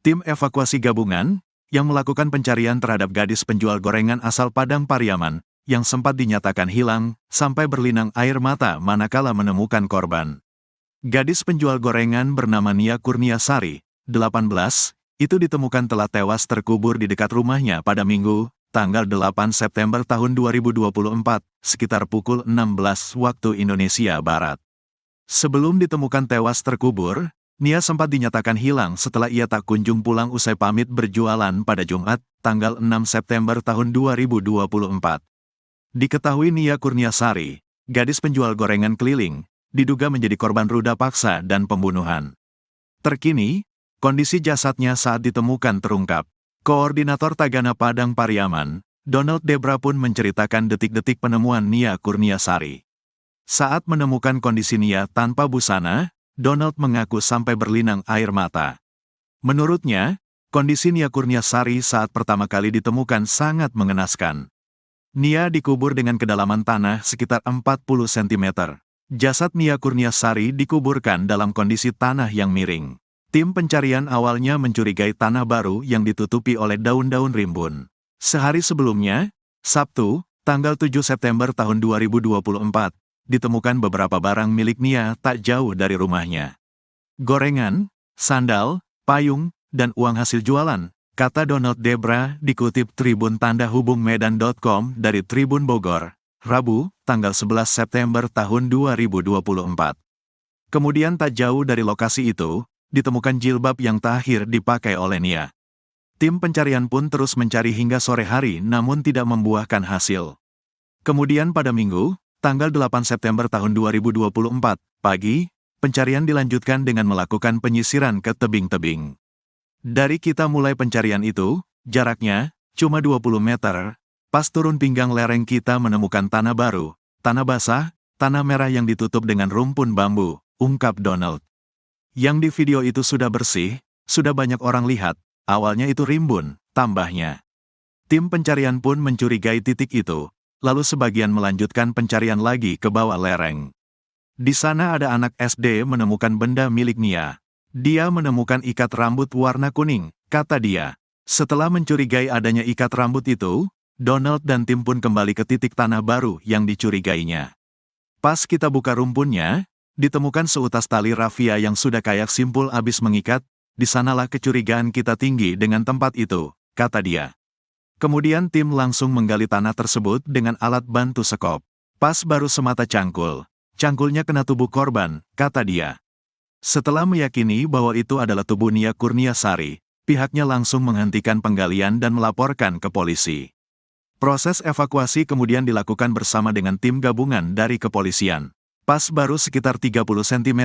Tim evakuasi gabungan, yang melakukan pencarian terhadap gadis penjual gorengan asal Padang Pariaman, yang sempat dinyatakan hilang, sampai berlinang air mata manakala menemukan korban. Gadis penjual gorengan bernama Nia Kurniasari, 18, itu ditemukan telah tewas terkubur di dekat rumahnya pada Minggu, tanggal 8 September tahun 2024, sekitar pukul 16 waktu Indonesia Barat. Sebelum ditemukan tewas terkubur, Nia sempat dinyatakan hilang setelah ia tak kunjung pulang usai pamit berjualan pada Jumat, tanggal 6 September tahun 2024. Diketahui Nia Kurniasari, gadis penjual gorengan keliling, diduga menjadi korban ruda paksa dan pembunuhan. Terkini, kondisi jasadnya saat ditemukan terungkap. Koordinator Tagana Padang Pariaman, Donald Debra pun menceritakan detik-detik penemuan Nia Kurniasari. Saat menemukan kondisi Nia tanpa busana, Donald mengaku sampai berlinang air mata. Menurutnya, kondisi Nia Kurniasari saat pertama kali ditemukan sangat mengenaskan. Nia dikubur dengan kedalaman tanah sekitar 40 cm. Jasad Nia Kurniasari dikuburkan dalam kondisi tanah yang miring. Tim pencarian awalnya mencurigai tanah baru yang ditutupi oleh daun-daun rimbun. Sehari sebelumnya, Sabtu, tanggal 7 September tahun 2024, ditemukan beberapa barang milik Nia tak jauh dari rumahnya. Gorengan, sandal, payung, dan uang hasil jualan, kata Donald Debra dikutip Tribun Tanda Hubung Medan.com dari Tribun Bogor, Rabu, tanggal 11 September tahun 2024. Kemudian tak jauh dari lokasi itu, ditemukan jilbab yang terakhir dipakai oleh Nia. Tim pencarian pun terus mencari hingga sore hari namun tidak membuahkan hasil. Kemudian pada Minggu, tanggal 8 September tahun 2024, pagi, pencarian dilanjutkan dengan melakukan penyisiran ke tebing-tebing. Dari kita mulai pencarian itu, jaraknya cuma 20 meter, pas turun pinggang lereng kita menemukan tanah baru, tanah basah, tanah merah yang ditutup dengan rumpun bambu, ungkap Donald. Yang di video itu sudah bersih, sudah banyak orang lihat, awalnya itu rimbun, tambahnya. Tim pencarian pun mencurigai titik itu. Lalu sebagian melanjutkan pencarian lagi ke bawah lereng. Di sana ada anak SD menemukan benda milik Nia. Dia menemukan ikat rambut warna kuning, kata dia. Setelah mencurigai adanya ikat rambut itu, Donald dan tim pun kembali ke titik tanah baru yang dicurigainya. Pas kita buka rumpunnya, ditemukan seutas tali rafia yang sudah kayak simpul abis mengikat, di sanalah kecurigaan kita tinggi dengan tempat itu, kata dia. Kemudian tim langsung menggali tanah tersebut dengan alat bantu sekop. Pas baru semata cangkul. Cangkulnya kena tubuh korban, kata dia. Setelah meyakini bahwa itu adalah tubuh Nia Kurniasari, pihaknya langsung menghentikan penggalian dan melaporkan ke polisi. Proses evakuasi kemudian dilakukan bersama dengan tim gabungan dari kepolisian. Pas baru sekitar 30 cm,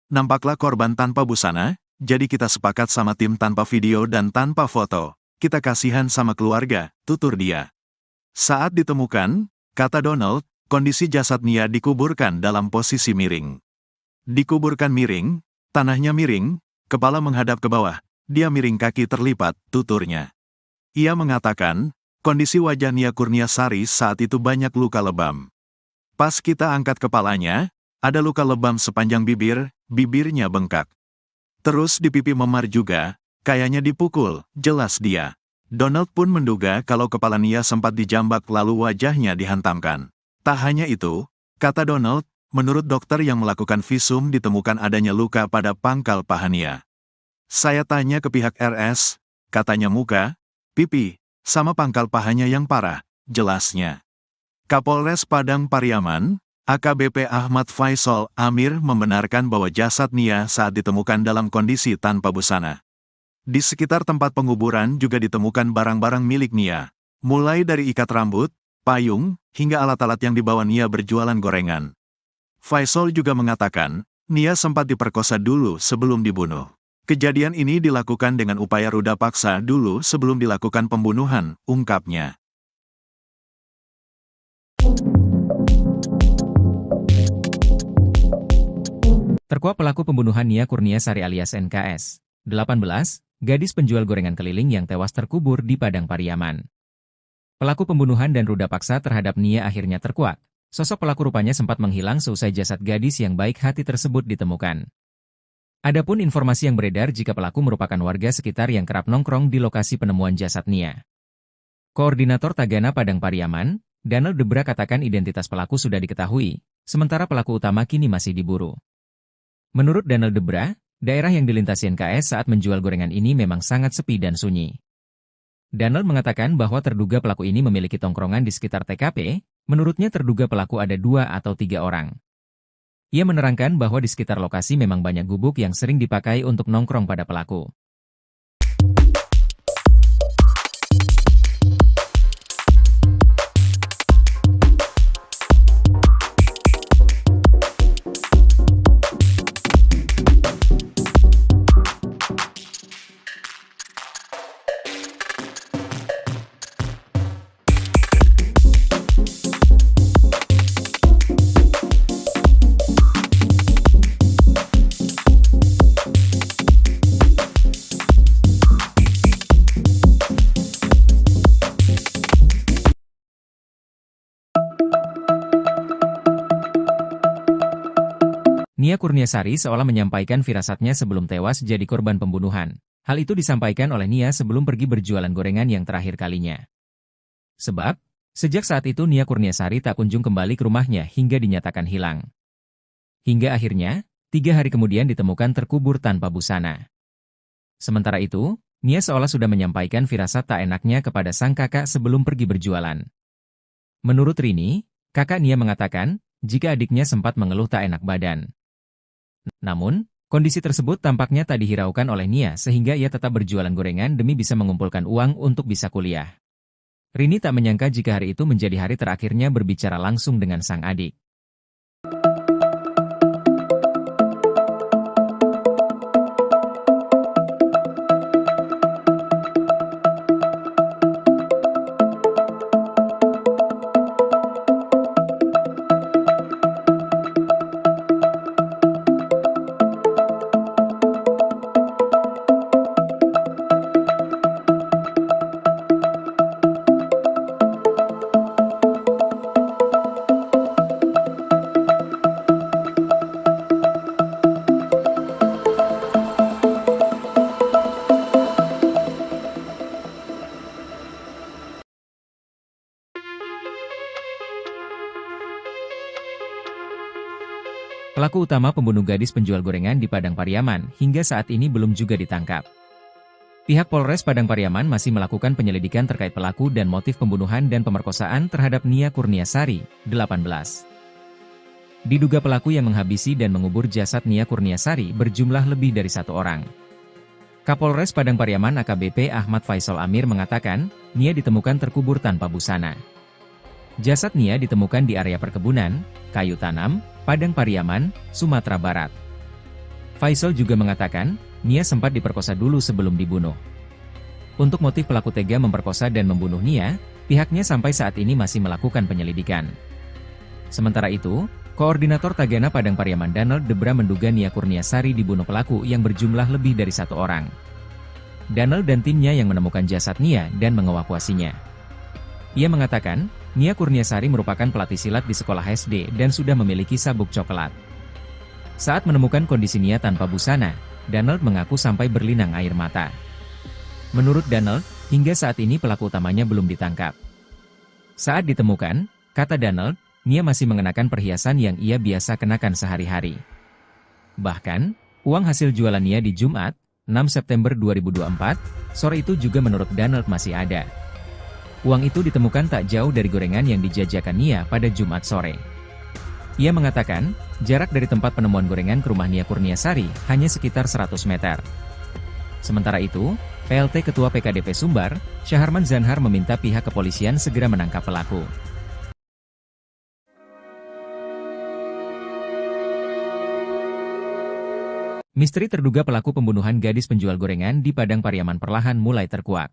nampaklah korban tanpa busana, jadi kita sepakat sama tim tanpa video dan tanpa foto. Kita kasihan sama keluarga, tutur dia. Saat ditemukan, kata Donald, kondisi jasad Nia dikuburkan dalam posisi miring. Dikuburkan miring, tanahnya miring, kepala menghadap ke bawah, dia miring kaki terlipat, tuturnya. Ia mengatakan, kondisi wajah Nia Kurniasari saat itu banyak luka lebam. Pas kita angkat kepalanya, ada luka lebam sepanjang bibir, bibirnya bengkak. Terus di pipi memar juga, kayaknya dipukul, jelas dia. Donald pun menduga kalau kepala Nia sempat dijambak lalu wajahnya dihantamkan. Tak hanya itu, kata Donald, menurut dokter yang melakukan visum ditemukan adanya luka pada pangkal paha Nia. Saya tanya ke pihak RS, katanya muka, pipi, sama pangkal pahanya yang parah, jelasnya. Kapolres Padang Pariaman, AKBP Ahmad Faisal Amir membenarkan bahwa jasad Nia saat ditemukan dalam kondisi tanpa busana. Di sekitar tempat penguburan juga ditemukan barang-barang milik Nia, mulai dari ikat rambut, payung, hingga alat-alat yang dibawa Nia berjualan gorengan. Faisal juga mengatakan, Nia sempat diperkosa dulu sebelum dibunuh. Kejadian ini dilakukan dengan upaya ruda paksa dulu sebelum dilakukan pembunuhan, ungkapnya. Terkuak pelaku pembunuhan Nia Kurniasari alias NKS, 18, gadis penjual gorengan keliling yang tewas terkubur di Padang Pariaman. Pelaku pembunuhan dan ruda paksa terhadap Nia akhirnya terkuak. Sosok pelaku rupanya sempat menghilang seusai jasad gadis yang baik hati tersebut ditemukan. Adapun informasi yang beredar jika pelaku merupakan warga sekitar yang kerap nongkrong di lokasi penemuan jasad Nia. Koordinator Tagana Padang Pariaman, Donald Debra katakan identitas pelaku sudah diketahui, sementara pelaku utama kini masih diburu. Menurut Donald Debra, daerah yang dilintasi NKS saat menjual gorengan ini memang sangat sepi dan sunyi. Donald mengatakan bahwa terduga pelaku ini memiliki tongkrongan di sekitar TKP, menurutnya terduga pelaku ada 2 atau 3 orang. Ia menerangkan bahwa di sekitar lokasi memang banyak gubuk yang sering dipakai untuk nongkrong pada pelaku. Nia Kurniasari seolah menyampaikan firasatnya sebelum tewas jadi korban pembunuhan. Hal itu disampaikan oleh Nia sebelum pergi berjualan gorengan yang terakhir kalinya. Sebab, sejak saat itu Nia Kurniasari tak kunjung kembali ke rumahnya hingga dinyatakan hilang. Hingga akhirnya, 3 hari kemudian ditemukan terkubur tanpa busana. Sementara itu, Nia seolah sudah menyampaikan firasat tak enaknya kepada sang kakak sebelum pergi berjualan. Menurut Rini, kakak Nia mengatakan, jika adiknya sempat mengeluh tak enak badan. Namun, kondisi tersebut tampaknya tak dihiraukan oleh Nia sehingga ia tetap berjualan gorengan demi bisa mengumpulkan uang untuk bisa kuliah. Rini tak menyangka jika hari itu menjadi hari terakhirnya berbicara langsung dengan sang adik. Pelaku utama pembunuh gadis penjual gorengan di Padang Pariaman hingga saat ini belum juga ditangkap. Pihak Polres Padang Pariaman masih melakukan penyelidikan terkait pelaku dan motif pembunuhan dan pemerkosaan terhadap Nia Kurniasari, 18. Diduga pelaku yang menghabisi dan mengubur jasad Nia Kurniasari berjumlah lebih dari 1 orang. Kapolres Padang Pariaman AKBP Ahmad Faisal Amir mengatakan, Nia ditemukan terkubur tanpa busana. Jasad Nia ditemukan di area perkebunan, kayu tanam, Padang Pariaman, Sumatera Barat. Faisal juga mengatakan, Nia sempat diperkosa dulu sebelum dibunuh. Untuk motif pelaku tega memperkosa dan membunuh Nia, pihaknya sampai saat ini masih melakukan penyelidikan. Sementara itu, Koordinator Tagana Padang Pariaman Donald Debra menduga Nia Kurniasari dibunuh pelaku yang berjumlah lebih dari 1 orang. Donald dan timnya yang menemukan jasad Nia dan mengevakuasinya. Ia mengatakan, Nia Kurniasari merupakan pelatih silat di sekolah SD dan sudah memiliki sabuk coklat. Saat menemukan kondisi Nia tanpa busana, Donald mengaku sampai berlinang air mata. Menurut Donald, hingga saat ini pelaku utamanya belum ditangkap. Saat ditemukan, kata Donald, Nia masih mengenakan perhiasan yang ia biasa kenakan sehari-hari. Bahkan, uang hasil jualan Nia di Jumat, 6 September 2024, sore itu juga menurut Donald masih ada. Uang itu ditemukan tak jauh dari gorengan yang dijajakan Nia pada Jumat sore. Ia mengatakan, jarak dari tempat penemuan gorengan ke rumah Nia Kurniasari hanya sekitar 100 meter. Sementara itu, PLT Ketua PKDP Sumbar, Syaharman Zanhar meminta pihak kepolisian segera menangkap pelaku. Misteri terduga pelaku pembunuhan gadis penjual gorengan di Padang Pariaman perlahan mulai terkuak.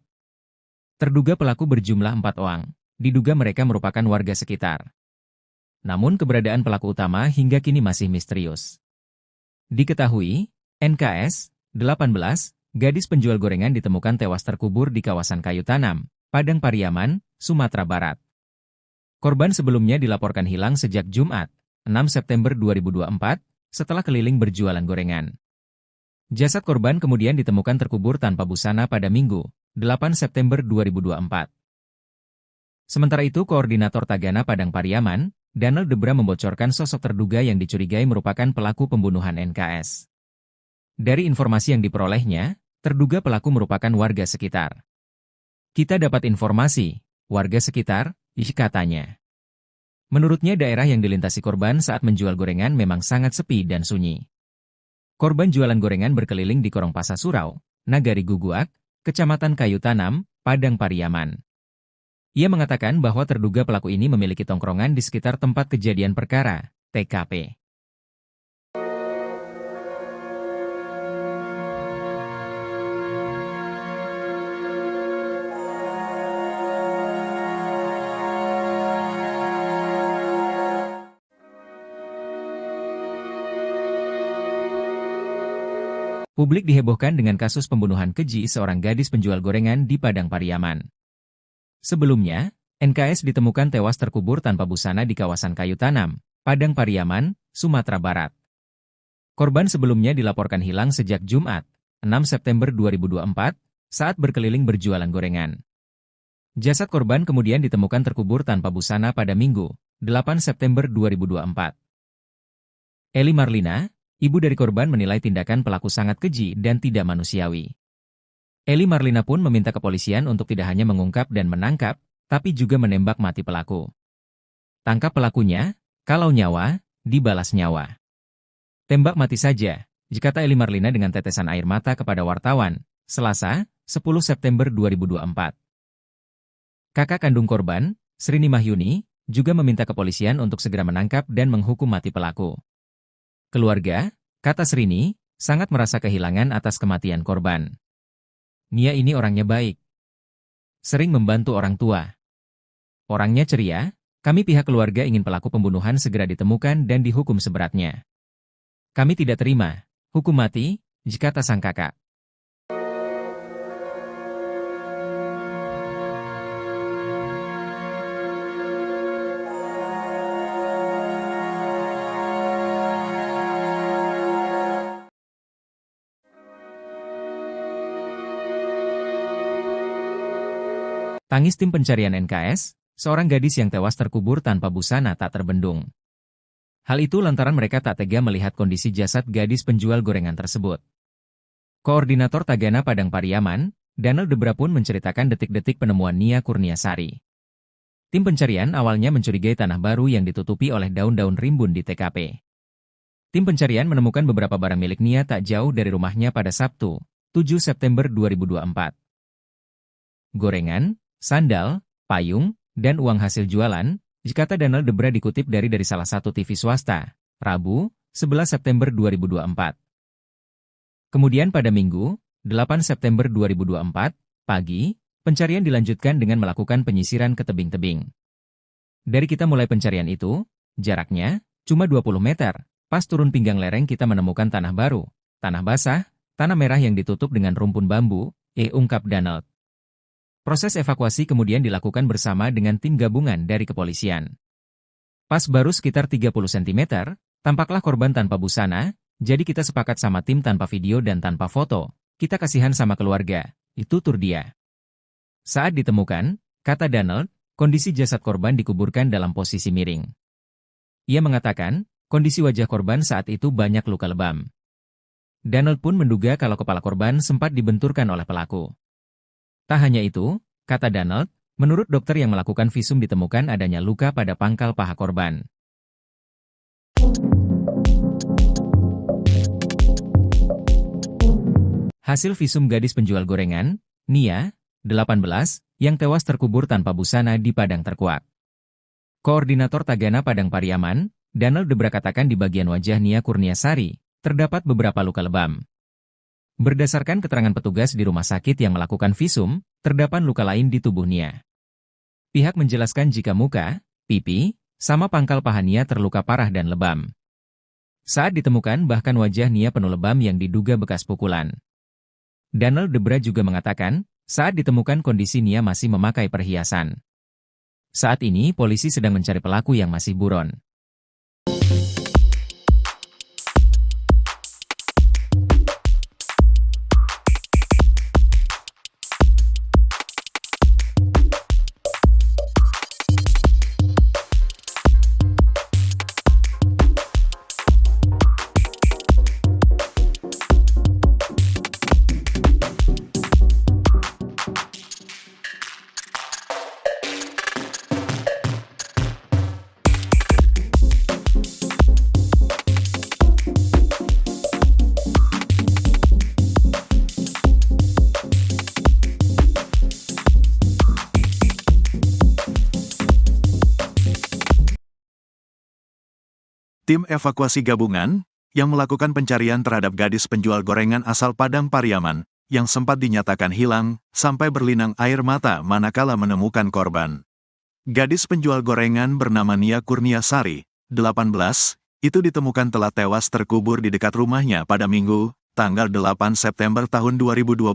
Terduga pelaku berjumlah 4 orang, diduga mereka merupakan warga sekitar. Namun keberadaan pelaku utama hingga kini masih misterius. Diketahui, NKS, 18, gadis penjual gorengan ditemukan tewas terkubur di kawasan kayu tanam, Padang Pariaman, Sumatera Barat. Korban sebelumnya dilaporkan hilang sejak Jumat, 6 September 2024, setelah keliling berjualan gorengan. Jasad korban kemudian ditemukan terkubur tanpa busana pada Minggu, 8 September 2024. Sementara itu, Koordinator Tagana Padang Pariaman, Danel Debra membocorkan sosok terduga yang dicurigai merupakan pelaku pembunuhan NKS. Dari informasi yang diperolehnya, terduga pelaku merupakan warga sekitar. Kita dapat informasi, warga sekitar, katanya. Menurutnya daerah yang dilintasi korban saat menjual gorengan memang sangat sepi dan sunyi. Korban jualan gorengan berkeliling di Korong Pasar Surau, Nagari Guguak, Kecamatan Kayu Tanam, Padang Pariaman. Ia mengatakan bahwa terduga pelaku ini memiliki tongkrongan di sekitar tempat kejadian perkara, TKP. Publik dihebohkan dengan kasus pembunuhan keji seorang gadis penjual gorengan di Padang Pariaman. Sebelumnya, NKS ditemukan tewas terkubur tanpa busana di kawasan Kayu Tanam, Padang Pariaman, Sumatera Barat. Korban sebelumnya dilaporkan hilang sejak Jumat, 6 September 2024, saat berkeliling berjualan gorengan. Jasad korban kemudian ditemukan terkubur tanpa busana pada Minggu, 8 September 2024. Eli Marlina, ibu dari korban, menilai tindakan pelaku sangat keji dan tidak manusiawi. Eli Marlina pun meminta kepolisian untuk tidak hanya mengungkap dan menangkap, tapi juga menembak mati pelaku. Tangkap pelakunya, kalau nyawa, dibalas nyawa. Tembak mati saja, kata Eli Marlina dengan tetesan air mata kepada wartawan, Selasa, 10 September 2024. Kakak kandung korban, Srini Mahyuni, juga meminta kepolisian untuk segera menangkap dan menghukum mati pelaku. Keluarga, kata Srini, sangat merasa kehilangan atas kematian korban. Nia ini orangnya baik. Sering membantu orang tua. Orangnya ceria, kami pihak keluarga ingin pelaku pembunuhan segera ditemukan dan dihukum seberatnya. Kami tidak terima hukum mati, kata sang kakak. Tangis tim pencarian NKS, seorang gadis yang tewas terkubur tanpa busana tak terbendung. Hal itu lantaran mereka tak tega melihat kondisi jasad gadis penjual gorengan tersebut. Koordinator Tagana Padang Pariaman, Danel Debra pun menceritakan detik-detik penemuan Nia Kurniasari. Tim pencarian awalnya mencurigai tanah baru yang ditutupi oleh daun-daun rimbun di TKP. Tim pencarian menemukan beberapa barang milik Nia tak jauh dari rumahnya pada Sabtu, 7 September 2024. Gorengan, sandal, payung, dan uang hasil jualan, kata Danel Debra dikutip dari salah satu TV swasta, Rabu, 11 September 2024. Kemudian pada Minggu, 8 September 2024, pagi, pencarian dilanjutkan dengan melakukan penyisiran ke tebing-tebing. Dari kita mulai pencarian itu, jaraknya cuma 20 meter, pas turun pinggang lereng kita menemukan tanah baru, tanah basah, tanah merah yang ditutup dengan rumpun bambu, ungkap Danel. Proses evakuasi kemudian dilakukan bersama dengan tim gabungan dari kepolisian. Pas baru sekitar 30 cm, tampaklah korban tanpa busana, jadi kita sepakat sama tim tanpa video dan tanpa foto, kita kasihan sama keluarga, itu tur dia. Saat ditemukan, kata Danel, kondisi jasad korban dikuburkan dalam posisi miring. Ia mengatakan, kondisi wajah korban saat itu banyak luka lebam. Danel pun menduga kalau kepala korban sempat dibenturkan oleh pelaku. Tak hanya itu, kata Danel, menurut dokter yang melakukan visum ditemukan adanya luka pada pangkal paha korban. Hasil visum gadis penjual gorengan, Nia, 18, yang tewas terkubur tanpa busana di Padang Terkuak. Koordinator Tagana Padang Pariaman, Danel Debra katakan di bagian wajah Nia Kurniasari, terdapat beberapa luka lebam. Berdasarkan keterangan petugas di rumah sakit yang melakukan visum, terdapat luka lain di tubuh Nia. Pihak menjelaskan jika muka, pipi, sama pangkal paha Nia terluka parah dan lebam. Saat ditemukan bahkan wajah Nia penuh lebam yang diduga bekas pukulan. Danel Debra juga mengatakan, saat ditemukan kondisi Nia masih memakai perhiasan. Saat ini polisi sedang mencari pelaku yang masih buron. Tim evakuasi gabungan yang melakukan pencarian terhadap gadis penjual gorengan asal Padang Pariaman yang sempat dinyatakan hilang sampai berlinang air mata manakala menemukan korban. Gadis penjual gorengan bernama Nia Kurniasari, 18, itu ditemukan telah tewas terkubur di dekat rumahnya pada Minggu, tanggal 8 September tahun 2024,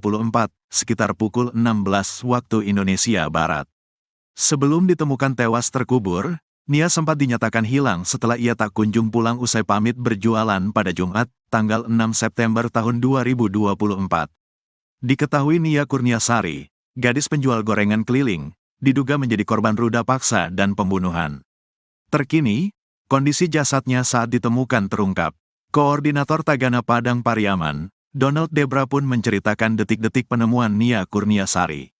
sekitar pukul 16 waktu Indonesia Barat. Sebelum ditemukan tewas terkubur, Nia sempat dinyatakan hilang setelah ia tak kunjung pulang usai pamit berjualan pada Jumat, tanggal 6 September tahun 2024. Diketahui Nia Kurniasari, gadis penjual gorengan keliling, diduga menjadi korban ruda paksa dan pembunuhan. Terkini, kondisi jasadnya saat ditemukan terungkap. Koordinator Tagana Padang Pariaman, Donald Debra pun menceritakan detik-detik penemuan Nia Kurniasari.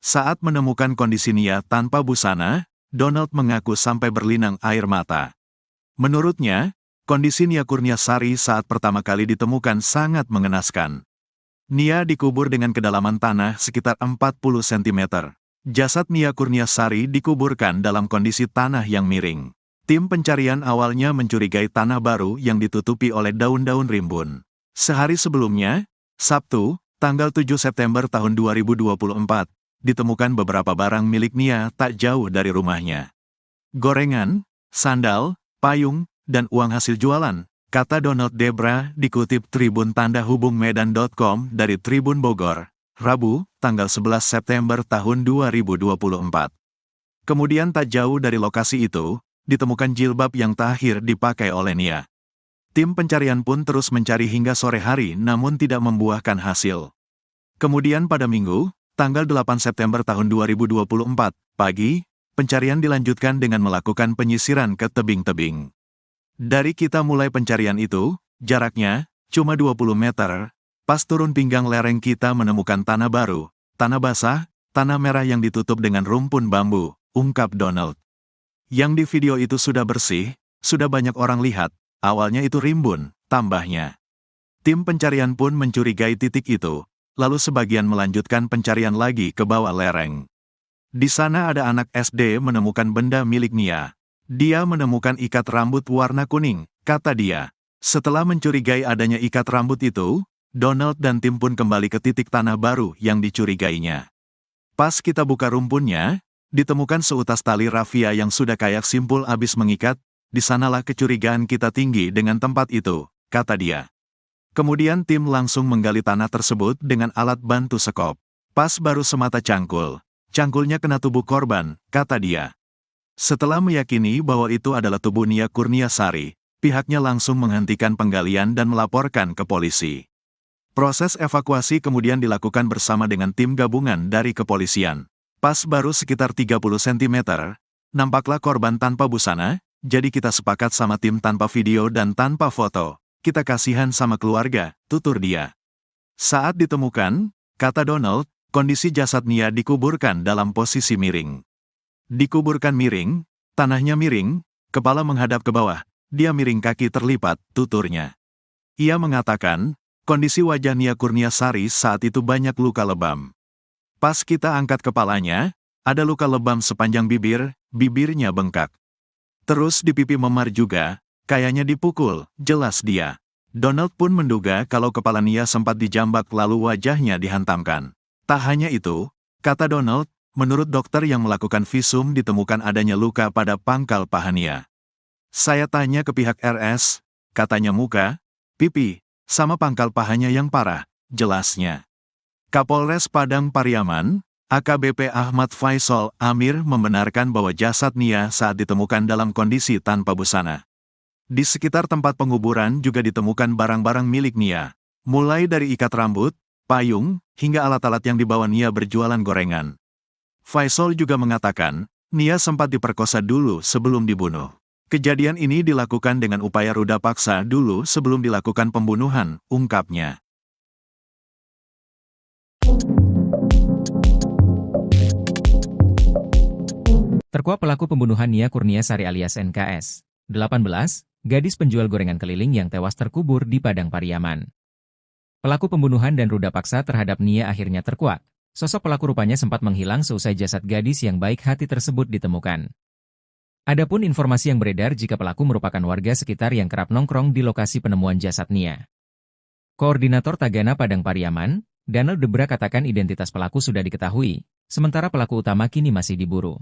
Saat menemukan kondisi Nia tanpa busana, Donald mengaku sampai berlinang air mata. Menurutnya, kondisi Nia Kurniasari saat pertama kali ditemukan sangat mengenaskan. Nia dikubur dengan kedalaman tanah sekitar 40 cm. Jasad Nia Kurniasari dikuburkan dalam kondisi tanah yang miring. Tim pencarian awalnya mencurigai tanah baru yang ditutupi oleh daun-daun rimbun. Sehari sebelumnya, Sabtu, tanggal 7 September tahun 2024, ditemukan beberapa barang milik Nia tak jauh dari rumahnya. Gorengan, sandal, payung, dan uang hasil jualan, kata Donald Debra dikutip Tribun Tanda Hubung Medan.com dari Tribun Bogor, Rabu, tanggal 11 September tahun 2024. Kemudian tak jauh dari lokasi itu, ditemukan jilbab yang terakhir dipakai oleh Nia. Tim pencarian pun terus mencari hingga sore hari namun tidak membuahkan hasil. Kemudian pada Minggu, tanggal 8 September tahun 2024, pagi, pencarian dilanjutkan dengan melakukan penyisiran ke tebing-tebing. Dari kita mulai pencarian itu, jaraknya cuma 20 meter, pas turun pinggang lereng kita menemukan tanah baru, tanah basah, tanah merah yang ditutup dengan rumpun bambu, ungkap Donald. Yang di video itu sudah bersih, sudah banyak orang lihat, awalnya itu rimbun, tambahnya. Tim pencarian pun mencurigai titik itu. Lalu sebagian melanjutkan pencarian lagi ke bawah lereng. Di sana ada anak SD menemukan benda milik Nia. Dia menemukan ikat rambut warna kuning, kata dia. Setelah mencurigai adanya ikat rambut itu, Donald dan tim pun kembali ke titik tanah baru yang dicurigainya. Pas kita buka rumpunnya, ditemukan seutas tali rafia yang sudah kayak simpul habis mengikat, di sanalah kecurigaan kita tinggi dengan tempat itu, kata dia. Kemudian tim langsung menggali tanah tersebut dengan alat bantu sekop. Pas baru semata cangkul. Cangkulnya kena tubuh korban, kata dia. Setelah meyakini bahwa itu adalah tubuh Nia Kurniasari, pihaknya langsung menghentikan penggalian dan melaporkan ke polisi. Proses evakuasi kemudian dilakukan bersama dengan tim gabungan dari kepolisian. Pas baru sekitar 30 cm, nampaklah korban tanpa busana, jadi kita sepakat sama tim tanpa video dan tanpa foto. Kita kasihan sama keluarga, tutur dia. Saat ditemukan, kata Donald, kondisi jasad Nia dikuburkan dalam posisi miring. Dikuburkan miring, tanahnya miring, kepala menghadap ke bawah, dia miring kaki terlipat, tuturnya. Ia mengatakan, kondisi wajah Nia Kurniasari saat itu banyak luka lebam. Pas kita angkat kepalanya, ada luka lebam sepanjang bibir, bibirnya bengkak. Terus di pipi memar juga, kayaknya dipukul, jelas dia. Donald pun menduga kalau kepala Nia sempat dijambak lalu wajahnya dihantamkan. Tak hanya itu, kata Donald, menurut dokter yang melakukan visum ditemukan adanya luka pada pangkal paha Nia. Saya tanya ke pihak RS, katanya muka, pipi, sama pangkal pahanya yang parah, jelasnya. Kapolres Padang Pariaman, AKBP Ahmad Faisal Amir membenarkan bahwa jasad Nia saat ditemukan dalam kondisi tanpa busana. Di sekitar tempat penguburan juga ditemukan barang-barang milik Nia, mulai dari ikat rambut, payung, hingga alat-alat yang dibawa Nia berjualan gorengan. Faisal juga mengatakan, Nia sempat diperkosa dulu sebelum dibunuh. Kejadian ini dilakukan dengan upaya ruda paksa dulu sebelum dilakukan pembunuhan, ungkapnya. Terkuak pelaku pembunuhan Nia Kurniasari alias NKS, 18, gadis penjual gorengan keliling yang tewas terkubur di Padang Pariaman. Pelaku pembunuhan dan ruda paksa terhadap Nia akhirnya terkuak. Sosok pelaku rupanya sempat menghilang seusai jasad gadis yang baik hati tersebut ditemukan. Adapun informasi yang beredar jika pelaku merupakan warga sekitar yang kerap nongkrong di lokasi penemuan jasad Nia. Koordinator Tagana Padang Pariaman, Danel Debra katakan identitas pelaku sudah diketahui, sementara pelaku utama kini masih diburu.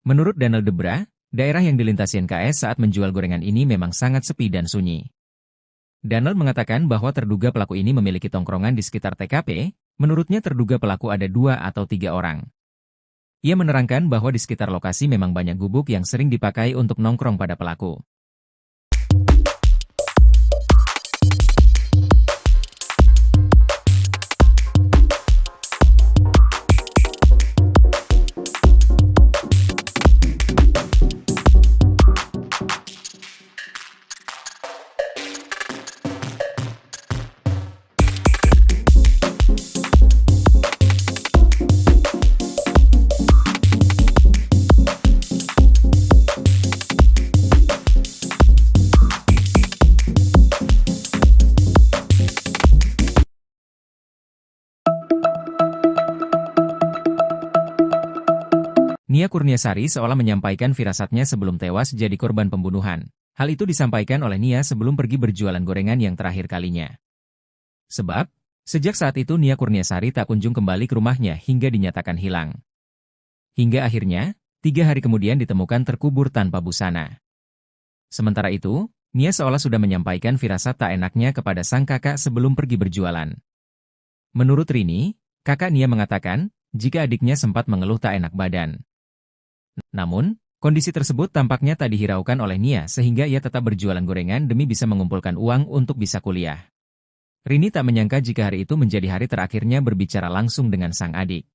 Menurut Danel Debra, daerah yang dilintasi NKS saat menjual gorengan ini memang sangat sepi dan sunyi. Danel mengatakan bahwa terduga pelaku ini memiliki tongkrongan di sekitar TKP, menurutnya terduga pelaku ada 2 atau 3 orang. Ia menerangkan bahwa di sekitar lokasi memang banyak gubuk yang sering dipakai untuk nongkrong pada pelaku. Nia Kurniasari seolah menyampaikan firasatnya sebelum tewas jadi korban pembunuhan. Hal itu disampaikan oleh Nia sebelum pergi berjualan gorengan yang terakhir kalinya. Sebab, sejak saat itu Nia Kurniasari tak kunjung kembali ke rumahnya hingga dinyatakan hilang. Hingga akhirnya, 3 hari kemudian ditemukan terkubur tanpa busana. Sementara itu, Nia seolah sudah menyampaikan firasat tak enaknya kepada sang kakak sebelum pergi berjualan. Menurut Rini, kakak Nia mengatakan, jika adiknya sempat mengeluh tak enak badan. Namun, kondisi tersebut tampaknya tak dihiraukan oleh Nia sehingga ia tetap berjualan gorengan demi bisa mengumpulkan uang untuk bisa kuliah. Rini tak menyangka jika hari itu menjadi hari terakhirnya berbicara langsung dengan sang adik.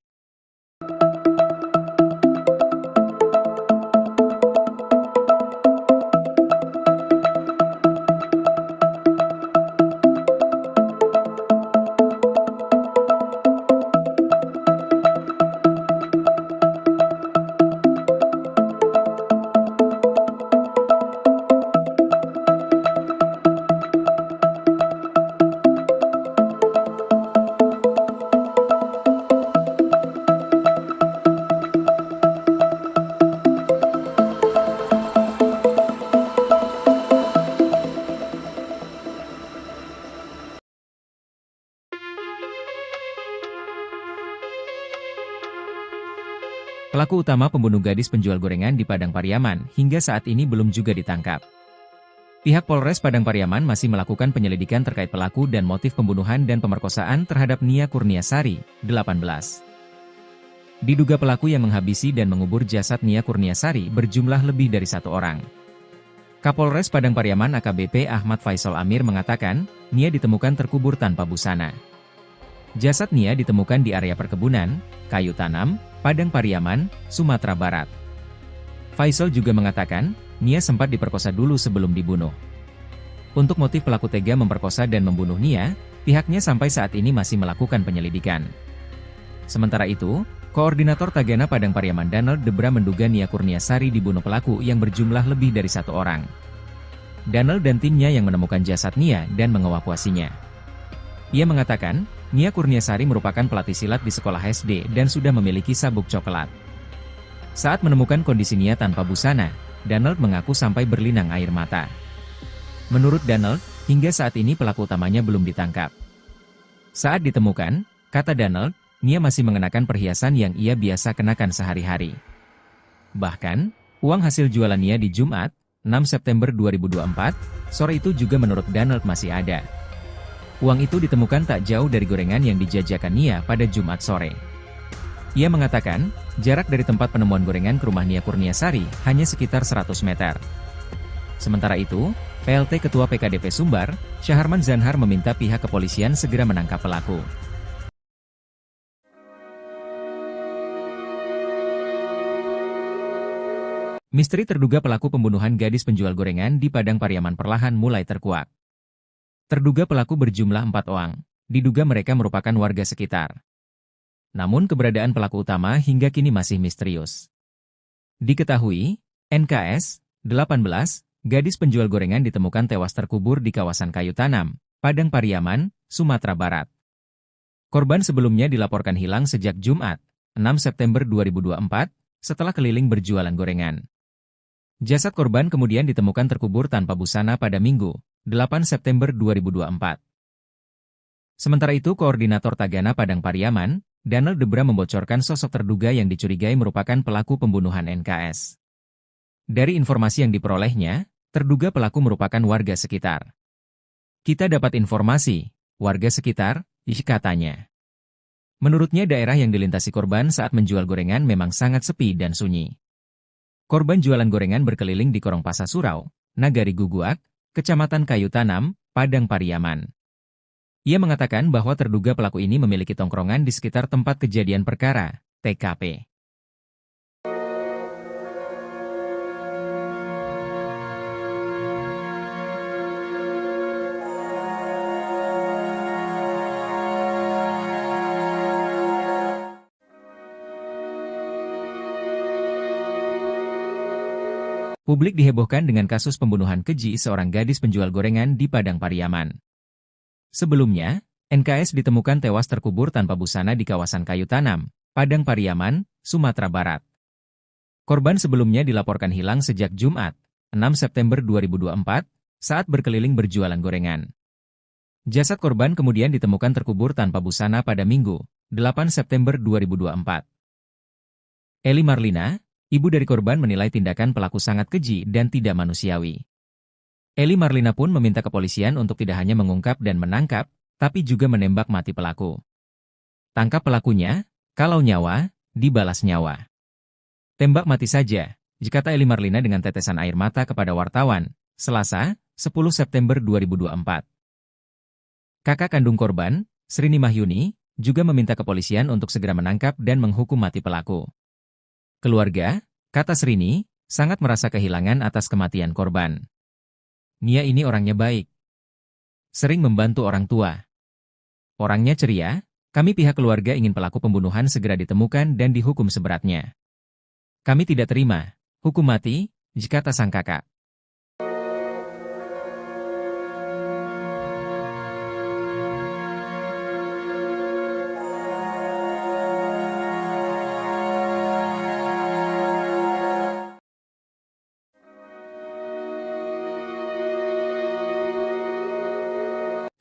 Pelaku utama pembunuh gadis penjual gorengan di Padang Pariaman hingga saat ini belum juga ditangkap. Pihak Polres Padang Pariaman masih melakukan penyelidikan terkait pelaku dan motif pembunuhan dan pemerkosaan terhadap Nia Kurniasari, 18. Diduga pelaku yang menghabisi dan mengubur jasad Nia Kurniasari berjumlah lebih dari 1 orang. Kapolres Padang Pariaman AKBP Ahmad Faisal Amir mengatakan, Nia ditemukan terkubur tanpa busana. Jasad Nia ditemukan di area perkebunan, kayu tanam, Padang Pariaman, Sumatera Barat. Faisal juga mengatakan, Nia sempat diperkosa dulu sebelum dibunuh. Untuk motif pelaku tega memperkosa dan membunuh Nia, pihaknya sampai saat ini masih melakukan penyelidikan. Sementara itu, Koordinator Tagana Padang Pariaman Danel Debra menduga Nia Kurniasari dibunuh pelaku yang berjumlah lebih dari 1 orang. Danel dan timnya yang menemukan jasad Nia dan mengevakuasinya. Ia mengatakan, Nia Kurniasari merupakan pelatih silat di sekolah SD dan sudah memiliki sabuk coklat. Saat menemukan kondisi Nia tanpa busana, Danel mengaku sampai berlinang air mata. Menurut Danel, hingga saat ini pelaku utamanya belum ditangkap. Saat ditemukan, kata Danel, Nia masih mengenakan perhiasan yang ia biasa kenakan sehari-hari. Bahkan, uang hasil jualan Nia di Jumat, 6 September 2024, sore itu juga menurut Danel masih ada. Uang itu ditemukan tak jauh dari gorengan yang dijajakan Nia pada Jumat sore. Ia mengatakan, jarak dari tempat penemuan gorengan ke rumah Nia Kurniasari hanya sekitar 100 meter. Sementara itu, PLT Ketua PKDP Sumbar, Syaharman Zanhar meminta pihak kepolisian segera menangkap pelaku. Misteri terduga pelaku pembunuhan gadis penjual gorengan di Padang Pariaman perlahan mulai terkuak. Terduga pelaku berjumlah 4 orang, diduga mereka merupakan warga sekitar. Namun keberadaan pelaku utama hingga kini masih misterius. Diketahui, NKS, 18, gadis penjual gorengan ditemukan tewas terkubur di kawasan kayu tanam, Padang Pariaman, Sumatera Barat. Korban sebelumnya dilaporkan hilang sejak Jumat, 6 September 2024, setelah keliling berjualan gorengan. Jasad korban kemudian ditemukan terkubur tanpa busana pada Minggu, 8 September 2024. Sementara itu, Koordinator Tagana Padang Pariaman, Danel Debra membocorkan sosok terduga yang dicurigai merupakan pelaku pembunuhan NKS. Dari informasi yang diperolehnya, terduga pelaku merupakan warga sekitar. Kita dapat informasi, warga sekitar, katanya. Menurutnya daerah yang dilintasi korban saat menjual gorengan memang sangat sepi dan sunyi. Korban jualan gorengan berkeliling di Korong Pasar Surau, Nagari Guguak, Kecamatan Kayu Tanam, Padang Pariaman. Ia mengatakan bahwa terduga pelaku ini memiliki tongkrongan di sekitar tempat kejadian perkara, TKP. Publik dihebohkan dengan kasus pembunuhan keji seorang gadis penjual gorengan di Padang Pariaman. Sebelumnya, NKS ditemukan tewas terkubur tanpa busana di kawasan Kayu Tanam, Padang Pariaman, Sumatera Barat. Korban sebelumnya dilaporkan hilang sejak Jumat, 6 September 2024, saat berkeliling berjualan gorengan. Jasad korban kemudian ditemukan terkubur tanpa busana pada Minggu, 8 September 2024. Eli Marlina, ibu dari korban, menilai tindakan pelaku sangat keji dan tidak manusiawi. Eli Marlina pun meminta kepolisian untuk tidak hanya mengungkap dan menangkap, tapi juga menembak mati pelaku. Tangkap pelakunya, kalau nyawa, dibalas nyawa. Tembak mati saja, kata Eli Marlina dengan tetesan air mata kepada wartawan, Selasa, 10 September 2024. Kakak kandung korban, Srini Mahyuni, juga meminta kepolisian untuk segera menangkap dan menghukum mati pelaku. Keluarga, kata Srini, sangat merasa kehilangan atas kematian korban. Nia ini orangnya baik. Sering membantu orang tua. Orangnya ceria, kami pihak keluarga ingin pelaku pembunuhan segera ditemukan dan dihukum seberatnya. Kami tidak terima hukum mati, kata sang kakak.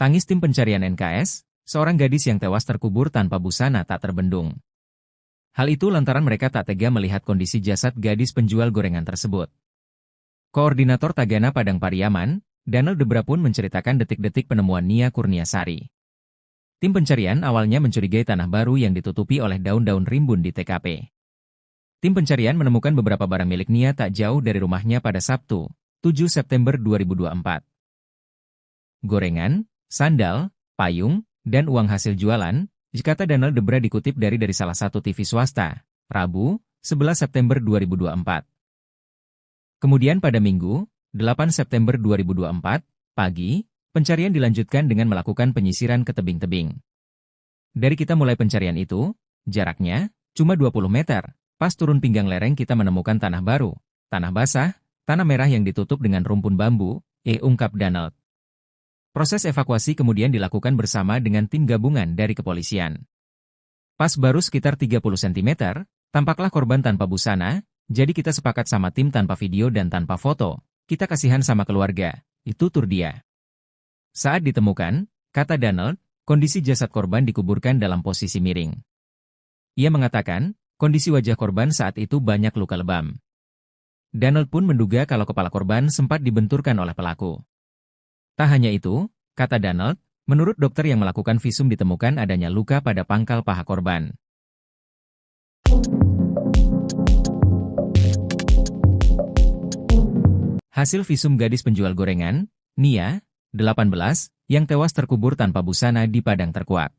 Tangis tim pencarian NKS, seorang gadis yang tewas terkubur tanpa busana tak terbendung. Hal itu lantaran mereka tak tega melihat kondisi jasad gadis penjual gorengan tersebut. Koordinator Tagana Padang Pariaman, Danel Debra pun menceritakan detik-detik penemuan Nia Kurniasari. Tim pencarian awalnya mencurigai tanah baru yang ditutupi oleh daun-daun rimbun di TKP. Tim pencarian menemukan beberapa barang milik Nia tak jauh dari rumahnya pada Sabtu, 7 September 2024. Gorengan, sandal, payung, dan uang hasil jualan, kata Danel Debra dikutip dari salah satu TV swasta, Rabu, 11 September 2024. Kemudian pada Minggu, 8 September 2024, pagi, pencarian dilanjutkan dengan melakukan penyisiran ke tebing-tebing. Dari kita mulai pencarian itu, jaraknya cuma 20 meter, pas turun pinggang lereng kita menemukan tanah baru, tanah basah, tanah merah yang ditutup dengan rumpun bambu, ungkap Danel. Proses evakuasi kemudian dilakukan bersama dengan tim gabungan dari kepolisian. Pas baru sekitar 30 cm, tampaklah korban tanpa busana, jadi kita sepakat sama tim tanpa video dan tanpa foto, kita kasihan sama keluarga, itu tur dia. Saat ditemukan, kata Danel, kondisi jasad korban dikuburkan dalam posisi miring. Ia mengatakan, kondisi wajah korban saat itu banyak luka lebam. Danel pun menduga kalau kepala korban sempat dibenturkan oleh pelaku. Tak hanya itu, kata Danel, menurut dokter yang melakukan visum ditemukan adanya luka pada pangkal paha korban. Hasil visum gadis penjual gorengan, Nia, 18, yang tewas terkubur tanpa busana di Padang Terkuak.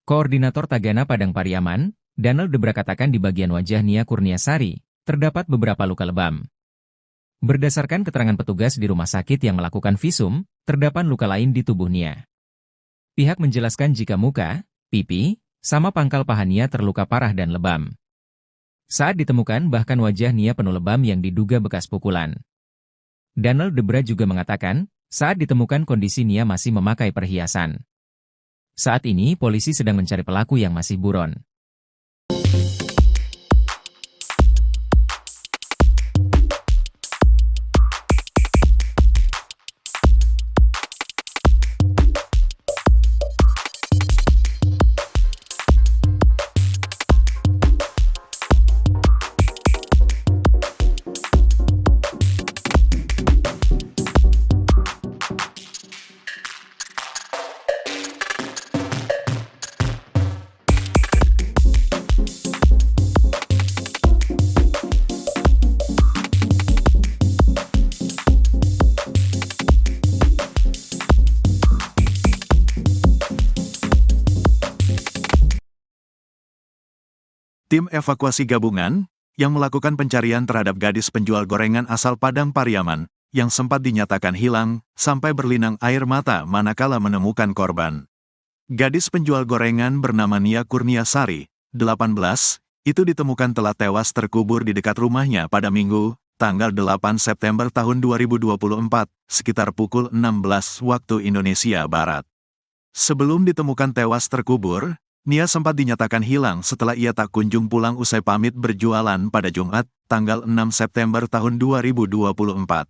Koordinator Tagana Padang Pariaman, Danel Debra katakan di bagian wajah Nia Kurniasari, terdapat beberapa luka lebam. Berdasarkan keterangan petugas di rumah sakit yang melakukan visum, terdapat luka lain di tubuh Nia. Pihak menjelaskan jika muka, pipi, sama pangkal paha Nia terluka parah dan lebam. Saat ditemukan bahkan wajah Nia penuh lebam yang diduga bekas pukulan. Danel Debra juga mengatakan, saat ditemukan kondisi Nia masih memakai perhiasan. Saat ini polisi sedang mencari pelaku yang masih buron. Tim evakuasi gabungan yang melakukan pencarian terhadap gadis penjual gorengan asal Padang Pariaman yang sempat dinyatakan hilang sampai berlinang air mata manakala menemukan korban. Gadis penjual gorengan bernama Nia Kurniasari, 18, itu ditemukan telah tewas terkubur di dekat rumahnya pada Minggu, tanggal 8 September tahun 2024, sekitar pukul 16 waktu Indonesia Barat. Sebelum ditemukan tewas terkubur, Nia sempat dinyatakan hilang setelah ia tak kunjung pulang usai pamit berjualan pada Jumat, tanggal 6 September tahun 2024.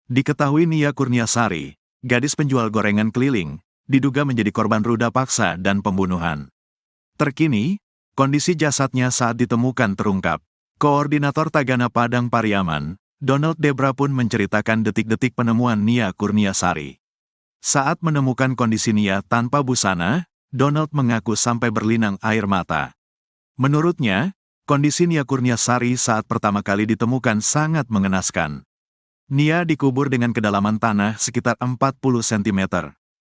Diketahui Nia Kurniasari, gadis penjual gorengan keliling, diduga menjadi korban ruda paksa dan pembunuhan. Terkini, kondisi jasadnya saat ditemukan terungkap. Koordinator Tagana Padang Pariaman, Donald Debra pun menceritakan detik-detik penemuan Nia Kurniasari. Saat menemukan kondisi Nia tanpa busana, Donald mengaku sampai berlinang air mata. Menurutnya, kondisi Nia Kurniasari saat pertama kali ditemukan sangat mengenaskan. Nia dikubur dengan kedalaman tanah sekitar 40 cm.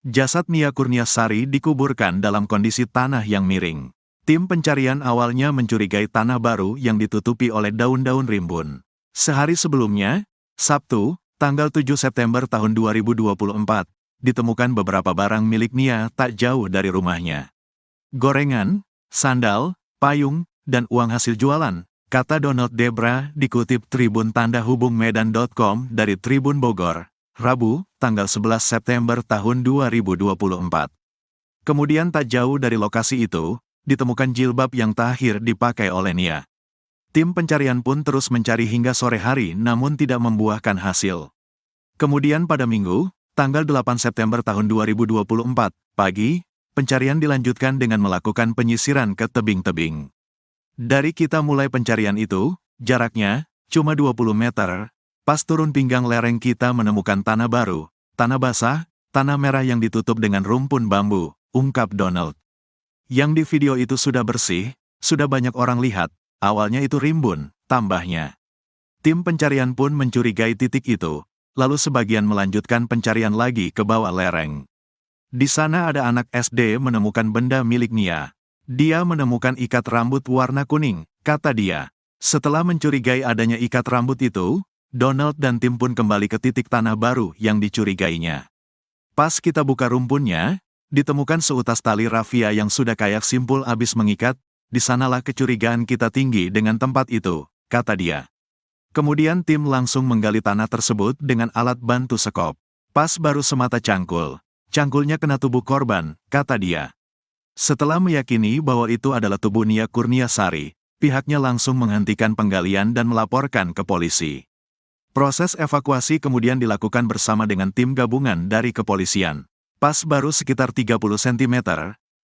Jasad Nia Kurniasari dikuburkan dalam kondisi tanah yang miring. Tim pencarian awalnya mencurigai tanah baru yang ditutupi oleh daun-daun rimbun. Sehari sebelumnya, Sabtu, tanggal 7 September tahun 2024, ditemukan beberapa barang milik Nia tak jauh dari rumahnya. Gorengan, sandal, payung, dan uang hasil jualan, kata Donald Debra dikutip Tribun Tanda Hubung Medan.com dari Tribun Bogor, Rabu, tanggal 11 September tahun 2024. Kemudian tak jauh dari lokasi itu, ditemukan jilbab yang terakhir dipakai oleh Nia. Tim pencarian pun terus mencari hingga sore hari namun tidak membuahkan hasil. Kemudian pada Minggu, tanggal 8 September tahun 2024, pagi, pencarian dilanjutkan dengan melakukan penyisiran ke tebing-tebing. Dari kita mulai pencarian itu, jaraknya cuma 20 meter, pas turun pinggang lereng kita menemukan tanah baru, tanah basah, tanah merah yang ditutup dengan rumpun bambu, ungkap Donald. Yang di video itu sudah bersih, sudah banyak orang lihat, awalnya itu rimbun, tambahnya. Tim pencarian pun mencurigai titik itu. Lalu sebagian melanjutkan pencarian lagi ke bawah lereng. Di sana ada anak SD menemukan benda milik Nia. Dia menemukan ikat rambut warna kuning, kata dia. Setelah mencurigai adanya ikat rambut itu, Donald dan tim pun kembali ke titik tanah baru yang dicurigainya. Pas kita buka rumpunnya, ditemukan seutas tali rafia yang sudah kayak simpul abis mengikat, di sanalah kecurigaan kita tinggi dengan tempat itu, kata dia. Kemudian tim langsung menggali tanah tersebut dengan alat bantu sekop. Pas baru semata cangkul. Cangkulnya kena tubuh korban, kata dia. Setelah meyakini bahwa itu adalah tubuh Nia Kurniasari, pihaknya langsung menghentikan penggalian dan melaporkan ke polisi. Proses evakuasi kemudian dilakukan bersama dengan tim gabungan dari kepolisian. Pas baru sekitar 30 cm,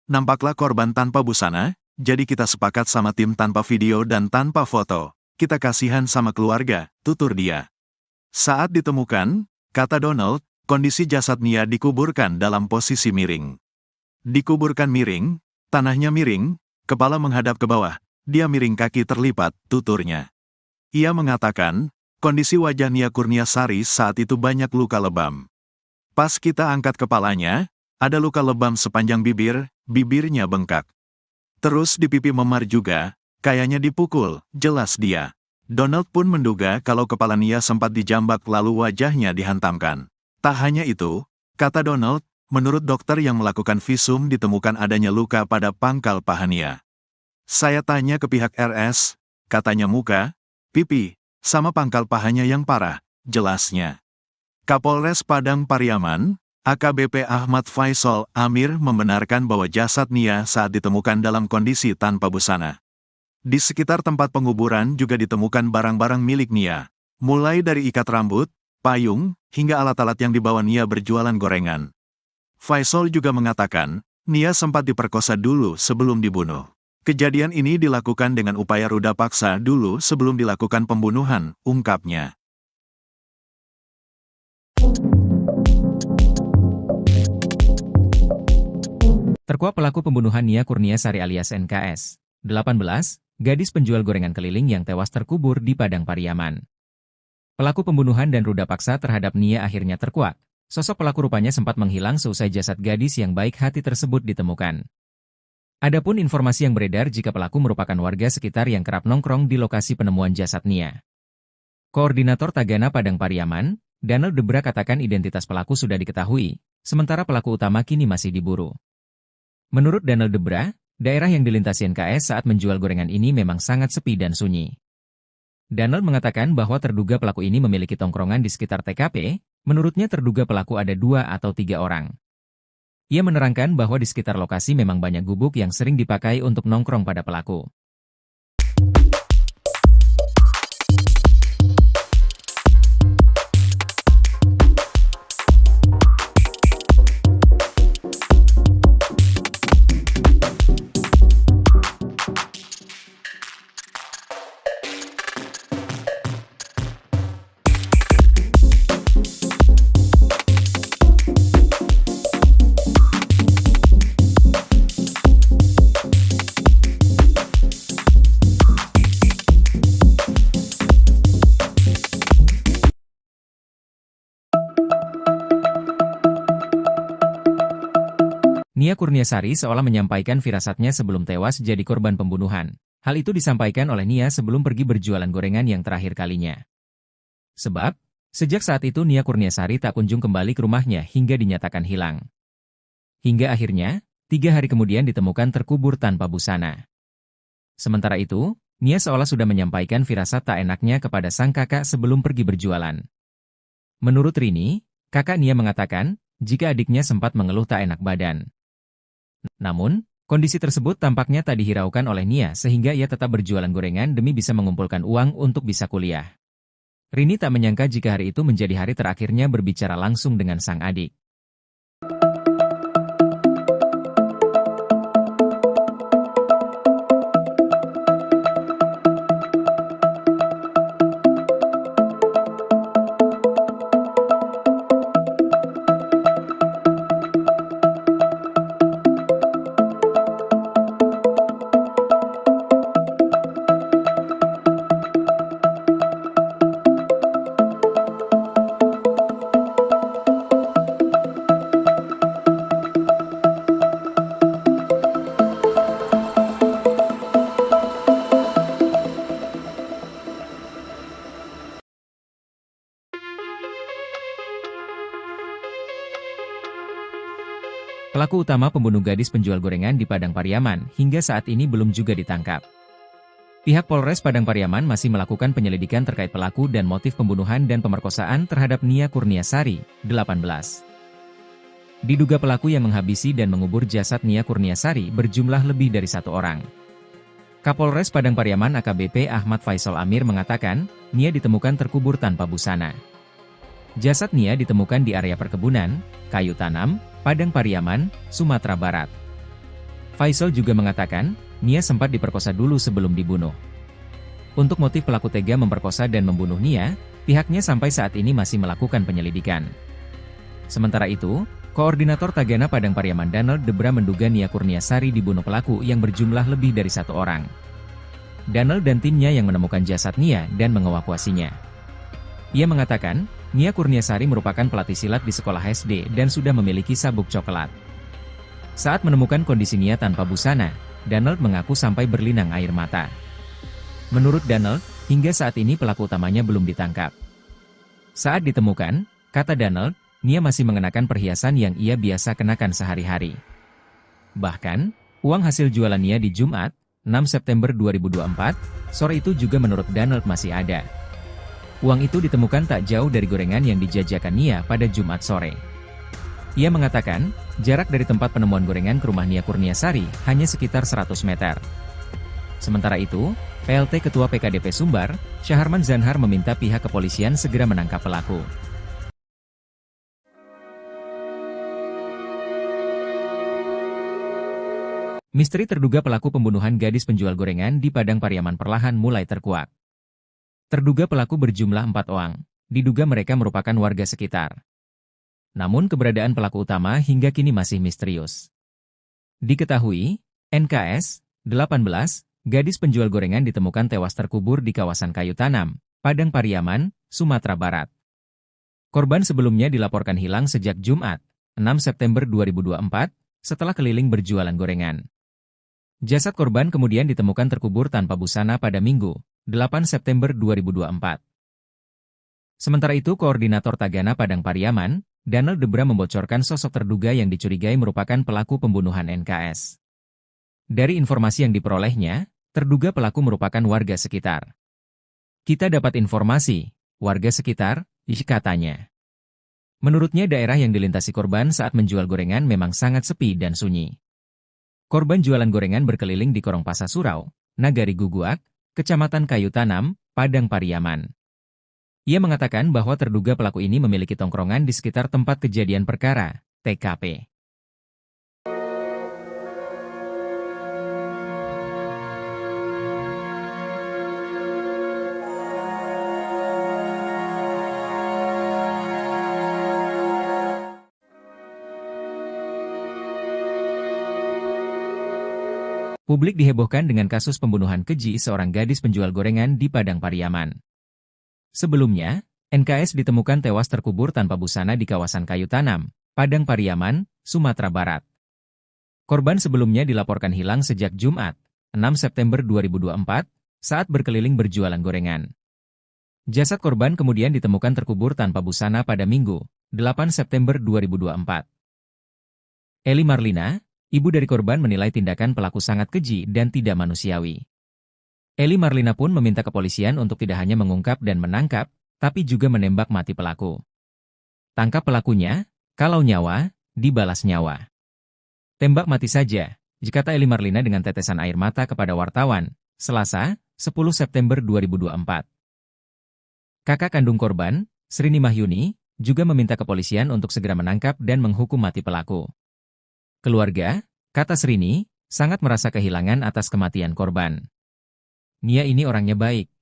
nampaklah korban tanpa busana, jadi kita sepakat sama tim tanpa video dan tanpa foto. Kita kasihan sama keluarga, tutur dia. Saat ditemukan, kata Donald, kondisi jasad Nia dikuburkan dalam posisi miring. Dikuburkan miring, tanahnya miring, kepala menghadap ke bawah, dia miring kaki terlipat, tuturnya. Ia mengatakan, kondisi wajah Nia Kurniasari saat itu banyak luka lebam. Pas kita angkat kepalanya, ada luka lebam sepanjang bibir, bibirnya bengkak. Terus di pipi memar juga, kayaknya dipukul, jelas dia. Donald pun menduga kalau kepala Nia sempat dijambak lalu wajahnya dihantamkan. Tak hanya itu, kata Donald, menurut dokter yang melakukan visum ditemukan adanya luka pada pangkal paha Nia. Saya tanya ke pihak RS, katanya muka, pipi, sama pangkal pahanya yang parah, jelasnya. Kapolres Padang Pariaman, AKBP Ahmad Faisal Amir membenarkan bahwa jasad Nia saat ditemukan dalam kondisi tanpa busana. Di sekitar tempat penguburan juga ditemukan barang-barang milik Nia, mulai dari ikat rambut, payung, hingga alat-alat yang dibawa Nia berjualan gorengan. Faisal juga mengatakan, Nia sempat diperkosa dulu sebelum dibunuh. Kejadian ini dilakukan dengan upaya ruda paksa dulu sebelum dilakukan pembunuhan, ungkapnya. Terkuak pelaku pembunuhan Nia Kurniasari alias NKS, 18, gadis penjual gorengan keliling yang tewas terkubur di Padang Pariaman. Pelaku pembunuhan dan ruda paksa terhadap Nia akhirnya terkuak. Sosok pelaku rupanya sempat menghilang seusai jasad gadis yang baik hati tersebut ditemukan. Adapun informasi yang beredar jika pelaku merupakan warga sekitar yang kerap nongkrong di lokasi penemuan jasad Nia. Koordinator Tagana Padang Pariaman, Danel Debra katakan identitas pelaku sudah diketahui, sementara pelaku utama kini masih diburu. Menurut Danel Debra, daerah yang dilintasi NKS saat menjual gorengan ini memang sangat sepi dan sunyi. Danel mengatakan bahwa terduga pelaku ini memiliki tongkrongan di sekitar TKP, menurutnya terduga pelaku ada 2 atau 3 orang. Ia menerangkan bahwa di sekitar lokasi memang banyak gubuk yang sering dipakai untuk nongkrong pada pelaku. Nia Kurniasari seolah menyampaikan firasatnya sebelum tewas jadi korban pembunuhan. Hal itu disampaikan oleh Nia sebelum pergi berjualan gorengan yang terakhir kalinya. Sebab, sejak saat itu Nia Kurniasari tak kunjung kembali ke rumahnya hingga dinyatakan hilang. Hingga akhirnya, 3 hari kemudian ditemukan terkubur tanpa busana. Sementara itu, Nia seolah sudah menyampaikan firasat tak enaknya kepada sang kakak sebelum pergi berjualan. Menurut Rini, kakak Nia mengatakan, jika adiknya sempat mengeluh tak enak badan. Namun, kondisi tersebut tampaknya tak dihiraukan oleh Nia sehingga ia tetap berjualan gorengan demi bisa mengumpulkan uang untuk bisa kuliah. Rini tak menyangka jika hari itu menjadi hari terakhirnya berbicara langsung dengan sang adik. Pelaku utama pembunuh gadis penjual gorengan di Padang Pariaman hingga saat ini belum juga ditangkap. Pihak Polres Padang Pariaman masih melakukan penyelidikan terkait pelaku dan motif pembunuhan dan pemerkosaan terhadap Nia Kurniasari, 18. Diduga pelaku yang menghabisi dan mengubur jasad Nia Kurniasari berjumlah lebih dari 1 orang. Kapolres Padang Pariaman AKBP Ahmad Faisal Amir mengatakan, Nia ditemukan terkubur tanpa busana. Jasad Nia ditemukan di area perkebunan, kayu tanam, Padang Pariaman, Sumatera Barat. Faisal juga mengatakan, Nia sempat diperkosa dulu sebelum dibunuh. Untuk motif pelaku tega memperkosa dan membunuh Nia, pihaknya sampai saat ini masih melakukan penyelidikan. Sementara itu, Koordinator Tagana Padang Pariaman Danel Debra menduga Nia Kurniasari dibunuh pelaku yang berjumlah lebih dari 1 orang. Danel dan timnya yang menemukan jasad Nia dan mengevakuasinya. Ia mengatakan, Nia Kurniasari merupakan pelatih silat di sekolah SD dan sudah memiliki sabuk coklat. Saat menemukan kondisi Nia tanpa busana, Danel mengaku sampai berlinang air mata. Menurut Danel, hingga saat ini pelaku utamanya belum ditangkap. Saat ditemukan, kata Danel, Nia masih mengenakan perhiasan yang ia biasa kenakan sehari-hari. Bahkan, uang hasil jualan Nia di Jumat, 6 September 2024, sore itu juga menurut Danel masih ada. Uang itu ditemukan tak jauh dari gorengan yang dijajakan Nia pada Jumat sore. Ia mengatakan, jarak dari tempat penemuan gorengan ke rumah Nia Kurniasari hanya sekitar 100 meter. Sementara itu, PLT Ketua PKDP Sumbar, Syaharman Zanhar meminta pihak kepolisian segera menangkap pelaku. Misteri terduga pelaku pembunuhan gadis penjual gorengan di Padang Pariaman perlahan mulai terkuak. Terduga pelaku berjumlah 4 orang, diduga mereka merupakan warga sekitar. Namun keberadaan pelaku utama hingga kini masih misterius. Diketahui, NKS, 18, gadis penjual gorengan ditemukan tewas terkubur di kawasan kayu tanam, Padang Pariaman, Sumatera Barat. Korban sebelumnya dilaporkan hilang sejak Jumat, 6 September 2024, setelah keliling berjualan gorengan. Jasad korban kemudian ditemukan terkubur tanpa busana pada Minggu, 8 September 2024. Sementara itu, Koordinator Tagana Padang Pariaman, Danel Debra membocorkan sosok terduga yang dicurigai merupakan pelaku pembunuhan NKS. Dari informasi yang diperolehnya, terduga pelaku merupakan warga sekitar. Kita dapat informasi, warga sekitar, katanya. Menurutnya daerah yang dilintasi korban saat menjual gorengan memang sangat sepi dan sunyi. Korban jualan gorengan berkeliling di Korong Pasar Surau, Nagari Guguak, Kecamatan Kayu Tanam, Padang Pariaman. Ia mengatakan bahwa terduga pelaku ini memiliki tongkrongan di sekitar tempat kejadian perkara, TKP. Publik dihebohkan dengan kasus pembunuhan keji seorang gadis penjual gorengan di Padang Pariaman. Sebelumnya, NKS ditemukan tewas terkubur tanpa busana di kawasan Kayu Tanam, Padang Pariaman, Sumatera Barat. Korban sebelumnya dilaporkan hilang sejak Jumat, 6 September 2024, saat berkeliling berjualan gorengan. Jasad korban kemudian ditemukan terkubur tanpa busana pada Minggu, 8 September 2024. Eli Marlina, ibu dari korban, menilai tindakan pelaku sangat keji dan tidak manusiawi. Eli Marlina pun meminta kepolisian untuk tidak hanya mengungkap dan menangkap, tapi juga menembak mati pelaku. Tangkap pelakunya, kalau nyawa, dibalas nyawa. Tembak mati saja, kata Eli Marlina dengan tetesan air mata kepada wartawan, Selasa, 10 September 2024. Kakak kandung korban, Srini Mahyuni, juga meminta kepolisian untuk segera menangkap dan menghukum mati pelaku. Keluarga, kata Srini, sangat merasa kehilangan atas kematian korban. Nia ini orangnya baik.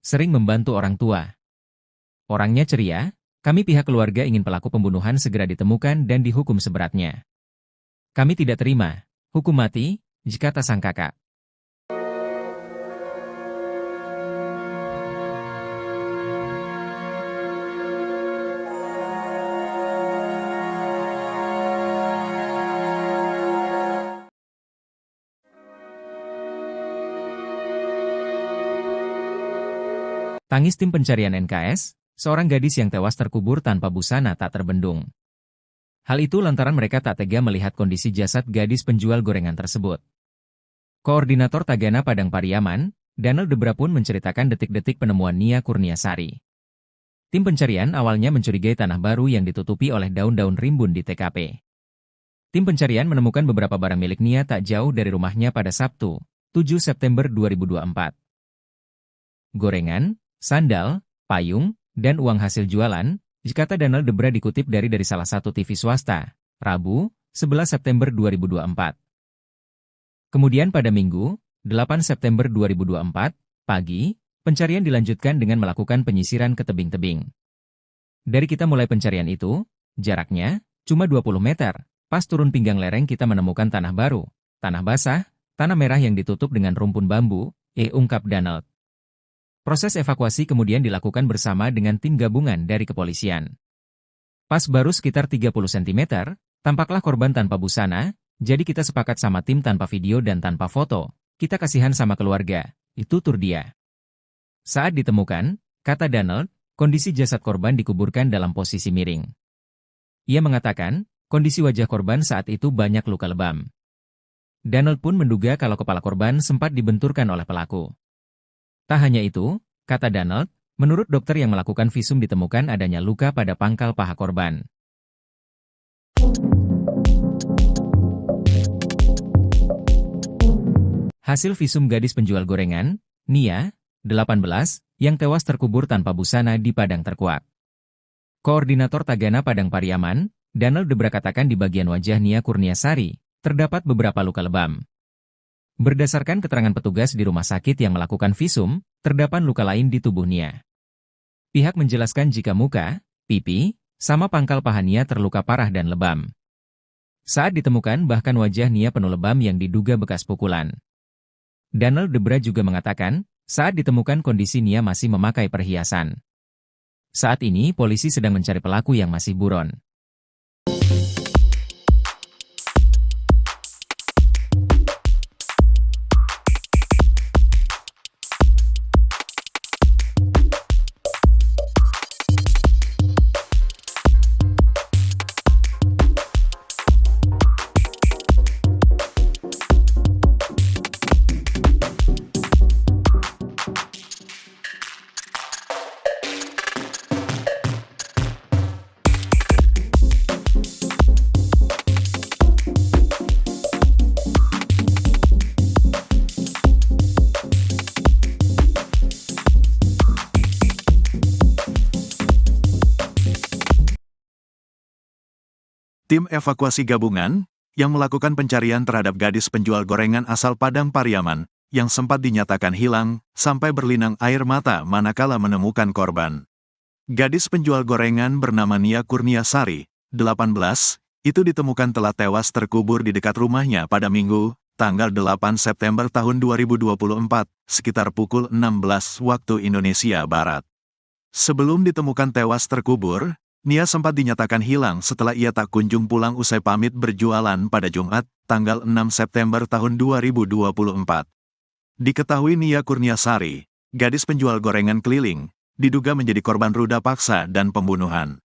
Sering membantu orang tua. Orangnya ceria, kami pihak keluarga ingin pelaku pembunuhan segera ditemukan dan dihukum seberatnya. Kami tidak terima hukum mati, kata sang kakak. Tangis tim pencarian NKS, seorang gadis yang tewas terkubur tanpa busana tak terbendung. Hal itu lantaran mereka tak tega melihat kondisi jasad gadis penjual gorengan tersebut. Koordinator Tagana Padang Pariaman, Danel Debra pun menceritakan detik-detik penemuan Nia Kurniasari. Tim pencarian awalnya mencurigai tanah baru yang ditutupi oleh daun-daun rimbun di TKP. Tim pencarian menemukan beberapa barang milik Nia tak jauh dari rumahnya pada Sabtu, 7 September 2024. Gorengan, sandal, payung, dan uang hasil jualan, kata Danel Debra dikutip dari salah satu TV swasta, Rabu, 11 September 2024. Kemudian pada Minggu, 8 September 2024, pagi, pencarian dilanjutkan dengan melakukan penyisiran ke tebing-tebing. Dari kita mulai pencarian itu, jaraknya cuma 20 meter, pas turun pinggang lereng kita menemukan tanah baru, tanah basah, tanah merah yang ditutup dengan rumpun bambu, ungkap Danel. Proses evakuasi kemudian dilakukan bersama dengan tim gabungan dari kepolisian. Pas baru sekitar 30 cm, tampaklah korban tanpa busana, jadi kita sepakat sama tim tanpa video dan tanpa foto, kita kasihan sama keluarga, itu tur dia. Saat ditemukan, kata Danel, kondisi jasad korban dikuburkan dalam posisi miring. Ia mengatakan, kondisi wajah korban saat itu banyak luka lebam. Danel pun menduga kalau kepala korban sempat dibenturkan oleh pelaku. Tak hanya itu, kata Danel, menurut dokter yang melakukan visum ditemukan adanya luka pada pangkal paha korban. Hasil visum gadis penjual gorengan, Nia, 18, yang tewas terkubur tanpa busana di Padang Terkuak. Koordinator Tagana Padang Pariaman, Danel Debra katakan di bagian wajah Nia Kurniasari, terdapat beberapa luka lebam. Berdasarkan keterangan petugas di rumah sakit yang melakukan visum, terdapat luka lain di tubuh Nia. Pihak menjelaskan jika muka, pipi, sama pangkal paha Nia terluka parah dan lebam. Saat ditemukan bahkan wajah Nia penuh lebam yang diduga bekas pukulan. Danel Debra juga mengatakan, saat ditemukan kondisi Nia masih memakai perhiasan. Saat ini polisi sedang mencari pelaku yang masih buron. Tim evakuasi gabungan yang melakukan pencarian terhadap gadis penjual gorengan asal Padang Pariaman yang sempat dinyatakan hilang sampai berlinang air mata manakala menemukan korban. Gadis penjual gorengan bernama Nia Kurniasari, 18, itu ditemukan telah tewas terkubur di dekat rumahnya pada Minggu, tanggal 8 September tahun 2024, sekitar pukul 16 waktu Indonesia Barat. Sebelum ditemukan tewas terkubur, Nia sempat dinyatakan hilang setelah ia tak kunjung pulang usai pamit berjualan pada Jumat, tanggal 6 September tahun 2024. Diketahui Nia Kurniasari, gadis penjual gorengan keliling, diduga menjadi korban ruda paksa dan pembunuhan.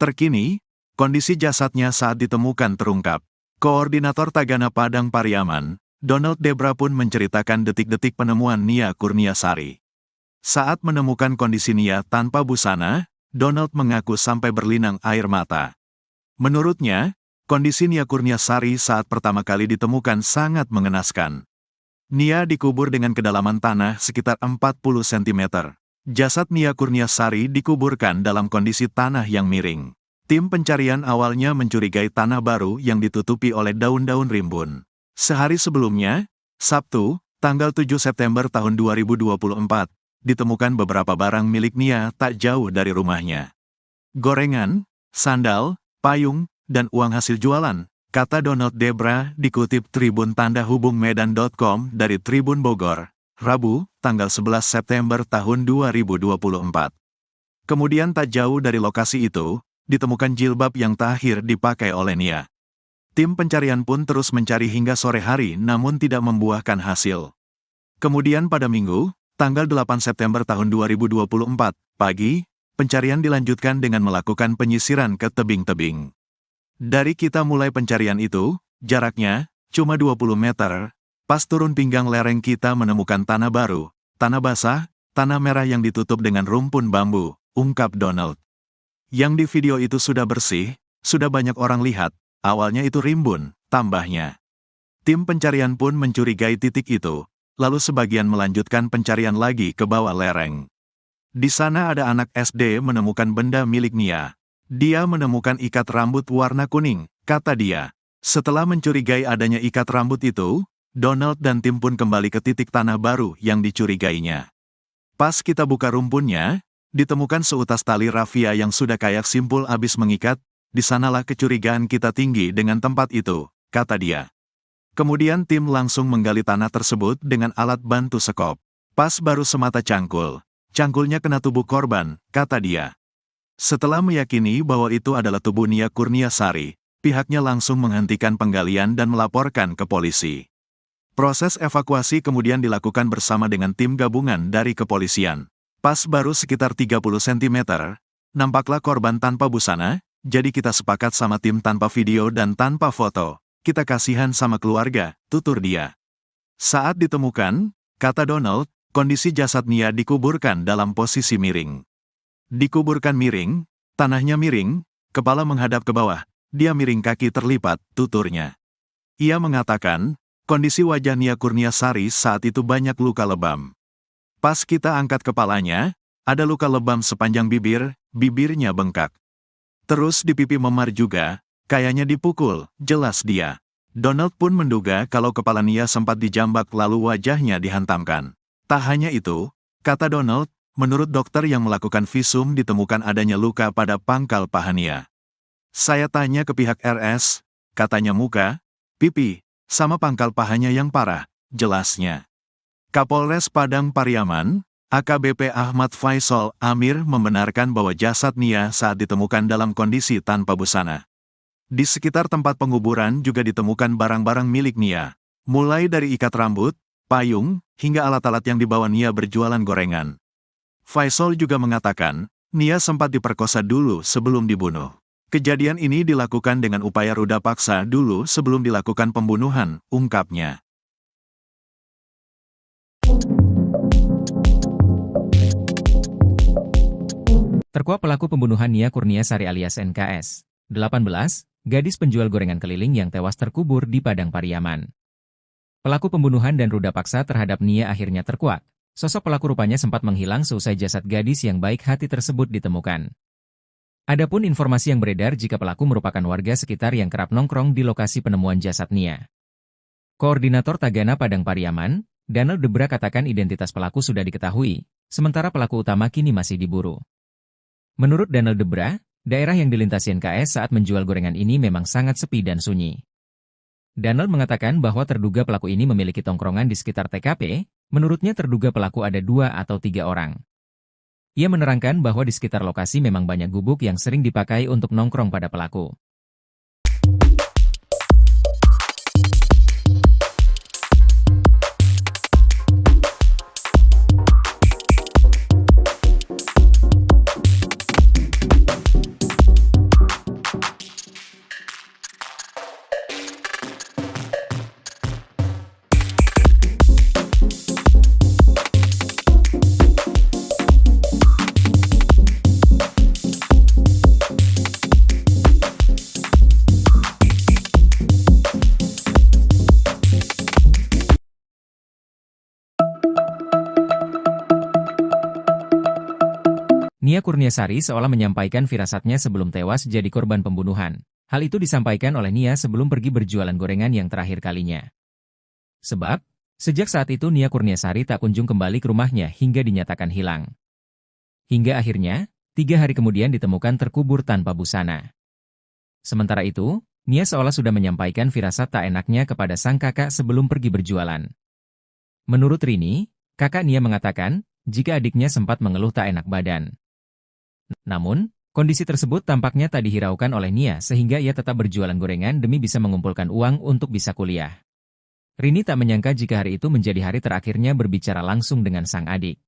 Terkini, kondisi jasadnya saat ditemukan terungkap. Koordinator Tagana Padang Pariaman, Donald Debra pun menceritakan detik-detik penemuan Nia Kurniasari. Saat menemukan kondisi Nia tanpa busana, Donald mengaku sampai berlinang air mata. Menurutnya, kondisi Nia Kurniasari saat pertama kali ditemukan sangat mengenaskan. Nia dikubur dengan kedalaman tanah sekitar 40 cm. Jasad Nia Kurniasari dikuburkan dalam kondisi tanah yang miring. Tim pencarian awalnya mencurigai tanah baru yang ditutupi oleh daun-daun rimbun. Sehari sebelumnya, Sabtu, tanggal 7 September tahun 2024, ditemukan beberapa barang milik Nia tak jauh dari rumahnya. Gorengan, sandal, payung, dan uang hasil jualan, kata Donald Debra dikutip Tribun Tanda Hubung Medan.com dari Tribun Bogor, Rabu, tanggal 11 September tahun 2024. Kemudian tak jauh dari lokasi itu, ditemukan jilbab yang terakhir dipakai oleh Nia. Tim pencarian pun terus mencari hingga sore hari namun tidak membuahkan hasil. Kemudian pada Minggu, tanggal 8 September tahun 2024, pagi, pencarian dilanjutkan dengan melakukan penyisiran ke tebing-tebing. Dari kita mulai pencarian itu, jaraknya cuma 20 meter, pas turun pinggang lereng kita menemukan tanah baru, tanah basah, tanah merah yang ditutup dengan rumpun bambu, ungkap Donald. Yang di video itu sudah bersih, sudah banyak orang lihat, awalnya itu rimbun, tambahnya. Tim pencarian pun mencurigai titik itu. Lalu sebagian melanjutkan pencarian lagi ke bawah lereng. Di sana ada anak SD menemukan benda milik Nia. Dia menemukan ikat rambut warna kuning, kata dia. Setelah mencurigai adanya ikat rambut itu, Donald dan tim pun kembali ke titik tanah baru yang dicurigainya. Pas kita buka rumpunnya, ditemukan seutas tali rafia yang sudah kayak simpul habis mengikat, di sanalah kecurigaan kita tinggi dengan tempat itu, kata dia. Kemudian tim langsung menggali tanah tersebut dengan alat bantu sekop. Pas baru semata cangkul. Cangkulnya kena tubuh korban, kata dia. Setelah meyakini bahwa itu adalah tubuh Nia Kurniasari, pihaknya langsung menghentikan penggalian dan melaporkan ke polisi. Proses evakuasi kemudian dilakukan bersama dengan tim gabungan dari kepolisian. Pas baru sekitar 30 cm, nampaklah korban tanpa busana, jadi kita sepakat sama tim tanpa video dan tanpa foto. Kita kasihan sama keluarga, tutur dia. Saat ditemukan, kata Donald, kondisi jasad Nia dikuburkan dalam posisi miring. Dikuburkan miring, tanahnya miring, kepala menghadap ke bawah, dia miring kaki terlipat, tuturnya. Ia mengatakan, kondisi wajah Nia Kurniasari saat itu banyak luka lebam. Pas kita angkat kepalanya, ada luka lebam sepanjang bibir, bibirnya bengkak. Terus di pipi memar juga, kayaknya dipukul, jelas dia. Donald pun menduga kalau kepala Nia sempat dijambak lalu wajahnya dihantamkan. Tak hanya itu, kata Donald, menurut dokter yang melakukan visum ditemukan adanya luka pada pangkal paha Nia. Saya tanya ke pihak RS, katanya muka, pipi, sama pangkal pahanya yang parah, jelasnya. Kapolres Padang Pariaman, AKBP Ahmad Faisal Amir membenarkan bahwa jasad Nia saat ditemukan dalam kondisi tanpa busana. Di sekitar tempat penguburan juga ditemukan barang-barang milik Nia, mulai dari ikat rambut, payung, hingga alat-alat yang dibawa Nia berjualan gorengan. Faisal juga mengatakan, Nia sempat diperkosa dulu sebelum dibunuh. Kejadian ini dilakukan dengan upaya ruda paksa dulu sebelum dilakukan pembunuhan, ungkapnya. Terkuak pelaku pembunuhan Nia Kurniasari alias NKS, 18, gadis penjual gorengan keliling yang tewas terkubur di Padang Pariaman. Pelaku pembunuhan dan ruda paksa terhadap Nia akhirnya terkuak. Sosok pelaku rupanya sempat menghilang seusai jasad gadis yang baik hati tersebut ditemukan. Adapun informasi yang beredar jika pelaku merupakan warga sekitar yang kerap nongkrong di lokasi penemuan jasad Nia. Koordinator Tagana Padang Pariaman, Donald Debra katakan identitas pelaku sudah diketahui, sementara pelaku utama kini masih diburu. Menurut Donald Debra, daerah yang dilintasi NKS saat menjual gorengan ini memang sangat sepi dan sunyi. Donald mengatakan bahwa terduga pelaku ini memiliki tongkrongan di sekitar TKP, menurutnya terduga pelaku ada 2 atau 3 orang. Ia menerangkan bahwa di sekitar lokasi memang banyak gubuk yang sering dipakai untuk nongkrong pada pelaku. Nia Kurniasari seolah menyampaikan firasatnya sebelum tewas jadi korban pembunuhan. Hal itu disampaikan oleh Nia sebelum pergi berjualan gorengan yang terakhir kalinya. Sebab, sejak saat itu Nia Kurniasari tak kunjung kembali ke rumahnya hingga dinyatakan hilang. Hingga akhirnya, 3 hari kemudian ditemukan terkubur tanpa busana. Sementara itu, Nia seolah sudah menyampaikan firasat tak enaknya kepada sang kakak sebelum pergi berjualan. Menurut Rini, kakak Nia mengatakan, jika adiknya sempat mengeluh tak enak badan. Namun, kondisi tersebut tampaknya tak dihiraukan oleh Nia sehingga ia tetap berjualan gorengan demi bisa mengumpulkan uang untuk bisa kuliah. Rini tak menyangka jika hari itu menjadi hari terakhirnya berbicara langsung dengan sang adik.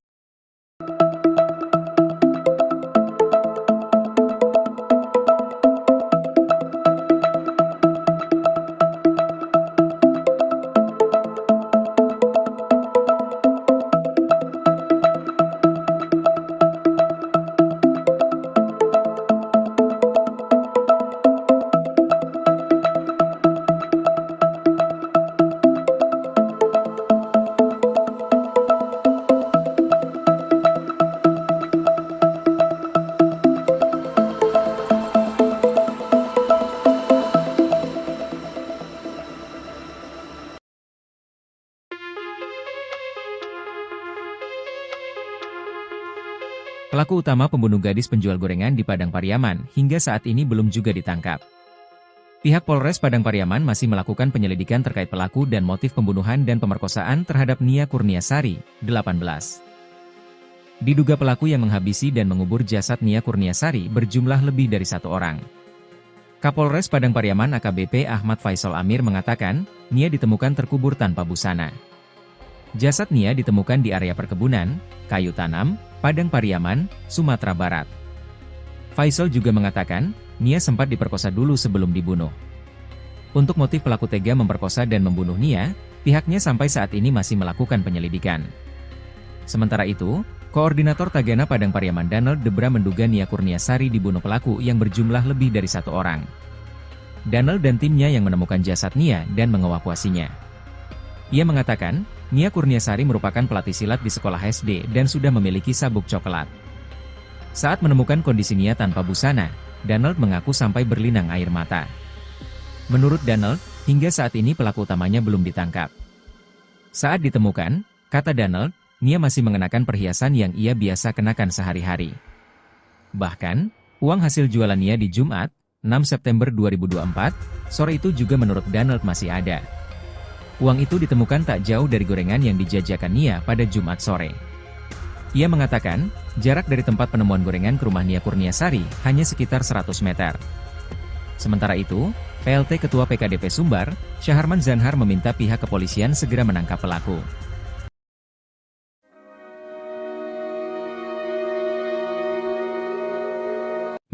Pelaku utama pembunuh gadis penjual gorengan di Padang Pariaman hingga saat ini belum juga ditangkap. Pihak Polres Padang Pariaman masih melakukan penyelidikan terkait pelaku dan motif pembunuhan dan pemerkosaan terhadap Nia Kurniasari, 18. Diduga pelaku yang menghabisi dan mengubur jasad Nia Kurniasari berjumlah lebih dari 1 orang. Kapolres Padang Pariaman AKBP Ahmad Faisal Amir mengatakan, Nia ditemukan terkubur tanpa busana. Jasad Nia ditemukan di area perkebunan, kayu tanam, Padang Pariaman, Sumatera Barat. Faisal juga mengatakan, Nia sempat diperkosa dulu sebelum dibunuh. Untuk motif pelaku tega memperkosa dan membunuh Nia, pihaknya sampai saat ini masih melakukan penyelidikan. Sementara itu, Koordinator Tagana Padang Pariaman Donald Debra menduga Nia Kurniasari dibunuh pelaku yang berjumlah lebih dari 1 orang. Donald dan timnya yang menemukan jasad Nia dan mengevakuasinya. Ia mengatakan, Nia Kurniasari merupakan pelatih silat di sekolah SD dan sudah memiliki sabuk coklat. Saat menemukan kondisi Nia tanpa busana, Donald mengaku sampai berlinang air mata. Menurut Donald, hingga saat ini pelaku utamanya belum ditangkap. Saat ditemukan, kata Donald, Nia masih mengenakan perhiasan yang ia biasa kenakan sehari-hari. Bahkan, uang hasil jualan Nia di Jumat, 6 September 2024, sore itu juga menurut Donald masih ada. Uang itu ditemukan tak jauh dari gorengan yang dijajakan Nia pada Jumat sore. Ia mengatakan, jarak dari tempat penemuan gorengan ke rumah Nia Kurniasari hanya sekitar 100 meter. Sementara itu, PLT Ketua PKDP Sumbar, Syaharman Zanhar meminta pihak kepolisian segera menangkap pelaku.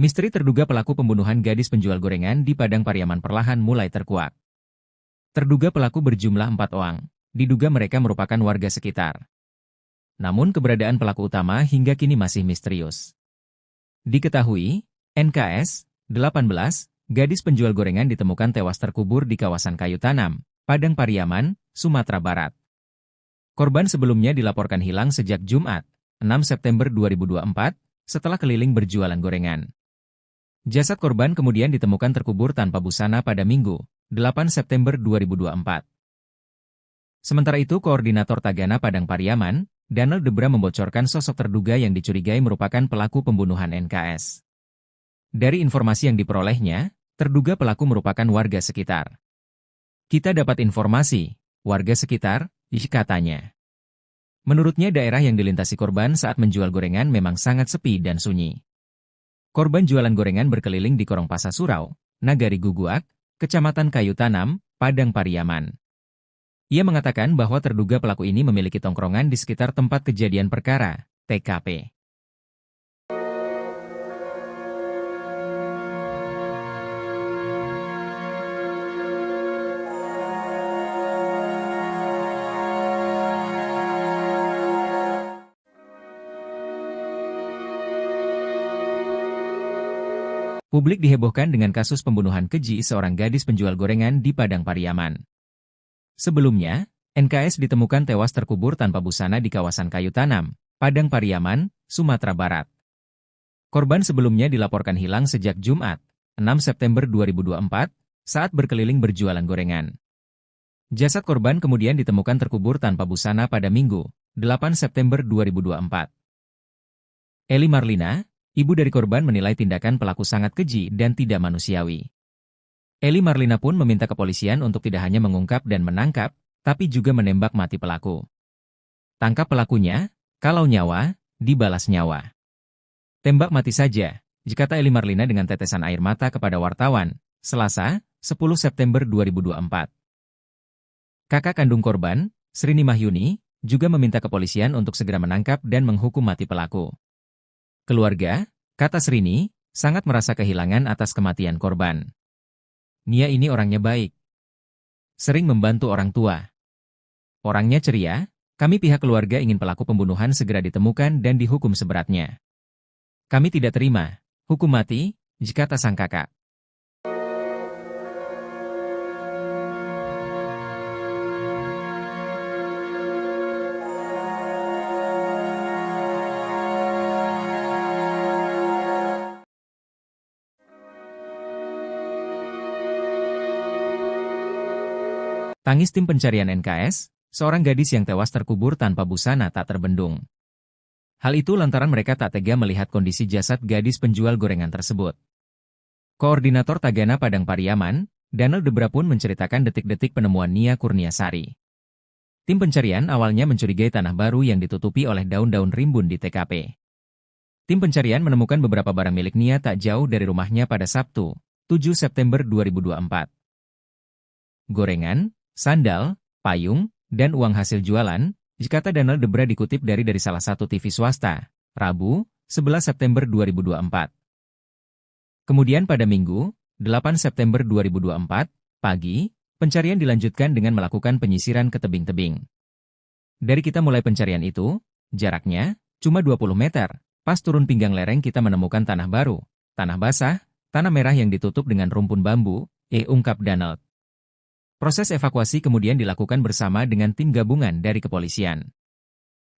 Misteri terduga pelaku pembunuhan gadis penjual gorengan di Padang Pariaman perlahan mulai terkuak. Terduga pelaku berjumlah 4 orang, diduga mereka merupakan warga sekitar. Namun keberadaan pelaku utama hingga kini masih misterius. Diketahui, NKS, 18, gadis penjual gorengan ditemukan tewas terkubur di kawasan kayu tanam, Padang Pariaman, Sumatera Barat. Korban sebelumnya dilaporkan hilang sejak Jumat, 6 September 2024, setelah keliling berjualan gorengan. Jasad korban kemudian ditemukan terkubur tanpa busana pada Minggu, 8 September 2024. Sementara itu, Koordinator Tagana Padang Pariaman, Danel Debra membocorkan sosok terduga yang dicurigai merupakan pelaku pembunuhan NKS. Dari informasi yang diperolehnya, terduga pelaku merupakan warga sekitar. Kita dapat informasi, warga sekitar, katanya. Menurutnya daerah yang dilintasi korban saat menjual gorengan memang sangat sepi dan sunyi. Korban jualan gorengan berkeliling di Korong Pasar Surau, Nagari Guguak, Kecamatan Kayu Tanam, Padang Pariaman. Ia mengatakan bahwa terduga pelaku ini memiliki tongkrongan di sekitar tempat kejadian perkara, TKP. Publik dihebohkan dengan kasus pembunuhan keji seorang gadis penjual gorengan di Padang Pariaman. Sebelumnya, NKS ditemukan tewas terkubur tanpa busana di kawasan Kayu Tanam, Padang Pariaman, Sumatera Barat. Korban sebelumnya dilaporkan hilang sejak Jumat, 6 September 2024, saat berkeliling berjualan gorengan. Jasad korban kemudian ditemukan terkubur tanpa busana pada Minggu, 8 September 2024. Eli Marlina, ibu dari korban, menilai tindakan pelaku sangat keji dan tidak manusiawi. Eli Marlina pun meminta kepolisian untuk tidak hanya mengungkap dan menangkap, tapi juga menembak mati pelaku. Tangkap pelakunya, kalau nyawa, dibalas nyawa. Tembak mati saja, kata Eli Marlina dengan tetesan air mata kepada wartawan, Selasa, 10 September 2024. Kakak kandung korban, Srini Mahyuni, juga meminta kepolisian untuk segera menangkap dan menghukum mati pelaku. Keluarga, kata Srini, sangat merasa kehilangan atas kematian korban. Nia ini orangnya baik. Sering membantu orang tua. Orangnya ceria, kami pihak keluarga ingin pelaku pembunuhan segera ditemukan dan dihukum seberatnya. Kami tidak terima hukum mati, kata sang kakak. Tangis tim pencarian NKS, seorang gadis yang tewas terkubur tanpa busana tak terbendung. Hal itu lantaran mereka tak tega melihat kondisi jasad gadis penjual gorengan tersebut. Koordinator Tagana Padang Pariaman, Danel Debra pun menceritakan detik-detik penemuan Nia Kurniasari. Tim pencarian awalnya mencurigai tanah baru yang ditutupi oleh daun-daun rimbun di TKP. Tim pencarian menemukan beberapa barang milik Nia tak jauh dari rumahnya pada Sabtu, 7 September 2024. Gorengan, sandal, payung, dan uang hasil jualan, kata Danel Debra dikutip dari salah satu TV swasta, Rabu, 11 September 2024. Kemudian pada Minggu, 8 September 2024, pagi, pencarian dilanjutkan dengan melakukan penyisiran ke tebing-tebing. Dari kita mulai pencarian itu, jaraknya cuma 20 meter, pas turun pinggang lereng kita menemukan tanah baru, tanah basah, tanah merah yang ditutup dengan rumpun bambu, ungkap Danel. Proses evakuasi kemudian dilakukan bersama dengan tim gabungan dari kepolisian.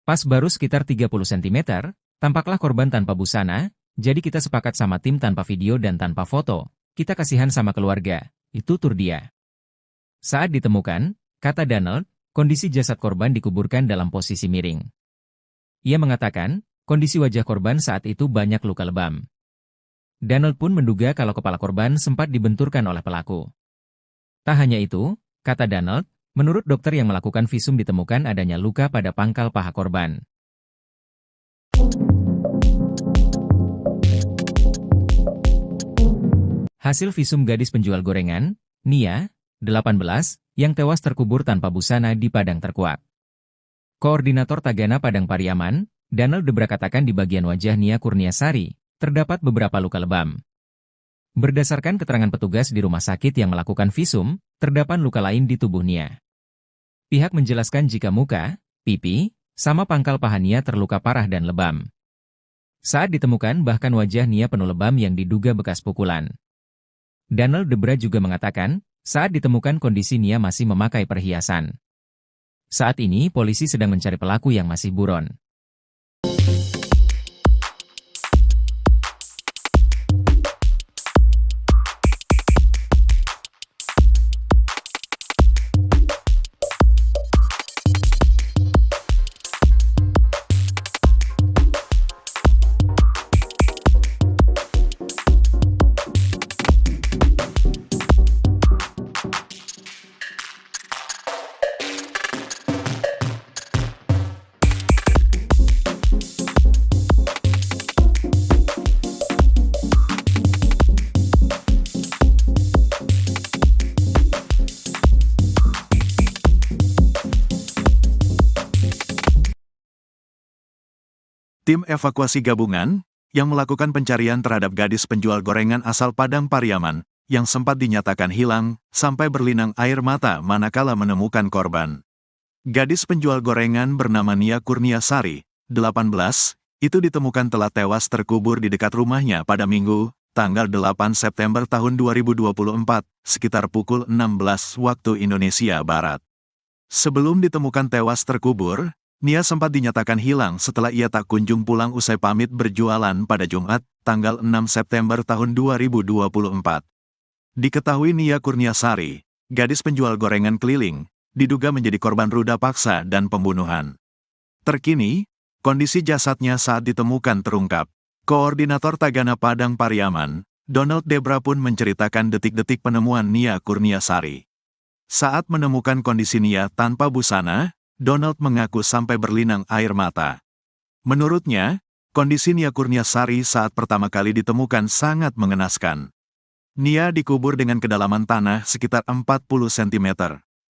Pas baru sekitar 30 cm, tampaklah korban tanpa busana, jadi kita sepakat sama tim tanpa video dan tanpa foto, kita kasihan sama keluarga, itu tur dia. Saat ditemukan, kata Danel, kondisi jasad korban dikuburkan dalam posisi miring. Ia mengatakan, kondisi wajah korban saat itu banyak luka lebam. Danel pun menduga kalau kepala korban sempat dibenturkan oleh pelaku. Tak hanya itu, kata Danel, menurut dokter yang melakukan visum ditemukan adanya luka pada pangkal paha korban. Hasil visum gadis penjual gorengan, Nia, 18, yang tewas terkubur tanpa busana di Padang Terkuak. Koordinator Tagana Padang Pariaman, Danel Debra katakan di bagian wajah Nia Kurniasari, terdapat beberapa luka lebam. Berdasarkan keterangan petugas di rumah sakit yang melakukan visum, terdapat luka lain di tubuh Nia. Pihak menjelaskan jika muka, pipi, sama pangkal paha Nia terluka parah dan lebam. Saat ditemukan bahkan wajah Nia penuh lebam yang diduga bekas pukulan. Danel Debra juga mengatakan, saat ditemukan kondisi Nia masih memakai perhiasan. Saat ini polisi sedang mencari pelaku yang masih buron. Tim evakuasi gabungan yang melakukan pencarian terhadap gadis penjual gorengan asal Padang Pariaman yang sempat dinyatakan hilang sampai berlinang air mata manakala menemukan korban. Gadis penjual gorengan bernama Nia Kurniasari, 18, itu ditemukan telah tewas terkubur di dekat rumahnya pada Minggu, tanggal 8 September tahun 2024, sekitar pukul 16 waktu Indonesia Barat. Sebelum ditemukan tewas terkubur, Nia sempat dinyatakan hilang setelah ia tak kunjung pulang usai pamit berjualan pada Jumat, tanggal 6 September tahun 2024. Diketahui Nia Kurniasari, gadis penjual gorengan keliling, diduga menjadi korban ruda paksa dan pembunuhan. Terkini, kondisi jasadnya saat ditemukan terungkap. Koordinator Tagana Padang Pariaman, Donald Debra pun menceritakan detik-detik penemuan Nia Kurniasari. Saat menemukan kondisi Nia tanpa busana, Donald mengaku sampai berlinang air mata. Menurutnya, kondisi Nia Kurniasari saat pertama kali ditemukan sangat mengenaskan. Nia dikubur dengan kedalaman tanah sekitar 40 cm.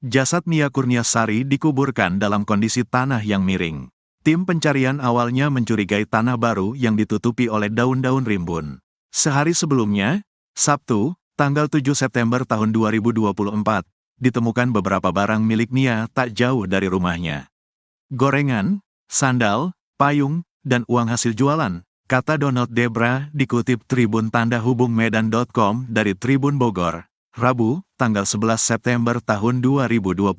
Jasad Nia Kurniasari dikuburkan dalam kondisi tanah yang miring. Tim pencarian awalnya mencurigai tanah baru yang ditutupi oleh daun-daun rimbun. Sehari sebelumnya, Sabtu, tanggal 7 September tahun 2024, ditemukan beberapa barang milik Nia tak jauh dari rumahnya. Gorengan, sandal, payung, dan uang hasil jualan, kata Donald Debra dikutip Tribun Tanda Hubung Medan.com dari Tribun Bogor, Rabu, tanggal 11 September tahun 2024.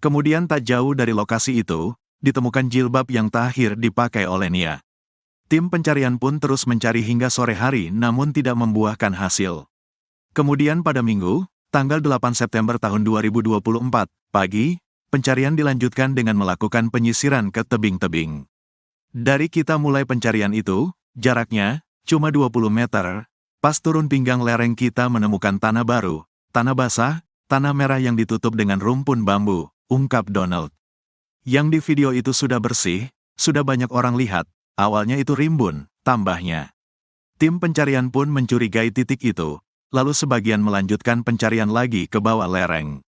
Kemudian tak jauh dari lokasi itu, ditemukan jilbab yang terakhir dipakai oleh Nia. Tim pencarian pun terus mencari hingga sore hari namun tidak membuahkan hasil. Kemudian pada Minggu, tanggal 8 September tahun 2024, pagi, pencarian dilanjutkan dengan melakukan penyisiran ke tebing-tebing. Dari kita mulai pencarian itu, jaraknya cuma 20 meter, pas turun pinggang lereng kita menemukan tanah baru, tanah basah, tanah merah yang ditutup dengan rumpun bambu, ungkap Donald. Yang di video itu sudah bersih, sudah banyak orang lihat, awalnya itu rimbun, tambahnya. Tim pencarian pun mencurigai titik itu. Lalu sebagian melanjutkan pencarian lagi ke bawah lereng.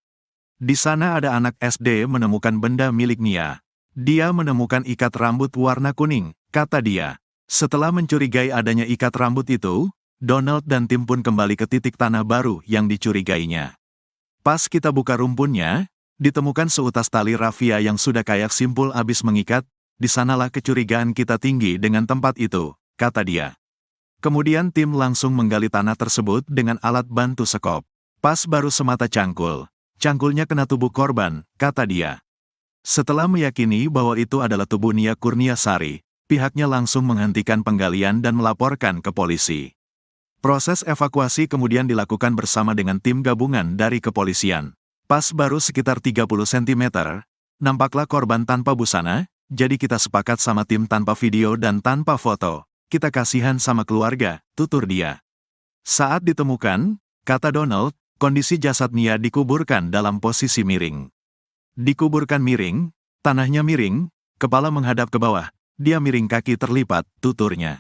Di sana ada anak SD menemukan benda milik Nia. Dia menemukan ikat rambut warna kuning, kata dia. Setelah mencurigai adanya ikat rambut itu, Donald dan tim pun kembali ke titik tanah baru yang dicurigainya. Pas kita buka rumpunnya, ditemukan seutas tali rafia yang sudah kayak simpul abis mengikat, di sanalah kecurigaan kita tinggi dengan tempat itu, kata dia. Kemudian tim langsung menggali tanah tersebut dengan alat bantu sekop. Pas baru semata cangkul. Cangkulnya kena tubuh korban, kata dia. Setelah meyakini bahwa itu adalah tubuh Nia Kurniasari, pihaknya langsung menghentikan penggalian dan melaporkan ke polisi. Proses evakuasi kemudian dilakukan bersama dengan tim gabungan dari kepolisian. Pas baru sekitar 30 cm, nampaklah korban tanpa busana, jadi kita sepakat sama tim tanpa video dan tanpa foto. Kita kasihan sama keluarga, tutur dia. Saat ditemukan, kata Donald, kondisi jasad Nia dikuburkan dalam posisi miring. Dikuburkan miring, tanahnya miring, kepala menghadap ke bawah, dia miring kaki terlipat, tuturnya.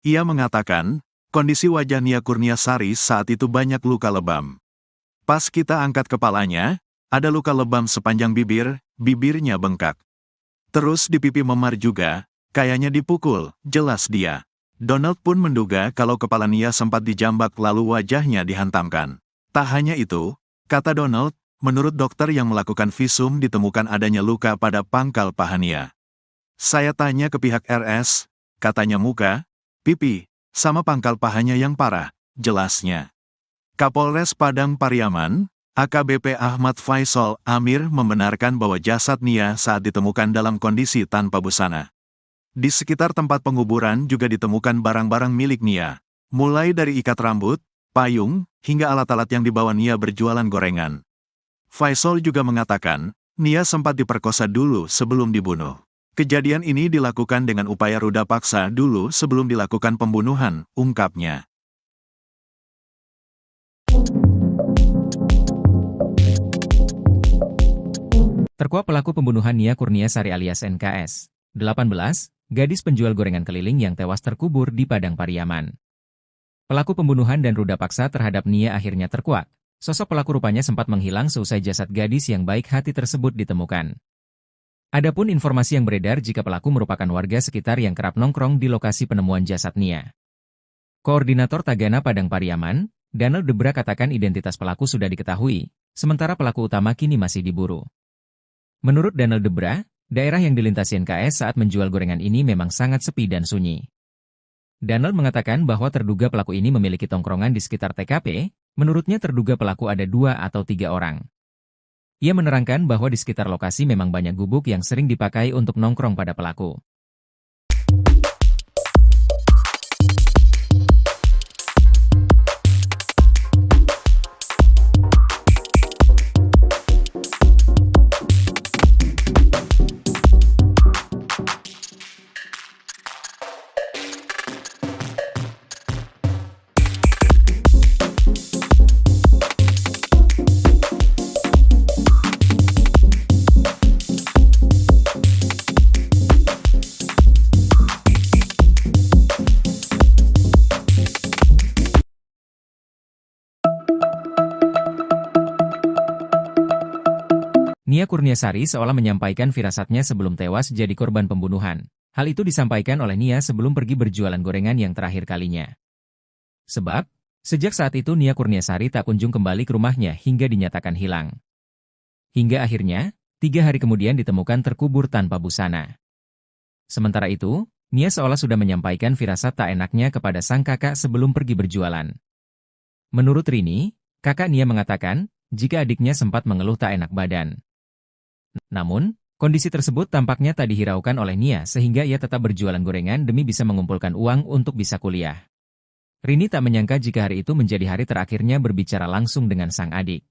Ia mengatakan, kondisi wajah Nia Kurniasari saat itu banyak luka lebam. Pas kita angkat kepalanya, ada luka lebam sepanjang bibir, bibirnya bengkak. Terus di pipi memar juga, kayaknya dipukul, jelas dia. Donald pun menduga kalau kepala Nia sempat dijambak lalu wajahnya dihantamkan. Tak hanya itu, kata Donald, menurut dokter yang melakukan visum ditemukan adanya luka pada pangkal paha Nia. Saya tanya ke pihak RS, katanya muka, pipi, sama pangkal pahanya yang parah, jelasnya. Kapolres Padang Pariaman, AKBP Ahmad Faisal Amir membenarkan bahwa jasad Nia saat ditemukan dalam kondisi tanpa busana. Di sekitar tempat penguburan juga ditemukan barang-barang milik Nia, mulai dari ikat rambut, payung, hingga alat-alat yang dibawa Nia berjualan gorengan. Faisal juga mengatakan, Nia sempat diperkosa dulu sebelum dibunuh. Kejadian ini dilakukan dengan upaya ruda paksa dulu sebelum dilakukan pembunuhan, ungkapnya. Terkuak pelaku pembunuhan Nia Kurniasari alias NKS, 18, gadis penjual gorengan keliling yang tewas terkubur di Padang Pariaman. Pelaku pembunuhan dan ruda paksa terhadap Nia akhirnya terkuak. Sosok pelaku rupanya sempat menghilang seusai jasad gadis yang baik hati tersebut ditemukan. Adapun informasi yang beredar jika pelaku merupakan warga sekitar yang kerap nongkrong di lokasi penemuan jasad Nia. Koordinator Tagana Padang Pariaman, Donald Debra katakan identitas pelaku sudah diketahui, sementara pelaku utama kini masih diburu. Menurut Donald Debra, daerah yang dilintasi NKS saat menjual gorengan ini memang sangat sepi dan sunyi. Donald mengatakan bahwa terduga pelaku ini memiliki tongkrongan di sekitar TKP, menurutnya terduga pelaku ada 2 atau 3 orang. Ia menerangkan bahwa di sekitar lokasi memang banyak gubuk yang sering dipakai untuk nongkrong pada pelaku. Nia Kurniasari seolah menyampaikan firasatnya sebelum tewas jadi korban pembunuhan. Hal itu disampaikan oleh Nia sebelum pergi berjualan gorengan yang terakhir kalinya. Sebab, sejak saat itu Nia Kurniasari tak kunjung kembali ke rumahnya hingga dinyatakan hilang. Hingga akhirnya, 3 hari kemudian ditemukan terkubur tanpa busana. Sementara itu, Nia seolah sudah menyampaikan firasat tak enaknya kepada sang kakak sebelum pergi berjualan. Menurut Rini, kakak Nia mengatakan, jika adiknya sempat mengeluh tak enak badan. Namun, kondisi tersebut tampaknya tak dihiraukan oleh Nia sehingga ia tetap berjualan gorengan demi bisa mengumpulkan uang untuk bisa kuliah. Rini tak menyangka jika hari itu menjadi hari terakhirnya berbicara langsung dengan sang adik.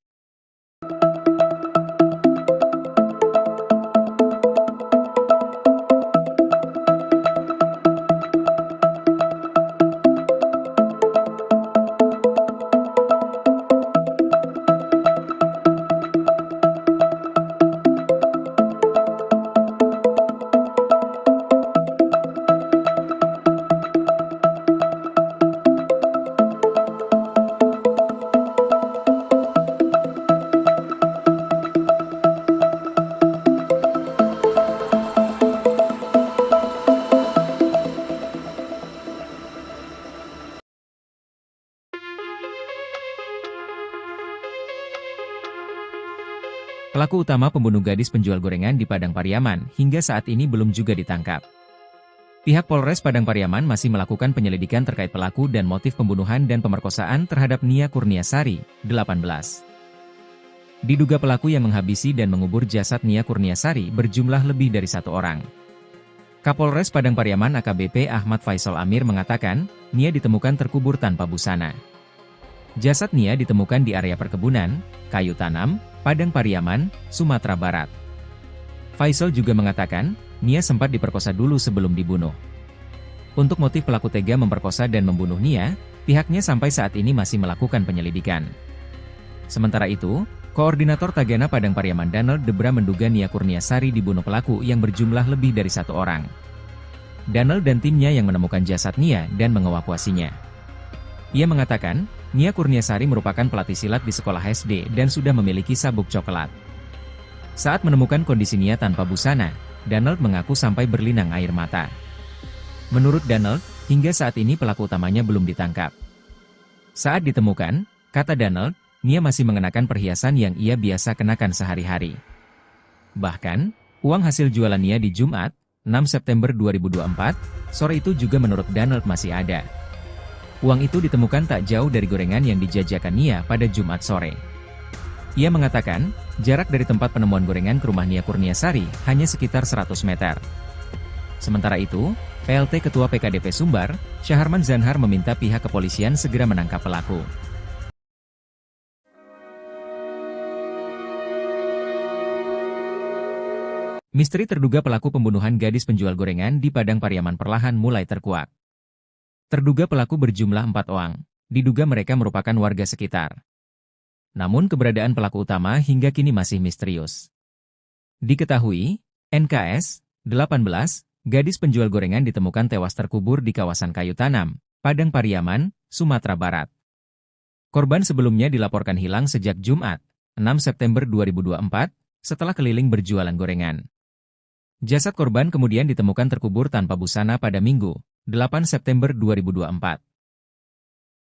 Pelaku utama pembunuh gadis penjual gorengan di Padang Pariaman hingga saat ini belum juga ditangkap. Pihak Polres Padang Pariaman masih melakukan penyelidikan terkait pelaku dan motif pembunuhan dan pemerkosaan terhadap Nia Kurniasari, 18. Diduga pelaku yang menghabisi dan mengubur jasad Nia Kurniasari berjumlah lebih dari 1 orang. Kapolres Padang Pariaman AKBP Ahmad Faisal Amir mengatakan, Nia ditemukan terkubur tanpa busana. Jasad Nia ditemukan di area perkebunan, kayu tanam, Padang Pariaman, Sumatera Barat. Faisal juga mengatakan, Nia sempat diperkosa dulu sebelum dibunuh. Untuk motif pelaku tega memperkosa dan membunuh Nia, pihaknya sampai saat ini masih melakukan penyelidikan. Sementara itu, Koordinator Tagana Padang Pariaman Donald Debra menduga Nia Kurniasari dibunuh pelaku yang berjumlah lebih dari 1 orang. Donald dan timnya yang menemukan jasad Nia dan mengevakuasinya. Ia mengatakan, Nia Kurniasari merupakan pelatih silat di sekolah SD dan sudah memiliki sabuk coklat. Saat menemukan kondisi Nia tanpa busana, Donald mengaku sampai berlinang air mata. Menurut Donald, hingga saat ini pelaku utamanya belum ditangkap. Saat ditemukan, kata Donald, Nia masih mengenakan perhiasan yang ia biasa kenakan sehari-hari. Bahkan, uang hasil jualan Nia di Jumat, 6 September 2024, sore itu juga menurut Donald masih ada. Uang itu ditemukan tak jauh dari gorengan yang dijajakan Nia pada Jumat sore. Ia mengatakan, jarak dari tempat penemuan gorengan ke rumah Nia Kurniasari hanya sekitar 100 meter. Sementara itu, PLT Ketua PKDP Sumbar, Syaharman Zanhar meminta pihak kepolisian segera menangkap pelaku. Misteri terduga pelaku pembunuhan gadis penjual gorengan di Padang Pariaman perlahan mulai terkuak. Terduga pelaku berjumlah 4 orang, diduga mereka merupakan warga sekitar. Namun keberadaan pelaku utama hingga kini masih misterius. Diketahui, NKS, 18, gadis penjual gorengan ditemukan tewas terkubur di kawasan kayu tanam, Padang Pariaman, Sumatera Barat. Korban sebelumnya dilaporkan hilang sejak Jumat, 6 September 2024, setelah keliling berjualan gorengan. Jasad korban kemudian ditemukan terkubur tanpa busana pada Minggu, 8 September 2024.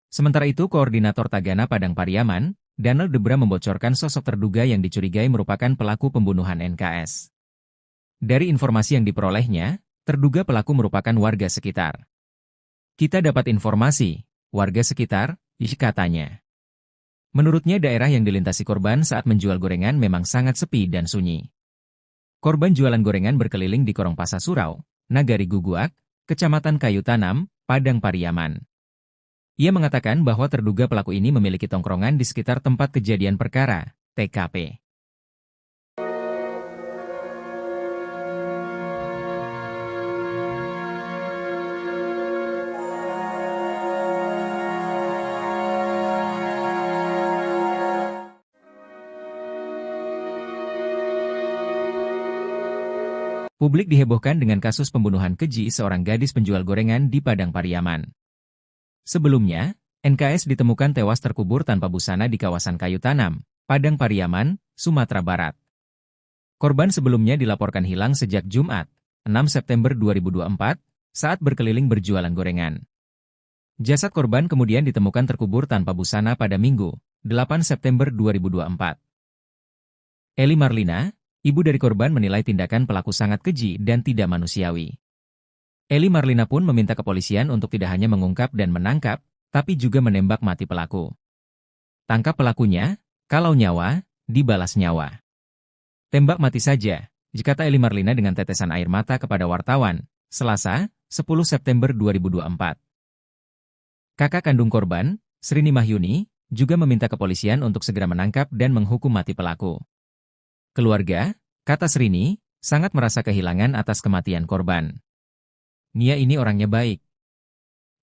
Sementara itu, Koordinator Tagana Padang Pariaman, Danel Debra membocorkan sosok terduga yang dicurigai merupakan pelaku pembunuhan NKS. Dari informasi yang diperolehnya, terduga pelaku merupakan warga sekitar. Kita dapat informasi, warga sekitar, katanya. Menurutnya daerah yang dilintasi korban saat menjual gorengan memang sangat sepi dan sunyi. Korban jualan gorengan berkeliling di Korong Pasar Surau, Nagari Guguak, Kecamatan Kayu Tanam, Padang Pariaman. Ia mengatakan bahwa terduga pelaku ini memiliki tongkrongan di sekitar tempat kejadian perkara, TKP. Publik dihebohkan dengan kasus pembunuhan keji seorang gadis penjual gorengan di Padang Pariaman. Sebelumnya, NKS ditemukan tewas terkubur tanpa busana di kawasan Kayu Tanam, Padang Pariaman, Sumatera Barat. Korban sebelumnya dilaporkan hilang sejak Jumat, 6 September 2024, saat berkeliling berjualan gorengan. Jasad korban kemudian ditemukan terkubur tanpa busana pada Minggu, 8 September 2024. Eli Marlina, ibu dari korban, menilai tindakan pelaku sangat keji dan tidak manusiawi. Eli Marlina pun meminta kepolisian untuk tidak hanya mengungkap dan menangkap, tapi juga menembak mati pelaku. Tangkap pelakunya, kalau nyawa, dibalas nyawa. Tembak mati saja, kata Eli Marlina dengan tetesan air mata kepada wartawan, Selasa, 10 September 2024. Kakak kandung korban, Srini Mahyuni, juga meminta kepolisian untuk segera menangkap dan menghukum mati pelaku. Keluarga, kata Srini, sangat merasa kehilangan atas kematian korban. Nia ini orangnya baik.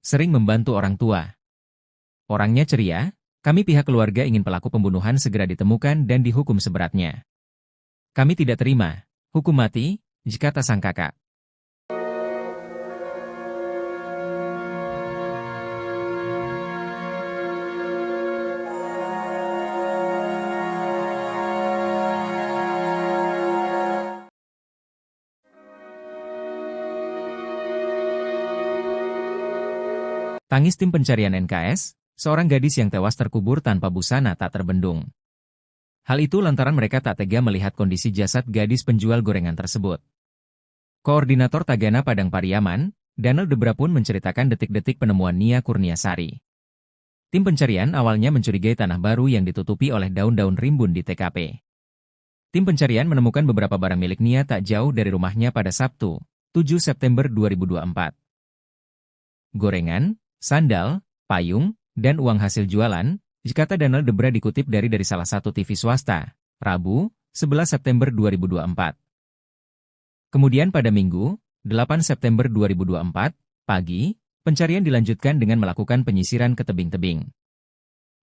Sering membantu orang tua. Orangnya ceria, kami pihak keluarga ingin pelaku pembunuhan segera ditemukan dan dihukum seberatnya. Kami tidak terima hukum mati, kata sang kakak. Tangis tim pencarian NKS, seorang gadis yang tewas terkubur tanpa busana tak terbendung. Hal itu lantaran mereka tak tega melihat kondisi jasad gadis penjual gorengan tersebut. Koordinator Tagana Padang Pariaman, Danel Debra pun menceritakan detik-detik penemuan Nia Kurniasari. Tim pencarian awalnya mencurigai tanah baru yang ditutupi oleh daun-daun rimbun di TKP. Tim pencarian menemukan beberapa barang milik Nia tak jauh dari rumahnya pada Sabtu, 7 September 2024. Gorengan, sandal, payung, dan uang hasil jualan, kata Danel Debra dikutip dari salah satu TV swasta, Rabu, 11 September 2024. Kemudian pada Minggu, 8 September 2024, pagi, pencarian dilanjutkan dengan melakukan penyisiran ke tebing-tebing.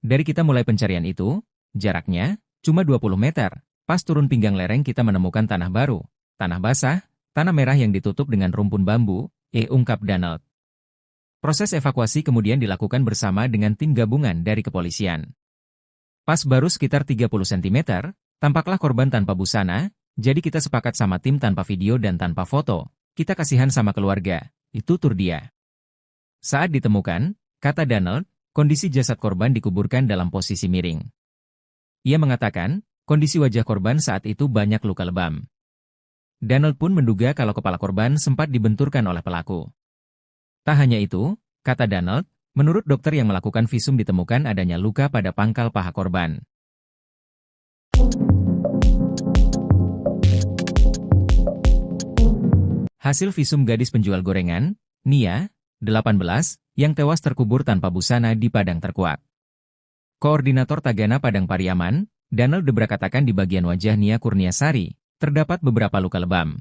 Dari kita mulai pencarian itu, jaraknya cuma 20 meter, pas turun pinggang lereng kita menemukan tanah baru, tanah basah, tanah merah yang ditutup dengan rumpun bambu, ungkap Danel. Proses evakuasi kemudian dilakukan bersama dengan tim gabungan dari kepolisian. Pas baru sekitar 30 cm, tampaklah korban tanpa busana, jadi kita sepakat sama tim tanpa video dan tanpa foto, kita kasihan sama keluarga, itu tur dia. Saat ditemukan, kata Danel, kondisi jasad korban dikuburkan dalam posisi miring. Ia mengatakan, kondisi wajah korban saat itu banyak luka lebam. Danel pun menduga kalau kepala korban sempat dibenturkan oleh pelaku. Tak hanya itu, kata Danel, menurut dokter yang melakukan visum ditemukan adanya luka pada pangkal paha korban. Hasil visum gadis penjual gorengan, Nia, 18, yang tewas terkubur tanpa busana di Padang Terkuak. Koordinator Tagana Padang Pariaman, Danel Debra katakan di bagian wajah Nia Kurniasari, terdapat beberapa luka lebam.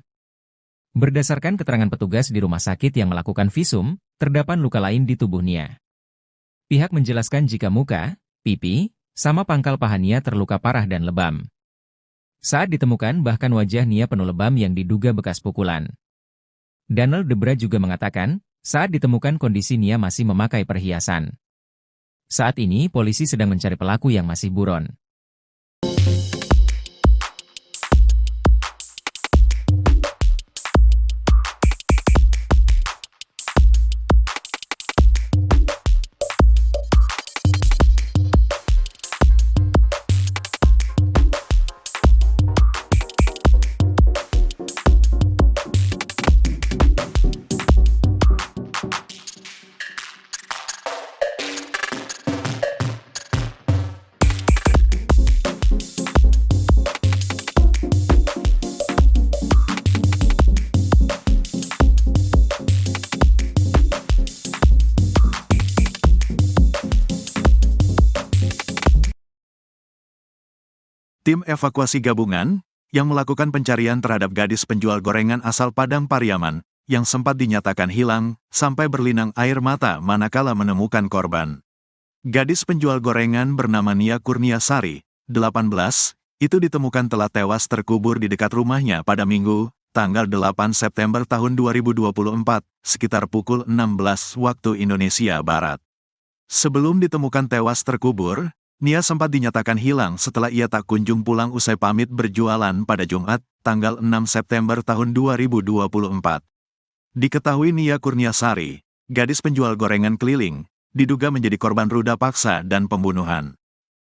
Berdasarkan keterangan petugas di rumah sakit yang melakukan visum, terdapat luka lain di tubuh Nia. Pihak menjelaskan jika muka, pipi, sama pangkal paha Nia terluka parah dan lebam. Saat ditemukan bahkan wajah Nia penuh lebam yang diduga bekas pukulan. Danel Debra juga mengatakan, saat ditemukan kondisi Nia masih memakai perhiasan. Saat ini polisi sedang mencari pelaku yang masih buron. Tim evakuasi gabungan yang melakukan pencarian terhadap gadis penjual gorengan asal Padang Pariaman yang sempat dinyatakan hilang sampai berlinang air mata manakala menemukan korban. Gadis penjual gorengan bernama Nia Kurniasari, 18, itu ditemukan telah tewas terkubur di dekat rumahnya pada Minggu, tanggal 8 September tahun 2024, sekitar pukul 16 waktu Indonesia Barat. Sebelum ditemukan tewas terkubur, Nia sempat dinyatakan hilang setelah ia tak kunjung pulang usai pamit berjualan pada Jumat, tanggal 6 September tahun 2024. Diketahui Nia Kurniasari, gadis penjual gorengan keliling, diduga menjadi korban ruda paksa dan pembunuhan.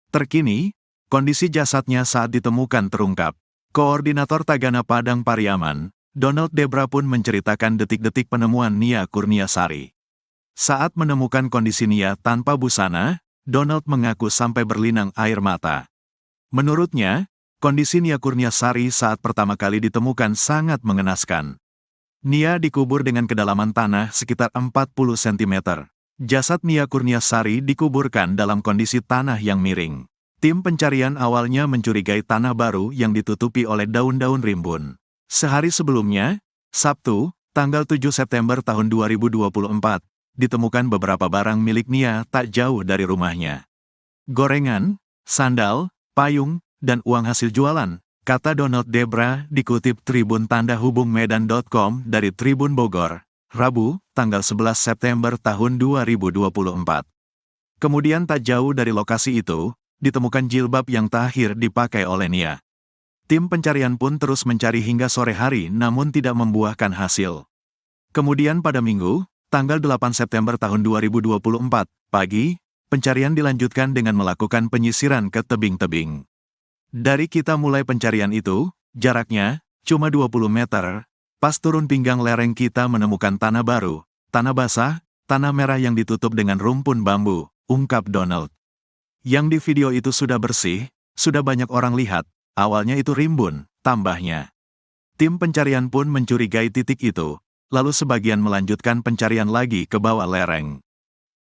Terkini, kondisi jasadnya saat ditemukan terungkap. Koordinator Tagana Padang Pariaman, Donald Debra pun menceritakan detik-detik penemuan Nia Kurniasari. Saat menemukan kondisi Nia tanpa busana, Donald mengaku sampai berlinang air mata. Menurutnya, kondisi Nia Kurniasari saat pertama kali ditemukan sangat mengenaskan. Nia dikubur dengan kedalaman tanah sekitar 40 cm. Jasad Nia Kurniasari dikuburkan dalam kondisi tanah yang miring. Tim pencarian awalnya mencurigai tanah baru yang ditutupi oleh daun-daun rimbun. Sehari sebelumnya, Sabtu, tanggal 7 September tahun 2024, ditemukan beberapa barang milik Nia tak jauh dari rumahnya. Gorengan, sandal, payung, dan uang hasil jualan, kata Donald Debra dikutip Tribun Tanda Hubung Medan.com dari Tribun Bogor, Rabu, tanggal 11 September tahun 2024. Kemudian tak jauh dari lokasi itu, ditemukan jilbab yang terakhir dipakai oleh Nia. Tim pencarian pun terus mencari hingga sore hari namun tidak membuahkan hasil. Kemudian pada Minggu, tanggal 8 September tahun 2024, pagi, pencarian dilanjutkan dengan melakukan penyisiran ke tebing-tebing. Dari kita mulai pencarian itu, jaraknya cuma 20 meter, pas turun pinggang lereng kita menemukan tanah baru, tanah basah, tanah merah yang ditutup dengan rumpun bambu, ungkap Donald. Yang di video itu sudah bersih, sudah banyak orang lihat, awalnya itu rimbun, tambahnya. Tim pencarian pun mencurigai titik itu. Lalu sebagian melanjutkan pencarian lagi ke bawah lereng.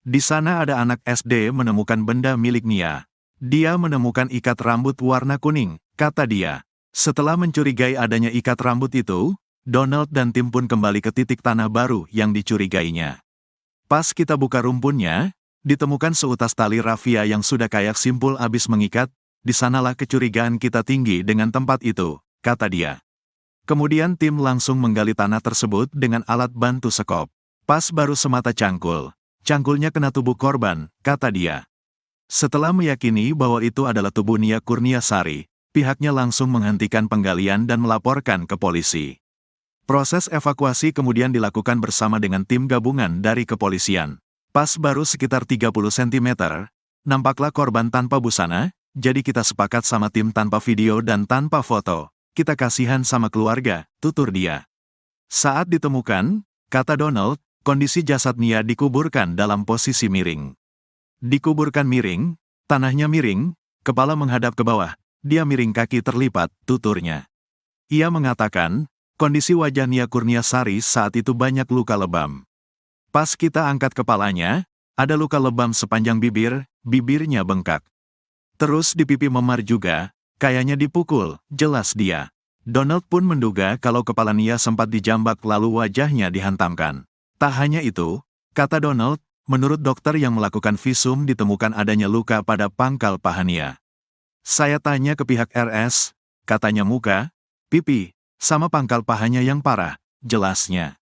Di sana ada anak SD menemukan benda milik Nia. Dia menemukan ikat rambut warna kuning, kata dia. Setelah mencurigai adanya ikat rambut itu, Donald dan tim pun kembali ke titik tanah baru yang dicurigainya. Pas kita buka rumpunnya, ditemukan seutas tali rafia yang sudah kayak simpul abis mengikat, di sanalah kecurigaan kita tinggi dengan tempat itu, kata dia. Kemudian tim langsung menggali tanah tersebut dengan alat bantu sekop. Pas baru semata cangkul. Cangkulnya kena tubuh korban, kata dia. Setelah meyakini bahwa itu adalah tubuh Nia Kurniasari, pihaknya langsung menghentikan penggalian dan melaporkan ke polisi. Proses evakuasi kemudian dilakukan bersama dengan tim gabungan dari kepolisian. Pas baru sekitar 30 cm, nampaklah korban tanpa busana, jadi kita sepakat sama tim tanpa video dan tanpa foto. Kita kasihan sama keluarga, tutur dia. Saat ditemukan, kata Donald, kondisi jasad Nia dikuburkan dalam posisi miring. Dikuburkan miring, tanahnya miring, kepala menghadap ke bawah, dia miring kaki terlipat, tuturnya. Ia mengatakan, kondisi wajah Nia Kurniasari saat itu banyak luka lebam. Pas kita angkat kepalanya, ada luka lebam sepanjang bibir, bibirnya bengkak. Terus di pipi memar juga, kayaknya dipukul, jelas dia. Donald pun menduga kalau kepala Nia sempat dijambak lalu wajahnya dihantamkan. Tak hanya itu, kata Donald, menurut dokter yang melakukan visum ditemukan adanya luka pada pangkal paha Nia. Saya tanya ke pihak RS, katanya muka, pipi, sama pangkal pahanya yang parah, jelasnya.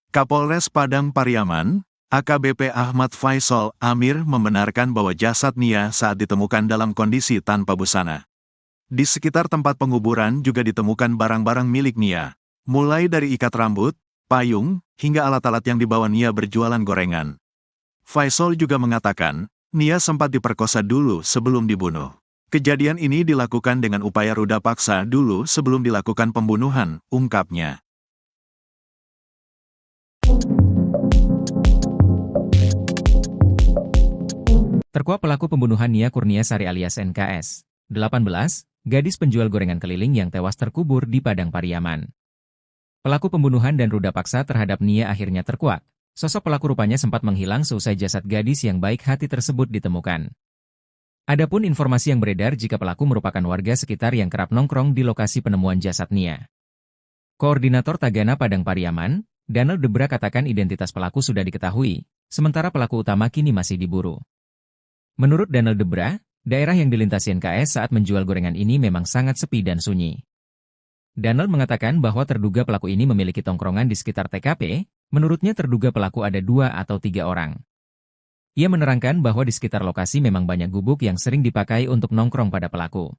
Kapolres Padang Pariaman, AKBP Ahmad Faisal Amir membenarkan bahwa jasad Nia saat ditemukan dalam kondisi tanpa busana. Di sekitar tempat penguburan juga ditemukan barang-barang milik Nia, mulai dari ikat rambut, payung, hingga alat-alat yang dibawa Nia berjualan gorengan. Faisal juga mengatakan, Nia sempat diperkosa dulu sebelum dibunuh. Kejadian ini dilakukan dengan upaya ruda paksa dulu sebelum dilakukan pembunuhan, ungkapnya. Terkuak pelaku pembunuhan Nia Kurniasari alias NKS, 18, gadis penjual gorengan keliling yang tewas terkubur di Padang Pariaman. Pelaku pembunuhan dan ruda paksa terhadap Nia akhirnya terkuak. Sosok pelaku rupanya sempat menghilang seusai jasad gadis yang baik hati tersebut ditemukan. Adapun informasi yang beredar jika pelaku merupakan warga sekitar yang kerap nongkrong di lokasi penemuan jasad Nia. Koordinator Tagana Padang Pariaman, Donald Debra katakan identitas pelaku sudah diketahui, sementara pelaku utama kini masih diburu. Menurut Donald Debra, daerah yang dilintasi NKS saat menjual gorengan ini memang sangat sepi dan sunyi. Donald mengatakan bahwa terduga pelaku ini memiliki tongkrongan di sekitar TKP, menurutnya terduga pelaku ada 2 atau 3 orang. Ia menerangkan bahwa di sekitar lokasi memang banyak gubuk yang sering dipakai untuk nongkrong pada pelaku.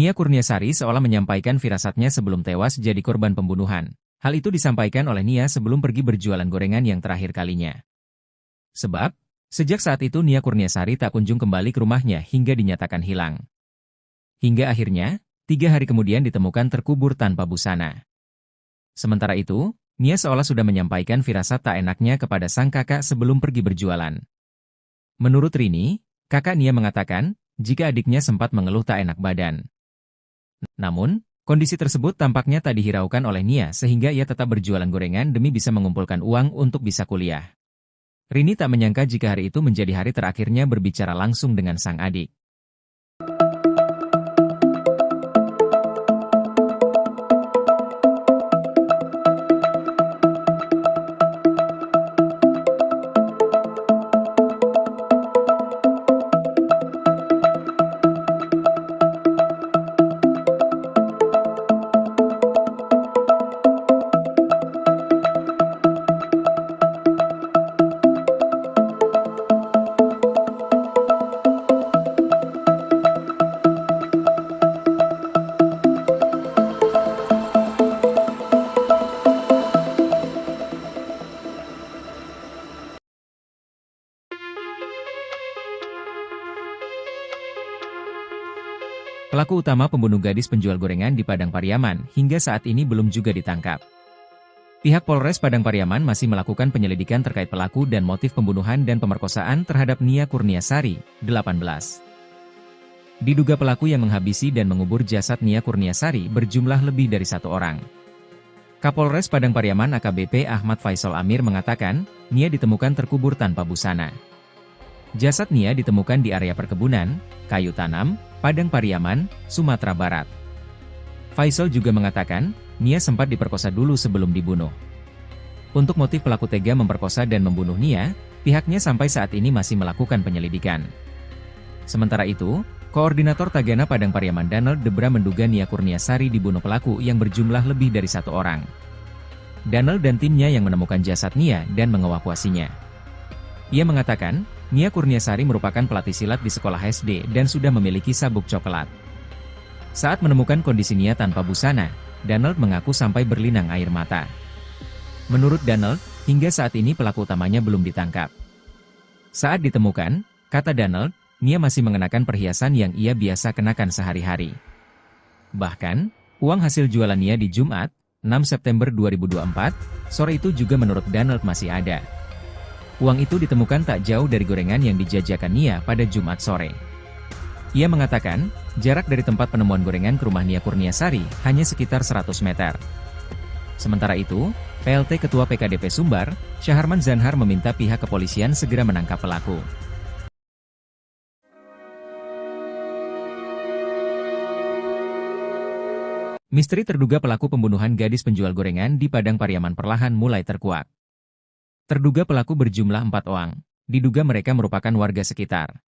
Nia Kurniasari seolah menyampaikan firasatnya sebelum tewas jadi korban pembunuhan. Hal itu disampaikan oleh Nia sebelum pergi berjualan gorengan yang terakhir kalinya. Sebab, sejak saat itu Nia Kurniasari tak kunjung kembali ke rumahnya hingga dinyatakan hilang. Hingga akhirnya, 3 hari kemudian ditemukan terkubur tanpa busana. Sementara itu, Nia seolah sudah menyampaikan firasat tak enaknya kepada sang kakak sebelum pergi berjualan. Menurut Rini, kakak Nia mengatakan, jika adiknya sempat mengeluh tak enak badan. Namun, kondisi tersebut tampaknya tak dihiraukan oleh Nia sehingga ia tetap berjualan gorengan demi bisa mengumpulkan uang untuk bisa kuliah. Rini tak menyangka jika hari itu menjadi hari terakhirnya berbicara langsung dengan sang adik. Pelaku utama pembunuh gadis penjual gorengan di Padang Pariaman hingga saat ini belum juga ditangkap. Pihak Polres Padang Pariaman masih melakukan penyelidikan terkait pelaku dan motif pembunuhan dan pemerkosaan terhadap Nia Kurniasari, 18. Diduga pelaku yang menghabisi dan mengubur jasad Nia Kurniasari berjumlah lebih dari 1 orang. Kapolres Padang Pariaman AKBP Ahmad Faisal Amir mengatakan, Nia ditemukan terkubur tanpa busana. Jasad Nia ditemukan di area perkebunan, kayu tanam, Padang Pariaman, Sumatera Barat. Faisal juga mengatakan, Nia sempat diperkosa dulu sebelum dibunuh. Untuk motif pelaku tega memperkosa dan membunuh Nia, pihaknya sampai saat ini masih melakukan penyelidikan. Sementara itu, Koordinator Tagana Padang Pariaman Donald Debra menduga Nia Kurniasari dibunuh pelaku yang berjumlah lebih dari 1 orang. Donald dan timnya yang menemukan jasad Nia dan mengevakuasinya. Ia mengatakan, Nia Kurniasari merupakan pelatih silat di sekolah SD dan sudah memiliki sabuk coklat. Saat menemukan kondisi Nia tanpa busana, Donald mengaku sampai berlinang air mata. Menurut Donald, hingga saat ini pelaku utamanya belum ditangkap. Saat ditemukan, kata Donald, Nia masih mengenakan perhiasan yang ia biasa kenakan sehari-hari. Bahkan, uang hasil jualan Nia di Jumat, 6 September 2024, sore itu juga menurut Donald masih ada. Uang itu ditemukan tak jauh dari gorengan yang dijajakan Nia pada Jumat sore. Ia mengatakan, jarak dari tempat penemuan gorengan ke rumah Nia Kurniasari hanya sekitar 100 meter. Sementara itu, PLT Ketua PKDP Sumbar, Syaharman Zanhar meminta pihak kepolisian segera menangkap pelaku. Misteri terduga pelaku pembunuhan gadis penjual gorengan di Padang Pariaman perlahan mulai terkuak. Terduga pelaku berjumlah 4 orang, diduga mereka merupakan warga sekitar.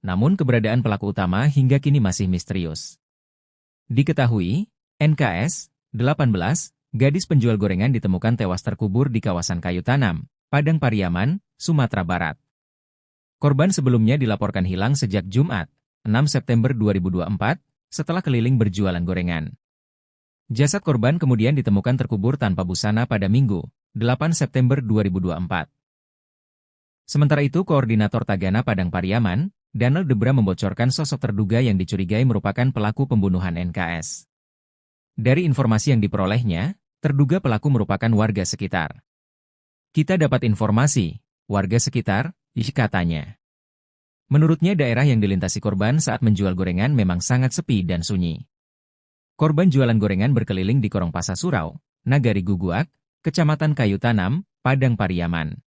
Namun keberadaan pelaku utama hingga kini masih misterius. Diketahui, NKS, 18, gadis penjual gorengan ditemukan tewas terkubur di kawasan kayu tanam, Padang Pariaman, Sumatera Barat. Korban sebelumnya dilaporkan hilang sejak Jumat, 6 September 2024, setelah keliling berjualan gorengan. Jasad korban kemudian ditemukan terkubur tanpa busana pada Minggu, 8 September 2024. Sementara itu, Koordinator Tagana Padang Pariaman, Donald Debra membocorkan sosok terduga yang dicurigai merupakan pelaku pembunuhan NKS. Dari informasi yang diperolehnya, terduga pelaku merupakan warga sekitar. Kita dapat informasi, warga sekitar, katanya. Menurutnya daerah yang dilintasi korban saat menjual gorengan memang sangat sepi dan sunyi. Korban jualan gorengan berkeliling di Korong Pasar Surau, Nagari Guguak, Kecamatan Kayu Tanam, Padang Pariaman.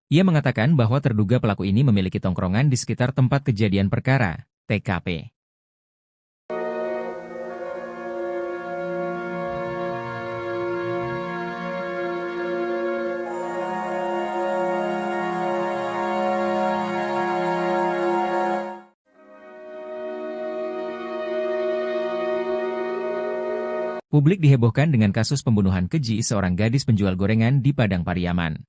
Ia mengatakan bahwa terduga pelaku ini memiliki tongkrongan di sekitar tempat kejadian perkara, TKP. Publik dihebohkan dengan kasus pembunuhan keji seorang gadis penjual gorengan di Padang Pariaman.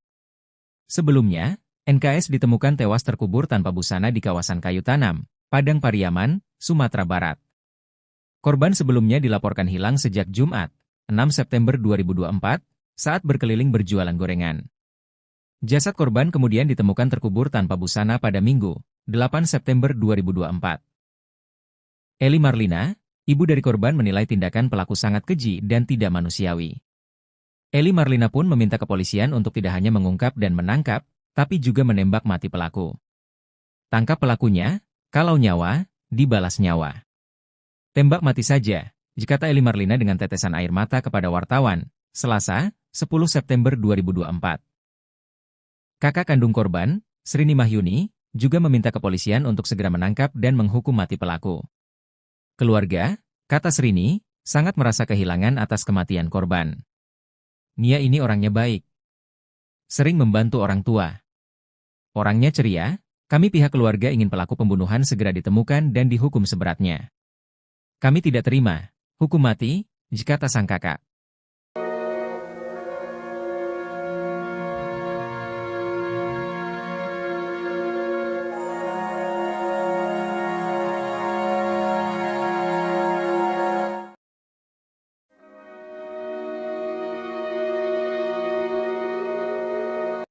Sebelumnya, NKS ditemukan tewas terkubur tanpa busana di kawasan Kayu Tanam, Padang Pariaman, Sumatera Barat. Korban sebelumnya dilaporkan hilang sejak Jumat, 6 September 2024, saat berkeliling berjualan gorengan. Jasad korban kemudian ditemukan terkubur tanpa busana pada Minggu, 8 September 2024. Eli Marlina, ibu dari korban, menilai tindakan pelaku sangat keji dan tidak manusiawi. Eli Marlina pun meminta kepolisian untuk tidak hanya mengungkap dan menangkap, tapi juga menembak mati pelaku. Tangkap pelakunya, kalau nyawa, dibalas nyawa. Tembak mati saja, kata Eli Marlina dengan tetesan air mata kepada wartawan, Selasa, 10 September 2024. Kakak kandung korban, Srini Mahyuni, juga meminta kepolisian untuk segera menangkap dan menghukum mati pelaku. Keluarga, kata Srini, sangat merasa kehilangan atas kematian korban. Nia ini orangnya baik. Sering membantu orang tua. Orangnya ceria, kami pihak keluarga ingin pelaku pembunuhan segera ditemukan dan dihukum seberatnya. Kami tidak terima hukum mati, kata sang kakak.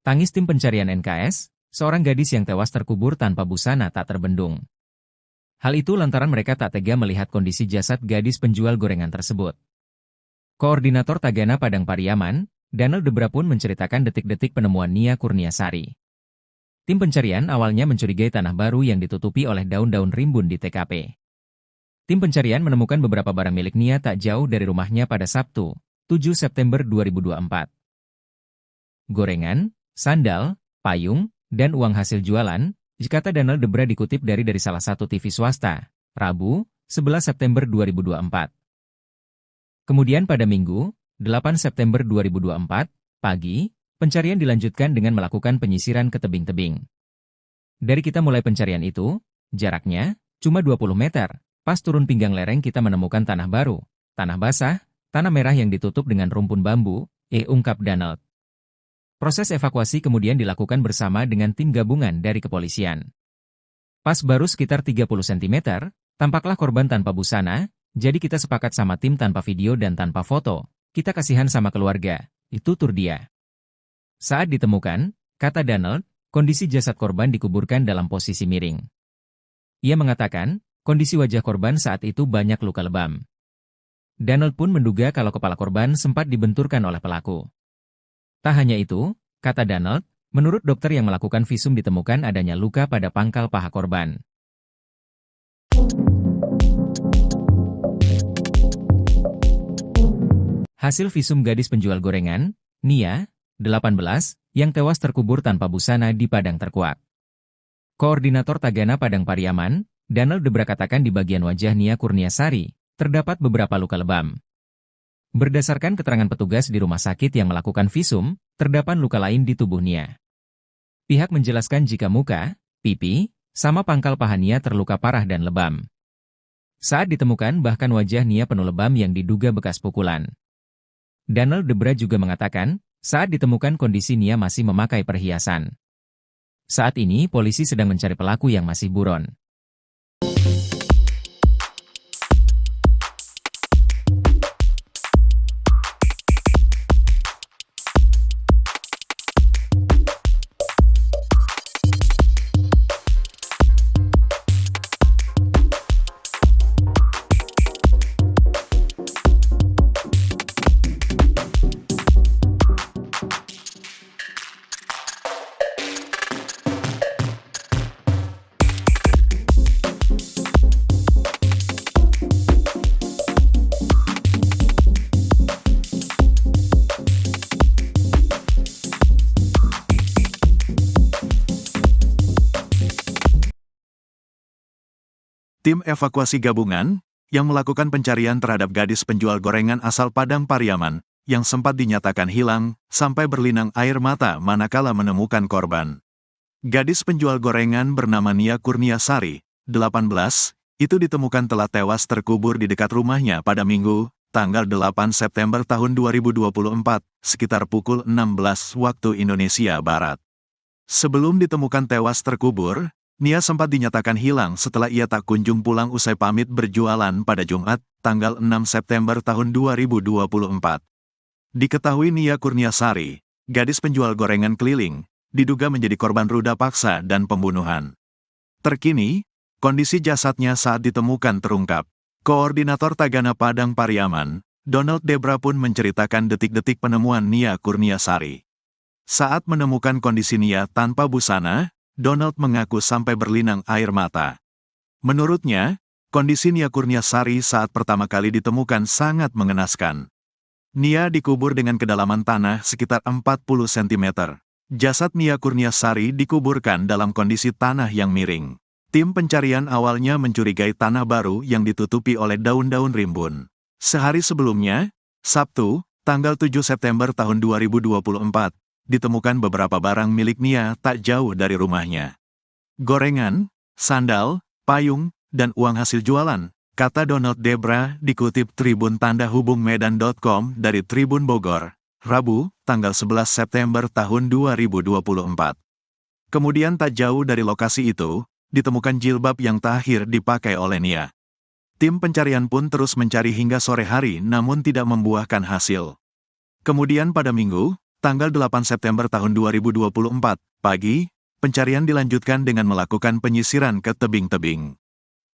Tangis tim pencarian NKS, seorang gadis yang tewas terkubur tanpa busana tak terbendung. Hal itu lantaran mereka tak tega melihat kondisi jasad gadis penjual gorengan tersebut. Koordinator Tagana Padang Pariaman, Donald Debra pun menceritakan detik-detik penemuan Nia Kurniasari. Tim pencarian awalnya mencurigai tanah baru yang ditutupi oleh daun-daun rimbun di TKP. Tim pencarian menemukan beberapa barang milik Nia tak jauh dari rumahnya pada Sabtu, 7 September 2024. Gorengan, sandal, payung, dan uang hasil jualan, kata Donald Debra dikutip dari salah satu TV swasta, Rabu, 11 September 2024. Kemudian pada Minggu, 8 September 2024, pagi, pencarian dilanjutkan dengan melakukan penyisiran ke tebing-tebing. Dari kita mulai pencarian itu, jaraknya cuma 20 meter, pas turun pinggang lereng kita menemukan tanah baru, tanah basah, tanah merah yang ditutup dengan rumpun bambu, ungkap Donald. Proses evakuasi kemudian dilakukan bersama dengan tim gabungan dari kepolisian. Pas baru sekitar 30 cm, tampaklah korban tanpa busana, jadi kita sepakat sama tim tanpa video dan tanpa foto, kita kasihan sama keluarga, itu tutur dia. Saat ditemukan, kata Donald, kondisi jasad korban dikuburkan dalam posisi miring. Ia mengatakan, kondisi wajah korban saat itu banyak luka lebam. Donald pun menduga kalau kepala korban sempat dibenturkan oleh pelaku. Tak hanya itu, kata Donald, menurut dokter yang melakukan visum ditemukan adanya luka pada pangkal paha korban. Hasil visum gadis penjual gorengan, Nia, 18, yang tewas terkubur tanpa busana di Padang Terkuak. Koordinator Tagana Padang Pariaman, Donald Debra katakan di bagian wajah Nia Kurniasari, terdapat beberapa luka lebam. Berdasarkan keterangan petugas di rumah sakit yang melakukan visum, terdapat luka lain di tubuh Nia. Pihak menjelaskan jika muka, pipi, sama pangkal paha Nia terluka parah dan lebam. Saat ditemukan bahkan wajah Nia penuh lebam yang diduga bekas pukulan. Donald Debra juga mengatakan, saat ditemukan kondisi Nia masih memakai perhiasan. Saat ini polisi sedang mencari pelaku yang masih buron. Tim evakuasi gabungan yang melakukan pencarian terhadap gadis penjual gorengan asal Padang Pariaman yang sempat dinyatakan hilang sampai berlinang air mata manakala menemukan korban. Gadis penjual gorengan bernama Nia Kurniasari, 18, itu ditemukan telah tewas terkubur di dekat rumahnya pada Minggu, tanggal 8 September tahun 2024, sekitar pukul 16 waktu Indonesia Barat. Sebelum ditemukan tewas terkubur, Nia sempat dinyatakan hilang setelah ia tak kunjung pulang usai pamit berjualan pada Jumat, tanggal 6 September tahun 2024. Diketahui Nia Kurniasari, gadis penjual gorengan keliling, diduga menjadi korban ruda paksa dan pembunuhan. Terkini, kondisi jasadnya saat ditemukan terungkap. Koordinator Tagana Padang Pariaman, Donald Debra pun menceritakan detik-detik penemuan Nia Kurniasari. Saat menemukan kondisi Nia tanpa busana, Donald mengaku sampai berlinang air mata. Menurutnya, kondisi Nia Kurniasari saat pertama kali ditemukan sangat mengenaskan. Nia dikubur dengan kedalaman tanah sekitar 40 cm. Jasad Nia Kurniasari dikuburkan dalam kondisi tanah yang miring. Tim pencarian awalnya mencurigai tanah baru yang ditutupi oleh daun-daun rimbun. Sehari sebelumnya, Sabtu, tanggal 7 September tahun 2024, ditemukan beberapa barang milik Nia tak jauh dari rumahnya. Gorengan, sandal, payung, dan uang hasil jualan, kata Donald Debra dikutip Tribun Tanda Hubung Medan.com dari Tribun Bogor, Rabu, tanggal 11 September tahun 2024. Kemudian tak jauh dari lokasi itu, ditemukan jilbab yang terakhir dipakai oleh Nia. Tim pencarian pun terus mencari hingga sore hari namun tidak membuahkan hasil. Kemudian pada Minggu, tanggal 8 September tahun 2024, pagi, pencarian dilanjutkan dengan melakukan penyisiran ke tebing-tebing.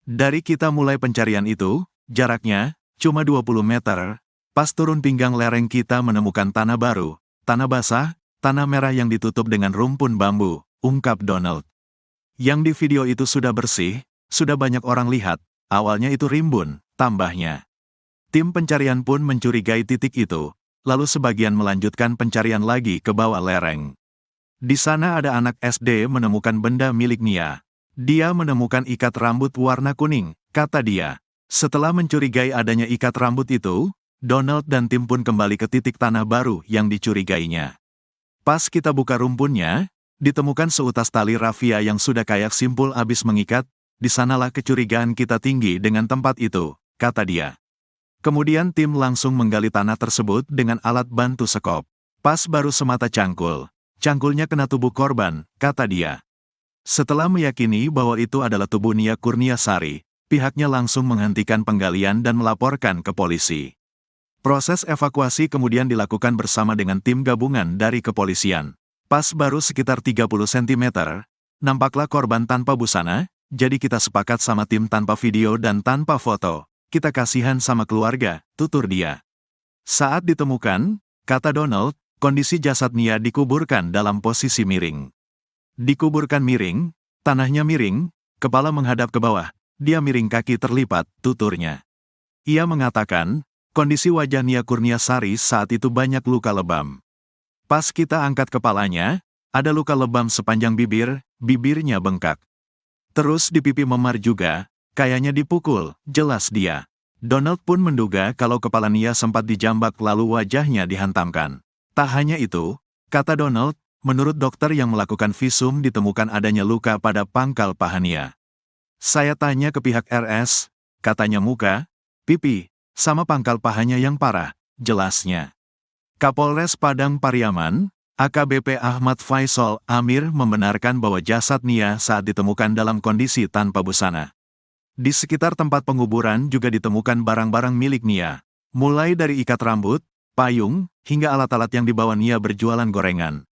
Dari kita mulai pencarian itu, jaraknya cuma 20 meter, pas turun pinggang lereng kita menemukan tanah baru, tanah basah, tanah merah yang ditutup dengan rumpun bambu, ungkap Donald. Yang di video itu sudah bersih, sudah banyak orang lihat, awalnya itu rimbun, tambahnya. Tim pencarian pun mencurigai titik itu. Lalu sebagian melanjutkan pencarian lagi ke bawah lereng. Di sana ada anak SD menemukan benda milik Nia. Dia menemukan ikat rambut warna kuning, kata dia. Setelah mencurigai adanya ikat rambut itu, Donald dan tim pun kembali ke titik tanah baru yang dicurigainya. Pas kita buka rumpunnya, ditemukan seutas tali rafia yang sudah kayak simpul habis mengikat, di sanalah kecurigaan kita tinggi dengan tempat itu, kata dia. Kemudian tim langsung menggali tanah tersebut dengan alat bantu sekop. Pas baru semata cangkul. Cangkulnya kena tubuh korban, kata dia. Setelah meyakini bahwa itu adalah tubuh Nia Kurniasari, pihaknya langsung menghentikan penggalian dan melaporkan ke polisi. Proses evakuasi kemudian dilakukan bersama dengan tim gabungan dari kepolisian. Pas baru sekitar 30 cm, nampaklah korban tanpa busana, jadi kita sepakat sama tim tanpa video dan tanpa foto. Kita kasihan sama keluarga, tutur dia. Saat ditemukan, kata Donald, kondisi jasad Nia dikuburkan dalam posisi miring. Dikuburkan miring, tanahnya miring, kepala menghadap ke bawah, dia miring kaki terlipat, tuturnya. Ia mengatakan, kondisi wajah Nia Kurniasari saat itu banyak luka lebam. Pas kita angkat kepalanya, ada luka lebam sepanjang bibir, bibirnya bengkak. Terus di pipi memar juga, kayaknya dipukul, jelas dia. Donald pun menduga kalau kepala Nia sempat dijambak lalu wajahnya dihantamkan. Tak hanya itu, kata Donald, menurut dokter yang melakukan visum ditemukan adanya luka pada pangkal paha Nia. Saya tanya ke pihak RS, katanya muka, pipi, sama pangkal pahanya yang parah, jelasnya. Kapolres Padang Pariaman, AKBP Ahmad Faisal Amir membenarkan bahwa jasad Nia saat ditemukan dalam kondisi tanpa busana. Di sekitar tempat penguburan juga ditemukan barang-barang milik Nia, mulai dari ikat rambut, payung, hingga alat-alat yang dibawa Nia berjualan gorengan.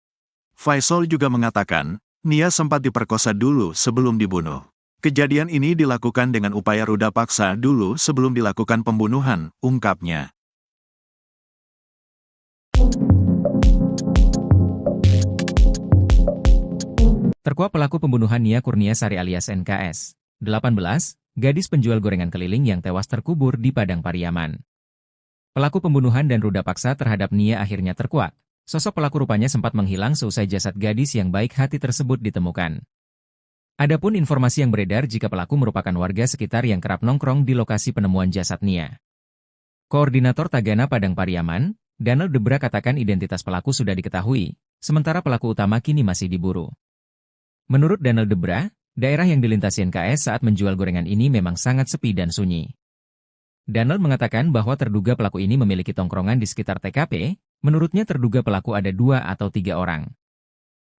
Faisal juga mengatakan, Nia sempat diperkosa dulu sebelum dibunuh. Kejadian ini dilakukan dengan upaya ruda paksa dulu sebelum dilakukan pembunuhan, ungkapnya. Terkuak pelaku pembunuhan Nia Kurniasari alias NKS, 18, gadis penjual gorengan keliling yang tewas terkubur di Padang Pariaman. Pelaku pembunuhan dan ruda paksa terhadap Nia akhirnya terkuak. Sosok pelaku rupanya sempat menghilang seusai jasad gadis yang baik hati tersebut ditemukan. Adapun informasi yang beredar jika pelaku merupakan warga sekitar yang kerap nongkrong di lokasi penemuan jasad Nia. Koordinator Tagana Padang Pariaman, Donald Debra katakan identitas pelaku sudah diketahui, sementara pelaku utama kini masih diburu. Menurut Donald Debra, daerah yang dilintasi NKS saat menjual gorengan ini memang sangat sepi dan sunyi. Donald mengatakan bahwa terduga pelaku ini memiliki tongkrongan di sekitar TKP, menurutnya terduga pelaku ada 2 atau 3 orang.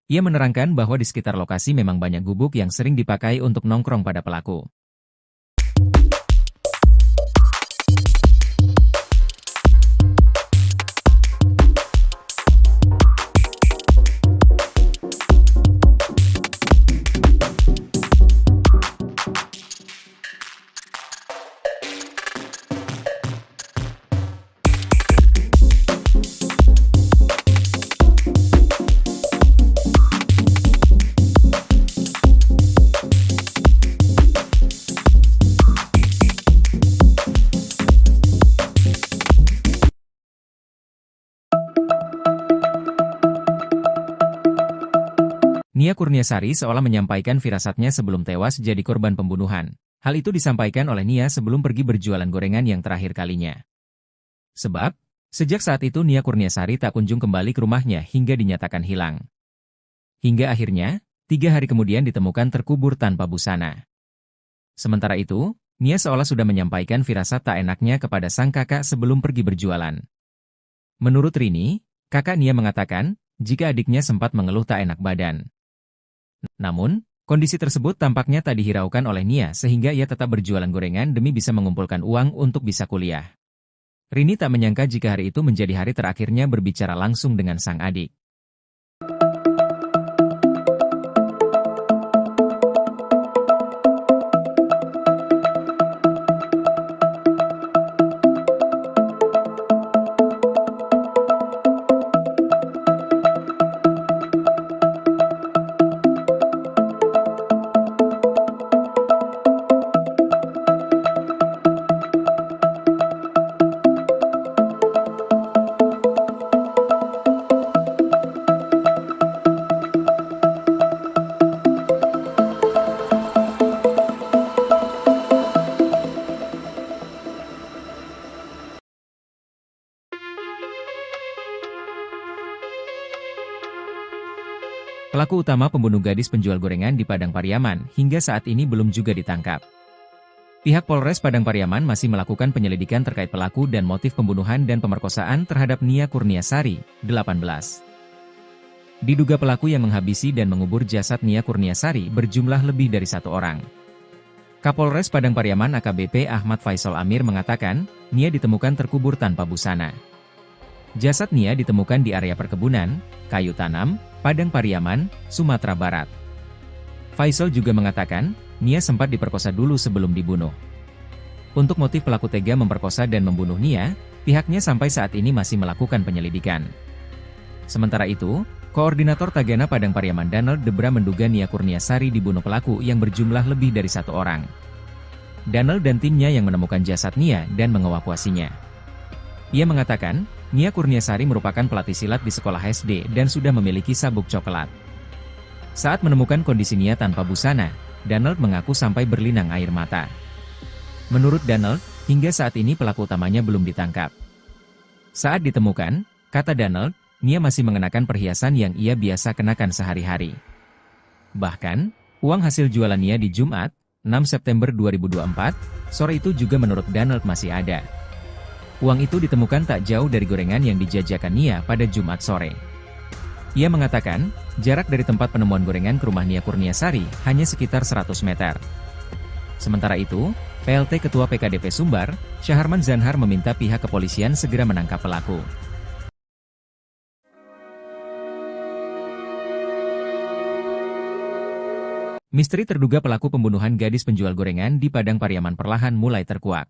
Ia menerangkan bahwa di sekitar lokasi memang banyak gubuk yang sering dipakai untuk nongkrong pada pelaku. Nia Kurniasari seolah menyampaikan firasatnya sebelum tewas jadi korban pembunuhan. Hal itu disampaikan oleh Nia sebelum pergi berjualan gorengan yang terakhir kalinya. Sebab, sejak saat itu Nia Kurniasari tak kunjung kembali ke rumahnya hingga dinyatakan hilang. Hingga akhirnya, 3 hari kemudian ditemukan terkubur tanpa busana. Sementara itu, Nia seolah sudah menyampaikan firasat tak enaknya kepada sang kakak sebelum pergi berjualan. Menurut Rini, kakak Nia mengatakan, jika adiknya sempat mengeluh tak enak badan. Namun, kondisi tersebut tampaknya tak dihiraukan oleh Nia sehingga ia tetap berjualan gorengan demi bisa mengumpulkan uang untuk bisa kuliah. Rini tak menyangka jika hari itu menjadi hari terakhirnya berbicara langsung dengan sang adik. Pelaku utama pembunuh gadis penjual gorengan di Padang Pariaman hingga saat ini belum juga ditangkap. Pihak Polres Padang Pariaman masih melakukan penyelidikan terkait pelaku dan motif pembunuhan dan pemerkosaan terhadap Nia Kurniasari, 18. Diduga pelaku yang menghabisi dan mengubur jasad Nia Kurniasari berjumlah lebih dari 1 orang. Kapolres Padang Pariaman AKBP Ahmad Faisal Amir mengatakan, Nia ditemukan terkubur tanpa busana. Jasad Nia ditemukan di area perkebunan, kayu tanam, Padang Pariaman, Sumatera Barat. Faisal juga mengatakan, Nia sempat diperkosa dulu sebelum dibunuh. Untuk motif pelaku tega memperkosa dan membunuh Nia, pihaknya sampai saat ini masih melakukan penyelidikan. Sementara itu, Koordinator Tagana Padang Pariaman Donald Debra menduga Nia Kurniasari dibunuh pelaku yang berjumlah lebih dari 1 orang. Donald dan timnya yang menemukan jasad Nia dan mengevakuasinya. Ia mengatakan, Nia Kurniasari merupakan pelatih silat di sekolah SD dan sudah memiliki sabuk coklat. Saat menemukan kondisi Nia tanpa busana, Donald mengaku sampai berlinang air mata. Menurut Donald, hingga saat ini pelaku utamanya belum ditangkap. Saat ditemukan, kata Donald, Nia masih mengenakan perhiasan yang ia biasa kenakan sehari-hari. Bahkan, uang hasil jualan Nia di Jumat, 6 September 2024, sore itu juga menurut Donald masih ada. Uang itu ditemukan tak jauh dari gorengan yang dijajakan Nia pada Jumat sore. Ia mengatakan, jarak dari tempat penemuan gorengan ke rumah Nia Kurniasari hanya sekitar 100 meter. Sementara itu, PLT Ketua PKDP Sumbar, Syaharman Zanhar meminta pihak kepolisian segera menangkap pelaku. Misteri terduga pelaku pembunuhan gadis penjual gorengan di Padang Pariaman perlahan mulai terkuak.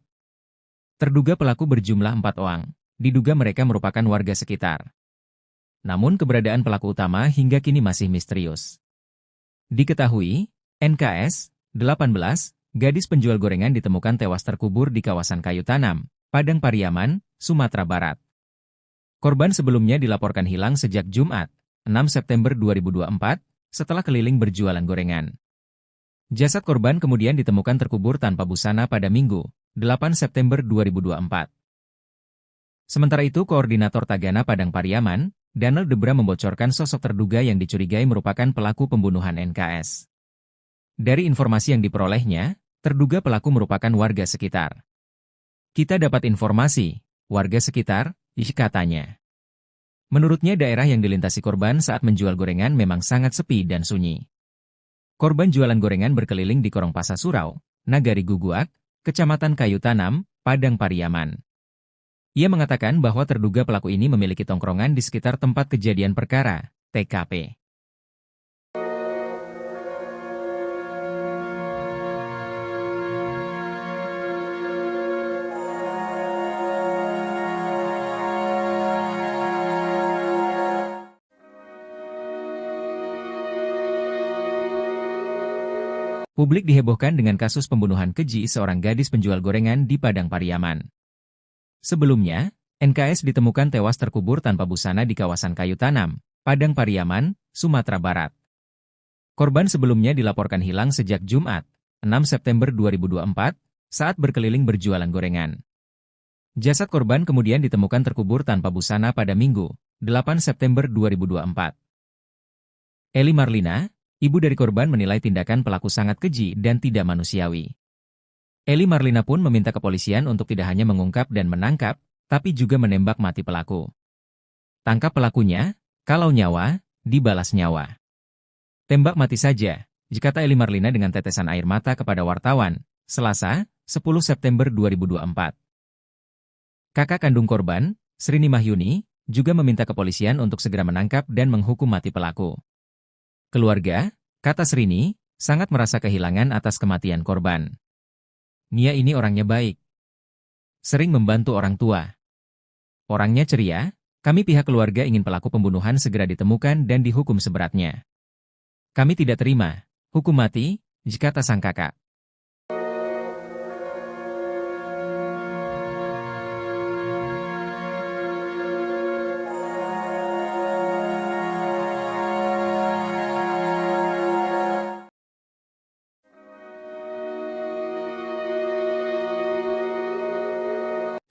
Terduga pelaku berjumlah 4 orang, diduga mereka merupakan warga sekitar. Namun keberadaan pelaku utama hingga kini masih misterius. Diketahui, NKS, 18, gadis penjual gorengan ditemukan tewas terkubur di kawasan kayu tanam, Padang Pariaman, Sumatera Barat. Korban sebelumnya dilaporkan hilang sejak Jumat, 6 September 2024, setelah keliling berjualan gorengan. Jasad korban kemudian ditemukan terkubur tanpa busana pada Minggu, 8 September 2024. Sementara itu, Koordinator Tagana Padang Pariaman, Danel Debra membocorkan sosok terduga yang dicurigai merupakan pelaku pembunuhan NKS. Dari informasi yang diperolehnya, terduga pelaku merupakan warga sekitar. Kita dapat informasi, warga sekitar, katanya. Menurutnya daerah yang dilintasi korban saat menjual gorengan memang sangat sepi dan sunyi. Korban jualan gorengan berkeliling di Korong Pasar Surau, Nagari Guguak, Kecamatan Kayu Tanam, Padang Pariaman. Ia mengatakan bahwa terduga pelaku ini memiliki tongkrongan di sekitar tempat kejadian perkara, TKP. Publik dihebohkan dengan kasus pembunuhan keji seorang gadis penjual gorengan di Padang Pariaman. Sebelumnya, NKS ditemukan tewas terkubur tanpa busana di kawasan Kayu Tanam, Padang Pariaman, Sumatera Barat. Korban sebelumnya dilaporkan hilang sejak Jumat, 6 September 2024, saat berkeliling berjualan gorengan. Jasad korban kemudian ditemukan terkubur tanpa busana pada Minggu, 8 September 2024. Eli Marlina, ibu dari korban, menilai tindakan pelaku sangat keji dan tidak manusiawi. Eli Marlina pun meminta kepolisian untuk tidak hanya mengungkap dan menangkap, tapi juga menembak mati pelaku. Tangkap pelakunya, kalau nyawa, dibalas nyawa. Tembak mati saja, kata Eli Marlina dengan tetesan air mata kepada wartawan, Selasa, 10 September 2024. Kakak kandung korban, Srini Mahyuni, juga meminta kepolisian untuk segera menangkap dan menghukum mati pelaku. Keluarga, kata Srini, sangat merasa kehilangan atas kematian korban. Nia ini orangnya baik. Sering membantu orang tua. Orangnya ceria, kami pihak keluarga ingin pelaku pembunuhan segera ditemukan dan dihukum seberatnya. Kami tidak terima hukum mati, kata sang kakak.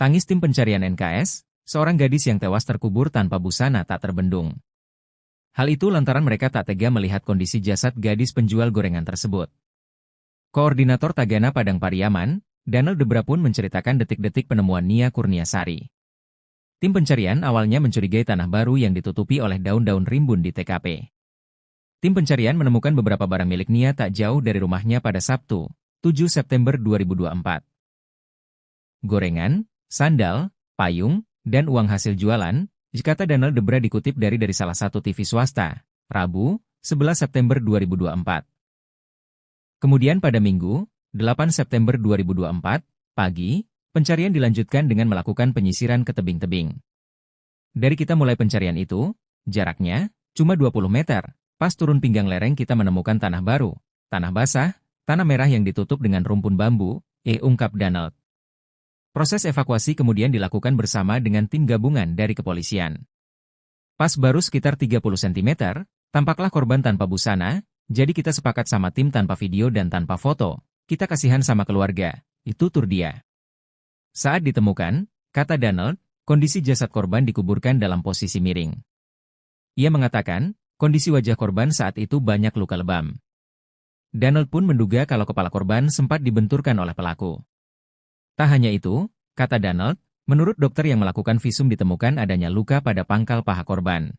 Tangis tim pencarian NKS, seorang gadis yang tewas terkubur tanpa busana tak terbendung. Hal itu lantaran mereka tak tega melihat kondisi jasad gadis penjual gorengan tersebut. Koordinator Tagana Padang Pariaman, Danel Debra pun menceritakan detik-detik penemuan Nia Kurniasari. Tim pencarian awalnya mencurigai tanah baru yang ditutupi oleh daun-daun rimbun di TKP. Tim pencarian menemukan beberapa barang milik Nia tak jauh dari rumahnya pada Sabtu, 7 September 2024. Gorengan, sandal, payung, dan uang hasil jualan, kata Danel Debra dikutip dari salah satu TV swasta, Rabu, 11 September 2024. Kemudian pada Minggu, 8 September 2024, pagi, pencarian dilanjutkan dengan melakukan penyisiran ke tebing-tebing. Dari kita mulai pencarian itu, jaraknya cuma 20 meter, pas turun pinggang lereng kita menemukan tanah baru, tanah basah, tanah merah yang ditutup dengan rumpun bambu, ungkap Danel. Proses evakuasi kemudian dilakukan bersama dengan tim gabungan dari kepolisian. Pas baru sekitar 30 cm, tampaklah korban tanpa busana, jadi kita sepakat sama tim tanpa video dan tanpa foto, kita kasihan sama keluarga, itu tur dia. Saat ditemukan, kata Danel, kondisi jasad korban dikuburkan dalam posisi miring. Ia mengatakan, kondisi wajah korban saat itu banyak luka lebam. Danel pun menduga kalau kepala korban sempat dibenturkan oleh pelaku. Tak hanya itu, kata Danel, menurut dokter yang melakukan visum ditemukan adanya luka pada pangkal paha korban.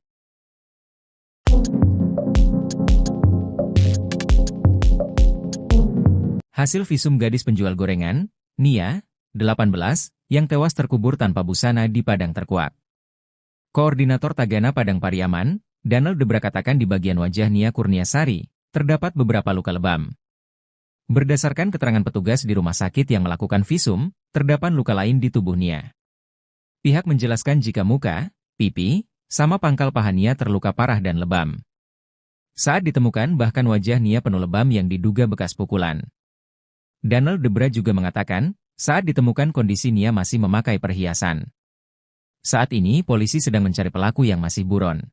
Hasil visum gadis penjual gorengan, Nia, 18, yang tewas terkubur tanpa busana di Padang Terkuak. Koordinator Tagana Padang Pariaman, Danel Debra katakan di bagian wajah Nia Kurniasari, terdapat beberapa luka lebam. Berdasarkan keterangan petugas di rumah sakit yang melakukan visum, terdapat luka lain di tubuh Nia. Pihak menjelaskan jika muka, pipi, sama pangkal paha Nia terluka parah dan lebam. Saat ditemukan bahkan wajah Nia penuh lebam yang diduga bekas pukulan. Danel Debra juga mengatakan, saat ditemukan kondisi Nia masih memakai perhiasan. Saat ini polisi sedang mencari pelaku yang masih buron.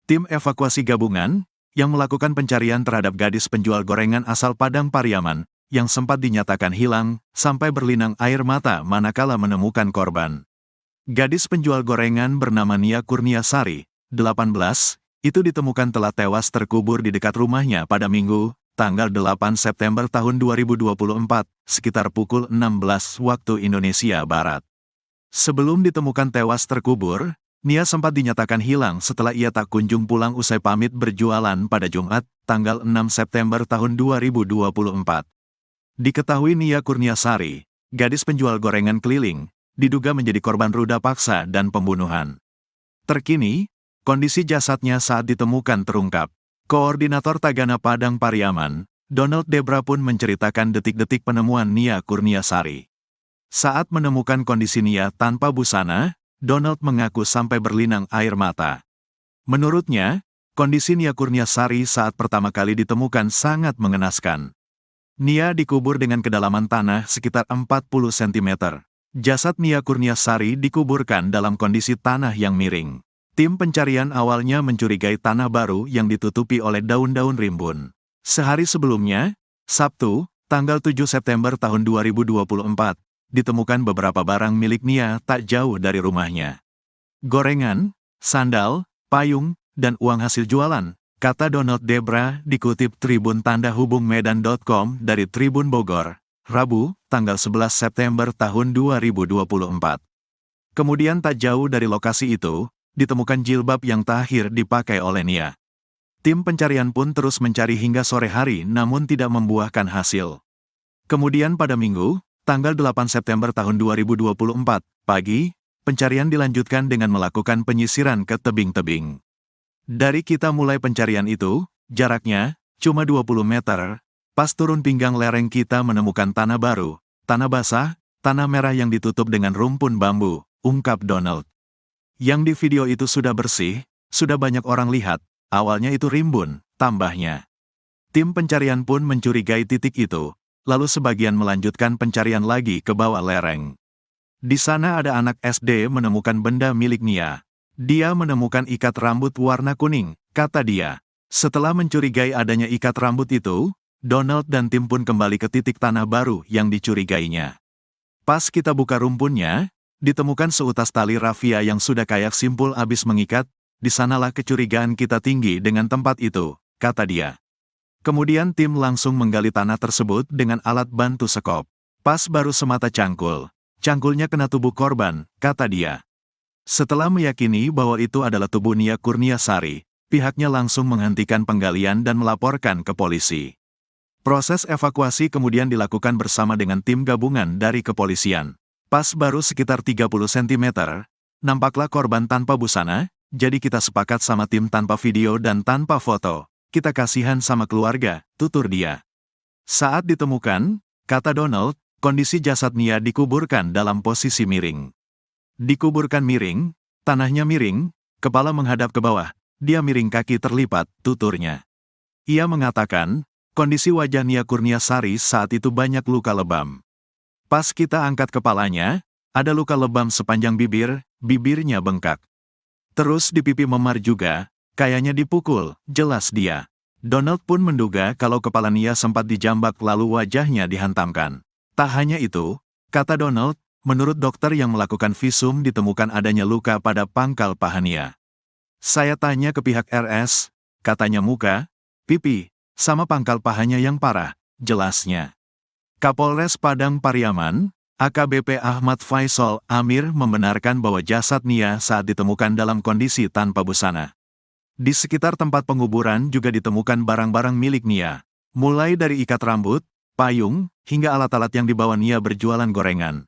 Tim evakuasi gabungan yang melakukan pencarian terhadap gadis penjual gorengan asal Padang Pariaman yang sempat dinyatakan hilang sampai berlinang air mata manakala menemukan korban. Gadis penjual gorengan bernama Nia Kurniasari, 18, itu ditemukan telah tewas terkubur di dekat rumahnya pada Minggu, tanggal 8 September tahun 2024, sekitar pukul 16 waktu Indonesia Barat. Sebelum ditemukan tewas terkubur, Nia sempat dinyatakan hilang setelah ia tak kunjung pulang usai pamit berjualan pada Jumat, tanggal 6 September tahun 2024. Diketahui Nia Kurniasari, gadis penjual gorengan keliling, diduga menjadi korban ruda paksa dan pembunuhan. Terkini, kondisi jasadnya saat ditemukan terungkap. Koordinator Tagana Padang Pariaman, Donald Debra pun menceritakan detik-detik penemuan Nia Kurniasari. Saat menemukan kondisi Nia tanpa busana, Donald mengaku sampai berlinang air mata. Menurutnya, kondisi Nia Kurniasari saat pertama kali ditemukan sangat mengenaskan. Nia dikubur dengan kedalaman tanah sekitar 40 cm. Jasad Nia Kurniasari dikuburkan dalam kondisi tanah yang miring. Tim pencarian awalnya mencurigai tanah baru yang ditutupi oleh daun-daun rimbun. Sehari sebelumnya, Sabtu, tanggal 7 September tahun 2024, ditemukan beberapa barang milik Nia tak jauh dari rumahnya. Gorengan, sandal, payung, dan uang hasil jualan, kata Donald Debra dikutip Tribun Tanda Hubung Medan.com dari Tribun Bogor, Rabu, tanggal 11 September tahun 2024. Kemudian tak jauh dari lokasi itu, ditemukan jilbab yang terakhir dipakai oleh Nia. Tim pencarian pun terus mencari hingga sore hari namun tidak membuahkan hasil. Kemudian pada Minggu, tanggal 8 September tahun 2024, pagi, pencarian dilanjutkan dengan melakukan penyisiran ke tebing-tebing. Dari kita mulai pencarian itu, jaraknya cuma 20 meter, pas turun pinggang lereng kita menemukan tanah baru, tanah basah, tanah merah yang ditutup dengan rumpun bambu, ungkap Donald. Yang di video itu sudah bersih, sudah banyak orang lihat, awalnya itu rimbun, tambahnya. Tim pencarian pun mencurigai titik itu. Lalu sebagian melanjutkan pencarian lagi ke bawah lereng. Di sana ada anak SD menemukan benda milik Nia. Dia menemukan ikat rambut warna kuning, kata dia. Setelah mencurigai adanya ikat rambut itu, Donald dan tim pun kembali ke titik tanah baru yang dicurigainya. Pas kita buka rumpunnya, ditemukan seutas tali rafia yang sudah kayak simpul abis mengikat, di sanalah kecurigaan kita tinggi dengan tempat itu, kata dia. Kemudian tim langsung menggali tanah tersebut dengan alat bantu sekop. Pas baru semata cangkul. Cangkulnya kena tubuh korban, kata dia. Setelah meyakini bahwa itu adalah tubuh Nia Kurniasari, pihaknya langsung menghentikan penggalian dan melaporkan ke polisi. Proses evakuasi kemudian dilakukan bersama dengan tim gabungan dari kepolisian. Pas baru sekitar 30 cm, nampaklah korban tanpa busana, jadi kita sepakat sama tim tanpa video dan tanpa foto. Kita kasihan sama keluarga, tutur dia. Saat ditemukan, kata Donald, kondisi jasad Nia dikuburkan dalam posisi miring. Dikuburkan miring, tanahnya miring, kepala menghadap ke bawah, dia miring kaki terlipat, tuturnya. Ia mengatakan, kondisi wajah Nia Kurniasari saat itu banyak luka lebam. Pas kita angkat kepalanya, ada luka lebam sepanjang bibir, bibirnya bengkak. Terus di pipi memar juga, kayaknya dipukul, jelas dia. Donald pun menduga kalau kepala Nia sempat dijambak lalu wajahnya dihantamkan. Tak hanya itu, kata Donald, menurut dokter yang melakukan visum ditemukan adanya luka pada pangkal paha Nia. Saya tanya ke pihak RS, katanya muka, pipi, sama pangkal pahanya yang parah, jelasnya. Kapolres Padang Pariaman, AKBP Ahmad Faisal Amir membenarkan bahwa jasad Nia saat ditemukan dalam kondisi tanpa busana. Di sekitar tempat penguburan juga ditemukan barang-barang milik Nia, mulai dari ikat rambut, payung, hingga alat-alat yang dibawa Nia berjualan gorengan.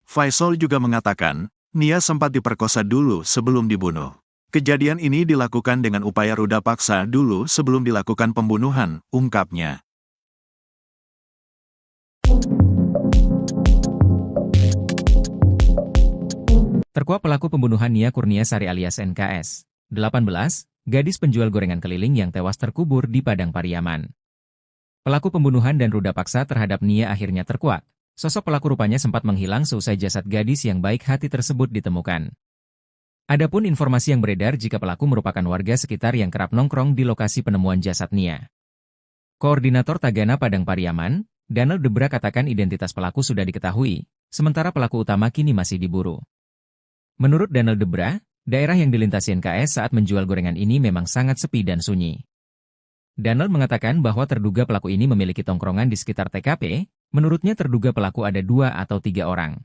Faisal juga mengatakan, Nia sempat diperkosa dulu sebelum dibunuh. Kejadian ini dilakukan dengan upaya ruda paksa dulu sebelum dilakukan pembunuhan, ungkapnya. Terkuak pelaku pembunuhan Nia Kurniasari alias NKS, 18, gadis penjual gorengan keliling yang tewas terkubur di Padang Pariaman. Pelaku pembunuhan dan ruda paksa terhadap Nia akhirnya terkuak. Sosok pelaku rupanya sempat menghilang seusai jasad gadis yang baik hati tersebut ditemukan. Adapun informasi yang beredar jika pelaku merupakan warga sekitar yang kerap nongkrong di lokasi penemuan jasad Nia. Koordinator Tagana Padang Pariaman, Donald Debra katakan identitas pelaku sudah diketahui, sementara pelaku utama kini masih diburu. Menurut Donald Debra, daerah yang dilintasi NKS saat menjual gorengan ini memang sangat sepi dan sunyi. Donald mengatakan bahwa terduga pelaku ini memiliki tongkrongan di sekitar TKP, menurutnya terduga pelaku ada 2 atau 3 orang.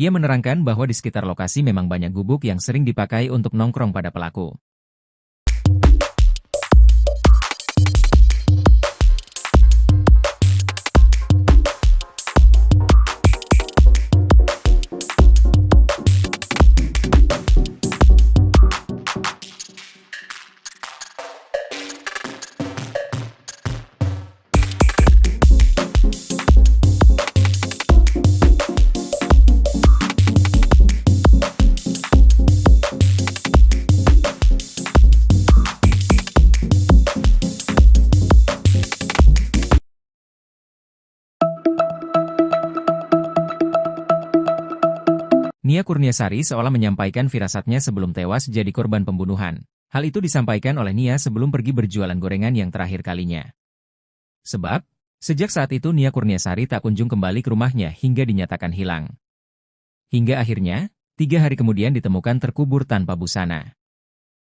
Ia menerangkan bahwa di sekitar lokasi memang banyak gubuk yang sering dipakai untuk nongkrong pada pelaku. Nia Kurniasari seolah menyampaikan firasatnya sebelum tewas jadi korban pembunuhan. Hal itu disampaikan oleh Nia sebelum pergi berjualan gorengan yang terakhir kalinya. Sebab, sejak saat itu Nia Kurniasari tak kunjung kembali ke rumahnya hingga dinyatakan hilang. Hingga akhirnya, 3 hari kemudian ditemukan terkubur tanpa busana.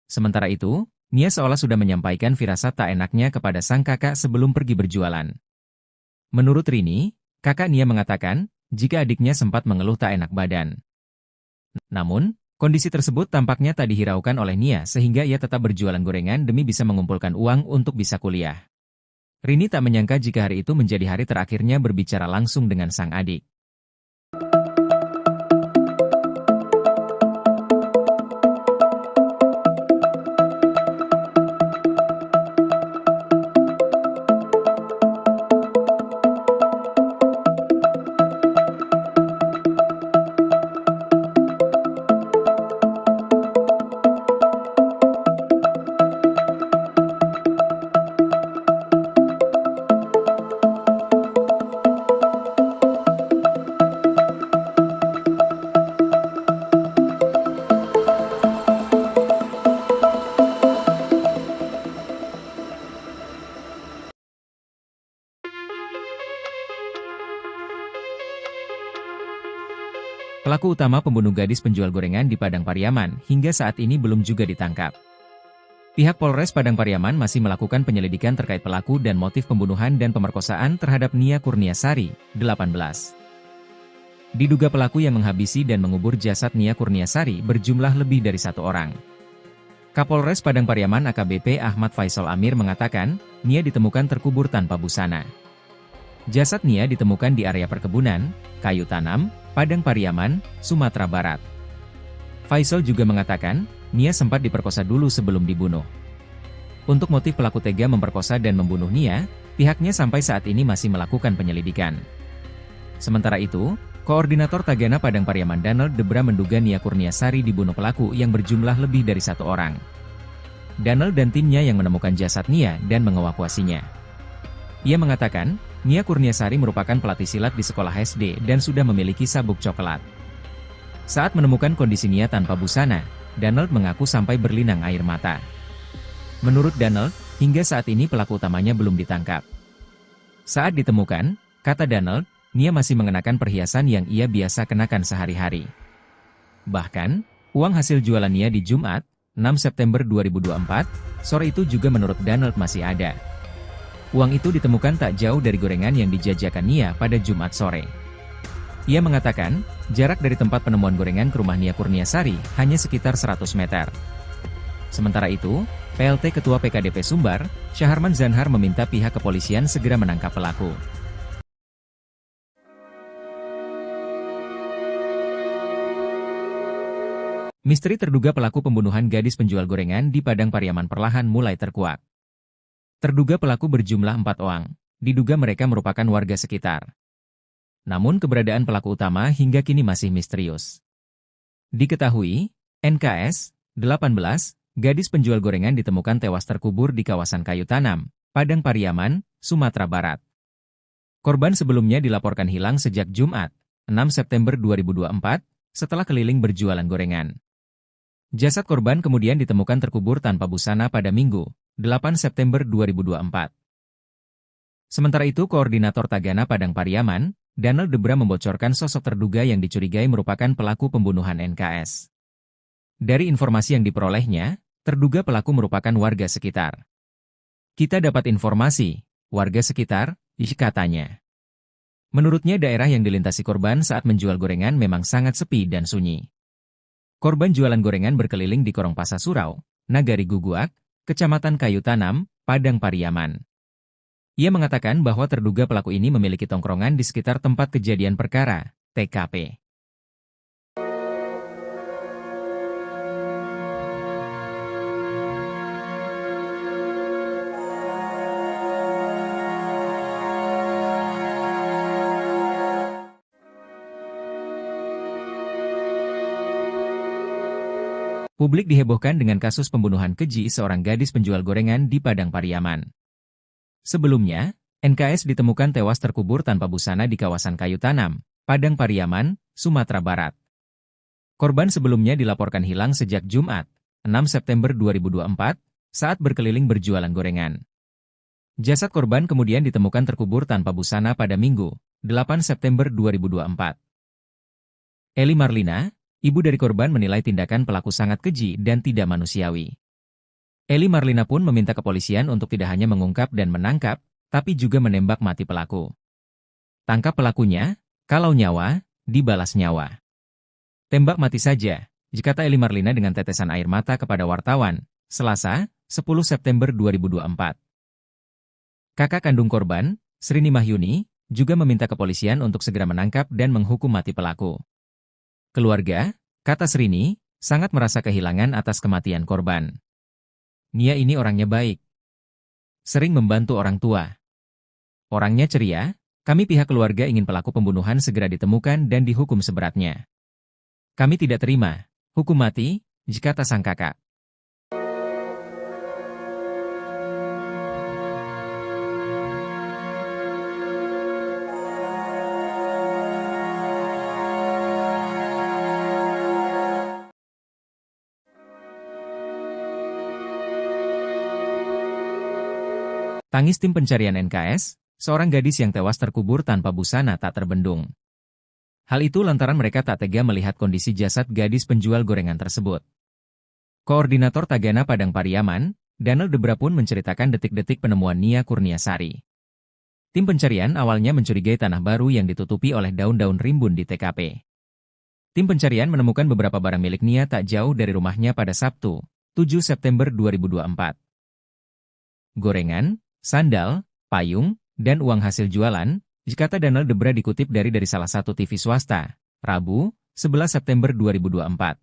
Sementara itu, Nia seolah sudah menyampaikan firasat tak enaknya kepada sang kakak sebelum pergi berjualan. Menurut Rini, kakak Nia mengatakan, jika adiknya sempat mengeluh tak enak badan. Namun, kondisi tersebut tampaknya tak dihiraukan oleh Nia sehingga ia tetap berjualan gorengan demi bisa mengumpulkan uang untuk bisa kuliah. Rini tak menyangka jika hari itu menjadi hari terakhirnya berbicara langsung dengan sang adik. Pelaku utama pembunuh gadis penjual gorengan di Padang Pariaman hingga saat ini belum juga ditangkap. Pihak Polres Padang Pariaman masih melakukan penyelidikan terkait pelaku dan motif pembunuhan dan pemerkosaan terhadap Nia Kurniasari, 18. Diduga pelaku yang menghabisi dan mengubur jasad Nia Kurniasari berjumlah lebih dari 1 orang. Kapolres Padang Pariaman AKBP Ahmad Faisal Amir mengatakan, Nia ditemukan terkubur tanpa busana. Jasad Nia ditemukan di area perkebunan, kayu tanam, Padang Pariaman, Sumatera Barat. Faisal juga mengatakan, Nia sempat diperkosa dulu sebelum dibunuh. Untuk motif pelaku tega memperkosa dan membunuh Nia, pihaknya sampai saat ini masih melakukan penyelidikan. Sementara itu, Koordinator Tagana Padang Pariaman Donald Debra menduga Nia Kurniasari dibunuh pelaku yang berjumlah lebih dari 1 orang. Donald dan timnya yang menemukan jasad Nia dan mengevakuasinya. Ia mengatakan, Nia Kurniasari merupakan pelatih silat di sekolah SD dan sudah memiliki sabuk coklat. Saat menemukan kondisi Nia tanpa busana, Donald mengaku sampai berlinang air mata. Menurut Donald, hingga saat ini pelaku utamanya belum ditangkap. Saat ditemukan, kata Donald, Nia masih mengenakan perhiasan yang ia biasa kenakan sehari-hari. Bahkan, uang hasil jualan Nia di Jumat, 6 September 2024, sore itu juga menurut Donald masih ada. Uang itu ditemukan tak jauh dari gorengan yang dijajakan Nia pada Jumat sore. Ia mengatakan, jarak dari tempat penemuan gorengan ke rumah Nia Kurniasari hanya sekitar 100 meter. Sementara itu, PLT Ketua PKDP Sumbar, Syaharman Zanhar meminta pihak kepolisian segera menangkap pelaku. Misteri terduga pelaku pembunuhan gadis penjual gorengan di Padang Pariaman perlahan mulai terkuak. Terduga pelaku berjumlah 4 orang, diduga mereka merupakan warga sekitar. Namun keberadaan pelaku utama hingga kini masih misterius. Diketahui, NKS, 18, gadis penjual gorengan ditemukan tewas terkubur di kawasan kayu tanam, Padang Pariaman, Sumatera Barat. Korban sebelumnya dilaporkan hilang sejak Jumat, 6 September 2024, setelah keliling berjualan gorengan. Jasad korban kemudian ditemukan terkubur tanpa busana pada Minggu, 8 September 2024. Sementara itu, Koordinator Tagana Padang Pariaman, Donald Debra membocorkan sosok terduga yang dicurigai merupakan pelaku pembunuhan NKS. Dari informasi yang diperolehnya, terduga pelaku merupakan warga sekitar. Kita dapat informasi, warga sekitar, katanya. Menurutnya daerah yang dilintasi korban saat menjual gorengan memang sangat sepi dan sunyi. Korban jualan gorengan berkeliling di Korong Pasar Surau, Nagari Guguak, Kecamatan Kayu Tanam, Padang Pariaman. Ia mengatakan bahwa terduga pelaku ini memiliki tongkrongan di sekitar tempat kejadian perkara, TKP. Publik dihebohkan dengan kasus pembunuhan keji seorang gadis penjual gorengan di Padang Pariaman. Sebelumnya, NKS ditemukan tewas terkubur tanpa busana di kawasan Kayu Tanam, Padang Pariaman, Sumatera Barat. Korban sebelumnya dilaporkan hilang sejak Jumat, 6 September 2024, saat berkeliling berjualan gorengan. Jasad korban kemudian ditemukan terkubur tanpa busana pada Minggu, 8 September 2024. Eli Marlina, ibu dari korban, menilai tindakan pelaku sangat keji dan tidak manusiawi. Eli Marlina pun meminta kepolisian untuk tidak hanya mengungkap dan menangkap, tapi juga menembak mati pelaku. Tangkap pelakunya, kalau nyawa, dibalas nyawa. Tembak mati saja, kata Eli Marlina dengan tetesan air mata kepada wartawan, Selasa, 10 September 2024. Kakak kandung korban, Srini Mahyuni, juga meminta kepolisian untuk segera menangkap dan menghukum mati pelaku. Keluarga, kata Srini, sangat merasa kehilangan atas kematian korban. Nia ini orangnya baik. Sering membantu orang tua. Orangnya ceria, kami pihak keluarga ingin pelaku pembunuhan segera ditemukan dan dihukum seberatnya. Kami tidak terima hukum mati, kata sang kakak. Tangis tim pencarian NKS, seorang gadis yang tewas terkubur tanpa busana tak terbendung. Hal itu lantaran mereka tak tega melihat kondisi jasad gadis penjual gorengan tersebut. Koordinator Tagana Padang Pariaman, Donald Debra pun menceritakan detik-detik penemuan Nia Kurniasari. Tim pencarian awalnya mencurigai tanah baru yang ditutupi oleh daun-daun rimbun di TKP. Tim pencarian menemukan beberapa barang milik Nia tak jauh dari rumahnya pada Sabtu, 7 September 2024. Gorengan, sandal, payung, dan uang hasil jualan, kata Donald Debra dikutip dari salah satu TV swasta, Rabu, 11 September 2024.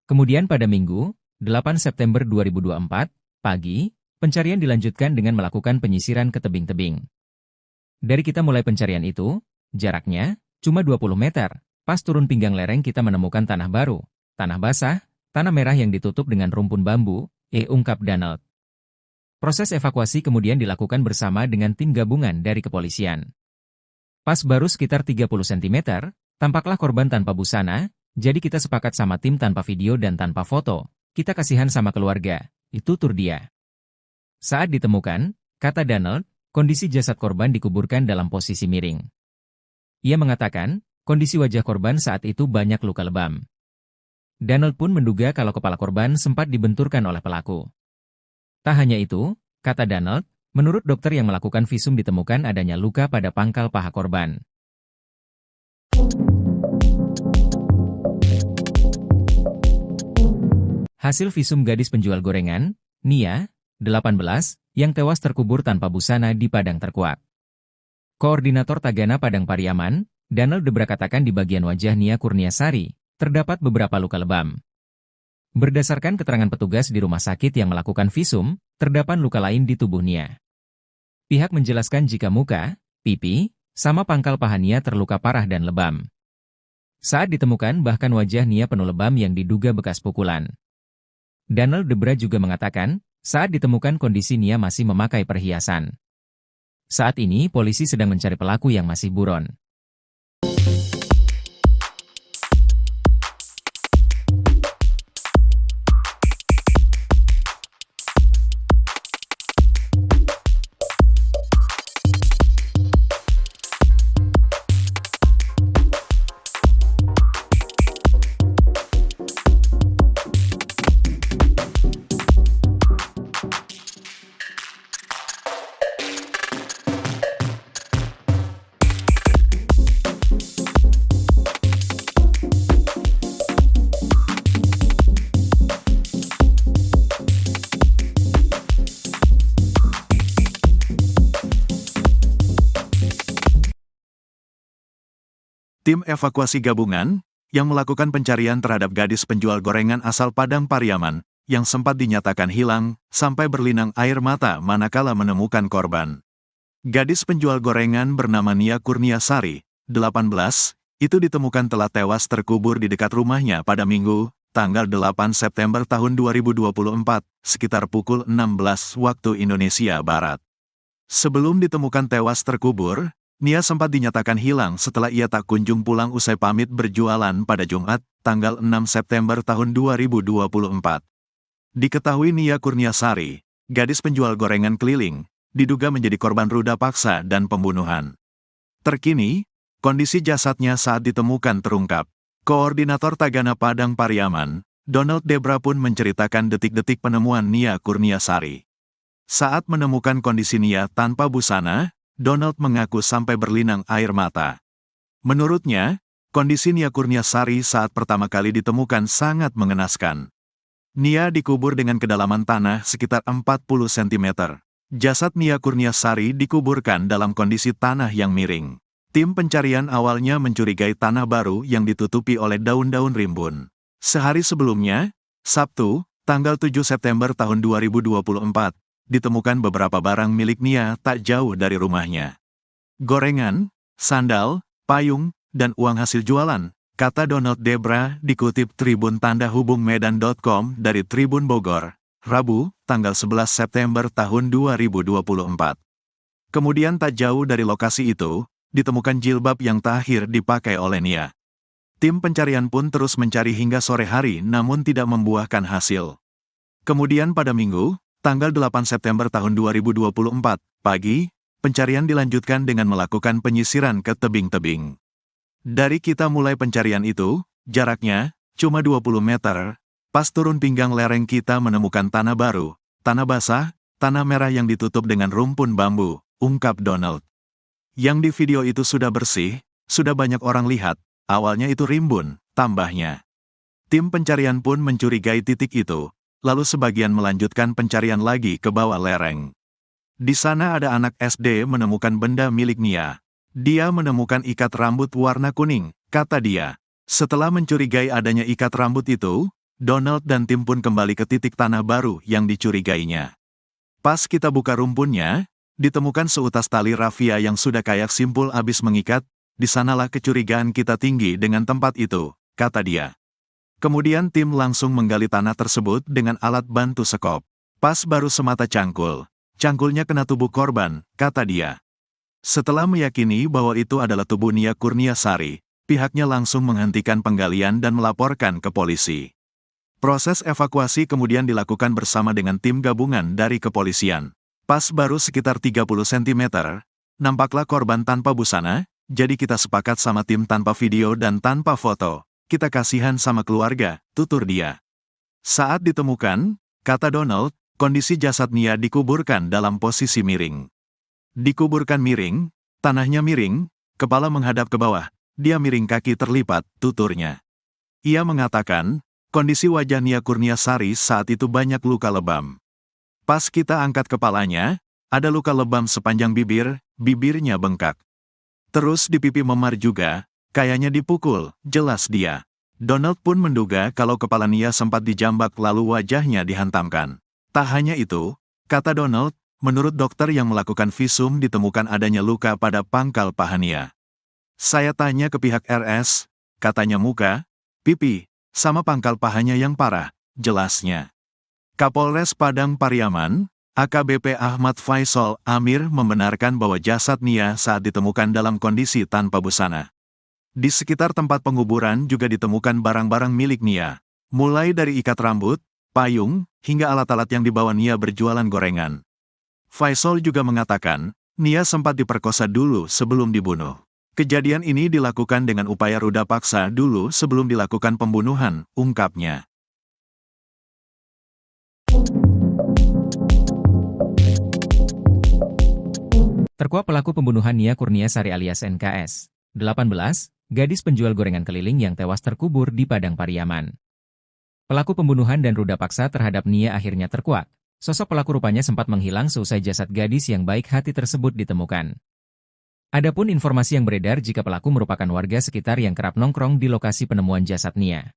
Kemudian pada Minggu, 8 September 2024, pagi, pencarian dilanjutkan dengan melakukan penyisiran ke tebing-tebing. Dari kita mulai pencarian itu, jaraknya cuma 20 meter, pas turun pinggang lereng kita menemukan tanah baru, tanah basah, tanah merah yang ditutup dengan rumpun bambu, ungkap Donald. Proses evakuasi kemudian dilakukan bersama dengan tim gabungan dari kepolisian. Pas baru sekitar 30 cm, tampaklah korban tanpa busana, jadi kita sepakat sama tim tanpa video dan tanpa foto, kita kasihan sama keluarga, itu tur dia. Saat ditemukan, kata Donald, kondisi jasad korban dikuburkan dalam posisi miring. Ia mengatakan, kondisi wajah korban saat itu banyak luka lebam. Donald pun menduga kalau kepala korban sempat dibenturkan oleh pelaku. Tak hanya itu, kata Donald, menurut dokter yang melakukan visum ditemukan adanya luka pada pangkal paha korban. Hasil visum gadis penjual gorengan, Nia, 18, yang tewas terkubur tanpa busana di Padang Terkuak. Koordinator Tagana Padang Pariaman, Donald Debra katakan di bagian wajah Nia Kurniasari, terdapat beberapa luka lebam. Berdasarkan keterangan petugas di rumah sakit yang melakukan visum, terdapat luka lain di tubuh Nia. Pihak menjelaskan jika muka, pipi, sama pangkal paha Nia terluka parah dan lebam. Saat ditemukan bahkan wajah Nia penuh lebam yang diduga bekas pukulan. Donald Debra juga mengatakan, saat ditemukan kondisi Nia masih memakai perhiasan. Saat ini polisi sedang mencari pelaku yang masih buron. Tim evakuasi gabungan yang melakukan pencarian terhadap gadis penjual gorengan asal Padang Pariaman yang sempat dinyatakan hilang sampai berlinang air mata manakala menemukan korban. Gadis penjual gorengan bernama Nia Kurniasari, 18, itu ditemukan telah tewas terkubur di dekat rumahnya pada Minggu, tanggal 8 September tahun 2024, sekitar pukul 16 waktu Indonesia Barat. Sebelum ditemukan tewas terkubur, Nia sempat dinyatakan hilang setelah ia tak kunjung pulang usai pamit berjualan pada Jumat, tanggal 6 September tahun 2024. Diketahui Nia Kurniasari, gadis penjual gorengan keliling, diduga menjadi korban ruda paksa dan pembunuhan. Terkini, kondisi jasadnya saat ditemukan terungkap. Koordinator Tagana Padang Pariaman, Donald Debra pun menceritakan detik-detik penemuan Nia Kurniasari. Saat menemukan kondisi Nia tanpa busana, Donald mengaku sampai berlinang air mata. Menurutnya, kondisi Nia Kurniasari saat pertama kali ditemukan sangat mengenaskan. Nia dikubur dengan kedalaman tanah sekitar 40 cm. Jasad Nia Kurniasari dikuburkan dalam kondisi tanah yang miring. Tim pencarian awalnya mencurigai tanah baru yang ditutupi oleh daun-daun rimbun. Sehari sebelumnya, Sabtu, tanggal 7 September tahun 2024, ditemukan beberapa barang milik Nia tak jauh dari rumahnya. Gorengan, sandal, payung, dan uang hasil jualan, kata Donald Debra dikutip Tribun Tanda Hubung Medan.com dari Tribun Bogor, Rabu, tanggal 11 September tahun 2024. Kemudian tak jauh dari lokasi itu, ditemukan jilbab yang terakhir dipakai oleh Nia. Tim pencarian pun terus mencari hingga sore hari namun tidak membuahkan hasil. Kemudian pada Minggu, tanggal 8 September tahun 2024, pagi, pencarian dilanjutkan dengan melakukan penyisiran ke tebing-tebing. Dari kita mulai pencarian itu, jaraknya cuma 20 meter, pas turun pinggang lereng kita menemukan tanah baru, tanah basah, tanah merah yang ditutup dengan rumpun bambu, ungkap Donald. Yang di video itu sudah bersih, sudah banyak orang lihat, awalnya itu rimbun, tambahnya. Tim pencarian pun mencurigai titik itu. Lalu sebagian melanjutkan pencarian lagi ke bawah lereng. Di sana ada anak SD menemukan benda milik Nia. Dia menemukan ikat rambut warna kuning, kata dia. Setelah mencurigai adanya ikat rambut itu, Donald dan tim pun kembali ke titik tanah baru yang dicurigainya. Pas kita buka rumpunnya, ditemukan seutas tali rafia yang sudah kayak simpul habis mengikat, di sanalah kecurigaan kita tinggi dengan tempat itu, kata dia. Kemudian tim langsung menggali tanah tersebut dengan alat bantu sekop. Pas baru semata cangkul. Cangkulnya kena tubuh korban, kata dia. Setelah meyakini bahwa itu adalah tubuh Nia Kurniasari, pihaknya langsung menghentikan penggalian dan melaporkan ke polisi. Proses evakuasi kemudian dilakukan bersama dengan tim gabungan dari kepolisian. Pas baru sekitar 30 cm, nampaklah korban tanpa busana, jadi kita sepakat sama tim tanpa video dan tanpa foto. Kita kasihan sama keluarga, tutur dia. Saat ditemukan, kata Donald, kondisi jasad Nia dikuburkan dalam posisi miring. Dikuburkan miring, tanahnya miring, kepala menghadap ke bawah, dia miring kaki terlipat, tuturnya. Ia mengatakan, kondisi wajah Nia Kurniasari saat itu banyak luka lebam. Pas kita angkat kepalanya, ada luka lebam sepanjang bibir, bibirnya bengkak. Terus di pipi memar juga, kayaknya dipukul, jelas dia. Donald pun menduga kalau kepala Nia sempat dijambak lalu wajahnya dihantamkan. Tak hanya itu, kata Donald, menurut dokter yang melakukan visum ditemukan adanya luka pada pangkal paha Nia. Saya tanya ke pihak RS, katanya muka, pipi, sama pangkal pahanya yang parah, jelasnya. Kapolres Padang Pariaman, AKBP Ahmad Faisal Amir membenarkan bahwa jasad Nia saat ditemukan dalam kondisi tanpa busana. Di sekitar tempat penguburan juga ditemukan barang-barang milik Nia, mulai dari ikat rambut, payung, hingga alat-alat yang dibawa Nia berjualan gorengan. Faisal juga mengatakan, Nia sempat diperkosa dulu sebelum dibunuh. Kejadian ini dilakukan dengan upaya ruda paksa dulu sebelum dilakukan pembunuhan, ungkapnya. Terkuak pelaku pembunuhan Nia Kurniasari alias NKS, 18, gadis penjual gorengan keliling yang tewas terkubur di Padang Pariaman. Pelaku pembunuhan dan ruda paksa terhadap Nia akhirnya terkuak. Sosok pelaku rupanya sempat menghilang seusai jasad gadis yang baik hati tersebut ditemukan. Adapun informasi yang beredar jika pelaku merupakan warga sekitar yang kerap nongkrong di lokasi penemuan jasad Nia.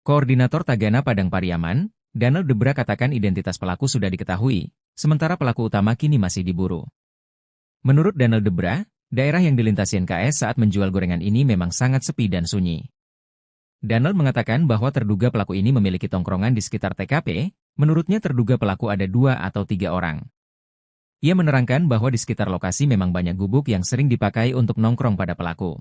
Koordinator Tagana Padang Pariaman, Donald Debra katakan identitas pelaku sudah diketahui, sementara pelaku utama kini masih diburu. Menurut Donald Debra, daerah yang dilintasi NKS saat menjual gorengan ini memang sangat sepi dan sunyi. Donald mengatakan bahwa terduga pelaku ini memiliki tongkrongan di sekitar TKP, menurutnya terduga pelaku ada 2 atau 3 orang. Ia menerangkan bahwa di sekitar lokasi memang banyak gubuk yang sering dipakai untuk nongkrong pada pelaku.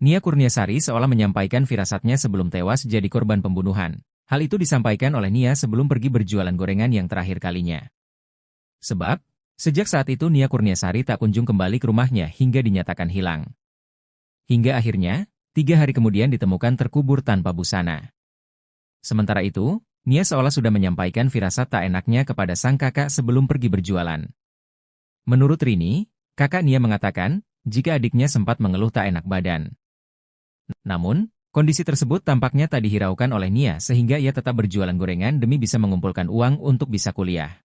Nia Kurniasari seolah menyampaikan firasatnya sebelum tewas jadi korban pembunuhan. Hal itu disampaikan oleh Nia sebelum pergi berjualan gorengan yang terakhir kalinya. Sebab, sejak saat itu Nia Kurniasari tak kunjung kembali ke rumahnya hingga dinyatakan hilang. Hingga akhirnya, 3 hari kemudian ditemukan terkubur tanpa busana. Sementara itu, Nia seolah sudah menyampaikan firasat tak enaknya kepada sang kakak sebelum pergi berjualan. Menurut Rini, kakak Nia mengatakan, jika adiknya sempat mengeluh tak enak badan. Namun, kondisi tersebut tampaknya tak dihiraukan oleh Nia sehingga ia tetap berjualan gorengan demi bisa mengumpulkan uang untuk bisa kuliah.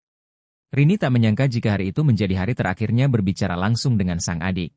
Rini tak menyangka jika hari itu menjadi hari terakhirnya berbicara langsung dengan sang adik.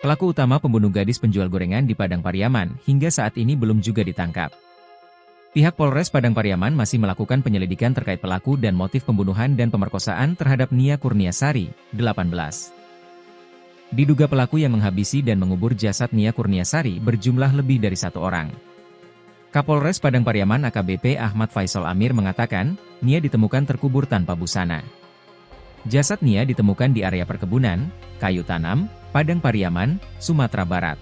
Pelaku utama pembunuh gadis penjual gorengan di Padang Pariaman hingga saat ini belum juga ditangkap. Pihak Polres Padang Pariaman masih melakukan penyelidikan terkait pelaku dan motif pembunuhan dan pemerkosaan terhadap Nia Kurniasari, 18. Diduga pelaku yang menghabisi dan mengubur jasad Nia Kurniasari berjumlah lebih dari 1 orang. Kapolres Padang Pariaman AKBP Ahmad Faisal Amir mengatakan, Nia ditemukan terkubur tanpa busana. Jasad Nia ditemukan di area perkebunan, kayu tanam, Padang Pariaman, Sumatera Barat.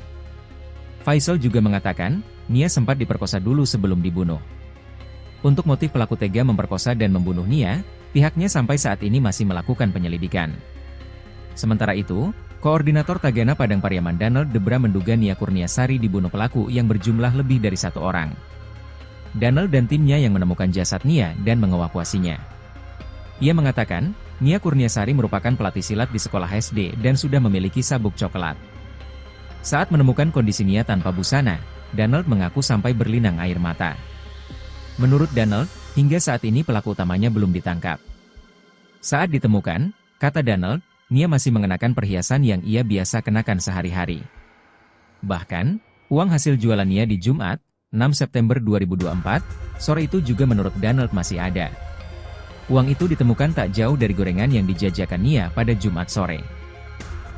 Faisal juga mengatakan, Nia sempat diperkosa dulu sebelum dibunuh. Untuk motif pelaku tega memperkosa dan membunuh Nia, pihaknya sampai saat ini masih melakukan penyelidikan. Sementara itu, Koordinator Tagana Padang Pariaman Donald Debra menduga Nia Kurniasari dibunuh pelaku yang berjumlah lebih dari 1 orang. Donald dan timnya yang menemukan jasad Nia dan mengevakuasinya. Ia mengatakan, Nia Kurniasari merupakan pelatih silat di sekolah SD dan sudah memiliki sabuk coklat. Saat menemukan kondisi Nia tanpa busana, Donald mengaku sampai berlinang air mata. Menurut Donald, hingga saat ini pelaku utamanya belum ditangkap. Saat ditemukan, kata Donald, Nia masih mengenakan perhiasan yang ia biasa kenakan sehari-hari. Bahkan, uang hasil jualan Nia di Jumat, 6 September 2024, sore itu juga menurut Donald masih ada. Uang itu ditemukan tak jauh dari gorengan yang dijajakan Nia pada Jumat sore.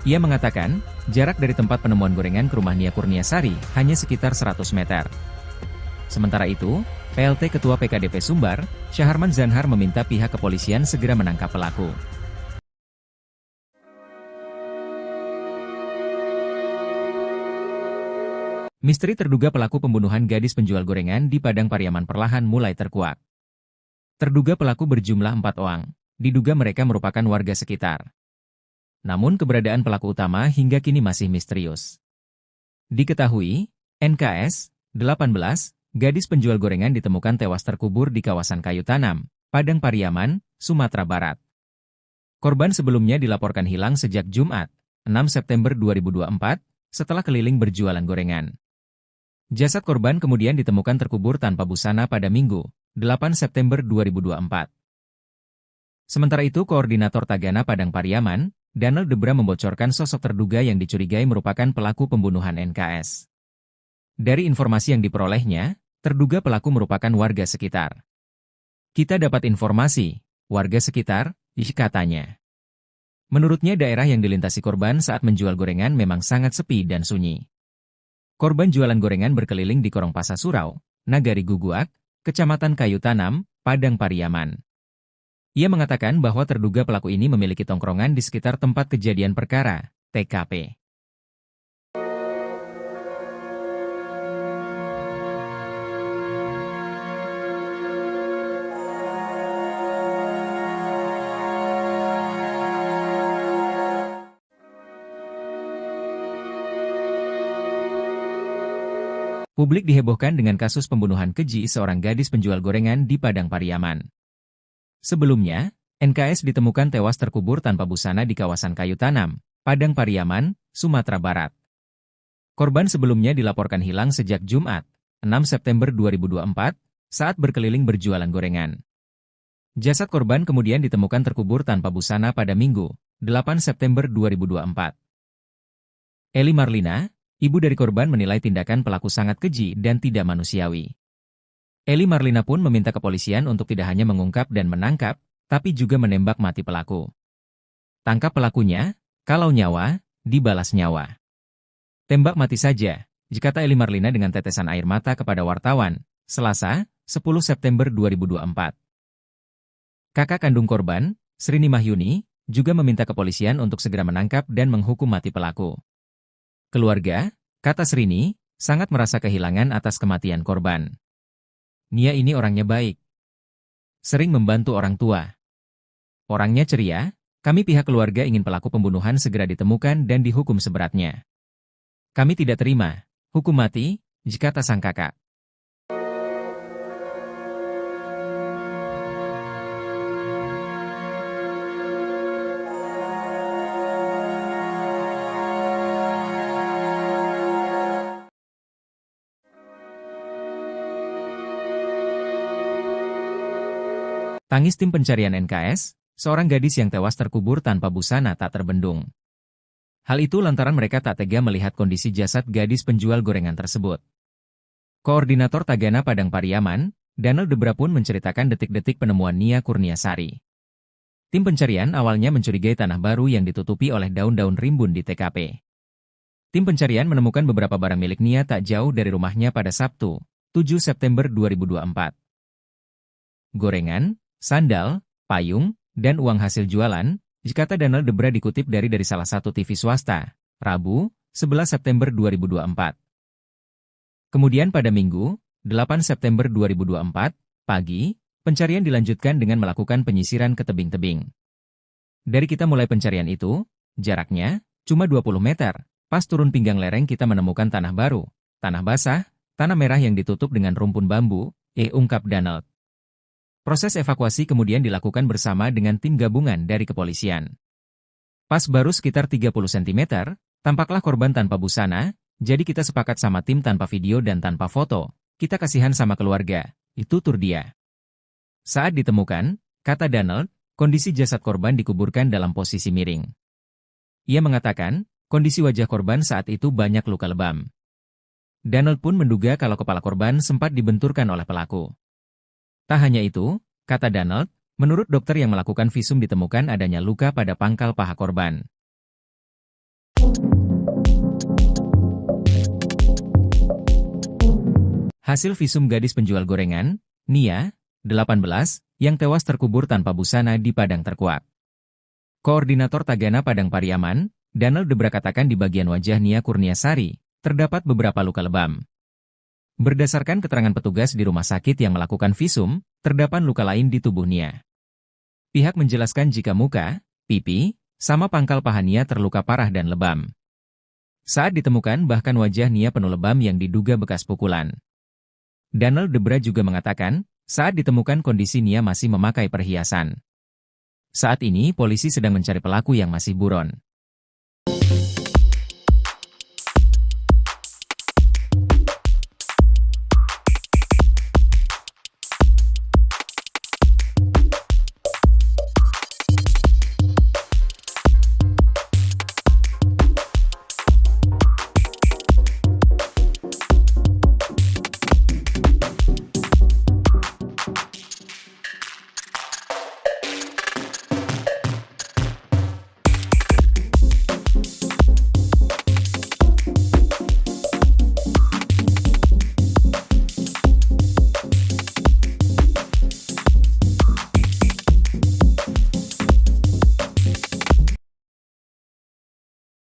Ia mengatakan, jarak dari tempat penemuan gorengan ke rumah Nia Kurniasari hanya sekitar 100 meter. Sementara itu, PLT Ketua PKDP Sumbar, Syaharman Zanhar meminta pihak kepolisian segera menangkap pelaku. Misteri terduga pelaku pembunuhan gadis penjual gorengan di Padang Pariaman perlahan mulai terkuak. Terduga pelaku berjumlah 4 orang, diduga mereka merupakan warga sekitar. Namun keberadaan pelaku utama hingga kini masih misterius. Diketahui, NKS, 18, gadis penjual gorengan ditemukan tewas terkubur di kawasan kayu tanam, Padang Pariaman, Sumatera Barat. Korban sebelumnya dilaporkan hilang sejak Jumat, 6 September 2024, setelah keliling berjualan gorengan. Jasad korban kemudian ditemukan terkubur tanpa busana pada Minggu, 8 September 2024. Sementara itu, Koordinator Tagana Padang Pariaman, Danel Debra membocorkan sosok terduga yang dicurigai merupakan pelaku pembunuhan NKS. Dari informasi yang diperolehnya, terduga pelaku merupakan warga sekitar. Kita dapat informasi, warga sekitar, katanya. Menurutnya daerah yang dilintasi korban saat menjual gorengan memang sangat sepi dan sunyi. Korban jualan gorengan berkeliling di Korong Pasar Surau, Nagari Guguak, Kecamatan Kayu Tanam, Padang Pariaman. Ia mengatakan bahwa terduga pelaku ini memiliki tongkrongan di sekitar tempat kejadian perkara, TKP. Publik dihebohkan dengan kasus pembunuhan keji seorang gadis penjual gorengan di Padang Pariaman. Sebelumnya, NKS ditemukan tewas terkubur tanpa busana di kawasan Kayu Tanam, Padang Pariaman, Sumatera Barat. Korban sebelumnya dilaporkan hilang sejak Jumat, 6 September 2024, saat berkeliling berjualan gorengan. Jasad korban kemudian ditemukan terkubur tanpa busana pada Minggu, 8 September 2024. Eli Marlina, ibu dari korban, menilai tindakan pelaku sangat keji dan tidak manusiawi. Eli Marlina pun meminta kepolisian untuk tidak hanya mengungkap dan menangkap, tapi juga menembak mati pelaku. Tangkap pelakunya, kalau nyawa, dibalas nyawa. Tembak mati saja, kata Eli Marlina dengan tetesan air mata kepada wartawan, Selasa, 10 September 2024. Kakak kandung korban, Srini Mahyuni, juga meminta kepolisian untuk segera menangkap dan menghukum mati pelaku. Keluarga, kata Srini, sangat merasa kehilangan atas kematian korban. Nia ini orangnya baik. Sering membantu orang tua. Orangnya ceria, kami pihak keluarga ingin pelaku pembunuhan segera ditemukan dan dihukum seberatnya. Kami tidak terima hukum mati, kata sang kakak. Tangis tim pencarian NKS, seorang gadis yang tewas terkubur tanpa busana tak terbendung. Hal itu lantaran mereka tak tega melihat kondisi jasad gadis penjual gorengan tersebut. Koordinator Tagana Padang Pariaman, Danel Debra pun menceritakan detik-detik penemuan Nia Kurniasari. Tim pencarian awalnya mencurigai tanah baru yang ditutupi oleh daun-daun rimbun di TKP. Tim pencarian menemukan beberapa barang milik Nia tak jauh dari rumahnya pada Sabtu, 7 September 2024. Gorengan, sandal, payung, dan uang hasil jualan, kata Danel Debra dikutip dari salah satu TV swasta, Rabu, 11 September 2024. Kemudian pada Minggu, 8 September 2024, pagi, pencarian dilanjutkan dengan melakukan penyisiran ke tebing-tebing. Dari kita mulai pencarian itu, jaraknya cuma 20 meter, pas turun pinggang lereng kita menemukan tanah baru, tanah basah, tanah merah yang ditutup dengan rumpun bambu, ungkap Danel. Proses evakuasi kemudian dilakukan bersama dengan tim gabungan dari kepolisian. Pas baru sekitar 30 cm, tampaklah korban tanpa busana, jadi kita sepakat sama tim tanpa video dan tanpa foto, kita kasihan sama keluarga, itu tur dia. Saat ditemukan, kata Danel, kondisi jasad korban dikuburkan dalam posisi miring. Ia mengatakan, kondisi wajah korban saat itu banyak luka lebam. Danel pun menduga kalau kepala korban sempat dibenturkan oleh pelaku. Tak hanya itu, kata Danel, menurut dokter yang melakukan visum ditemukan adanya luka pada pangkal paha korban. Hasil visum gadis penjual gorengan, Nia, 18, yang tewas terkubur tanpa busana di Padang Terkuak. Koordinator Tagana Padang Pariaman, Danel Debra katakan di bagian wajah Nia Kurniasari, terdapat beberapa luka lebam. Berdasarkan keterangan petugas di rumah sakit yang melakukan visum, terdapat luka lain di tubuh Nia. Pihak menjelaskan jika muka, pipi, sama pangkal paha Nia terluka parah dan lebam. Saat ditemukan bahkan wajah Nia penuh lebam yang diduga bekas pukulan. Danel Debra juga mengatakan, saat ditemukan kondisi Nia masih memakai perhiasan. Saat ini polisi sedang mencari pelaku yang masih buron.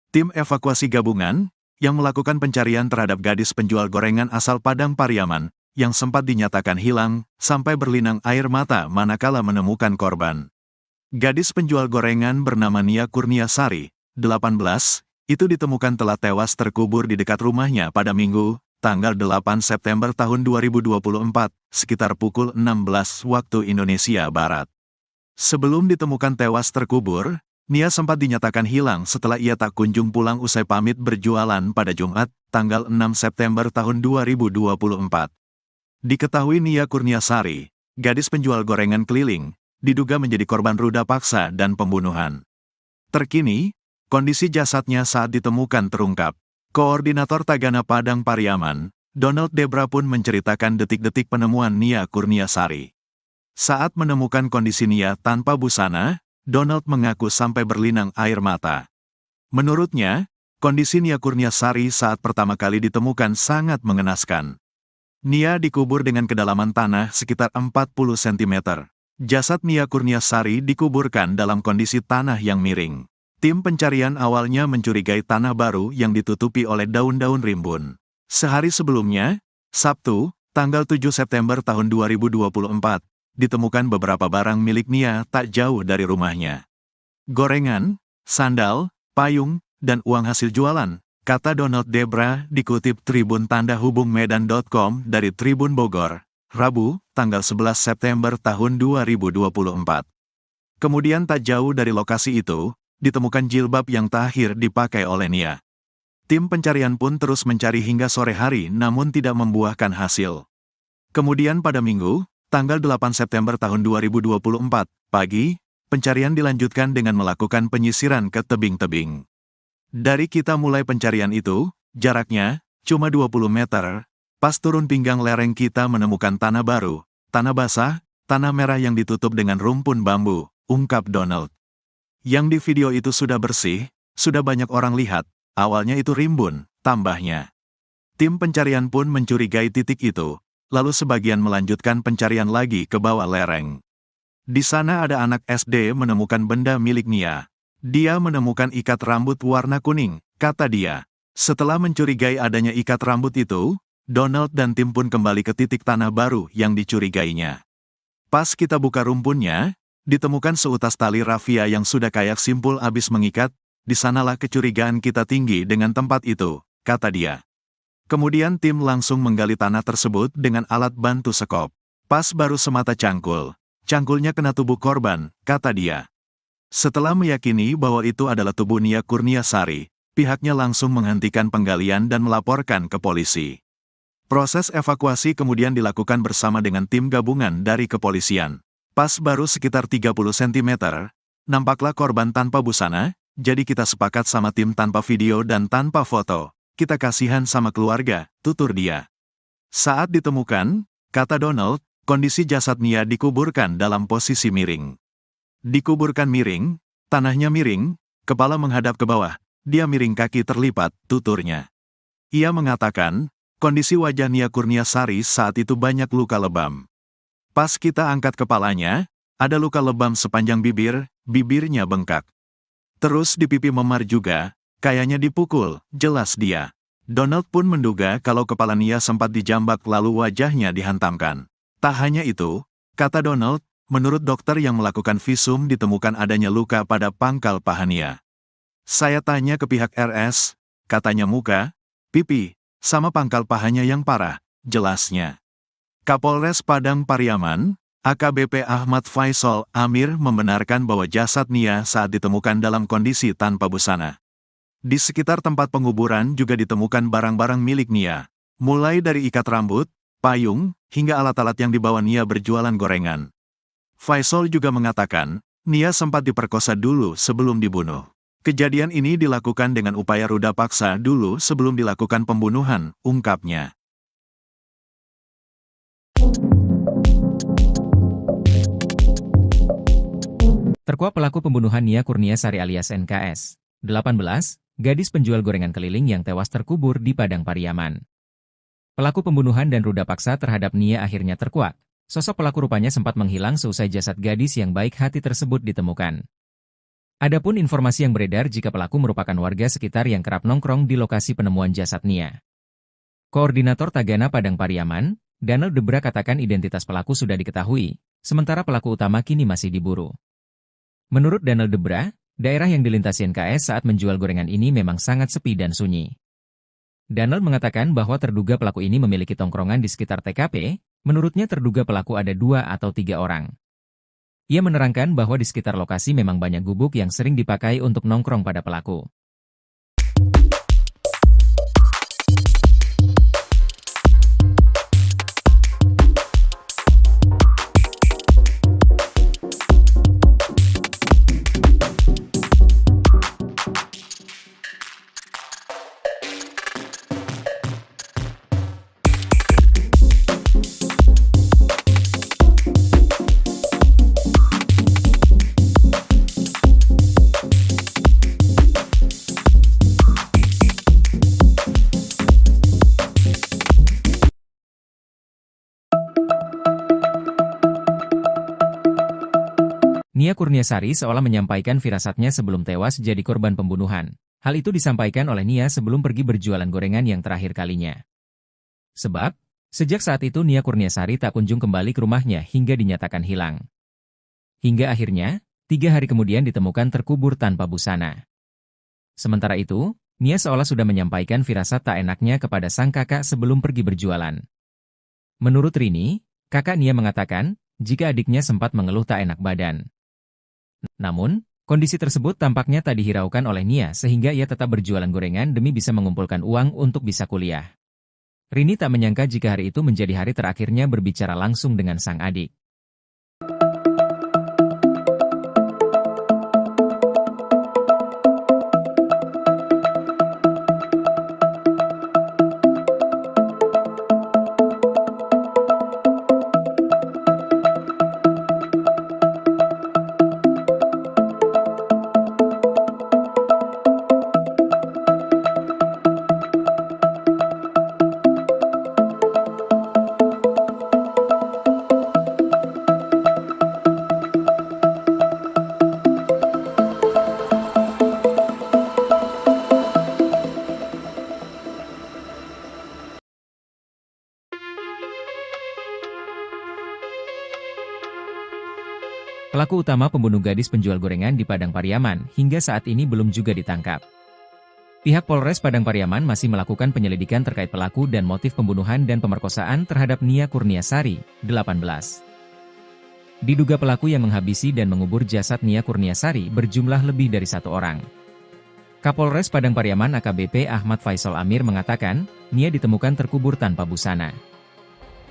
Tim evakuasi gabungan yang melakukan pencarian terhadap gadis penjual gorengan asal Padang Pariaman yang sempat dinyatakan hilang sampai berlinang air mata manakala menemukan korban. Gadis penjual gorengan bernama Nia Kurniasari, 18, itu ditemukan telah tewas terkubur di dekat rumahnya pada Minggu, tanggal 8 September tahun 2024, sekitar pukul 16 waktu Indonesia Barat. Sebelum ditemukan tewas terkubur, Nia sempat dinyatakan hilang setelah ia tak kunjung pulang usai pamit berjualan pada Jumat, tanggal 6 September tahun 2024. Diketahui Nia Kurniasari, gadis penjual gorengan keliling, diduga menjadi korban ruda paksa dan pembunuhan. Terkini, kondisi jasadnya saat ditemukan terungkap. Koordinator Tagana Padang Pariaman, Donald Debra pun menceritakan detik-detik penemuan Nia Kurniasari. Saat menemukan kondisi Nia tanpa busana, Donald mengaku sampai berlinang air mata. Menurutnya, kondisi Nia Kurniasari saat pertama kali ditemukan sangat mengenaskan. Nia dikubur dengan kedalaman tanah sekitar 40 cm. Jasad Nia Kurniasari dikuburkan dalam kondisi tanah yang miring. Tim pencarian awalnya mencurigai tanah baru yang ditutupi oleh daun-daun rimbun. Sehari sebelumnya, Sabtu, tanggal 7 September tahun 2024, ditemukan beberapa barang milik Nia tak jauh dari rumahnya. Gorengan, sandal, payung, dan uang hasil jualan, kata Donald Debra dikutip Tribun Tanda Hubung Medan.com dari Tribun Bogor, Rabu, tanggal 11 September tahun 2024. Kemudian tak jauh dari lokasi itu, ditemukan jilbab yang terakhir dipakai oleh Nia. Tim pencarian pun terus mencari hingga sore hari namun tidak membuahkan hasil. Kemudian pada Minggu, tanggal 8 September tahun 2024, pagi, pencarian dilanjutkan dengan melakukan penyisiran ke tebing-tebing. Dari kita mulai pencarian itu, jaraknya cuma 20 meter, pas turun pinggang lereng kita menemukan tanah baru, tanah basah, tanah merah yang ditutup dengan rumpun bambu, ungkap Donald. Yang di video itu sudah bersih, sudah banyak orang lihat, awalnya itu rimbun, tambahnya. Tim pencarian pun mencurigai titik itu, lalu sebagian melanjutkan pencarian lagi ke bawah lereng. Di sana ada anak SD menemukan benda milik Nia. Dia menemukan ikat rambut warna kuning, kata dia. Setelah mencurigai adanya ikat rambut itu, Donald dan tim pun kembali ke titik tanah baru yang dicurigainya. Pas kita buka rumpunnya, ditemukan seutas tali rafia yang sudah kayak simpul abis mengikat, di sanalah kecurigaan kita tinggi dengan tempat itu, kata dia. Kemudian tim langsung menggali tanah tersebut dengan alat bantu sekop. Pas baru semata cangkul. Cangkulnya kena tubuh korban, kata dia. Setelah meyakini bahwa itu adalah tubuh Nia Kurniasari, pihaknya langsung menghentikan penggalian dan melaporkan ke polisi. Proses evakuasi kemudian dilakukan bersama dengan tim gabungan dari kepolisian. Pas baru sekitar 30 cm, nampaklah korban tanpa busana, jadi kita sepakat sama tim tanpa video dan tanpa foto. Kita kasihan sama keluarga, tutur dia. Saat ditemukan, kata Donald, kondisi jasad Nia dikuburkan dalam posisi miring. Dikuburkan miring, tanahnya miring, kepala menghadap ke bawah, dia miring kaki terlipat, tuturnya. Ia mengatakan, kondisi wajah Nia Kurniasari saat itu banyak luka lebam. Pas kita angkat kepalanya, ada luka lebam sepanjang bibir, bibirnya bengkak. Terus di pipi memar juga, kayaknya dipukul, jelas dia. Donald pun menduga kalau kepala Nia sempat dijambak lalu wajahnya dihantamkan. Tak hanya itu, kata Donald, menurut dokter yang melakukan visum ditemukan adanya luka pada pangkal paha Nia. Saya tanya ke pihak RS, katanya muka, pipi, sama pangkal pahanya yang parah, jelasnya. Kapolres Padang Pariaman, AKBP Ahmad Faisal Amir membenarkan bahwa jasad Nia saat ditemukan dalam kondisi tanpa busana. Di sekitar tempat penguburan juga ditemukan barang-barang milik Nia, mulai dari ikat rambut, payung, hingga alat-alat yang dibawa Nia berjualan gorengan. Faisal juga mengatakan, Nia sempat diperkosa dulu sebelum dibunuh. Kejadian ini dilakukan dengan upaya ruda paksa dulu sebelum dilakukan pembunuhan, ungkapnya. Terkuak pelaku pembunuhan Nia Kurniasari alias NKS, 18, gadis penjual gorengan keliling yang tewas terkubur di Padang Pariaman. Pelaku pembunuhan dan ruda paksa terhadap Nia akhirnya terkuak. Sosok pelaku rupanya sempat menghilang seusai jasad gadis yang baik hati tersebut ditemukan. Adapun informasi yang beredar jika pelaku merupakan warga sekitar yang kerap nongkrong di lokasi penemuan jasad Nia. Koordinator Tagana Padang Pariaman, Danel Debra katakan identitas pelaku sudah diketahui, sementara pelaku utama kini masih diburu. Menurut Danel Debra, daerah yang dilintasi NKS saat menjual gorengan ini memang sangat sepi dan sunyi. Danel mengatakan bahwa terduga pelaku ini memiliki tongkrongan di sekitar TKP, menurutnya terduga pelaku ada 2 atau 3 orang. Ia menerangkan bahwa di sekitar lokasi memang banyak gubuk yang sering dipakai untuk nongkrong pada pelaku. Nia Kurniasari seolah menyampaikan firasatnya sebelum tewas jadi korban pembunuhan. Hal itu disampaikan oleh Nia sebelum pergi berjualan gorengan yang terakhir kalinya. Sebab, sejak saat itu Nia Kurniasari tak kunjung kembali ke rumahnya hingga dinyatakan hilang. Hingga akhirnya, 3 hari kemudian ditemukan terkubur tanpa busana. Sementara itu, Nia seolah sudah menyampaikan firasat tak enaknya kepada sang kakak sebelum pergi berjualan. Menurut Rini, kakak Nia mengatakan, jika adiknya sempat mengeluh tak enak badan. Namun, kondisi tersebut tampaknya tak dihiraukan oleh Nia sehingga ia tetap berjualan gorengan demi bisa mengumpulkan uang untuk bisa kuliah. Rini tak menyangka jika hari itu menjadi hari terakhirnya berbicara langsung dengan sang adik. Pelaku utama pembunuh gadis penjual gorengan di Padang Pariaman hingga saat ini belum juga ditangkap. Pihak Polres Padang Pariaman masih melakukan penyelidikan terkait pelaku dan motif pembunuhan dan pemerkosaan terhadap Nia Kurniasari, 18. Diduga pelaku yang menghabisi dan mengubur jasad Nia Kurniasari berjumlah lebih dari 1 orang. Kapolres Padang Pariaman AKBP Ahmad Faisal Amir mengatakan, Nia ditemukan terkubur tanpa busana.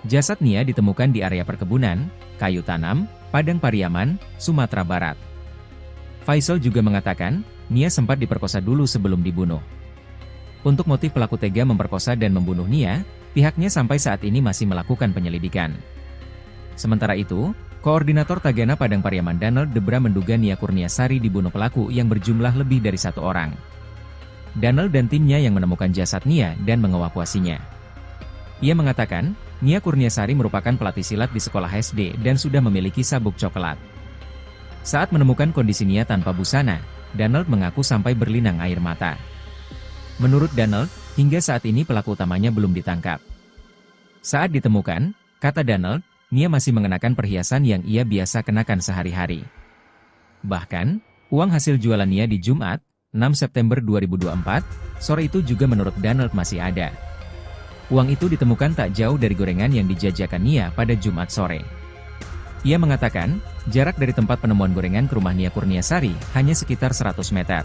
Jasad Nia ditemukan di area perkebunan, kayu tanam, Padang Pariaman, Sumatera Barat. Faisal juga mengatakan, Nia sempat diperkosa dulu sebelum dibunuh. Untuk motif pelaku tega memperkosa dan membunuh Nia, pihaknya sampai saat ini masih melakukan penyelidikan. Sementara itu, Koordinator Tagana Padang Pariaman Danel Debra menduga Nia Kurniasari dibunuh pelaku yang berjumlah lebih dari 1 orang. Danel dan timnya yang menemukan jasad Nia dan mengevakuasinya. Ia mengatakan, Nia Kurniasari merupakan pelatih silat di sekolah SD dan sudah memiliki sabuk coklat. Saat menemukan kondisi Nia tanpa busana, Danel mengaku sampai berlinang air mata. Menurut Danel, hingga saat ini pelaku utamanya belum ditangkap. Saat ditemukan, kata Danel, Nia masih mengenakan perhiasan yang ia biasa kenakan sehari-hari. Bahkan, uang hasil jualan Nia di Jumat, 6 September 2024, sore itu juga menurut Danel masih ada. Uang itu ditemukan tak jauh dari gorengan yang dijajakan Nia pada Jumat sore. Ia mengatakan, jarak dari tempat penemuan gorengan ke rumah Nia Kurniasari hanya sekitar 100 meter.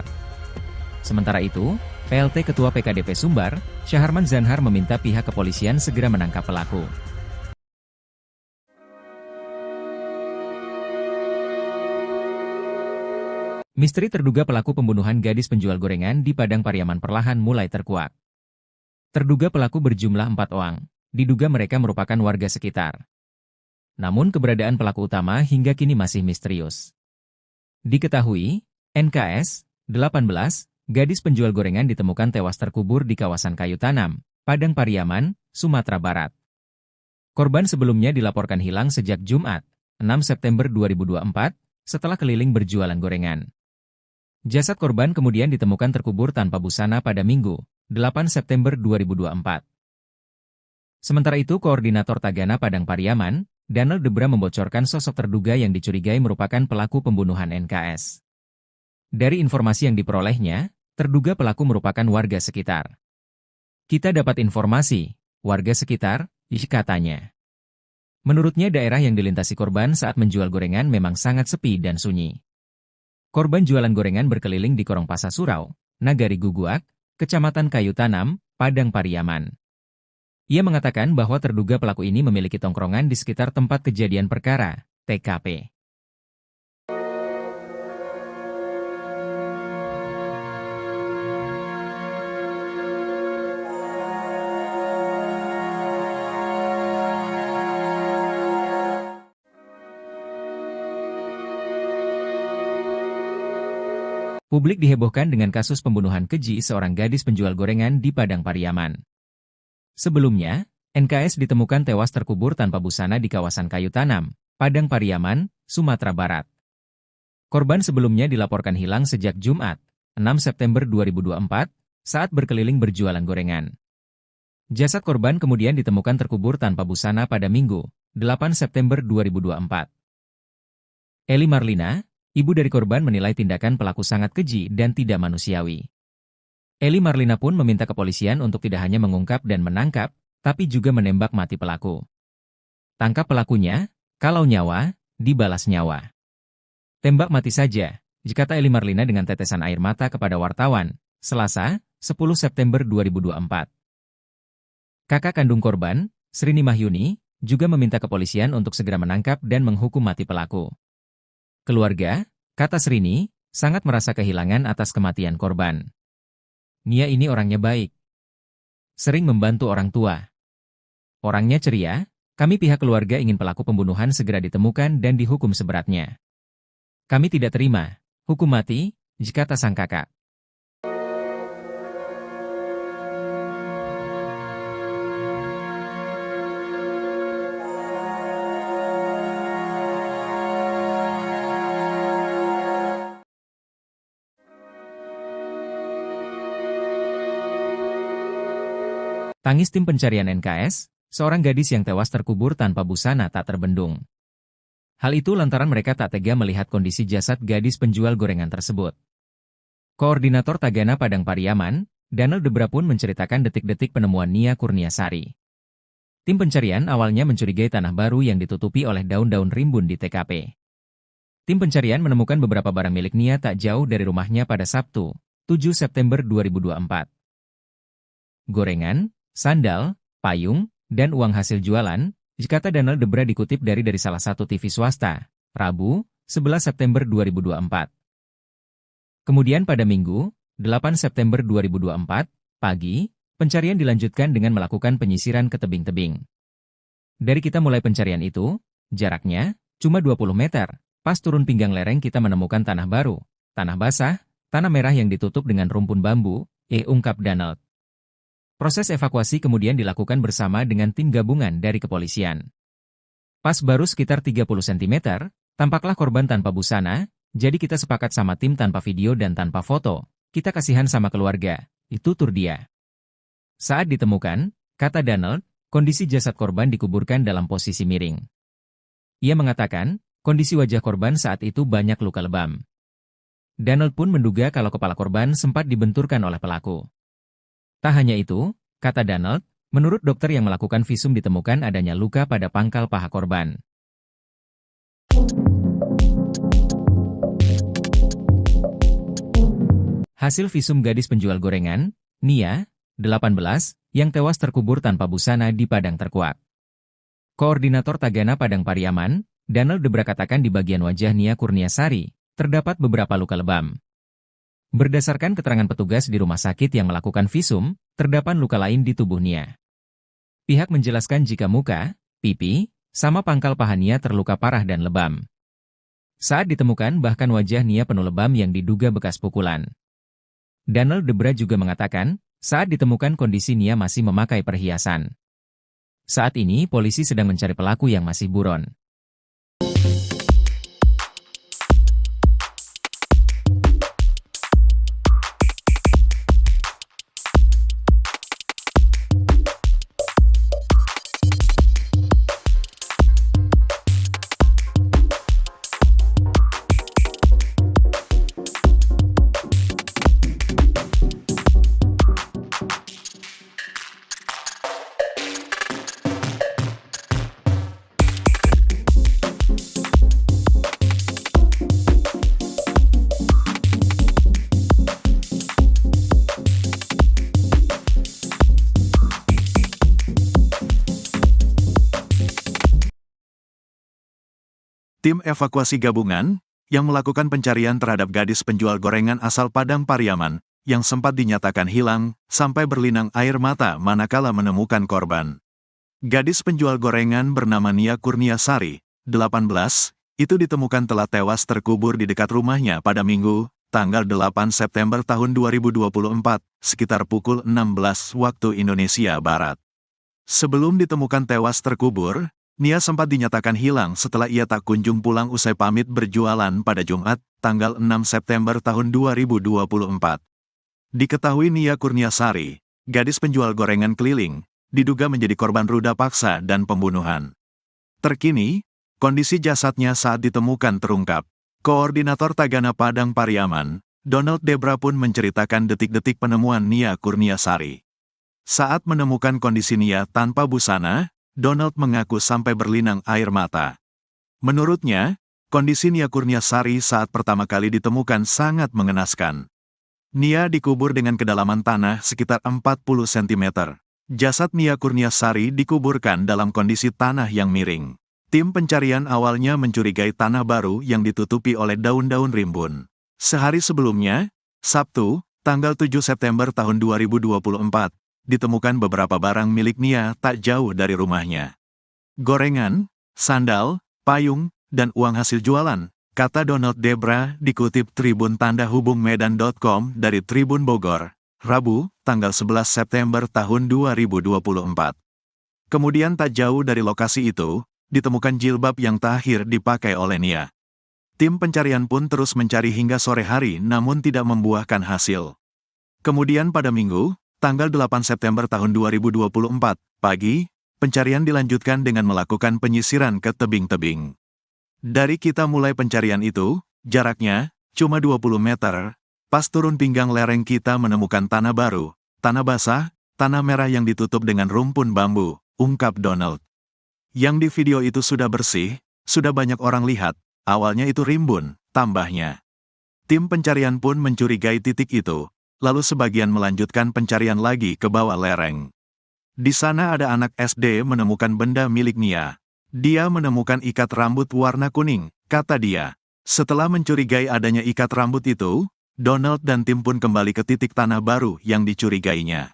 Sementara itu, PLT Ketua PKDP Sumbar, Syaharman Zanhar meminta pihak kepolisian segera menangkap pelaku. Misteri terduga pelaku pembunuhan gadis penjual gorengan di Padang Pariaman perlahan mulai terkuak. Terduga pelaku berjumlah 4 orang, diduga mereka merupakan warga sekitar. Namun keberadaan pelaku utama hingga kini masih misterius. Diketahui, NKS, 18, gadis penjual gorengan ditemukan tewas terkubur di kawasan kayu tanam, Padang Pariaman, Sumatera Barat. Korban sebelumnya dilaporkan hilang sejak Jumat, 6 September 2024, setelah keliling berjualan gorengan. Jasad korban kemudian ditemukan terkubur tanpa busana pada Minggu, 8 September 2024. Sementara itu, Koordinator Tagana Padang Pariaman, Danel Debra membocorkan sosok terduga yang dicurigai merupakan pelaku pembunuhan NKS. Dari informasi yang diperolehnya, terduga pelaku merupakan warga sekitar. Kita dapat informasi, warga sekitar, katanya. Menurutnya daerah yang dilintasi korban saat menjual gorengan memang sangat sepi dan sunyi. Korban jualan gorengan berkeliling di Korong Pasar Surau, Nagari Guguak, Kecamatan Kayu Tanam, Padang Pariaman. Ia mengatakan bahwa terduga pelaku ini memiliki tongkrongan di sekitar tempat kejadian perkara, TKP. Publik dihebohkan dengan kasus pembunuhan keji seorang gadis penjual gorengan di Padang Pariaman. Sebelumnya, NKS ditemukan tewas terkubur tanpa busana di kawasan Kayu Tanam, Padang Pariaman, Sumatera Barat. Korban sebelumnya dilaporkan hilang sejak Jumat, 6 September 2024, saat berkeliling berjualan gorengan. Jasad korban kemudian ditemukan terkubur tanpa busana pada Minggu, 8 September 2024. Eli Marlina, ibu dari korban, menilai tindakan pelaku sangat keji dan tidak manusiawi. Eli Marlina pun meminta kepolisian untuk tidak hanya mengungkap dan menangkap, tapi juga menembak mati pelaku. Tangkap pelakunya, kalau nyawa, dibalas nyawa. Tembak mati saja, kata Eli Marlina dengan tetesan air mata kepada wartawan, Selasa, 10 September 2024. Kakak kandung korban, Srini Mahyuni, juga meminta kepolisian untuk segera menangkap dan menghukum mati pelaku. Keluarga, kata Srini, sangat merasa kehilangan atas kematian korban. Nia ini orangnya baik. Sering membantu orang tua. Orangnya ceria, kami pihak keluarga ingin pelaku pembunuhan segera ditemukan dan dihukum seberatnya. Kami tidak terima hukum mati, kata sang kakak. Tangis tim pencarian NKS, seorang gadis yang tewas terkubur tanpa busana tak terbendung. Hal itu lantaran mereka tak tega melihat kondisi jasad gadis penjual gorengan tersebut. Koordinator Tagana Padang Pariaman, Danel Debra pun menceritakan detik-detik penemuan Nia Kurniasari. Tim pencarian awalnya mencurigai tanah baru yang ditutupi oleh daun-daun rimbun di TKP. Tim pencarian menemukan beberapa barang milik Nia tak jauh dari rumahnya pada Sabtu, 7 September 2024. Gorengan, sandal, payung, dan uang hasil jualan, kata Danel Debra dikutip dari salah satu TV swasta, Rabu, 11 September 2024. Kemudian pada Minggu, 8 September 2024, pagi, pencarian dilanjutkan dengan melakukan penyisiran ke tebing-tebing. Dari kita mulai pencarian itu, jaraknya cuma 20 meter, pas turun pinggang lereng kita menemukan tanah baru, tanah basah, tanah merah yang ditutup dengan rumpun bambu, ungkap Danel. Proses evakuasi kemudian dilakukan bersama dengan tim gabungan dari kepolisian. Pas baru sekitar 30 cm, tampaklah korban tanpa busana, jadi kita sepakat sama tim tanpa video dan tanpa foto, kita kasihan sama keluarga, itu tutur dia. Saat ditemukan, kata Danel, kondisi jasad korban dikuburkan dalam posisi miring. Ia mengatakan, kondisi wajah korban saat itu banyak luka lebam. Danel pun menduga kalau kepala korban sempat dibenturkan oleh pelaku. Tak hanya itu, kata Danel, menurut dokter yang melakukan visum ditemukan adanya luka pada pangkal paha korban. Hasil visum gadis penjual gorengan, Nia, 18, yang tewas terkubur tanpa busana di Padang Terkuak. Koordinator Tagana Padang Pariaman, Danel Debra katakan di bagian wajah Nia Kurniasari, terdapat beberapa luka lebam. Berdasarkan keterangan petugas di rumah sakit yang melakukan visum, terdapat luka lain di tubuh Nia. Pihak menjelaskan jika muka, pipi, sama pangkal paha Nia terluka parah dan lebam. Saat ditemukan bahkan wajah Nia penuh lebam yang diduga bekas pukulan. Danel Debra juga mengatakan, saat ditemukan kondisi Nia masih memakai perhiasan. Saat ini polisi sedang mencari pelaku yang masih buron. Tim evakuasi gabungan yang melakukan pencarian terhadap gadis penjual gorengan asal Padang Pariaman yang sempat dinyatakan hilang sampai berlinang air mata manakala menemukan korban. Gadis penjual gorengan bernama Nia Kurniasari, 18, itu ditemukan telah tewas terkubur di dekat rumahnya pada Minggu, tanggal 8 September tahun 2024, sekitar pukul 16 waktu Indonesia Barat. Sebelum ditemukan tewas terkubur, Nia sempat dinyatakan hilang setelah ia tak kunjung pulang usai pamit berjualan pada Jumat, tanggal 6 September tahun 2024. Diketahui Nia Kurniasari, gadis penjual gorengan keliling, diduga menjadi korban ruda paksa dan pembunuhan. Terkini, kondisi jasadnya saat ditemukan terungkap. Koordinator Tagana Padang Pariaman, Donald Debra pun menceritakan detik-detik penemuan Nia Kurniasari. Saat menemukan kondisi Nia tanpa busana, Donald mengaku sampai berlinang air mata. Menurutnya, kondisi Nia Kurniasari saat pertama kali ditemukan sangat mengenaskan. Nia dikubur dengan kedalaman tanah sekitar 40 cm. Jasad Nia Kurniasari dikuburkan dalam kondisi tanah yang miring. Tim pencarian awalnya mencurigai tanah baru yang ditutupi oleh daun-daun rimbun. Sehari sebelumnya, Sabtu, tanggal 7 September tahun 2024, ditemukan beberapa barang milik Nia tak jauh dari rumahnya. Gorengan, sandal, payung, dan uang hasil jualan, kata Donald Debra dikutip Tribun Tanda Hubung Medan.com dari Tribun Bogor, Rabu, tanggal 11 September tahun 2024. Kemudian tak jauh dari lokasi itu, ditemukan jilbab yang terakhir dipakai oleh Nia. Tim pencarian pun terus mencari hingga sore hari namun tidak membuahkan hasil. Kemudian pada Minggu, tanggal 8 September tahun 2024, pagi, pencarian dilanjutkan dengan melakukan penyisiran ke tebing-tebing. Dari kita mulai pencarian itu, jaraknya cuma 20 meter, pas turun pinggang lereng kita menemukan tanah baru, tanah basah, tanah merah yang ditutup dengan rumpun bambu, ungkap Donald. Yang di video itu sudah bersih, sudah banyak orang lihat, awalnya itu rimbun, tambahnya. Tim pencarian pun mencurigai titik itu. Lalu sebagian melanjutkan pencarian lagi ke bawah lereng. Di sana ada anak SD menemukan benda milik Nia. Dia menemukan ikat rambut warna kuning, kata dia. Setelah mencurigai adanya ikat rambut itu, Donald dan tim pun kembali ke titik tanah baru yang dicurigainya.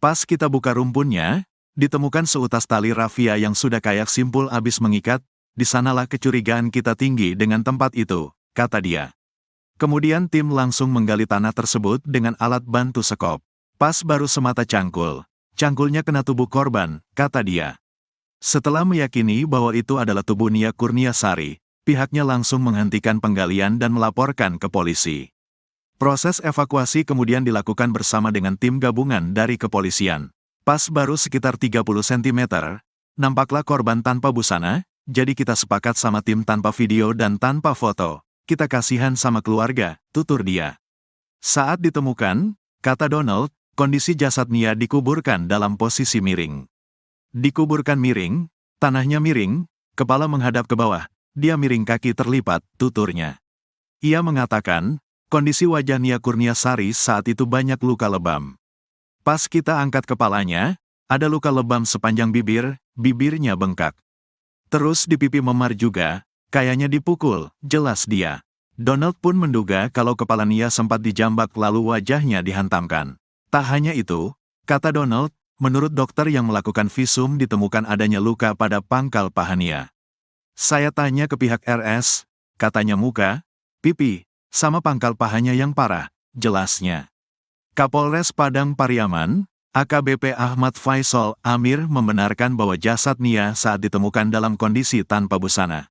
Pas kita buka rumpunnya, ditemukan seutas tali rafia yang sudah kayak simpul habis mengikat, di sanalah kecurigaan kita tinggi dengan tempat itu, kata dia. Kemudian tim langsung menggali tanah tersebut dengan alat bantu sekop. Pas baru semata cangkul. Cangkulnya kena tubuh korban, kata dia. Setelah meyakini bahwa itu adalah tubuh Nia Kurniasari, pihaknya langsung menghentikan penggalian dan melaporkan ke polisi. Proses evakuasi kemudian dilakukan bersama dengan tim gabungan dari kepolisian. Pas baru sekitar 30 cm, nampaklah korban tanpa busana, jadi kita sepakat sama tim tanpa video dan tanpa foto. Kita kasihan sama keluarga, tutur dia. Saat ditemukan, kata Donald, kondisi jasad Nia dikuburkan dalam posisi miring. Dikuburkan miring, tanahnya miring, kepala menghadap ke bawah, dia miring kaki terlipat, tuturnya. Ia mengatakan, kondisi wajah Nia Kurniasari saat itu banyak luka lebam. Pas kita angkat kepalanya, ada luka lebam sepanjang bibir, bibirnya bengkak. Terus di pipi memar juga, kayaknya dipukul, jelas dia. Donald pun menduga kalau kepala Nia sempat dijambak lalu wajahnya dihantamkan. Tak hanya itu, kata Donald, menurut dokter yang melakukan visum ditemukan adanya luka pada pangkal paha Nia. Saya tanya ke pihak RS, katanya muka, pipi, sama pangkal pahanya yang parah, jelasnya. Kapolres Padang Pariaman, AKBP Ahmad Faisal Amir membenarkan bahwa jasad Nia saat ditemukan dalam kondisi tanpa busana.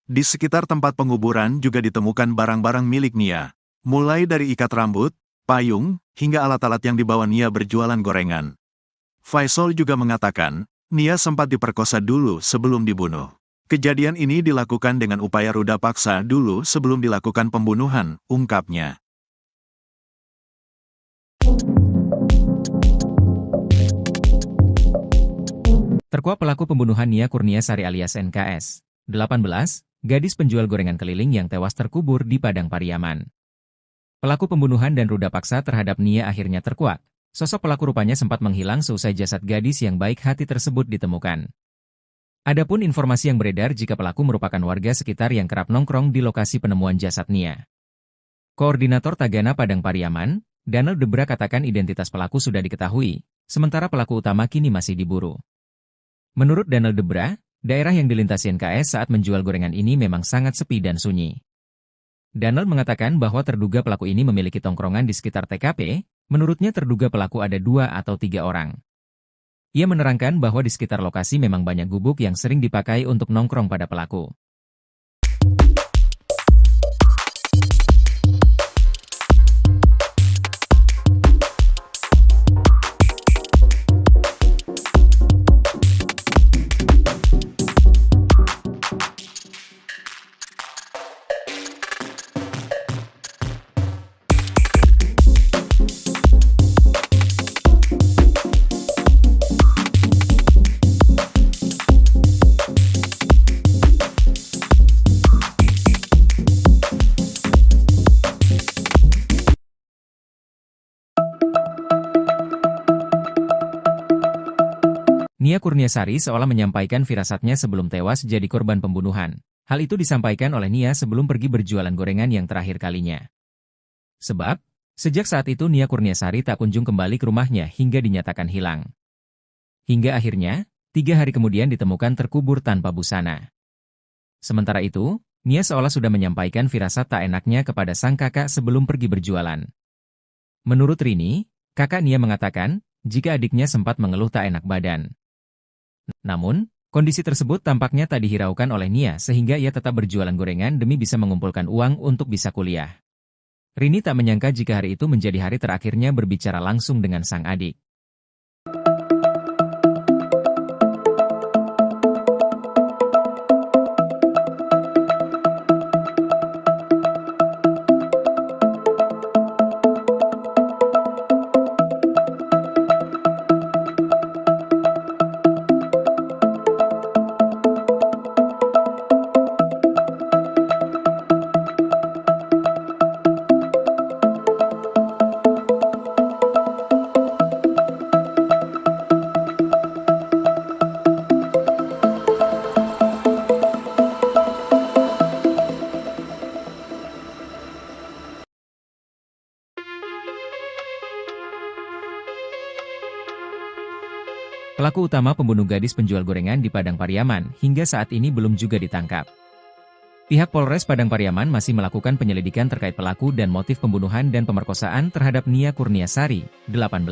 Di sekitar tempat penguburan juga ditemukan barang-barang milik Nia, mulai dari ikat rambut, payung, hingga alat-alat yang dibawa Nia berjualan gorengan. Faisal juga mengatakan, Nia sempat diperkosa dulu sebelum dibunuh. Kejadian ini dilakukan dengan upaya ruda paksa dulu sebelum dilakukan pembunuhan, ungkapnya. Terkuak pelaku pembunuhan Nia Kurniasari alias NKS, 18, gadis penjual gorengan keliling yang tewas terkubur di Padang Pariaman. Pelaku pembunuhan dan ruda paksa terhadap Nia akhirnya terkuak. Sosok pelaku rupanya sempat menghilang seusai jasad gadis yang baik hati tersebut ditemukan. Adapun informasi yang beredar jika pelaku merupakan warga sekitar yang kerap nongkrong di lokasi penemuan jasad Nia. Koordinator Tagana Padang Pariaman, Danel Debra katakan identitas pelaku sudah diketahui, sementara pelaku utama kini masih diburu. Menurut Danel Debra, daerah yang dilintasi NKS saat menjual gorengan ini memang sangat sepi dan sunyi. Danel mengatakan bahwa terduga pelaku ini memiliki tongkrongan di sekitar TKP, menurutnya terduga pelaku ada 2 atau 3 orang. Ia menerangkan bahwa di sekitar lokasi memang banyak gubuk yang sering dipakai untuk nongkrong pada pelaku. Nia Kurniasari seolah menyampaikan firasatnya sebelum tewas jadi korban pembunuhan. Hal itu disampaikan oleh Nia sebelum pergi berjualan gorengan yang terakhir kalinya. Sebab, sejak saat itu Nia Kurniasari tak kunjung kembali ke rumahnya hingga dinyatakan hilang. Hingga akhirnya, 3 hari kemudian ditemukan terkubur tanpa busana. Sementara itu, Nia seolah sudah menyampaikan firasat tak enaknya kepada sang kakak sebelum pergi berjualan. Menurut Rini, kakak Nia mengatakan, jika adiknya sempat mengeluh tak enak badan. Namun, kondisi tersebut tampaknya tak dihiraukan oleh Nia sehingga ia tetap berjualan gorengan demi bisa mengumpulkan uang untuk bisa kuliah. Rini tak menyangka jika hari itu menjadi hari terakhirnya berbicara langsung dengan sang adik. Pelaku utama pembunuh gadis penjual gorengan di Padang Pariaman hingga saat ini belum juga ditangkap. Pihak Polres Padang Pariaman masih melakukan penyelidikan terkait pelaku dan motif pembunuhan dan pemerkosaan terhadap Nia Kurniasari, 18.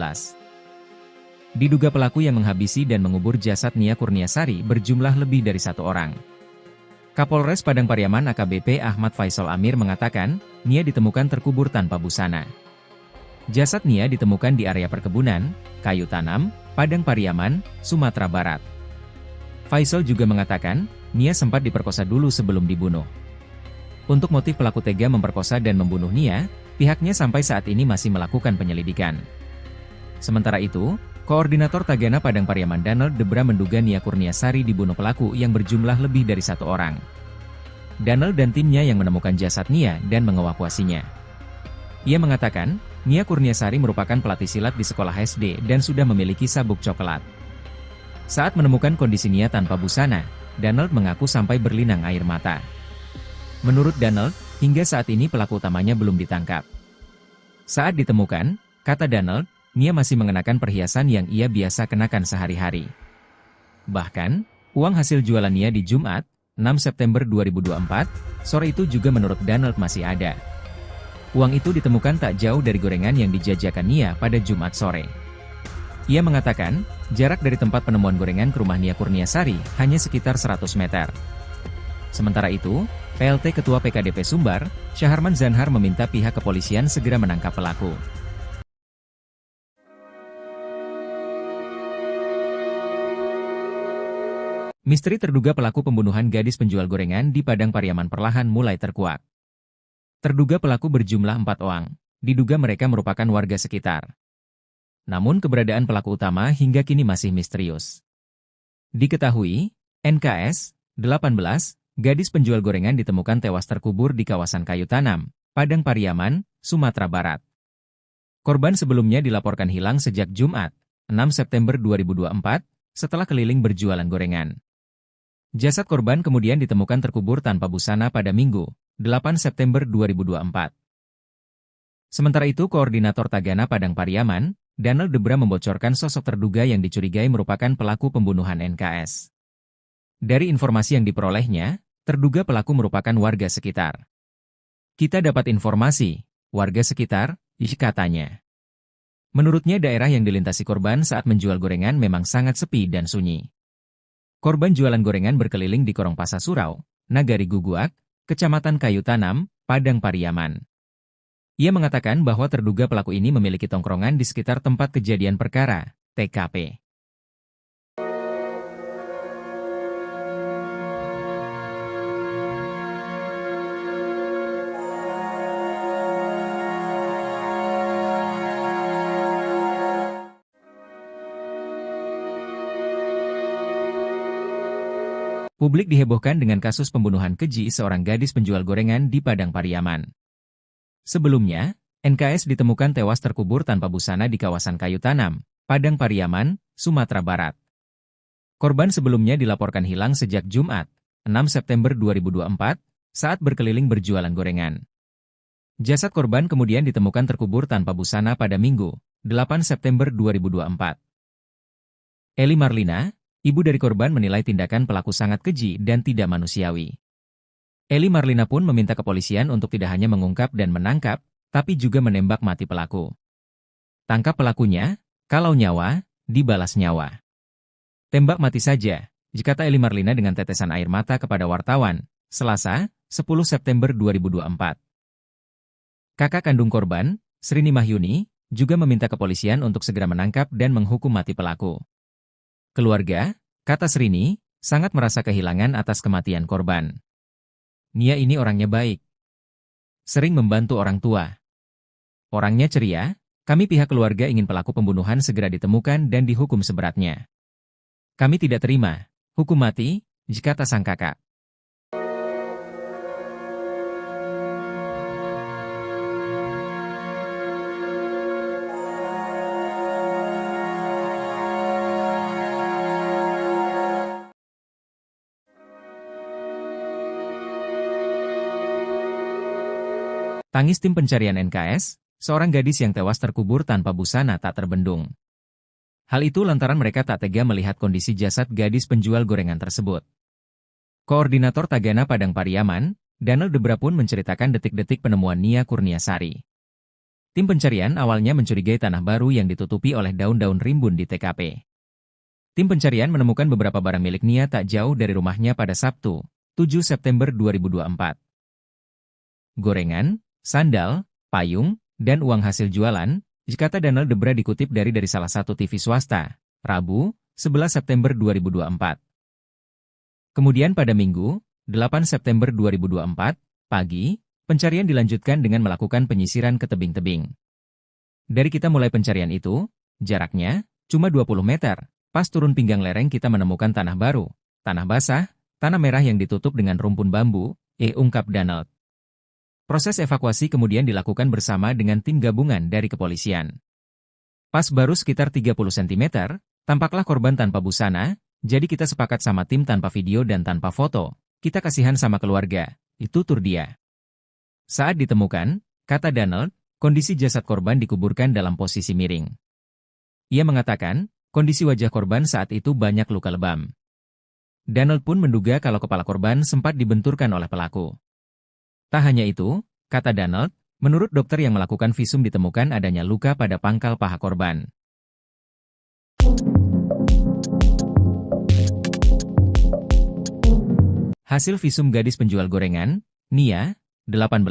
Diduga pelaku yang menghabisi dan mengubur jasad Nia Kurniasari berjumlah lebih dari 1 orang. Kapolres Padang Pariaman AKBP Ahmad Faisal Amir mengatakan, Nia ditemukan terkubur tanpa busana. Jasad Nia ditemukan di area perkebunan, kayu tanam, Padang Pariaman, Sumatera Barat. Faisal juga mengatakan, Nia sempat diperkosa dulu sebelum dibunuh. Untuk motif pelaku tega memperkosa dan membunuh Nia, pihaknya sampai saat ini masih melakukan penyelidikan. Sementara itu, Koordinator Tagana Padang Pariaman Danel Debra menduga Nia Kurniasari dibunuh pelaku yang berjumlah lebih dari 1 orang. Danel dan timnya yang menemukan jasad Nia dan mengevakuasinya. Ia mengatakan, Nia Kurniasari merupakan pelatih silat di sekolah SD dan sudah memiliki sabuk coklat. Saat menemukan kondisi Nia tanpa busana, Danel mengaku sampai berlinang air mata. Menurut Danel, hingga saat ini pelaku utamanya belum ditangkap. Saat ditemukan, kata Danel, Nia masih mengenakan perhiasan yang ia biasa kenakan sehari-hari. Bahkan, uang hasil jualan Nia di Jumat, 6 September 2024, sore itu juga menurut Danel masih ada. Uang itu ditemukan tak jauh dari gorengan yang dijajakan Nia pada Jumat sore. Ia mengatakan, jarak dari tempat penemuan gorengan ke rumah Nia Kurniasari hanya sekitar 100 meter. Sementara itu, PLT Ketua PKDP Sumbar, Syaharman Zanhar meminta pihak kepolisian segera menangkap pelaku. Misteri terduga pelaku pembunuhan gadis penjual gorengan di Padang Pariaman perlahan mulai terkuak. Terduga pelaku berjumlah 4 orang, diduga mereka merupakan warga sekitar. Namun keberadaan pelaku utama hingga kini masih misterius. Diketahui, NKS, 18, gadis penjual gorengan ditemukan tewas terkubur di kawasan kayu tanam, Padang Pariaman, Sumatera Barat. Korban sebelumnya dilaporkan hilang sejak Jumat, 6 September 2024, setelah keliling berjualan gorengan. Jasad korban kemudian ditemukan terkubur tanpa busana pada Minggu, 8 September 2024. Sementara itu, Koordinator Tagana Padang Pariaman, Danel Debra membocorkan sosok terduga yang dicurigai merupakan pelaku pembunuhan NKS. Dari informasi yang diperolehnya, terduga pelaku merupakan warga sekitar. Kita dapat informasi, warga sekitar, katanya. Menurutnya daerah yang dilintasi korban saat menjual gorengan memang sangat sepi dan sunyi. Korban jualan gorengan berkeliling di Korong Pasar Surau, Nagari Guguak, Kecamatan Kayu Tanam, Padang Pariaman. Ia mengatakan bahwa terduga pelaku ini memiliki tongkrongan di sekitar tempat kejadian perkara, TKP. Publik dihebohkan dengan kasus pembunuhan keji seorang gadis penjual gorengan di Padang Pariaman. Sebelumnya, NKS ditemukan tewas terkubur tanpa busana di kawasan Kayu Tanam, Padang Pariaman, Sumatera Barat. Korban sebelumnya dilaporkan hilang sejak Jumat, 6 September 2024, saat berkeliling berjualan gorengan. Jasad korban kemudian ditemukan terkubur tanpa busana pada Minggu, 8 September 2024. Eli Marlina, ibu dari korban, menilai tindakan pelaku sangat keji dan tidak manusiawi. Eli Marlina pun meminta kepolisian untuk tidak hanya mengungkap dan menangkap, tapi juga menembak mati pelaku. Tangkap pelakunya, kalau nyawa, dibalas nyawa. Tembak mati saja, kata Eli Marlina dengan tetesan air mata kepada wartawan, Selasa, 10 September 2024. Kakak kandung korban, Srini Mahyuni, juga meminta kepolisian untuk segera menangkap dan menghukum mati pelaku. Keluarga, kata Srini, sangat merasa kehilangan atas kematian korban. Nia ini orangnya baik. Sering membantu orang tua. Orangnya ceria, kami pihak keluarga ingin pelaku pembunuhan segera ditemukan dan dihukum seberatnya. Kami tidak terima hukum mati, kata sang kakak. Tangis tim pencarian NKS, seorang gadis yang tewas terkubur tanpa busana tak terbendung. Hal itu lantaran mereka tak tega melihat kondisi jasad gadis penjual gorengan tersebut. Koordinator Tagana Padang Pariaman, Danel Debra pun menceritakan detik-detik penemuan Nia Kurniasari. Tim pencarian awalnya mencurigai tanah baru yang ditutupi oleh daun-daun rimbun di TKP. Tim pencarian menemukan beberapa barang milik Nia tak jauh dari rumahnya pada Sabtu, 7 September 2024. Gorengan, sandal, payung, dan uang hasil jualan, kata Danel Debra dikutip dari salah satu TV swasta, Rabu, 11 September 2024. Kemudian pada Minggu, 8 September 2024, pagi, pencarian dilanjutkan dengan melakukan penyisiran ke tebing-tebing. Dari kita mulai pencarian itu, jaraknya cuma 20 meter, pas turun pinggang lereng kita menemukan tanah baru, tanah basah, tanah merah yang ditutup dengan rumpun bambu, ungkap Danel. Proses evakuasi kemudian dilakukan bersama dengan tim gabungan dari kepolisian. Pas baru sekitar 30 cm, tampaklah korban tanpa busana, jadi kita sepakat sama tim tanpa video dan tanpa foto, kita kasihan sama keluarga, itu tur dia. Saat ditemukan, kata Danel, kondisi jasad korban dikuburkan dalam posisi miring. Ia mengatakan, kondisi wajah korban saat itu banyak luka lebam. Danel pun menduga kalau kepala korban sempat dibenturkan oleh pelaku. Tak hanya itu, kata Danel, menurut dokter yang melakukan visum ditemukan adanya luka pada pangkal paha korban. Hasil visum gadis penjual gorengan, Nia, 18,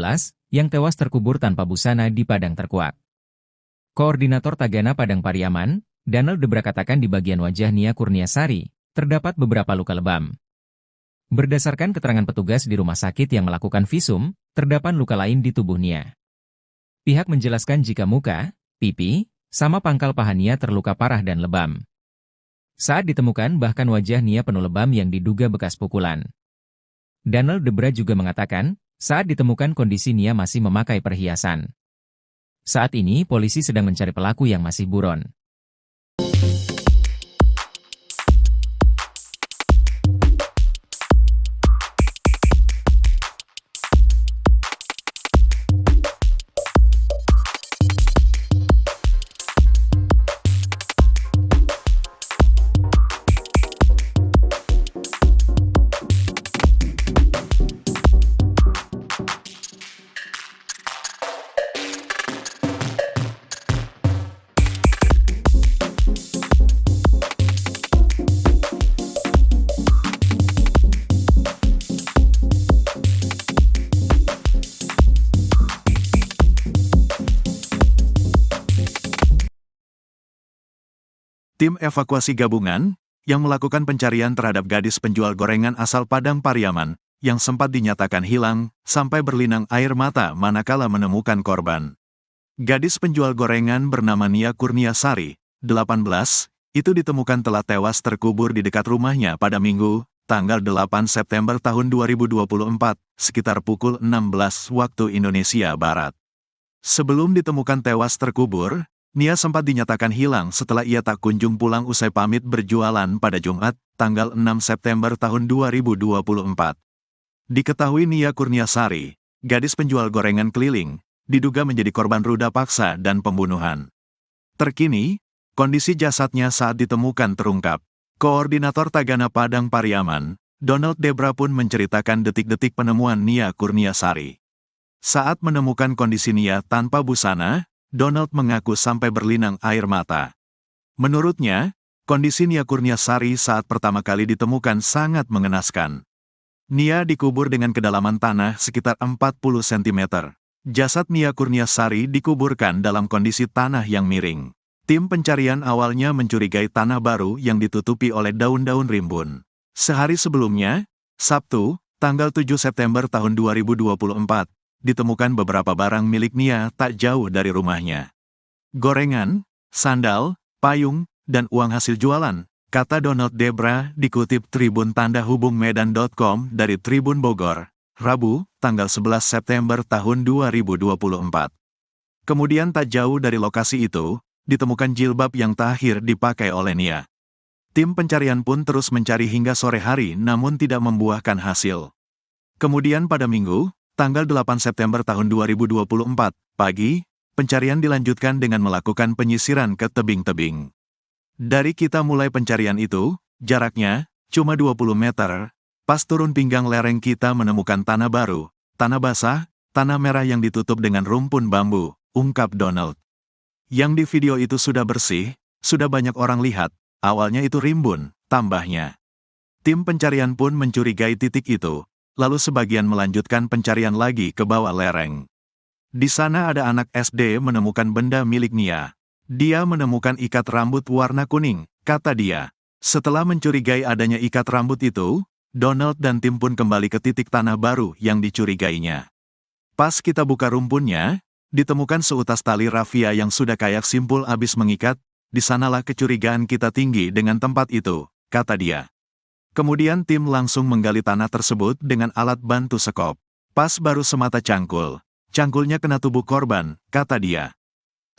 yang tewas terkubur tanpa busana di Padang Terkuak. Koordinator Tagana Padang Pariaman, Danel Debra katakan di bagian wajah Nia Kurniasari, terdapat beberapa luka lebam. Berdasarkan keterangan petugas di rumah sakit yang melakukan visum, terdapat luka lain di tubuh Nia. Pihak menjelaskan jika muka, pipi, sama pangkal paha Nia terluka parah dan lebam. Saat ditemukan bahkan wajah Nia penuh lebam yang diduga bekas pukulan. Danel Debra juga mengatakan, saat ditemukan kondisi Nia masih memakai perhiasan. Saat ini polisi sedang mencari pelaku yang masih buron. Tim evakuasi gabungan yang melakukan pencarian terhadap gadis penjual gorengan asal Padang Pariaman yang sempat dinyatakan hilang sampai berlinang air mata manakala menemukan korban. Gadis penjual gorengan bernama Nia Kurniasari, 18, itu ditemukan telah tewas terkubur di dekat rumahnya pada Minggu, tanggal 8 September tahun 2024, sekitar pukul 16 waktu Indonesia Barat. Sebelum ditemukan tewas terkubur, Nia sempat dinyatakan hilang setelah ia tak kunjung pulang usai pamit berjualan pada Jumat, tanggal 6 September tahun 2024. Diketahui Nia Kurniasari, gadis penjual gorengan keliling, diduga menjadi korban ruda paksa dan pembunuhan. Terkini, kondisi jasadnya saat ditemukan terungkap. Koordinator Tagana Padang Pariaman, Donald Debra pun menceritakan detik-detik penemuan Nia Kurniasari. Saat menemukan kondisi Nia tanpa busana, Donald mengaku sampai berlinang air mata. Menurutnya, kondisi Nia Kurniasari saat pertama kali ditemukan sangat mengenaskan. Nia dikubur dengan kedalaman tanah sekitar 40 cm. Jasad Nia Kurniasari dikuburkan dalam kondisi tanah yang miring. Tim pencarian awalnya mencurigai tanah baru yang ditutupi oleh daun-daun rimbun. Sehari sebelumnya, Sabtu, tanggal 7 September tahun 2024, ditemukan beberapa barang milik Nia tak jauh dari rumahnya. Gorengan, sandal, payung, dan uang hasil jualan, kata Donald Debra dikutip Tribun Tanda Hubung Medan.com dari Tribun Bogor, Rabu, tanggal 11 September tahun 2024. Kemudian tak jauh dari lokasi itu, ditemukan jilbab yang terakhir dipakai oleh Nia. Tim pencarian pun terus mencari hingga sore hari namun tidak membuahkan hasil. Kemudian pada Minggu, tanggal 8 September tahun 2024, pagi, pencarian dilanjutkan dengan melakukan penyisiran ke tebing-tebing. Dari kita mulai pencarian itu, jaraknya cuma 20 meter, pas turun pinggang lereng kita menemukan tanah baru, tanah basah, tanah merah yang ditutup dengan rumpun bambu, ungkap Donald. Yang di video itu sudah bersih, sudah banyak orang lihat, awalnya itu rimbun, tambahnya. Tim pencarian pun mencurigai titik itu, lalu sebagian melanjutkan pencarian lagi ke bawah lereng. Di sana ada anak SD menemukan benda milik Nia. Dia menemukan ikat rambut warna kuning, kata dia. Setelah mencurigai adanya ikat rambut itu, Donald dan tim pun kembali ke titik tanah baru yang dicurigainya. Pas kita buka rumpunnya, ditemukan seutas tali rafia yang sudah kayak simpul abis mengikat, di sanalah kecurigaan kita tinggi dengan tempat itu, kata dia. Kemudian tim langsung menggali tanah tersebut dengan alat bantu sekop. Pas baru semata cangkul. Cangkulnya kena tubuh korban, kata dia.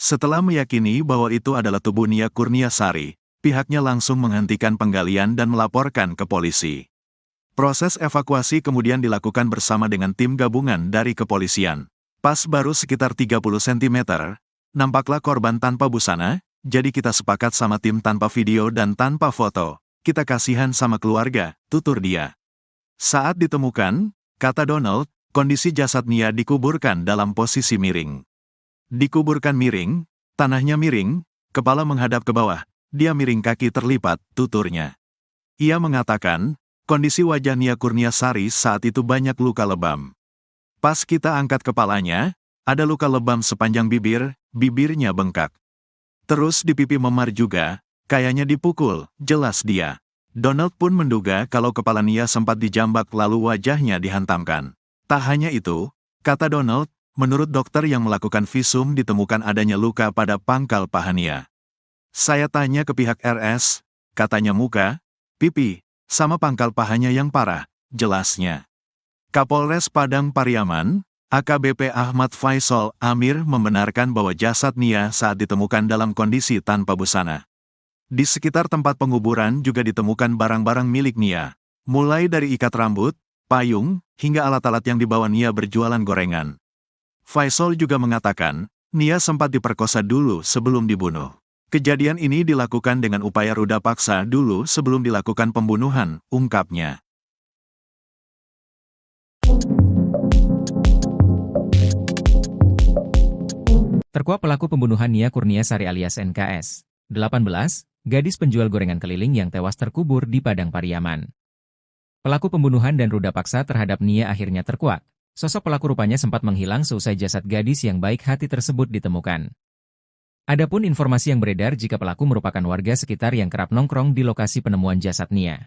Setelah meyakini bahwa itu adalah tubuh Nia Kurniasari, pihaknya langsung menghentikan penggalian dan melaporkan ke polisi. Proses evakuasi kemudian dilakukan bersama dengan tim gabungan dari kepolisian. Pas baru sekitar 30 cm, nampaklah korban tanpa busana, jadi kita sepakat sama tim tanpa video dan tanpa foto. Kita kasihan sama keluarga, tutur dia. Saat ditemukan, kata Donald, kondisi jasad Nia dikuburkan dalam posisi miring. Dikuburkan miring, tanahnya miring, kepala menghadap ke bawah, dia miring kaki terlipat, tuturnya. Ia mengatakan, kondisi wajah Nia Kurniasari saat itu banyak luka lebam. Pas kita angkat kepalanya, ada luka lebam sepanjang bibir, bibirnya bengkak. Terus di pipi memar juga, kayaknya dipukul, jelas dia. Donald pun menduga kalau kepala Nia sempat dijambak lalu wajahnya dihantamkan. Tak hanya itu, kata Donald, menurut dokter yang melakukan visum ditemukan adanya luka pada pangkal paha Nia. Saya tanya ke pihak RS, katanya muka, pipi, sama pangkal pahanya yang parah, jelasnya. Kapolres Padang Pariaman, AKBP Ahmad Faisal Amir membenarkan bahwa jasad Nia saat ditemukan dalam kondisi tanpa busana. Di sekitar tempat penguburan juga ditemukan barang-barang milik Nia, mulai dari ikat rambut, payung, hingga alat-alat yang dibawa Nia berjualan gorengan. Faisal juga mengatakan, Nia sempat diperkosa dulu sebelum dibunuh. Kejadian ini dilakukan dengan upaya ruda paksa dulu sebelum dilakukan pembunuhan, ungkapnya. Terkuak pelaku pembunuhan Nia Kurniasari alias NKS, 18, gadis penjual gorengan keliling yang tewas terkubur di Padang Pariaman. Pelaku pembunuhan dan ruda paksa terhadap Nia akhirnya terkuak. Sosok pelaku rupanya sempat menghilang seusai jasad gadis yang baik hati tersebut ditemukan. Adapun informasi yang beredar jika pelaku merupakan warga sekitar yang kerap nongkrong di lokasi penemuan jasad Nia.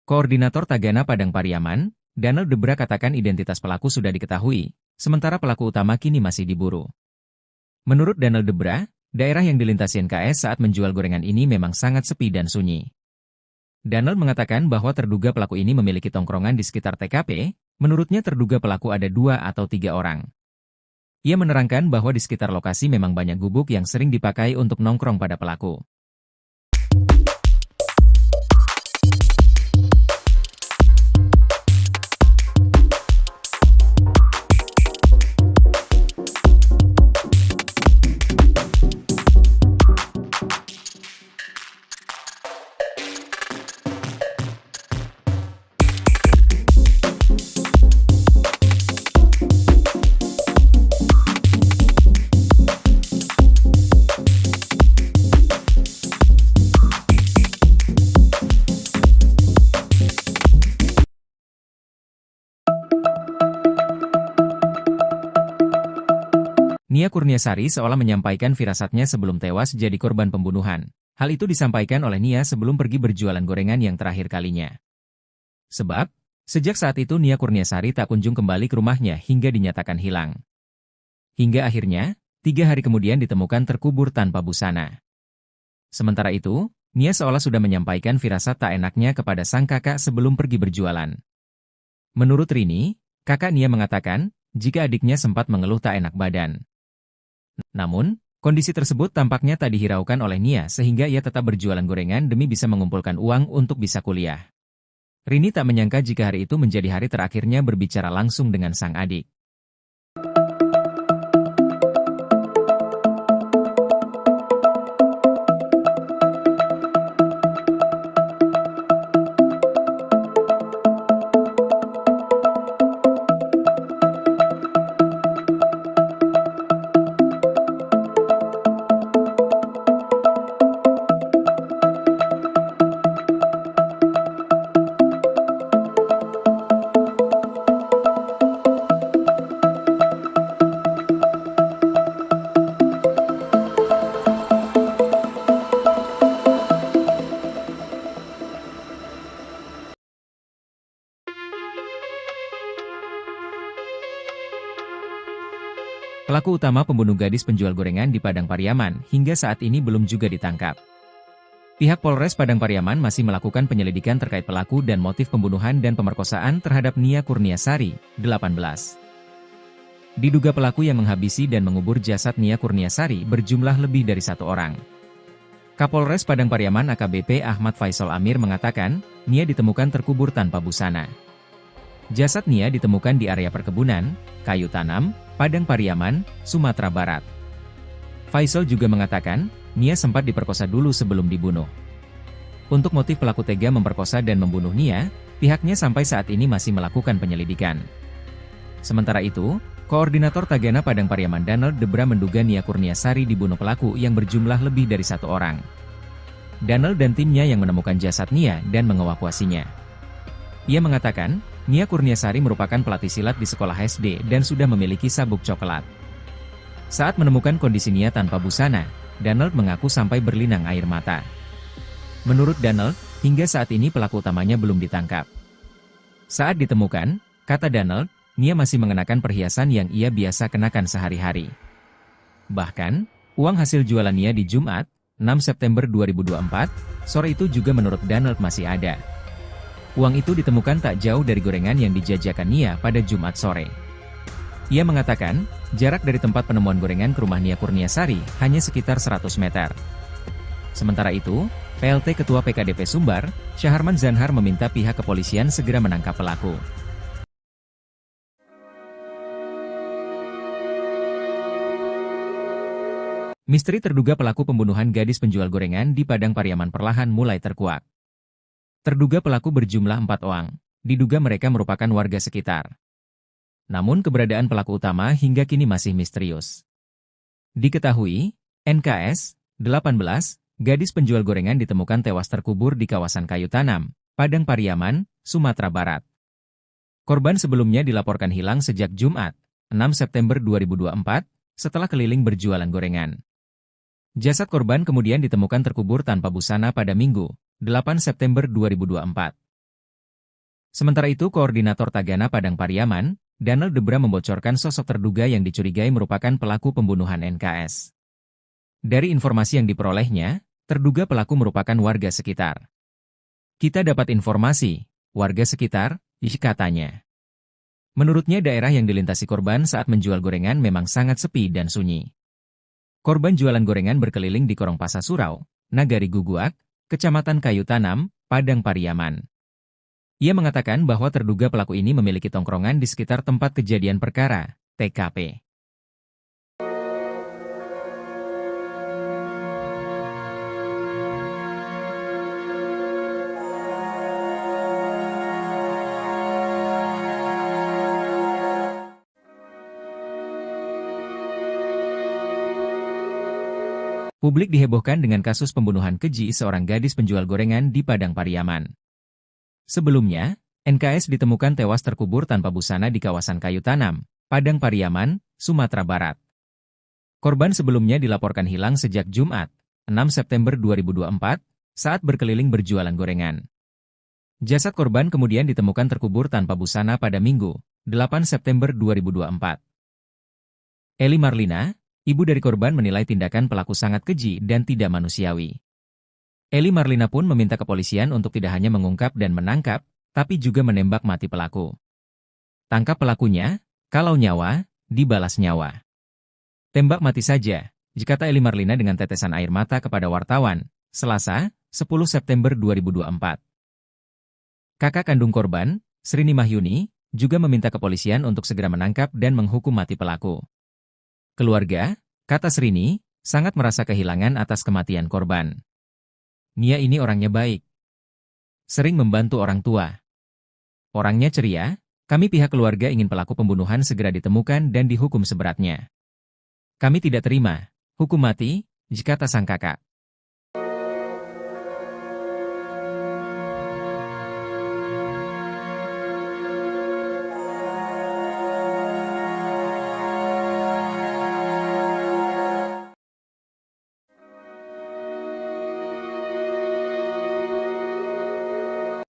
Koordinator Tagana Padang Pariaman, Danel Debra katakan identitas pelaku sudah diketahui, sementara pelaku utama kini masih diburu. Menurut Danel Debra, daerah yang dilintasi NKS saat menjual gorengan ini memang sangat sepi dan sunyi. Danel mengatakan bahwa terduga pelaku ini memiliki tongkrongan di sekitar TKP, menurutnya terduga pelaku ada 2 atau 3 orang. Ia menerangkan bahwa di sekitar lokasi memang banyak gubuk yang sering dipakai untuk nongkrong pada pelaku. Nia Kurniasari seolah menyampaikan firasatnya sebelum tewas jadi korban pembunuhan. Hal itu disampaikan oleh Nia sebelum pergi berjualan gorengan yang terakhir kalinya. Sebab, sejak saat itu Nia Kurniasari tak kunjung kembali ke rumahnya hingga dinyatakan hilang. Hingga akhirnya, 3 hari kemudian ditemukan terkubur tanpa busana. Sementara itu, Nia seolah sudah menyampaikan firasat tak enaknya kepada sang kakak sebelum pergi berjualan. Menurut Rini, kakak Nia mengatakan, jika adiknya sempat mengeluh tak enak badan. Namun, kondisi tersebut tampaknya tak dihiraukan oleh Nia sehingga ia tetap berjualan gorengan demi bisa mengumpulkan uang untuk bisa kuliah. Rini tak menyangka jika hari itu menjadi hari terakhirnya berbicara langsung dengan sang adik. Pelaku utama pembunuh gadis penjual gorengan di Padang Pariaman hingga saat ini belum juga ditangkap. Pihak Polres Padang Pariaman masih melakukan penyelidikan terkait pelaku dan motif pembunuhan dan pemerkosaan terhadap Nia Kurniasari, 18. Diduga pelaku yang menghabisi dan mengubur jasad Nia Kurniasari berjumlah lebih dari 1 orang. Kapolres Padang Pariaman AKBP Ahmad Faisal Amir mengatakan, Nia ditemukan terkubur tanpa busana. Jasad Nia ditemukan di area perkebunan, kayu tanam, Padang Pariaman, Sumatera Barat. Faisal juga mengatakan, Nia sempat diperkosa dulu sebelum dibunuh. Untuk motif pelaku tega memperkosa dan membunuh Nia, pihaknya sampai saat ini masih melakukan penyelidikan. Sementara itu, Koordinator Tagana Padang Pariaman Danel Debra menduga Nia Kurniasari dibunuh pelaku yang berjumlah lebih dari 1 orang. Danel dan timnya yang menemukan jasad Nia dan mengevakuasinya. Ia mengatakan, Nia Kurniasari merupakan pelatih silat di sekolah SD dan sudah memiliki sabuk coklat. Saat menemukan kondisi Nia tanpa busana, Danel mengaku sampai berlinang air mata. Menurut Danel, hingga saat ini pelaku utamanya belum ditangkap. Saat ditemukan, kata Danel, Nia masih mengenakan perhiasan yang ia biasa kenakan sehari-hari. Bahkan, uang hasil jualan Nia di Jumat, 6 September 2024, sore itu juga menurut Danel masih ada. Uang itu ditemukan tak jauh dari gorengan yang dijajakan Nia pada Jumat sore. Ia mengatakan, jarak dari tempat penemuan gorengan ke rumah Nia Kurniasari hanya sekitar 100 meter. Sementara itu, PLT Ketua PKDP Sumbar, Syaharman Zanhar meminta pihak kepolisian segera menangkap pelaku. Misteri terduga pelaku pembunuhan gadis penjual gorengan di Padang Pariaman perlahan mulai terkuak. Terduga pelaku berjumlah 4 orang, diduga mereka merupakan warga sekitar. Namun keberadaan pelaku utama hingga kini masih misterius. Diketahui, NKS, 18, gadis penjual gorengan ditemukan tewas terkubur di kawasan kayu tanam, Padang Pariaman, Sumatera Barat. Korban sebelumnya dilaporkan hilang sejak Jumat, 6 September 2024, setelah keliling berjualan gorengan. Jasad korban kemudian ditemukan terkubur tanpa busana pada Minggu, 8 September 2024. Sementara itu, Koordinator Tagana Padang Pariaman, Daniel Debra membocorkan sosok terduga yang dicurigai merupakan pelaku pembunuhan NKS. Dari informasi yang diperolehnya, terduga pelaku merupakan warga sekitar. Kita dapat informasi, warga sekitar, katanya. Menurutnya daerah yang dilintasi korban saat menjual gorengan memang sangat sepi dan sunyi. Korban jualan gorengan berkeliling di Korong Pasar Surau, Nagari Guguak, Kecamatan Kayu Tanam, Padang Pariaman. Ia mengatakan bahwa terduga pelaku ini memiliki tongkrongan di sekitar tempat kejadian perkara, TKP. Publik dihebohkan dengan kasus pembunuhan keji seorang gadis penjual gorengan di Padang Pariaman. Sebelumnya, NKS ditemukan tewas terkubur tanpa busana di kawasan Kayu Tanam, Padang Pariaman, Sumatera Barat. Korban sebelumnya dilaporkan hilang sejak Jumat, 6 September 2024, saat berkeliling berjualan gorengan. Jasad korban kemudian ditemukan terkubur tanpa busana pada Minggu, 8 September 2024. Eli Marlina, ibu dari korban, menilai tindakan pelaku sangat keji dan tidak manusiawi. Eli Marlina pun meminta kepolisian untuk tidak hanya mengungkap dan menangkap, tapi juga menembak mati pelaku. Tangkap pelakunya, kalau nyawa, dibalas nyawa. Tembak mati saja, kata Eli Marlina dengan tetesan air mata kepada wartawan, Selasa, 10 September 2024. Kakak kandung korban, Srini Mahyuni, juga meminta kepolisian untuk segera menangkap dan menghukum mati pelaku. Keluarga, kata Srini, sangat merasa kehilangan atas kematian korban. Nia ini orangnya baik. Sering membantu orang tua. Orangnya ceria, kami pihak keluarga ingin pelaku pembunuhan segera ditemukan dan dihukum seberatnya. Kami tidak terima hukum mati, kata sang kakak.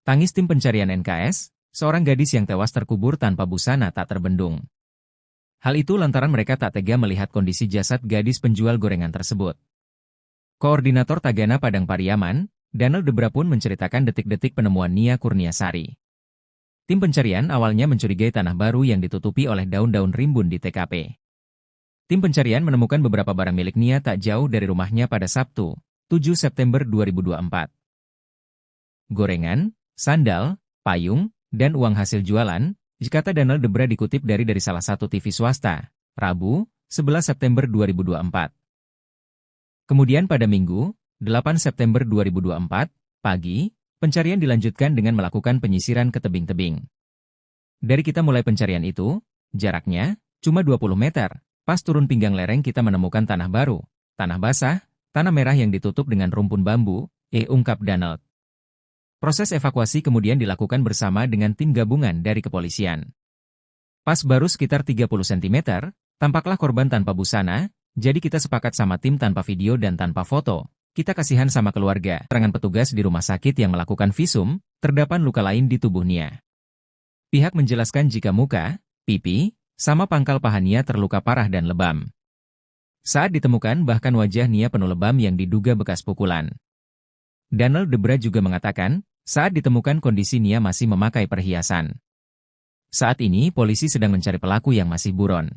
Tangis tim pencarian NKS, seorang gadis yang tewas terkubur tanpa busana tak terbendung. Hal itu lantaran mereka tak tega melihat kondisi jasad gadis penjual gorengan tersebut. Koordinator Tagana Padang Pariaman, Daniel Debra pun menceritakan detik-detik penemuan Nia Kurniasari. Tim pencarian awalnya mencurigai tanah baru yang ditutupi oleh daun-daun rimbun di TKP. Tim pencarian menemukan beberapa barang milik Nia tak jauh dari rumahnya pada Sabtu, 7 September 2024. Gorengan, sandal, payung, dan uang hasil jualan, kata Daniel Debra dikutip dari salah satu TV swasta, Rabu, 11 September 2024. Kemudian pada Minggu, 8 September 2024, pagi, pencarian dilanjutkan dengan melakukan penyisiran ke tebing-tebing. Dari kita mulai pencarian itu, jaraknya cuma 20 meter, pas turun pinggang lereng kita menemukan tanah baru, tanah basah, tanah merah yang ditutup dengan rumpun bambu, ungkap Daniel. Proses evakuasi kemudian dilakukan bersama dengan tim gabungan dari kepolisian. Pas baru sekitar 30 cm, tampaklah korban tanpa busana, jadi kita sepakat sama tim tanpa video dan tanpa foto. Kita kasihan sama keluarga. Keterangan petugas di rumah sakit yang melakukan visum, terdapat luka lain di tubuh Nia. Pihak menjelaskan jika muka, pipi, sama pangkal paha Nia terluka parah dan lebam. Saat ditemukan bahkan wajah Nia penuh lebam yang diduga bekas pukulan. Daniel Debra juga mengatakan, saat ditemukan kondisi Nia masih memakai perhiasan. Saat ini polisi sedang mencari pelaku yang masih buron.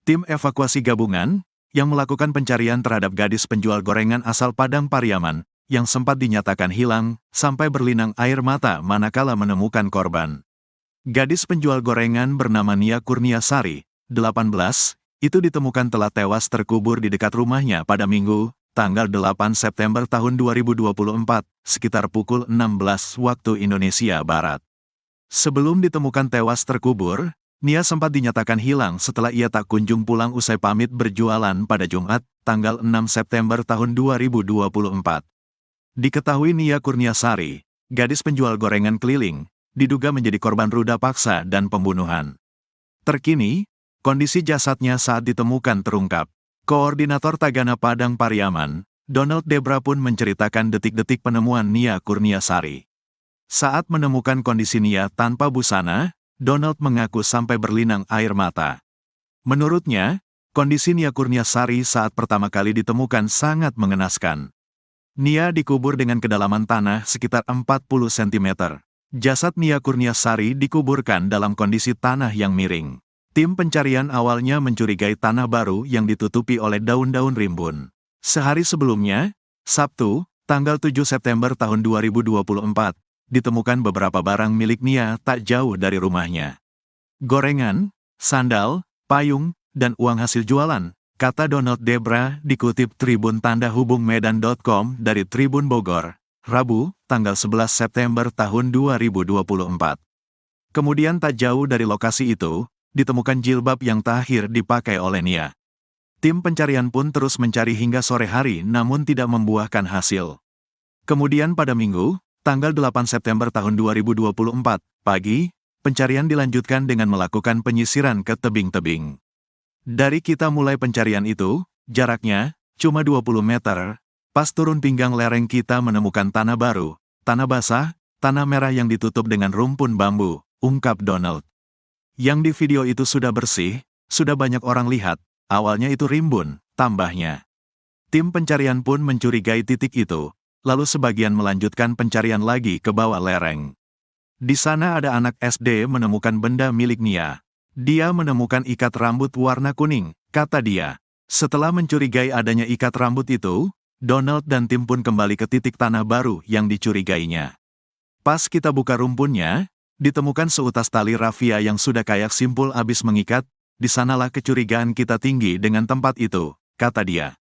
Tim evakuasi gabungan, yang melakukan pencarian terhadap gadis penjual gorengan asal Padang Pariaman, yang sempat dinyatakan hilang, sampai berlinang air mata manakala menemukan korban. Gadis penjual gorengan bernama Nia Kurniasari, 18, itu ditemukan telah tewas terkubur di dekat rumahnya pada Minggu, tanggal 8 September tahun 2024, sekitar pukul 16 waktu Indonesia Barat. Sebelum ditemukan tewas terkubur, Nia sempat dinyatakan hilang setelah ia tak kunjung pulang usai pamit berjualan pada Jumat, tanggal 6 September tahun 2024. Diketahui Nia Kurniasari, gadis penjual gorengan keliling, diduga menjadi korban ruda paksa dan pembunuhan. Terkini, kondisi jasadnya saat ditemukan terungkap. Koordinator Tagana Padang Pariaman, Donald Debra pun menceritakan detik-detik penemuan Nia Kurniasari. Saat menemukan kondisi Nia tanpa busana, Donald mengaku sampai berlinang air mata. Menurutnya, kondisi Nia Kurniasari saat pertama kali ditemukan sangat mengenaskan. Nia dikubur dengan kedalaman tanah sekitar 40 cm. Jasad Nia Kurniasari dikuburkan dalam kondisi tanah yang miring. Tim pencarian awalnya mencurigai tanah baru yang ditutupi oleh daun-daun rimbun. Sehari sebelumnya, Sabtu, tanggal 7 September tahun 2024, ditemukan beberapa barang milik Nia tak jauh dari rumahnya. Gorengan, sandal, payung, dan uang hasil jualan, kata Donald Debra dikutip Tribun Tanda Hubung Medan.com dari Tribun Bogor, Rabu, tanggal 11 September tahun 2024. Kemudian tak jauh dari lokasi itu, ditemukan jilbab yang terakhir dipakai oleh Nia. Tim pencarian pun terus mencari hingga sore hari namun tidak membuahkan hasil. Kemudian pada Minggu, tanggal 8 September tahun 2024, pagi, pencarian dilanjutkan dengan melakukan penyisiran ke tebing-tebing. Dari kita mulai pencarian itu, jaraknya cuma 20 meter, pas turun pinggang lereng kita menemukan tanah baru, tanah basah, tanah merah yang ditutup dengan rumpun bambu, ungkap Donald. Yang di video itu sudah bersih, sudah banyak orang lihat, awalnya itu rimbun, tambahnya. Tim pencarian pun mencurigai titik itu, lalu sebagian melanjutkan pencarian lagi ke bawah lereng. Di sana ada anak SD menemukan benda milik Nia. Dia menemukan ikat rambut warna kuning, kata dia. Setelah mencurigai adanya ikat rambut itu, Donald dan tim pun kembali ke titik tanah baru yang dicurigainya. Pas kita buka rumpunnya, ditemukan seutas tali rafia yang sudah kayak simpul abis mengikat, di sanalah kecurigaan kita tinggi dengan tempat itu, kata dia.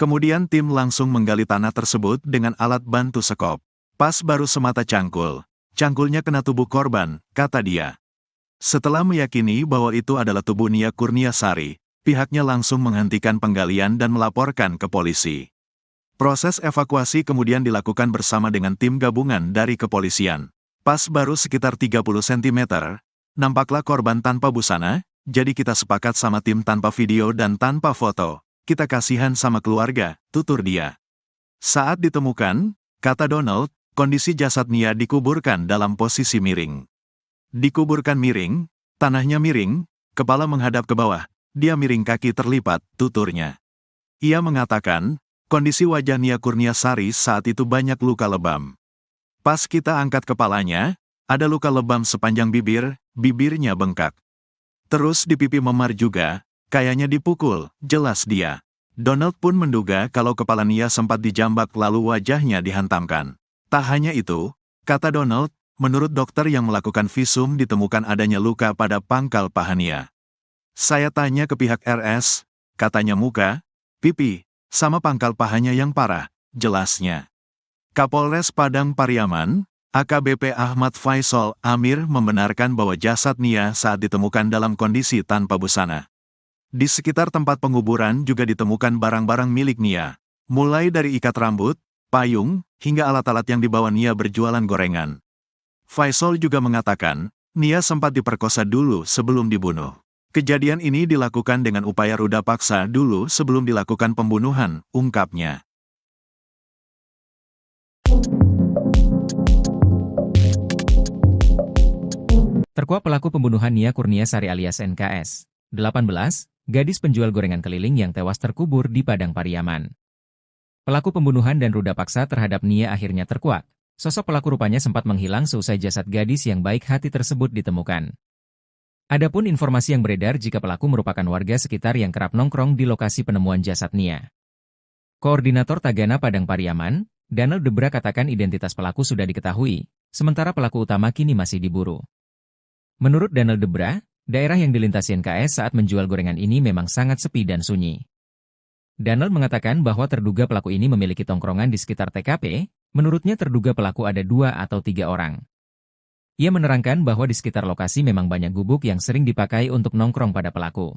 Kemudian tim langsung menggali tanah tersebut dengan alat bantu sekop. Pas baru semata cangkul, cangkulnya kena tubuh korban, kata dia. Setelah meyakini bahwa itu adalah tubuh Nia Kurniasari, pihaknya langsung menghentikan penggalian dan melaporkan ke polisi. Proses evakuasi kemudian dilakukan bersama dengan tim gabungan dari kepolisian. Pas baru sekitar 30 cm, nampaklah korban tanpa busana, jadi kita sepakat sama tim tanpa video dan tanpa foto. Kita kasihan sama keluarga, tutur dia. Saat ditemukan, kata Donald, kondisi jasad Nia dikuburkan dalam posisi miring. Dikuburkan miring, tanahnya miring, kepala menghadap ke bawah, dia miring kaki terlipat, tuturnya. Ia mengatakan, kondisi wajah Nia Kurniasari saat itu banyak luka lebam. Pas kita angkat kepalanya, ada luka lebam sepanjang bibir, bibirnya bengkak. Terus di pipi memar juga, kayaknya dipukul, jelas dia. Donald pun menduga kalau kepala Nia sempat dijambak lalu wajahnya dihantamkan. Tak hanya itu, kata Donald, menurut dokter yang melakukan visum ditemukan adanya luka pada pangkal paha Nia. Saya tanya ke pihak RS, katanya muka, pipi, sama pangkal pahanya yang parah, jelasnya. Kapolres Padang Pariaman, AKBP Ahmad Faisal Amir membenarkan bahwa jasad Nia saat ditemukan dalam kondisi tanpa busana. Di sekitar tempat penguburan juga ditemukan barang-barang milik Nia, mulai dari ikat rambut, payung, hingga alat-alat yang dibawa Nia berjualan gorengan. Faisal juga mengatakan, Nia sempat diperkosa dulu sebelum dibunuh. Kejadian ini dilakukan dengan upaya ruda paksa dulu sebelum dilakukan pembunuhan, ungkapnya. Terkuak pelaku pembunuhan Nia Kurniasari alias NKS, 18, gadis penjual gorengan keliling yang tewas terkubur di Padang Pariaman. Pelaku pembunuhan dan ruda paksa terhadap Nia akhirnya terkuak. Sosok pelaku rupanya sempat menghilang seusai jasad gadis yang baik hati tersebut ditemukan. Adapun informasi yang beredar jika pelaku merupakan warga sekitar yang kerap nongkrong di lokasi penemuan jasad Nia. Koordinator Tagana Padang Pariaman, Donald Debra katakan identitas pelaku sudah diketahui, sementara pelaku utama kini masih diburu. Menurut Donald Debra, daerah yang dilintasi NKS saat menjual gorengan ini memang sangat sepi dan sunyi. Donald mengatakan bahwa terduga pelaku ini memiliki tongkrongan di sekitar TKP, menurutnya terduga pelaku ada 2 atau 3 orang. Ia menerangkan bahwa di sekitar lokasi memang banyak gubuk yang sering dipakai untuk nongkrong pada pelaku.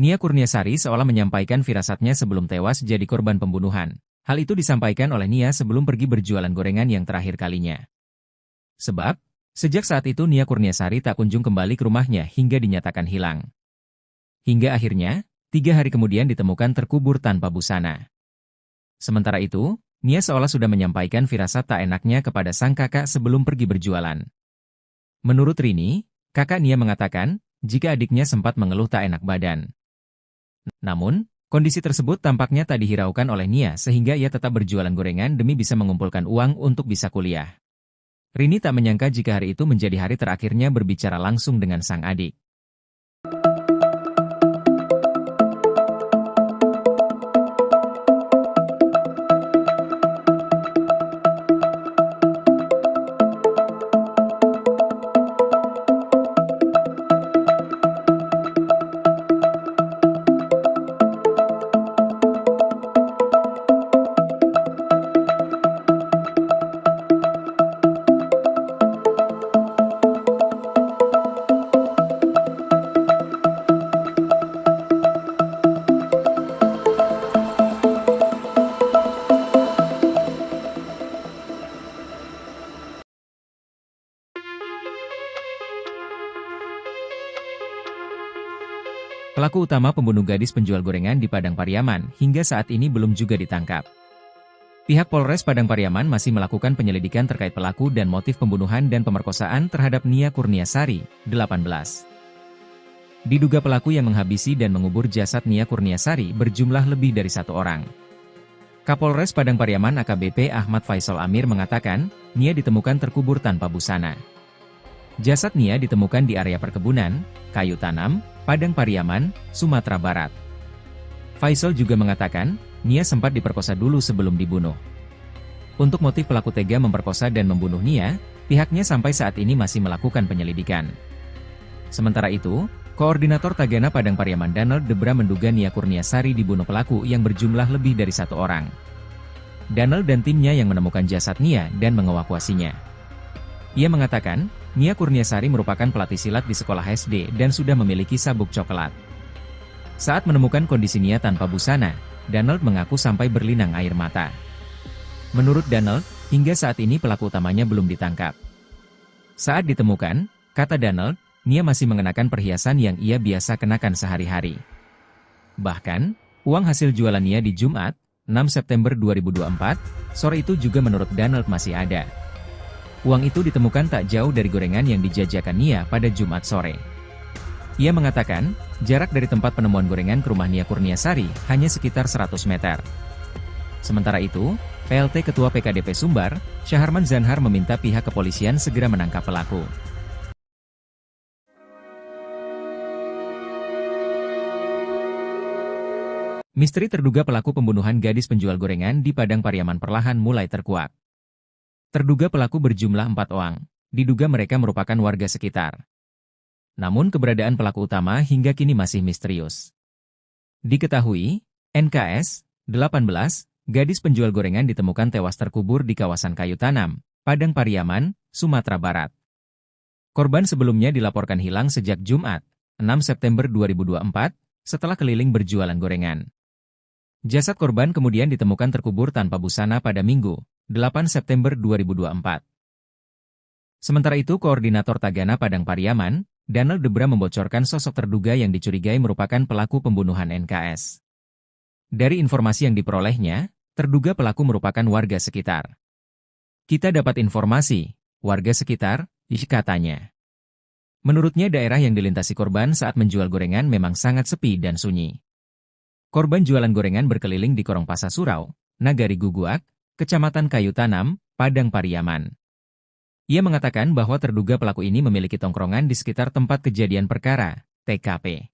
Nia Kurniasari seolah menyampaikan firasatnya sebelum tewas jadi korban pembunuhan. Hal itu disampaikan oleh Nia sebelum pergi berjualan gorengan yang terakhir kalinya. Sebab, sejak saat itu Nia Kurniasari tak kunjung kembali ke rumahnya hingga dinyatakan hilang. Hingga akhirnya, 3 hari kemudian ditemukan terkubur tanpa busana. Sementara itu, Nia seolah sudah menyampaikan firasat tak enaknya kepada sang kakak sebelum pergi berjualan. Menurut Rini, kakak Nia mengatakan, jika adiknya sempat mengeluh tak enak badan. Namun, kondisi tersebut tampaknya tak dihiraukan oleh Nia sehingga ia tetap berjualan gorengan demi bisa mengumpulkan uang untuk bisa kuliah. Rini tak menyangka jika hari itu menjadi hari terakhirnya berbicara langsung dengan sang adik. Pelaku utama pembunuh gadis penjual gorengan di Padang Pariaman hingga saat ini belum juga ditangkap. Pihak Polres Padang Pariaman masih melakukan penyelidikan terkait pelaku dan motif pembunuhan dan pemerkosaan terhadap Nia Kurniasari, 18. Diduga pelaku yang menghabisi dan mengubur jasad Nia Kurniasari berjumlah lebih dari 1 orang. Kapolres Padang Pariaman AKBP Ahmad Faisal Amir mengatakan, Nia ditemukan terkubur tanpa busana. Jasad Nia ditemukan di area perkebunan, kayu tanam, Padang Pariaman, Sumatera Barat. Faisal juga mengatakan, Nia sempat diperkosa dulu sebelum dibunuh. Untuk motif pelaku tega memperkosa dan membunuh Nia, pihaknya sampai saat ini masih melakukan penyelidikan. Sementara itu, Koordinator Tagana Padang Pariaman Donald Debra menduga Nia Kurniasari dibunuh pelaku yang berjumlah lebih dari 1 orang. Donald dan timnya yang menemukan jasad Nia dan mengevakuasinya. Ia mengatakan, Nia Kurniasari merupakan pelatih silat di sekolah SD dan sudah memiliki sabuk coklat. Saat menemukan kondisi Nia tanpa busana, Donald mengaku sampai berlinang air mata. Menurut Donald, hingga saat ini pelaku utamanya belum ditangkap. Saat ditemukan, kata Donald, Nia masih mengenakan perhiasan yang ia biasa kenakan sehari-hari. Bahkan, uang hasil jualan Nia di Jumat, 6 September 2024, sore itu juga menurut Donald masih ada. Uang itu ditemukan tak jauh dari gorengan yang dijajakan Nia pada Jumat sore. Ia mengatakan, jarak dari tempat penemuan gorengan ke rumah Nia Kurniasari hanya sekitar 100 meter. Sementara itu, PLT Ketua PKDP Sumbar, Syaharman Zanhar meminta pihak kepolisian segera menangkap pelaku. Misteri terduga pelaku pembunuhan gadis penjual gorengan di Padang Pariaman perlahan mulai terkuak. Terduga pelaku berjumlah 4 orang, diduga mereka merupakan warga sekitar. Namun keberadaan pelaku utama hingga kini masih misterius. Diketahui, NKS, 18, gadis penjual gorengan ditemukan tewas terkubur di kawasan kayu tanam, Padang Pariaman, Sumatera Barat. Korban sebelumnya dilaporkan hilang sejak Jumat, 6 September 2024, setelah keliling berjualan gorengan. Jasad korban kemudian ditemukan terkubur tanpa busana pada Minggu, 8 September 2024. Sementara itu, Koordinator Tagana Padang Pariaman, Donald Debra membocorkan sosok terduga yang dicurigai merupakan pelaku pembunuhan NKS. Dari informasi yang diperolehnya, terduga pelaku merupakan warga sekitar. Kita dapat informasi, warga sekitar, katanya. Menurutnya daerah yang dilintasi korban saat menjual gorengan memang sangat sepi dan sunyi. Korban jualan gorengan berkeliling di Korong Pasar Surau, Nagari Guguak, Kecamatan Kayu Tanam, Padang Pariaman. Ia mengatakan bahwa terduga pelaku ini memiliki tongkrongan di sekitar tempat kejadian perkara, TKP.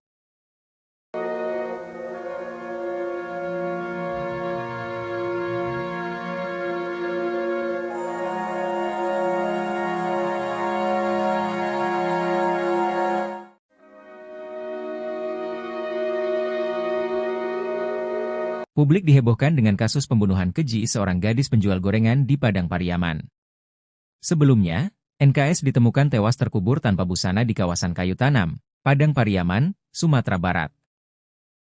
Publik dihebohkan dengan kasus pembunuhan keji seorang gadis penjual gorengan di Padang Pariaman. Sebelumnya, NKS ditemukan tewas terkubur tanpa busana di kawasan Kayu Tanam, Padang Pariaman, Sumatera Barat.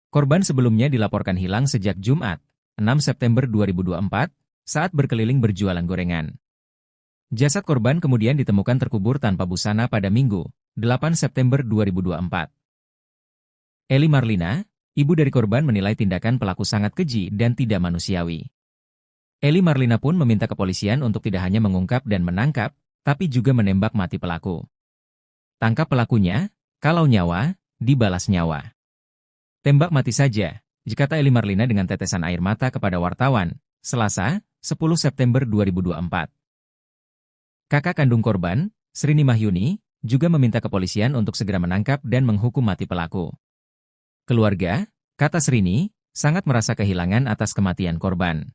Korban sebelumnya dilaporkan hilang sejak Jumat, 6 September 2024, saat berkeliling berjualan gorengan. Jasad korban kemudian ditemukan terkubur tanpa busana pada Minggu, 8 September 2024. Eli Marlina, ibu dari korban, menilai tindakan pelaku sangat keji dan tidak manusiawi. Eli Marlina pun meminta kepolisian untuk tidak hanya mengungkap dan menangkap, tapi juga menembak mati pelaku. Tangkap pelakunya, kalau nyawa, dibalas nyawa. Tembak mati saja, kata Eli Marlina dengan tetesan air mata kepada wartawan, Selasa, 10 September 2024. Kakak kandung korban, Srini Mahyuni, juga meminta kepolisian untuk segera menangkap dan menghukum mati pelaku. Keluarga, kata Srini, sangat merasa kehilangan atas kematian korban.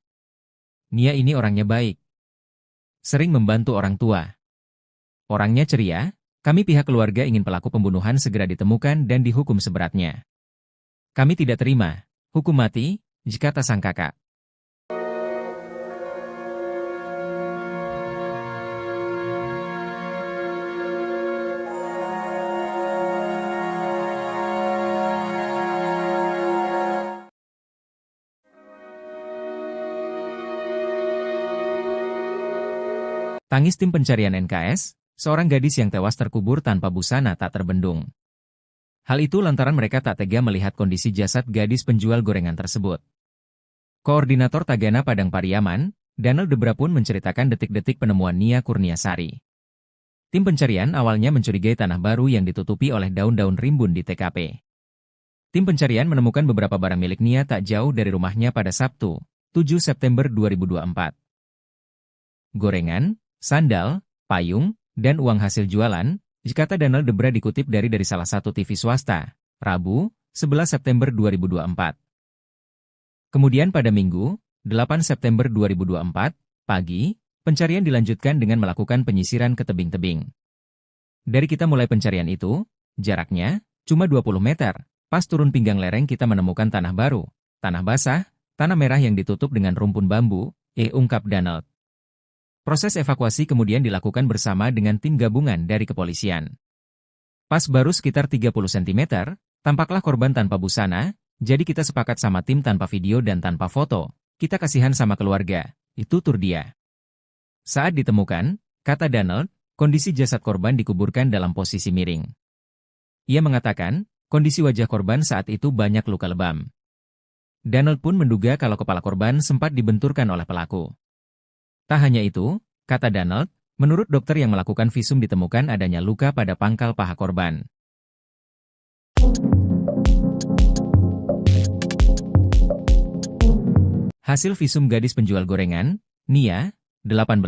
Nia ini orangnya baik. Sering membantu orang tua. Orangnya ceria, kami pihak keluarga ingin pelaku pembunuhan segera ditemukan dan dihukum seberatnya. Kami tidak terima hukum mati, kata sang kakak. Tangis tim pencarian NKS, seorang gadis yang tewas terkubur tanpa busana tak terbendung. Hal itu lantaran mereka tak tega melihat kondisi jasad gadis penjual gorengan tersebut. Koordinator Tagana Padang Pariaman, Donald Debra pun menceritakan detik-detik penemuan Nia Kurniasari. Tim pencarian awalnya mencurigai tanah baru yang ditutupi oleh daun-daun rimbun di TKP. Tim pencarian menemukan beberapa barang milik Nia tak jauh dari rumahnya pada Sabtu, 7 September 2024. Gorengan, sandal, payung, dan uang hasil jualan, kata Donald Debra dikutip dari salah satu TV swasta, Rabu, 11 September 2024. Kemudian pada Minggu, 8 September 2024, pagi, pencarian dilanjutkan dengan melakukan penyisiran ke tebing-tebing. Dari kita mulai pencarian itu, jaraknya cuma 20 meter, pas turun pinggang lereng kita menemukan tanah baru, tanah basah, tanah merah yang ditutup dengan rumpun bambu, ungkap Donald. Proses evakuasi kemudian dilakukan bersama dengan tim gabungan dari kepolisian. Pas baru sekitar 30 cm, tampaklah korban tanpa busana, jadi kita sepakat sama tim tanpa video dan tanpa foto, kita kasihan sama keluarga, itu tur dia. Saat ditemukan, kata Donald, kondisi jasad korban dikuburkan dalam posisi miring. Ia mengatakan, kondisi wajah korban saat itu banyak luka lebam. Donald pun menduga kalau kepala korban sempat dibenturkan oleh pelaku. Tak hanya itu, kata Donald, menurut dokter yang melakukan visum ditemukan adanya luka pada pangkal paha korban. Hasil visum gadis penjual gorengan, Nia, 18,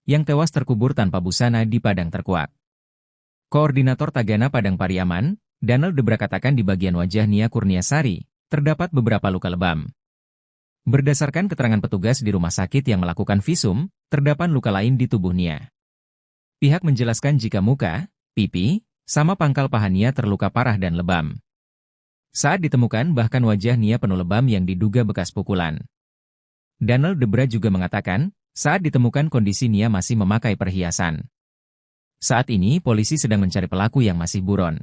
yang tewas terkubur tanpa busana di Padang Terkuak. Koordinator Tagana Padang Pariaman, Donald Debra katakan di bagian wajah Nia Kurniasari, terdapat beberapa luka lebam. Berdasarkan keterangan petugas di rumah sakit yang melakukan visum, terdapat luka lain di tubuh Nia. Pihak menjelaskan jika muka, pipi, sama pangkal paha Nia terluka parah dan lebam. Saat ditemukan bahkan wajah Nia penuh lebam yang diduga bekas pukulan. Donald Debra juga mengatakan, saat ditemukan kondisi Nia masih memakai perhiasan. Saat ini polisi sedang mencari pelaku yang masih buron.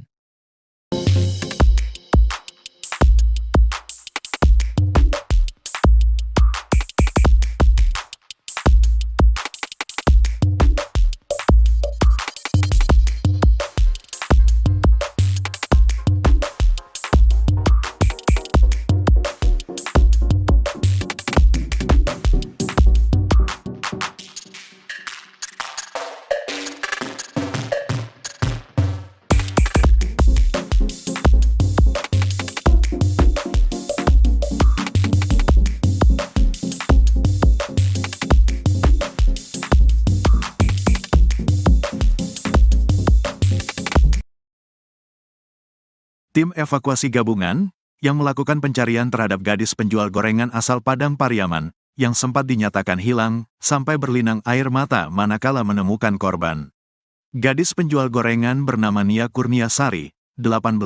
Tim evakuasi gabungan yang melakukan pencarian terhadap gadis penjual gorengan asal Padang Pariaman yang sempat dinyatakan hilang sampai berlinang air mata manakala menemukan korban. Gadis penjual gorengan bernama Nia Kurniasari, 18,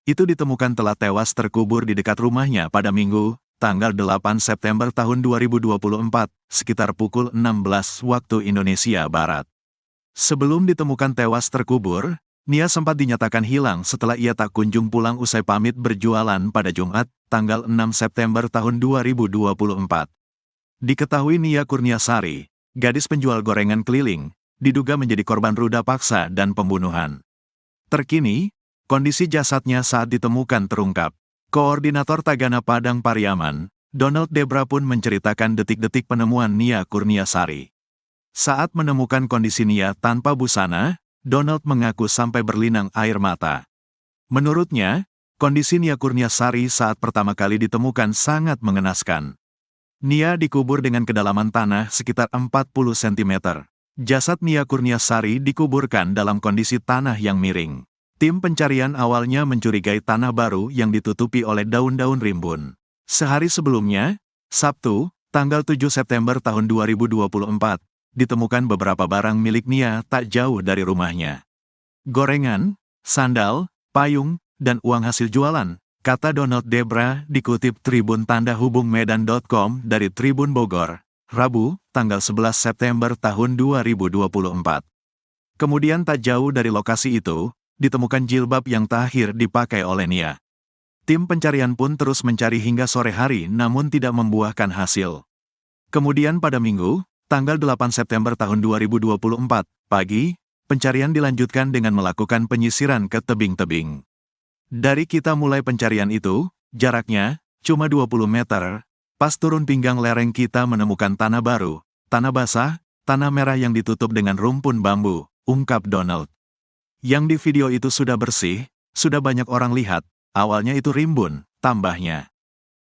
itu ditemukan telah tewas terkubur di dekat rumahnya pada Minggu, tanggal 8 September tahun 2024, sekitar pukul 16 waktu Indonesia Barat. Sebelum ditemukan tewas terkubur, Nia sempat dinyatakan hilang setelah ia tak kunjung pulang usai pamit berjualan pada Jumat, tanggal 6 September tahun 2024. Diketahui Nia Kurniasari, gadis penjual gorengan keliling, diduga menjadi korban ruda paksa dan pembunuhan. Terkini, kondisi jasadnya saat ditemukan terungkap. Koordinator Tagana Padang Pariaman, Donald Debra pun menceritakan detik-detik penemuan Nia Kurniasari. Saat menemukan kondisi Nia tanpa busana, Donald mengaku sampai berlinang air mata. Menurutnya, kondisi Nia Kurniasari saat pertama kali ditemukan sangat mengenaskan. Nia dikubur dengan kedalaman tanah sekitar 40 cm. Jasad Nia Kurniasari dikuburkan dalam kondisi tanah yang miring. Tim pencarian awalnya mencurigai tanah baru yang ditutupi oleh daun-daun rimbun. Sehari sebelumnya, Sabtu, tanggal 7 September tahun 2024, ditemukan beberapa barang milik Nia tak jauh dari rumahnya. Gorengan, sandal, payung, dan uang hasil jualan, kata Donald Debra dikutip Tribun Tanda Hubung Medan.com dari Tribun Bogor, Rabu, tanggal 11 September tahun 2024. Kemudian tak jauh dari lokasi itu, ditemukan jilbab yang terakhir dipakai oleh Nia. Tim pencarian pun terus mencari hingga sore hari namun tidak membuahkan hasil. Kemudian pada Minggu, tanggal 8 September tahun 2024, pagi, pencarian dilanjutkan dengan melakukan penyisiran ke tebing-tebing. Dari kita mulai pencarian itu, jaraknya cuma 20 meter, pas turun pinggang lereng kita menemukan tanah baru, tanah basah, tanah merah yang ditutup dengan rumpun bambu, ungkap Donald. Yang di video itu sudah bersih, sudah banyak orang lihat, awalnya itu rimbun, tambahnya.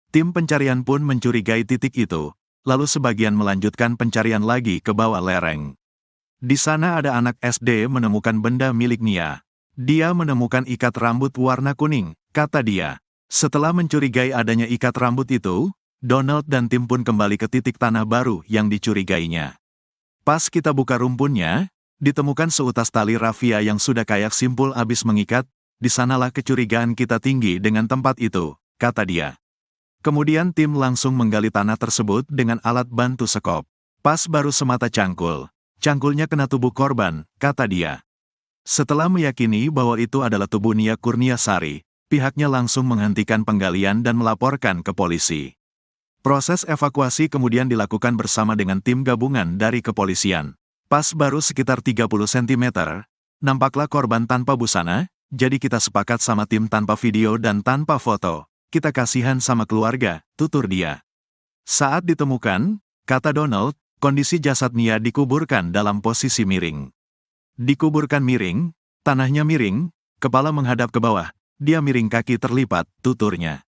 Tim pencarian pun mencurigai titik itu, lalu sebagian melanjutkan pencarian lagi ke bawah lereng. Di sana ada anak SD menemukan benda milik Nia. Dia menemukan ikat rambut warna kuning, kata dia. Setelah mencurigai adanya ikat rambut itu, Donald dan tim pun kembali ke titik tanah baru yang dicurigainya. Pas kita buka rumpunnya, ditemukan seutas tali rafia yang sudah kayak simpul abis mengikat, di sanalah kecurigaan kita tinggi dengan tempat itu, kata dia. Kemudian tim langsung menggali tanah tersebut dengan alat bantu sekop. Pas baru semata cangkul. Cangkulnya kena tubuh korban, kata dia. Setelah meyakini bahwa itu adalah tubuh Nia Kurniasari, pihaknya langsung menghentikan penggalian dan melaporkan ke polisi. Proses evakuasi kemudian dilakukan bersama dengan tim gabungan dari kepolisian. Pas baru sekitar 30 cm, nampaklah korban tanpa busana, jadi kita sepakat sama tim tanpa video dan tanpa foto. Kita kasihan sama keluarga, tutur dia. Saat ditemukan, kata Donald, kondisi jasad Nia dikuburkan dalam posisi miring. Dikuburkan miring, tanahnya miring, kepala menghadap ke bawah, dia miring kaki terlipat, tuturnya.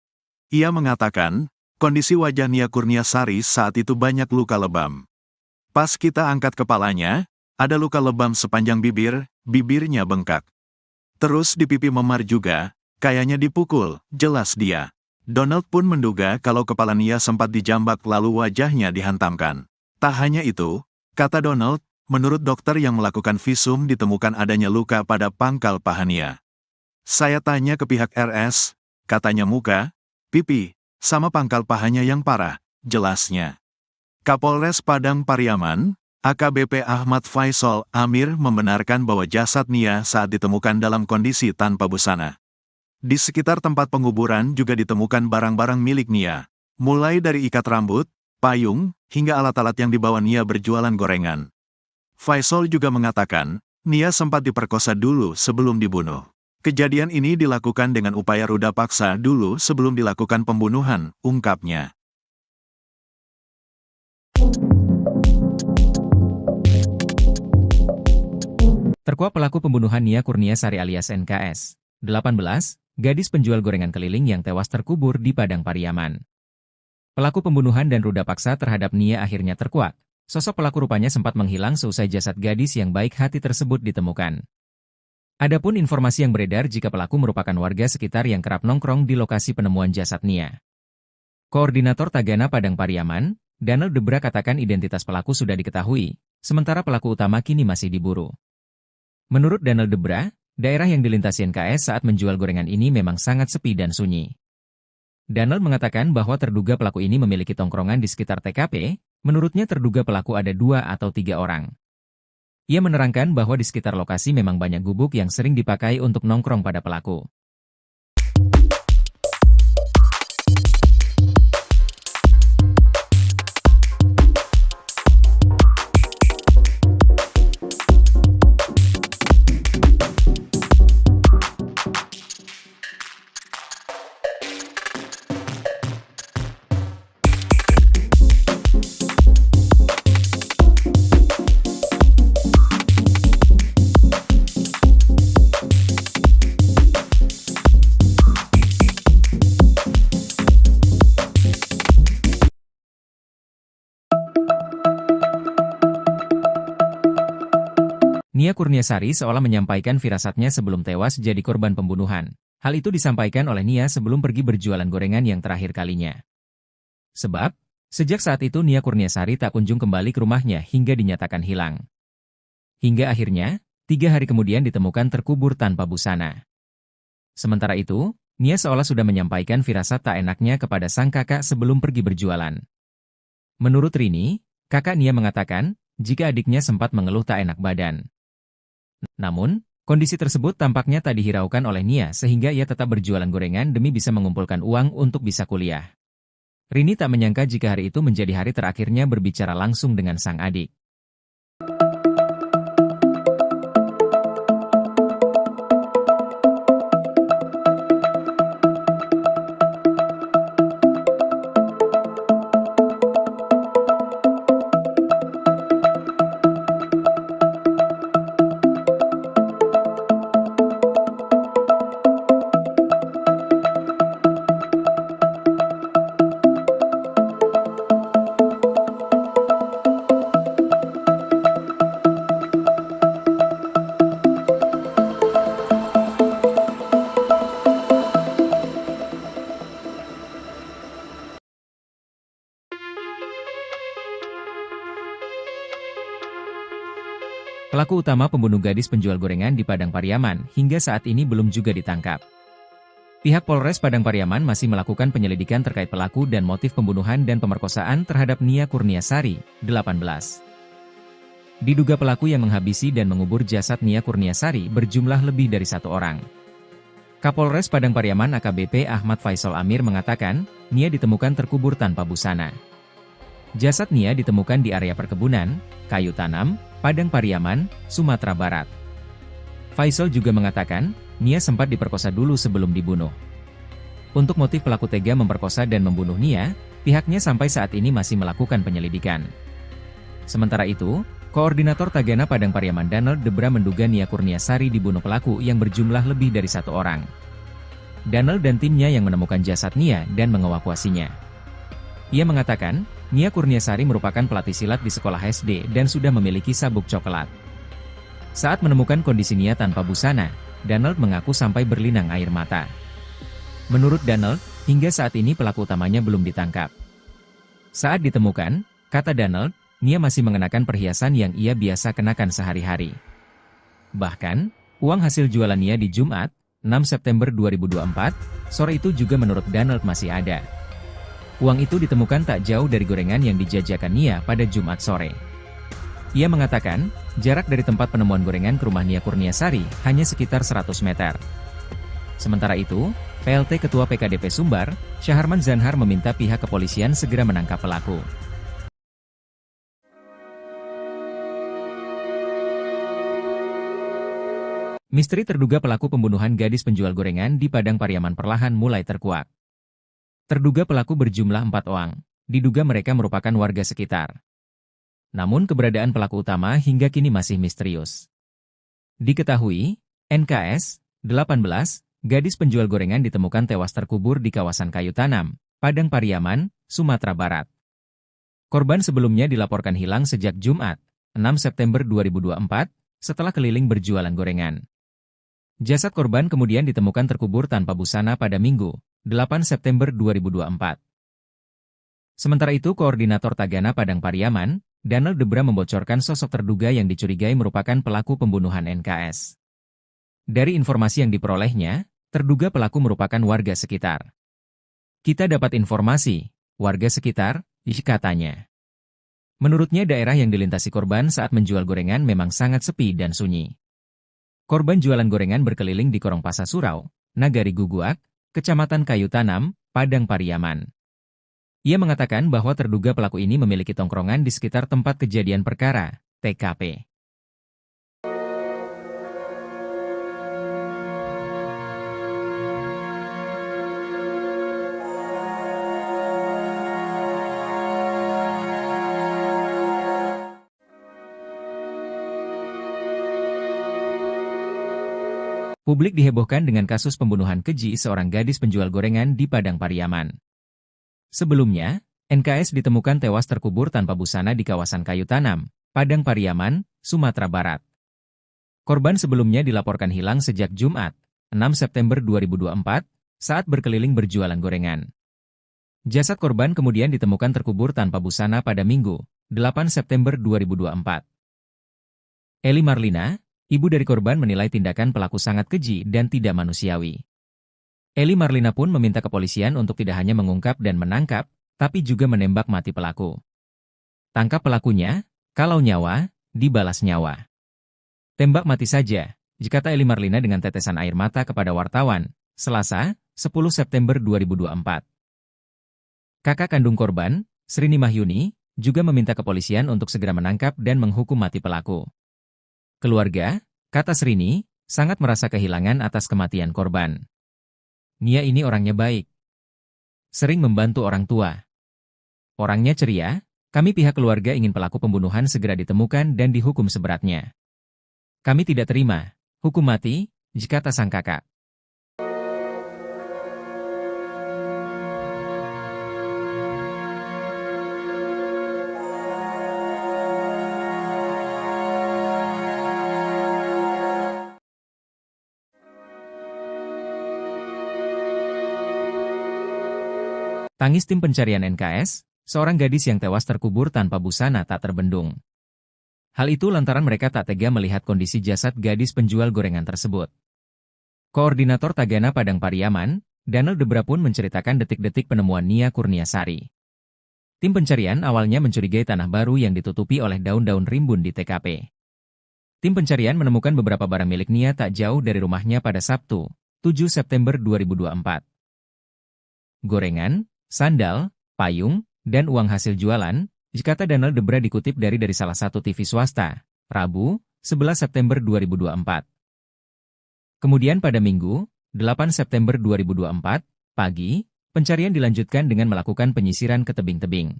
Ia mengatakan, kondisi wajah Nia Kurniasari saat itu banyak luka lebam. Pas kita angkat kepalanya, ada luka lebam sepanjang bibir, bibirnya bengkak. Terus di pipi memar juga, kayaknya dipukul, jelas dia. Donald pun menduga kalau kepala Nia sempat dijambak lalu wajahnya dihantamkan. Tak hanya itu, kata Donald, menurut dokter yang melakukan visum ditemukan adanya luka pada pangkal paha Nia. Saya tanya ke pihak RS, katanya muka, pipi, sama pangkal pahanya yang parah, jelasnya. Kapolres Padang Pariaman, AKBP Ahmad Faisal Amir membenarkan bahwa jasad Nia saat ditemukan dalam kondisi tanpa busana. Di sekitar tempat penguburan juga ditemukan barang-barang milik Nia, mulai dari ikat rambut, payung, hingga alat-alat yang dibawa Nia berjualan gorengan. Faisal juga mengatakan, Nia sempat diperkosa dulu sebelum dibunuh. Kejadian ini dilakukan dengan upaya ruda paksa dulu sebelum dilakukan pembunuhan, ungkapnya. Terkuak pelaku pembunuhan Nia Kurniasari alias NKS, 18, gadis penjual gorengan keliling yang tewas terkubur di Padang Pariaman. Pelaku pembunuhan dan ruda paksa terhadap Nia akhirnya terkuak. Sosok pelaku rupanya sempat menghilang seusai jasad gadis yang baik hati tersebut ditemukan. Adapun informasi yang beredar jika pelaku merupakan warga sekitar yang kerap nongkrong di lokasi penemuan jasad Nia. Koordinator Tagana Padang Pariaman, Danel Debra katakan identitas pelaku sudah diketahui, sementara pelaku utama kini masih diburu. Menurut Danel Debra, daerah yang dilintasi NKS saat menjual gorengan ini memang sangat sepi dan sunyi. Danel mengatakan bahwa terduga pelaku ini memiliki tongkrongan di sekitar TKP, menurutnya terduga pelaku ada 2 atau 3 orang. Ia menerangkan bahwa di sekitar lokasi memang banyak gubuk yang sering dipakai untuk nongkrong pada pelaku. Nia Kurniasari seolah menyampaikan firasatnya sebelum tewas jadi korban pembunuhan. Hal itu disampaikan oleh Nia sebelum pergi berjualan gorengan yang terakhir kalinya. Sebab, sejak saat itu Nia Kurniasari tak kunjung kembali ke rumahnya hingga dinyatakan hilang. Hingga akhirnya, 3 hari kemudian ditemukan terkubur tanpa busana. Sementara itu, Nia seolah sudah menyampaikan firasat tak enaknya kepada sang kakak sebelum pergi berjualan. Menurut Rini, kakak Nia mengatakan, jika adiknya sempat mengeluh tak enak badan. Namun, kondisi tersebut tampaknya tak dihiraukan oleh Nia sehingga ia tetap berjualan gorengan demi bisa mengumpulkan uang untuk bisa kuliah. Rini tak menyangka jika hari itu menjadi hari terakhirnya berbicara langsung dengan sang adik. Pelaku utama pembunuh gadis penjual gorengan di Padang Pariaman hingga saat ini belum juga ditangkap. Pihak Polres Padang Pariaman masih melakukan penyelidikan terkait pelaku dan motif pembunuhan dan pemerkosaan terhadap Nia Kurniasari, 18. Diduga pelaku yang menghabisi dan mengubur jasad Nia Kurniasari berjumlah lebih dari 1 orang. Kapolres Padang Pariaman AKBP Ahmad Faisal Amir mengatakan, Nia ditemukan terkubur tanpa busana. Jasad Nia ditemukan di area perkebunan, kayu tanam, Padang Pariaman, Sumatera Barat. Faisal juga mengatakan, Nia sempat diperkosa dulu sebelum dibunuh. Untuk motif pelaku tega memperkosa dan membunuh Nia, pihaknya sampai saat ini masih melakukan penyelidikan. Sementara itu, Koordinator Tagana Padang Pariaman Danel Debra menduga Nia Kurniasari dibunuh pelaku yang berjumlah lebih dari 1 orang. Danel dan timnya yang menemukan jasad Nia dan mengevakuasinya. Ia mengatakan, Nia Kurniasari merupakan pelatih silat di sekolah SD dan sudah memiliki sabuk coklat. Saat menemukan kondisi Nia tanpa busana, Danel mengaku sampai berlinang air mata. Menurut Danel, hingga saat ini pelaku utamanya belum ditangkap. Saat ditemukan, kata Danel, Nia masih mengenakan perhiasan yang ia biasa kenakan sehari-hari. Bahkan, uang hasil jualan Nia di Jumat, 6 September 2024, sore itu juga menurut Danel masih ada. Uang itu ditemukan tak jauh dari gorengan yang dijajakan Nia pada Jumat sore. Ia mengatakan, jarak dari tempat penemuan gorengan ke rumah Nia Kurniasari hanya sekitar 100 meter. Sementara itu, PLT Ketua PKDP Sumbar, Syaharman Zanhar meminta pihak kepolisian segera menangkap pelaku. Misteri terduga pelaku pembunuhan gadis penjual gorengan di Padang Pariaman perlahan mulai terkuak. Terduga pelaku berjumlah 4 orang, diduga mereka merupakan warga sekitar. Namun keberadaan pelaku utama hingga kini masih misterius. Diketahui, NKS, 18, gadis penjual gorengan ditemukan tewas terkubur di kawasan kayu tanam, Padang Pariaman, Sumatera Barat. Korban sebelumnya dilaporkan hilang sejak Jumat, 6 September 2024, setelah keliling berjualan gorengan. Jasad korban kemudian ditemukan terkubur tanpa busana pada Minggu, 8 September 2024. Sementara itu, Koordinator Tagana Padang Pariaman, Danel Debra membocorkan sosok terduga yang dicurigai merupakan pelaku pembunuhan NKS. Dari informasi yang diperolehnya, terduga pelaku merupakan warga sekitar. Kita dapat informasi, warga sekitar, katanya. Menurutnya daerah yang dilintasi korban saat menjual gorengan memang sangat sepi dan sunyi. Korban jualan gorengan berkeliling di Korong Pasar Surau, Nagari Guguak, Kecamatan Kayu Tanam, Padang Pariaman. Ia mengatakan bahwa terduga pelaku ini memiliki tongkrongan di sekitar tempat kejadian perkara, TKP. Publik dihebohkan dengan kasus pembunuhan keji seorang gadis penjual gorengan di Padang Pariaman. Sebelumnya, NKS ditemukan tewas terkubur tanpa busana di kawasan Kayu Tanam, Padang Pariaman, Sumatera Barat. Korban sebelumnya dilaporkan hilang sejak Jumat, 6 September 2024, saat berkeliling berjualan gorengan. Jasad korban kemudian ditemukan terkubur tanpa busana pada Minggu, 8 September 2024. Eli Marlina, ibu dari korban, menilai tindakan pelaku sangat keji dan tidak manusiawi. Eli Marlina pun meminta kepolisian untuk tidak hanya mengungkap dan menangkap, tapi juga menembak mati pelaku. Tangkap pelakunya, kalau nyawa, dibalas nyawa. Tembak mati saja, kata Eli Marlina dengan tetesan air mata kepada wartawan, Selasa, 10 September 2024. Kakak kandung korban, Srini Mahyuni, juga meminta kepolisian untuk segera menangkap dan menghukum mati pelaku. Keluarga, kata Srini, sangat merasa kehilangan atas kematian korban. Nia ini orangnya baik. Sering membantu orang tua. Orangnya ceria, kami pihak keluarga ingin pelaku pembunuhan segera ditemukan dan dihukum seberatnya. Kami tidak terima hukum mati, kata sang kakak. Tangis tim pencarian NKS, seorang gadis yang tewas terkubur tanpa busana tak terbendung. Hal itu lantaran mereka tak tega melihat kondisi jasad gadis penjual gorengan tersebut. Koordinator Tagana Padang Pariaman, Danel Debra pun menceritakan detik-detik penemuan Nia Kurniasari. Tim pencarian awalnya mencurigai tanah baru yang ditutupi oleh daun-daun rimbun di TKP. Tim pencarian menemukan beberapa barang milik Nia tak jauh dari rumahnya pada Sabtu, 7 September 2024. Gorengan, sandal, payung, dan uang hasil jualan, kata Danel Debra dikutip dari salah satu TV swasta, Rabu, 11 September 2024. Kemudian pada Minggu, 8 September 2024, pagi, pencarian dilanjutkan dengan melakukan penyisiran ke tebing-tebing.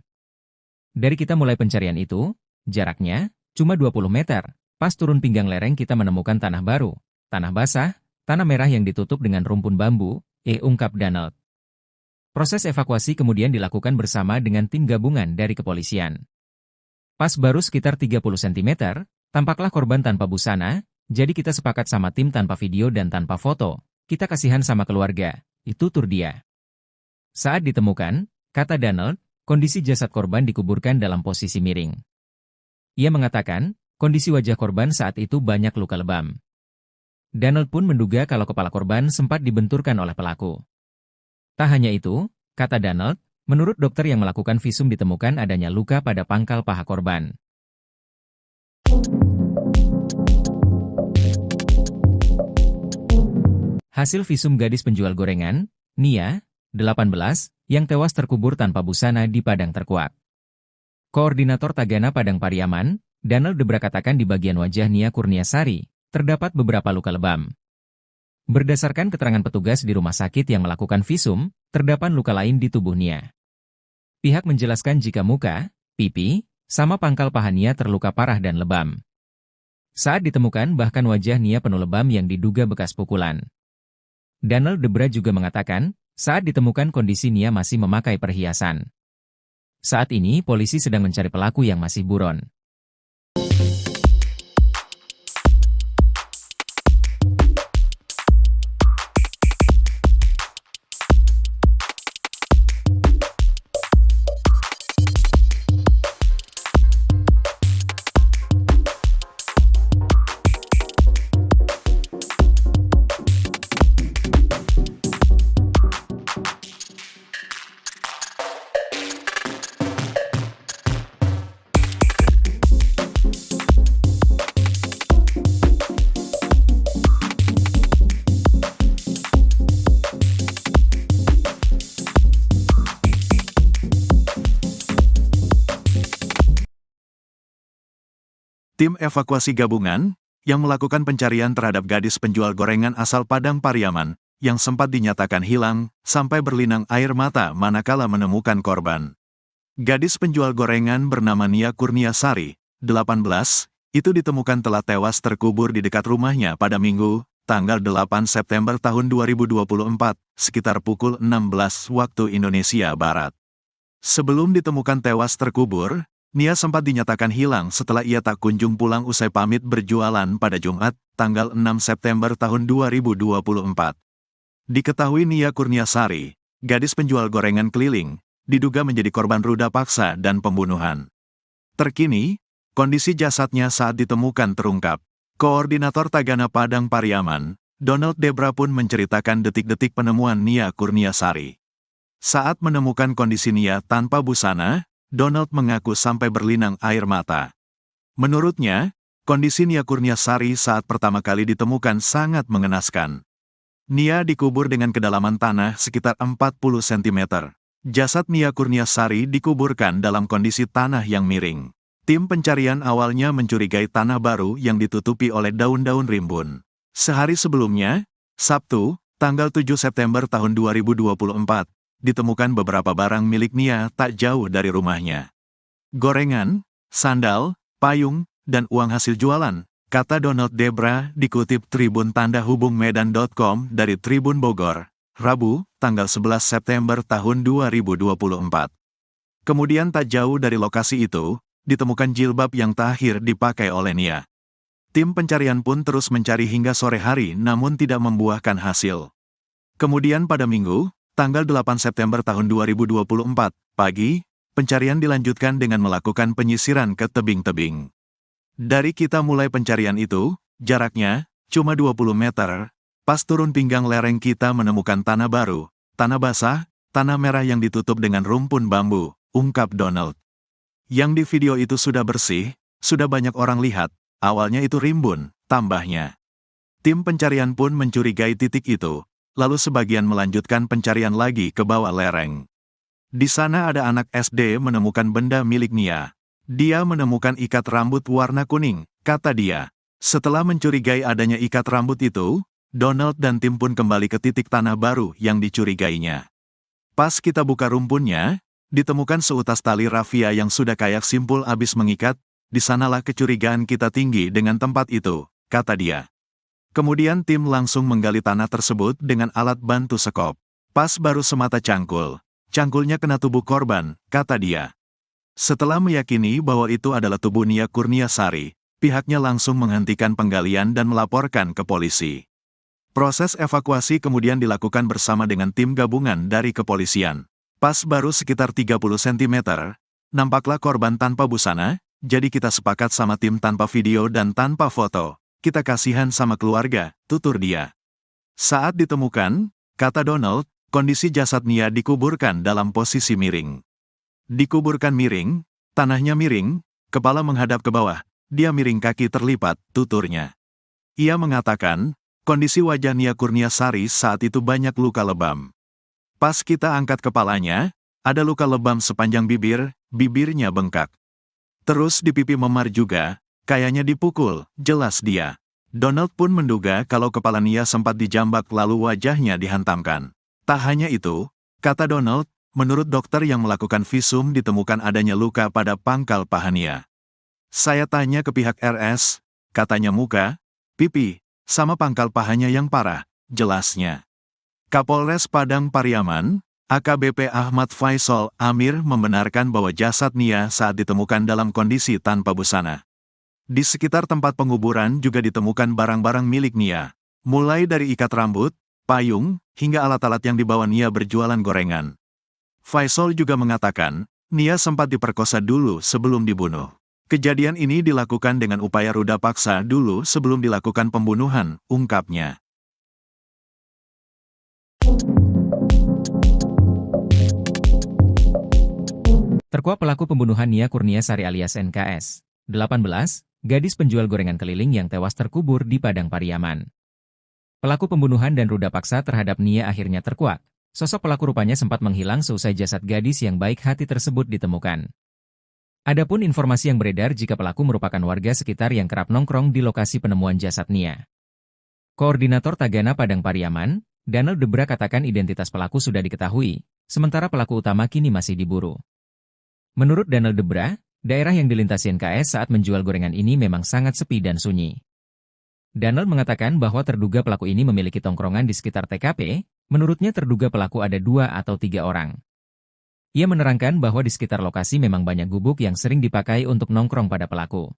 Dari kita mulai pencarian itu, jaraknya cuma 20 meter, pas turun pinggang lereng kita menemukan tanah baru, tanah basah, tanah merah yang ditutup dengan rumpun bambu, ungkap Danel. Proses evakuasi kemudian dilakukan bersama dengan tim gabungan dari kepolisian. Pas baru sekitar 30 cm, tampaklah korban tanpa busana, jadi kita sepakat sama tim tanpa video dan tanpa foto, kita kasihan sama keluarga, itu tur dia. Saat ditemukan, kata Danel, kondisi jasad korban dikuburkan dalam posisi miring. Ia mengatakan, kondisi wajah korban saat itu banyak luka lebam. Danel pun menduga kalau kepala korban sempat dibenturkan oleh pelaku. Tak hanya itu, kata Danel, menurut dokter yang melakukan visum ditemukan adanya luka pada pangkal paha korban. Hasil visum gadis penjual gorengan, Nia, 18, yang tewas terkubur tanpa busana di Padang Terkuak. Koordinator Tagana Padang Pariaman, Danel Debra katakan di bagian wajah Nia Kurniasari, terdapat beberapa luka lebam. Berdasarkan keterangan petugas di rumah sakit yang melakukan visum, terdapat luka lain di tubuh Nia. Pihak menjelaskan jika muka, pipi, sama pangkal paha Nia terluka parah dan lebam. Saat ditemukan bahkan wajah Nia penuh lebam yang diduga bekas pukulan. Danel Debra juga mengatakan, saat ditemukan kondisi Nia masih memakai perhiasan. Saat ini polisi sedang mencari pelaku yang masih buron. Tim evakuasi gabungan yang melakukan pencarian terhadap gadis penjual gorengan asal Padang Pariaman yang sempat dinyatakan hilang sampai berlinang air mata manakala menemukan korban. Gadis penjual gorengan bernama Nia Kurniasari, 18, itu ditemukan telah tewas terkubur di dekat rumahnya pada Minggu, tanggal 8 September tahun 2024, sekitar pukul 16 waktu Indonesia Barat. Sebelum ditemukan tewas terkubur, Nia sempat dinyatakan hilang setelah ia tak kunjung pulang usai pamit berjualan pada Jumat, tanggal 6 September tahun 2024. Diketahui Nia Kurniasari, gadis penjual gorengan keliling, diduga menjadi korban ruda paksa dan pembunuhan. Terkini, kondisi jasadnya saat ditemukan terungkap. Koordinator Tagana Padang Pariaman, Donald Debra pun menceritakan detik-detik penemuan Nia Kurniasari. Saat menemukan kondisi Nia tanpa busana, Donald mengaku sampai berlinang air mata. Menurutnya, kondisi Nia Kurniasari saat pertama kali ditemukan sangat mengenaskan. Nia dikubur dengan kedalaman tanah sekitar 40 cm. Jasad Nia Kurniasari dikuburkan dalam kondisi tanah yang miring. Tim pencarian awalnya mencurigai tanah baru yang ditutupi oleh daun-daun rimbun. Sehari sebelumnya, Sabtu, tanggal 7 September tahun 2024, ditemukan beberapa barang milik Nia tak jauh dari rumahnya. Gorengan, sandal, payung, dan uang hasil jualan, kata Donald Debra dikutip Tribun Tanda Hubung Medan.com dari Tribun Bogor, Rabu, tanggal 11 September tahun 2024. Kemudian tak jauh dari lokasi itu, ditemukan jilbab yang terakhir dipakai oleh Nia. Tim pencarian pun terus mencari hingga sore hari namun tidak membuahkan hasil. Kemudian pada Minggu, tanggal 8 September tahun 2024, pagi, pencarian dilanjutkan dengan melakukan penyisiran ke tebing-tebing. Dari kita mulai pencarian itu, jaraknya cuma 20 meter, pas turun pinggang lereng kita menemukan tanah baru, tanah basah, tanah merah yang ditutup dengan rumpun bambu, ungkap Donald. Yang di video itu sudah bersih, sudah banyak orang lihat, awalnya itu rimbun, tambahnya. Tim pencarian pun mencurigai titik itu. Lalu sebagian melanjutkan pencarian lagi ke bawah lereng. Di sana ada anak SD menemukan benda milik Nia. Dia menemukan ikat rambut warna kuning, kata dia. Setelah mencurigai adanya ikat rambut itu, Donald dan tim pun kembali ke titik tanah baru yang dicurigainya. Pas kita buka rumpunnya, ditemukan seutas tali rafia yang sudah kayak simpul abis mengikat, di sanalah kecurigaan kita tinggi dengan tempat itu, kata dia. Kemudian tim langsung menggali tanah tersebut dengan alat bantu sekop. Pas baru semata cangkul. Cangkulnya kena tubuh korban, kata dia. Setelah meyakini bahwa itu adalah tubuh Nia Kurniasari, pihaknya langsung menghentikan penggalian dan melaporkan ke polisi. Proses evakuasi kemudian dilakukan bersama dengan tim gabungan dari kepolisian. Pas baru sekitar 30 cm, nampaklah korban tanpa busana, jadi kita sepakat sama tim tanpa video dan tanpa foto. Kita kasihan sama keluarga, tutur dia. Saat ditemukan, kata Donald, kondisi jasad Nia dikuburkan dalam posisi miring. Dikuburkan miring, tanahnya miring, kepala menghadap ke bawah, dia miring kaki terlipat, tuturnya. Ia mengatakan, kondisi wajah Nia Kurniasari saat itu banyak luka lebam. Pas kita angkat kepalanya, ada luka lebam sepanjang bibir, bibirnya bengkak. Terus di pipi memar juga, kayaknya dipukul, jelas dia. Donald pun menduga kalau kepala Nia sempat dijambak lalu wajahnya dihantamkan. Tak hanya itu, kata Donald, menurut dokter yang melakukan visum ditemukan adanya luka pada pangkal paha Nia. Saya tanya ke pihak RS, katanya muka, pipi, sama pangkal pahanya yang parah, jelasnya. Kapolres Padang Pariaman, AKBP Ahmad Faisal Amir membenarkan bahwa jasad Nia saat ditemukan dalam kondisi tanpa busana. Di sekitar tempat penguburan juga ditemukan barang-barang milik Nia, mulai dari ikat rambut, payung, hingga alat-alat yang dibawa Nia berjualan gorengan. Faisal juga mengatakan, Nia sempat diperkosa dulu sebelum dibunuh. Kejadian ini dilakukan dengan upaya ruda paksa dulu sebelum dilakukan pembunuhan, ungkapnya. Terkuak pelaku pembunuhan Nia Kurniasari alias NKS, 18, gadis penjual gorengan keliling yang tewas terkubur di Padang Pariaman. Pelaku pembunuhan dan ruda paksa terhadap Nia akhirnya terkuak. Sosok pelaku rupanya sempat menghilang seusai jasad gadis yang baik hati tersebut ditemukan. Adapun informasi yang beredar jika pelaku merupakan warga sekitar yang kerap nongkrong di lokasi penemuan jasad Nia. Koordinator Tagana Padang Pariaman, Danel Debra katakan identitas pelaku sudah diketahui, sementara pelaku utama kini masih diburu. Menurut Danel Debra, daerah yang dilintasi NKS saat menjual gorengan ini memang sangat sepi dan sunyi. Danel mengatakan bahwa terduga pelaku ini memiliki tongkrongan di sekitar TKP, menurutnya terduga pelaku ada 2 atau 3 orang. Ia menerangkan bahwa di sekitar lokasi memang banyak gubuk yang sering dipakai untuk nongkrong pada pelaku.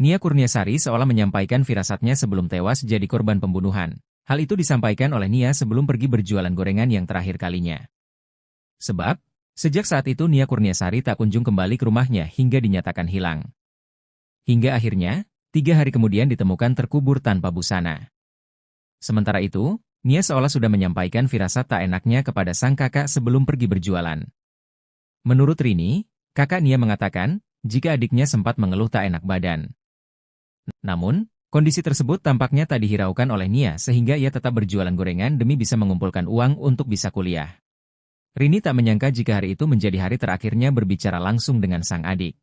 Nia Kurniasari seolah menyampaikan firasatnya sebelum tewas jadi korban pembunuhan. Hal itu disampaikan oleh Nia sebelum pergi berjualan gorengan yang terakhir kalinya. Sebab, sejak saat itu Nia Kurniasari tak kunjung kembali ke rumahnya hingga dinyatakan hilang. Hingga akhirnya, 3 hari kemudian ditemukan terkubur tanpa busana. Sementara itu, Nia seolah sudah menyampaikan firasat tak enaknya kepada sang kakak sebelum pergi berjualan. Menurut Rini, kakak Nia mengatakan, jika adiknya sempat mengeluh tak enak badan. Namun, kondisi tersebut tampaknya tak dihiraukan oleh Nia sehingga ia tetap berjualan gorengan demi bisa mengumpulkan uang untuk bisa kuliah. Rini tak menyangka jika hari itu menjadi hari terakhirnya berbicara langsung dengan sang adik.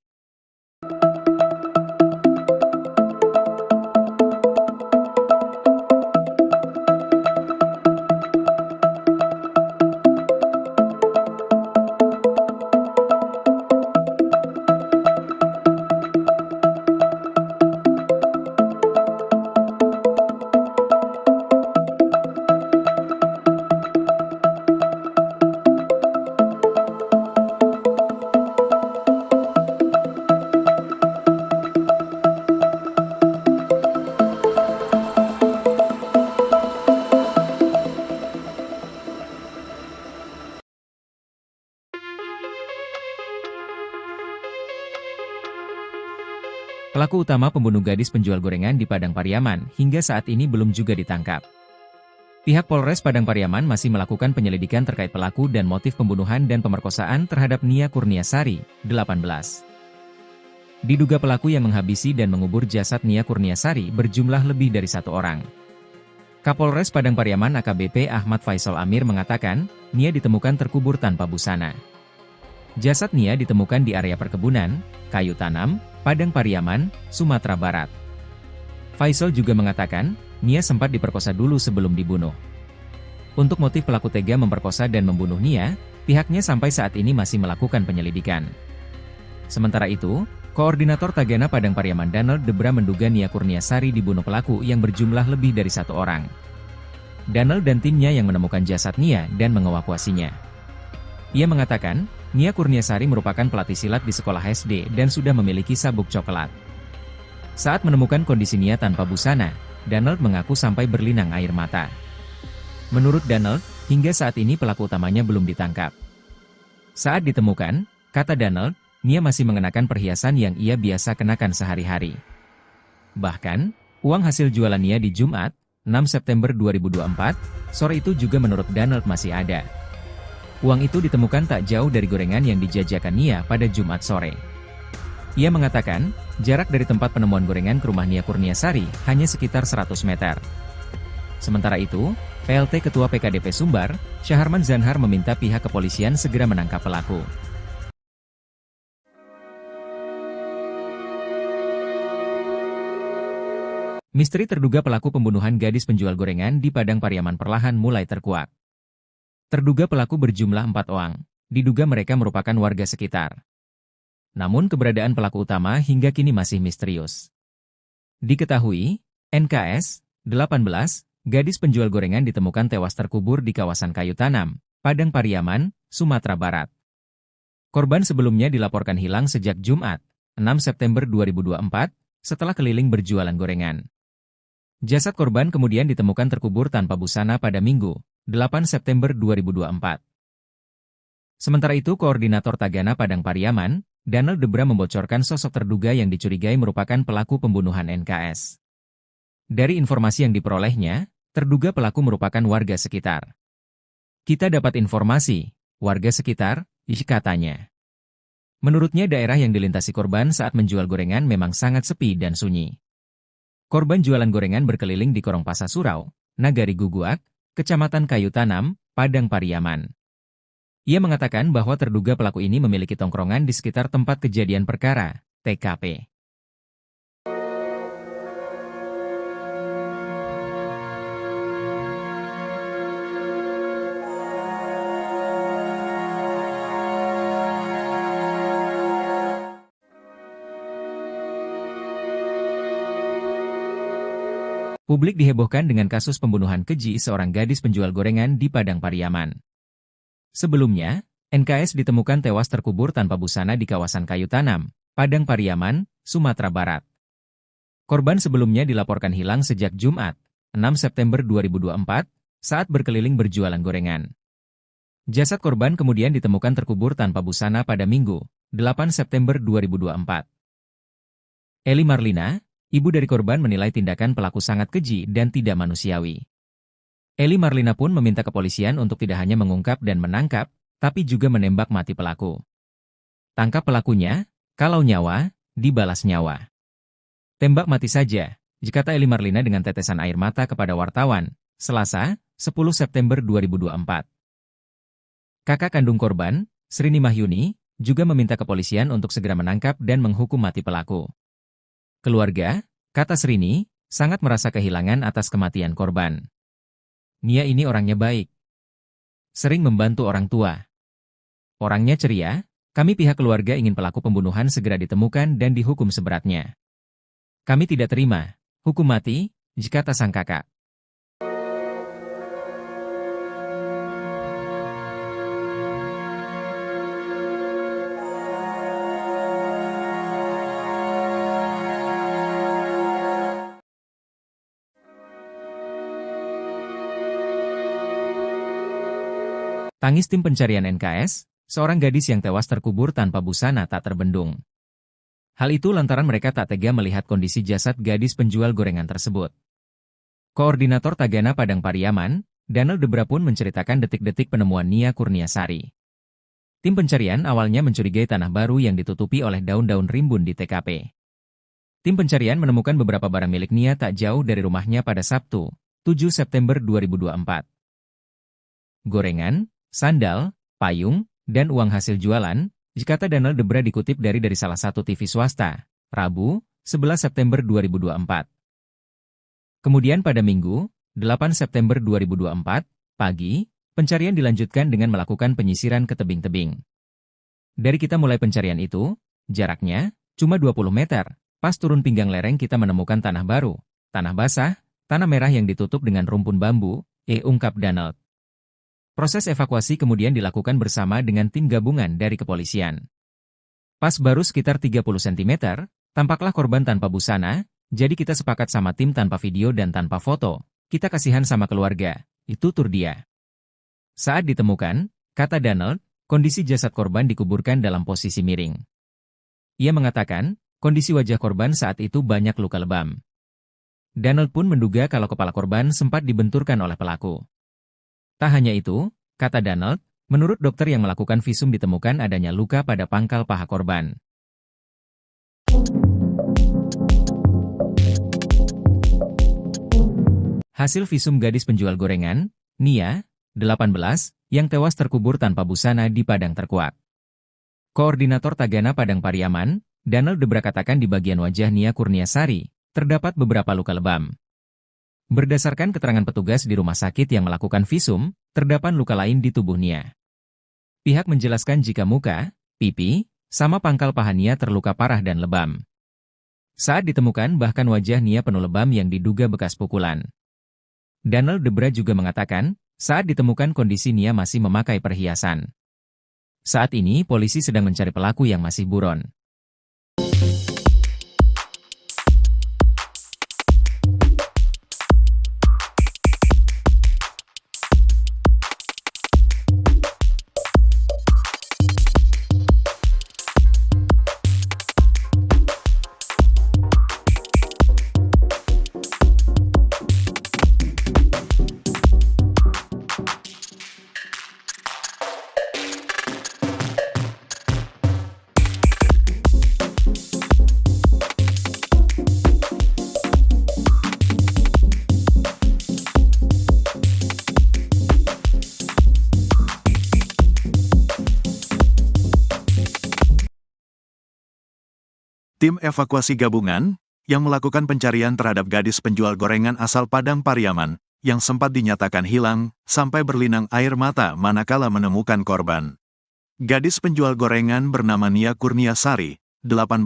Pelaku utama pembunuh gadis penjual gorengan di Padang Pariaman hingga saat ini belum juga ditangkap. Pihak Polres Padang Pariaman masih melakukan penyelidikan terkait pelaku dan motif pembunuhan dan pemerkosaan terhadap Nia Kurniasari, 18. Diduga pelaku yang menghabisi dan mengubur jasad Nia Kurniasari berjumlah lebih dari 1 orang. Kapolres Padang Pariaman AKBP Ahmad Faisal Amir mengatakan, Nia ditemukan terkubur tanpa busana. Jasad Nia ditemukan di area perkebunan, kayu tanam, Padang Pariaman, Sumatera Barat. Faisal juga mengatakan, Nia sempat diperkosa dulu sebelum dibunuh. Untuk motif pelaku tega memperkosa dan membunuh Nia, pihaknya sampai saat ini masih melakukan penyelidikan. Sementara itu, Koordinator Tagana Padang Pariaman Danel Debra menduga Nia Kurniasari dibunuh pelaku yang berjumlah lebih dari 1 orang. Danel dan timnya yang menemukan jasad Nia dan mengevakuasinya. Ia mengatakan, Nia Kurniasari merupakan pelatih silat di sekolah SD dan sudah memiliki sabuk coklat. Saat menemukan kondisi Nia tanpa busana, Danel mengaku sampai berlinang air mata. Menurut Danel, hingga saat ini pelaku utamanya belum ditangkap. Saat ditemukan, kata Danel, Nia masih mengenakan perhiasan yang ia biasa kenakan sehari-hari. Bahkan, uang hasil jualan Nia di Jumat, 6 September 2024, sore itu juga menurut Danel masih ada. Uang itu ditemukan tak jauh dari gorengan yang dijajakan Nia pada Jumat sore. Ia mengatakan, jarak dari tempat penemuan gorengan ke rumah Nia Kurniasari hanya sekitar 100 meter. Sementara itu, PLT Ketua PKDP Sumbar, Syaharman Zanhar meminta pihak kepolisian segera menangkap pelaku. Misteri terduga pelaku pembunuhan gadis penjual gorengan di Padang Pariaman perlahan mulai terkuak. Terduga pelaku berjumlah 4 orang, diduga mereka merupakan warga sekitar. Namun keberadaan pelaku utama hingga kini masih misterius. Diketahui, NKS, 18, gadis penjual gorengan ditemukan tewas terkubur di kawasan kayu tanam, Padang Pariaman, Sumatera Barat. Korban sebelumnya dilaporkan hilang sejak Jumat, 6 September 2024, setelah keliling berjualan gorengan. Jasad korban kemudian ditemukan terkubur tanpa busana pada Minggu, 8 September 2024. Sementara itu, Koordinator Tagana Padang Pariaman, Danel Debra membocorkan sosok terduga yang dicurigai merupakan pelaku pembunuhan NKS. Dari informasi yang diperolehnya, terduga pelaku merupakan warga sekitar. Kita dapat informasi, warga sekitar, katanya. Menurutnya daerah yang dilintasi korban saat menjual gorengan memang sangat sepi dan sunyi. Korban jualan gorengan berkeliling di Korong Pasar Surau, Nagari Guguak, Kecamatan Kayu Tanam, Padang Pariaman. Ia mengatakan bahwa terduga pelaku ini memiliki tongkrongan di sekitar tempat kejadian perkara, TKP. Publik dihebohkan dengan kasus pembunuhan keji seorang gadis penjual gorengan di Padang Pariaman. Sebelumnya, NKS ditemukan tewas terkubur tanpa busana di kawasan Kayu Tanam, Padang Pariaman, Sumatera Barat. Korban sebelumnya dilaporkan hilang sejak Jumat, 6 September 2024, saat berkeliling berjualan gorengan. Jasad korban kemudian ditemukan terkubur tanpa busana pada Minggu, 8 September 2024. Eli Marlina, ibu dari korban, menilai tindakan pelaku sangat keji dan tidak manusiawi. Eli Marlina pun meminta kepolisian untuk tidak hanya mengungkap dan menangkap, tapi juga menembak mati pelaku. Tangkap pelakunya, kalau nyawa, dibalas nyawa. Tembak mati saja, kata Eli Marlina dengan tetesan air mata kepada wartawan, Selasa, 10 September 2024. Kakak kandung korban, Srini Mahyuni, juga meminta kepolisian untuk segera menangkap dan menghukum mati pelaku. Keluarga, kata Srini, sangat merasa kehilangan atas kematian korban. Nia ini orangnya baik. Sering membantu orang tua. Orangnya ceria, kami pihak keluarga ingin pelaku pembunuhan segera ditemukan dan dihukum seberatnya. Kami tidak terima hukum mati, kata sang kakak. Tangis tim pencarian NKS, seorang gadis yang tewas terkubur tanpa busana tak terbendung. Hal itu lantaran mereka tak tega melihat kondisi jasad gadis penjual gorengan tersebut. Koordinator Tagana Padang Pariaman, Danel Debra pun menceritakan detik-detik penemuan Nia Kurniasari. Tim pencarian awalnya mencurigai tanah baru yang ditutupi oleh daun-daun rimbun di TKP. Tim pencarian menemukan beberapa barang milik Nia tak jauh dari rumahnya pada Sabtu, 7 September 2024. Gorengan, sandal, payung, dan uang hasil jualan, kata Danel Debra dikutip dari salah satu TV swasta, Rabu, 11 September 2024. Kemudian pada Minggu, 8 September 2024, pagi, pencarian dilanjutkan dengan melakukan penyisiran ke tebing-tebing. Dari kita mulai pencarian itu, jaraknya cuma 20 meter, pas turun pinggang lereng kita menemukan tanah baru, tanah basah, tanah merah yang ditutup dengan rumpun bambu, ungkap Danel. Proses evakuasi kemudian dilakukan bersama dengan tim gabungan dari kepolisian. Pas baru sekitar 30 cm, tampaklah korban tanpa busana, jadi kita sepakat sama tim tanpa video dan tanpa foto, kita kasihan sama keluarga, itu tur dia. Saat ditemukan, kata Danel, kondisi jasad korban dikuburkan dalam posisi miring. Ia mengatakan, kondisi wajah korban saat itu banyak luka lebam. Danel pun menduga kalau kepala korban sempat dibenturkan oleh pelaku. Tak hanya itu, kata Danel, menurut dokter yang melakukan visum ditemukan adanya luka pada pangkal paha korban. Hasil visum gadis penjual gorengan, Nia, 18, yang tewas terkubur tanpa busana di Padang Terkuak. Koordinator Tagana Padang Pariaman, Danel Debra katakan di bagian wajah Nia Kurniasari, terdapat beberapa luka lebam. Berdasarkan keterangan petugas di rumah sakit yang melakukan visum, terdapat luka lain di tubuh Nia. Pihak menjelaskan jika muka, pipi, sama pangkal paha Nia terluka parah dan lebam. Saat ditemukan bahkan wajah Nia penuh lebam yang diduga bekas pukulan. Danel Debra juga mengatakan, saat ditemukan kondisi Nia masih memakai perhiasan. Saat ini polisi sedang mencari pelaku yang masih buron. Tim evakuasi gabungan yang melakukan pencarian terhadap gadis penjual gorengan asal Padang Pariaman yang sempat dinyatakan hilang sampai berlinang air mata manakala menemukan korban. Gadis penjual gorengan bernama Nia Kurniasari, 18,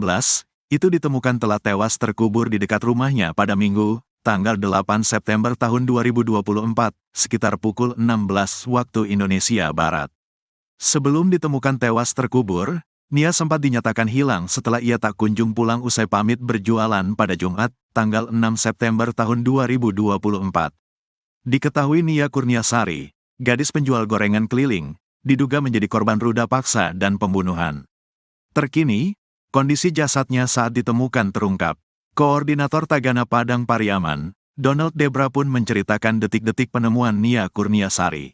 itu ditemukan telah tewas terkubur di dekat rumahnya pada Minggu, tanggal 8 September tahun 2024, sekitar pukul 16 waktu Indonesia Barat. Sebelum ditemukan tewas terkubur, Nia sempat dinyatakan hilang setelah ia tak kunjung pulang usai pamit berjualan pada Jumat, tanggal 6 September tahun 2024. Diketahui Nia Kurniasari, gadis penjual gorengan keliling, diduga menjadi korban ruda paksa dan pembunuhan. Terkini, kondisi jasadnya saat ditemukan terungkap. Koordinator Tagana Padang Pariaman, Donald Debra pun menceritakan detik-detik penemuan Nia Kurniasari.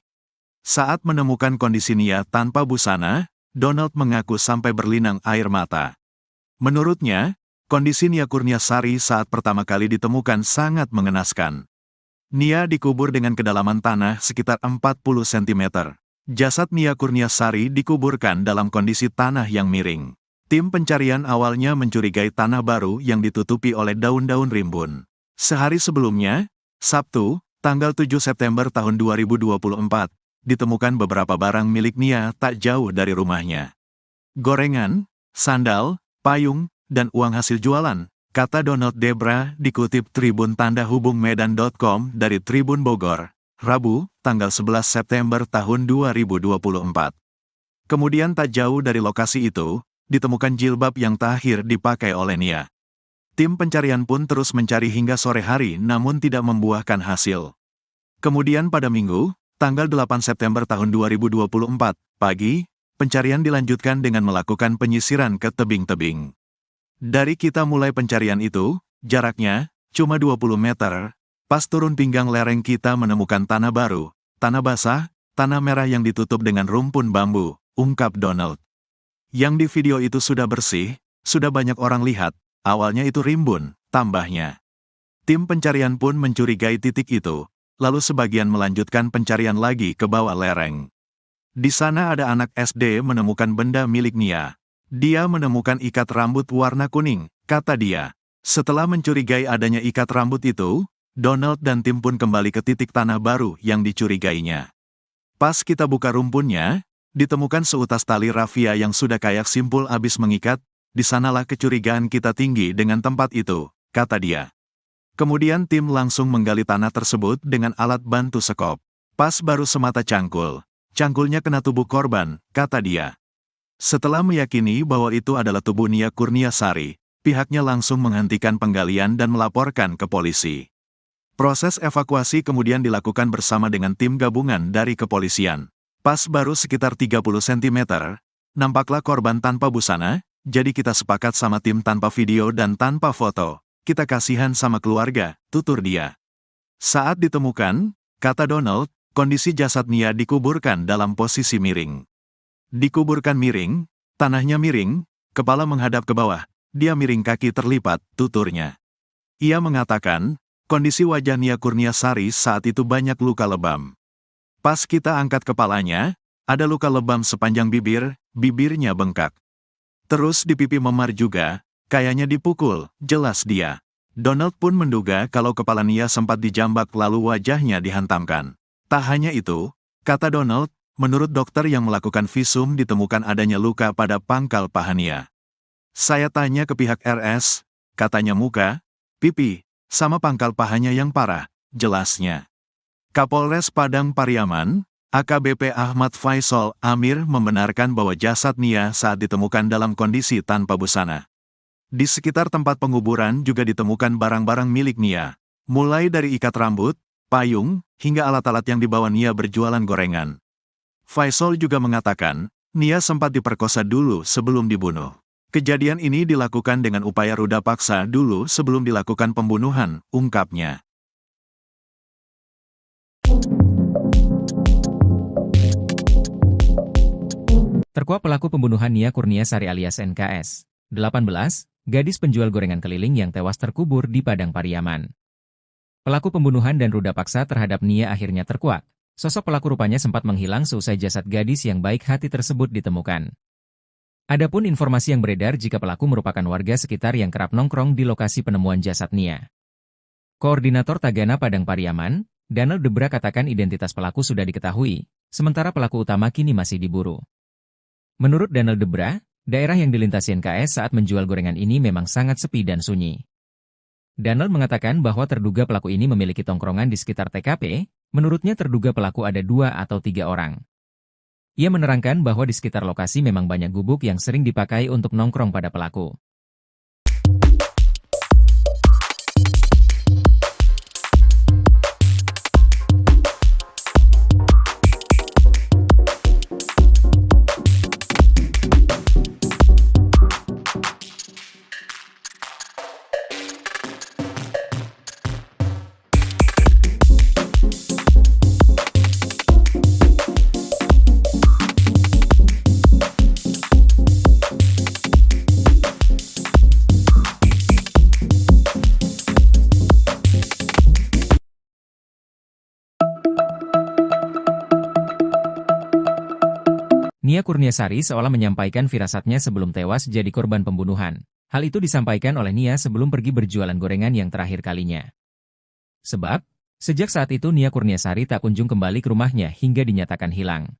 Saat menemukan kondisi Nia tanpa busana, Donald mengaku sampai berlinang air mata. Menurutnya, kondisi Nia Kurniasari saat pertama kali ditemukan sangat mengenaskan. Nia dikubur dengan kedalaman tanah sekitar 40 cm. Jasad Nia Kurniasari dikuburkan dalam kondisi tanah yang miring. Tim pencarian awalnya mencurigai tanah baru yang ditutupi oleh daun-daun rimbun. Sehari sebelumnya, Sabtu, tanggal 7 September tahun 2024, ditemukan beberapa barang milik Nia tak jauh dari rumahnya. Gorengan, sandal, payung, dan uang hasil jualan, kata Donald Debra dikutip Tribun Tanda Hubung Medan.com dari Tribun Bogor, Rabu, tanggal 11 September tahun 2024. Kemudian tak jauh dari lokasi itu, ditemukan jilbab yang terakhir dipakai oleh Nia. Tim pencarian pun terus mencari hingga sore hari namun tidak membuahkan hasil. Kemudian pada Minggu, tanggal 8 September tahun 2024, pagi, pencarian dilanjutkan dengan melakukan penyisiran ke tebing-tebing. Dari kita mulai pencarian itu, jaraknya cuma 20 meter, pas turun pinggang lereng kita menemukan tanah baru, tanah basah, tanah merah yang ditutup dengan rumpun bambu, ungkap Donald. Yang di video itu sudah bersih, sudah banyak orang lihat, awalnya itu rimbun, tambahnya. Tim pencarian pun mencurigai titik itu. Lalu sebagian melanjutkan pencarian lagi ke bawah lereng. Di sana ada anak SD menemukan benda milik Nia. Dia menemukan ikat rambut warna kuning, kata dia. Setelah mencurigai adanya ikat rambut itu, Donald dan tim pun kembali ke titik tanah baru yang dicurigainya. Pas kita buka rumpunnya, ditemukan seutas tali rafia yang sudah kayak simpul habis mengikat, di sanalah kecurigaan kita tinggi dengan tempat itu, kata dia. Kemudian tim langsung menggali tanah tersebut dengan alat bantu sekop. Pas baru semata cangkul. Cangkulnya kena tubuh korban, kata dia. Setelah meyakini bahwa itu adalah tubuh Nia Kurniasari, pihaknya langsung menghentikan penggalian dan melaporkan ke polisi. Proses evakuasi kemudian dilakukan bersama dengan tim gabungan dari kepolisian. Pas baru sekitar 30 cm, nampaklah korban tanpa busana, jadi kita sepakat sama tim tanpa video dan tanpa foto. Kita kasihan sama keluarga, tutur dia. Saat ditemukan, kata Donald, kondisi jasad Nia dikuburkan dalam posisi miring. Dikuburkan miring, tanahnya miring, kepala menghadap ke bawah, dia miring kaki terlipat, tuturnya. Ia mengatakan, kondisi wajah Nia Kurniasari saat itu banyak luka lebam. Pas kita angkat kepalanya, ada luka lebam sepanjang bibir, bibirnya bengkak. Terus di pipi memar juga, kayaknya dipukul, jelas dia. Donald pun menduga kalau kepala Nia sempat dijambak lalu wajahnya dihantamkan. Tak hanya itu, kata Donald, menurut dokter yang melakukan visum ditemukan adanya luka pada pangkal paha Nia. Saya tanya ke pihak RS, katanya muka, pipi, sama pangkal pahanya yang parah, jelasnya. Kapolres Padang Pariaman, AKBP Ahmad Faisal Amir membenarkan bahwa jasad Nia saat ditemukan dalam kondisi tanpa busana. Di sekitar tempat penguburan juga ditemukan barang-barang milik Nia, mulai dari ikat rambut, payung, hingga alat-alat yang dibawa Nia berjualan gorengan. Faisal juga mengatakan, Nia sempat diperkosa dulu sebelum dibunuh. Kejadian ini dilakukan dengan upaya ruda paksa dulu sebelum dilakukan pembunuhan, ungkapnya. Terkuak pelaku pembunuhan Nia Kurniasari alias NKS, 18, gadis penjual gorengan keliling yang tewas terkubur di Padang Pariaman. Pelaku pembunuhan dan ruda paksa terhadap Nia akhirnya terkuak. Sosok pelaku rupanya sempat menghilang seusai jasad gadis yang baik hati tersebut ditemukan. Adapun informasi yang beredar jika pelaku merupakan warga sekitar yang kerap nongkrong di lokasi penemuan jasad Nia. Koordinator Tagana Padang Pariaman, Danel Debra katakan identitas pelaku sudah diketahui, sementara pelaku utama kini masih diburu. Menurut Danel Debra, daerah yang dilintasi NKS saat menjual gorengan ini memang sangat sepi dan sunyi. Danel mengatakan bahwa terduga pelaku ini memiliki tongkrongan di sekitar TKP, menurutnya terduga pelaku ada 2 atau 3 orang. Ia menerangkan bahwa di sekitar lokasi memang banyak gubuk yang sering dipakai untuk nongkrong pada pelaku. Nia Kurniasari seolah menyampaikan firasatnya sebelum tewas jadi korban pembunuhan. Hal itu disampaikan oleh Nia sebelum pergi berjualan gorengan yang terakhir kalinya. Sebab, sejak saat itu Nia Kurniasari tak kunjung kembali ke rumahnya hingga dinyatakan hilang.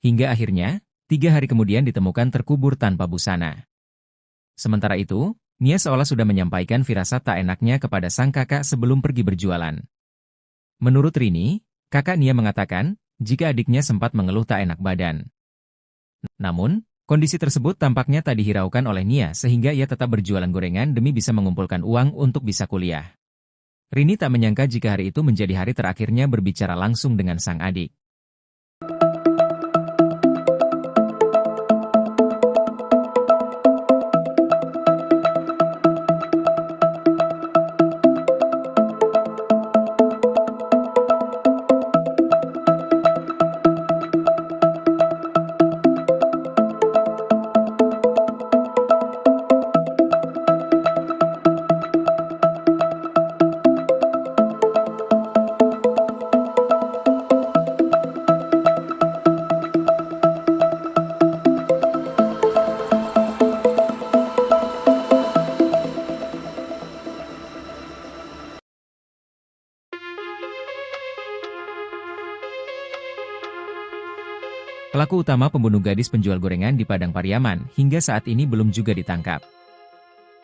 Hingga akhirnya, 3 hari kemudian ditemukan terkubur tanpa busana. Sementara itu, Nia seolah sudah menyampaikan firasat tak enaknya kepada sang kakak sebelum pergi berjualan. Menurut Rini, kakak Nia mengatakan, jika adiknya sempat mengeluh tak enak badan. Namun, kondisi tersebut tampaknya tak dihiraukan oleh Nia sehingga ia tetap berjualan gorengan demi bisa mengumpulkan uang untuk bisa kuliah. Rini tak menyangka jika hari itu menjadi hari terakhirnya berbicara langsung dengan sang adik. Pelaku utama pembunuh gadis penjual gorengan di Padang Pariaman hingga saat ini belum juga ditangkap.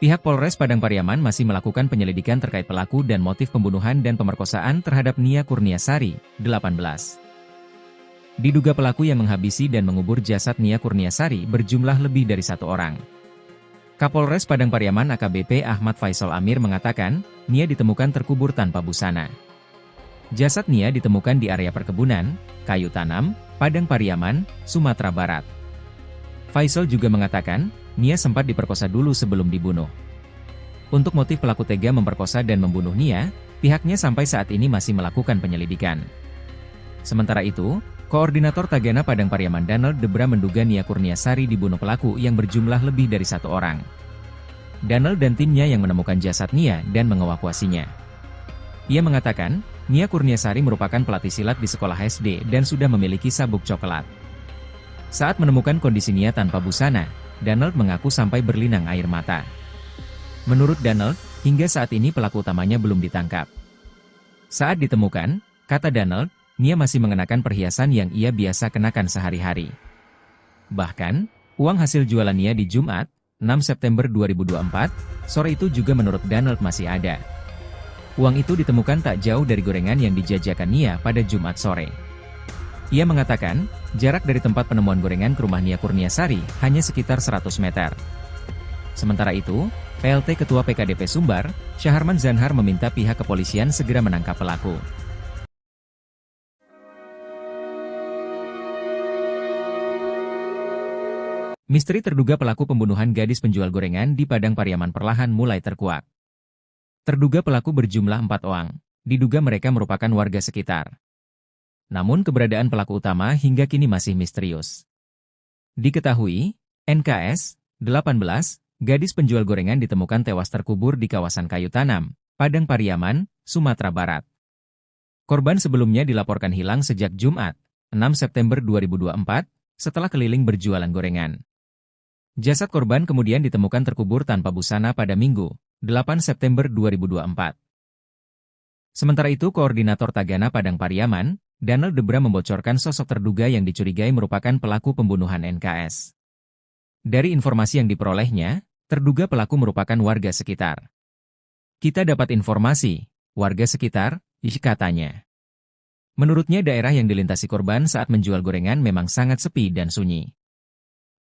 Pihak Polres Padang Pariaman masih melakukan penyelidikan terkait pelaku dan motif pembunuhan dan pemerkosaan terhadap Nia Kurniasari, 18. Diduga pelaku yang menghabisi dan mengubur jasad Nia Kurniasari berjumlah lebih dari 1 orang. Kapolres Padang Pariaman AKBP Ahmad Faisal Amir mengatakan, Nia ditemukan terkubur tanpa busana. Jasad Nia ditemukan di area perkebunan, kayu tanam, Padang Pariaman, Sumatera Barat. Faisal juga mengatakan, Nia sempat diperkosa dulu sebelum dibunuh. Untuk motif pelaku tega memperkosa dan membunuh Nia, pihaknya sampai saat ini masih melakukan penyelidikan. Sementara itu, Koordinator Tagana Padang Pariaman Danel Debra menduga Nia Kurniasari dibunuh pelaku yang berjumlah lebih dari 1 orang. Danel dan timnya yang menemukan jasad Nia dan mengevakuasinya. Ia mengatakan, Nia Kurniasari merupakan pelatih silat di sekolah SD dan sudah memiliki sabuk coklat. Saat menemukan kondisi Nia tanpa busana, Danel mengaku sampai berlinang air mata. Menurut Danel, hingga saat ini pelaku utamanya belum ditangkap. Saat ditemukan, kata Danel, Nia masih mengenakan perhiasan yang ia biasa kenakan sehari-hari. Bahkan, uang hasil jualan Nia di Jumat, 6 September 2024, sore itu juga menurut Danel masih ada. Uang itu ditemukan tak jauh dari gorengan yang dijajakan Nia pada Jumat sore. Ia mengatakan, jarak dari tempat penemuan gorengan ke rumah Nia Kurniasari hanya sekitar 100 meter. Sementara itu, PLT Ketua PKDP Sumbar, Syaharman Zanhar meminta pihak kepolisian segera menangkap pelaku. Misteri terduga pelaku pembunuhan gadis penjual gorengan di Padang Pariaman perlahan mulai terkuak. Terduga pelaku berjumlah 4 orang, diduga mereka merupakan warga sekitar. Namun keberadaan pelaku utama hingga kini masih misterius. Diketahui, NKS, 18, gadis penjual gorengan ditemukan tewas terkubur di kawasan kayu tanam, Padang Pariaman, Sumatera Barat. Korban sebelumnya dilaporkan hilang sejak Jumat, 6 September 2024, setelah keliling berjualan gorengan. Jasad korban kemudian ditemukan terkubur tanpa busana pada Minggu, 8 September 2024. Sementara itu, Koordinator Tagana Padang Pariaman, Danel Debra membocorkan sosok terduga yang dicurigai merupakan pelaku pembunuhan NKS. Dari informasi yang diperolehnya, terduga pelaku merupakan warga sekitar. Kita dapat informasi, warga sekitar, katanya. Menurutnya daerah yang dilintasi korban saat menjual gorengan memang sangat sepi dan sunyi.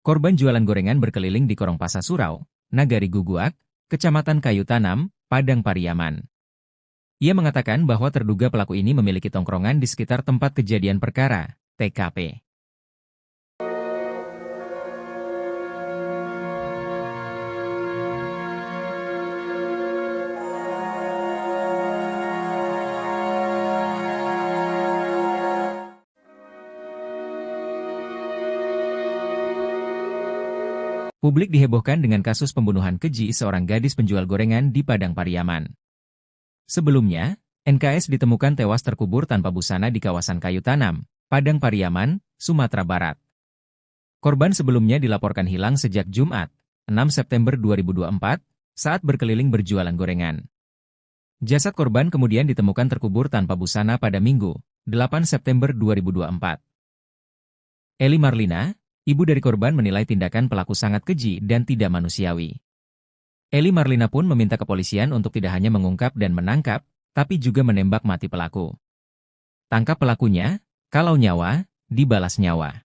Korban jualan gorengan berkeliling di Korong Pasar Surau, Nagari Guguak, Kecamatan Kayu Tanam, Padang Pariaman. Ia mengatakan bahwa terduga pelaku ini memiliki tongkrongan di sekitar tempat kejadian perkara, TKP. Publik dihebohkan dengan kasus pembunuhan keji seorang gadis penjual gorengan di Padang Pariaman. Sebelumnya, NKS ditemukan tewas terkubur tanpa busana di kawasan Kayu Tanam, Padang Pariaman, Sumatera Barat. Korban sebelumnya dilaporkan hilang sejak Jumat, 6 September 2024, saat berkeliling berjualan gorengan. Jasad korban kemudian ditemukan terkubur tanpa busana pada Minggu, 8 September 2024. Eli Marlina, ibu dari korban, menilai tindakan pelaku sangat keji dan tidak manusiawi. Eli Marlina pun meminta kepolisian untuk tidak hanya mengungkap dan menangkap, tapi juga menembak mati pelaku. Tangkap pelakunya, kalau nyawa, dibalas nyawa.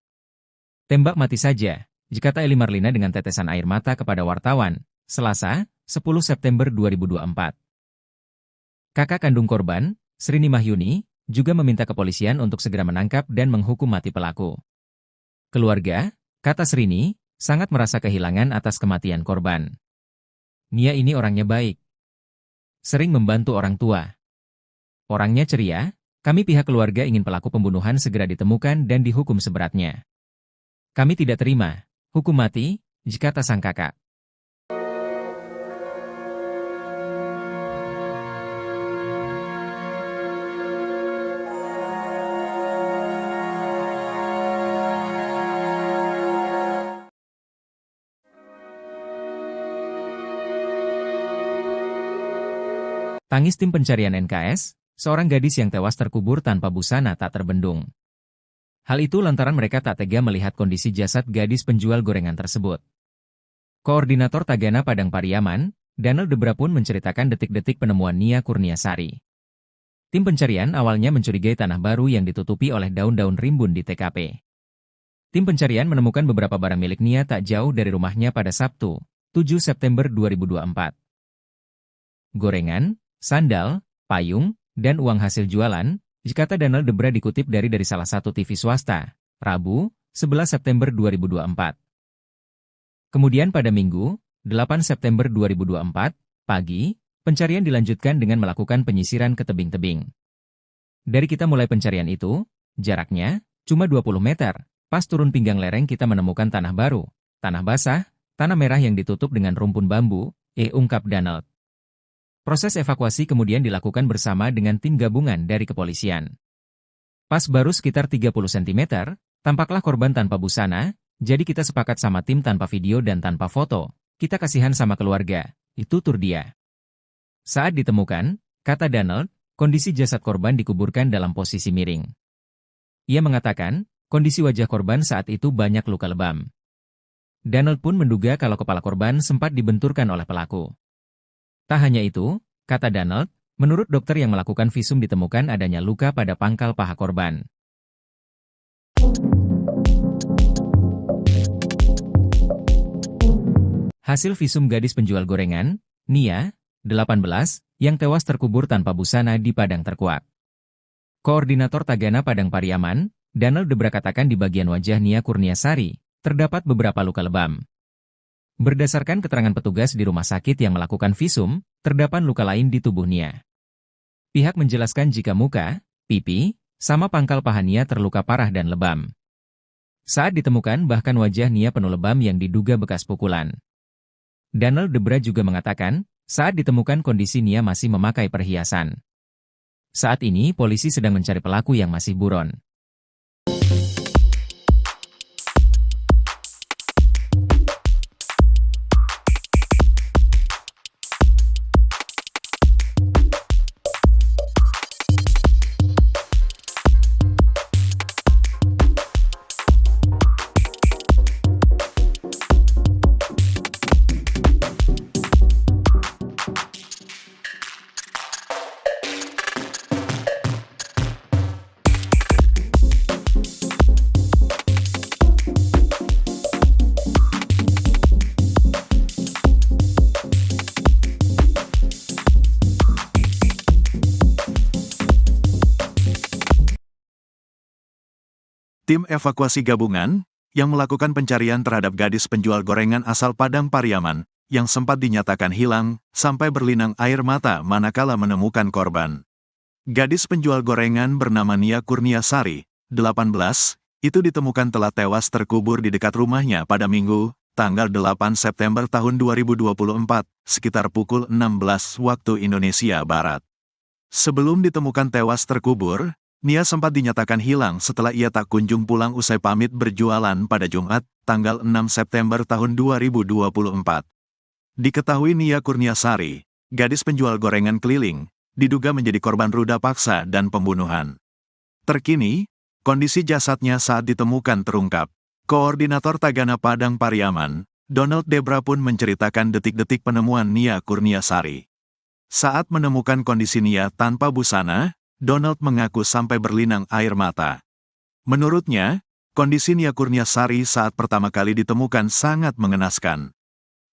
Tembak mati saja, kata Eli Marlina dengan tetesan air mata kepada wartawan, Selasa, 10 September 2024. Kakak kandung korban, Srini Mahyuni, juga meminta kepolisian untuk segera menangkap dan menghukum mati pelaku. Keluarga, kata Srini, sangat merasa kehilangan atas kematian korban. Nia ini orangnya baik. Sering membantu orang tua. Orangnya ceria, kami pihak keluarga ingin pelaku pembunuhan segera ditemukan dan dihukum seberatnya. Kami tidak terima hukum mati, kata sang kakak. Tangis tim pencarian NKS, seorang gadis yang tewas terkubur tanpa busana tak terbendung. Hal itu lantaran mereka tak tega melihat kondisi jasad gadis penjual gorengan tersebut. Koordinator Tagana Padang Pariaman, Danel Debra pun menceritakan detik-detik penemuan Nia Kurniasari. Tim pencarian awalnya mencurigai tanah baru yang ditutupi oleh daun-daun rimbun di TKP. Tim pencarian menemukan beberapa barang milik Nia tak jauh dari rumahnya pada Sabtu, 7 September 2024. Gorengan, sandal, payung, dan uang hasil jualan, kata Danel Debra dikutip dari salah satu TV swasta, Rabu, 11 September 2024. Kemudian pada Minggu, 8 September 2024, pagi, pencarian dilanjutkan dengan melakukan penyisiran ke tebing-tebing. Dari kita mulai pencarian itu, jaraknya cuma 20 meter, pas turun pinggang lereng kita menemukan tanah baru, tanah basah, tanah merah yang ditutup dengan rumpun bambu, ungkap Danel. Proses evakuasi kemudian dilakukan bersama dengan tim gabungan dari kepolisian. Pas baru sekitar 30 cm, tampaklah korban tanpa busana, jadi kita sepakat sama tim tanpa video dan tanpa foto, kita kasihan sama keluarga, itu tur dia. Saat ditemukan, kata Danel, kondisi jasad korban dikuburkan dalam posisi miring. Ia mengatakan, kondisi wajah korban saat itu banyak luka lebam. Danel pun menduga kalau kepala korban sempat dibenturkan oleh pelaku. Tak hanya itu, kata Danel, menurut dokter yang melakukan visum ditemukan adanya luka pada pangkal paha korban. Hasil visum gadis penjual gorengan, Nia, 18, yang tewas terkubur tanpa busana di Padang Terkuak. Koordinator Tagana Padang Pariaman, Danel Debra katakan di bagian wajah Nia Kurniasari, terdapat beberapa luka lebam. Berdasarkan keterangan petugas di rumah sakit yang melakukan visum, terdapat luka lain di tubuh Nia. Pihak menjelaskan jika muka, pipi, sama pangkal paha Nia terluka parah dan lebam. Saat ditemukan bahkan wajah Nia penuh lebam yang diduga bekas pukulan. Danel Debra juga mengatakan, saat ditemukan kondisi Nia masih memakai perhiasan. Saat ini polisi sedang mencari pelaku yang masih buron. Tim evakuasi gabungan yang melakukan pencarian terhadap gadis penjual gorengan asal Padang Pariaman yang sempat dinyatakan hilang sampai berlinang air mata manakala menemukan korban. Gadis penjual gorengan bernama Nia Kurniasari, 18, itu ditemukan telah tewas terkubur di dekat rumahnya pada Minggu, tanggal 8 September tahun 2024, sekitar pukul 16 waktu Indonesia Barat. Sebelum ditemukan tewas terkubur, Nia sempat dinyatakan hilang setelah ia tak kunjung pulang usai pamit berjualan pada Jumat, tanggal 6 September tahun 2024. Diketahui Nia Kurniasari, gadis penjual gorengan keliling, diduga menjadi korban ruda paksa dan pembunuhan. Terkini, kondisi jasadnya saat ditemukan terungkap. Koordinator Tagana Padang Pariaman, Donald Debra pun menceritakan detik-detik penemuan Nia Kurniasari. Saat menemukan kondisi Nia tanpa busana, Donald mengaku sampai berlinang air mata. Menurutnya, kondisi Nia Kurniasari saat pertama kali ditemukan sangat mengenaskan.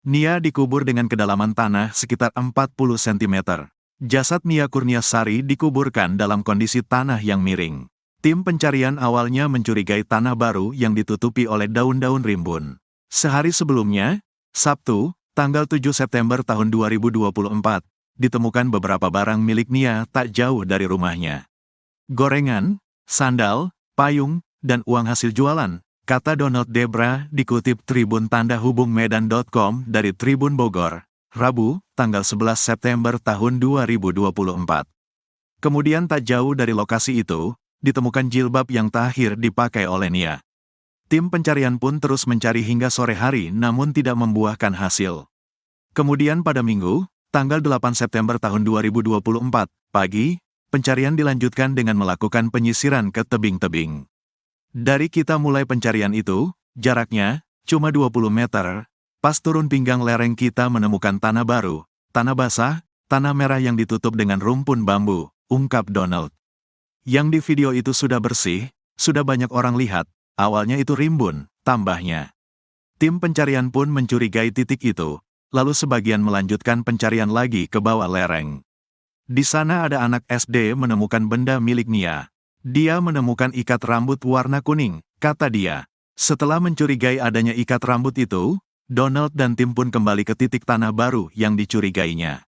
Nia dikubur dengan kedalaman tanah sekitar 40 cm. Jasad Nia Kurniasari dikuburkan dalam kondisi tanah yang miring. Tim pencarian awalnya mencurigai tanah baru yang ditutupi oleh daun-daun rimbun. Sehari sebelumnya, Sabtu, tanggal 7 September tahun 2024, ditemukan beberapa barang milik Nia tak jauh dari rumahnya. Gorengan, sandal, payung, dan uang hasil jualan, kata Donald Debra dikutip Tribun Tanda Hubung Medan.com dari Tribun Bogor, Rabu, tanggal 11 September tahun 2024. Kemudian tak jauh dari lokasi itu, ditemukan jilbab yang terakhir dipakai oleh Nia. Tim pencarian pun terus mencari hingga sore hari namun tidak membuahkan hasil. Kemudian pada Minggu, tanggal 8 September tahun 2024, pagi, pencarian dilanjutkan dengan melakukan penyisiran ke tebing-tebing. Dari kita mulai pencarian itu, jaraknya cuma 20 meter, pas turun pinggang lereng kita menemukan tanah baru, tanah basah, tanah merah yang ditutup dengan rumpun bambu, ungkap Donald. Yang di video itu sudah bersih, sudah banyak orang lihat, awalnya itu rimbun, tambahnya. Tim pencarian pun mencurigai titik itu. Lalu sebagian melanjutkan pencarian lagi ke bawah lereng. Di sana ada anak SD menemukan benda milik Nia. Dia menemukan ikat rambut warna kuning, kata dia. Setelah mencurigai adanya ikat rambut itu, Donald dan tim pun kembali ke titik tanah baru yang dicurigainya.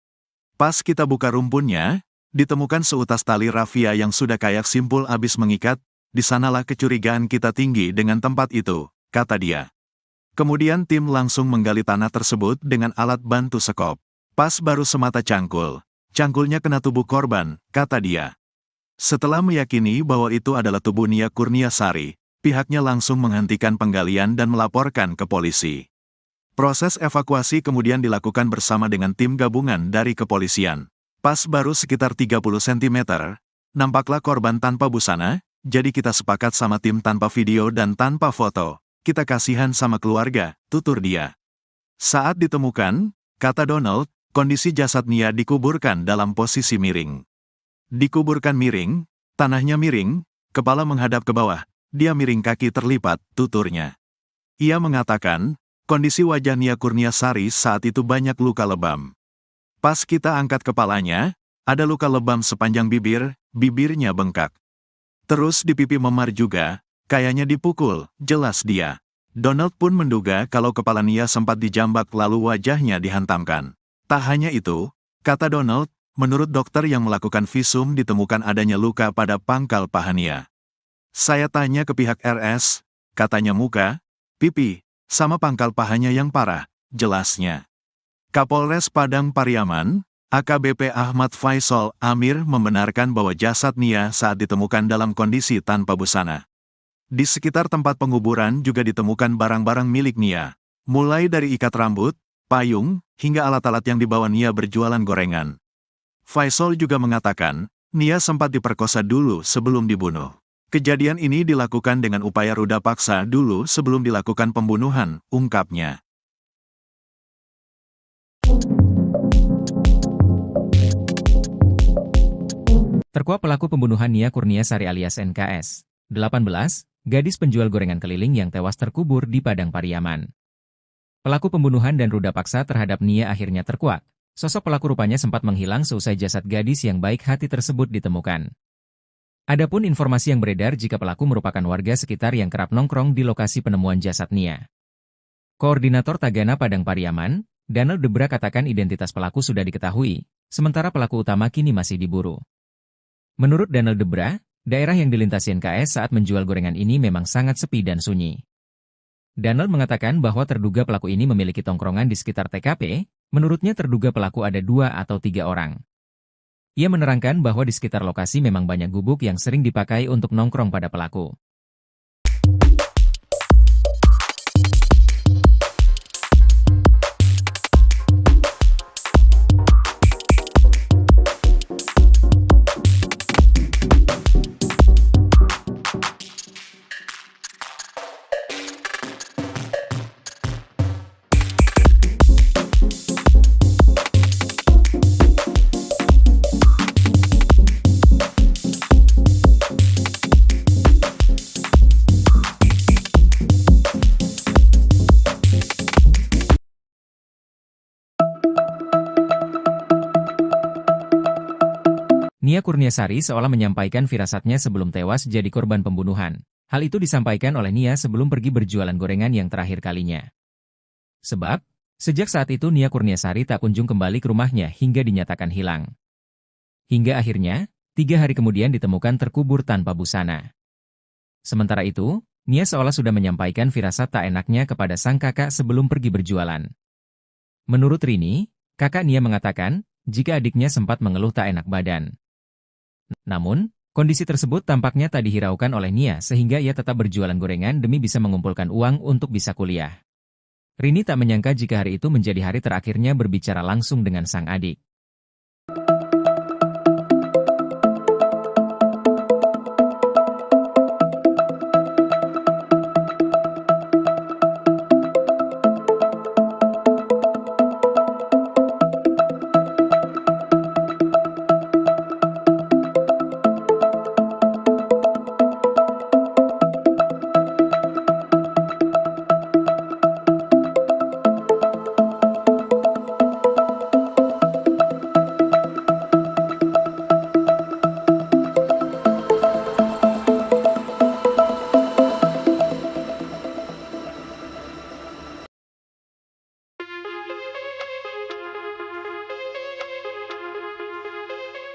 Pas kita buka rumpunnya, ditemukan seutas tali rafia yang sudah kayak simpul abis mengikat, di sanalah kecurigaan kita tinggi dengan tempat itu, kata dia. Kemudian tim langsung menggali tanah tersebut dengan alat bantu sekop. Pas baru semata cangkul. Cangkulnya kena tubuh korban, kata dia. Setelah meyakini bahwa itu adalah tubuh Nia Kurniasari, pihaknya langsung menghentikan penggalian dan melaporkan ke polisi. Proses evakuasi kemudian dilakukan bersama dengan tim gabungan dari kepolisian. Pas baru sekitar 30 cm, nampaklah korban tanpa busana, jadi kita sepakat sama tim tanpa video dan tanpa foto. Kita kasihan sama keluarga, tutur dia. Saat ditemukan, kata Donald, kondisi jasad Nia dikuburkan dalam posisi miring. Dikuburkan miring, tanahnya miring, kepala menghadap ke bawah, dia miring kaki terlipat, tuturnya. Ia mengatakan, kondisi wajah Nia Kurniasari saat itu banyak luka lebam. Pas kita angkat kepalanya, ada luka lebam sepanjang bibir, bibirnya bengkak. Terus di pipi memar juga, kayaknya dipukul, jelas dia. Donald pun menduga kalau kepala Nia sempat dijambak lalu wajahnya dihantamkan. Tak hanya itu, kata Donald, menurut dokter yang melakukan visum ditemukan adanya luka pada pangkal paha Nia. Saya tanya ke pihak RS, katanya muka, pipi, sama pangkal pahanya yang parah, jelasnya. Kapolres Padang Pariaman, AKBP Ahmad Faisal Amir membenarkan bahwa jasad Nia saat ditemukan dalam kondisi tanpa busana. Di sekitar tempat penguburan juga ditemukan barang-barang milik Nia, mulai dari ikat rambut, payung, hingga alat-alat yang dibawa Nia berjualan gorengan. Faisal juga mengatakan, Nia sempat diperkosa dulu sebelum dibunuh. Kejadian ini dilakukan dengan upaya ruda paksa dulu sebelum dilakukan pembunuhan, ungkapnya. Terkuak pelaku pembunuhan Nia Kurniasari alias NKS, 18, gadis penjual gorengan keliling yang tewas terkubur di Padang Pariaman. Pelaku pembunuhan dan ruda paksa terhadap Nia akhirnya terkuak. Sosok pelaku rupanya sempat menghilang seusai jasad gadis yang baik hati tersebut ditemukan. Adapun informasi yang beredar jika pelaku merupakan warga sekitar yang kerap nongkrong di lokasi penemuan jasad Nia. Koordinator Tagana Padang Pariaman, Danel Debra katakan identitas pelaku sudah diketahui, sementara pelaku utama kini masih diburu. Menurut Danel Debra, daerah yang dilintasi NKS saat menjual gorengan ini memang sangat sepi dan sunyi. Danel mengatakan bahwa terduga pelaku ini memiliki tongkrongan di sekitar TKP, menurutnya terduga pelaku ada 2 atau 3 orang. Ia menerangkan bahwa di sekitar lokasi memang banyak gubuk yang sering dipakai untuk nongkrong pada pelaku. Nia Kurniasari seolah menyampaikan firasatnya sebelum tewas jadi korban pembunuhan. Hal itu disampaikan oleh Nia sebelum pergi berjualan gorengan yang terakhir kalinya. Sebab, sejak saat itu Nia Kurniasari tak kunjung kembali ke rumahnya hingga dinyatakan hilang. Hingga akhirnya, 3 hari kemudian ditemukan terkubur tanpa busana. Sementara itu, Nia seolah sudah menyampaikan firasat tak enaknya kepada sang kakak sebelum pergi berjualan. Menurut Rini, kakak Nia mengatakan, jika adiknya sempat mengeluh tak enak badan. Namun, kondisi tersebut tampaknya tak dihiraukan oleh Nia sehingga ia tetap berjualan gorengan demi bisa mengumpulkan uang untuk bisa kuliah. Rini tak menyangka jika hari itu menjadi hari terakhirnya berbicara langsung dengan sang adik.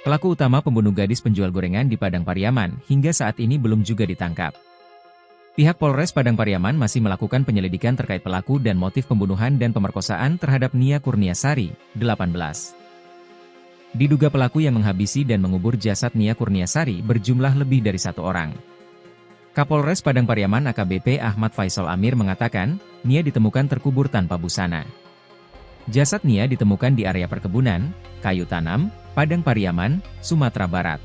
Pelaku utama pembunuh gadis penjual gorengan di Padang Pariaman hingga saat ini belum juga ditangkap. Pihak Polres Padang Pariaman masih melakukan penyelidikan terkait pelaku dan motif pembunuhan dan pemerkosaan terhadap Nia Kurniasari, 18. Diduga pelaku yang menghabisi dan mengubur jasad Nia Kurniasari berjumlah lebih dari 1 orang. Kapolres Padang Pariaman AKBP Ahmad Faisal Amir mengatakan, Nia ditemukan terkubur tanpa busana. Jasad Nia ditemukan di area perkebunan, kayu tanam, Padang Pariaman, Sumatera Barat.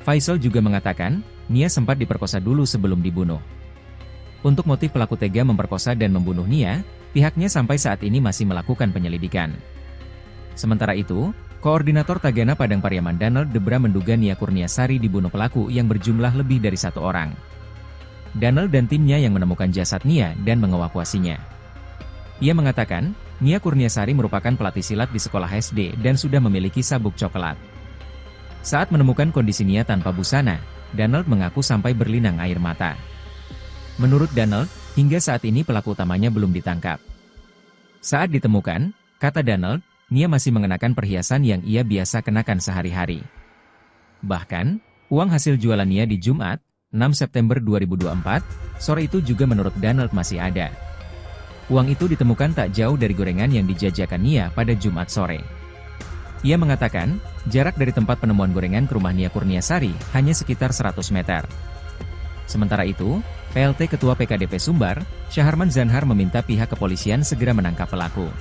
Faisal juga mengatakan, Nia sempat diperkosa dulu sebelum dibunuh. Untuk motif pelaku tega memperkosa dan membunuh Nia, pihaknya sampai saat ini masih melakukan penyelidikan. Sementara itu, Koordinator Tagana Padang Pariaman Danel Debra menduga Nia Kurniasari dibunuh pelaku yang berjumlah lebih dari 1 orang. Danel dan timnya yang menemukan jasad Nia dan mengevakuasinya. Ia mengatakan, Nia Kurniasari merupakan pelatih silat di sekolah SD dan sudah memiliki sabuk coklat. Saat menemukan kondisi Nia tanpa busana, Danel mengaku sampai berlinang air mata. Menurut Danel, hingga saat ini pelaku utamanya belum ditangkap. Saat ditemukan, kata Danel, Nia masih mengenakan perhiasan yang ia biasa kenakan sehari-hari. Bahkan, uang hasil jualan Nia di Jumat, 6 September 2024, sore itu juga menurut Danel masih ada. Uang itu ditemukan tak jauh dari gorengan yang dijajakan Nia pada Jumat sore. Ia mengatakan, jarak dari tempat penemuan gorengan ke rumah Nia Kurniasari hanya sekitar 100 meter. Sementara itu, PLT Ketua PKDP Sumbar, Syaharman Zanhar meminta pihak kepolisian segera menangkap pelaku.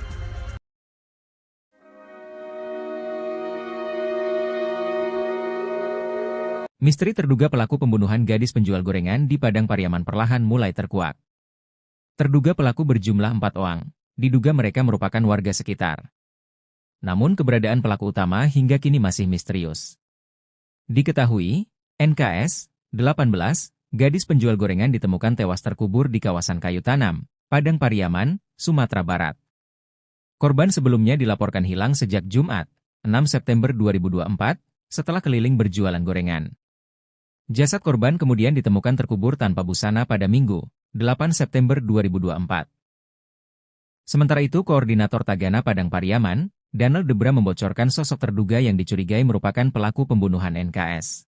Misteri terduga pelaku pembunuhan gadis penjual gorengan di Padang Pariaman perlahan mulai terkuak. Terduga pelaku berjumlah 4 orang, diduga mereka merupakan warga sekitar. Namun keberadaan pelaku utama hingga kini masih misterius. Diketahui, NKS, 18, gadis penjual gorengan ditemukan tewas terkubur di kawasan kayu tanam, Padang Pariaman, Sumatera Barat. Korban sebelumnya dilaporkan hilang sejak Jumat, 6 September 2024, setelah keliling berjualan gorengan. Jasad korban kemudian ditemukan terkubur tanpa busana pada Minggu, 8 September 2024. Sementara itu, Koordinator Tagana Padang Pariaman, Danel Debra membocorkan sosok terduga yang dicurigai merupakan pelaku pembunuhan NKS.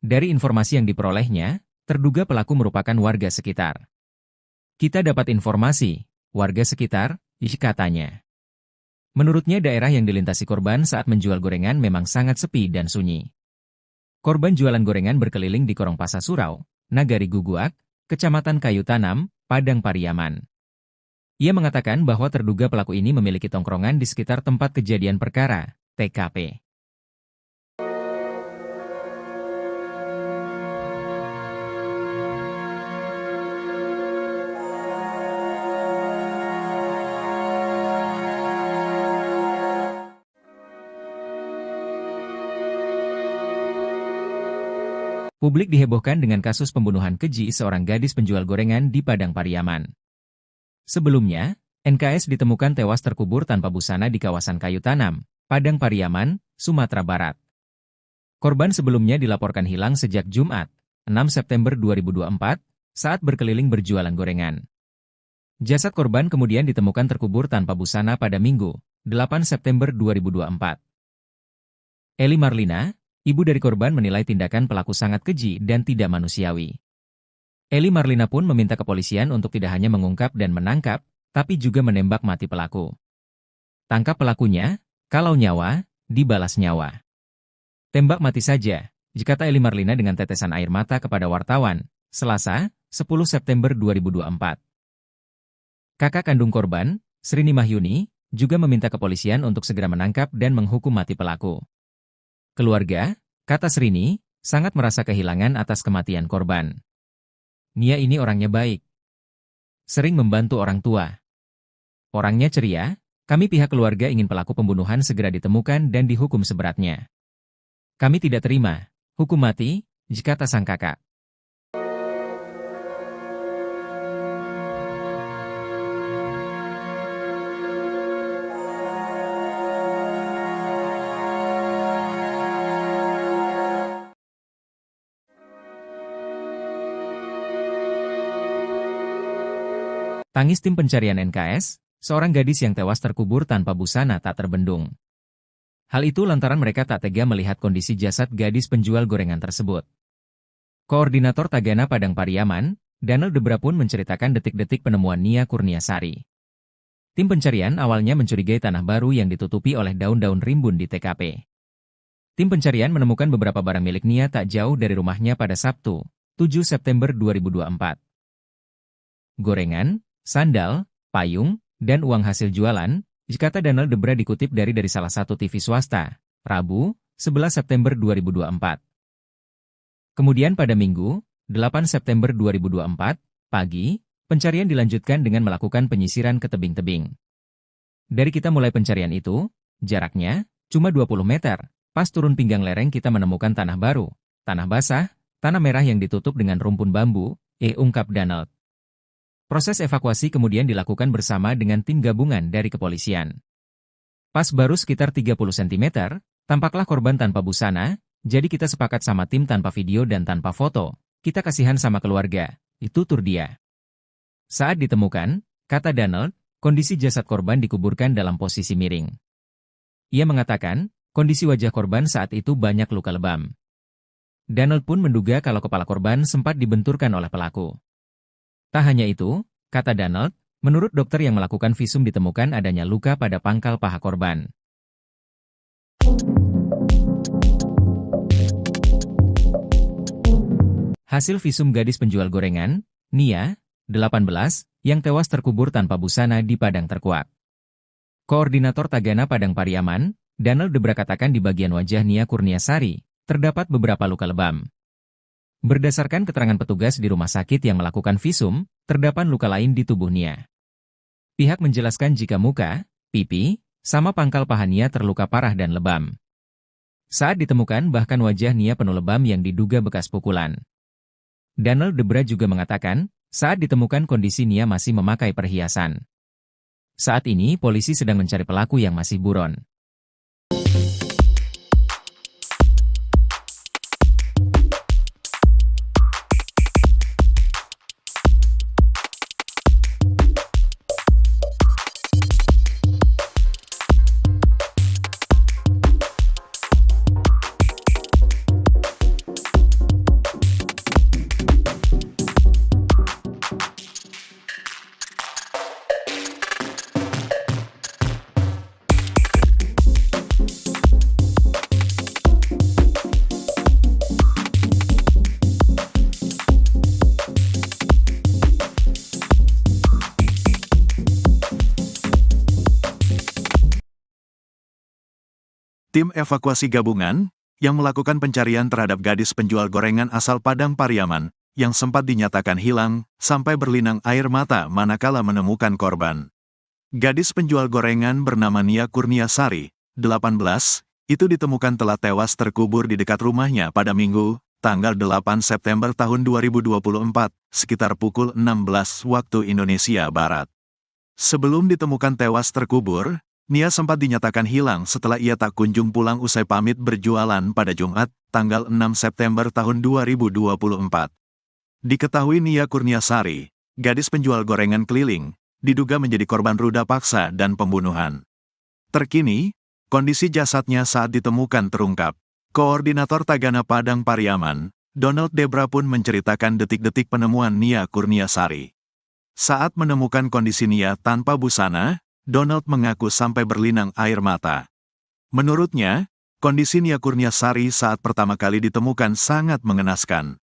Dari informasi yang diperolehnya, terduga pelaku merupakan warga sekitar. Kita dapat informasi, warga sekitar, katanya. Menurutnya daerah yang dilintasi korban saat menjual gorengan memang sangat sepi dan sunyi. Korban jualan gorengan berkeliling di Korong Pasar Surau, Nagari Guguak, Kecamatan Kayu Tanam, Padang Pariaman. Ia mengatakan bahwa terduga pelaku ini memiliki tongkrongan di sekitar tempat kejadian perkara, TKP. Publik dihebohkan dengan kasus pembunuhan keji seorang gadis penjual gorengan di Padang Pariaman. Sebelumnya, NKS ditemukan tewas terkubur tanpa busana di kawasan Kayu Tanam, Padang Pariaman, Sumatera Barat. Korban sebelumnya dilaporkan hilang sejak Jumat, 6 September 2024, saat berkeliling berjualan gorengan. Jasad korban kemudian ditemukan terkubur tanpa busana pada Minggu, 8 September 2024. Eli Marlina, ibu dari korban, menilai tindakan pelaku sangat keji dan tidak manusiawi. Eli Marlina pun meminta kepolisian untuk tidak hanya mengungkap dan menangkap, tapi juga menembak mati pelaku. Tangkap pelakunya, kalau nyawa, dibalas nyawa. Tembak mati saja, kata Eli Marlina dengan tetesan air mata kepada wartawan, Selasa, 10 September 2024. Kakak kandung korban, Srini Mahyuni, juga meminta kepolisian untuk segera menangkap dan menghukum mati pelaku. Keluarga, kata Srini, sangat merasa kehilangan atas kematian korban. Nia ini orangnya baik. Sering membantu orang tua. Orangnya ceria, kami pihak keluarga ingin pelaku pembunuhan segera ditemukan dan dihukum seberatnya. Kami tidak terima hukum mati, kata sang kakak. Tangis tim pencarian NKS, seorang gadis yang tewas terkubur tanpa busana tak terbendung. Hal itu lantaran mereka tak tega melihat kondisi jasad gadis penjual gorengan tersebut. Koordinator Tagana Padang Pariaman, Danel Debra pun menceritakan detik-detik penemuan Nia Kurniasari. Tim pencarian awalnya mencurigai tanah baru yang ditutupi oleh daun-daun rimbun di TKP. Tim pencarian menemukan beberapa barang milik Nia tak jauh dari rumahnya pada Sabtu, 7 September 2024. Gorengan, sandal, payung, dan uang hasil jualan, kata Danel Debra dikutip dari salah satu TV swasta, Rabu, 11 September 2024. Kemudian pada Minggu, 8 September 2024, pagi, pencarian dilanjutkan dengan melakukan penyisiran ke tebing-tebing. Dari kita mulai pencarian itu, jaraknya cuma 20 meter, pas turun pinggang lereng kita menemukan tanah baru, tanah basah, tanah merah yang ditutup dengan rumpun bambu, ungkap Danel. Proses evakuasi kemudian dilakukan bersama dengan tim gabungan dari kepolisian. Pas baru sekitar 30 cm, tampaklah korban tanpa busana, jadi kita sepakat sama tim tanpa video dan tanpa foto, kita kasihan sama keluarga, itu tutur dia. Saat ditemukan, kata Danel, kondisi jasad korban dikuburkan dalam posisi miring. Ia mengatakan, kondisi wajah korban saat itu banyak luka lebam. Danel pun menduga kalau kepala korban sempat dibenturkan oleh pelaku. Tak hanya itu, kata Danel, menurut dokter yang melakukan visum ditemukan adanya luka pada pangkal paha korban. Hasil visum gadis penjual gorengan, Nia, 18, yang tewas terkubur tanpa busana di Padang Terkuak. Koordinator Tagana Padang Pariaman, Danel Debra katakan di bagian wajah Nia Kurniasari, terdapat beberapa luka lebam. Berdasarkan keterangan petugas di rumah sakit yang melakukan visum, terdapat luka lain di tubuh Nia. Pihak menjelaskan jika muka, pipi, sama pangkal paha Nia terluka parah dan lebam. Saat ditemukan bahkan wajah Nia penuh lebam yang diduga bekas pukulan. Danel Debra juga mengatakan, saat ditemukan kondisi Nia masih memakai perhiasan. Saat ini polisi sedang mencari pelaku yang masih buron. Tim evakuasi gabungan yang melakukan pencarian terhadap gadis penjual gorengan asal Padang Pariaman yang sempat dinyatakan hilang sampai berlinang air mata manakala menemukan korban. Gadis penjual gorengan bernama Nia Kurniasari, 18, itu ditemukan telah tewas terkubur di dekat rumahnya pada Minggu, tanggal 8 September tahun 2024, sekitar pukul 16 waktu Indonesia Barat. Sebelum ditemukan tewas terkubur, Nia sempat dinyatakan hilang setelah ia tak kunjung pulang usai pamit berjualan pada Jumat, tanggal 6 September tahun 2024. Diketahui Nia Kurniasari, gadis penjual gorengan keliling, diduga menjadi korban ruda paksa dan pembunuhan. Terkini, kondisi jasadnya saat ditemukan terungkap. Koordinator Tagana Padang Pariaman, Donald Debra pun menceritakan detik-detik penemuan Nia Kurniasari. Saat menemukan kondisi Nia tanpa busana, Donald mengaku sampai berlinang air mata. Menurutnya, kondisi Nia Kurniasari saat pertama kali ditemukan sangat mengenaskan.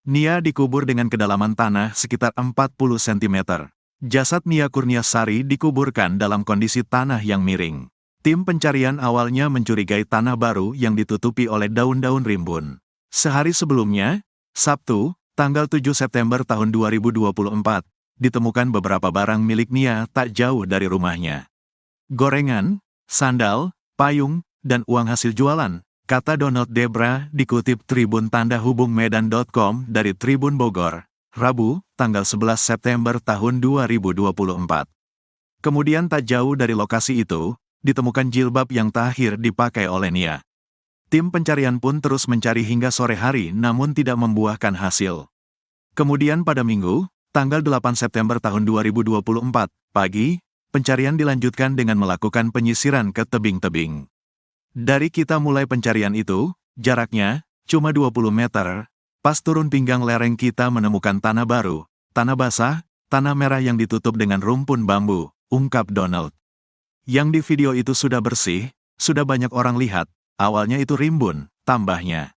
Nia dikubur dengan kedalaman tanah sekitar 40 cm. Jasad Nia Kurniasari dikuburkan dalam kondisi tanah yang miring. Tim pencarian awalnya mencurigai tanah baru yang ditutupi oleh daun-daun rimbun. Sehari sebelumnya, Sabtu, tanggal 7 September tahun 2024, ditemukan beberapa barang milik Nia tak jauh dari rumahnya. Gorengan, sandal, payung, dan uang hasil jualan, kata Donald Debra dikutip Tribun Tanda Hubung Medan.com dari Tribun Bogor, Rabu, tanggal 11 September tahun 2024. Kemudian tak jauh dari lokasi itu, ditemukan jilbab yang terakhir dipakai oleh Nia. Tim pencarian pun terus mencari hingga sore hari namun tidak membuahkan hasil. Kemudian pada Minggu, tanggal 8 September tahun 2024, pagi, pencarian dilanjutkan dengan melakukan penyisiran ke tebing-tebing. Dari kita mulai pencarian itu, jaraknya cuma 20 meter, pas turun pinggang lereng kita menemukan tanah baru, tanah basah, tanah merah yang ditutup dengan rumpun bambu, ungkap Donald. Yang di video itu sudah bersih, sudah banyak orang lihat, awalnya itu rimbun, tambahnya.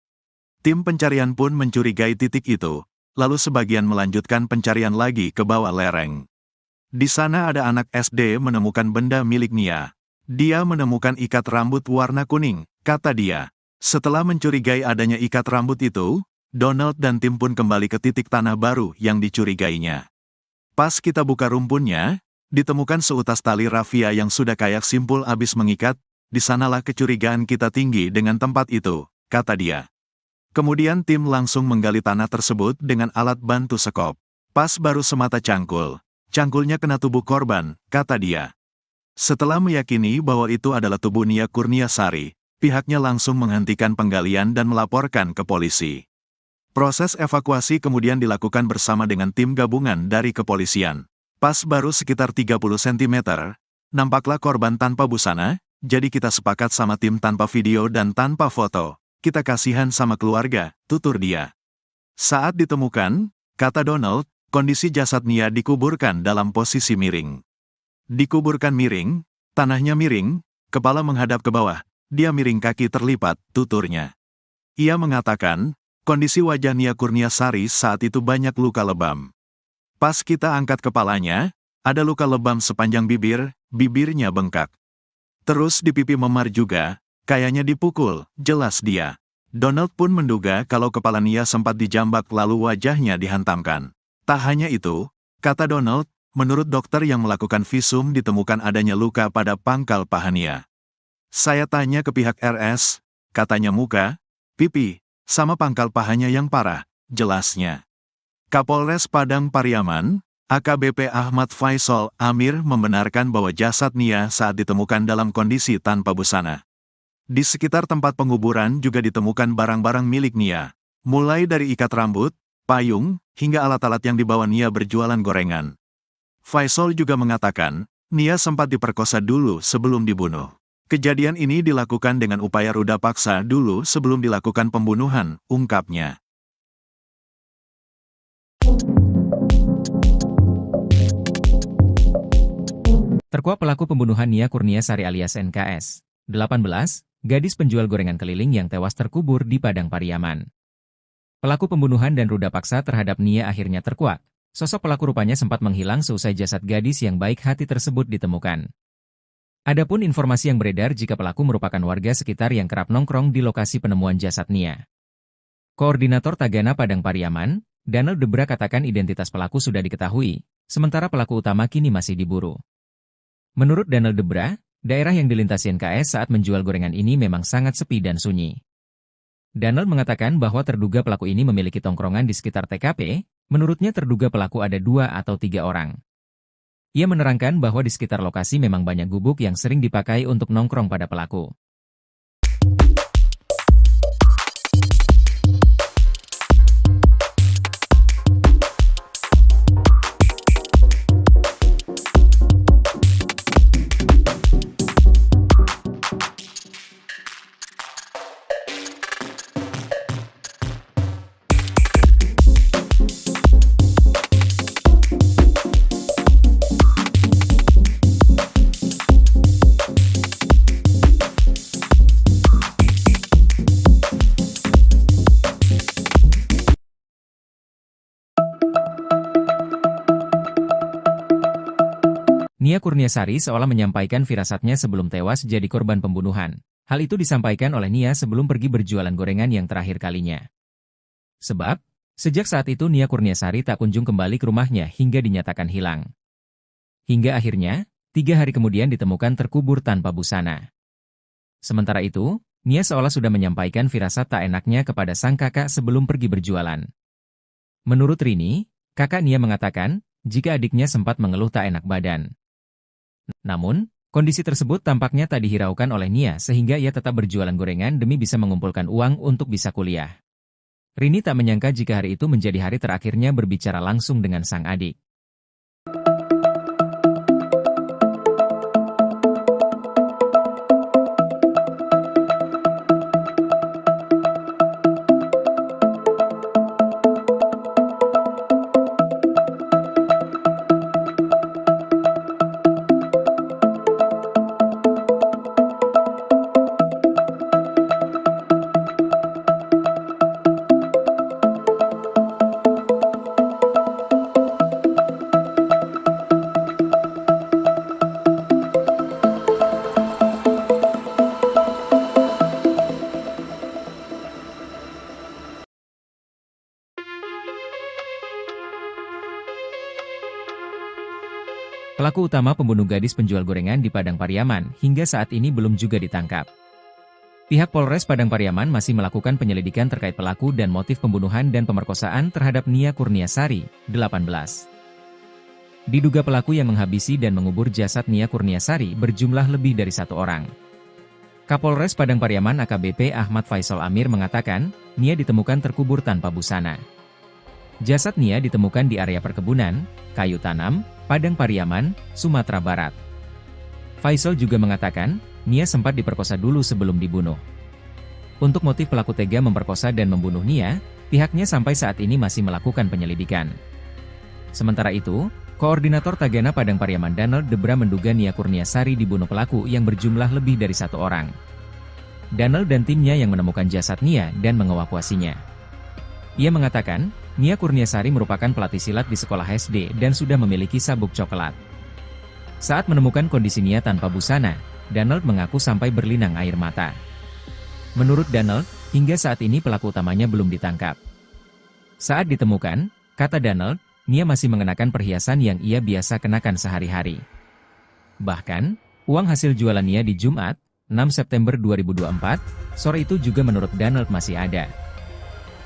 Tim pencarian pun mencurigai titik itu. Lalu sebagian melanjutkan pencarian lagi ke bawah lereng. Di sana ada anak SD menemukan benda milik Nia. Dia menemukan ikat rambut warna kuning, kata dia. Setelah mencurigai adanya ikat rambut itu, Donald dan tim pun kembali ke titik tanah baru yang dicurigainya. Pas kita buka rumpunnya, ditemukan seutas tali rafia yang sudah kayak simpul habis mengikat, di sanalah kecurigaan kita tinggi dengan tempat itu, kata dia. Kemudian tim langsung menggali tanah tersebut dengan alat bantu sekop. Pas baru semata cangkul. Cangkulnya kena tubuh korban, kata dia. Setelah meyakini bahwa itu adalah tubuh Nia Kurniasari, pihaknya langsung menghentikan penggalian dan melaporkan ke polisi. Proses evakuasi kemudian dilakukan bersama dengan tim gabungan dari kepolisian. Pas baru sekitar 30 cm, nampaklah korban tanpa busana, jadi kita sepakat sama tim tanpa video dan tanpa foto. Kita kasihan sama keluarga, tutur dia. Saat ditemukan, kata Donald, kondisi jasad Nia dikuburkan dalam posisi miring. Dikuburkan miring, tanahnya miring, kepala menghadap ke bawah, dia miring kaki terlipat, tuturnya. Ia mengatakan, kondisi wajah Nia Kurniasari saat itu banyak luka lebam. Pas kita angkat kepalanya, ada luka lebam sepanjang bibir, bibirnya bengkak. Terus di pipi memar juga, kayaknya dipukul, jelas dia. Donald pun menduga kalau kepala Nia sempat dijambak lalu wajahnya dihantamkan. Tak hanya itu, kata Donald, menurut dokter yang melakukan visum ditemukan adanya luka pada pangkal paha Nia. Saya tanya ke pihak RS, katanya muka, pipi, sama pangkal pahanya yang parah, jelasnya. Kapolres Padang Pariaman, AKBP Ahmad Faisal Amir membenarkan bahwa jasad Nia saat ditemukan dalam kondisi tanpa busana. Di sekitar tempat penguburan juga ditemukan barang-barang milik Nia, mulai dari ikat rambut, payung, hingga alat-alat yang dibawa Nia berjualan gorengan. Faisal juga mengatakan, Nia sempat diperkosa dulu sebelum dibunuh. Kejadian ini dilakukan dengan upaya ruda paksa dulu sebelum dilakukan pembunuhan, ungkapnya. Terkuak pelaku pembunuhan Nia Kurniasari alias NKS, 18, gadis penjual gorengan keliling yang tewas terkubur di Padang Pariaman. Pelaku pembunuhan dan ruda paksa terhadap Nia akhirnya terkuak. Sosok pelaku rupanya sempat menghilang seusai jasad gadis yang baik hati tersebut ditemukan. Adapun informasi yang beredar jika pelaku merupakan warga sekitar yang kerap nongkrong di lokasi penemuan jasad Nia. Koordinator Tagana Padang Pariaman, Donald Debra katakan identitas pelaku sudah diketahui, sementara pelaku utama kini masih diburu. Menurut Donald Debra, daerah yang dilintasi NKS saat menjual gorengan ini memang sangat sepi dan sunyi. Donald mengatakan bahwa terduga pelaku ini memiliki tongkrongan di sekitar TKP, menurutnya terduga pelaku ada 2 atau 3 orang. Ia menerangkan bahwa di sekitar lokasi memang banyak gubuk yang sering dipakai untuk nongkrong pada pelaku. Nia Kurniasari seolah menyampaikan firasatnya sebelum tewas jadi korban pembunuhan. Hal itu disampaikan oleh Nia sebelum pergi berjualan gorengan yang terakhir kalinya. Sebab, sejak saat itu Nia Kurniasari tak kunjung kembali ke rumahnya hingga dinyatakan hilang. Hingga akhirnya, 3 hari kemudian ditemukan terkubur tanpa busana. Sementara itu, Nia seolah sudah menyampaikan firasat tak enaknya kepada sang kakak sebelum pergi berjualan. Menurut Rini, kakak Nia mengatakan, jika adiknya sempat mengeluh tak enak badan. Namun, kondisi tersebut tampaknya tak dihiraukan oleh Nia sehingga ia tetap berjualan gorengan demi bisa mengumpulkan uang untuk bisa kuliah. Rini tak menyangka jika hari itu menjadi hari terakhirnya berbicara langsung dengan sang adik. Pelaku utama pembunuh gadis penjual gorengan di Padang Pariaman hingga saat ini belum juga ditangkap. Pihak Polres Padang Pariaman masih melakukan penyelidikan terkait pelaku dan motif pembunuhan dan pemerkosaan terhadap Nia Kurniasari, 18. Diduga pelaku yang menghabisi dan mengubur jasad Nia Kurniasari berjumlah lebih dari 1 orang. Kapolres Padang Pariaman AKBP Ahmad Faisal Amir mengatakan, Nia ditemukan terkubur tanpa busana. Jasad Nia ditemukan di area perkebunan, kayu tanam, Padang Pariaman, Sumatera Barat. Faisal juga mengatakan, Nia sempat diperkosa dulu sebelum dibunuh. Untuk motif pelaku tega memperkosa dan membunuh Nia, pihaknya sampai saat ini masih melakukan penyelidikan. Sementara itu, Koordinator Tagana Padang Pariaman Donald Debra menduga Nia Kurniasari dibunuh pelaku yang berjumlah lebih dari 1 orang. Donald dan timnya yang menemukan jasad Nia dan mengevakuasinya. Ia mengatakan, Nia Kurniasari merupakan pelatih silat di sekolah SD dan sudah memiliki sabuk coklat. Saat menemukan kondisi Nia tanpa busana, Donald mengaku sampai berlinang air mata. Menurut Donald, hingga saat ini pelaku utamanya belum ditangkap. Saat ditemukan, kata Donald, Nia masih mengenakan perhiasan yang ia biasa kenakan sehari-hari. Bahkan, uang hasil jualan Nia di Jumat, 6 September 2024, sore itu juga menurut Donald masih ada.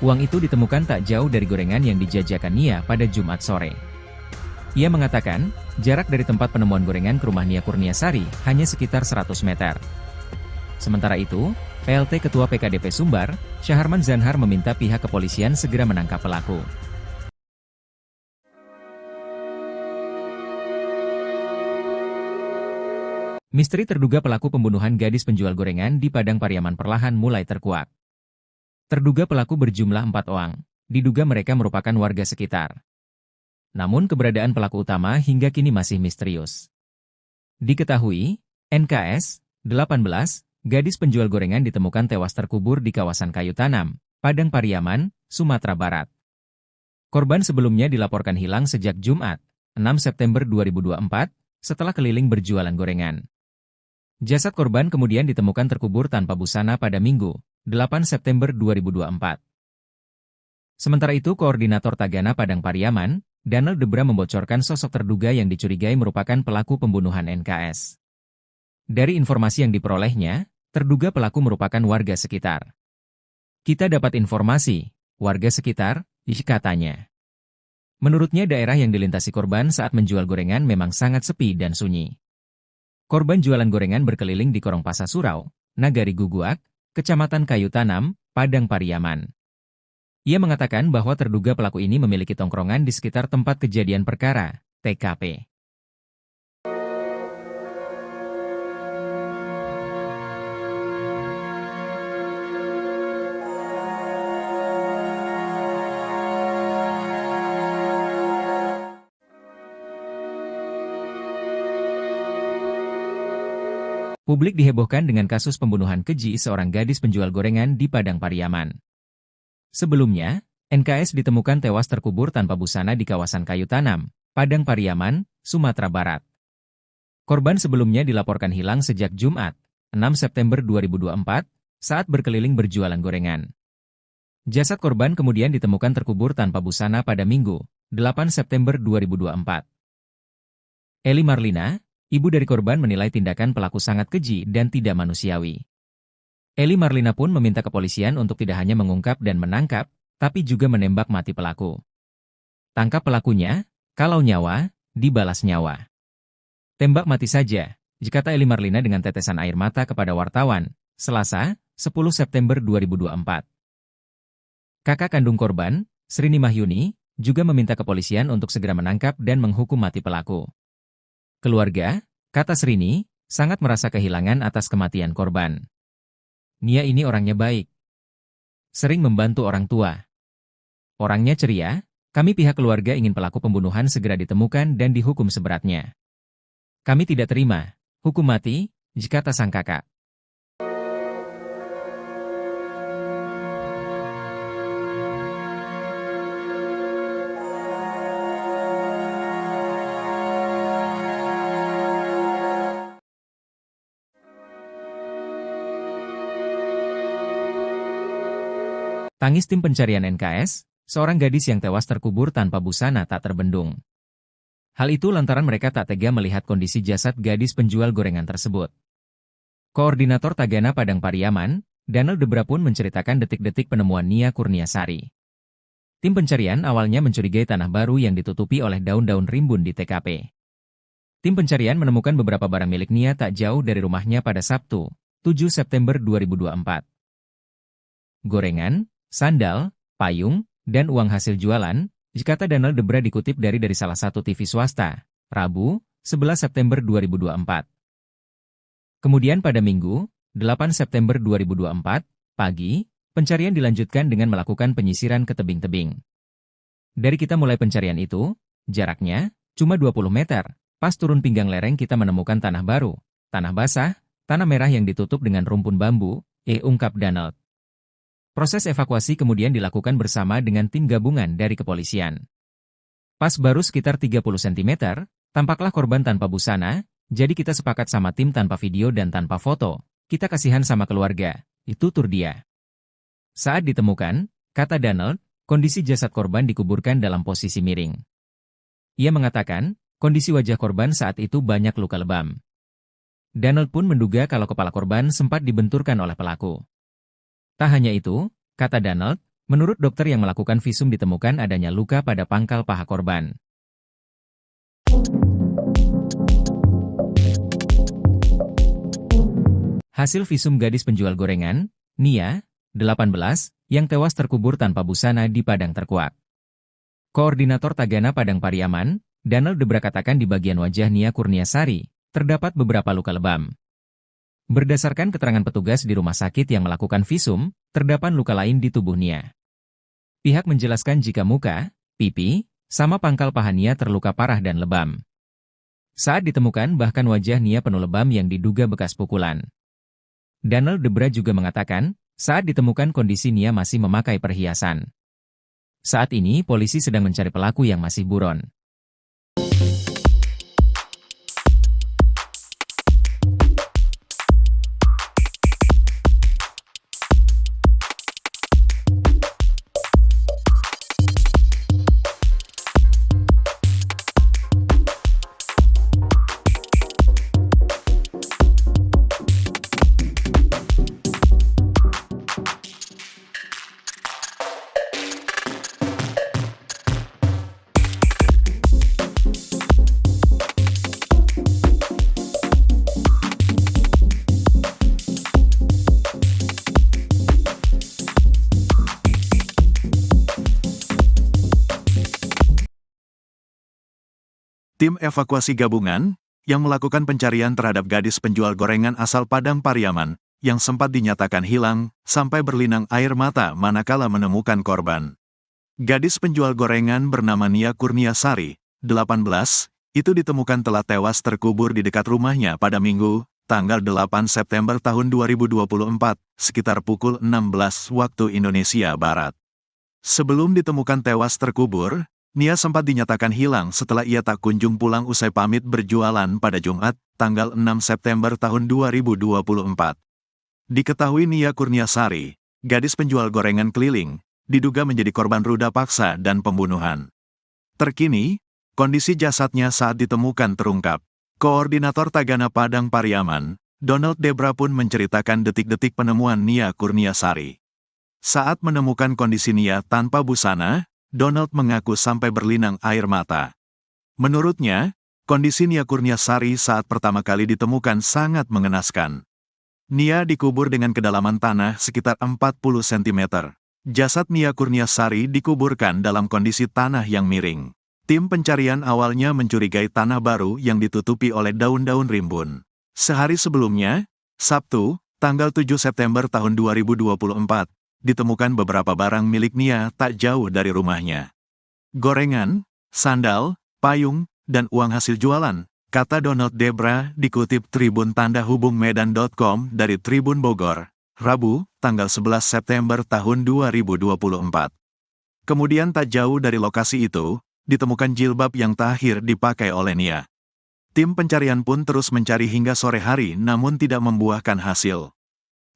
Uang itu ditemukan tak jauh dari gorengan yang dijajakan Nia pada Jumat sore. Ia mengatakan, jarak dari tempat penemuan gorengan ke rumah Nia Kurniasari hanya sekitar 100 meter. Sementara itu, PLT Ketua PKDP Sumbar, Syaharman Zanhar meminta pihak kepolisian segera menangkap pelaku. Misteri terduga pelaku pembunuhan gadis penjual gorengan di Padang Pariaman perlahan mulai terkuak. Terduga pelaku berjumlah 4 orang, diduga mereka merupakan warga sekitar. Namun keberadaan pelaku utama hingga kini masih misterius. Diketahui, NKS, 18, gadis penjual gorengan ditemukan tewas terkubur di kawasan kayu tanam, Padang Pariaman, Sumatera Barat. Korban sebelumnya dilaporkan hilang sejak Jumat, 6 September 2024, setelah keliling berjualan gorengan. Jasad korban kemudian ditemukan terkubur tanpa busana pada Minggu, 8 September 2024. Sementara itu, Koordinator Tagana Padang Pariaman, Danel Debra membocorkan sosok terduga yang dicurigai merupakan pelaku pembunuhan NKS. Dari informasi yang diperolehnya, terduga pelaku merupakan warga sekitar. Kita dapat informasi, warga sekitar, katanya. Menurutnya daerah yang dilintasi korban saat menjual gorengan memang sangat sepi dan sunyi. Korban jualan gorengan berkeliling di Korong Pasar Surau, Nagari Guguak, Kecamatan Kayu Tanam, Padang Pariaman. Ia mengatakan bahwa terduga pelaku ini memiliki tongkrongan di sekitar tempat kejadian perkara, TKP. Publik dihebohkan dengan kasus pembunuhan keji seorang gadis penjual gorengan di Padang Pariaman. Sebelumnya, NKS ditemukan tewas terkubur tanpa busana di kawasan Kayu Tanam, Padang Pariaman, Sumatera Barat. Korban sebelumnya dilaporkan hilang sejak Jumat, 6 September 2024, saat berkeliling berjualan gorengan. Jasad korban kemudian ditemukan terkubur tanpa busana pada Minggu, 8 September 2024. Eli Marlina, ibu dari korban, menilai tindakan pelaku sangat keji dan tidak manusiawi. Eli Marlina pun meminta kepolisian untuk tidak hanya mengungkap dan menangkap, tapi juga menembak mati pelaku. Tangkap pelakunya, kalau nyawa, dibalas nyawa. Tembak mati saja, kata Eli Marlina dengan tetesan air mata kepada wartawan, Selasa, 10 September 2024. Kakak kandung korban, Srini Mahyuni, juga meminta kepolisian untuk segera menangkap dan menghukum mati pelaku. Keluarga, kata Srini, sangat merasa kehilangan atas kematian korban. Nia ini orangnya baik. Sering membantu orang tua. Orangnya ceria, kami pihak keluarga ingin pelaku pembunuhan segera ditemukan dan dihukum seberatnya. Kami tidak terima hukum mati, kata sang kakak. Tangis tim pencarian NKS, seorang gadis yang tewas terkubur tanpa busana tak terbendung. Hal itu lantaran mereka tak tega melihat kondisi jasad gadis penjual gorengan tersebut. Koordinator Tagana Padang Pariaman, Danel Debra pun menceritakan detik-detik penemuan Nia Kurniasari. Tim pencarian awalnya mencurigai tanah baru yang ditutupi oleh daun-daun rimbun di TKP. Tim pencarian menemukan beberapa barang milik Nia tak jauh dari rumahnya pada Sabtu, 7 September 2024. Gorengan, sandal, payung, dan uang hasil jualan, kata Danel Debra dikutip dari salah satu TV swasta, Rabu, 11 September 2024. Kemudian pada Minggu, 8 September 2024, pagi, pencarian dilanjutkan dengan melakukan penyisiran ke tebing-tebing. Dari kita mulai pencarian itu, jaraknya cuma 20 meter, pas turun pinggang lereng kita menemukan tanah baru, tanah basah, tanah merah yang ditutup dengan rumpun bambu, ungkap Danel. Proses evakuasi kemudian dilakukan bersama dengan tim gabungan dari kepolisian. Pas baru sekitar 30 cm, tampaklah korban tanpa busana, jadi kita sepakat sama tim tanpa video dan tanpa foto, kita kasihan sama keluarga, itu tutur dia. Saat ditemukan, kata Danel, kondisi jasad korban dikuburkan dalam posisi miring. Ia mengatakan, kondisi wajah korban saat itu banyak luka lebam. Danel pun menduga kalau kepala korban sempat dibenturkan oleh pelaku. Tak hanya itu, kata Danel, menurut dokter yang melakukan visum ditemukan adanya luka pada pangkal paha korban. Hasil visum gadis penjual gorengan, Nia, 18, yang tewas terkubur tanpa busana di Padang Terkuak. Koordinator Tagana Padang Pariaman, Danel Debra katakan di bagian wajah Nia Kurniasari, terdapat beberapa luka lebam. Berdasarkan keterangan petugas di rumah sakit yang melakukan visum, terdapat luka lain di tubuh Nia. Pihak menjelaskan jika muka, pipi, sama pangkal paha Nia terluka parah dan lebam. Saat ditemukan bahkan wajah Nia penuh lebam yang diduga bekas pukulan. Danel Debra juga mengatakan, saat ditemukan kondisi Nia masih memakai perhiasan. Saat ini polisi sedang mencari pelaku yang masih buron. Tim evakuasi gabungan yang melakukan pencarian terhadap gadis penjual gorengan asal Padang Pariaman yang sempat dinyatakan hilang sampai berlinang air mata manakala menemukan korban. Gadis penjual gorengan bernama Nia Kurniasari, 18, itu ditemukan telah tewas terkubur di dekat rumahnya pada Minggu, tanggal 8 September tahun 2024, sekitar pukul 16 waktu Indonesia Barat. Sebelum ditemukan tewas terkubur, Nia sempat dinyatakan hilang setelah ia tak kunjung pulang usai pamit berjualan pada Jumat, tanggal 6 September tahun 2024. Diketahui Nia Kurniasari, gadis penjual gorengan keliling, diduga menjadi korban ruda paksa dan pembunuhan. Terkini, kondisi jasadnya saat ditemukan terungkap. Koordinator Tagana Padang Pariaman, Donald Debra pun menceritakan detik-detik penemuan Nia Kurniasari. Saat menemukan kondisi Nia tanpa busana, Donald mengaku sampai berlinang air mata. Menurutnya, kondisi Nia Kurniasari saat pertama kali ditemukan sangat mengenaskan. Nia dikubur dengan kedalaman tanah sekitar 40 cm. Jasad Nia Kurniasari dikuburkan dalam kondisi tanah yang miring. Tim pencarian awalnya mencurigai tanah baru yang ditutupi oleh daun-daun rimbun. Sehari sebelumnya, Sabtu, tanggal 7 September tahun 2024, ditemukan beberapa barang milik Nia tak jauh dari rumahnya. Gorengan, sandal, payung, dan uang hasil jualan, kata Donald Debra dikutip Tribun Tanda Hubung Medan.com dari Tribun Bogor, Rabu, tanggal 11 September tahun 2024. Kemudian tak jauh dari lokasi itu, ditemukan jilbab yang terakhir dipakai oleh Nia. Tim pencarian pun terus mencari hingga sore hari namun tidak membuahkan hasil.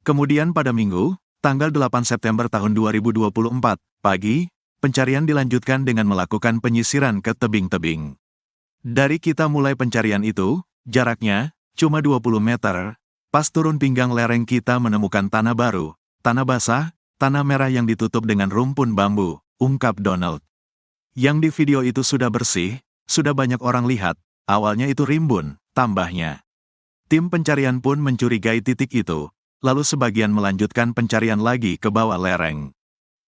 Kemudian pada Minggu, tanggal 8 September tahun 2024, pagi, pencarian dilanjutkan dengan melakukan penyisiran ke tebing-tebing. Dari kita mulai pencarian itu, jaraknya cuma 20 meter, pas turun pinggang lereng kita menemukan tanah baru, tanah basah, tanah merah yang ditutup dengan rumpun bambu, ungkap Donald. Yang di video itu sudah bersih, sudah banyak orang lihat, awalnya itu rimbun, tambahnya. Tim pencarian pun mencurigai titik itu. Lalu sebagian melanjutkan pencarian lagi ke bawah lereng.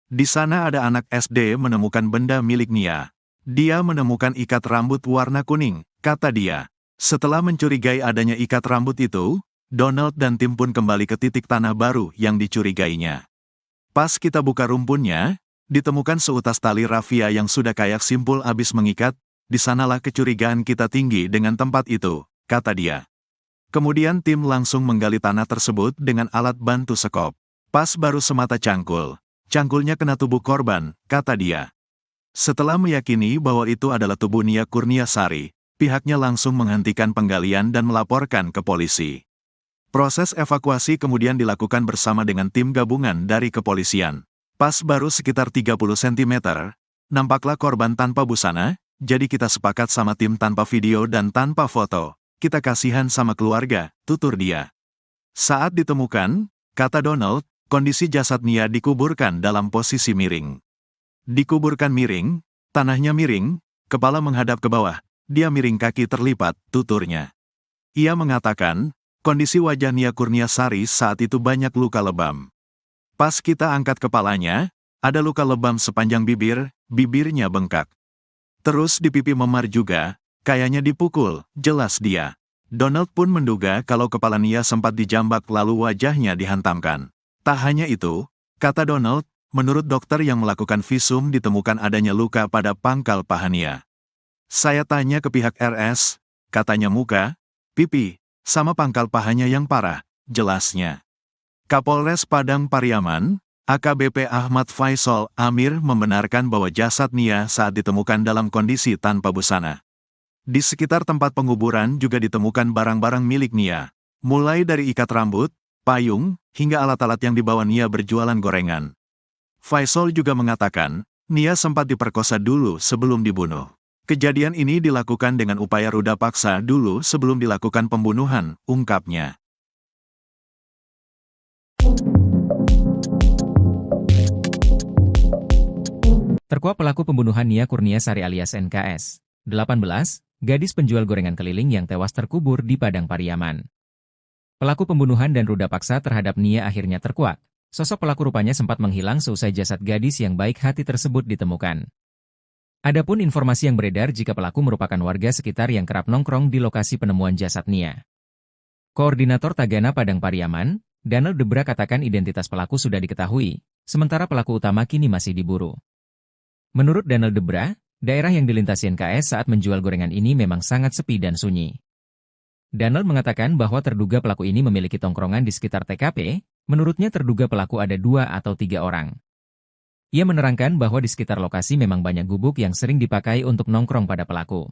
Di sana ada anak SD menemukan benda milik Nia. Dia menemukan ikat rambut warna kuning, kata dia. Setelah mencurigai adanya ikat rambut itu, Donald dan tim pun kembali ke titik tanah baru yang dicurigainya. Pas kita buka rumpunnya, ditemukan seutas tali rafia yang sudah kayak simpul habis mengikat, di sanalah kecurigaan kita tinggi dengan tempat itu, kata dia. Kemudian tim langsung menggali tanah tersebut dengan alat bantu sekop. Pas baru semata cangkul. Cangkulnya kena tubuh korban, kata dia. Setelah meyakini bahwa itu adalah tubuh Nia Kurniasari, pihaknya langsung menghentikan penggalian dan melaporkan ke polisi. Proses evakuasi kemudian dilakukan bersama dengan tim gabungan dari kepolisian. Pas baru sekitar 30 cm, nampaklah korban tanpa busana, jadi kita sepakat sama tim tanpa video dan tanpa foto. Kita kasihan sama keluarga, tutur dia. Saat ditemukan, kata Donald, kondisi jasad Nia dikuburkan dalam posisi miring. Dikuburkan miring, tanahnya miring, kepala menghadap ke bawah, dia miring kaki terlipat, tuturnya. Ia mengatakan, kondisi wajah Nia Kurniasari saat itu banyak luka lebam. Pas kita angkat kepalanya, ada luka lebam sepanjang bibir, bibirnya bengkak. Terus di pipi memar juga, kayaknya dipukul, jelas dia. Donald pun menduga kalau kepala Nia sempat dijambak lalu wajahnya dihantamkan. Tak hanya itu, kata Donald, menurut dokter yang melakukan visum ditemukan adanya luka pada pangkal paha Nia. Saya tanya ke pihak RS, katanya muka, pipi, sama pangkal pahanya yang parah, jelasnya. Kapolres Padang Pariaman, AKBP Ahmad Faisal Amir membenarkan bahwa jasad Nia saat ditemukan dalam kondisi tanpa busana. Di sekitar tempat penguburan juga ditemukan barang-barang milik Nia, mulai dari ikat rambut, payung, hingga alat-alat yang dibawa Nia berjualan gorengan. Faisal juga mengatakan, Nia sempat diperkosa dulu sebelum dibunuh. Kejadian ini dilakukan dengan upaya ruda paksa dulu sebelum dilakukan pembunuhan, ungkapnya. Terkuak pelaku pembunuhan Nia Kurniasari alias NKS, 18, gadis penjual gorengan keliling yang tewas terkubur di Padang Pariaman. Pelaku pembunuhan dan ruda paksa terhadap Nia akhirnya terkuak. Sosok pelaku rupanya sempat menghilang seusai jasad gadis yang baik hati tersebut ditemukan. Adapun informasi yang beredar jika pelaku merupakan warga sekitar yang kerap nongkrong di lokasi penemuan jasad Nia. Koordinator Tagana Padang Pariaman, Donald Debra katakan identitas pelaku sudah diketahui, sementara pelaku utama kini masih diburu. Menurut Donald Debra, daerah yang dilintasi NKS saat menjual gorengan ini memang sangat sepi dan sunyi. Donald mengatakan bahwa terduga pelaku ini memiliki tongkrongan di sekitar TKP, menurutnya terduga pelaku ada 2 atau 3 orang. Ia menerangkan bahwa di sekitar lokasi memang banyak gubuk yang sering dipakai untuk nongkrong pada pelaku.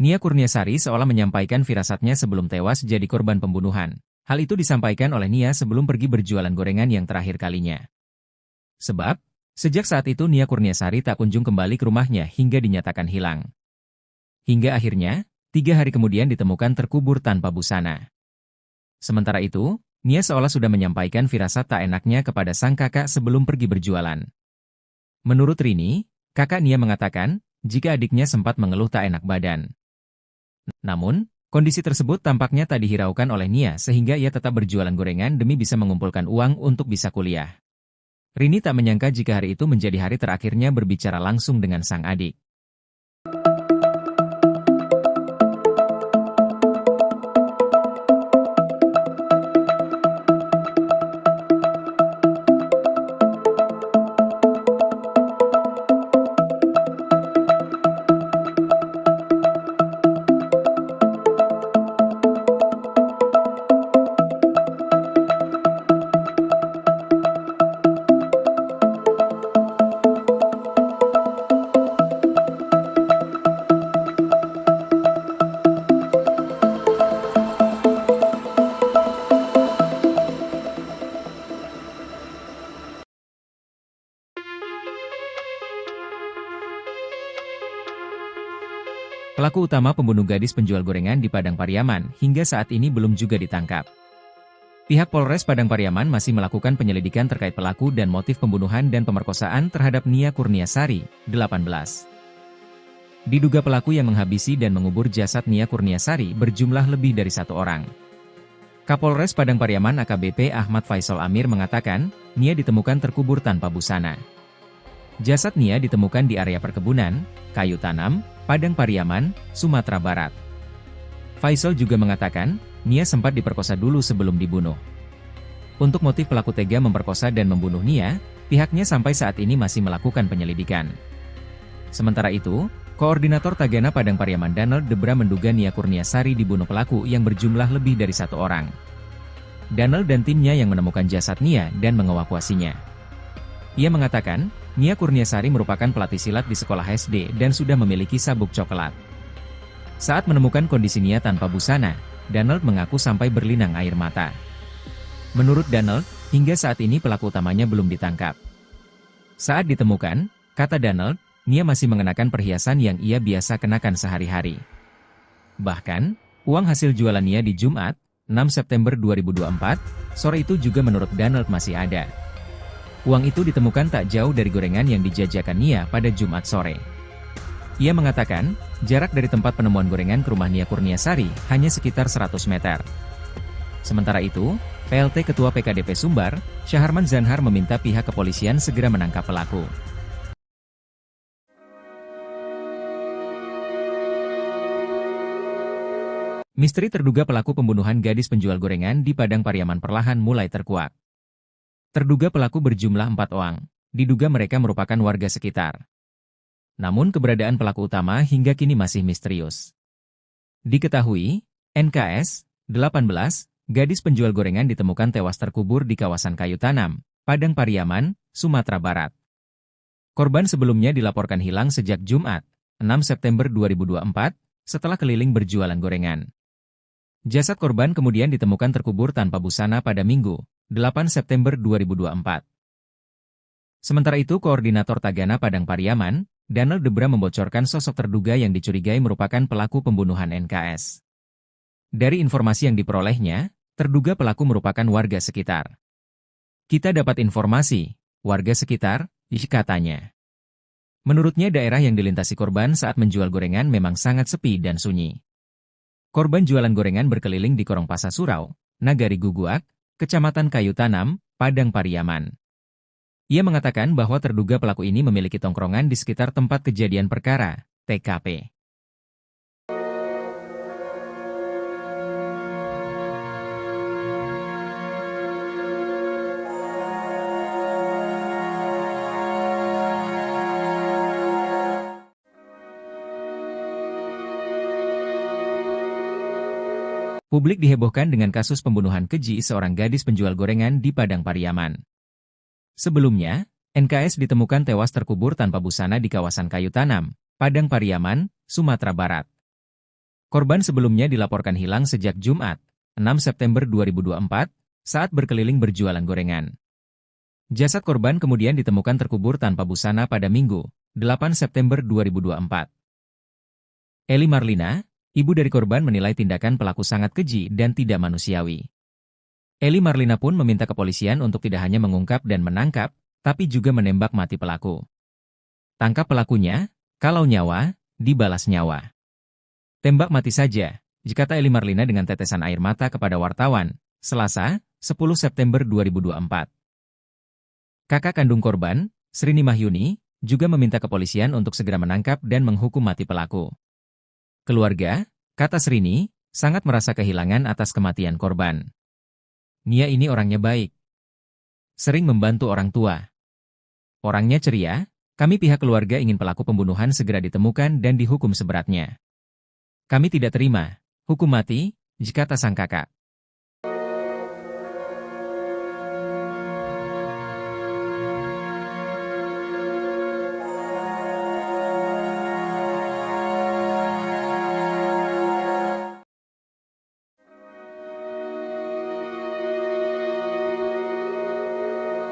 Nia Kurniasari seolah menyampaikan firasatnya sebelum tewas jadi korban pembunuhan. Hal itu disampaikan oleh Nia sebelum pergi berjualan gorengan yang terakhir kalinya. Sebab, sejak saat itu Nia Kurniasari tak kunjung kembali ke rumahnya hingga dinyatakan hilang. Hingga akhirnya, 3 hari kemudian ditemukan terkubur tanpa busana. Sementara itu, Nia seolah sudah menyampaikan firasat tak enaknya kepada sang kakak sebelum pergi berjualan. Menurut Rini, kakak Nia mengatakan, jika adiknya sempat mengeluh tak enak badan. Namun, kondisi tersebut tampaknya tak dihiraukan oleh Nia sehingga ia tetap berjualan gorengan demi bisa mengumpulkan uang untuk bisa kuliah. Rini tak menyangka jika hari itu menjadi hari terakhirnya berbicara langsung dengan sang adik. Pelaku utama pembunuh gadis penjual gorengan di Padang Pariaman hingga saat ini belum juga ditangkap. Pihak Polres Padang Pariaman masih melakukan penyelidikan terkait pelaku dan motif pembunuhan dan pemerkosaan terhadap Nia Kurniasari, 18. Diduga pelaku yang menghabisi dan mengubur jasad Nia Kurniasari berjumlah lebih dari 1 orang. Kapolres Padang Pariaman AKBP Ahmad Faisal Amir mengatakan, Nia ditemukan terkubur tanpa busana. Jasad Nia ditemukan di area perkebunan, kayu tanam, Padang Pariaman, Sumatera Barat. Faisal juga mengatakan, Nia sempat diperkosa dulu sebelum dibunuh. Untuk motif pelaku tega memperkosa dan membunuh Nia, pihaknya sampai saat ini masih melakukan penyelidikan. Sementara itu, Koordinator Tagana Padang Pariaman Donald Debra menduga Nia Kurniasari dibunuh pelaku yang berjumlah lebih dari 1 orang. Donald dan timnya yang menemukan jasad Nia dan mengevakuasinya. Ia mengatakan, Nia Kurniasari merupakan pelatih silat di sekolah SD dan sudah memiliki sabuk coklat. Saat menemukan kondisi Nia tanpa busana, Donald mengaku sampai berlinang air mata. Menurut Donald, hingga saat ini pelaku utamanya belum ditangkap. Saat ditemukan, kata Donald, Nia masih mengenakan perhiasan yang ia biasa kenakan sehari-hari. Bahkan, uang hasil jualan Nia di Jumat, 6 September 2024, sore itu juga menurut Donald masih ada. Uang itu ditemukan tak jauh dari gorengan yang dijajakan Nia pada Jumat sore. Ia mengatakan, jarak dari tempat penemuan gorengan ke rumah Nia Kurniasari hanya sekitar 100 meter. Sementara itu, PLT Ketua PKDP Sumbar, Syaharman Zanhar meminta pihak kepolisian segera menangkap pelaku. Misteri terduga pelaku pembunuhan gadis penjual gorengan di Padang Pariaman perlahan mulai terkuak. Terduga pelaku berjumlah 4 orang, diduga mereka merupakan warga sekitar. Namun keberadaan pelaku utama hingga kini masih misterius. Diketahui, NKS, 18, gadis penjual gorengan ditemukan tewas terkubur di kawasan kayu tanam, Padang Pariaman, Sumatera Barat. Korban sebelumnya dilaporkan hilang sejak Jumat, 6 September 2024, setelah keliling berjualan gorengan. Jasad korban kemudian ditemukan terkubur tanpa busana pada Minggu, 8 September 2024. Sementara itu, Koordinator Tagana Padang Pariaman, Danel Debra membocorkan sosok terduga yang dicurigai merupakan pelaku pembunuhan NKS. Dari informasi yang diperolehnya, terduga pelaku merupakan warga sekitar. Kita dapat informasi, warga sekitar, katanya. Menurutnya daerah yang dilintasi korban saat menjual gorengan memang sangat sepi dan sunyi. Korban jualan gorengan berkeliling di Korong Pasar Surau, Nagari Guguak, Kecamatan Kayu Tanam, Padang Pariaman. Ia mengatakan bahwa terduga pelaku ini memiliki tongkrongan di sekitar tempat kejadian perkara, TKP. Publik dihebohkan dengan kasus pembunuhan keji seorang gadis penjual gorengan di Padang Pariaman. Sebelumnya, NKS ditemukan tewas terkubur tanpa busana di kawasan Kayu Tanam, Padang Pariaman, Sumatera Barat. Korban sebelumnya dilaporkan hilang sejak Jumat, 6 September 2024, saat berkeliling berjualan gorengan. Jasad korban kemudian ditemukan terkubur tanpa busana pada Minggu, 8 September 2024. Eli Marlina, ibu dari korban, menilai tindakan pelaku sangat keji dan tidak manusiawi. Eli Marlina pun meminta kepolisian untuk tidak hanya mengungkap dan menangkap, tapi juga menembak mati pelaku. Tangkap pelakunya, kalau nyawa, dibalas nyawa. Tembak mati saja, kata Eli Marlina dengan tetesan air mata kepada wartawan, Selasa, 10 September 2024. Kakak kandung korban, Srini Mahyuni, juga meminta kepolisian untuk segera menangkap dan menghukum mati pelaku. Keluarga, kata Srini, sangat merasa kehilangan atas kematian korban. Nia ini orangnya baik. Sering membantu orang tua. Orangnya ceria, kami pihak keluarga ingin pelaku pembunuhan segera ditemukan dan dihukum seberatnya. Kami tidak terima hukum mati, kata sang kakak.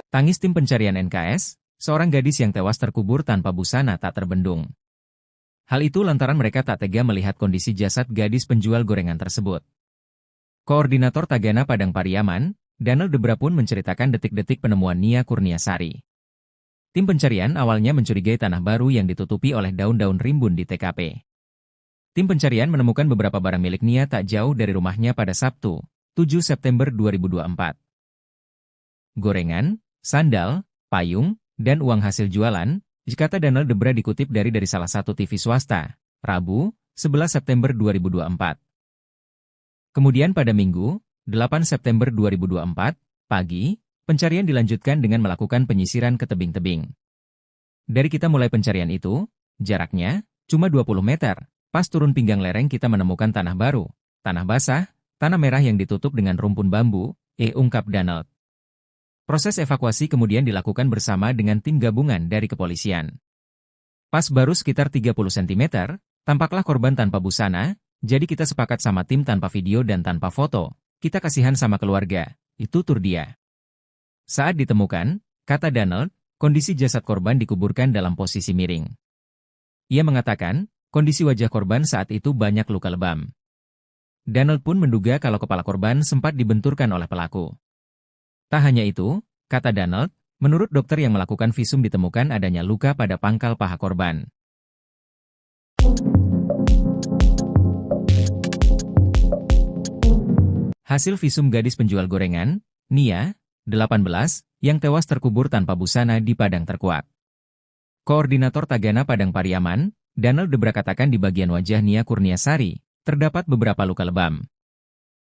Tangis tim pencarian NKS, seorang gadis yang tewas terkubur tanpa busana tak terbendung. Hal itu lantaran mereka tak tega melihat kondisi jasad gadis penjual gorengan tersebut. Koordinator Tagana Padang Pariaman, Danel Debra pun menceritakan detik-detik penemuan Nia Kurniasari. Tim pencarian awalnya mencurigai tanah baru yang ditutupi oleh daun-daun rimbun di TKP. Tim pencarian menemukan beberapa barang milik Nia tak jauh dari rumahnya pada Sabtu, 7 September 2024. Gorengan, sandal, payung, dan uang hasil jualan, kata Danel Debra dikutip dari salah satu TV swasta, Rabu, 11 September 2024. Kemudian pada Minggu, 8 September 2024, pagi, pencarian dilanjutkan dengan melakukan penyisiran ke tebing-tebing. Dari kita mulai pencarian itu, jaraknya cuma 20 meter, pas turun pinggang lereng kita menemukan tanah baru, tanah basah, tanah merah yang ditutup dengan rumpun bambu, ungkap Danel. Proses evakuasi kemudian dilakukan bersama dengan tim gabungan dari kepolisian. Pas baru sekitar 30 cm, tampaklah korban tanpa busana, jadi kita sepakat sama tim tanpa video dan tanpa foto, kita kasihan sama keluarga, itu tur dia. Saat ditemukan, kata Danel, kondisi jasad korban dikuburkan dalam posisi miring. Ia mengatakan, kondisi wajah korban saat itu banyak luka lebam. Danel pun menduga kalau kepala korban sempat dibenturkan oleh pelaku. Tak hanya itu, kata Danel, menurut dokter yang melakukan visum ditemukan adanya luka pada pangkal paha korban. Hasil visum gadis penjual gorengan, Nia, 18, yang tewas terkubur tanpa busana di Padang Terkuak. Koordinator Tagana Padang Pariaman, Danel Debra katakan di bagian wajah Nia Kurniasari, terdapat beberapa luka lebam.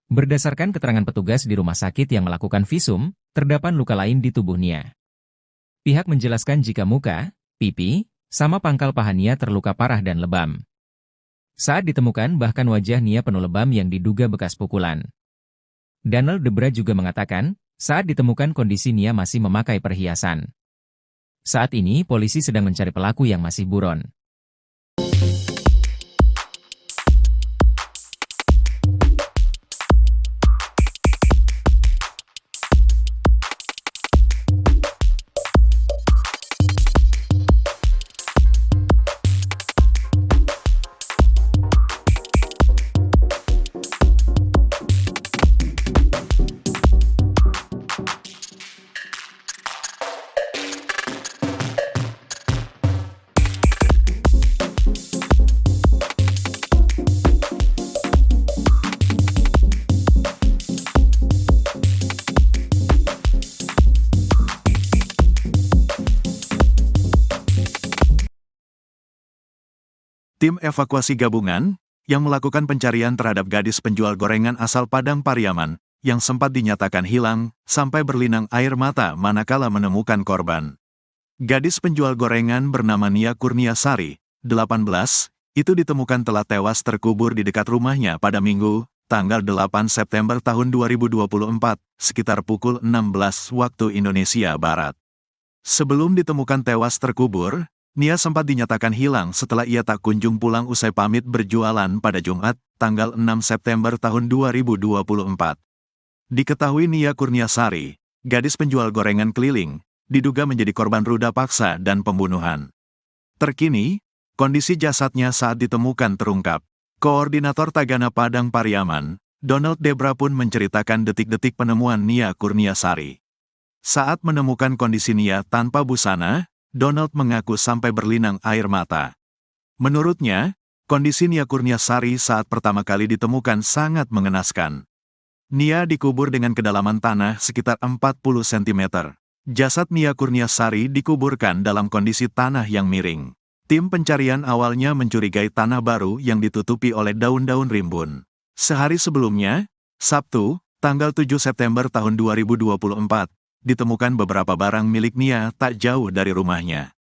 Berdasarkan keterangan petugas di rumah sakit yang melakukan visum, terdapat luka lain di tubuh Nia. Pihak menjelaskan jika muka, pipi, sama pangkal paha Nia terluka parah dan lebam. Saat ditemukan bahkan wajah Nia penuh lebam yang diduga bekas pukulan. Danel Debra juga mengatakan, saat ditemukan kondisi Nia masih memakai perhiasan. Saat ini polisi sedang mencari pelaku yang masih buron. Tim evakuasi gabungan yang melakukan pencarian terhadap gadis penjual gorengan asal Padang Pariaman yang sempat dinyatakan hilang sampai berlinang air mata manakala menemukan korban. Gadis penjual gorengan bernama Nia Kurniasari, 18, itu ditemukan telah tewas terkubur di dekat rumahnya pada Minggu, tanggal 8 September tahun 2024, sekitar pukul 16 waktu Indonesia Barat. Sebelum ditemukan tewas terkubur, Nia sempat dinyatakan hilang setelah ia tak kunjung pulang usai pamit berjualan pada Jumat, tanggal 6 September tahun 2024. Diketahui Nia Kurniasari, gadis penjual gorengan keliling, diduga menjadi korban ruda paksa dan pembunuhan. Terkini, kondisi jasadnya saat ditemukan terungkap. Koordinator Tagana Padang Pariaman, Donald Debra pun menceritakan detik-detik penemuan Nia Kurniasari. Saat menemukan kondisi Nia tanpa busana, Donald mengaku sampai berlinang air mata. Menurutnya, kondisi Nia Kurniasari saat pertama kali ditemukan sangat mengenaskan. Nia dikubur dengan kedalaman tanah sekitar 40 cm. Jasad Nia Kurniasari dikuburkan dalam kondisi tanah yang miring. Tim pencarian awalnya mencurigai tanah baru yang ditutupi oleh daun-daun rimbun. Sehari sebelumnya, Sabtu, tanggal 7 September tahun 2024, ditemukan beberapa barang milik Nia tak jauh dari rumahnya.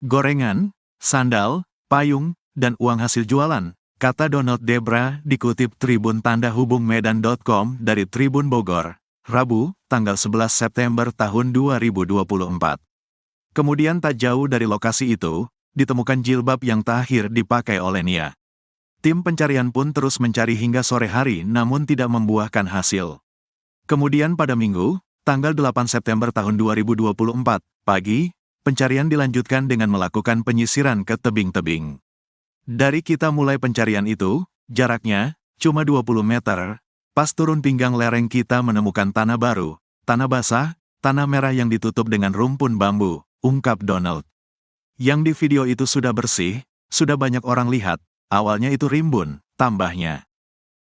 Gorengan, sandal, payung, dan uang hasil jualan, kata Donald Debra dikutip Tribun Tanda Hubung Medan.com dari Tribun Bogor, Rabu, tanggal 11 September tahun 2024. Kemudian tak jauh dari lokasi itu, ditemukan jilbab yang terakhir dipakai oleh Nia. Tim pencarian pun terus mencari hingga sore hari namun tidak membuahkan hasil. Kemudian pada Minggu, tanggal 8 September tahun 2024, pagi, pencarian dilanjutkan dengan melakukan penyisiran ke tebing-tebing. Dari kita mulai pencarian itu, jaraknya cuma 20 meter, pas turun pinggang lereng kita menemukan tanah baru, tanah basah, tanah merah yang ditutup dengan rumpun bambu, ungkap Donald. Yang di video itu sudah bersih, sudah banyak orang lihat, awalnya itu rimbun, tambahnya.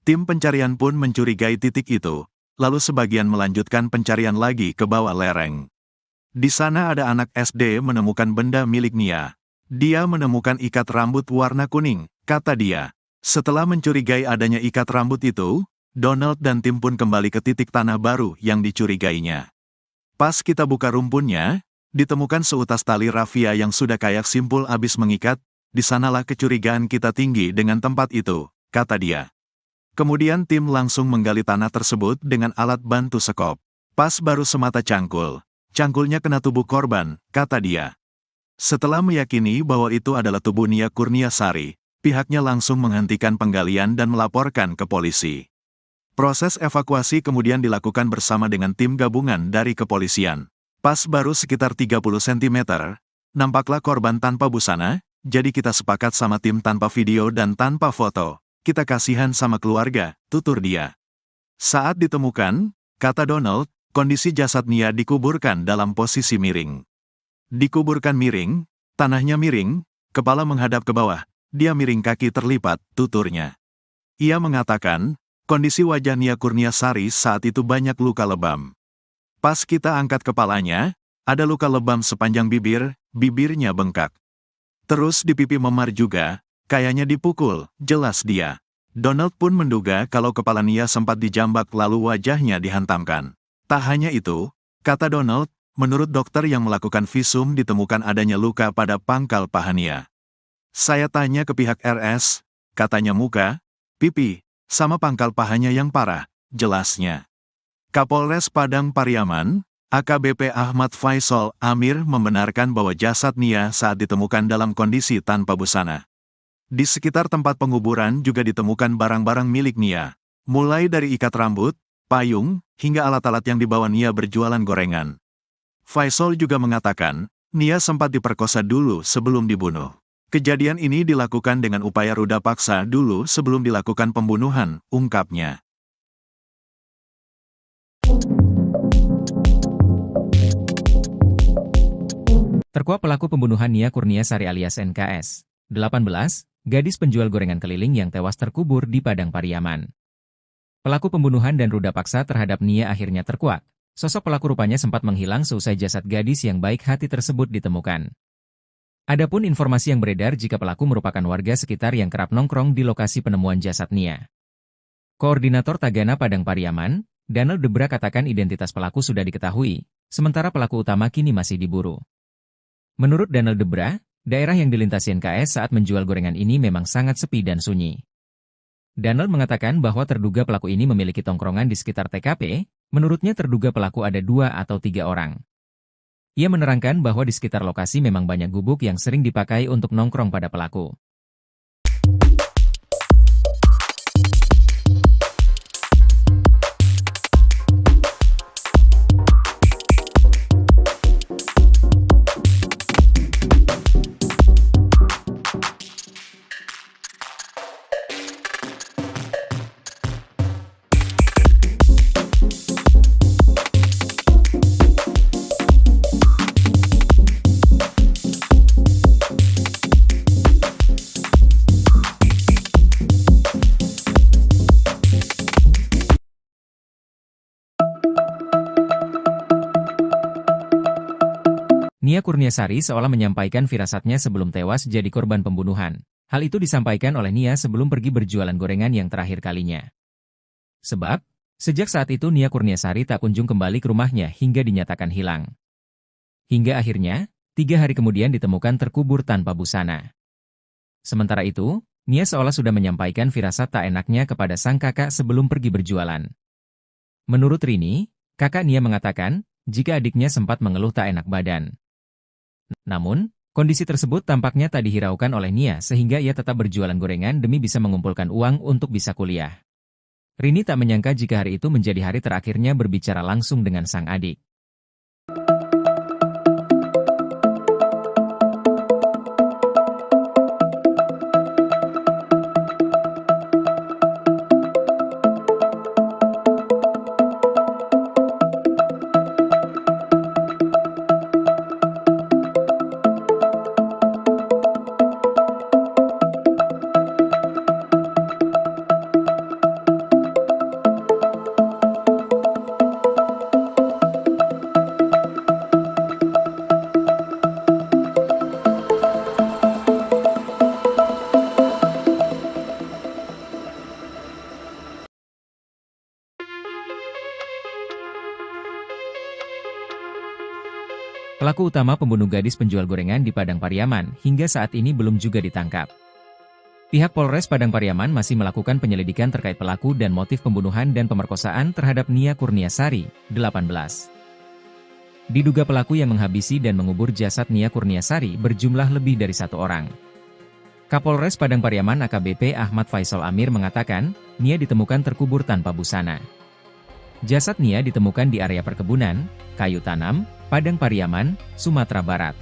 Tim pencarian pun mencurigai titik itu, lalu sebagian melanjutkan pencarian lagi ke bawah lereng. Di sana ada anak SD menemukan benda milik Nia. Dia menemukan ikat rambut warna kuning, kata dia. Setelah mencurigai adanya ikat rambut itu, Donald dan tim pun kembali ke titik tanah baru yang dicurigainya. Pas kita buka rumpunnya, ditemukan seutas tali rafia yang sudah kayak simpul abis mengikat, disanalah kecurigaan kita tinggi dengan tempat itu, kata dia. Kemudian tim langsung menggali tanah tersebut dengan alat bantu sekop. Pas baru semata cangkul. Cangkulnya kena tubuh korban, kata dia. Setelah meyakini bahwa itu adalah tubuh Nia Kurniasari, pihaknya langsung menghentikan penggalian dan melaporkan ke polisi. Proses evakuasi kemudian dilakukan bersama dengan tim gabungan dari kepolisian. Pas baru sekitar 30 cm, nampaklah korban tanpa busana, jadi kita sepakat sama tim tanpa video dan tanpa foto. Kita kasihan sama keluarga, tutur dia. Saat ditemukan, kata Donald, kondisi jasad Nia dikuburkan dalam posisi miring. Dikuburkan miring, tanahnya miring, kepala menghadap ke bawah, dia miring kaki terlipat, tuturnya. Ia mengatakan, kondisi wajah Nia Kurniasari saat itu banyak luka lebam. Pas kita angkat kepalanya, ada luka lebam sepanjang bibir, bibirnya bengkak. Terus di pipi memar juga, kayaknya dipukul, jelas dia. Donald pun menduga kalau kepala Nia sempat dijambak lalu wajahnya dihantamkan. Tak hanya itu, kata Donald, menurut dokter yang melakukan visum ditemukan adanya luka pada pangkal paha Nia. Saya tanya ke pihak RS, katanya muka, pipi, sama pangkal pahanya yang parah, jelasnya. Kapolres Padang Pariaman, AKBP Ahmad Faisal Amir membenarkan bahwa jasad Nia saat ditemukan dalam kondisi tanpa busana. Di sekitar tempat penguburan juga ditemukan barang-barang milik Nia, mulai dari ikat rambut, payung, hingga alat-alat yang dibawa Nia berjualan gorengan. Faisal juga mengatakan, Nia sempat diperkosa dulu sebelum dibunuh. Kejadian ini dilakukan dengan upaya ruda paksa dulu sebelum dilakukan pembunuhan, ungkapnya. Terkuak pelaku pembunuhan Nia Kurniasari alias NKS, 18, gadis penjual gorengan keliling yang tewas terkubur di Padang Pariaman. Pelaku pembunuhan dan ruda paksa terhadap Nia akhirnya terkuak. Sosok pelaku rupanya sempat menghilang seusai jasad gadis yang baik hati tersebut ditemukan. Adapun informasi yang beredar jika pelaku merupakan warga sekitar yang kerap nongkrong di lokasi penemuan jasad Nia. Koordinator Tagana Padang Pariaman, Donald Debra katakan identitas pelaku sudah diketahui, sementara pelaku utama kini masih diburu. Menurut Donald Debra, daerah yang dilintasi NKS saat menjual gorengan ini memang sangat sepi dan sunyi. Donald mengatakan bahwa terduga pelaku ini memiliki tongkrongan di sekitar TKP, menurutnya terduga pelaku ada 2 atau 3 orang. Ia menerangkan bahwa di sekitar lokasi memang banyak gubuk yang sering dipakai untuk nongkrong pada pelaku. Nia Kurniasari seolah menyampaikan firasatnya sebelum tewas jadi korban pembunuhan. Hal itu disampaikan oleh Nia sebelum pergi berjualan gorengan yang terakhir kalinya. Sebab, sejak saat itu Nia Kurniasari tak kunjung kembali ke rumahnya hingga dinyatakan hilang. Hingga akhirnya, 3 hari kemudian ditemukan terkubur tanpa busana. Sementara itu, Nia seolah sudah menyampaikan firasat tak enaknya kepada sang kakak sebelum pergi berjualan. Menurut Rini, kakak Nia mengatakan, jika adiknya sempat mengeluh tak enak badan. Namun, kondisi tersebut tampaknya tak dihiraukan oleh Nia sehingga ia tetap berjualan gorengan demi bisa mengumpulkan uang untuk bisa kuliah. Rini tak menyangka jika hari itu menjadi hari terakhirnya berbicara langsung dengan sang adik. Pelaku utama pembunuh gadis penjual gorengan di Padang Pariaman hingga saat ini belum juga ditangkap. Pihak Polres Padang Pariaman masih melakukan penyelidikan terkait pelaku dan motif pembunuhan dan pemerkosaan terhadap Nia Kurniasari, 18. Diduga pelaku yang menghabisi dan mengubur jasad Nia Kurniasari berjumlah lebih dari 1 orang. Kapolres Padang Pariaman AKBP Ahmad Faisal Amir mengatakan, Nia ditemukan terkubur tanpa busana. Jasad Nia ditemukan di area perkebunan, kayu tanam, Padang Pariaman, Sumatera Barat.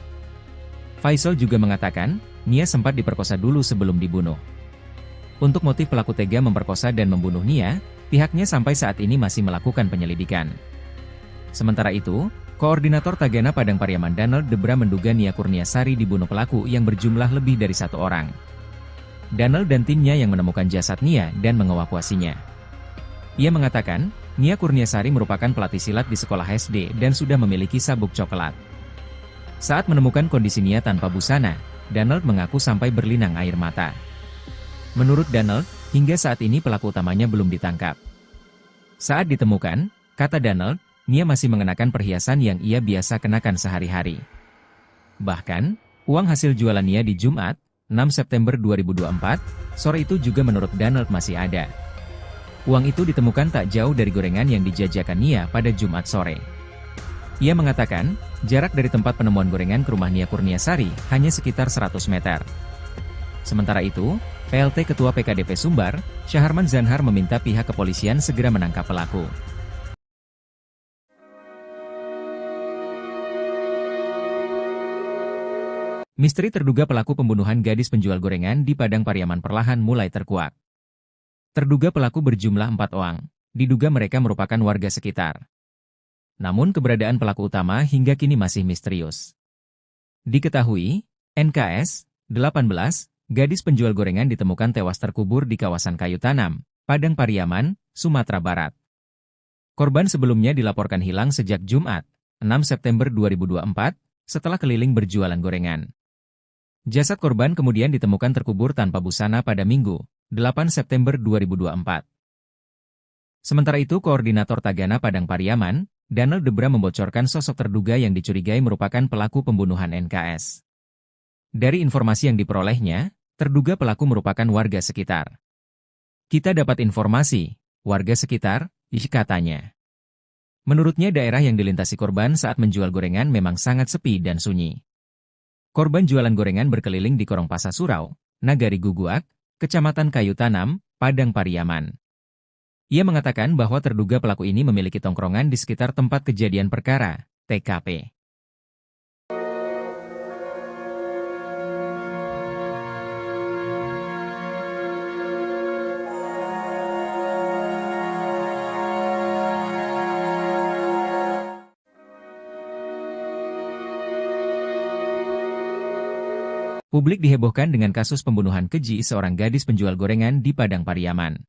Faisal juga mengatakan, Nia sempat diperkosa dulu sebelum dibunuh. Untuk motif pelaku tega memperkosa dan membunuh Nia, pihaknya sampai saat ini masih melakukan penyelidikan. Sementara itu, Koordinator Tagana Padang Pariaman Donald Debra menduga Nia Kurniasari dibunuh pelaku yang berjumlah lebih dari 1 orang. Donald dan timnya yang menemukan jasad Nia dan mengevakuasinya. Ia mengatakan, Nia Kurniasari merupakan pelatih silat di sekolah SD dan sudah memiliki sabuk coklat. Saat menemukan kondisi Nia tanpa busana, Donald mengaku sampai berlinang air mata. Menurut Donald, hingga saat ini pelaku utamanya belum ditangkap. Saat ditemukan, kata Donald, Nia masih mengenakan perhiasan yang ia biasa kenakan sehari-hari. Bahkan, uang hasil jualan Nia di Jumat, 6 September 2024, sore itu juga menurut Donald masih ada. Uang itu ditemukan tak jauh dari gorengan yang dijajakan Nia pada Jumat sore. Ia mengatakan, jarak dari tempat penemuan gorengan ke rumah Nia Kurniasari hanya sekitar 100 meter. Sementara itu, PLT Ketua PKDP Sumbar, Syaharman Zanhar meminta pihak kepolisian segera menangkap pelaku. Misteri terduga pelaku pembunuhan gadis penjual gorengan di Padang Pariaman perlahan mulai terkuak. Terduga pelaku berjumlah 4 orang, diduga mereka merupakan warga sekitar. Namun keberadaan pelaku utama hingga kini masih misterius. Diketahui, NKS, 18, gadis penjual gorengan ditemukan tewas terkubur di kawasan kayu tanam, Padang Pariaman, Sumatera Barat. Korban sebelumnya dilaporkan hilang sejak Jumat, 6 September 2024, setelah keliling berjualan gorengan. Jasad korban kemudian ditemukan terkubur tanpa busana pada Minggu, 8 September 2024. Sementara itu, Koordinator Tagana Padang Pariaman, Donald Debra membocorkan sosok terduga yang dicurigai merupakan pelaku pembunuhan NKS. Dari informasi yang diperolehnya, terduga pelaku merupakan warga sekitar. Kita dapat informasi, warga sekitar, katanya. Menurutnya daerah yang dilintasi korban saat menjual gorengan memang sangat sepi dan sunyi. Korban jualan gorengan berkeliling di Korong Pasar Surau, Nagari Guguak, Kecamatan Kayu Tanam, Padang Pariaman. Ia mengatakan bahwa terduga pelaku ini memiliki tongkrongan di sekitar tempat kejadian perkara, TKP. Publik dihebohkan dengan kasus pembunuhan keji seorang gadis penjual gorengan di Padang Pariaman.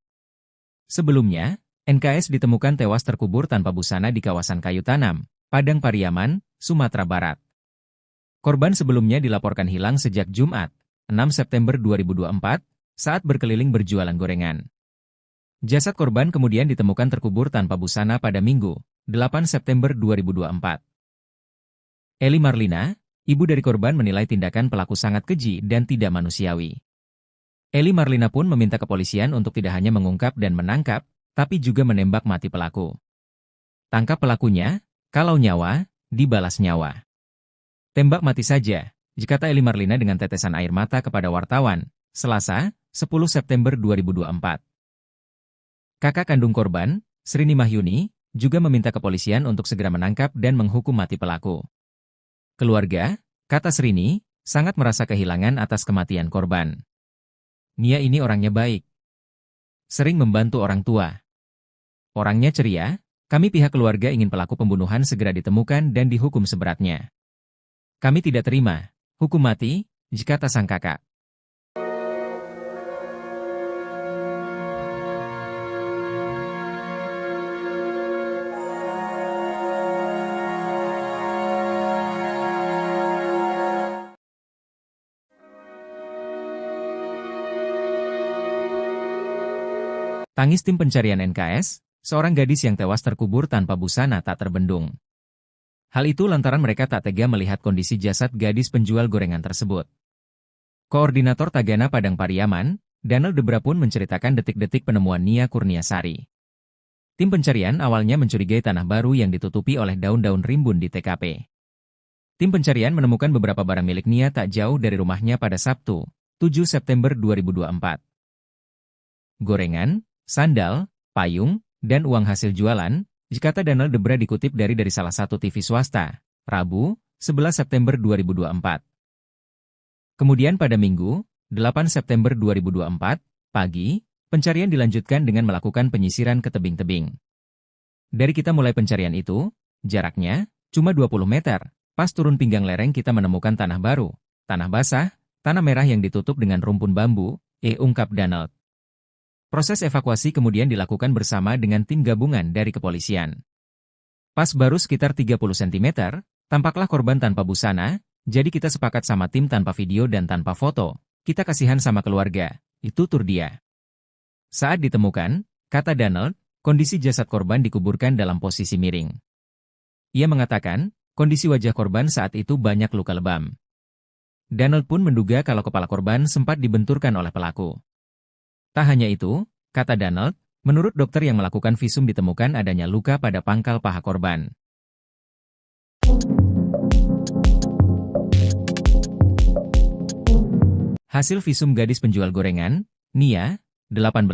Sebelumnya, NKS ditemukan tewas terkubur tanpa busana di kawasan Kayu Tanam, Padang Pariaman, Sumatera Barat. Korban sebelumnya dilaporkan hilang sejak Jumat, 6 September 2024, saat berkeliling berjualan gorengan. Jasad korban kemudian ditemukan terkubur tanpa busana pada Minggu, 8 September 2024. Eli Marlina, ibu dari korban, menilai tindakan pelaku sangat keji dan tidak manusiawi. Eli Marlina pun meminta kepolisian untuk tidak hanya mengungkap dan menangkap, tapi juga menembak mati pelaku. Tangkap pelakunya, kalau nyawa, dibalas nyawa. Tembak mati saja, kata Eli Marlina dengan tetesan air mata kepada wartawan, Selasa, 10 September 2024. Kakak kandung korban, Srini Mahyuni, juga meminta kepolisian untuk segera menangkap dan menghukum mati pelaku. Keluarga, kata Srini, sangat merasa kehilangan atas kematian korban. Nia ini orangnya baik. Sering membantu orang tua. Orangnya ceria, kami pihak keluarga ingin pelaku pembunuhan segera ditemukan dan dihukum seberatnya. Kami tidak terima hukum mati, kata sang kakak. Tangis tim pencarian NKS, seorang gadis yang tewas terkubur tanpa busana tak terbendung. Hal itu lantaran mereka tak tega melihat kondisi jasad gadis penjual gorengan tersebut. Koordinator Tagana Padang Pariaman, Donald Debra pun menceritakan detik-detik penemuan Nia Kurniasari. Tim pencarian awalnya mencurigai tanah baru yang ditutupi oleh daun-daun rimbun di TKP. Tim pencarian menemukan beberapa barang milik Nia tak jauh dari rumahnya pada Sabtu, 7 September 2024. Gorengan, sandal, payung, dan uang hasil jualan, kata Donald Debra dikutip dari salah satu TV swasta, Rabu, 11 September 2024. Kemudian pada Minggu, 8 September 2024, pagi, pencarian dilanjutkan dengan melakukan penyisiran ke tebing-tebing. Dari kita mulai pencarian itu, jaraknya cuma 20 meter, pas turun pinggang lereng kita menemukan tanah baru, tanah basah, tanah merah yang ditutup dengan rumpun bambu, ungkap Donald. Proses evakuasi kemudian dilakukan bersama dengan tim gabungan dari kepolisian. Pas baru sekitar 30 cm, tampaklah korban tanpa busana, jadi kita sepakat sama tim tanpa video dan tanpa foto, kita kasihan sama keluarga, itu tur dia. Saat ditemukan, kata Donald, kondisi jasad korban dikuburkan dalam posisi miring. Ia mengatakan, kondisi wajah korban saat itu banyak luka lebam. Donald pun menduga kalau kepala korban sempat dibenturkan oleh pelaku. Tak hanya itu, kata Donald, menurut dokter yang melakukan visum ditemukan adanya luka pada pangkal paha korban. Hasil visum gadis penjual gorengan, Nia, 18,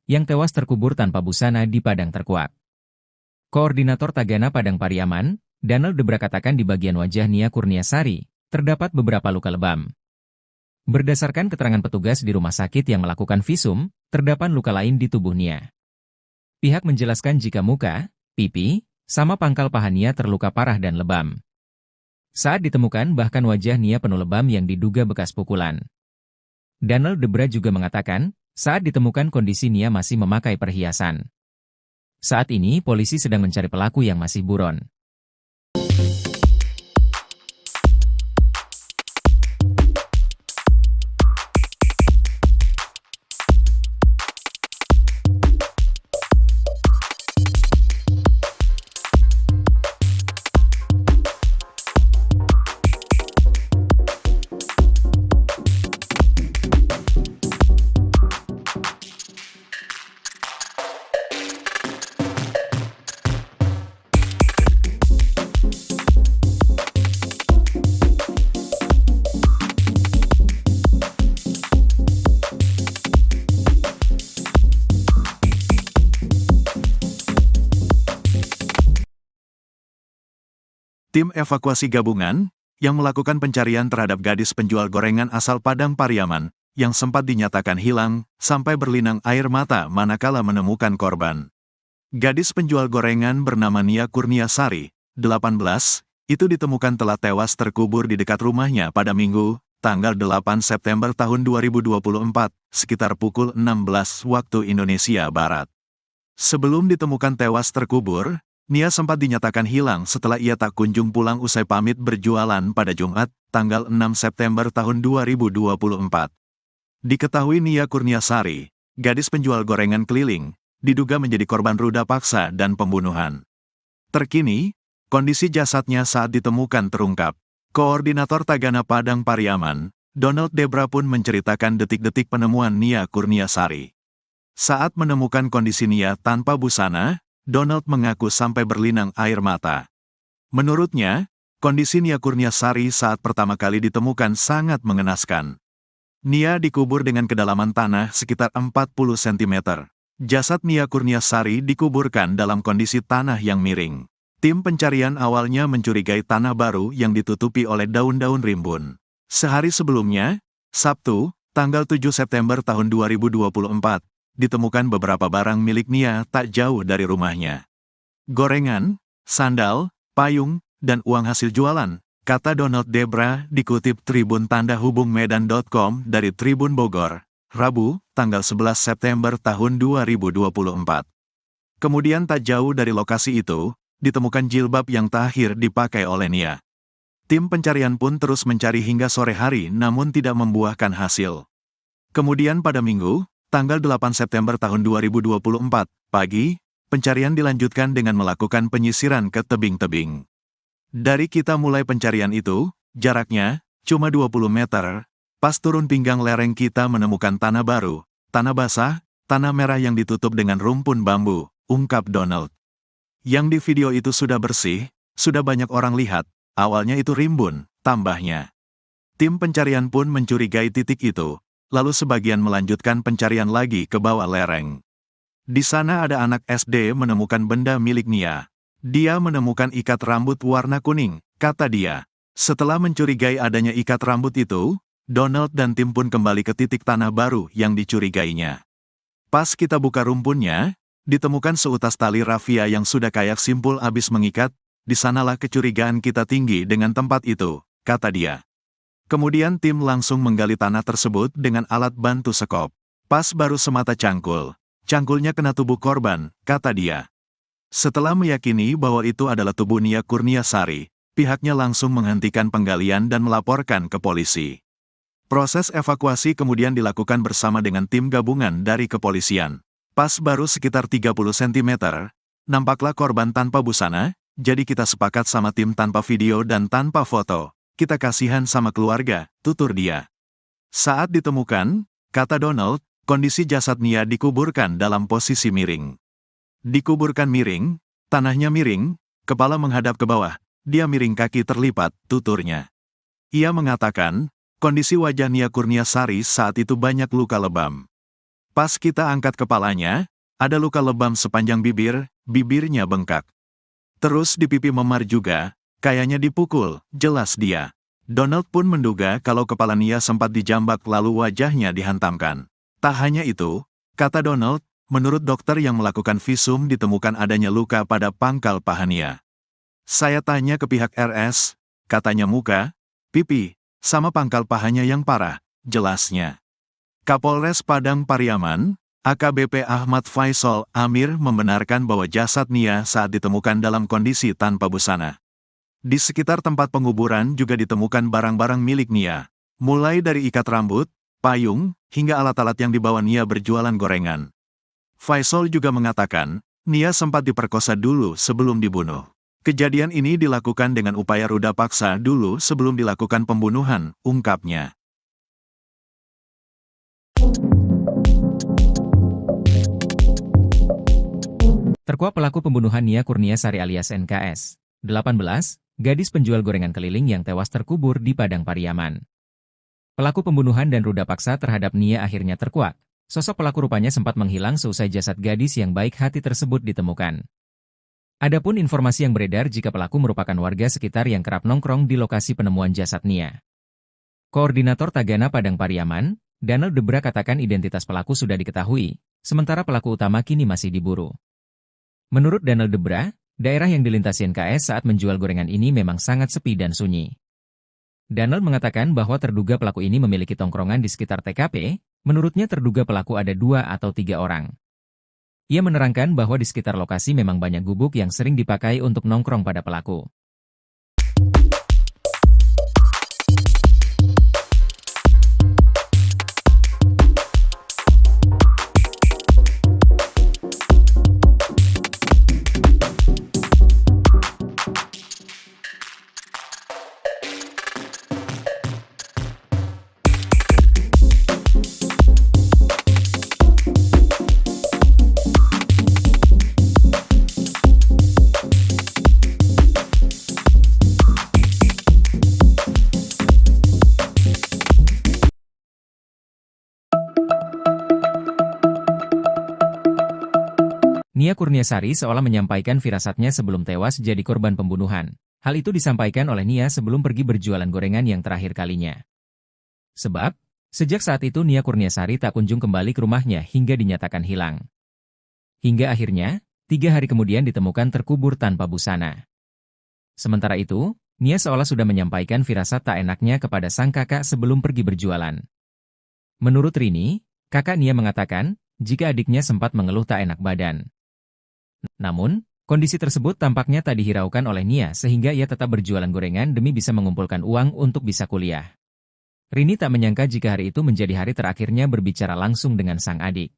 yang tewas terkubur tanpa busana di Padang Terkuak. Koordinator Tagana Padang Pariaman, Donald Debra katakan di bagian wajah Nia Kurniasari, terdapat beberapa luka lebam. Berdasarkan keterangan petugas di rumah sakit yang melakukan visum, terdapat luka lain di tubuh Nia. Pihak menjelaskan jika muka, pipi, sama pangkal paha Nia terluka parah dan lebam. Saat ditemukan bahkan wajah Nia penuh lebam yang diduga bekas pukulan. Donald Debra juga mengatakan, saat ditemukan kondisi Nia masih memakai perhiasan. Saat ini polisi sedang mencari pelaku yang masih buron. Tim evakuasi gabungan yang melakukan pencarian terhadap gadis penjual gorengan asal Padang Pariaman yang sempat dinyatakan hilang sampai berlinang air mata manakala menemukan korban. Gadis penjual gorengan bernama Nia Kurniasari, 18, itu ditemukan telah tewas terkubur di dekat rumahnya pada Minggu, tanggal 8 September tahun 2024, sekitar pukul 16 waktu Indonesia Barat. Sebelum ditemukan tewas terkubur, Nia sempat dinyatakan hilang setelah ia tak kunjung pulang usai pamit berjualan pada Jumat, tanggal 6 September tahun 2024. Diketahui Nia Kurniasari, gadis penjual gorengan keliling, diduga menjadi korban ruda paksa dan pembunuhan. Terkini, kondisi jasadnya saat ditemukan terungkap. Koordinator Tagana Padang Pariaman, Donald Debra pun menceritakan detik-detik penemuan Nia Kurniasari. Saat menemukan kondisi Nia tanpa busana, Donald mengaku sampai berlinang air mata. Menurutnya, kondisi Nia Kurniasari saat pertama kali ditemukan sangat mengenaskan. Nia dikubur dengan kedalaman tanah sekitar 40 cm. Jasad Nia Kurniasari dikuburkan dalam kondisi tanah yang miring. Tim pencarian awalnya mencurigai tanah baru yang ditutupi oleh daun-daun rimbun. Sehari sebelumnya, Sabtu, tanggal 7 September tahun 2024, ditemukan beberapa barang milik Nia tak jauh dari rumahnya. Gorengan, sandal, payung, dan uang hasil jualan, kata Donald Debra dikutip Tribun Tanda Hubung Medan.com dari Tribun Bogor, Rabu, tanggal 11 September tahun 2024. Kemudian tak jauh dari lokasi itu, ditemukan jilbab yang terakhir dipakai oleh Nia. Tim pencarian pun terus mencari hingga sore hari namun tidak membuahkan hasil. Kemudian pada Minggu, tanggal 8 September tahun 2024, pagi, pencarian dilanjutkan dengan melakukan penyisiran ke tebing-tebing. Dari kita mulai pencarian itu, jaraknya cuma 20 meter, pas turun pinggang lereng kita menemukan tanah baru, tanah basah, tanah merah yang ditutup dengan rumpun bambu, ungkap Donald. Yang di video itu sudah bersih, sudah banyak orang lihat, awalnya itu rimbun, tambahnya. Tim pencarian pun mencurigai titik itu. Lalu sebagian melanjutkan pencarian lagi ke bawah lereng. Di sana ada anak SD menemukan benda milik Nia. Dia menemukan ikat rambut warna kuning, kata dia. Setelah mencurigai adanya ikat rambut itu, Donald dan tim pun kembali ke titik tanah baru yang dicurigainya. Pas kita buka rumpunnya, ditemukan seutas tali rafia yang sudah kayak simpul abis mengikat, di sanalah kecurigaan kita tinggi dengan tempat itu, kata dia. Kemudian tim langsung menggali tanah tersebut dengan alat bantu sekop. Pas baru semata cangkul. Cangkulnya kena tubuh korban, kata dia. Setelah meyakini bahwa itu adalah tubuh Nia Kurniasari, pihaknya langsung menghentikan penggalian dan melaporkan ke polisi. Proses evakuasi kemudian dilakukan bersama dengan tim gabungan dari kepolisian. Pas baru sekitar 30 cm, nampaklah korban tanpa busana, jadi kita sepakat sama tim tanpa video dan tanpa foto. Kita kasihan sama keluarga, tutur dia. Saat ditemukan, kata Donald, kondisi jasad Nia dikuburkan dalam posisi miring. Dikuburkan miring, tanahnya miring, kepala menghadap ke bawah, dia miring kaki terlipat, tuturnya. Ia mengatakan, kondisi wajah Nia Kurniasari saat itu banyak luka lebam. Pas kita angkat kepalanya, ada luka lebam sepanjang bibir, bibirnya bengkak. Terus di pipi memar juga, kayaknya dipukul, jelas dia. Donald pun menduga kalau kepala Nia sempat dijambak lalu wajahnya dihantamkan. Tak hanya itu, kata Donald, menurut dokter yang melakukan visum ditemukan adanya luka pada pangkal paha Nia. Saya tanya ke pihak RS, katanya muka, pipi, sama pangkal pahanya yang parah, jelasnya. Kapolres Padang Pariaman, AKBP Ahmad Faisal Amir membenarkan bahwa jasad Nia saat ditemukan dalam kondisi tanpa busana. Di sekitar tempat penguburan juga ditemukan barang-barang milik Nia, mulai dari ikat rambut, payung, hingga alat-alat yang dibawa Nia berjualan gorengan. Faisal juga mengatakan, Nia sempat diperkosa dulu sebelum dibunuh. Kejadian ini dilakukan dengan upaya ruda paksa dulu sebelum dilakukan pembunuhan, ungkapnya. Terkuak pelaku pembunuhan Nia Kurniasari alias NKS, 18, gadis penjual gorengan keliling yang tewas terkubur di Padang Pariaman. Pelaku pembunuhan dan ruda paksa terhadap Nia akhirnya terkuak. Sosok pelaku rupanya sempat menghilang seusai jasad gadis yang baik hati tersebut ditemukan. Adapun informasi yang beredar jika pelaku merupakan warga sekitar yang kerap nongkrong di lokasi penemuan jasad Nia. Koordinator Tagana Padang Pariaman, Danel Debra katakan identitas pelaku sudah diketahui, sementara pelaku utama kini masih diburu. Menurut Danel Debra, daerah yang dilintasi NKS saat menjual gorengan ini memang sangat sepi dan sunyi. Danel mengatakan bahwa terduga pelaku ini memiliki tongkrongan di sekitar TKP, menurutnya terduga pelaku ada 2 atau 3 orang. Ia menerangkan bahwa di sekitar lokasi memang banyak gubuk yang sering dipakai untuk nongkrong pada pelaku. Nia Kurniasari seolah menyampaikan firasatnya sebelum tewas jadi korban pembunuhan. Hal itu disampaikan oleh Nia sebelum pergi berjualan gorengan yang terakhir kalinya. Sebab, sejak saat itu Nia Kurniasari tak kunjung kembali ke rumahnya hingga dinyatakan hilang. Hingga akhirnya, 3 hari kemudian ditemukan terkubur tanpa busana. Sementara itu, Nia seolah sudah menyampaikan firasat tak enaknya kepada sang kakak sebelum pergi berjualan. Menurut Rini, kakak Nia mengatakan, jika adiknya sempat mengeluh tak enak badan. Namun, kondisi tersebut tampaknya tak dihiraukan oleh Nia sehingga ia tetap berjualan gorengan demi bisa mengumpulkan uang untuk bisa kuliah. Rini tak menyangka jika hari itu menjadi hari terakhirnya berbicara langsung dengan sang adik.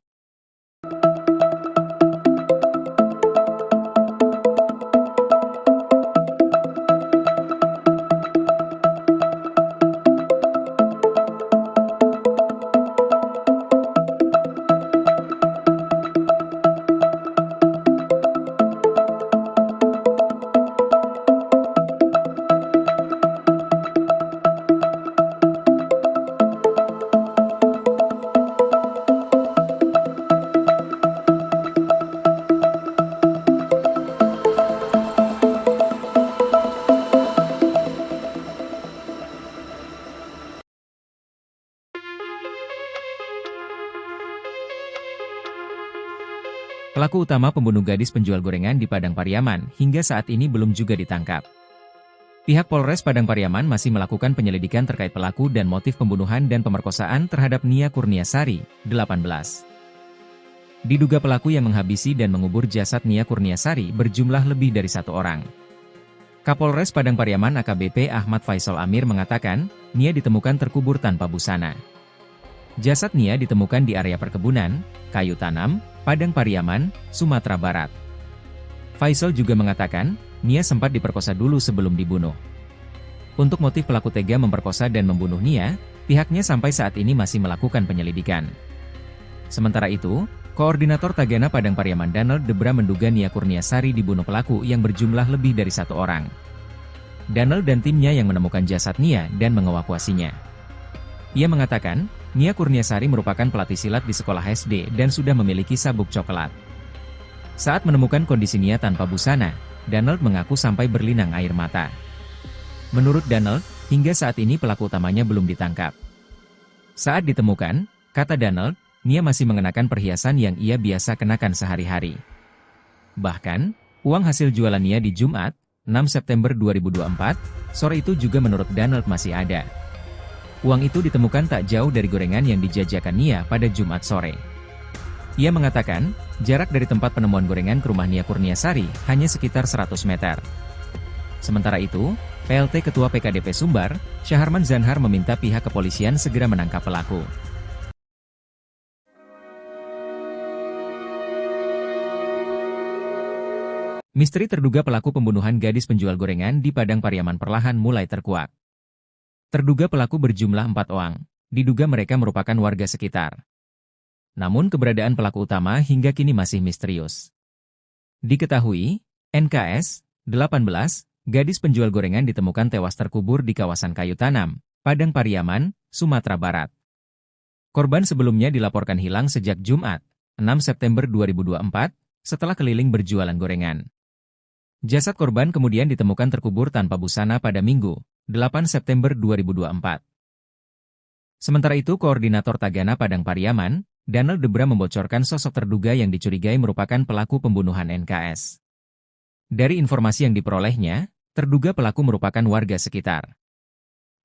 Pelaku utama pembunuh gadis penjual gorengan di Padang Pariaman hingga saat ini belum juga ditangkap. Pihak Polres Padang Pariaman masih melakukan penyelidikan terkait pelaku dan motif pembunuhan dan pemerkosaan terhadap Nia Kurniasari, 18. Diduga pelaku yang menghabisi dan mengubur jasad Nia Kurniasari berjumlah lebih dari 1 orang. Kapolres Padang Pariaman AKBP Ahmad Faisal Amir mengatakan, Nia ditemukan terkubur tanpa busana. Jasad Nia ditemukan di area perkebunan, kayu tanam, Padang Pariaman, Sumatera Barat. Faisal juga mengatakan, Nia sempat diperkosa dulu sebelum dibunuh. Untuk motif pelaku tega memperkosa dan membunuh Nia, pihaknya sampai saat ini masih melakukan penyelidikan. Sementara itu, Koordinator Tagana Padang Pariaman Danel Debra menduga Nia Kurniasari dibunuh pelaku yang berjumlah lebih dari 1 orang. Danel dan timnya yang menemukan jasad Nia dan mengevakuasinya. Ia mengatakan, Nia Kurniasari merupakan pelatih silat di sekolah SD dan sudah memiliki sabuk coklat. Saat menemukan kondisi Nia tanpa busana, Danel mengaku sampai berlinang air mata. Menurut Danel, hingga saat ini pelaku utamanya belum ditangkap. Saat ditemukan, kata Danel, Nia masih mengenakan perhiasan yang ia biasa kenakan sehari-hari. Bahkan, uang hasil jualan Nia di Jumat, 6 September 2024, sore itu juga menurut Danel masih ada. Uang itu ditemukan tak jauh dari gorengan yang dijajakan Nia pada Jumat sore. Ia mengatakan, jarak dari tempat penemuan gorengan ke rumah Nia Kurniasari hanya sekitar 100 meter. Sementara itu, PLT Ketua PKDP Sumbar, Syaharman Zanhar meminta pihak kepolisian segera menangkap pelaku. Misteri terduga pelaku pembunuhan gadis penjual gorengan di Padang Pariaman perlahan mulai terkuak. Terduga pelaku berjumlah 4 orang, diduga mereka merupakan warga sekitar. Namun keberadaan pelaku utama hingga kini masih misterius. Diketahui, NKS, 18, gadis penjual gorengan ditemukan tewas terkubur di kawasan kayu tanam, Padang Pariaman, Sumatera Barat. Korban sebelumnya dilaporkan hilang sejak Jumat, 6 September 2024, setelah keliling berjualan gorengan. Jasad korban kemudian ditemukan terkubur tanpa busana pada Minggu, 8 September 2024. Sementara itu, Koordinator Tagana Padang Pariaman, Danel Debra membocorkan sosok terduga yang dicurigai merupakan pelaku pembunuhan NKS. Dari informasi yang diperolehnya, terduga pelaku merupakan warga sekitar.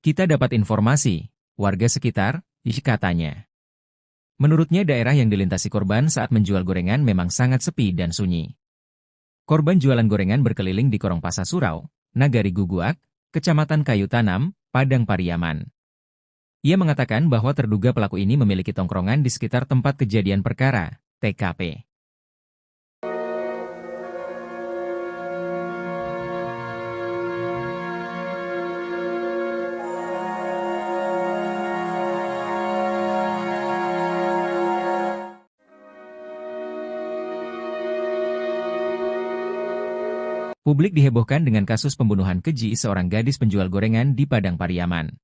Kita dapat informasi, warga sekitar, katanya. Menurutnya daerah yang dilintasi korban saat menjual gorengan memang sangat sepi dan sunyi. Korban jualan gorengan berkeliling di Korong Pasar Surau, Nagari Guguak, Kecamatan Kayu Tanam, Padang Pariaman. Ia mengatakan bahwa terduga pelaku ini memiliki tongkrongan di sekitar tempat kejadian perkara, TKP. Publik dihebohkan dengan kasus pembunuhan keji seorang gadis penjual gorengan di Padang Pariaman.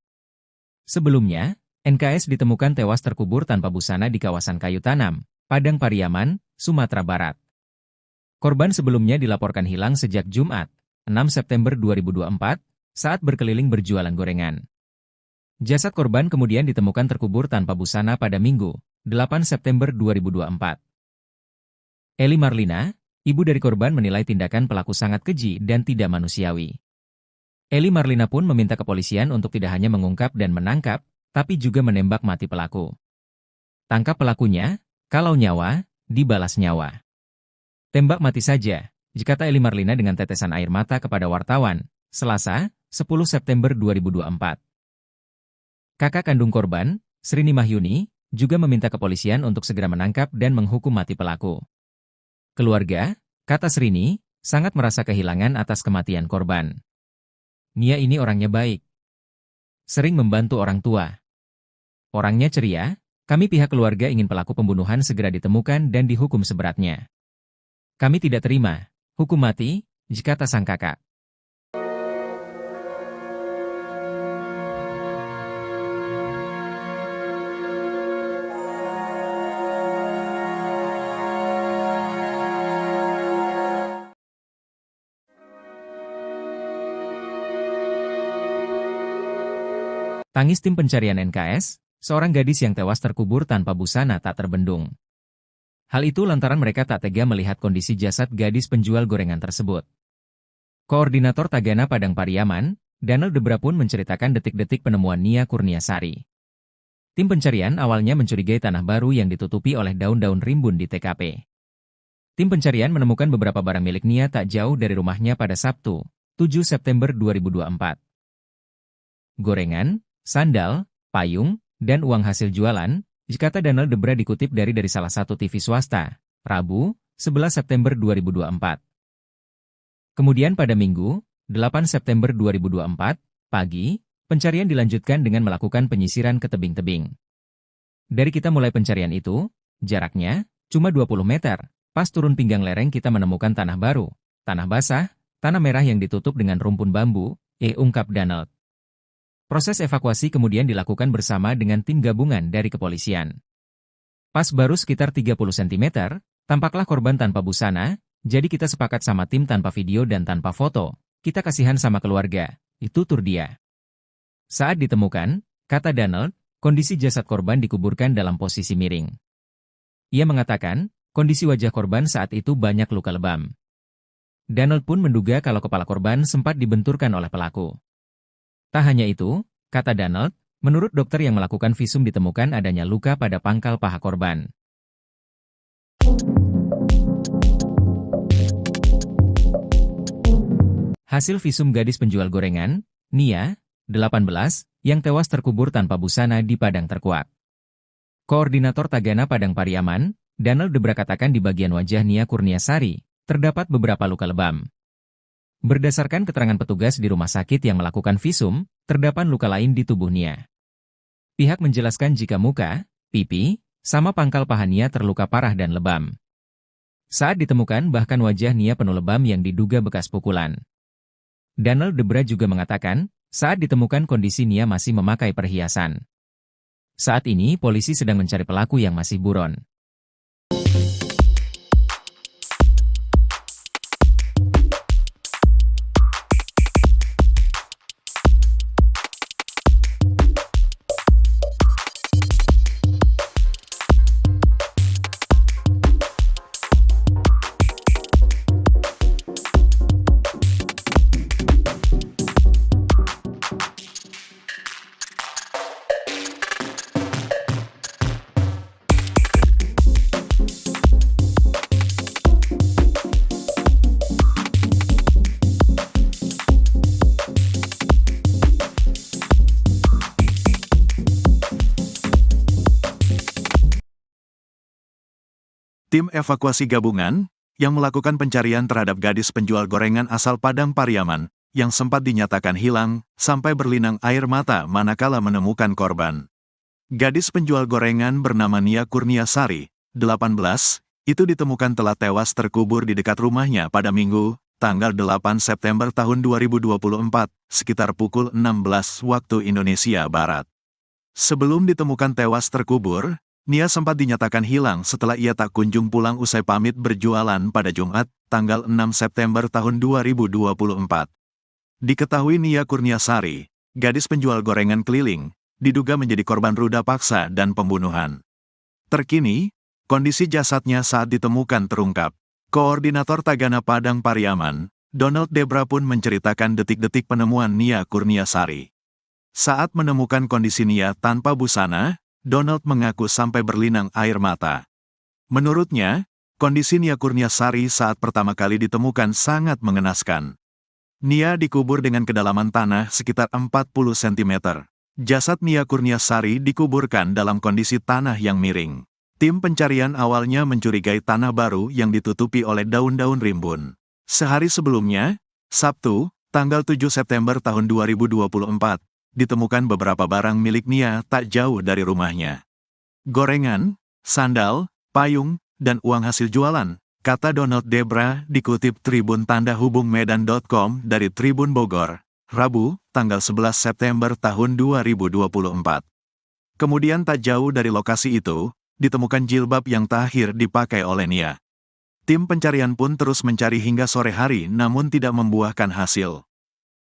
Sebelumnya, NKS ditemukan tewas terkubur tanpa busana di kawasan Kayu Tanam, Padang Pariaman, Sumatera Barat. Korban sebelumnya dilaporkan hilang sejak Jumat, 6 September 2024, saat berkeliling berjualan gorengan. Jasad korban kemudian ditemukan terkubur tanpa busana pada Minggu, 8 September 2024. Eli Marlina, ibu dari korban, menilai tindakan pelaku sangat keji dan tidak manusiawi. Eli Marlina pun meminta kepolisian untuk tidak hanya mengungkap dan menangkap, tapi juga menembak mati pelaku. Tangkap pelakunya, kalau nyawa, dibalas nyawa. Tembak mati saja, kata Eli Marlina dengan tetesan air mata kepada wartawan, Selasa, 10 September 2024. Kakak kandung korban, Srini Mahyuni, juga meminta kepolisian untuk segera menangkap dan menghukum mati pelaku. Keluarga, kata Srini, sangat merasa kehilangan atas kematian korban. Nia ini orangnya baik. Sering membantu orang tua. Orangnya ceria, kami pihak keluarga ingin pelaku pembunuhan segera ditemukan dan dihukum seberatnya. Kami tidak terima hukum mati, kata sang kakak. Tangis tim pencarian NKS, seorang gadis yang tewas terkubur tanpa busana tak terbendung. Hal itu lantaran mereka tak tega melihat kondisi jasad gadis penjual gorengan tersebut. Koordinator Tagana Padang Pariaman, Danel Debra pun menceritakan detik-detik penemuan Nia Kurniasari. Tim pencarian awalnya mencurigai tanah baru yang ditutupi oleh daun-daun rimbun di TKP. Tim pencarian menemukan beberapa barang milik Nia tak jauh dari rumahnya pada Sabtu, 7 September 2024. Gorengan, sandal, payung, dan uang hasil jualan, kata Danel Debra dikutip dari salah satu TV swasta, Rabu, 11 September 2024. Kemudian pada Minggu, 8 September 2024, pagi, pencarian dilanjutkan dengan melakukan penyisiran ke tebing-tebing. Dari kita mulai pencarian itu, jaraknya cuma 20 meter, pas turun pinggang lereng kita menemukan tanah baru, tanah basah, tanah merah yang ditutup dengan rumpun bambu, ungkap Danel. Proses evakuasi kemudian dilakukan bersama dengan tim gabungan dari kepolisian. Pas baru sekitar 30 cm, tampaklah korban tanpa busana, jadi kita sepakat sama tim tanpa video dan tanpa foto, kita kasihan sama keluarga, itu tutur dia. Saat ditemukan, kata Danel, kondisi jasad korban dikuburkan dalam posisi miring. Ia mengatakan, kondisi wajah korban saat itu banyak luka lebam. Danel pun menduga kalau kepala korban sempat dibenturkan oleh pelaku. Tak hanya itu, kata Danel, menurut dokter yang melakukan visum ditemukan adanya luka pada pangkal paha korban. Hasil visum gadis penjual gorengan, Nia, 18, yang tewas terkubur tanpa busana di Padang Terkuak. Koordinator Tagana Padang Pariaman, Danel Debra katakan di bagian wajah Nia Kurniasari, terdapat beberapa luka lebam. Berdasarkan keterangan petugas di rumah sakit yang melakukan visum, terdapat luka lain di tubuh Nia. Pihak menjelaskan jika muka, pipi, sama pangkal paha Nia terluka parah dan lebam. Saat ditemukan bahkan wajah Nia penuh lebam yang diduga bekas pukulan. Danel Debra juga mengatakan, saat ditemukan kondisi Nia masih memakai perhiasan. Saat ini polisi sedang mencari pelaku yang masih buron. Tim evakuasi gabungan yang melakukan pencarian terhadap gadis penjual gorengan asal Padang Pariaman yang sempat dinyatakan hilang sampai berlinang air mata manakala menemukan korban. Gadis penjual gorengan bernama Nia Kurniasari, 18, itu ditemukan telah tewas terkubur di dekat rumahnya pada Minggu, tanggal 8 September tahun 2024, sekitar pukul 16 waktu Indonesia Barat. Sebelum ditemukan tewas terkubur, Nia sempat dinyatakan hilang setelah ia tak kunjung pulang usai pamit berjualan pada Jumat, tanggal 6 September tahun 2024. Diketahui Nia Kurniasari, gadis penjual gorengan keliling, diduga menjadi korban ruda paksa dan pembunuhan. Terkini, kondisi jasadnya saat ditemukan terungkap. Koordinator Tagana Padang Pariaman, Donald Debra pun menceritakan detik-detik penemuan Nia Kurniasari. Saat menemukan kondisi Nia tanpa busana, Donald mengaku sampai berlinang air mata. Menurutnya, kondisi Nia Kurniasari saat pertama kali ditemukan sangat mengenaskan. Nia dikubur dengan kedalaman tanah sekitar 40 cm. Jasad Nia Kurniasari dikuburkan dalam kondisi tanah yang miring. Tim pencarian awalnya mencurigai tanah baru yang ditutupi oleh daun-daun rimbun. Sehari sebelumnya, Sabtu, tanggal 7 September tahun 2024, ditemukan beberapa barang milik Nia tak jauh dari rumahnya. Gorengan, sandal, payung, dan uang hasil jualan, kata Donald Debra dikutip Tribun Tanda Hubung Medan.com dari Tribun Bogor, Rabu, tanggal 11 September tahun 2024. Kemudian tak jauh dari lokasi itu, ditemukan jilbab yang terakhir dipakai oleh Nia. Tim pencarian pun terus mencari hingga sore hari namun tidak membuahkan hasil.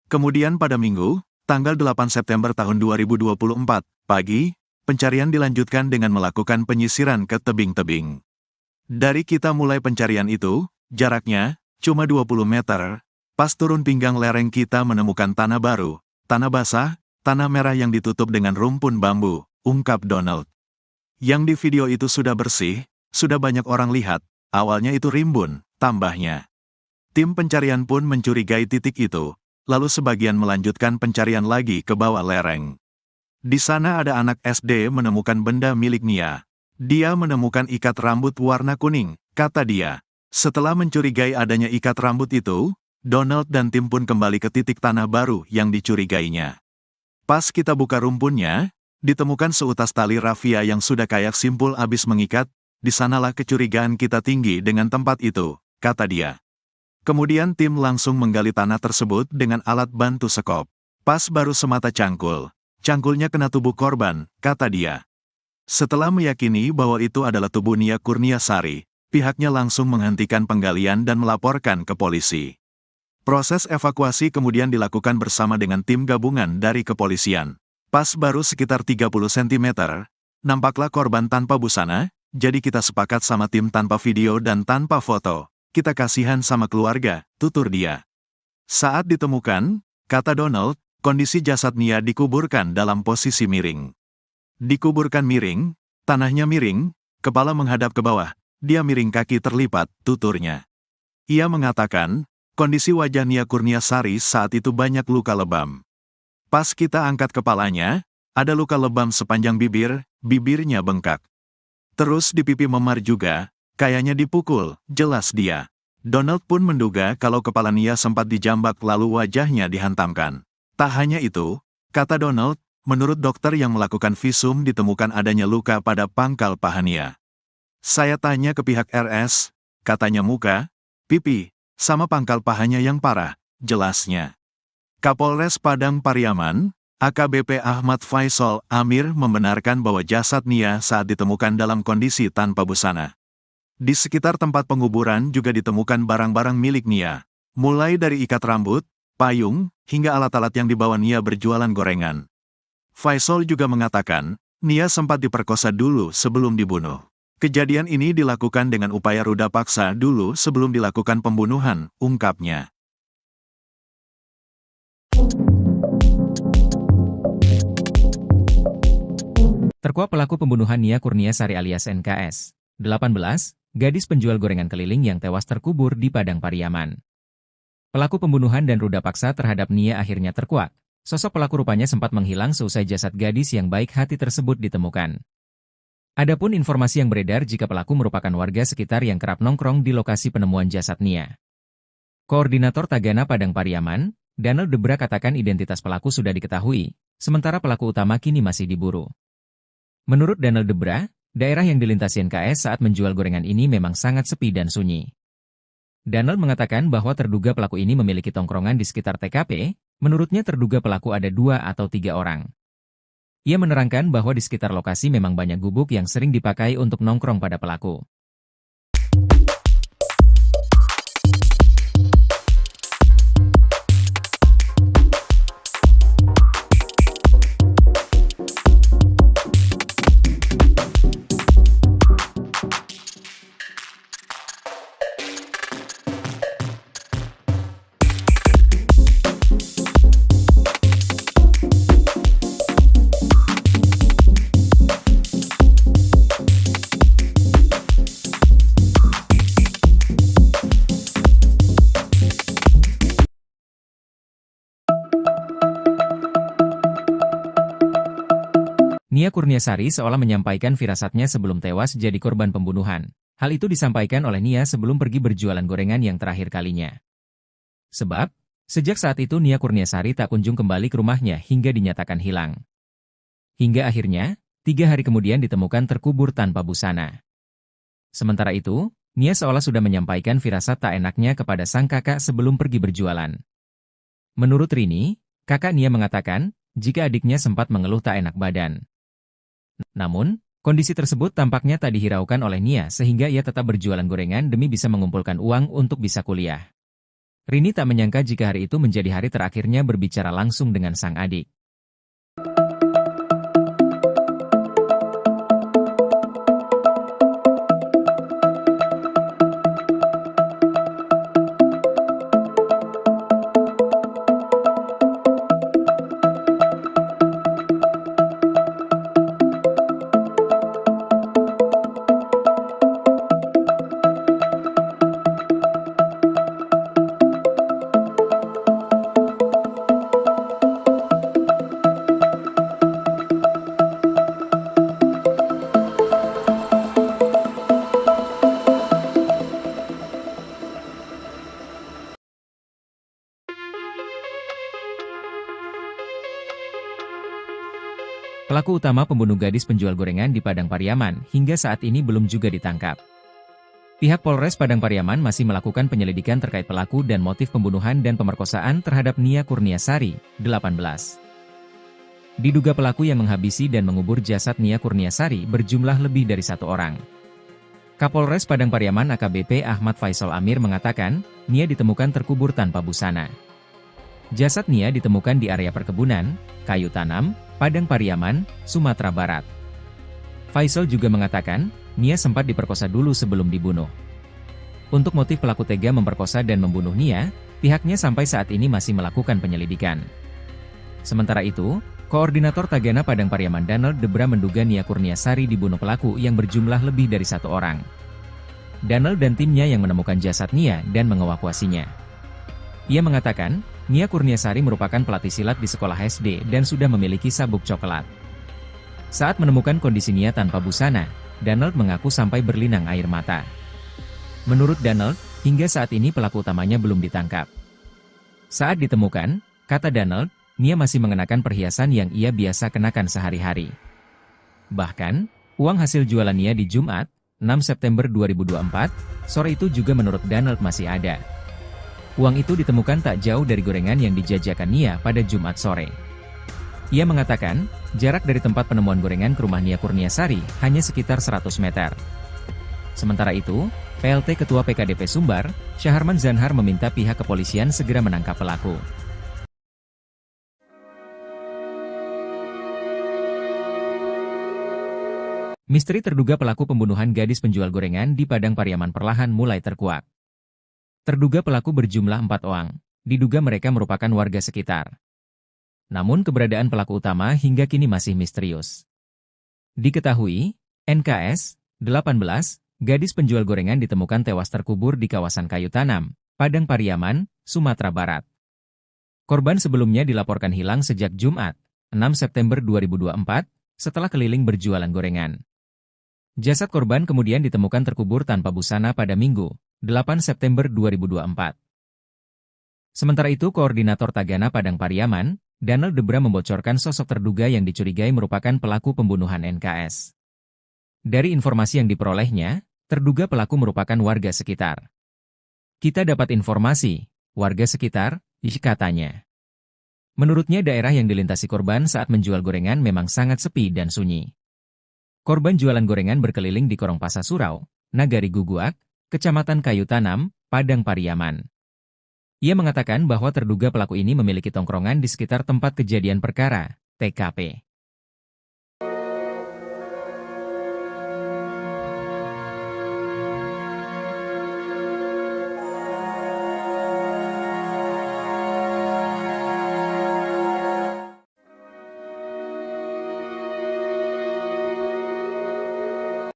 Kemudian pada Minggu, tanggal 8 September tahun 2024, pagi, pencarian dilanjutkan dengan melakukan penyisiran ke tebing-tebing. Dari kita mulai pencarian itu, jaraknya cuma 20 meter, pas turun pinggang lereng kita menemukan tanah baru, tanah basah, tanah merah yang ditutup dengan rumpun bambu, ungkap Donald. Yang di video itu sudah bersih, sudah banyak orang lihat, awalnya itu rimbun, tambahnya. Tim pencarian pun mencurigai titik itu, lalu sebagian melanjutkan pencarian lagi ke bawah lereng. Di sana ada anak SD menemukan benda milik Nia. Dia menemukan ikat rambut warna kuning, kata dia. Setelah mencurigai adanya ikat rambut itu, Donald dan tim pun kembali ke titik tanah baru yang dicurigainya. Pas kita buka rumpunnya, ditemukan seutas tali rafia yang sudah kayak simpul abis mengikat, di sanalah kecurigaan kita tinggi dengan tempat itu, kata dia. Kemudian tim langsung menggali tanah tersebut dengan alat bantu sekop. Pas baru semata cangkul. Cangkulnya kena tubuh korban, kata dia. Setelah meyakini bahwa itu adalah tubuh Nia Kurniasari, pihaknya langsung menghentikan penggalian dan melaporkan ke polisi. Proses evakuasi kemudian dilakukan bersama dengan tim gabungan dari kepolisian. Pas baru sekitar 30 cm, nampaklah korban tanpa busana, jadi kita sepakat sama tim tanpa video dan tanpa foto. Kita kasihan sama keluarga, tutur dia. Saat ditemukan, kata Donald, kondisi jasad Nia dikuburkan dalam posisi miring. Dikuburkan miring, tanahnya miring, kepala menghadap ke bawah, dia miring kaki terlipat, tuturnya. Ia mengatakan, kondisi wajah Nia Kurniasari saat itu banyak luka lebam. Pas kita angkat kepalanya, ada luka lebam sepanjang bibir, bibirnya bengkak. Terus di pipi memar juga, kayaknya dipukul, jelas dia. Donald pun menduga kalau kepala Nia sempat dijambak lalu wajahnya dihantamkan. Tak hanya itu, kata Donald, menurut dokter yang melakukan visum ditemukan adanya luka pada pangkal paha Nia. Saya tanya ke pihak RS, katanya muka, pipi, sama pangkal pahanya yang parah, jelasnya. Kapolres Padang Pariaman, AKBP Ahmad Faisal Amir membenarkan bahwa jasad Nia saat ditemukan dalam kondisi tanpa busana. Di sekitar tempat penguburan juga ditemukan barang-barang milik Nia, mulai dari ikat rambut, payung, hingga alat-alat yang dibawa Nia berjualan gorengan. Faisal juga mengatakan, Nia sempat diperkosa dulu sebelum dibunuh. Kejadian ini dilakukan dengan upaya ruda paksa dulu sebelum dilakukan pembunuhan, ungkapnya. Terkuak pelaku pembunuhan Nia Kurniasari alias NKS, 18, gadis penjual gorengan keliling yang tewas terkubur di Padang Pariaman. Pelaku pembunuhan dan ruda paksa terhadap Nia akhirnya terkuak. Sosok pelaku rupanya sempat menghilang seusai jasad gadis yang baik hati tersebut ditemukan. Adapun informasi yang beredar jika pelaku merupakan warga sekitar yang kerap nongkrong di lokasi penemuan jasad Nia. Koordinator Tagana Padang Pariaman, Danel Debra katakan identitas pelaku sudah diketahui, sementara pelaku utama kini masih diburu. Menurut Danel Debra, daerah yang dilintasi NKS saat menjual gorengan ini memang sangat sepi dan sunyi. Danel mengatakan bahwa terduga pelaku ini memiliki tongkrongan di sekitar TKP, menurutnya terduga pelaku ada 2 atau 3 orang. Ia menerangkan bahwa di sekitar lokasi memang banyak gubuk yang sering dipakai untuk nongkrong pada pelaku. Nia Kurniasari seolah menyampaikan firasatnya sebelum tewas jadi korban pembunuhan. Hal itu disampaikan oleh Nia sebelum pergi berjualan gorengan yang terakhir kalinya. Sebab, sejak saat itu Nia Kurniasari tak kunjung kembali ke rumahnya hingga dinyatakan hilang. Hingga akhirnya, 3 hari kemudian ditemukan terkubur tanpa busana. Sementara itu, Nia seolah sudah menyampaikan firasat tak enaknya kepada sang kakak sebelum pergi berjualan. Menurut Rini, kakak Nia mengatakan, jika adiknya sempat mengeluh tak enak badan. Namun, kondisi tersebut tampaknya tak dihiraukan oleh Nia sehingga ia tetap berjualan gorengan demi bisa mengumpulkan uang untuk bisa kuliah. Rini tak menyangka jika hari itu menjadi hari terakhirnya berbicara langsung dengan sang adik. Pelaku utama pembunuh gadis penjual gorengan di Padang Pariaman hingga saat ini belum juga ditangkap. Pihak Polres Padang Pariaman masih melakukan penyelidikan terkait pelaku dan motif pembunuhan dan pemerkosaan terhadap Nia Kurniasari, 18. Diduga pelaku yang menghabisi dan mengubur jasad Nia Kurniasari berjumlah lebih dari 1 orang. Kapolres Padang Pariaman AKBP Ahmad Faisal Amir mengatakan, Nia ditemukan terkubur tanpa busana. Jasad Nia ditemukan di area perkebunan, kayu tanam, Padang Pariaman, Sumatera Barat. Faisal juga mengatakan, Nia sempat diperkosa dulu sebelum dibunuh. Untuk motif pelaku tega memperkosa dan membunuh Nia, pihaknya sampai saat ini masih melakukan penyelidikan. Sementara itu, Koordinator Tagana Padang Pariaman Danel Debra menduga Nia Kurniasari dibunuh pelaku yang berjumlah lebih dari 1 orang. Danel dan timnya yang menemukan jasad Nia dan mengevakuasinya. Ia mengatakan, Nia Kurniasari merupakan pelatih silat di sekolah SD dan sudah memiliki sabuk coklat. Saat menemukan kondisi Nia tanpa busana, Danel mengaku sampai berlinang air mata. Menurut Danel, hingga saat ini pelaku utamanya belum ditangkap. Saat ditemukan, kata Danel, Nia masih mengenakan perhiasan yang ia biasa kenakan sehari-hari. Bahkan, uang hasil jualan Nia di Jumat, 6 September 2024, sore itu juga menurut Danel masih ada. Uang itu ditemukan tak jauh dari gorengan yang dijajakan Nia pada Jumat sore. Ia mengatakan, jarak dari tempat penemuan gorengan ke rumah Nia Kurniasari hanya sekitar 100 meter. Sementara itu, PLT Ketua PKDP Sumbar, Syaharman Zanhar meminta pihak kepolisian segera menangkap pelaku. Misteri terduga pelaku pembunuhan gadis penjual gorengan di Padang Pariaman perlahan mulai terkuak. Terduga pelaku berjumlah 4 orang, diduga mereka merupakan warga sekitar. Namun keberadaan pelaku utama hingga kini masih misterius. Diketahui, NKS, 18, gadis penjual gorengan ditemukan tewas terkubur di kawasan kayu tanam, Padang Pariaman, Sumatera Barat. Korban sebelumnya dilaporkan hilang sejak Jumat, 6 September 2024, setelah keliling berjualan gorengan. Jasad korban kemudian ditemukan terkubur tanpa busana pada Minggu, 8 September 2024. Sementara itu, Koordinator Tagana Padang Pariaman, Danel Debra membocorkan sosok terduga yang dicurigai merupakan pelaku pembunuhan NKS. Dari informasi yang diperolehnya, terduga pelaku merupakan warga sekitar. Kita dapat informasi, warga sekitar, katanya. Menurutnya daerah yang dilintasi korban saat menjual gorengan memang sangat sepi dan sunyi. Korban jualan gorengan berkeliling di Korong Pasar Surau, Nagari Guguak, Kecamatan Kayu Tanam, Padang Pariaman. Ia mengatakan bahwa terduga pelaku ini memiliki tongkrongan di sekitar tempat kejadian perkara, TKP.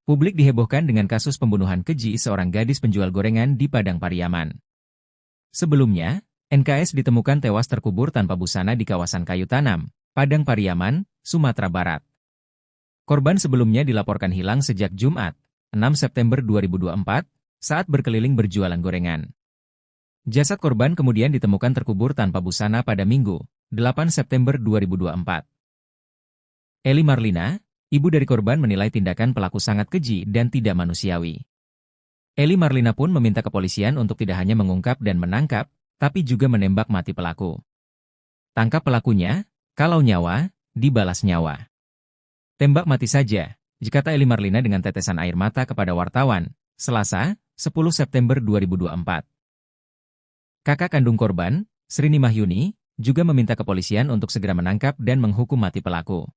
Publik dihebohkan dengan kasus pembunuhan keji seorang gadis penjual gorengan di Padang Pariaman. Sebelumnya, NKS ditemukan tewas terkubur tanpa busana di kawasan Kayu Tanam, Padang Pariaman, Sumatera Barat. Korban sebelumnya dilaporkan hilang sejak Jumat, 6 September 2024, saat berkeliling berjualan gorengan. Jasad korban kemudian ditemukan terkubur tanpa busana pada Minggu, 8 September 2024. Eli Marlina, ibu dari korban, menilai tindakan pelaku sangat keji dan tidak manusiawi. Eli Marlina pun meminta kepolisian untuk tidak hanya mengungkap dan menangkap, tapi juga menembak mati pelaku. Tangkap pelakunya, kalau nyawa, dibalas nyawa. Tembak mati saja, kata Eli Marlina dengan tetesan air mata kepada wartawan, Selasa, 10 September 2024. Kakak kandung korban, Srini Mahyuni, juga meminta kepolisian untuk segera menangkap dan menghukum mati pelaku.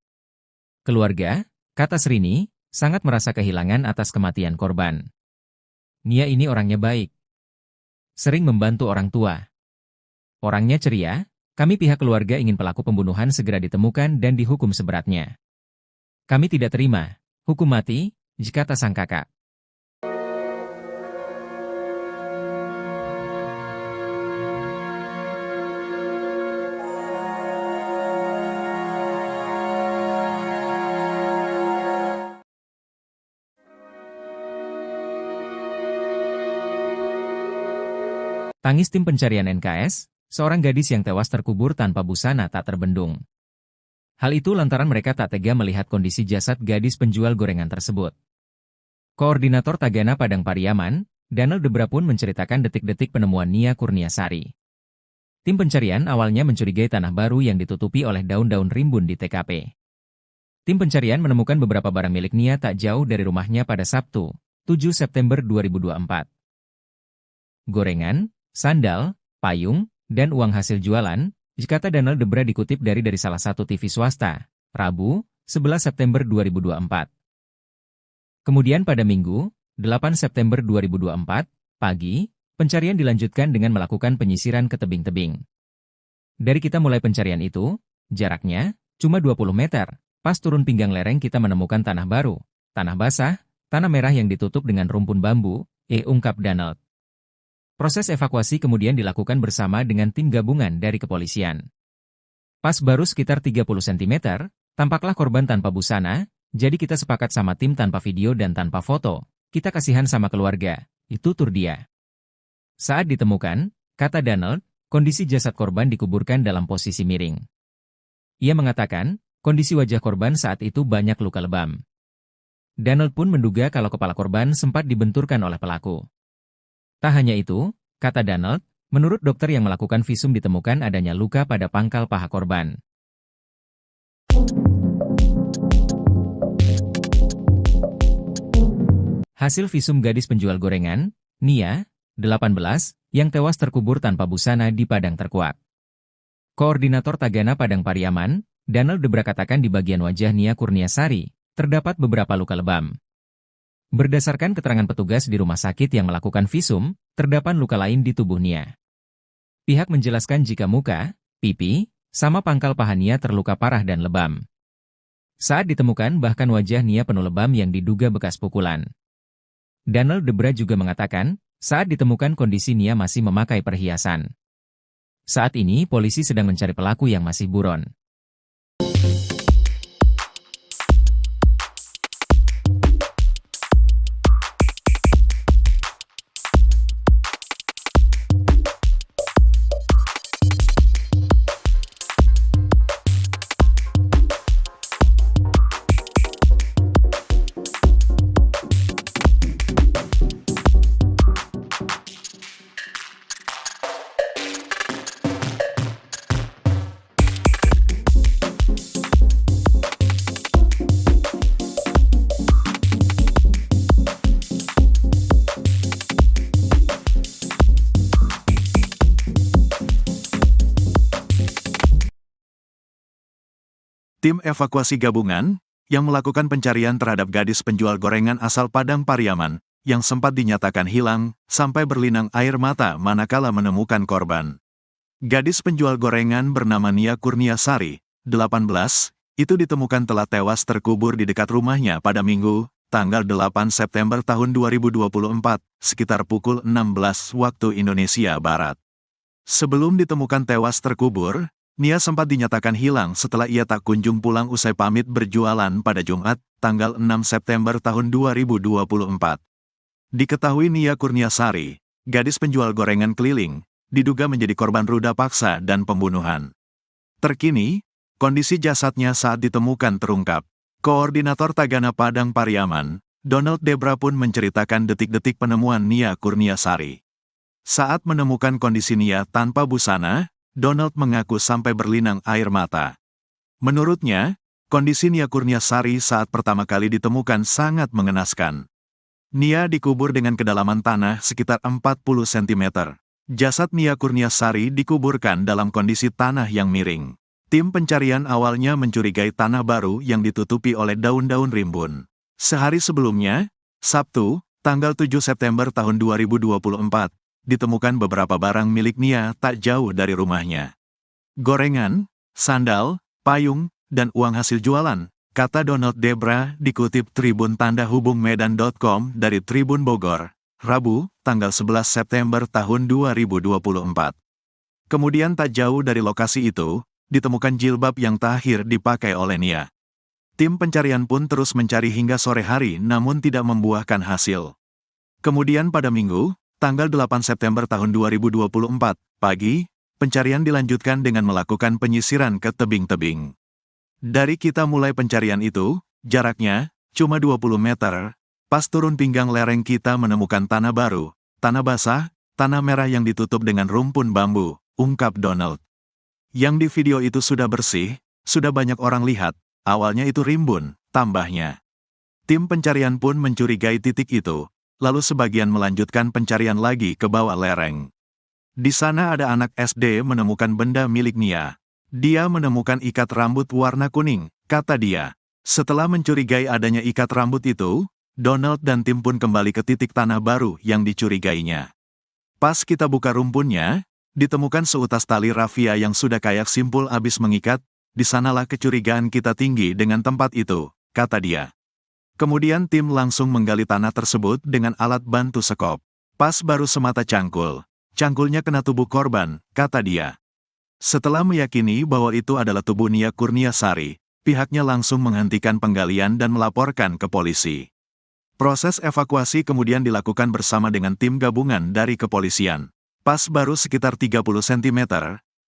Keluarga, kata Srini, sangat merasa kehilangan atas kematian korban. Nia ini orangnya baik. Sering membantu orang tua. Orangnya ceria, kami pihak keluarga ingin pelaku pembunuhan segera ditemukan dan dihukum seberatnya. Kami tidak terima hukum mati, kata sang kakak. Tangis tim pencarian NKS, seorang gadis yang tewas terkubur tanpa busana tak terbendung. Hal itu lantaran mereka tak tega melihat kondisi jasad gadis penjual gorengan tersebut. Koordinator Tagana Padang Pariaman, Danel Debra pun menceritakan detik-detik penemuan Nia Kurniasari. Tim pencarian awalnya mencurigai tanah baru yang ditutupi oleh daun-daun rimbun di TKP. Tim pencarian menemukan beberapa barang milik Nia tak jauh dari rumahnya pada Sabtu, 7 September 2024. Gorengan, sandal, payung, dan uang hasil jualan, kata Danel Debra dikutip dari salah satu TV swasta, Rabu, 11 September 2024. Kemudian pada Minggu, 8 September 2024, pagi, pencarian dilanjutkan dengan melakukan penyisiran ke tebing-tebing. Dari kita mulai pencarian itu, jaraknya cuma 20 meter, pas turun pinggang lereng kita menemukan tanah baru, tanah basah, tanah merah yang ditutup dengan rumpun bambu, ungkap Danel. Proses evakuasi kemudian dilakukan bersama dengan tim gabungan dari kepolisian. Pas baru sekitar 30 cm, tampaklah korban tanpa busana, jadi kita sepakat sama tim tanpa video dan tanpa foto, kita kasihan sama keluarga, itu tur dia. Saat ditemukan, kata Danel, kondisi jasad korban dikuburkan dalam posisi miring. Ia mengatakan, kondisi wajah korban saat itu banyak luka lebam. Danel pun menduga kalau kepala korban sempat dibenturkan oleh pelaku. Tak hanya itu, kata Danel, menurut dokter yang melakukan visum ditemukan adanya luka pada pangkal paha korban. Hasil visum gadis penjual gorengan, Nia, 18, yang tewas terkubur tanpa busana di Padang Terkuak. Koordinator Tagana Padang Pariaman, Danel Debra katakan di bagian wajah Nia Kurniasari, terdapat beberapa luka lebam. Berdasarkan keterangan petugas di rumah sakit yang melakukan visum, terdapat luka lain di tubuh Nia. Pihak menjelaskan jika muka, pipi, sama pangkal paha Nia terluka parah dan lebam. Saat ditemukan bahkan wajah Nia penuh lebam yang diduga bekas pukulan. Danel Debra juga mengatakan, saat ditemukan kondisi Nia masih memakai perhiasan. Saat ini polisi sedang mencari pelaku yang masih buron. Tim evakuasi gabungan yang melakukan pencarian terhadap gadis penjual gorengan asal Padang Pariaman yang sempat dinyatakan hilang sampai berlinang air mata manakala menemukan korban. Gadis penjual gorengan bernama Nia Kurniasari, 18, itu ditemukan telah tewas terkubur di dekat rumahnya pada Minggu, tanggal 8 September tahun 2024, sekitar pukul 16 waktu Indonesia Barat. Sebelum ditemukan tewas terkubur, Nia sempat dinyatakan hilang setelah ia tak kunjung pulang usai pamit berjualan pada Jumat, tanggal 6 September tahun 2024. Diketahui Nia Kurniasari, gadis penjual gorengan keliling, diduga menjadi korban ruda paksa dan pembunuhan. Terkini, kondisi jasadnya saat ditemukan terungkap. Koordinator Tagana Padang Pariaman, Donald Debra pun menceritakan detik-detik penemuan Nia Kurniasari. Saat menemukan kondisi Nia tanpa busana, Donald mengaku sampai berlinang air mata. Menurutnya, kondisi Nia Kurniasari saat pertama kali ditemukan sangat mengenaskan. Nia dikubur dengan kedalaman tanah sekitar 40 cm. Jasad Nia Kurniasari dikuburkan dalam kondisi tanah yang miring. Tim pencarian awalnya mencurigai tanah baru yang ditutupi oleh daun-daun rimbun. Sehari sebelumnya, Sabtu, tanggal 7 September tahun 2024, ditemukan beberapa barang milik Nia tak jauh dari rumahnya. Gorengan, sandal, payung, dan uang hasil jualan, kata Donald Debra dikutip Tribun Tanda Hubung Medan.com dari Tribun Bogor, Rabu, tanggal 11 September tahun 2024. Kemudian tak jauh dari lokasi itu, ditemukan jilbab yang terakhir dipakai oleh Nia. Tim pencarian pun terus mencari hingga sore hari namun tidak membuahkan hasil. Kemudian pada Minggu, tanggal 8 September tahun 2024, pagi, pencarian dilanjutkan dengan melakukan penyisiran ke tebing-tebing. Dari kita mulai pencarian itu, jaraknya cuma 20 meter, pas turun pinggang lereng kita menemukan tanah baru, tanah basah, tanah merah yang ditutup dengan rumpun bambu, ungkap Donald. Yang di video itu sudah bersih, sudah banyak orang lihat, awalnya itu rimbun, tambahnya. Tim pencarian pun mencurigai titik itu. Lalu sebagian melanjutkan pencarian lagi ke bawah lereng. Di sana ada anak SD menemukan benda milik Nia. Dia menemukan ikat rambut warna kuning, kata dia. Setelah mencurigai adanya ikat rambut itu, Donald dan tim pun kembali ke titik tanah baru yang dicurigainya. Pas kita buka rumpunnya, ditemukan seutas tali rafia yang sudah kayak simpul abis mengikat, di sanalah kecurigaan kita tinggi dengan tempat itu, kata dia. Kemudian tim langsung menggali tanah tersebut dengan alat bantu sekop. Pas baru semata cangkul. Cangkulnya kena tubuh korban, kata dia. Setelah meyakini bahwa itu adalah tubuh Nia Kurniasari, pihaknya langsung menghentikan penggalian dan melaporkan ke polisi. Proses evakuasi kemudian dilakukan bersama dengan tim gabungan dari kepolisian. Pas baru sekitar 30 cm,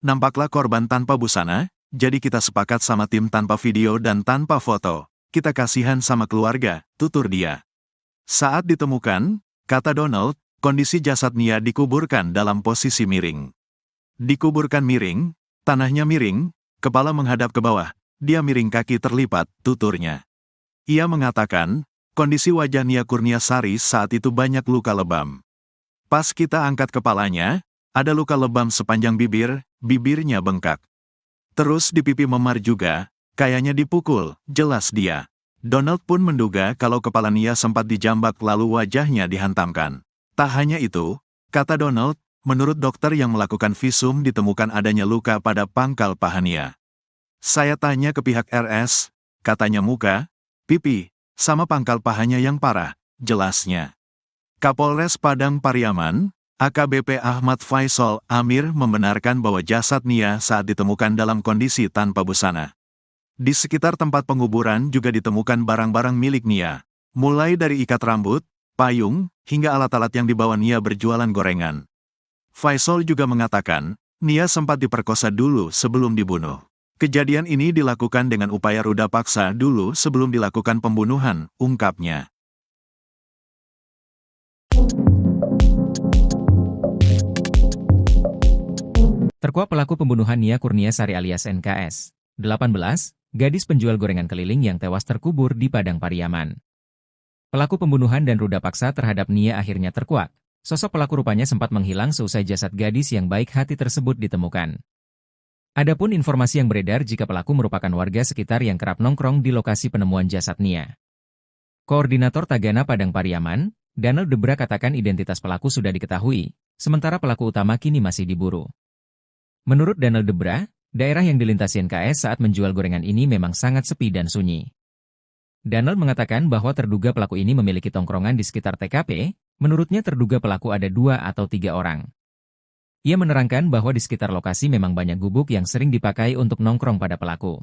nampaklah korban tanpa busana, jadi kita sepakat sama tim tanpa video dan tanpa foto. Kita kasihan sama keluarga, tutur dia. Saat ditemukan, kata Donald, kondisi jasad Nia dikuburkan dalam posisi miring. Dikuburkan miring, tanahnya miring, kepala menghadap ke bawah, dia miring kaki terlipat, tuturnya. Ia mengatakan, kondisi wajah Nia Kurniasari saat itu banyak luka lebam. Pas kita angkat kepalanya, ada luka lebam sepanjang bibir, bibirnya bengkak. Terus di pipi memar juga, kayaknya dipukul, jelas dia. Donald pun menduga kalau kepala Nia sempat dijambak lalu wajahnya dihantamkan. Tak hanya itu, kata Donald, menurut dokter yang melakukan visum ditemukan adanya luka pada pangkal paha Nia. Saya tanya ke pihak RS, katanya muka, pipi, sama pangkal pahanya yang parah, jelasnya. Kapolres Padang Pariaman, AKBP Ahmad Faisal Amir membenarkan bahwa jasad Nia saat ditemukan dalam kondisi tanpa busana. Di sekitar tempat penguburan juga ditemukan barang-barang milik Nia, mulai dari ikat rambut, payung, hingga alat-alat yang dibawa Nia berjualan gorengan. Faisal juga mengatakan, Nia sempat diperkosa dulu sebelum dibunuh. Kejadian ini dilakukan dengan upaya ruda paksa dulu sebelum dilakukan pembunuhan, ungkapnya. Terkuak pelaku pembunuhan Nia Kurniasari alias NKS, 18, gadis penjual gorengan keliling yang tewas terkubur di Padang Pariaman. Pelaku pembunuhan dan ruda paksa terhadap Nia akhirnya terkuak. Sosok pelaku rupanya sempat menghilang seusai jasad gadis yang baik hati tersebut ditemukan. Adapun informasi yang beredar jika pelaku merupakan warga sekitar yang kerap nongkrong di lokasi penemuan jasad Nia. Koordinator Tagana Padang Pariaman, Danel Debra katakan identitas pelaku sudah diketahui, sementara pelaku utama kini masih diburu. Menurut Danel Debra, daerah yang dilintasi NKS saat menjual gorengan ini memang sangat sepi dan sunyi. Danel mengatakan bahwa terduga pelaku ini memiliki tongkrongan di sekitar TKP, menurutnya terduga pelaku ada 2 atau 3 orang. Ia menerangkan bahwa di sekitar lokasi memang banyak gubuk yang sering dipakai untuk nongkrong pada pelaku.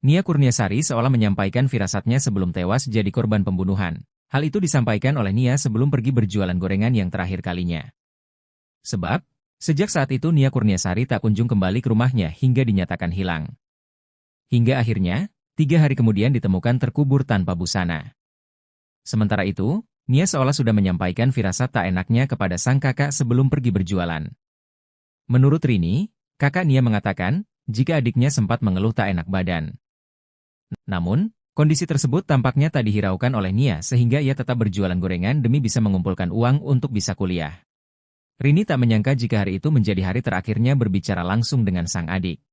Nia Kurniasari seolah menyampaikan firasatnya sebelum tewas jadi korban pembunuhan. Hal itu disampaikan oleh Nia sebelum pergi berjualan gorengan yang terakhir kalinya. Sebab, sejak saat itu Nia Kurniasari tak kunjung kembali ke rumahnya hingga dinyatakan hilang. Hingga akhirnya, 3 hari kemudian ditemukan terkubur tanpa busana. Sementara itu, Nia seolah sudah menyampaikan firasat tak enaknya kepada sang kakak sebelum pergi berjualan. Menurut Rini, kakak Nia mengatakan, jika adiknya sempat mengeluh tak enak badan. Namun, kondisi tersebut tampaknya tak dihiraukan oleh Nia sehingga ia tetap berjualan gorengan demi bisa mengumpulkan uang untuk bisa kuliah. Rini tak menyangka jika hari itu menjadi hari terakhirnya berbicara langsung dengan sang adik.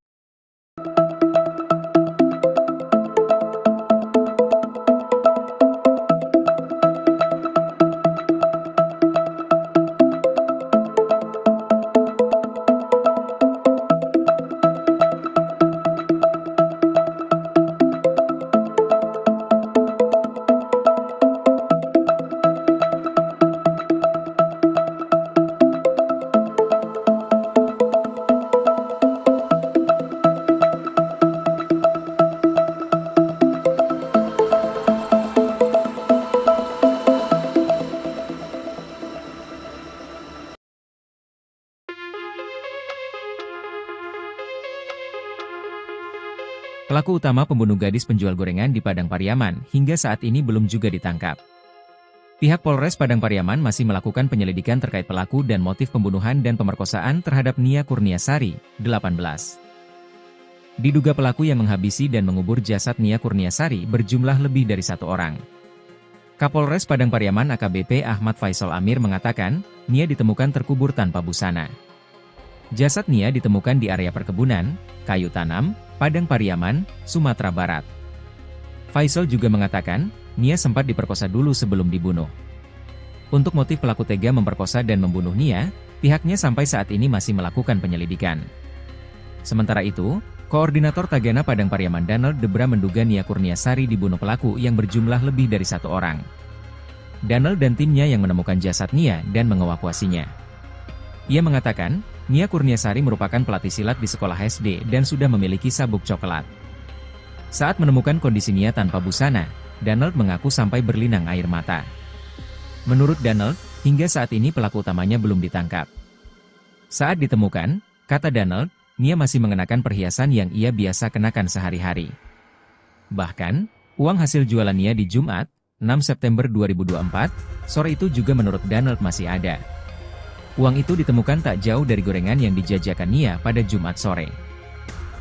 Pelaku utama pembunuh gadis penjual gorengan di Padang Pariaman hingga saat ini belum juga ditangkap. Pihak Polres Padang Pariaman masih melakukan penyelidikan terkait pelaku dan motif pembunuhan dan pemerkosaan terhadap Nia Kurniasari, 18. Diduga pelaku yang menghabisi dan mengubur jasad Nia Kurniasari berjumlah lebih dari 1 orang. Kapolres Padang Pariaman AKBP Ahmad Faisal Amir mengatakan, Nia ditemukan terkubur tanpa busana. Jasad Nia ditemukan di area perkebunan, kayu tanam, Padang Pariaman, Sumatera Barat. Faisal juga mengatakan, Nia sempat diperkosa dulu sebelum dibunuh. Untuk motif pelaku tega memperkosa dan membunuh Nia, pihaknya sampai saat ini masih melakukan penyelidikan. Sementara itu, Koordinator Tagana Padang Pariaman Danel Debra menduga Nia Kurniasari dibunuh pelaku yang berjumlah lebih dari 1 orang. Danel dan timnya yang menemukan jasad Nia dan mengevakuasinya. Ia mengatakan, Nia Kurniasari merupakan pelatih silat di sekolah SD dan sudah memiliki sabuk coklat. Saat menemukan kondisi Nia tanpa busana, Danel mengaku sampai berlinang air mata. Menurut Danel, hingga saat ini pelaku utamanya belum ditangkap. Saat ditemukan, kata Danel, Nia masih mengenakan perhiasan yang ia biasa kenakan sehari-hari. Bahkan, uang hasil jualan Nia di Jumat, 6 September 2024, sore itu juga menurut Danel masih ada. Uang itu ditemukan tak jauh dari gorengan yang dijajakan Nia pada Jumat sore.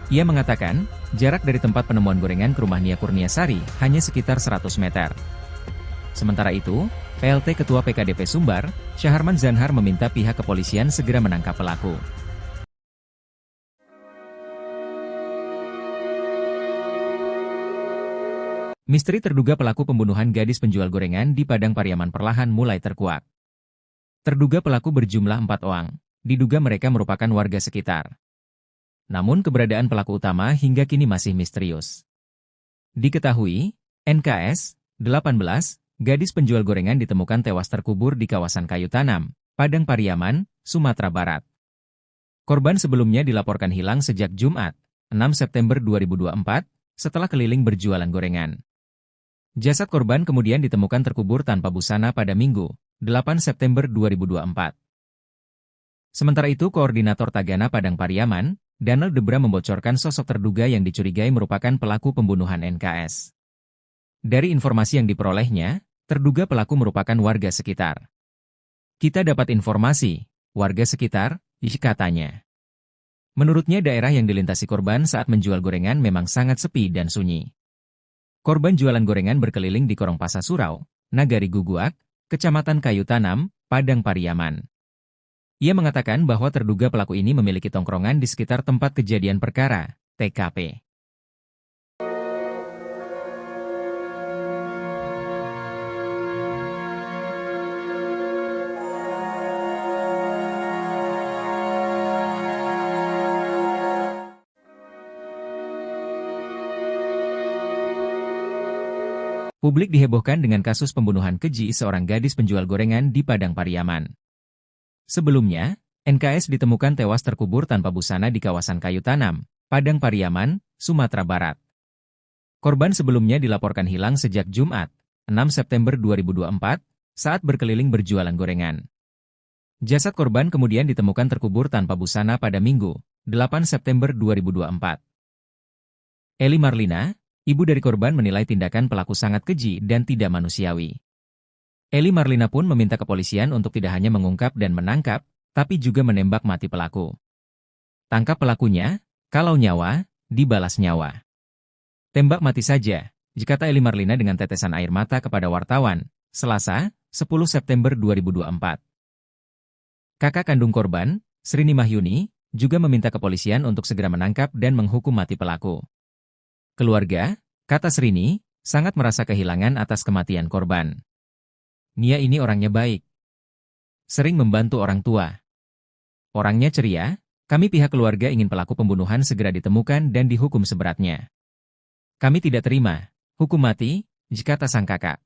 Ia mengatakan, jarak dari tempat penemuan gorengan ke rumah Nia Kurniasari hanya sekitar 100 meter. Sementara itu, PLT Ketua PKDP Sumbar, Syaharman Zanhar meminta pihak kepolisian segera menangkap pelaku. Misteri terduga pelaku pembunuhan gadis penjual gorengan di Padang Pariaman perlahan mulai terkuak. Terduga pelaku berjumlah 4 orang, diduga mereka merupakan warga sekitar. Namun keberadaan pelaku utama hingga kini masih misterius. Diketahui, NKS, 18, gadis penjual gorengan ditemukan tewas terkubur di kawasan kayu tanam, Padang Pariaman, Sumatera Barat. Korban sebelumnya dilaporkan hilang sejak Jumat, 6 September 2024, setelah keliling berjualan gorengan. Jasad korban kemudian ditemukan terkubur tanpa busana pada Minggu, 8 September 2024. Sementara itu, Koordinator Tagana Padang Pariaman, Danel Debra membocorkan sosok terduga yang dicurigai merupakan pelaku pembunuhan NKS. Dari informasi yang diperolehnya, terduga pelaku merupakan warga sekitar. Kita dapat informasi, warga sekitar, katanya. Menurutnya daerah yang dilintasi korban saat menjual gorengan memang sangat sepi dan sunyi. Korban jualan gorengan berkeliling di Korong Pasar Surau, Nagari Guguak, Kecamatan Kayu Tanam, Padang Pariaman. Ia mengatakan bahwa terduga pelaku ini memiliki tongkrongan di sekitar tempat kejadian perkara, TKP. Publik dihebohkan dengan kasus pembunuhan keji seorang gadis penjual gorengan di Padang Pariaman. Sebelumnya, NKS ditemukan tewas terkubur tanpa busana di kawasan Kayu Tanam, Padang Pariaman, Sumatera Barat. Korban sebelumnya dilaporkan hilang sejak Jumat, 6 September 2024, saat berkeliling berjualan gorengan. Jasad korban kemudian ditemukan terkubur tanpa busana pada Minggu, 8 September 2024. Eli Marlina, ibu dari korban, menilai tindakan pelaku sangat keji dan tidak manusiawi. Eli Marlina pun meminta kepolisian untuk tidak hanya mengungkap dan menangkap, tapi juga menembak mati pelaku. Tangkap pelakunya, kalau nyawa, dibalas nyawa. Tembak mati saja, kata Eli Marlina dengan tetesan air mata kepada wartawan, Selasa, 10 September 2024. Kakak kandung korban, Srini Mahyuni, juga meminta kepolisian untuk segera menangkap dan menghukum mati pelaku. Keluarga, kata Srini, sangat merasa kehilangan atas kematian korban. Nia ini orangnya baik. Sering membantu orang tua. Orangnya ceria, kami pihak keluarga ingin pelaku pembunuhan segera ditemukan dan dihukum seberatnya. Kami tidak terima hukum mati, kata sang kakak.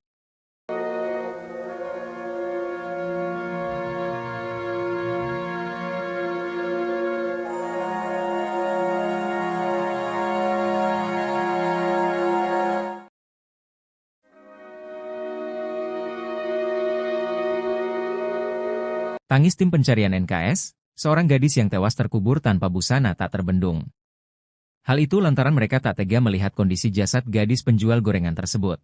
Tangis tim pencarian NKS, seorang gadis yang tewas terkubur tanpa busana tak terbendung. Hal itu lantaran mereka tak tega melihat kondisi jasad gadis penjual gorengan tersebut.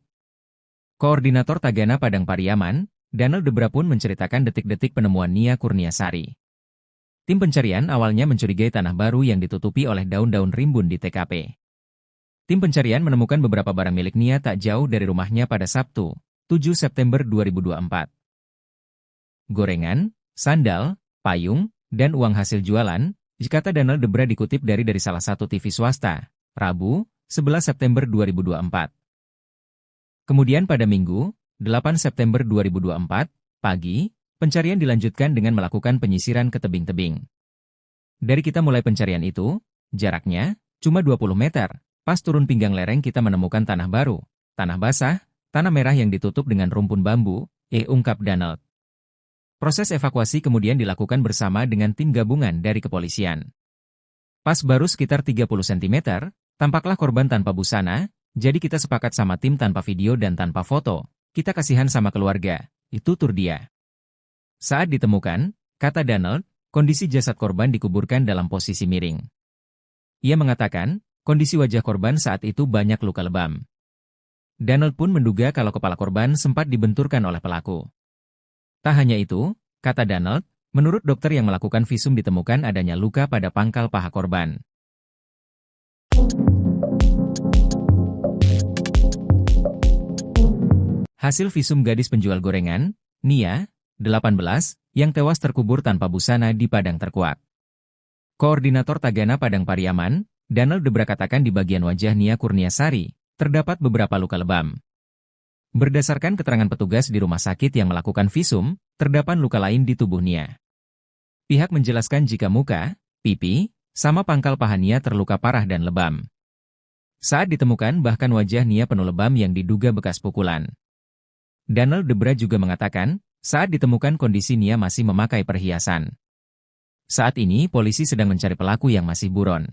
Koordinator Tagana Padang Pariaman, Danel Debra pun menceritakan detik-detik penemuan Nia Kurniasari. Tim pencarian awalnya mencurigai tanah baru yang ditutupi oleh daun-daun rimbun di TKP. Tim pencarian menemukan beberapa barang milik Nia tak jauh dari rumahnya pada Sabtu, 7 September 2024. Gorengan, sandal, payung, dan uang hasil jualan, kata Danel Debra dikutip dari salah satu TV swasta, Rabu, 11 September 2024. Kemudian pada Minggu, 8 September 2024, pagi, pencarian dilanjutkan dengan melakukan penyisiran ke tebing-tebing. Dari kita mulai pencarian itu, jaraknya cuma 20 meter, pas turun pinggang lereng kita menemukan tanah baru, tanah basah, tanah merah yang ditutup dengan rumpun bambu, ungkap Danel. Proses evakuasi kemudian dilakukan bersama dengan tim gabungan dari kepolisian. Pas baru sekitar 30 cm, tampaklah korban tanpa busana, jadi kita sepakat sama tim tanpa video dan tanpa foto, kita kasihan sama keluarga, itu tur dia. Saat ditemukan, kata Danel, kondisi jasad korban dikuburkan dalam posisi miring. Ia mengatakan, kondisi wajah korban saat itu banyak luka lebam. Danel pun menduga kalau kepala korban sempat dibenturkan oleh pelaku. Tak hanya itu, kata Danel, menurut dokter yang melakukan visum ditemukan adanya luka pada pangkal paha korban. Hasil visum gadis penjual gorengan, Nia, 18, yang tewas terkubur tanpa busana di Padang Terkuak. Koordinator Tagana Padang Pariaman, Danel Debra katakan di bagian wajah Nia Kurniasari, terdapat beberapa luka lebam. Berdasarkan keterangan petugas di rumah sakit yang melakukan visum, terdapat luka lain di tubuh Nia. Pihak menjelaskan jika muka, pipi, sama pangkal paha Nia terluka parah dan lebam. Saat ditemukan bahkan wajah Nia penuh lebam yang diduga bekas pukulan. Danel Debra juga mengatakan, saat ditemukan kondisi Nia masih memakai perhiasan. Saat ini polisi sedang mencari pelaku yang masih buron.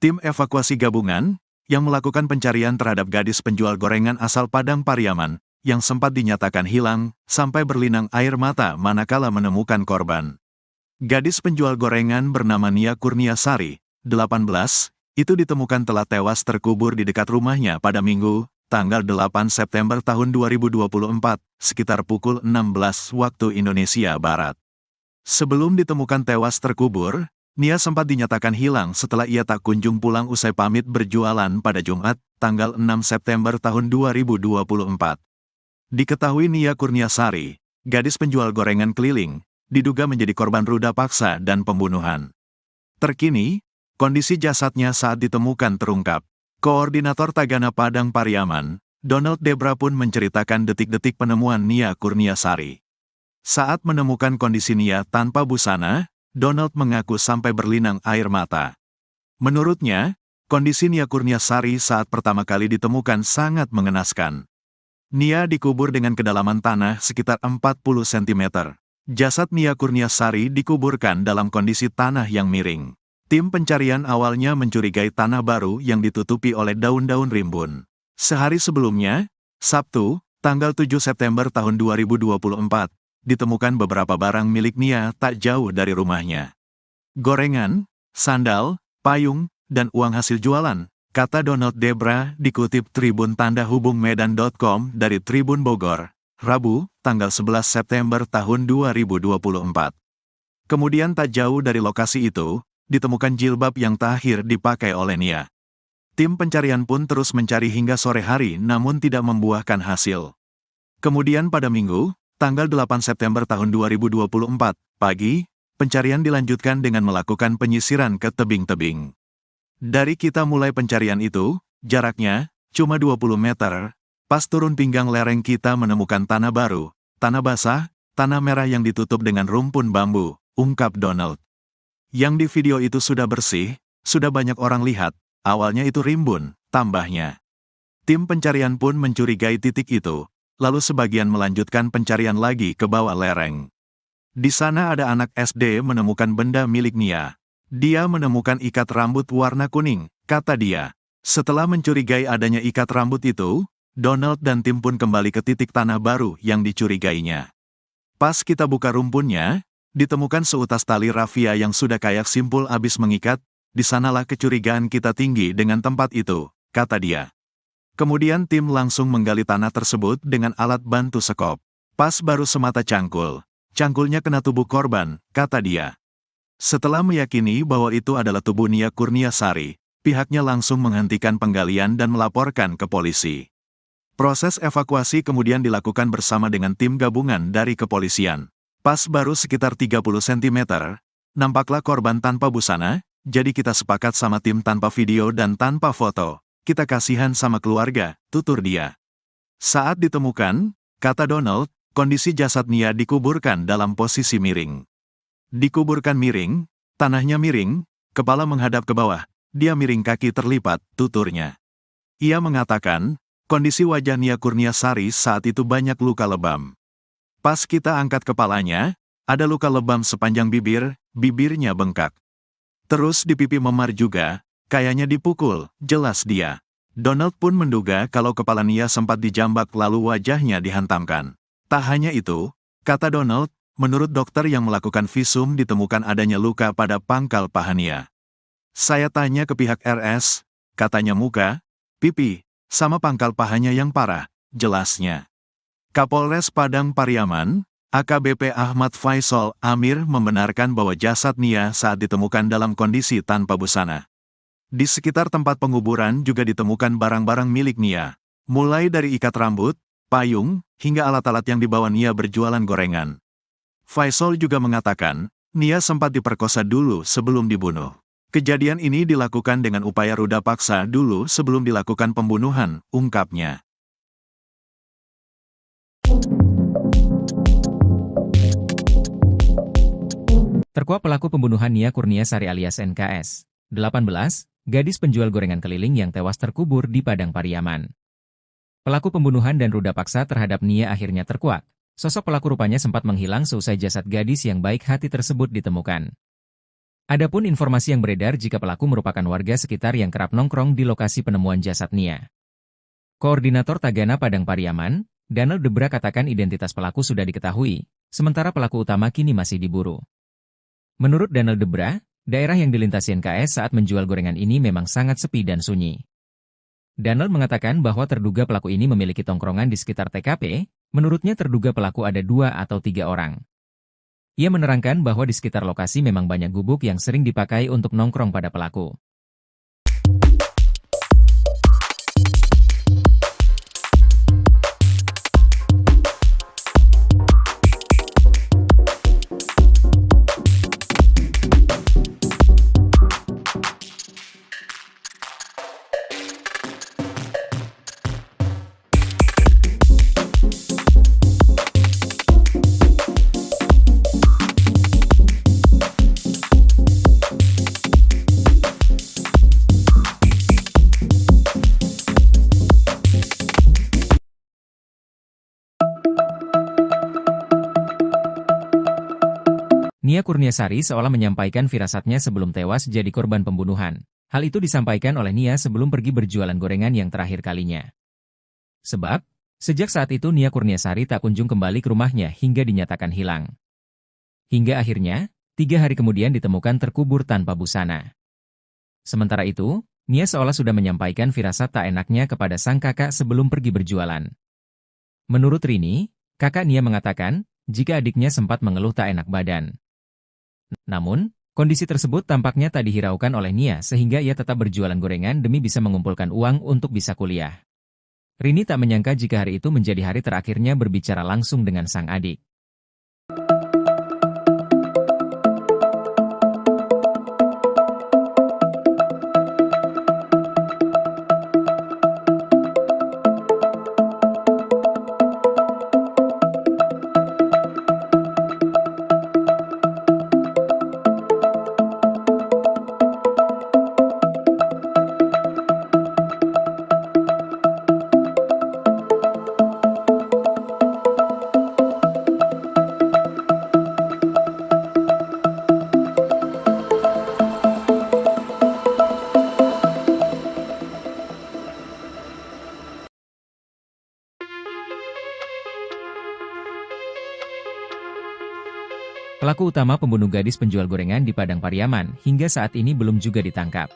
Tim evakuasi gabungan yang melakukan pencarian terhadap gadis penjual gorengan asal Padang Pariaman yang sempat dinyatakan hilang sampai berlinang air mata manakala menemukan korban. Gadis penjual gorengan bernama Nia Kurniasari, 18, itu ditemukan telah tewas terkubur di dekat rumahnya pada Minggu, tanggal 8 September tahun 2024, sekitar pukul 16 waktu Indonesia Barat. Sebelum ditemukan tewas terkubur, Nia sempat dinyatakan hilang setelah ia tak kunjung pulang usai pamit berjualan pada Jumat, tanggal 6 September tahun 2024. Diketahui Nia Kurniasari, gadis penjual gorengan keliling, diduga menjadi korban ruda paksa dan pembunuhan. Terkini, kondisi jasadnya saat ditemukan terungkap. Koordinator Tagana Padang Pariaman, Donald Debra pun menceritakan detik-detik penemuan Nia Kurniasari. Saat menemukan kondisi Nia tanpa busana, Donald mengaku sampai berlinang air mata. Menurutnya, kondisi Nia Kurniasari saat pertama kali ditemukan sangat mengenaskan. Nia dikubur dengan kedalaman tanah sekitar 40 cm. Jasad Nia Kurniasari dikuburkan dalam kondisi tanah yang miring. Tim pencarian awalnya mencurigai tanah baru yang ditutupi oleh daun-daun rimbun. Sehari sebelumnya, Sabtu, tanggal 7 September tahun 2024, ditemukan beberapa barang milik Nia tak jauh dari rumahnya. Gorengan, sandal, payung, dan uang hasil jualan, kata Donald Debra dikutip Tribun Tanda Hubung Medan.com dari Tribun Bogor, Rabu, tanggal 11 September tahun 2024. Kemudian tak jauh dari lokasi itu, ditemukan jilbab yang terakhir dipakai oleh Nia. Tim pencarian pun terus mencari hingga sore hari namun tidak membuahkan hasil. Kemudian pada Minggu, tanggal 8 September tahun 2024, pagi, pencarian dilanjutkan dengan melakukan penyisiran ke tebing-tebing. Dari kita mulai pencarian itu, jaraknya cuma 20 meter, pas turun pinggang lereng kita menemukan tanah baru, tanah basah, tanah merah yang ditutup dengan rumpun bambu, ungkap Donald. Yang di video itu sudah bersih, sudah banyak orang lihat, awalnya itu rimbun, tambahnya. Tim pencarian pun mencurigai titik itu. Lalu sebagian melanjutkan pencarian lagi ke bawah lereng. Di sana ada anak SD menemukan benda milik Nia. Dia menemukan ikat rambut warna kuning, kata dia. Setelah mencurigai adanya ikat rambut itu, Donald dan tim pun kembali ke titik tanah baru yang dicurigainya. Pas kita buka rumpunnya, ditemukan seutas tali rafia yang sudah kayak simpul abis mengikat, di sanalah kecurigaan kita tinggi dengan tempat itu, kata dia. Kemudian tim langsung menggali tanah tersebut dengan alat bantu sekop. Pas baru semata cangkul. Cangkulnya kena tubuh korban, kata dia. Setelah meyakini bahwa itu adalah tubuh Nia Kurniasari, pihaknya langsung menghentikan penggalian dan melaporkan ke polisi. Proses evakuasi kemudian dilakukan bersama dengan tim gabungan dari kepolisian. Pas baru sekitar 30 cm, nampaklah korban tanpa busana, jadi kita sepakat sama tim tanpa video dan tanpa foto. Kita kasihan sama keluarga, tutur dia. Saat ditemukan, kata Donald, kondisi jasad Nia dikuburkan dalam posisi miring. Dikuburkan miring, tanahnya miring, kepala menghadap ke bawah, dia miring kaki terlipat, tuturnya. Ia mengatakan, kondisi wajah Nia Kurniasari saat itu banyak luka lebam. Pas kita angkat kepalanya, ada luka lebam sepanjang bibir, bibirnya bengkak. Terus di pipi memar juga, kayaknya dipukul, jelas dia. Donald pun menduga kalau kepala Nia sempat dijambak lalu wajahnya dihantamkan. Tak hanya itu, kata Donald, menurut dokter yang melakukan visum ditemukan adanya luka pada pangkal paha Nia. Saya tanya ke pihak RS, katanya muka, pipi, sama pangkal pahanya yang parah, jelasnya. Kapolres Padang Pariaman, AKBP Ahmad Faisal Amir membenarkan bahwa jasad Nia saat ditemukan dalam kondisi tanpa busana. Di sekitar tempat penguburan juga ditemukan barang-barang milik Nia, mulai dari ikat rambut, payung, hingga alat-alat yang dibawa Nia berjualan gorengan. Faisal juga mengatakan, Nia sempat diperkosa dulu sebelum dibunuh. Kejadian ini dilakukan dengan upaya ruda paksa dulu sebelum dilakukan pembunuhan, ungkapnya. Terkuak pelaku pembunuhan Nia Kurniasari alias NKS, 18, gadis penjual gorengan keliling yang tewas terkubur di Padang Pariaman. Pelaku pembunuhan dan ruda paksa terhadap Nia akhirnya terkuak. Sosok pelaku rupanya sempat menghilang seusai jasad gadis yang baik hati tersebut ditemukan. Adapun informasi yang beredar jika pelaku merupakan warga sekitar yang kerap nongkrong di lokasi penemuan jasad Nia. Koordinator Tagana Padang Pariaman, Danel Debra katakan identitas pelaku sudah diketahui, sementara pelaku utama kini masih diburu. Menurut Danel Debra, daerah yang dilintasi NKS saat menjual gorengan ini memang sangat sepi dan sunyi. Danel mengatakan bahwa terduga pelaku ini memiliki tongkrongan di sekitar TKP, menurutnya terduga pelaku ada 2 atau 3 orang. Ia menerangkan bahwa di sekitar lokasi memang banyak gubuk yang sering dipakai untuk nongkrong pada pelaku. Nia Kurniasari seolah menyampaikan firasatnya sebelum tewas jadi korban pembunuhan. Hal itu disampaikan oleh Nia sebelum pergi berjualan gorengan yang terakhir kalinya. Sebab, sejak saat itu Nia Kurniasari tak kunjung kembali ke rumahnya hingga dinyatakan hilang. Hingga akhirnya, 3 hari kemudian ditemukan terkubur tanpa busana. Sementara itu, Nia seolah sudah menyampaikan firasat tak enaknya kepada sang kakak sebelum pergi berjualan. Menurut Rini, kakak Nia mengatakan, jika adiknya sempat mengeluh tak enak badan. Namun, kondisi tersebut tampaknya tak dihiraukan oleh Nia sehingga ia tetap berjualan gorengan demi bisa mengumpulkan uang untuk bisa kuliah. Rini tak menyangka jika hari itu menjadi hari terakhirnya berbicara langsung dengan sang adik. Pelaku utama pembunuh gadis penjual gorengan di Padang Pariaman hingga saat ini belum juga ditangkap.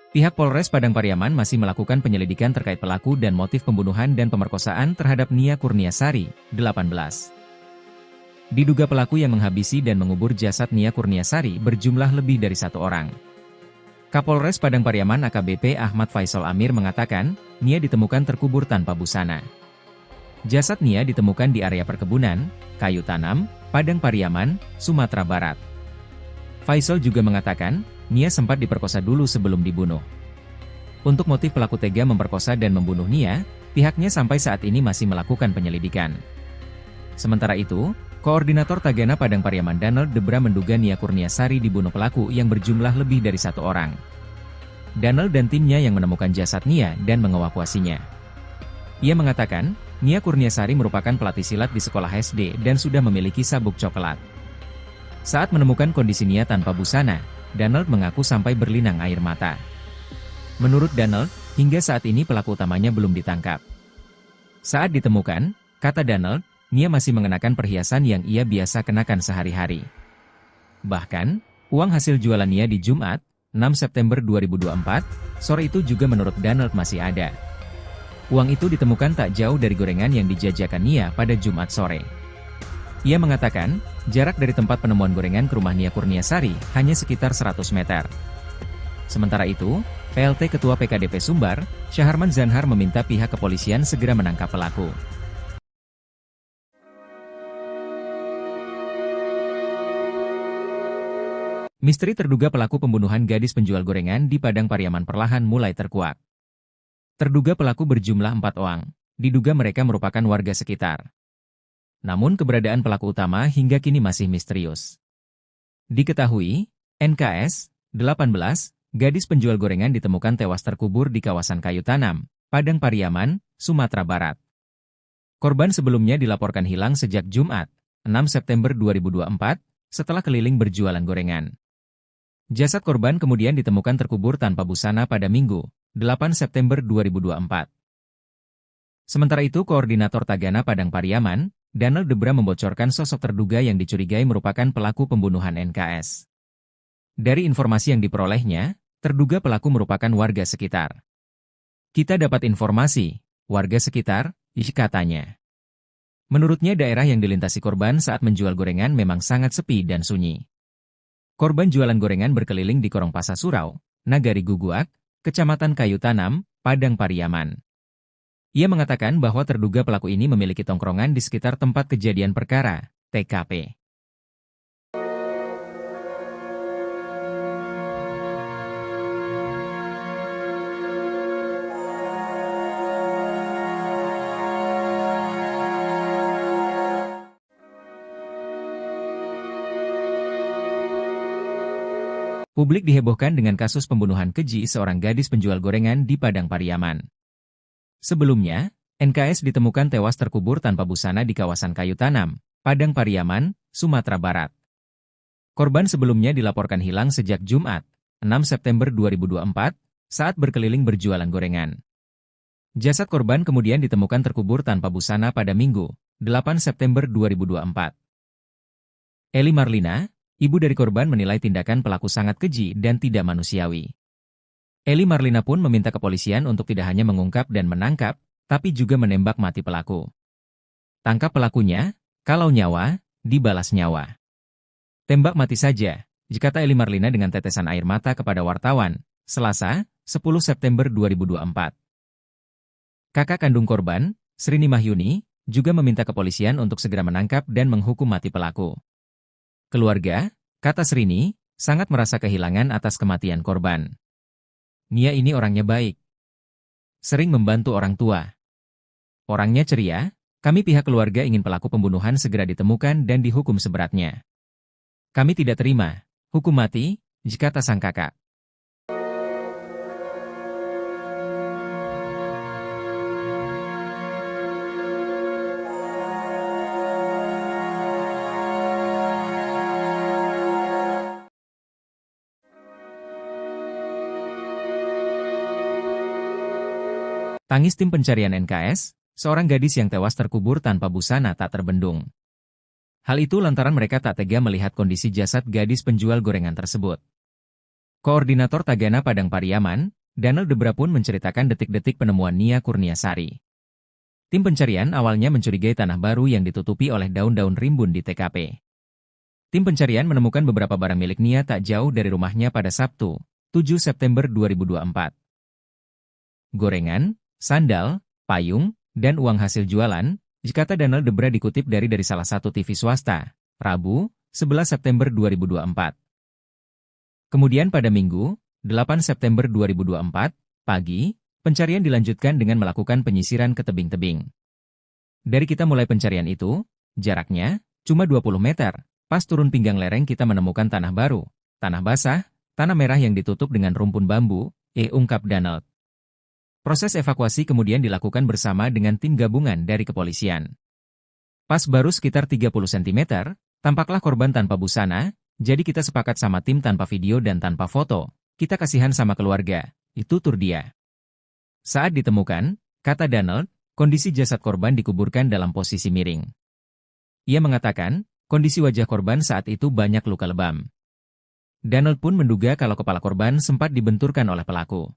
Pihak Polres Padang Pariaman masih melakukan penyelidikan terkait pelaku dan motif pembunuhan dan pemerkosaan terhadap Nia Kurniasari, 18. Diduga pelaku yang menghabisi dan mengubur jasad Nia Kurniasari berjumlah lebih dari 1 orang. Kapolres Padang Pariaman AKBP Ahmad Faisal Amir mengatakan, Nia ditemukan terkubur tanpa busana. Jasad Nia ditemukan di area perkebunan, kayu tanam, Padang Pariaman, Sumatera Barat. Faisal juga mengatakan, Nia sempat diperkosa dulu sebelum dibunuh. Untuk motif pelaku tega memperkosa dan membunuh Nia, pihaknya sampai saat ini masih melakukan penyelidikan. Sementara itu, Koordinator Tagana Padang Pariaman Danel Debra menduga Nia Kurniasari dibunuh pelaku yang berjumlah lebih dari 1 orang. Danel dan timnya yang menemukan jasad Nia dan mengevakuasinya. Ia mengatakan, Nia Kurniasari merupakan pelatih silat di sekolah SD dan sudah memiliki sabuk coklat. Saat menemukan kondisi Nia tanpa busana, Danel mengaku sampai berlinang air mata. Menurut Danel, hingga saat ini pelaku utamanya belum ditangkap. Saat ditemukan, kata Danel, Nia masih mengenakan perhiasan yang ia biasa kenakan sehari-hari. Bahkan, uang hasil jualan Nia di Jumat, 6 September 2024, sore itu juga menurut Danel masih ada. Uang itu ditemukan tak jauh dari gorengan yang dijajakan Nia pada Jumat sore. Ia mengatakan, jarak dari tempat penemuan gorengan ke rumah Nia Kurniasari hanya sekitar 100 meter. Sementara itu, PLT Ketua PKDP Sumbar, Syaharman Zanhar meminta pihak kepolisian segera menangkap pelaku. Misteri terduga pelaku pembunuhan gadis penjual gorengan di Padang Pariaman perlahan mulai terkuak. Terduga pelaku berjumlah 4 orang, diduga mereka merupakan warga sekitar. Namun keberadaan pelaku utama hingga kini masih misterius. Diketahui, NKS, 18, gadis penjual gorengan ditemukan tewas terkubur di kawasan kayu tanam, Padang Pariaman, Sumatera Barat. Korban sebelumnya dilaporkan hilang sejak Jumat, 6 September 2024, setelah keliling berjualan gorengan. Jasad korban kemudian ditemukan terkubur tanpa busana pada Minggu, 8 September 2024. Sementara itu, Koordinator Tagana Padang Pariaman, Danel Debra membocorkan sosok terduga yang dicurigai merupakan pelaku pembunuhan NKS. Dari informasi yang diperolehnya, terduga pelaku merupakan warga sekitar. Kita dapat informasi, warga sekitar, katanya. Menurutnya daerah yang dilintasi korban saat menjual gorengan memang sangat sepi dan sunyi. Korban jualan gorengan berkeliling di Korong Pasar Surau, Nagari Guguak, Kecamatan Kayu Tanam, Padang Pariaman. Ia mengatakan bahwa terduga pelaku ini memiliki tongkrongan di sekitar tempat kejadian perkara, TKP. Publik dihebohkan dengan kasus pembunuhan keji seorang gadis penjual gorengan di Padang Pariaman. Sebelumnya, NKS ditemukan tewas terkubur tanpa busana di kawasan Kayu Tanam, Padang Pariaman, Sumatera Barat. Korban sebelumnya dilaporkan hilang sejak Jumat, 6 September 2024, saat berkeliling berjualan gorengan. Jasad korban kemudian ditemukan terkubur tanpa busana pada Minggu, 8 September 2024. Eli Marlina, ibu dari korban, menilai tindakan pelaku sangat keji dan tidak manusiawi. Eli Marlina pun meminta kepolisian untuk tidak hanya mengungkap dan menangkap, tapi juga menembak mati pelaku. Tangkap pelakunya, kalau nyawa, dibalas nyawa. Tembak mati saja, kata Eli Marlina dengan tetesan air mata kepada wartawan, Selasa, 10 September 2024. Kakak kandung korban, Srini Mahyuni, juga meminta kepolisian untuk segera menangkap dan menghukum mati pelaku. Keluarga, kata Srini, sangat merasa kehilangan atas kematian korban. Nia ini orangnya baik. Sering membantu orang tua. Orangnya ceria, kami pihak keluarga ingin pelaku pembunuhan segera ditemukan dan dihukum seberatnya. Kami tidak terima hukum mati, kata sang kakak. Tangis tim pencarian NKS, seorang gadis yang tewas terkubur tanpa busana tak terbendung. Hal itu lantaran mereka tak tega melihat kondisi jasad gadis penjual gorengan tersebut. Koordinator Tagana Padang Pariaman, Danel Debra pun menceritakan detik-detik penemuan Nia Kurniasari. Tim pencarian awalnya mencurigai tanah baru yang ditutupi oleh daun-daun rimbun di TKP. Tim pencarian menemukan beberapa barang milik Nia tak jauh dari rumahnya pada Sabtu, 7 September 2024. Gorengan, sandal, payung, dan uang hasil jualan, kata Danel Debra dikutip dari salah satu TV swasta, Rabu, 11 September 2024. Kemudian pada Minggu, 8 September 2024, pagi, pencarian dilanjutkan dengan melakukan penyisiran ke tebing-tebing. Dari kita mulai pencarian itu, jaraknya cuma 20 meter, pas turun pinggang lereng kita menemukan tanah baru, tanah basah, tanah merah yang ditutup dengan rumpun bambu, ungkap Danel. Proses evakuasi kemudian dilakukan bersama dengan tim gabungan dari kepolisian. Pas baru sekitar 30 cm, tampaklah korban tanpa busana, jadi kita sepakat sama tim tanpa video dan tanpa foto, kita kasihan sama keluarga, itu tur dia. Saat ditemukan, kata Danel, kondisi jasad korban dikuburkan dalam posisi miring. Ia mengatakan, kondisi wajah korban saat itu banyak luka lebam. Danel pun menduga kalau kepala korban sempat dibenturkan oleh pelaku.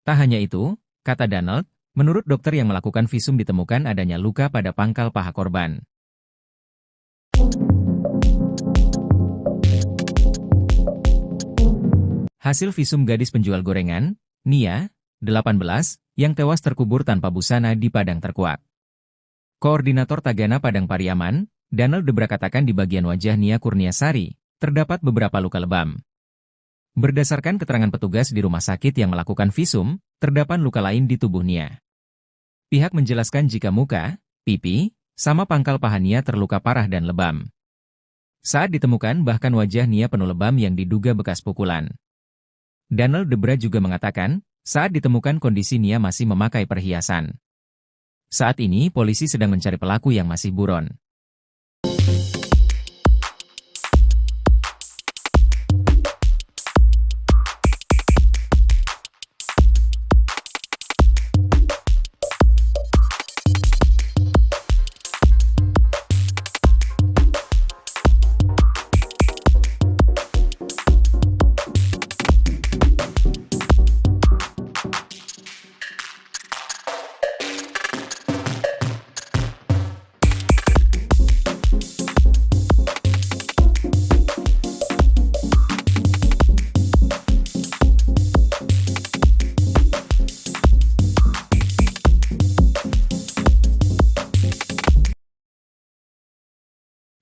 Tak hanya itu, kata Danel, menurut dokter yang melakukan visum ditemukan adanya luka pada pangkal paha korban. Hasil visum gadis penjual gorengan, Nia, 18, yang tewas terkubur tanpa busana di Padang Terkuak. Koordinator Tagana Padang Pariaman, Danel Debra katakan di bagian wajah Nia Kurniasari, terdapat beberapa luka lebam. Berdasarkan keterangan petugas di rumah sakit yang melakukan visum, terdapat luka lain di tubuh Nia. Pihak menjelaskan jika muka, pipi, sama pangkal paha Nia terluka parah dan lebam. Saat ditemukan bahkan wajah Nia penuh lebam yang diduga bekas pukulan. Danel Debra juga mengatakan, saat ditemukan kondisi Nia masih memakai perhiasan. Saat ini polisi sedang mencari pelaku yang masih buron.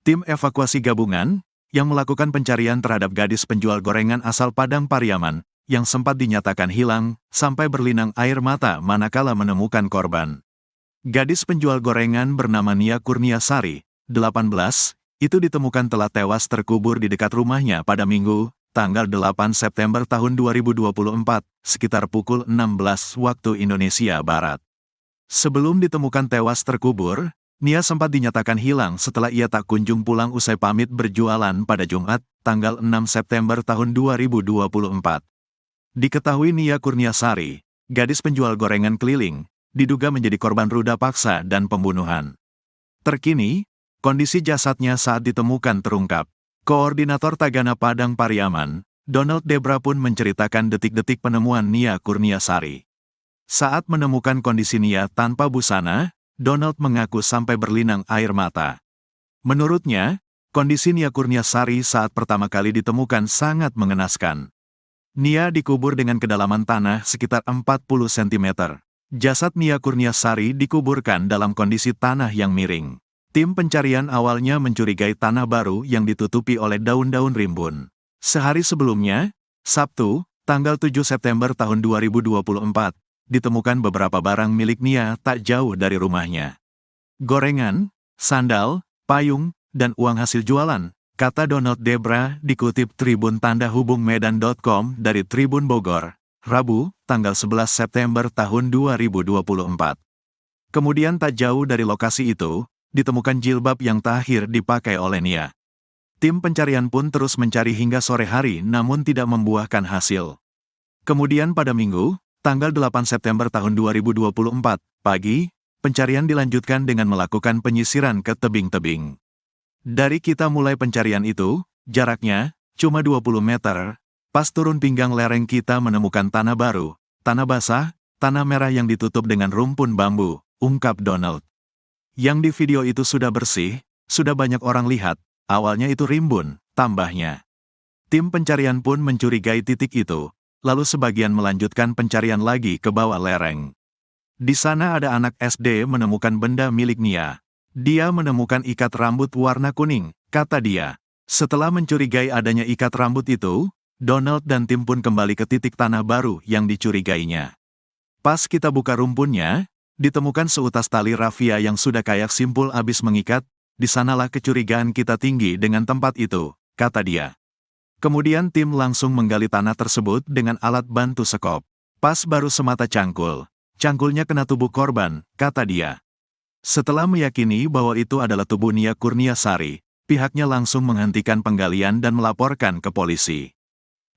Tim evakuasi gabungan yang melakukan pencarian terhadap gadis penjual gorengan asal Padang Pariaman yang sempat dinyatakan hilang sampai berlinang air mata manakala menemukan korban. Gadis penjual gorengan bernama Nia Kurniasari, 18, itu ditemukan telah tewas terkubur di dekat rumahnya pada Minggu, tanggal 8 September tahun 2024, sekitar pukul 16 waktu Indonesia Barat. Sebelum ditemukan tewas terkubur, Nia sempat dinyatakan hilang setelah ia tak kunjung pulang usai pamit berjualan pada Jumat, tanggal 6 September tahun 2024. Diketahui Nia Kurniasari, gadis penjual gorengan keliling, diduga menjadi korban ruda paksa dan pembunuhan. Terkini, kondisi jasadnya saat ditemukan terungkap. Koordinator Tagana Padang Pariaman, Donald Debra pun menceritakan detik-detik penemuan Nia Kurniasari. Saat menemukan kondisi Nia tanpa busana, Donald mengaku sampai berlinang air mata. Menurutnya, kondisi Nia Kurniasari saat pertama kali ditemukan sangat mengenaskan. Nia dikubur dengan kedalaman tanah sekitar 40 cm. Jasad Nia Kurniasari dikuburkan dalam kondisi tanah yang miring. Tim pencarian awalnya mencurigai tanah baru yang ditutupi oleh daun-daun rimbun. Sehari sebelumnya, Sabtu, tanggal 7 September tahun 2024, ditemukan beberapa barang milik Nia tak jauh dari rumahnya. Gorengan, sandal, payung, dan uang hasil jualan, kata Donald Debra dikutip Tribun Tanda Hubung Medan.com dari Tribun Bogor, Rabu, tanggal 11 September tahun 2024. Kemudian tak jauh dari lokasi itu, ditemukan jilbab yang terakhir dipakai oleh Nia. Tim pencarian pun terus mencari hingga sore hari namun tidak membuahkan hasil. Kemudian pada Minggu, tanggal 8 September tahun 2024, pagi, pencarian dilanjutkan dengan melakukan penyisiran ke tebing-tebing. Dari kita mulai pencarian itu, jaraknya cuma 20 meter, pas turun pinggang lereng kita menemukan tanah baru, tanah basah, tanah merah yang ditutup dengan rumpun bambu, ungkap Donald. Yang di video itu sudah bersih, sudah banyak orang lihat, awalnya itu rimbun, tambahnya. Tim pencarian pun mencurigai titik itu. Lalu sebagian melanjutkan pencarian lagi ke bawah lereng. Di sana ada anak SD menemukan benda milik Nia. Dia menemukan ikat rambut warna kuning, kata dia. Setelah mencurigai adanya ikat rambut itu, Donald dan tim pun kembali ke titik tanah baru yang dicurigainya. Pas kita buka rumpunnya, ditemukan seutas tali rafia yang sudah kayak simpul abis mengikat, di sanalah kecurigaan kita tinggi dengan tempat itu, kata dia. Kemudian tim langsung menggali tanah tersebut dengan alat bantu sekop. Pas baru semata cangkul. Cangkulnya kena tubuh korban, kata dia. Setelah meyakini bahwa itu adalah tubuh Nia Kurniasari, pihaknya langsung menghentikan penggalian dan melaporkan ke polisi.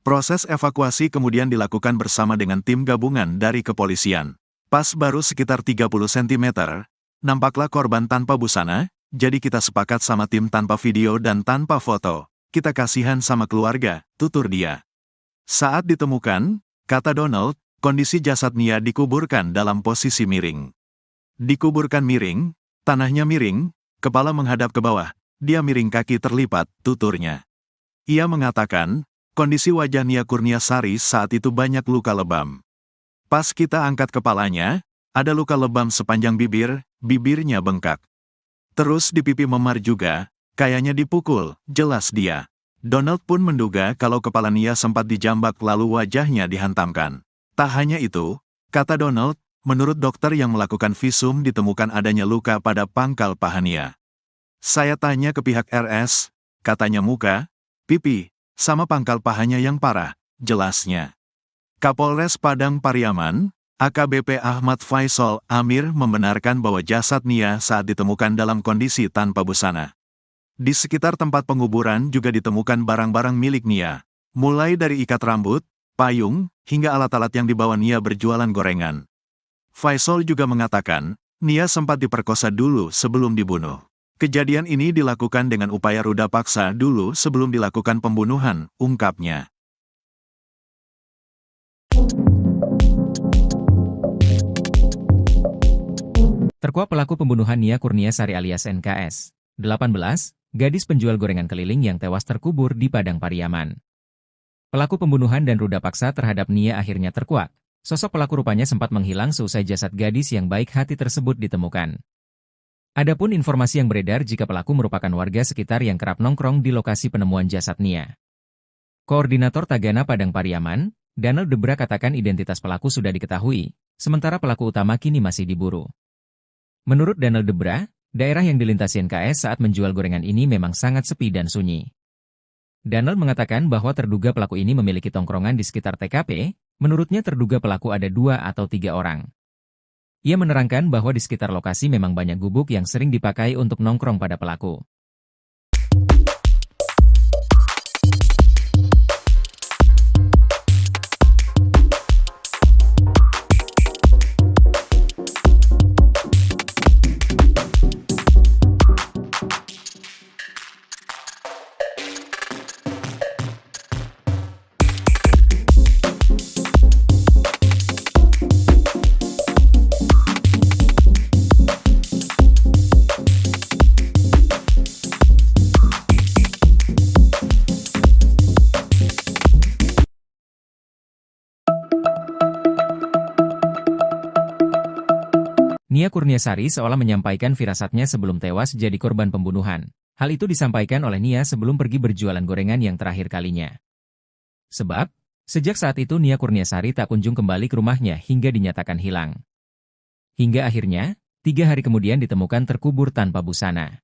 Proses evakuasi kemudian dilakukan bersama dengan tim gabungan dari kepolisian. Pas baru sekitar 30 cm, nampaklah korban tanpa busana, jadi kita sepakat sama tim tanpa video dan tanpa foto. Kita kasihan sama keluarga, tutur dia. Saat ditemukan, kata Donald, kondisi jasad Nia dikuburkan dalam posisi miring. Dikuburkan miring, tanahnya miring, kepala menghadap ke bawah, dia miring kaki terlipat, tuturnya. Ia mengatakan, kondisi wajah Nia Kurniasari saat itu banyak luka lebam. Pas kita angkat kepalanya, ada luka lebam sepanjang bibir, bibirnya bengkak. Terus di pipi memar juga, kayaknya dipukul, jelas dia. Donald pun menduga kalau kepala Nia sempat dijambak lalu wajahnya dihantamkan. Tak hanya itu, kata Donald, menurut dokter yang melakukan visum ditemukan adanya luka pada pangkal paha Nia. Saya tanya ke pihak RS, katanya muka, pipi, sama pangkal pahanya yang parah, jelasnya. Kapolres Padang Pariaman, AKBP Ahmad Faisal Amir membenarkan bahwa jasad Nia saat ditemukan dalam kondisi tanpa busana. Di sekitar tempat penguburan juga ditemukan barang-barang milik Nia, mulai dari ikat rambut, payung, hingga alat-alat yang dibawa Nia berjualan gorengan. Faisal juga mengatakan, Nia sempat diperkosa dulu sebelum dibunuh. Kejadian ini dilakukan dengan upaya ruda paksa dulu sebelum dilakukan pembunuhan, ungkapnya. Terkuak pelaku pembunuhan Nia Kurniasari alias NKS, 18, gadis penjual gorengan keliling yang tewas terkubur di Padang Pariaman. Pelaku pembunuhan dan ruda paksa terhadap Nia akhirnya terkuak. Sosok pelaku rupanya sempat menghilang seusai jasad gadis yang baik hati tersebut ditemukan. Adapun informasi yang beredar jika pelaku merupakan warga sekitar yang kerap nongkrong di lokasi penemuan jasad Nia. Koordinator Tagana Padang Pariaman, Danel Debra katakan identitas pelaku sudah diketahui, sementara pelaku utama kini masih diburu. Menurut Danel Debra, daerah yang dilintasi NKS saat menjual gorengan ini memang sangat sepi dan sunyi. Danel mengatakan bahwa terduga pelaku ini memiliki tongkrongan di sekitar TKP, menurutnya terduga pelaku ada 2 atau 3 orang. Ia menerangkan bahwa di sekitar lokasi memang banyak gubuk yang sering dipakai untuk nongkrong pada pelaku. Nia Kurniasari seolah menyampaikan firasatnya sebelum tewas jadi korban pembunuhan. Hal itu disampaikan oleh Nia sebelum pergi berjualan gorengan yang terakhir kalinya. Sebab, sejak saat itu Nia Kurniasari tak kunjung kembali ke rumahnya hingga dinyatakan hilang. Hingga akhirnya, 3 hari kemudian ditemukan terkubur tanpa busana.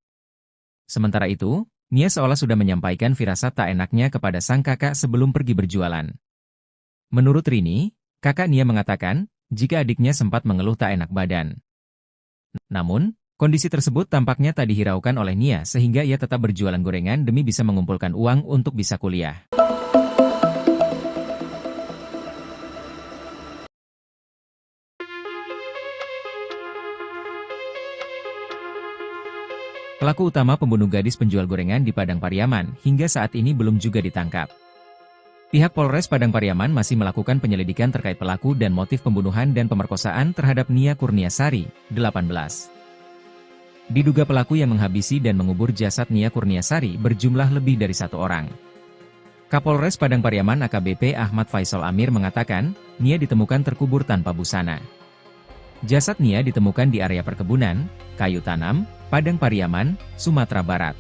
Sementara itu, Nia seolah sudah menyampaikan firasat tak enaknya kepada sang kakak sebelum pergi berjualan. Menurut Rini, kakak Nia mengatakan, jika adiknya sempat mengeluh tak enak badan. Namun, kondisi tersebut tampaknya tak dihiraukan oleh Nia sehingga ia tetap berjualan gorengan demi bisa mengumpulkan uang untuk bisa kuliah. Pelaku utama pembunuh gadis penjual gorengan di Padang Pariaman hingga saat ini belum juga ditangkap. Pihak Polres Padang Pariaman masih melakukan penyelidikan terkait pelaku dan motif pembunuhan dan pemerkosaan terhadap Nia Kurniasari, 18. Diduga pelaku yang menghabisi dan mengubur jasad Nia Kurniasari berjumlah lebih dari 1 orang. Kapolres Padang Pariaman AKBP Ahmad Faisal Amir mengatakan, Nia ditemukan terkubur tanpa busana. Jasad Nia ditemukan di area perkebunan, kayu tanam, Padang Pariaman, Sumatera Barat.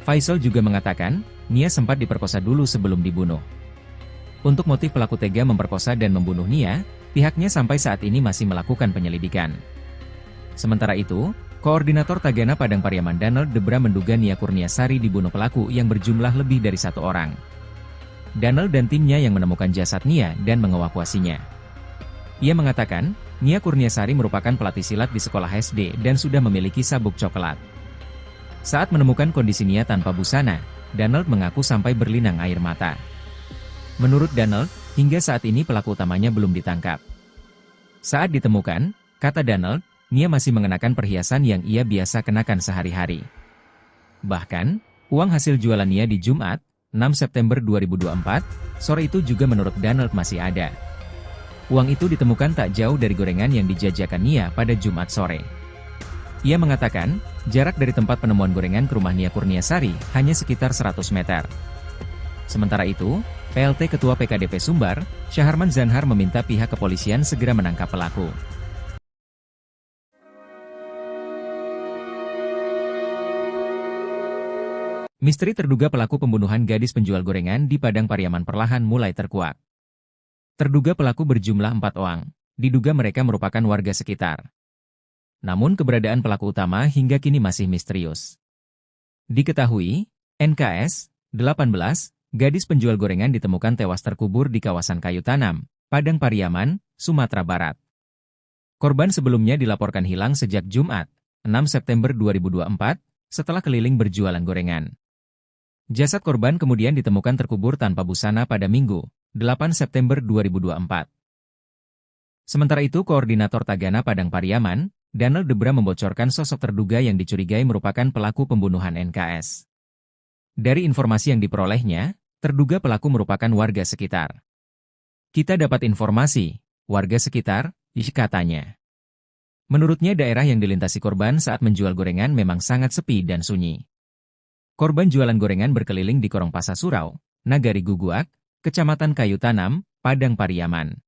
Faisal juga mengatakan, Nia sempat diperkosa dulu sebelum dibunuh. Untuk motif pelaku tega memperkosa dan membunuh Nia, pihaknya sampai saat ini masih melakukan penyelidikan. Sementara itu, Koordinator Tagana Padang Pariaman Danel Debra menduga Nia Kurniasari dibunuh pelaku yang berjumlah lebih dari 1 orang. Danel dan timnya yang menemukan jasad Nia dan mengevakuasinya. Ia mengatakan, Nia Kurniasari merupakan pelatih silat di sekolah SD dan sudah memiliki sabuk coklat. Saat menemukan kondisi Nia tanpa busana, Danel mengaku sampai berlinang air mata. Menurut Danel, hingga saat ini pelaku utamanya belum ditangkap. Saat ditemukan, kata Danel, Nia masih mengenakan perhiasan yang ia biasa kenakan sehari-hari. Bahkan, uang hasil jualan Nia di Jumat, 6 September 2024, sore itu juga menurut Danel masih ada. Uang itu ditemukan tak jauh dari gorengan yang dijajakan Nia pada Jumat sore. Ia mengatakan, jarak dari tempat penemuan gorengan ke rumah Nia Kurniasari hanya sekitar 100 meter. Sementara itu, PLT Ketua PKDP Sumbar, Syaharman Zanhar meminta pihak kepolisian segera menangkap pelaku. Misteri terduga pelaku pembunuhan gadis penjual gorengan di Padang Pariaman perlahan mulai terkuak. Terduga pelaku berjumlah 4 orang, diduga mereka merupakan warga sekitar. Namun keberadaan pelaku utama hingga kini masih misterius. Diketahui, NKS, 18, gadis penjual gorengan ditemukan tewas terkubur di kawasan kayu tanam, Padang Pariaman, Sumatera Barat. Korban sebelumnya dilaporkan hilang sejak Jumat, 6 September 2024, setelah keliling berjualan gorengan. Jasad korban kemudian ditemukan terkubur tanpa busana pada Minggu, 8 September 2024. Sementara itu Koordinator Tagana Padang Pariaman, Danel Debra membocorkan sosok terduga yang dicurigai merupakan pelaku pembunuhan NKS. Dari informasi yang diperolehnya, terduga pelaku merupakan warga sekitar. Kita dapat informasi, warga sekitar, katanya. Menurutnya daerah yang dilintasi korban saat menjual gorengan memang sangat sepi dan sunyi. Korban jualan gorengan berkeliling di Korong Pasar Surau, Nagari Guguak, Kecamatan Kayu Tanam, Padang Pariaman.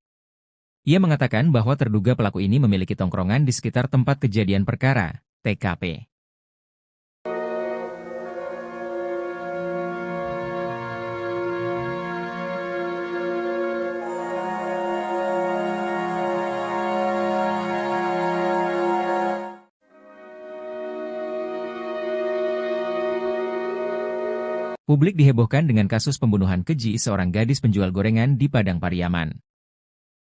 Ia mengatakan bahwa terduga pelaku ini memiliki tongkrongan di sekitar tempat kejadian perkara, TKP. Publik dihebohkan dengan kasus pembunuhan keji seorang gadis penjual gorengan di Padang Pariaman.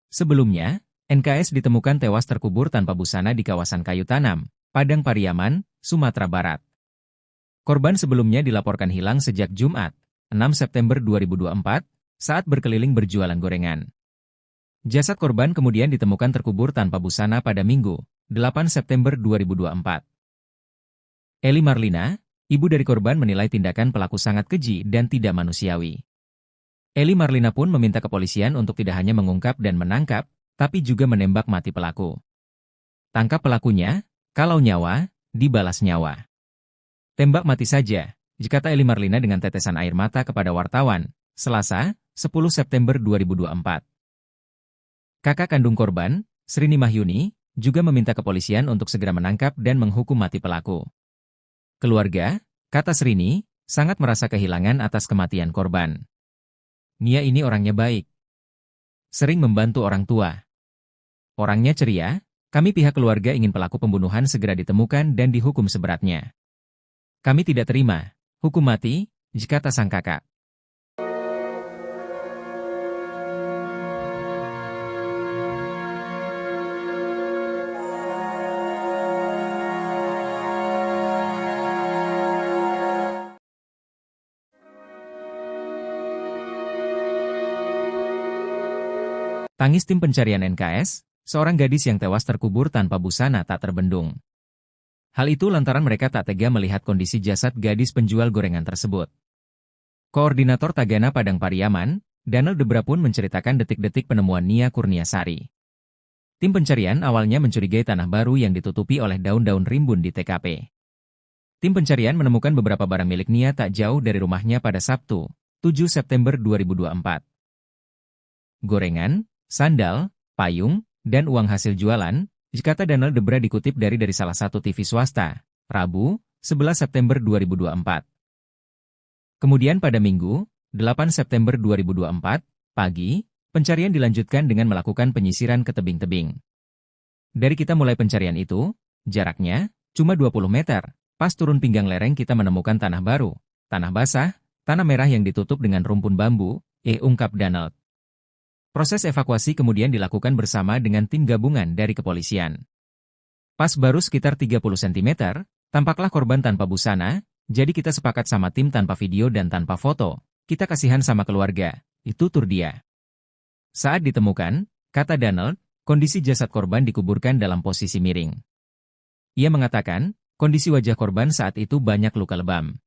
Sebelumnya, NKS ditemukan tewas terkubur tanpa busana di kawasan Kayu Tanam, Padang Pariaman, Sumatera Barat. Korban sebelumnya dilaporkan hilang sejak Jumat, 6 September 2024, saat berkeliling berjualan gorengan. Jasad korban kemudian ditemukan terkubur tanpa busana pada Minggu, 8 September 2024. Eli Marlina, ibu dari korban, menilai tindakan pelaku sangat keji dan tidak manusiawi. Eli Marlina pun meminta kepolisian untuk tidak hanya mengungkap dan menangkap, tapi juga menembak mati pelaku. Tangkap pelakunya, kalau nyawa, dibalas nyawa. Tembak mati saja, kata Eli Marlina dengan tetesan air mata kepada wartawan, Selasa, 10 September 2024. Kakak kandung korban, Srini Mahyuni, juga meminta kepolisian untuk segera menangkap dan menghukum mati pelaku. Keluarga, kata Srini, sangat merasa kehilangan atas kematian korban. Nia ini orangnya baik. Sering membantu orang tua. Orangnya ceria, kami pihak keluarga ingin pelaku pembunuhan segera ditemukan dan dihukum seberatnya. Kami tidak terima hukum mati, kata sang kakak. Tangis tim pencarian NKS, seorang gadis yang tewas terkubur tanpa busana tak terbendung. Hal itu lantaran mereka tak tega melihat kondisi jasad gadis penjual gorengan tersebut. Koordinator Tagana Padang Pariaman, Danel Debra pun menceritakan detik-detik penemuan Nia Kurniasari. Tim pencarian awalnya mencurigai tanah baru yang ditutupi oleh daun-daun rimbun di TKP. Tim pencarian menemukan beberapa barang milik Nia tak jauh dari rumahnya pada Sabtu, 7 September 2024. Gorengan, sandal, payung, dan uang hasil jualan, kata Danel Debra dikutip dari salah satu TV swasta, Rabu, 11 September 2024. Kemudian pada Minggu, 8 September 2024, pagi, pencarian dilanjutkan dengan melakukan penyisiran ke tebing-tebing. Dari kita mulai pencarian itu, jaraknya cuma 20 meter, pas turun pinggang lereng kita menemukan tanah baru, tanah basah, tanah merah yang ditutup dengan rumpun bambu, ungkap Danel. Proses evakuasi kemudian dilakukan bersama dengan tim gabungan dari kepolisian. Pas baru sekitar 30 cm, tampaklah korban tanpa busana, jadi kita sepakat sama tim tanpa video dan tanpa foto, kita kasihan sama keluarga, itu tur dia. Saat ditemukan, kata Danel, kondisi jasad korban dikuburkan dalam posisi miring. Ia mengatakan, kondisi wajah korban saat itu banyak luka lebam.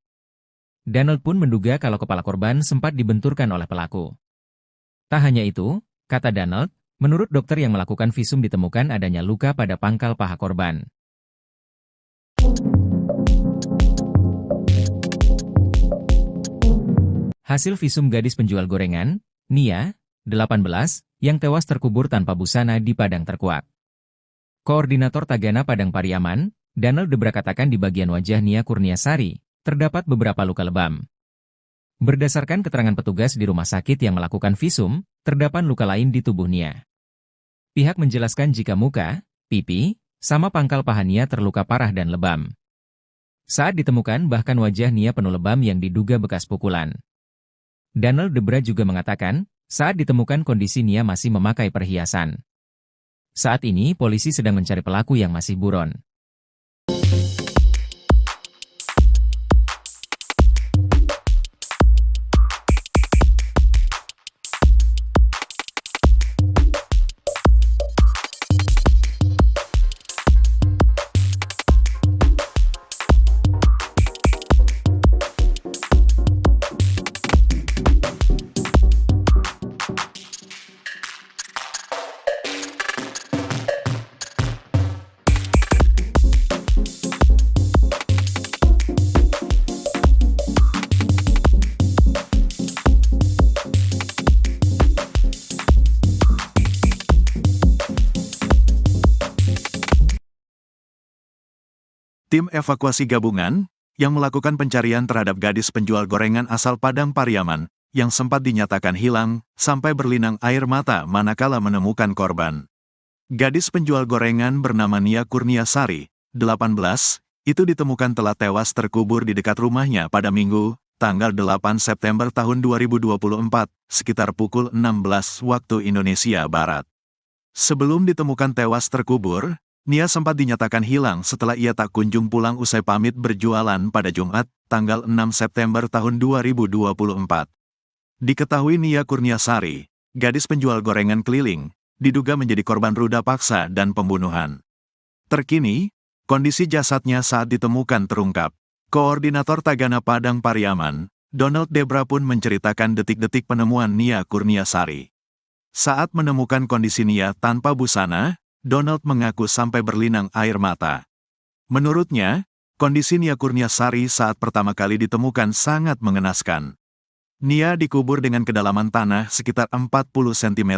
Danel pun menduga kalau kepala korban sempat dibenturkan oleh pelaku. Tak hanya itu, kata Danel, menurut dokter yang melakukan visum ditemukan adanya luka pada pangkal paha korban. Hasil visum gadis penjual gorengan, Nia, 18, yang tewas terkubur tanpa busana di Padang Terkuak. Koordinator Tagana Padang Pariaman, Danel Debra katakan di bagian wajah Nia Kurniasari, terdapat beberapa luka lebam. Berdasarkan keterangan petugas di rumah sakit yang melakukan visum, terdapat luka lain di tubuh Nia. Pihak menjelaskan jika muka, pipi, sama pangkal paha Nia terluka parah dan lebam. Saat ditemukan bahkan wajah Nia penuh lebam yang diduga bekas pukulan. Danel Debra juga mengatakan, saat ditemukan kondisi Nia masih memakai perhiasan. Saat ini polisi sedang mencari pelaku yang masih buron. Tim evakuasi gabungan yang melakukan pencarian terhadap gadis penjual gorengan asal Padang Pariaman yang sempat dinyatakan hilang sampai berlinang air mata manakala menemukan korban. Gadis penjual gorengan bernama Nia Kurniasari, 18, itu ditemukan telah tewas terkubur di dekat rumahnya pada Minggu, tanggal 8 September tahun 2024, sekitar pukul 16 waktu Indonesia Barat. Sebelum ditemukan tewas terkubur, Nia sempat dinyatakan hilang setelah ia tak kunjung pulang usai pamit berjualan pada Jumat, tanggal 6 September tahun 2024. Diketahui Nia Kurniasari, gadis penjual gorengan keliling, diduga menjadi korban ruda paksa dan pembunuhan. Terkini, kondisi jasadnya saat ditemukan terungkap. Koordinator Tagana Padang Pariaman, Donald Debra pun menceritakan detik-detik penemuan Nia Kurniasari. Saat menemukan kondisi Nia tanpa busana, Donald mengaku sampai berlinang air mata. Menurutnya, kondisi Nia Kurniasari saat pertama kali ditemukan sangat mengenaskan. Nia dikubur dengan kedalaman tanah sekitar 40 cm.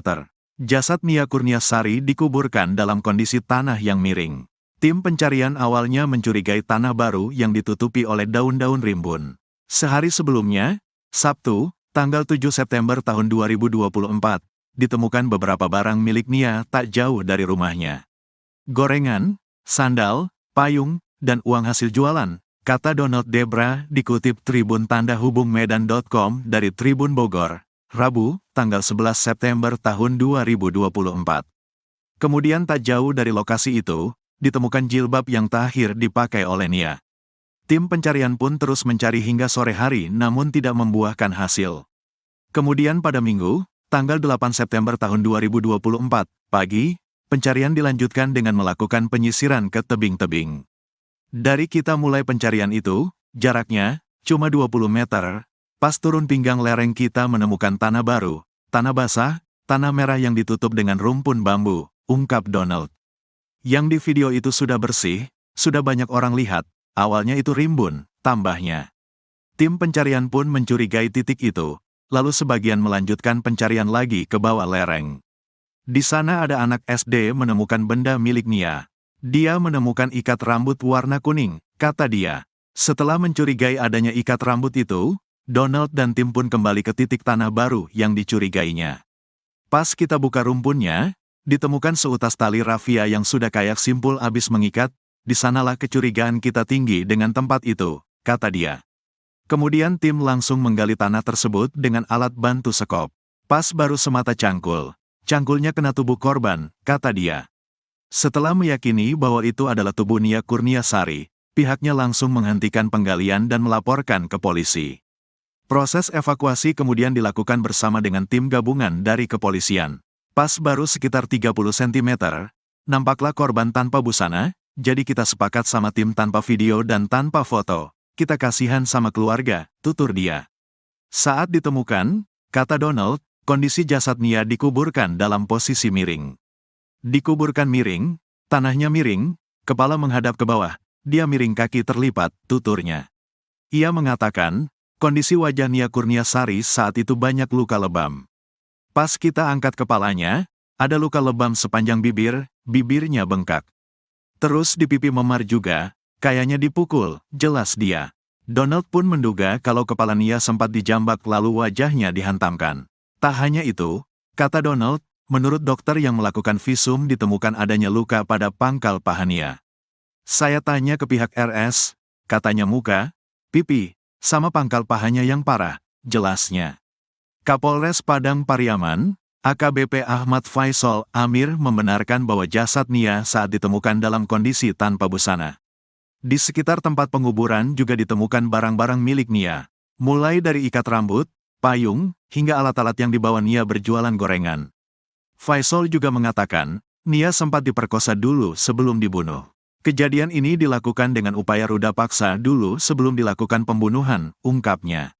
Jasad Nia Kurniasari dikuburkan dalam kondisi tanah yang miring. Tim pencarian awalnya mencurigai tanah baru yang ditutupi oleh daun-daun rimbun. Sehari sebelumnya, Sabtu, tanggal 7 September tahun 2024, ditemukan beberapa barang milik Nia tak jauh dari rumahnya. Gorengan, sandal, payung, dan uang hasil jualan, kata Donald Debra dikutip Tribun Tanda Hubung Medan.com dari Tribun Bogor, Rabu, tanggal 11 September tahun 2024. Kemudian tak jauh dari lokasi itu, ditemukan jilbab yang terakhir dipakai oleh Nia. Tim pencarian pun terus mencari hingga sore hari namun tidak membuahkan hasil. Kemudian pada Minggu, tanggal 8 September tahun 2024, pagi, pencarian dilanjutkan dengan melakukan penyisiran ke tebing-tebing. Dari kita mulai pencarian itu, jaraknya cuma 20 meter, pas turun pinggang lereng kita menemukan tanah baru, tanah basah, tanah merah yang ditutup dengan rumpun bambu, ungkap Donald. Yang di video itu sudah bersih, sudah banyak orang lihat, awalnya itu rimbun, tambahnya. Tim pencarian pun mencurigai titik itu. Lalu sebagian melanjutkan pencarian lagi ke bawah lereng. Di sana ada anak SD menemukan benda milik Nia. Dia menemukan ikat rambut warna kuning, kata dia. Setelah mencurigai adanya ikat rambut itu, Donald dan tim pun kembali ke titik tanah baru yang dicurigainya. Pas kita buka rumpunnya, ditemukan seutas tali rafia yang sudah kayak simpul abis mengikat, di sanalah kecurigaan kita tinggi dengan tempat itu, kata dia. Kemudian tim langsung menggali tanah tersebut dengan alat bantu sekop. Pas baru semata cangkul. Cangkulnya kena tubuh korban, kata dia. Setelah meyakini bahwa itu adalah tubuh Nia Kurniasari, pihaknya langsung menghentikan penggalian dan melaporkan ke polisi. Proses evakuasi kemudian dilakukan bersama dengan tim gabungan dari kepolisian. Pas baru sekitar 30 cm, nampaklah korban tanpa busana, jadi kita sepakat sama tim tanpa video dan tanpa foto. Kita kasihan sama keluarga, tutur dia. Saat ditemukan, kata Donald, kondisi jasad Nia dikuburkan dalam posisi miring. Dikuburkan miring, tanahnya miring, kepala menghadap ke bawah, dia miring kaki terlipat, tuturnya. Ia mengatakan, kondisi wajah Nia Kurniasari saat itu banyak luka lebam. Pas kita angkat kepalanya, ada luka lebam sepanjang bibir, bibirnya bengkak. Terus di pipi memar juga, kayaknya dipukul, jelas dia. Donald pun menduga kalau kepala Nia sempat dijambak lalu wajahnya dihantamkan. Tak hanya itu, kata Donald, menurut dokter yang melakukan visum ditemukan adanya luka pada pangkal paha Nia. Saya tanya ke pihak RS, katanya muka, pipi, sama pangkal pahanya yang parah, jelasnya. Kapolres Padang Pariaman, AKBP Ahmad Faisal Amir membenarkan bahwa jasad Nia saat ditemukan dalam kondisi tanpa busana. Di sekitar tempat penguburan juga ditemukan barang-barang milik Nia, mulai dari ikat rambut, payung, hingga alat-alat yang dibawa Nia berjualan gorengan. Faisal juga mengatakan, Nia sempat diperkosa dulu sebelum dibunuh. Kejadian ini dilakukan dengan upaya ruda paksa dulu sebelum dilakukan pembunuhan, ungkapnya.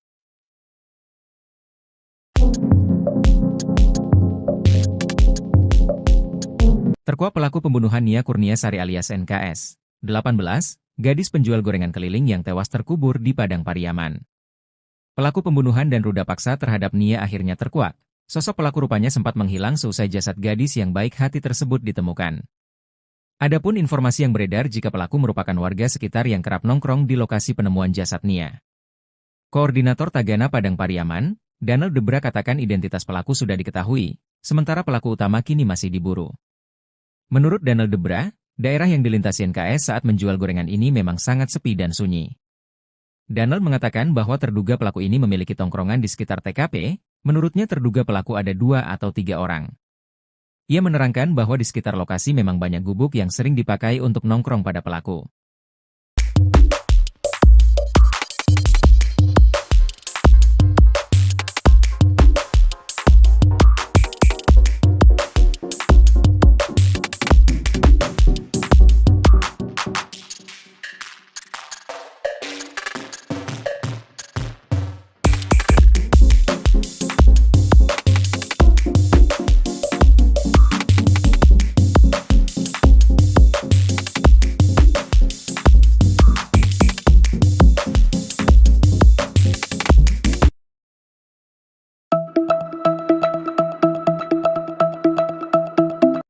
Terkuak pelaku pembunuhan Nia Kurniasari alias NKS, 18, gadis penjual gorengan keliling yang tewas terkubur di Padang Pariaman. Pelaku pembunuhan dan ruda paksa terhadap Nia akhirnya terkuak. Sosok pelaku rupanya sempat menghilang seusai jasad gadis yang baik hati tersebut ditemukan. Adapun informasi yang beredar jika pelaku merupakan warga sekitar yang kerap nongkrong di lokasi penemuan jasad Nia. Koordinator Tagana Padang Pariaman, Donald Debra katakan identitas pelaku sudah diketahui, sementara pelaku utama kini masih diburu. Menurut Donald Debra, daerah yang dilintasi NKS saat menjual gorengan ini memang sangat sepi dan sunyi. Donald mengatakan bahwa terduga pelaku ini memiliki tongkrongan di sekitar TKP, menurutnya terduga pelaku ada 2 atau 3 orang. Ia menerangkan bahwa di sekitar lokasi memang banyak gubuk yang sering dipakai untuk nongkrong pada pelaku.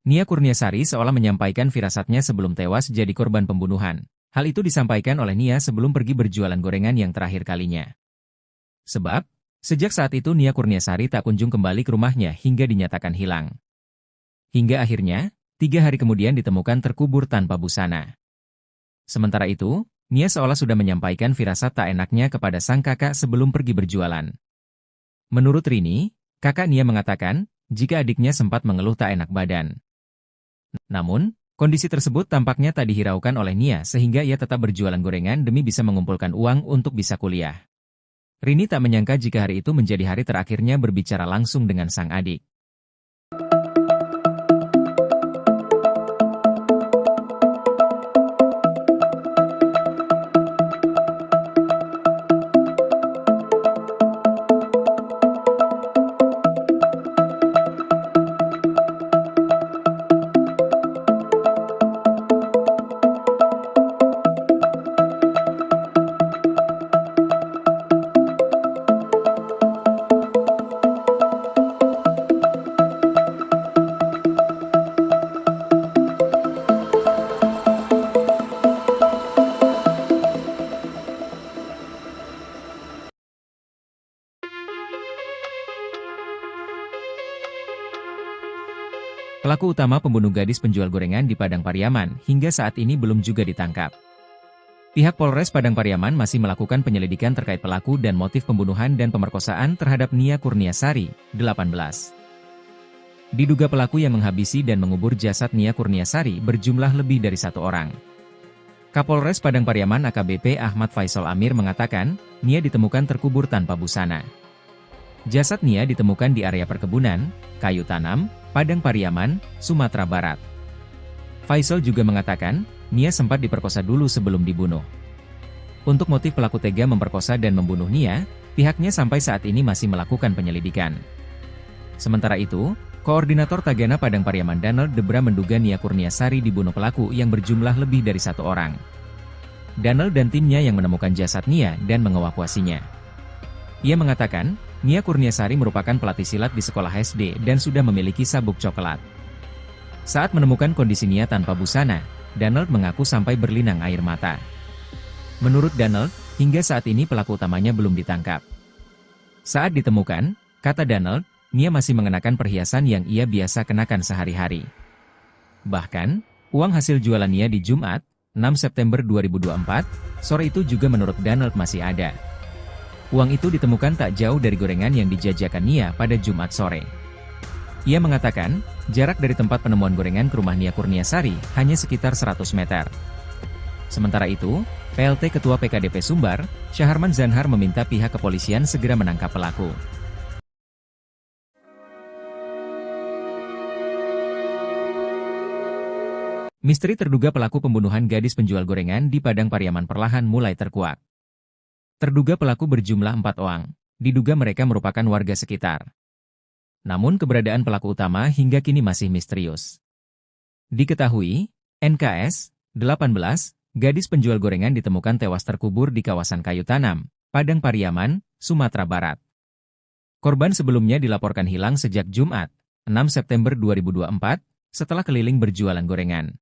Nia Kurniasari seolah menyampaikan firasatnya sebelum tewas jadi korban pembunuhan. Hal itu disampaikan oleh Nia sebelum pergi berjualan gorengan yang terakhir kalinya. Sebab, sejak saat itu Nia Kurniasari tak kunjung kembali ke rumahnya hingga dinyatakan hilang. Hingga akhirnya, 3 hari kemudian ditemukan terkubur tanpa busana. Sementara itu, Nia seolah sudah menyampaikan firasat tak enaknya kepada sang kakak sebelum pergi berjualan. Menurut Rini, kakak Nia mengatakan, jika adiknya sempat mengeluh tak enak badan. Namun, kondisi tersebut tampaknya tak dihiraukan oleh Nia sehingga ia tetap berjualan gorengan demi bisa mengumpulkan uang untuk bisa kuliah. Rini tak menyangka jika hari itu menjadi hari terakhirnya berbicara langsung dengan sang adik. Pelaku utama pembunuh gadis penjual gorengan di Padang Pariaman hingga saat ini belum juga ditangkap. Pihak Polres Padang Pariaman masih melakukan penyelidikan terkait pelaku dan motif pembunuhan dan pemerkosaan terhadap Nia Kurniasari, 18. Diduga pelaku yang menghabisi dan mengubur jasad Nia Kurniasari berjumlah lebih dari 1 orang. Kapolres Padang Pariaman AKBP Ahmad Faisal Amir mengatakan, Nia ditemukan terkubur tanpa busana. Jasad Nia ditemukan di area perkebunan, kayu tanam, Padang Pariaman, Sumatera Barat. Faisal juga mengatakan, Nia sempat diperkosa dulu sebelum dibunuh. Untuk motif pelaku tega memperkosa dan membunuh Nia, pihaknya sampai saat ini masih melakukan penyelidikan. Sementara itu, Koordinator Tagana Padang Pariaman Donald Debra menduga Nia Kurniasari dibunuh pelaku yang berjumlah lebih dari 1 orang. Donald dan timnya yang menemukan jasad Nia dan mengevakuasinya. Ia mengatakan, Nia Kurniasari merupakan pelatih silat di sekolah SD dan sudah memiliki sabuk coklat. Saat menemukan kondisi Nia tanpa busana, Donald mengaku sampai berlinang air mata. Menurut Donald, hingga saat ini pelaku utamanya belum ditangkap. Saat ditemukan, kata Donald, Nia masih mengenakan perhiasan yang ia biasa kenakan sehari-hari. Bahkan, uang hasil jualan Nia di Jumat, 6 September 2024, sore itu juga menurut Donald masih ada. Uang itu ditemukan tak jauh dari gorengan yang dijajakan Nia pada Jumat sore. Ia mengatakan, jarak dari tempat penemuan gorengan ke rumah Nia Kurniasari hanya sekitar 100 meter. Sementara itu, PLT Ketua PKDP Sumbar, Syaharman Zanhar meminta pihak kepolisian segera menangkap pelaku. Misteri terduga pelaku pembunuhan gadis penjual gorengan di Padang Pariaman perlahan mulai terkuak. Terduga pelaku berjumlah 4 orang, diduga mereka merupakan warga sekitar. Namun keberadaan pelaku utama hingga kini masih misterius. Diketahui, NKS, 18, gadis penjual gorengan ditemukan tewas terkubur di kawasan kayu tanam, Padang Pariaman, Sumatera Barat. Korban sebelumnya dilaporkan hilang sejak Jumat, 6 September 2024, setelah keliling berjualan gorengan.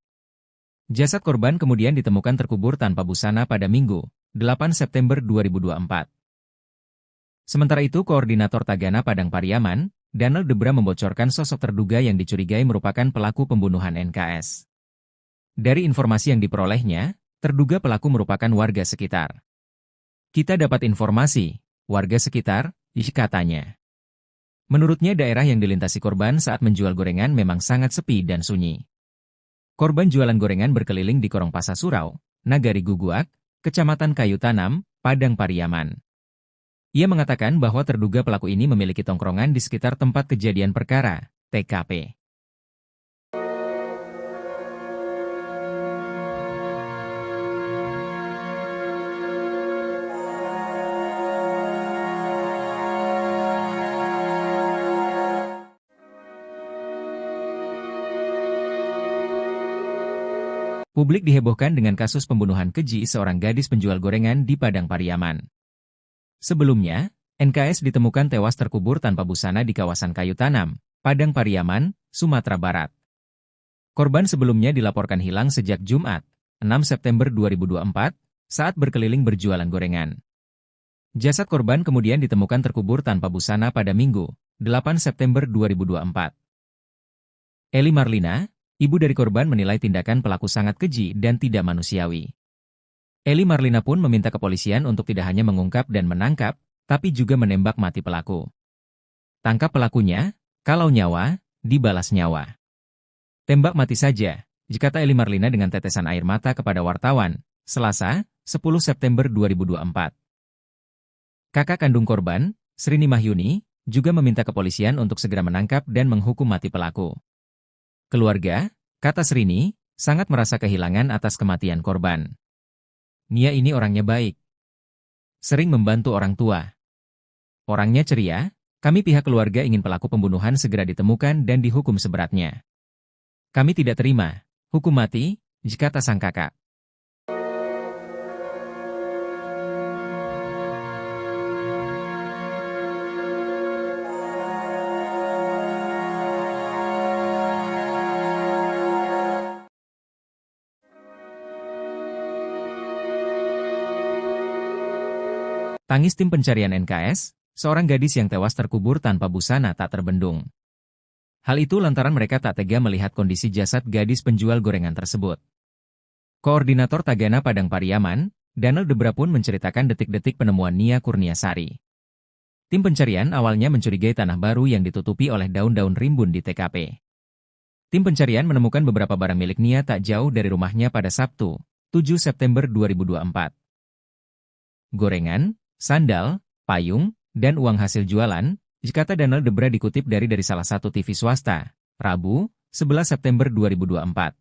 Jasad korban kemudian ditemukan terkubur tanpa busana pada Minggu, 8 September 2024. Sementara itu, Koordinator Tagana Padang Pariaman, Danel Debra membocorkan sosok terduga yang dicurigai merupakan pelaku pembunuhan NKS. Dari informasi yang diperolehnya, terduga pelaku merupakan warga sekitar. Kita dapat informasi, warga sekitar, katanya. Menurutnya daerah yang dilintasi korban saat menjual gorengan memang sangat sepi dan sunyi. Korban jualan gorengan berkeliling di Korong Pasar Surau, Nagari Guguak, Kecamatan Kayu Tanam, Padang Pariaman. Ia mengatakan bahwa terduga pelaku ini memiliki tongkrongan di sekitar tempat kejadian perkara, TKP. Publik dihebohkan dengan kasus pembunuhan keji seorang gadis penjual gorengan di Padang Pariaman. Sebelumnya, NKS ditemukan tewas terkubur tanpa busana di kawasan Kayu Tanam, Padang Pariaman, Sumatera Barat. Korban sebelumnya dilaporkan hilang sejak Jumat, 6 September 2024, saat berkeliling berjualan gorengan. Jasad korban kemudian ditemukan terkubur tanpa busana pada Minggu, 8 September 2024. Eli Marlina, ibu dari korban, menilai tindakan pelaku sangat keji dan tidak manusiawi. Eli Marlina pun meminta kepolisian untuk tidak hanya mengungkap dan menangkap, tapi juga menembak mati pelaku. Tangkap pelakunya, kalau nyawa, dibalas nyawa. Tembak mati saja, kata Eli Marlina dengan tetesan air mata kepada wartawan, Selasa, 10 September 2024. Kakak kandung korban, Srini Mahyuni, juga meminta kepolisian untuk segera menangkap dan menghukum mati pelaku. Keluarga, kata Srini, sangat merasa kehilangan atas kematian korban. Nia ini orangnya baik. Sering membantu orang tua. Orangnya ceria, kami pihak keluarga ingin pelaku pembunuhan segera ditemukan dan dihukum seberatnya. Kami tidak terima hukum mati, kata sang kakak. Tangis tim pencarian NKS, seorang gadis yang tewas terkubur tanpa busana tak terbendung. Hal itu lantaran mereka tak tega melihat kondisi jasad gadis penjual gorengan tersebut. Koordinator Tagana Padang Pariaman, Danel Debra pun menceritakan detik-detik penemuan Nia Kurniasari. Tim pencarian awalnya mencurigai tanah baru yang ditutupi oleh daun-daun rimbun di TKP. Tim pencarian menemukan beberapa barang milik Nia tak jauh dari rumahnya pada Sabtu, 7 September 2024. Gorengan, sandal, payung, dan uang hasil jualan, kata Danel Debra dikutip dari salah satu TV swasta, Rabu, 11 September 2024.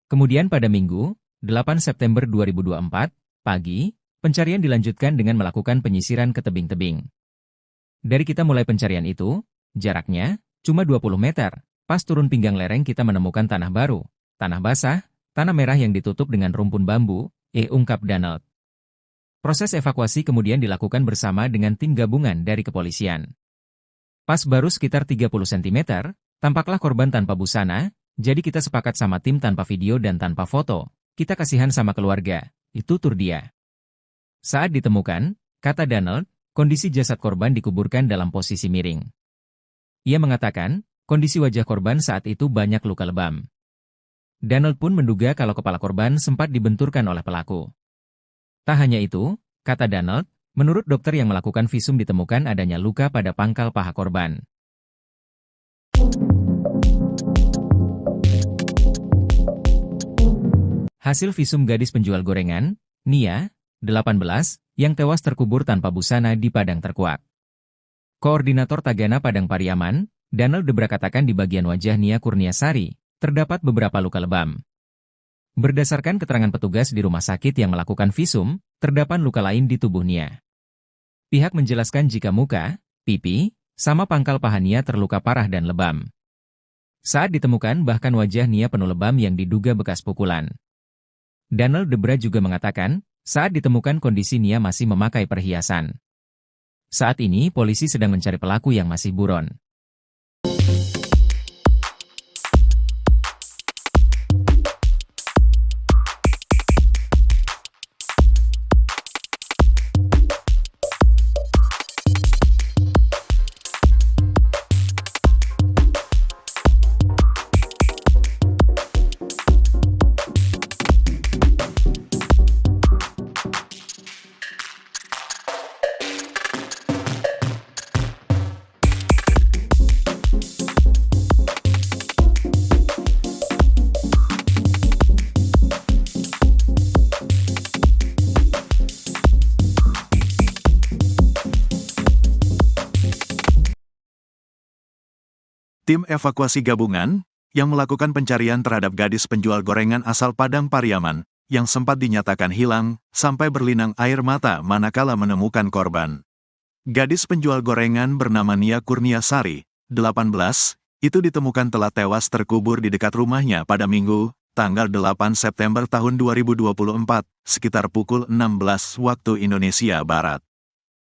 Kemudian pada Minggu, 8 September 2024, pagi, pencarian dilanjutkan dengan melakukan penyisiran ke tebing-tebing. Dari kita mulai pencarian itu, jaraknya cuma 20 meter, pas turun pinggang lereng kita menemukan tanah baru, tanah basah, tanah merah yang ditutup dengan rumpun bambu, ungkap Danel. Proses evakuasi kemudian dilakukan bersama dengan tim gabungan dari kepolisian. Pas baru sekitar 30 cm, tampaklah korban tanpa busana, jadi kita sepakat sama tim tanpa video dan tanpa foto, kita kasihan sama keluarga, itu tur dia. Saat ditemukan, kata Danel, kondisi jasad korban dikuburkan dalam posisi miring. Ia mengatakan, kondisi wajah korban saat itu banyak luka lebam. Danel pun menduga kalau kepala korban sempat dibenturkan oleh pelaku. Tak hanya itu, kata Danel, menurut dokter yang melakukan visum ditemukan adanya luka pada pangkal paha korban. Hasil visum gadis penjual gorengan, Nia, 18, yang tewas terkubur tanpa busana di Padang Terkuak. Koordinator Tagana Padang Pariaman, Danel Debra katakan di bagian wajah Nia Kurniasari, terdapat beberapa luka lebam. Berdasarkan keterangan petugas di rumah sakit yang melakukan visum, terdapat luka lain di tubuh Nia. Pihak menjelaskan jika muka, pipi, sama pangkal paha Nia terluka parah dan lebam. Saat ditemukan bahkan wajah Nia penuh lebam yang diduga bekas pukulan. Danel Debra juga mengatakan, saat ditemukan kondisi Nia masih memakai perhiasan. Saat ini polisi sedang mencari pelaku yang masih buron. Tim evakuasi gabungan yang melakukan pencarian terhadap gadis penjual gorengan asal Padang Pariaman yang sempat dinyatakan hilang sampai berlinang air mata manakala menemukan korban. Gadis penjual gorengan bernama Nia Kurniasari, 18, itu ditemukan telah tewas terkubur di dekat rumahnya pada Minggu, tanggal 8 September tahun 2024, sekitar pukul 16 waktu Indonesia Barat.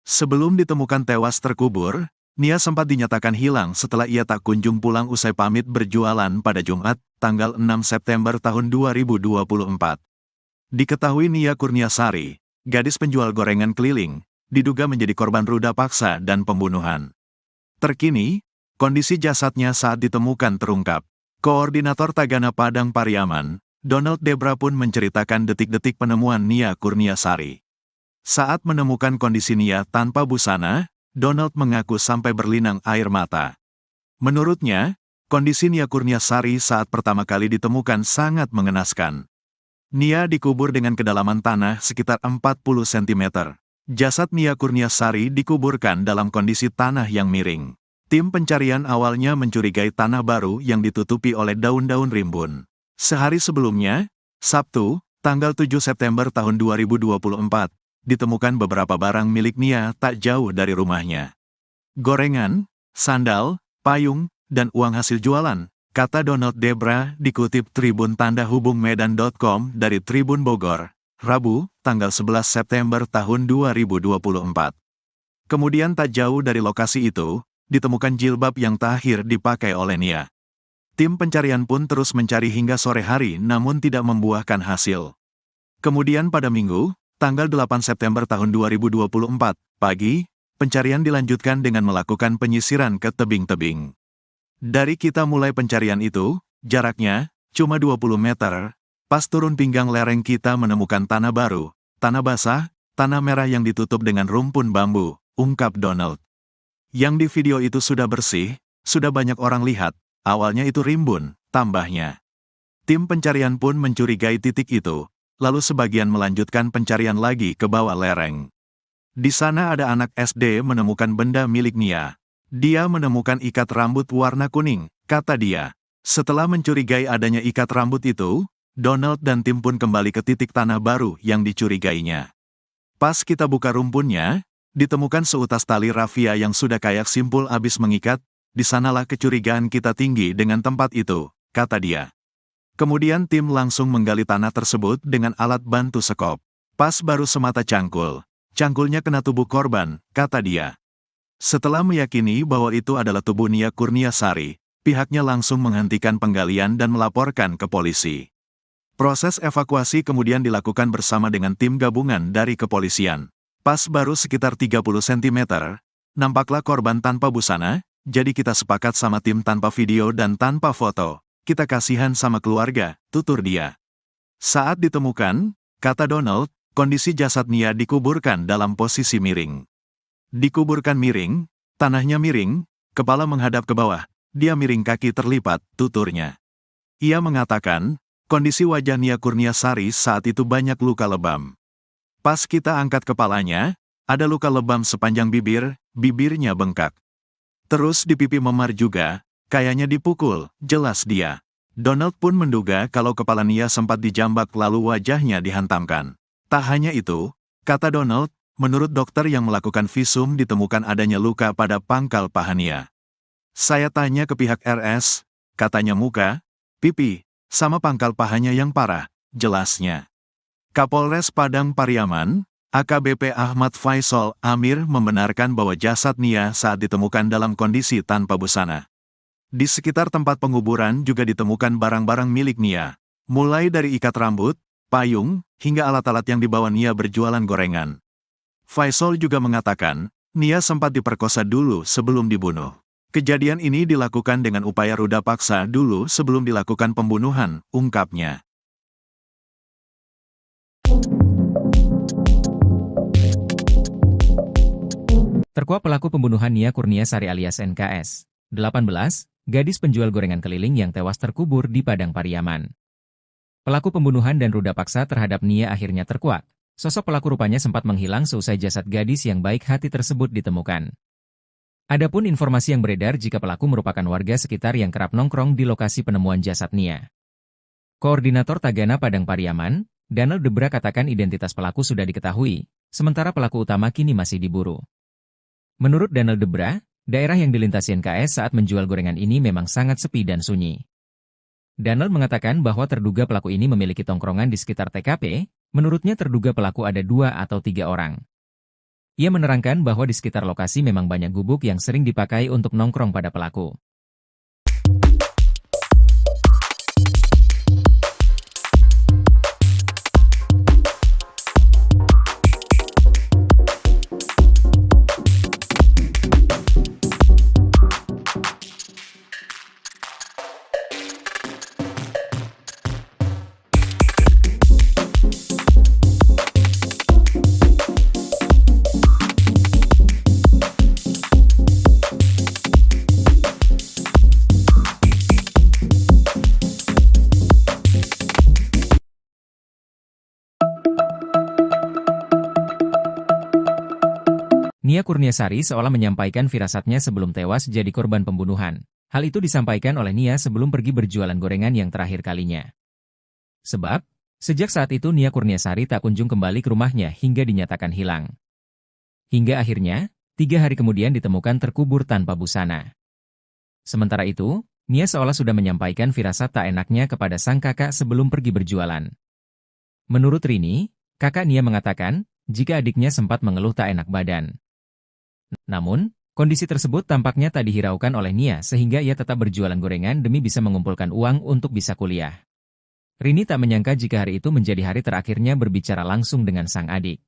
Sebelum ditemukan tewas terkubur, Nia sempat dinyatakan hilang setelah ia tak kunjung pulang usai pamit berjualan pada Jumat, tanggal 6 September tahun 2024. Diketahui Nia Kurniasari, gadis penjual gorengan keliling, diduga menjadi korban ruda paksa dan pembunuhan. Terkini, kondisi jasadnya saat ditemukan terungkap. Koordinator Tagana Padang Pariaman, Donald Debra pun menceritakan detik-detik penemuan Nia Kurniasari. Saat menemukan kondisi Nia tanpa busana, Donald mengaku sampai berlinang air mata. Menurutnya, kondisi Nia Kurniasari saat pertama kali ditemukan sangat mengenaskan. Nia dikubur dengan kedalaman tanah sekitar 40 cm. Jasad Nia Kurniasari dikuburkan dalam kondisi tanah yang miring. Tim pencarian awalnya mencurigai tanah baru yang ditutupi oleh daun-daun rimbun. Sehari sebelumnya, Sabtu, tanggal 7 September tahun 2024, ditemukan beberapa barang milik Nia tak jauh dari rumahnya. Gorengan, sandal, payung, dan uang hasil jualan, kata Donald Debra dikutip Tribun Tanda Hubung Medan.com dari Tribun Bogor, Rabu, tanggal 11 September tahun 2024. Kemudian tak jauh dari lokasi itu, ditemukan jilbab yang terakhir dipakai oleh Nia. Tim pencarian pun terus mencari hingga sore hari namun tidak membuahkan hasil. Kemudian pada Minggu, tanggal 8 September tahun 2024, pagi, pencarian dilanjutkan dengan melakukan penyisiran ke tebing-tebing. Dari kita mulai pencarian itu, jaraknya cuma 20 meter, pas turun pinggang lereng kita menemukan tanah baru, tanah basah, tanah merah yang ditutup dengan rumpun bambu, ungkap Donald. Yang di video itu sudah bersih, sudah banyak orang lihat, awalnya itu rimbun, tambahnya. Tim pencarian pun mencurigai titik itu, lalu sebagian melanjutkan pencarian lagi ke bawah lereng. Di sana ada anak SD menemukan benda milik Nia. Dia menemukan ikat rambut warna kuning, kata dia. Setelah mencurigai adanya ikat rambut itu, Donald dan tim pun kembali ke titik tanah baru yang dicurigainya. Pas kita buka rumpunnya, ditemukan seutas tali rafia yang sudah kayak simpul abis mengikat, di sanalah kecurigaan kita tinggi dengan tempat itu, kata dia. Kemudian tim langsung menggali tanah tersebut dengan alat bantu sekop. Pas baru semata cangkul. Cangkulnya kena tubuh korban, kata dia. Setelah meyakini bahwa itu adalah tubuh Nia Kurniasari, pihaknya langsung menghentikan penggalian dan melaporkan ke polisi. Proses evakuasi kemudian dilakukan bersama dengan tim gabungan dari kepolisian. Pas baru sekitar 30 cm, nampaklah korban tanpa busana, jadi kita sepakat sama tim tanpa video dan tanpa foto. Kita kasihan sama keluarga, tutur dia. Saat ditemukan, kata Donald, kondisi jasad Nia dikuburkan dalam posisi miring. Dikuburkan miring, tanahnya miring, kepala menghadap ke bawah, dia miring kaki terlipat, tuturnya. Ia mengatakan, kondisi wajah Nia Kurniasari saat itu banyak luka lebam. Pas kita angkat kepalanya, ada luka lebam sepanjang bibir, bibirnya bengkak. Terus di pipi memar juga, kayaknya dipukul, jelas dia. Donald pun menduga kalau kepala Nia sempat dijambak lalu wajahnya dihantamkan. Tak hanya itu, kata Donald, menurut dokter yang melakukan visum ditemukan adanya luka pada pangkal paha Nia. Saya tanya ke pihak RS, katanya muka, pipi, sama pangkal pahanya yang parah, jelasnya. Kapolres Padang Pariaman, AKBP Ahmad Faisal Amir membenarkan bahwa jasad Nia saat ditemukan dalam kondisi tanpa busana. Di sekitar tempat penguburan juga ditemukan barang-barang milik Nia, mulai dari ikat rambut, payung, hingga alat-alat yang dibawa Nia berjualan gorengan. Faisal juga mengatakan, Nia sempat diperkosa dulu sebelum dibunuh. Kejadian ini dilakukan dengan upaya ruda paksa dulu sebelum dilakukan pembunuhan, ungkapnya. Terkuak pelaku pembunuhan Nia Kurniasari alias NKS, 18, gadis penjual gorengan keliling yang tewas terkubur di Padang Pariaman. Pelaku pembunuhan dan ruda paksa terhadap Nia akhirnya terkuak. Sosok pelaku rupanya sempat menghilang seusai jasad gadis yang baik hati tersebut ditemukan. Adapun informasi yang beredar jika pelaku merupakan warga sekitar yang kerap nongkrong di lokasi penemuan jasad Nia. Koordinator Tagana Padang Pariaman, Donald Debra katakan identitas pelaku sudah diketahui, sementara pelaku utama kini masih diburu. Menurut Donald Debra, daerah yang dilintasi NKS saat menjual gorengan ini memang sangat sepi dan sunyi. Donald mengatakan bahwa terduga pelaku ini memiliki tongkrongan di sekitar TKP, menurutnya terduga pelaku ada 2 atau 3 orang. Ia menerangkan bahwa di sekitar lokasi memang banyak gubuk yang sering dipakai untuk nongkrong pada pelaku. Nia Kurniasari seolah menyampaikan firasatnya sebelum tewas jadi korban pembunuhan. Hal itu disampaikan oleh Nia sebelum pergi berjualan gorengan yang terakhir kalinya. Sebab, sejak saat itu Nia Kurniasari tak kunjung kembali ke rumahnya hingga dinyatakan hilang. Hingga akhirnya, 3 hari kemudian ditemukan terkubur tanpa busana. Sementara itu, Nia seolah sudah menyampaikan firasat tak enaknya kepada sang kakak sebelum pergi berjualan. Menurut Rini, kakak Nia mengatakan, jika adiknya sempat mengeluh tak enak badan. Namun, kondisi tersebut tampaknya tak dihiraukan oleh Nia sehingga ia tetap berjualan gorengan demi bisa mengumpulkan uang untuk bisa kuliah. Rini tak menyangka jika hari itu menjadi hari terakhirnya berbicara langsung dengan sang adik.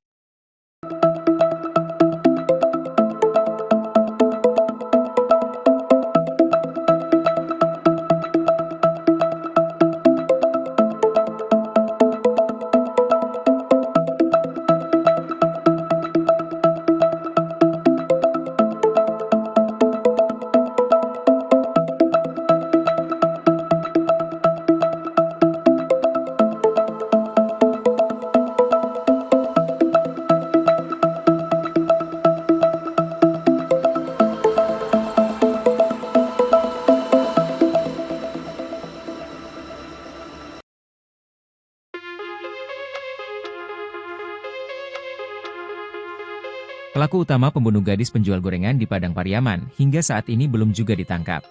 Pelaku utama pembunuh gadis penjual gorengan di Padang Pariaman hingga saat ini belum juga ditangkap.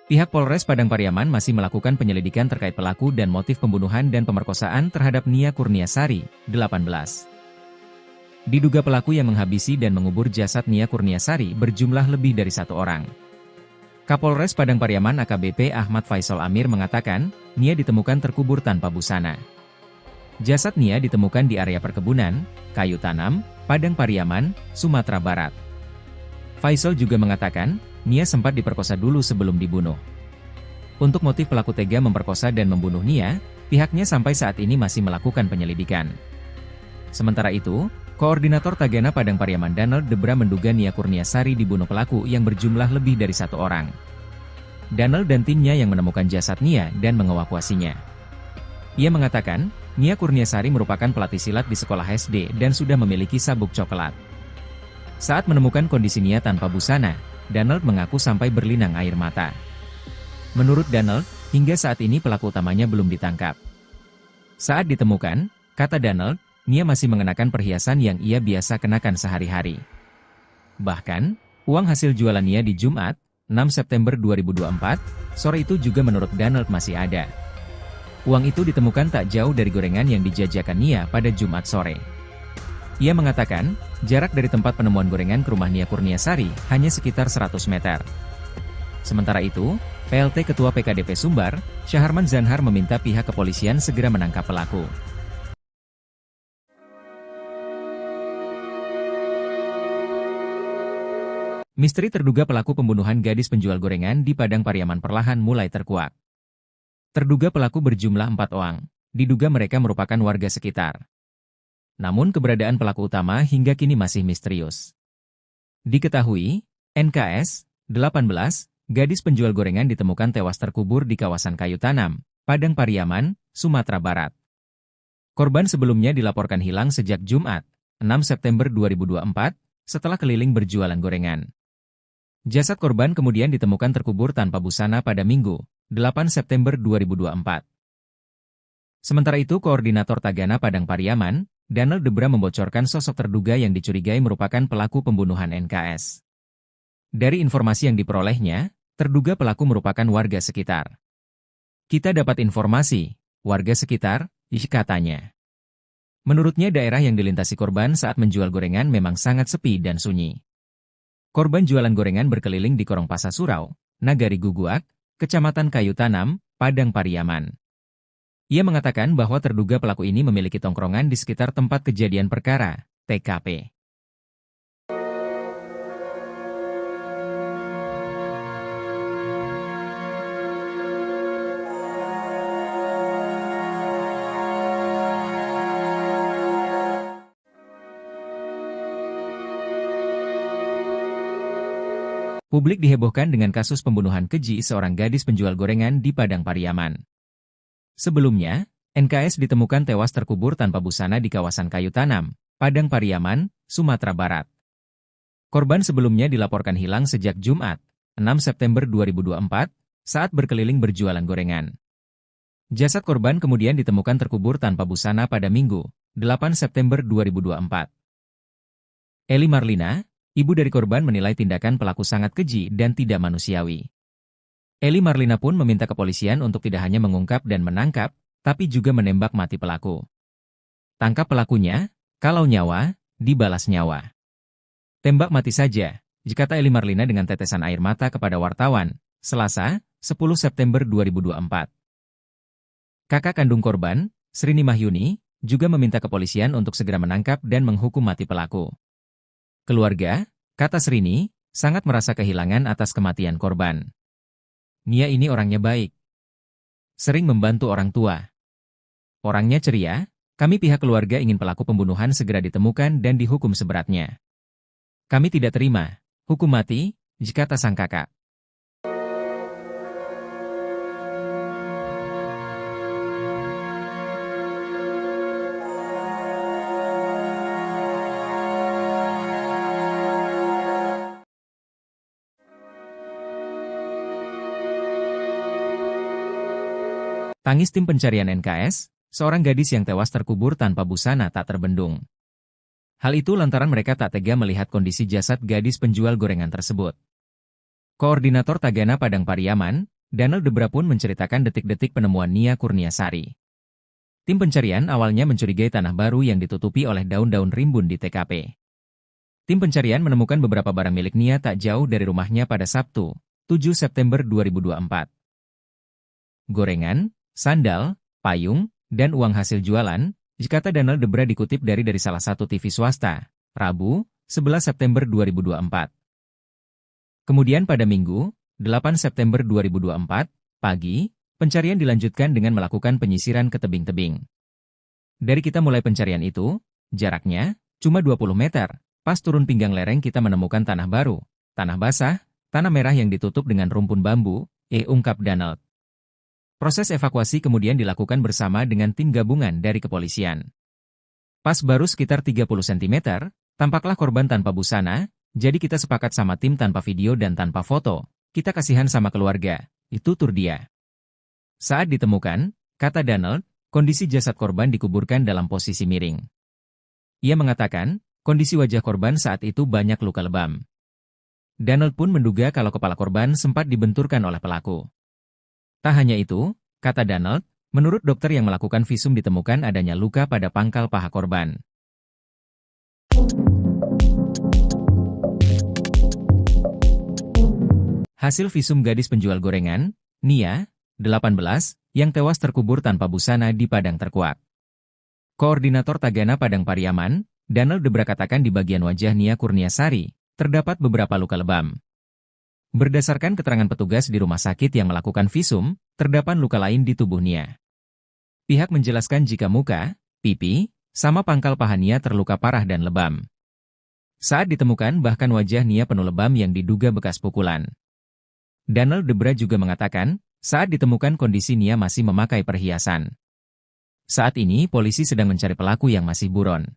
Pihak Polres Padang Pariaman masih melakukan penyelidikan terkait pelaku dan motif pembunuhan dan pemerkosaan terhadap Nia Kurniasari, 18. Diduga pelaku yang menghabisi dan mengubur jasad Nia Kurniasari berjumlah lebih dari 1 orang. Kapolres Padang Pariaman AKBP Ahmad Faisal Amir mengatakan, Nia ditemukan terkubur tanpa busana. Jasad Nia ditemukan di area perkebunan, kayu tanam, Padang Pariaman, Sumatera Barat. Faisal juga mengatakan, Nia sempat diperkosa dulu sebelum dibunuh. Untuk motif pelaku tega memperkosa dan membunuh Nia, pihaknya sampai saat ini masih melakukan penyelidikan. Sementara itu, Koordinator Tagana Padang Pariaman Donald Debra menduga Nia Kurniasari dibunuh pelaku yang berjumlah lebih dari 1 orang. Donald dan timnya yang menemukan jasad Nia dan mengevakuasinya. Ia mengatakan, Nia Kurniasari merupakan pelatih silat di sekolah SD dan sudah memiliki sabuk coklat. Saat menemukan kondisi Nia tanpa busana, Donald mengaku sampai berlinang air mata. Menurut Donald, hingga saat ini pelaku utamanya belum ditangkap. Saat ditemukan, kata Donald, Nia masih mengenakan perhiasan yang ia biasa kenakan sehari-hari. Bahkan, uang hasil jualan Nia di Jumat, 6 September 2024, sore itu juga menurut Donald masih ada. Uang itu ditemukan tak jauh dari gorengan yang dijajakan Nia pada Jumat sore. Ia mengatakan, jarak dari tempat penemuan gorengan ke rumah Nia Kurniasari hanya sekitar 100 meter. Sementara itu, PLT Ketua PKDP Sumbar, Syaharman Zanhar meminta pihak kepolisian segera menangkap pelaku. Misteri terduga pelaku pembunuhan gadis penjual gorengan di Padang Pariaman perlahan mulai terkuak. Terduga pelaku berjumlah 4 orang, diduga mereka merupakan warga sekitar. Namun keberadaan pelaku utama hingga kini masih misterius. Diketahui, NKS, 18, gadis penjual gorengan ditemukan tewas terkubur di kawasan kayu tanam, Padang Pariaman, Sumatera Barat. Korban sebelumnya dilaporkan hilang sejak Jumat, 6 September 2024, setelah keliling berjualan gorengan. Jasad korban kemudian ditemukan terkubur tanpa busana pada Minggu, 8 September 2024. Sementara itu, Koordinator Tagana Padang Pariaman, Donald Debra membocorkan sosok terduga yang dicurigai merupakan pelaku pembunuhan NKS. Dari informasi yang diperolehnya, terduga pelaku merupakan warga sekitar. Kita dapat informasi, warga sekitar, katanya. Menurutnya daerah yang dilintasi korban saat menjual gorengan memang sangat sepi dan sunyi. Korban jualan gorengan berkeliling di Korong Pasar Surau, Nagari Guguak, Kecamatan Kayu Tanam, Padang Pariaman. Ia mengatakan bahwa terduga pelaku ini memiliki tongkrongan di sekitar tempat kejadian perkara, TKP. Publik dihebohkan dengan kasus pembunuhan keji seorang gadis penjual gorengan di Padang Pariaman. Sebelumnya, NKS ditemukan tewas terkubur tanpa busana di kawasan Kayu Tanam, Padang Pariaman, Sumatera Barat. Korban sebelumnya dilaporkan hilang sejak Jumat, 6 September 2024, saat berkeliling berjualan gorengan. Jasad korban kemudian ditemukan terkubur tanpa busana pada Minggu, 8 September 2024. Eli Marlina, ibu dari korban, menilai tindakan pelaku sangat keji dan tidak manusiawi. Eli Marlina pun meminta kepolisian untuk tidak hanya mengungkap dan menangkap, tapi juga menembak mati pelaku. Tangkap pelakunya, kalau nyawa, dibalas nyawa. Tembak mati saja, kata Eli Marlina dengan tetesan air mata kepada wartawan, Selasa, 10 September 2024. Kakak kandung korban, Srini Mahyuni, juga meminta kepolisian untuk segera menangkap dan menghukum mati pelaku. Keluarga, kata Srini, sangat merasa kehilangan atas kematian korban. Nia ini orangnya baik. Sering membantu orang tua. Orangnya ceria, kami pihak keluarga ingin pelaku pembunuhan segera ditemukan dan dihukum seberatnya. Kami tidak terima hukum mati, kata sang kakak. Tangis tim pencarian NKS, seorang gadis yang tewas terkubur tanpa busana tak terbendung. Hal itu lantaran mereka tak tega melihat kondisi jasad gadis penjual gorengan tersebut. Koordinator Tagana Padang Pariaman, Donald Debra pun menceritakan detik-detik penemuan Nia Kurniasari. Tim pencarian awalnya mencurigai tanah baru yang ditutupi oleh daun-daun rimbun di TKP. Tim pencarian menemukan beberapa barang milik Nia tak jauh dari rumahnya pada Sabtu, 7 September 2024. Gorengan, sandal, payung, dan uang hasil jualan, kata Donald Debra dikutip dari salah satu TV swasta, Rabu, 11 September 2024. Kemudian pada Minggu, 8 September 2024, pagi, pencarian dilanjutkan dengan melakukan penyisiran ke tebing-tebing. Dari kita mulai pencarian itu, jaraknya cuma 20 meter, pas turun pinggang lereng kita menemukan tanah baru, tanah basah, tanah merah yang ditutup dengan rumpun bambu, ungkap Donald. Proses evakuasi kemudian dilakukan bersama dengan tim gabungan dari kepolisian. Pas baru sekitar 30 cm, tampaklah korban tanpa busana, jadi kita sepakat sama tim tanpa video dan tanpa foto, kita kasihan sama keluarga, itu tutur dia. Saat ditemukan, kata Donald, kondisi jasad korban dikuburkan dalam posisi miring. Ia mengatakan, kondisi wajah korban saat itu banyak luka lebam. Donald pun menduga kalau kepala korban sempat dibenturkan oleh pelaku. Tak hanya itu, kata Donald, menurut dokter yang melakukan visum ditemukan adanya luka pada pangkal paha korban. Hasil visum gadis penjual gorengan, Nia, 18, yang tewas terkubur tanpa busana di Padang Terkuak. Koordinator Tagana Padang Pariaman, Donald Debra katakan di bagian wajah Nia Kurniasari, terdapat beberapa luka lebam. Berdasarkan keterangan petugas di rumah sakit yang melakukan visum, terdapat luka lain di tubuh Nia. Pihak menjelaskan jika muka, pipi, sama pangkal paha Nia terluka parah dan lebam. Saat ditemukan bahkan wajah Nia penuh lebam yang diduga bekas pukulan. Donald Debra juga mengatakan, saat ditemukan kondisi Nia masih memakai perhiasan. Saat ini polisi sedang mencari pelaku yang masih buron.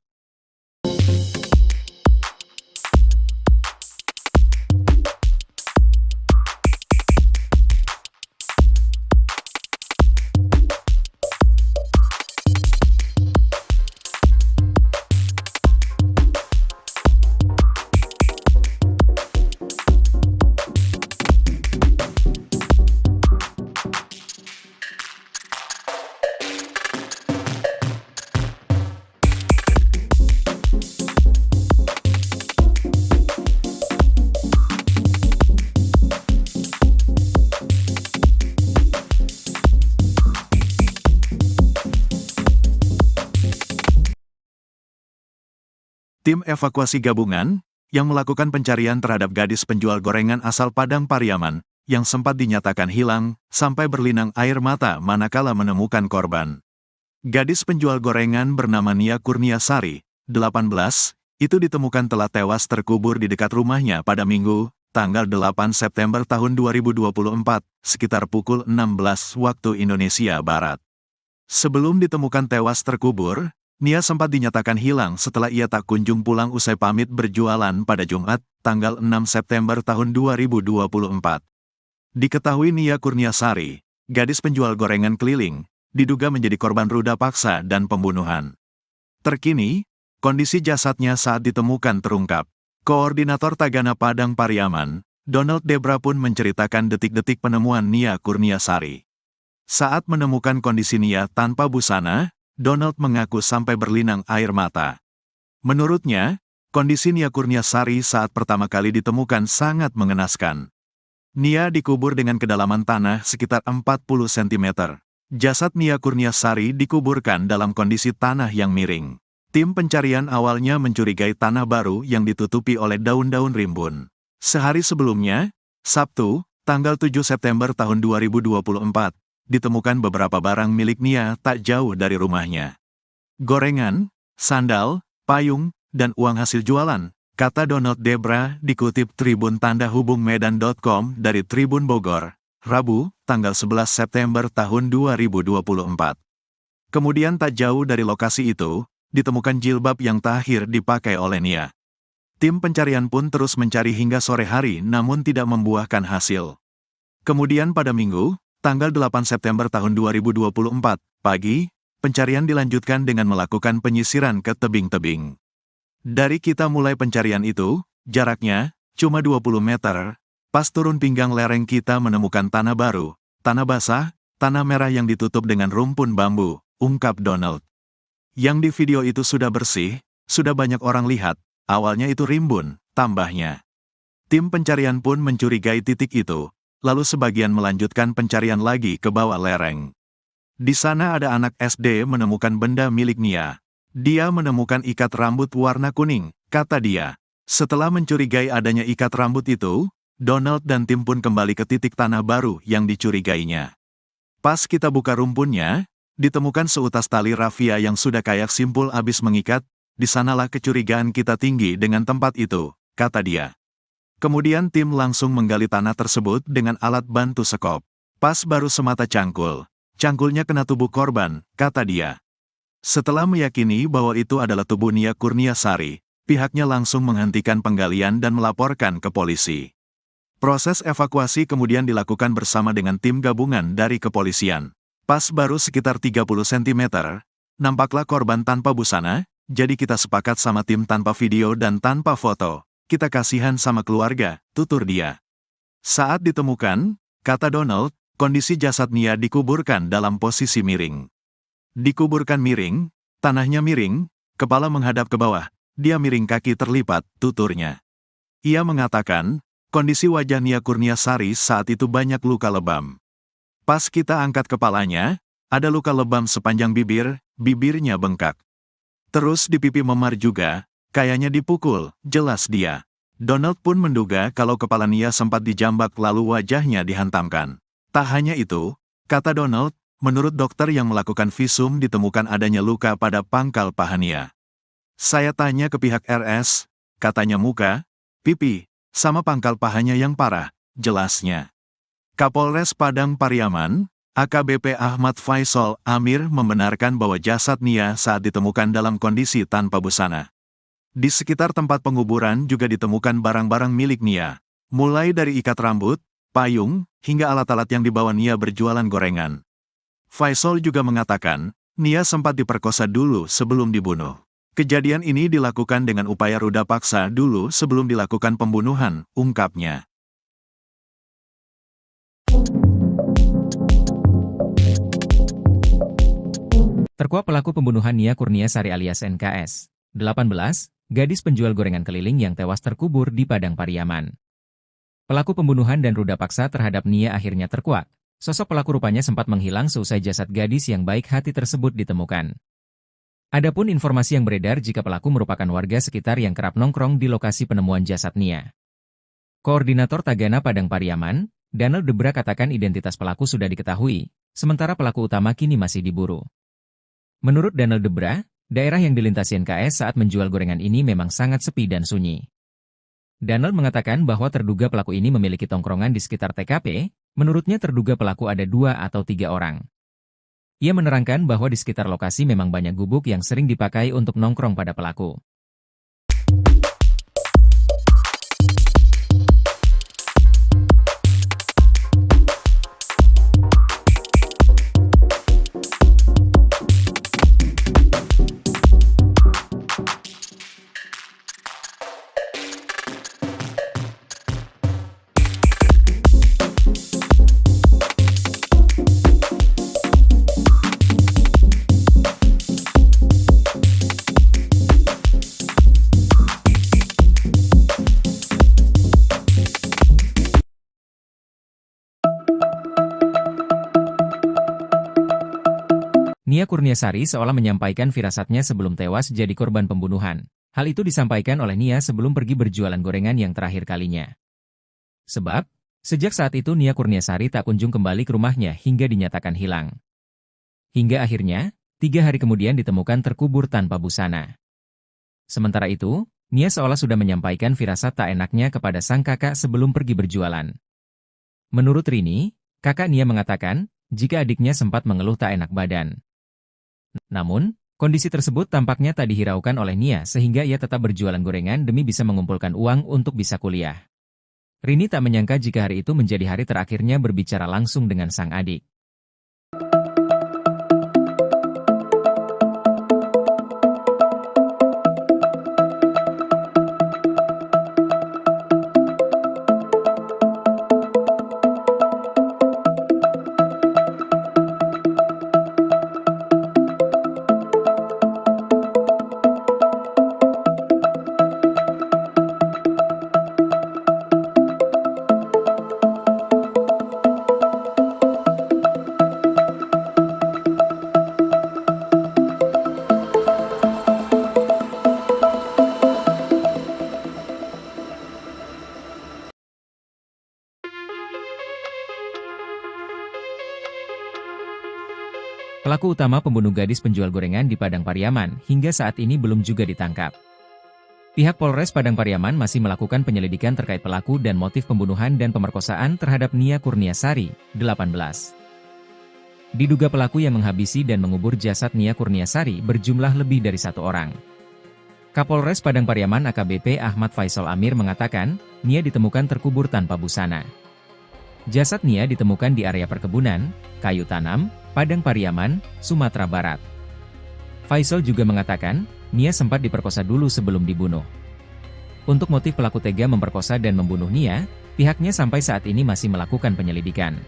Tim evakuasi gabungan yang melakukan pencarian terhadap gadis penjual gorengan asal Padang Pariaman yang sempat dinyatakan hilang sampai berlinang air mata manakala menemukan korban. Gadis penjual gorengan bernama Nia Kurniasari, 18, itu ditemukan telah tewas terkubur di dekat rumahnya pada Minggu, tanggal 8 September tahun 2024, sekitar pukul 16 waktu Indonesia Barat. Sebelum ditemukan tewas terkubur, Nia sempat dinyatakan hilang setelah ia tak kunjung pulang usai pamit berjualan pada Jumat, tanggal 6 September tahun 2024. Diketahui Nia Kurniasari, gadis penjual gorengan keliling, diduga menjadi korban ruda paksa dan pembunuhan. Terkini, kondisi jasadnya saat ditemukan terungkap. Koordinator Tagana Padang Pariaman, Donald Debra pun menceritakan detik-detik penemuan Nia Kurniasari. Saat menemukan kondisi Nia tanpa busana, Donald mengaku sampai berlinang air mata. Menurutnya, kondisi Nia Kurniasari saat pertama kali ditemukan sangat mengenaskan. Nia dikubur dengan kedalaman tanah sekitar 40 cm. Jasad Nia Kurniasari dikuburkan dalam kondisi tanah yang miring. Tim pencarian awalnya mencurigai tanah baru yang ditutupi oleh daun-daun rimbun. Sehari sebelumnya, Sabtu, tanggal 7 September tahun 2024, ditemukan beberapa barang milik Nia tak jauh dari rumahnya. Gorengan, sandal, payung, dan uang hasil jualan, kata Donald Debra dikutip Tribun Tanda Hubung Medan.com dari Tribun Bogor, Rabu, tanggal 11 September tahun 2024. Kemudian tak jauh dari lokasi itu, ditemukan jilbab yang terakhir dipakai oleh Nia. Tim pencarian pun terus mencari hingga sore hari namun tidak membuahkan hasil. Kemudian pada Minggu, tanggal 8 September tahun 2024, pagi, pencarian dilanjutkan dengan melakukan penyisiran ke tebing-tebing. Dari kita mulai pencarian itu, jaraknya cuma 20 meter, pas turun pinggang lereng kita menemukan tanah baru, tanah basah, tanah merah yang ditutup dengan rumpun bambu, ungkap Donald. Yang di video itu sudah bersih, sudah banyak orang lihat, awalnya itu rimbun, tambahnya. Tim pencarian pun mencurigai titik itu. Lalu sebagian melanjutkan pencarian lagi ke bawah lereng. Di sana ada anak SD menemukan benda milik Nia. Dia menemukan ikat rambut warna kuning, kata dia. Setelah mencurigai adanya ikat rambut itu, Donald dan tim pun kembali ke titik tanah baru yang dicurigainya. Pas kita buka rumpunnya, ditemukan seutas tali rafia yang sudah kayak simpul abis mengikat, di sanalah kecurigaan kita tinggi dengan tempat itu, kata dia. Kemudian tim langsung menggali tanah tersebut dengan alat bantu sekop. Pas baru semata cangkul. Cangkulnya kena tubuh korban, kata dia. Setelah meyakini bahwa itu adalah tubuh Nia Kurniasari, pihaknya langsung menghentikan penggalian dan melaporkan ke polisi. Proses evakuasi kemudian dilakukan bersama dengan tim gabungan dari kepolisian. Pas baru sekitar 30 cm, nampaklah korban tanpa busana, jadi kita sepakat sama tim tanpa video dan tanpa foto. Kita kasihan sama keluarga, tutur dia. Saat ditemukan, kata Donald, kondisi jasad Nia dikuburkan dalam posisi miring. Dikuburkan miring, tanahnya miring, kepala menghadap ke bawah, dia miring kaki terlipat, tuturnya. Ia mengatakan, kondisi wajah Nia Kurniasari saat itu banyak luka lebam. Pas kita angkat kepalanya, ada luka lebam sepanjang bibir, bibirnya bengkak. Terus di pipi memar juga, kayaknya dipukul, jelas dia. Donald pun menduga kalau kepala Nia sempat dijambak lalu wajahnya dihantamkan. Tak hanya itu, kata Donald, menurut dokter yang melakukan visum ditemukan adanya luka pada pangkal paha Nia. Saya tanya ke pihak RS, katanya muka, pipi, sama pangkal pahanya yang parah, jelasnya. Kapolres Padang Pariaman, AKBP Ahmad Faisal Amir membenarkan bahwa jasad Nia saat ditemukan dalam kondisi tanpa busana. Di sekitar tempat penguburan juga ditemukan barang-barang milik Nia, mulai dari ikat rambut, payung, hingga alat-alat yang dibawa Nia berjualan gorengan. Faisal juga mengatakan, Nia sempat diperkosa dulu sebelum dibunuh. Kejadian ini dilakukan dengan upaya ruda paksa dulu sebelum dilakukan pembunuhan, ungkapnya. Terkuak pelaku pembunuhan Nia Kurniasari alias NKS, 18, gadis penjual gorengan keliling yang tewas terkubur di Padang Pariaman. Pelaku pembunuhan dan ruda paksa terhadap Nia akhirnya terkuak. Sosok pelaku rupanya sempat menghilang seusai jasad gadis yang baik hati tersebut ditemukan. Adapun informasi yang beredar jika pelaku merupakan warga sekitar yang kerap nongkrong di lokasi penemuan jasad Nia. Koordinator Tagana Padang Pariaman, Donald Debra katakan identitas pelaku sudah diketahui, sementara pelaku utama kini masih diburu. Menurut Donald Debra, daerah yang dilintasi NKS saat menjual gorengan ini memang sangat sepi dan sunyi. Donald mengatakan bahwa terduga pelaku ini memiliki tongkrongan di sekitar TKP, menurutnya terduga pelaku ada 2 atau 3 orang. Ia menerangkan bahwa di sekitar lokasi memang banyak gubuk yang sering dipakai untuk nongkrong pada pelaku. Nia Kurniasari seolah menyampaikan firasatnya sebelum tewas jadi korban pembunuhan. Hal itu disampaikan oleh Nia sebelum pergi berjualan gorengan yang terakhir kalinya. Sebab, sejak saat itu Nia Kurniasari tak kunjung kembali ke rumahnya hingga dinyatakan hilang. Hingga akhirnya, 3 hari kemudian ditemukan terkubur tanpa busana. Sementara itu, Nia seolah sudah menyampaikan firasat tak enaknya kepada sang kakak sebelum pergi berjualan. Menurut Rini, kakak Nia mengatakan, jika adiknya sempat mengeluh tak enak badan. Namun, kondisi tersebut tampaknya tak dihiraukan oleh Nia sehingga ia tetap berjualan gorengan demi bisa mengumpulkan uang untuk bisa kuliah. Rini tak menyangka jika hari itu menjadi hari terakhirnya berbicara langsung dengan sang adik. Pelaku utama pembunuh gadis penjual gorengan di Padang Pariaman hingga saat ini belum juga ditangkap. Pihak Polres Padang Pariaman masih melakukan penyelidikan terkait pelaku dan motif pembunuhan dan pemerkosaan terhadap Nia Kurniasari, 18. Diduga pelaku yang menghabisi dan mengubur jasad Nia Kurniasari berjumlah lebih dari 1 orang. Kapolres Padang Pariaman AKBP Ahmad Faisal Amir mengatakan, Nia ditemukan terkubur tanpa busana. Jasad Nia ditemukan di area perkebunan, kayu tanam, Padang Pariaman, Sumatera Barat. Faisal juga mengatakan, Nia sempat diperkosa dulu sebelum dibunuh. Untuk motif pelaku tega memperkosa dan membunuh Nia, pihaknya sampai saat ini masih melakukan penyelidikan.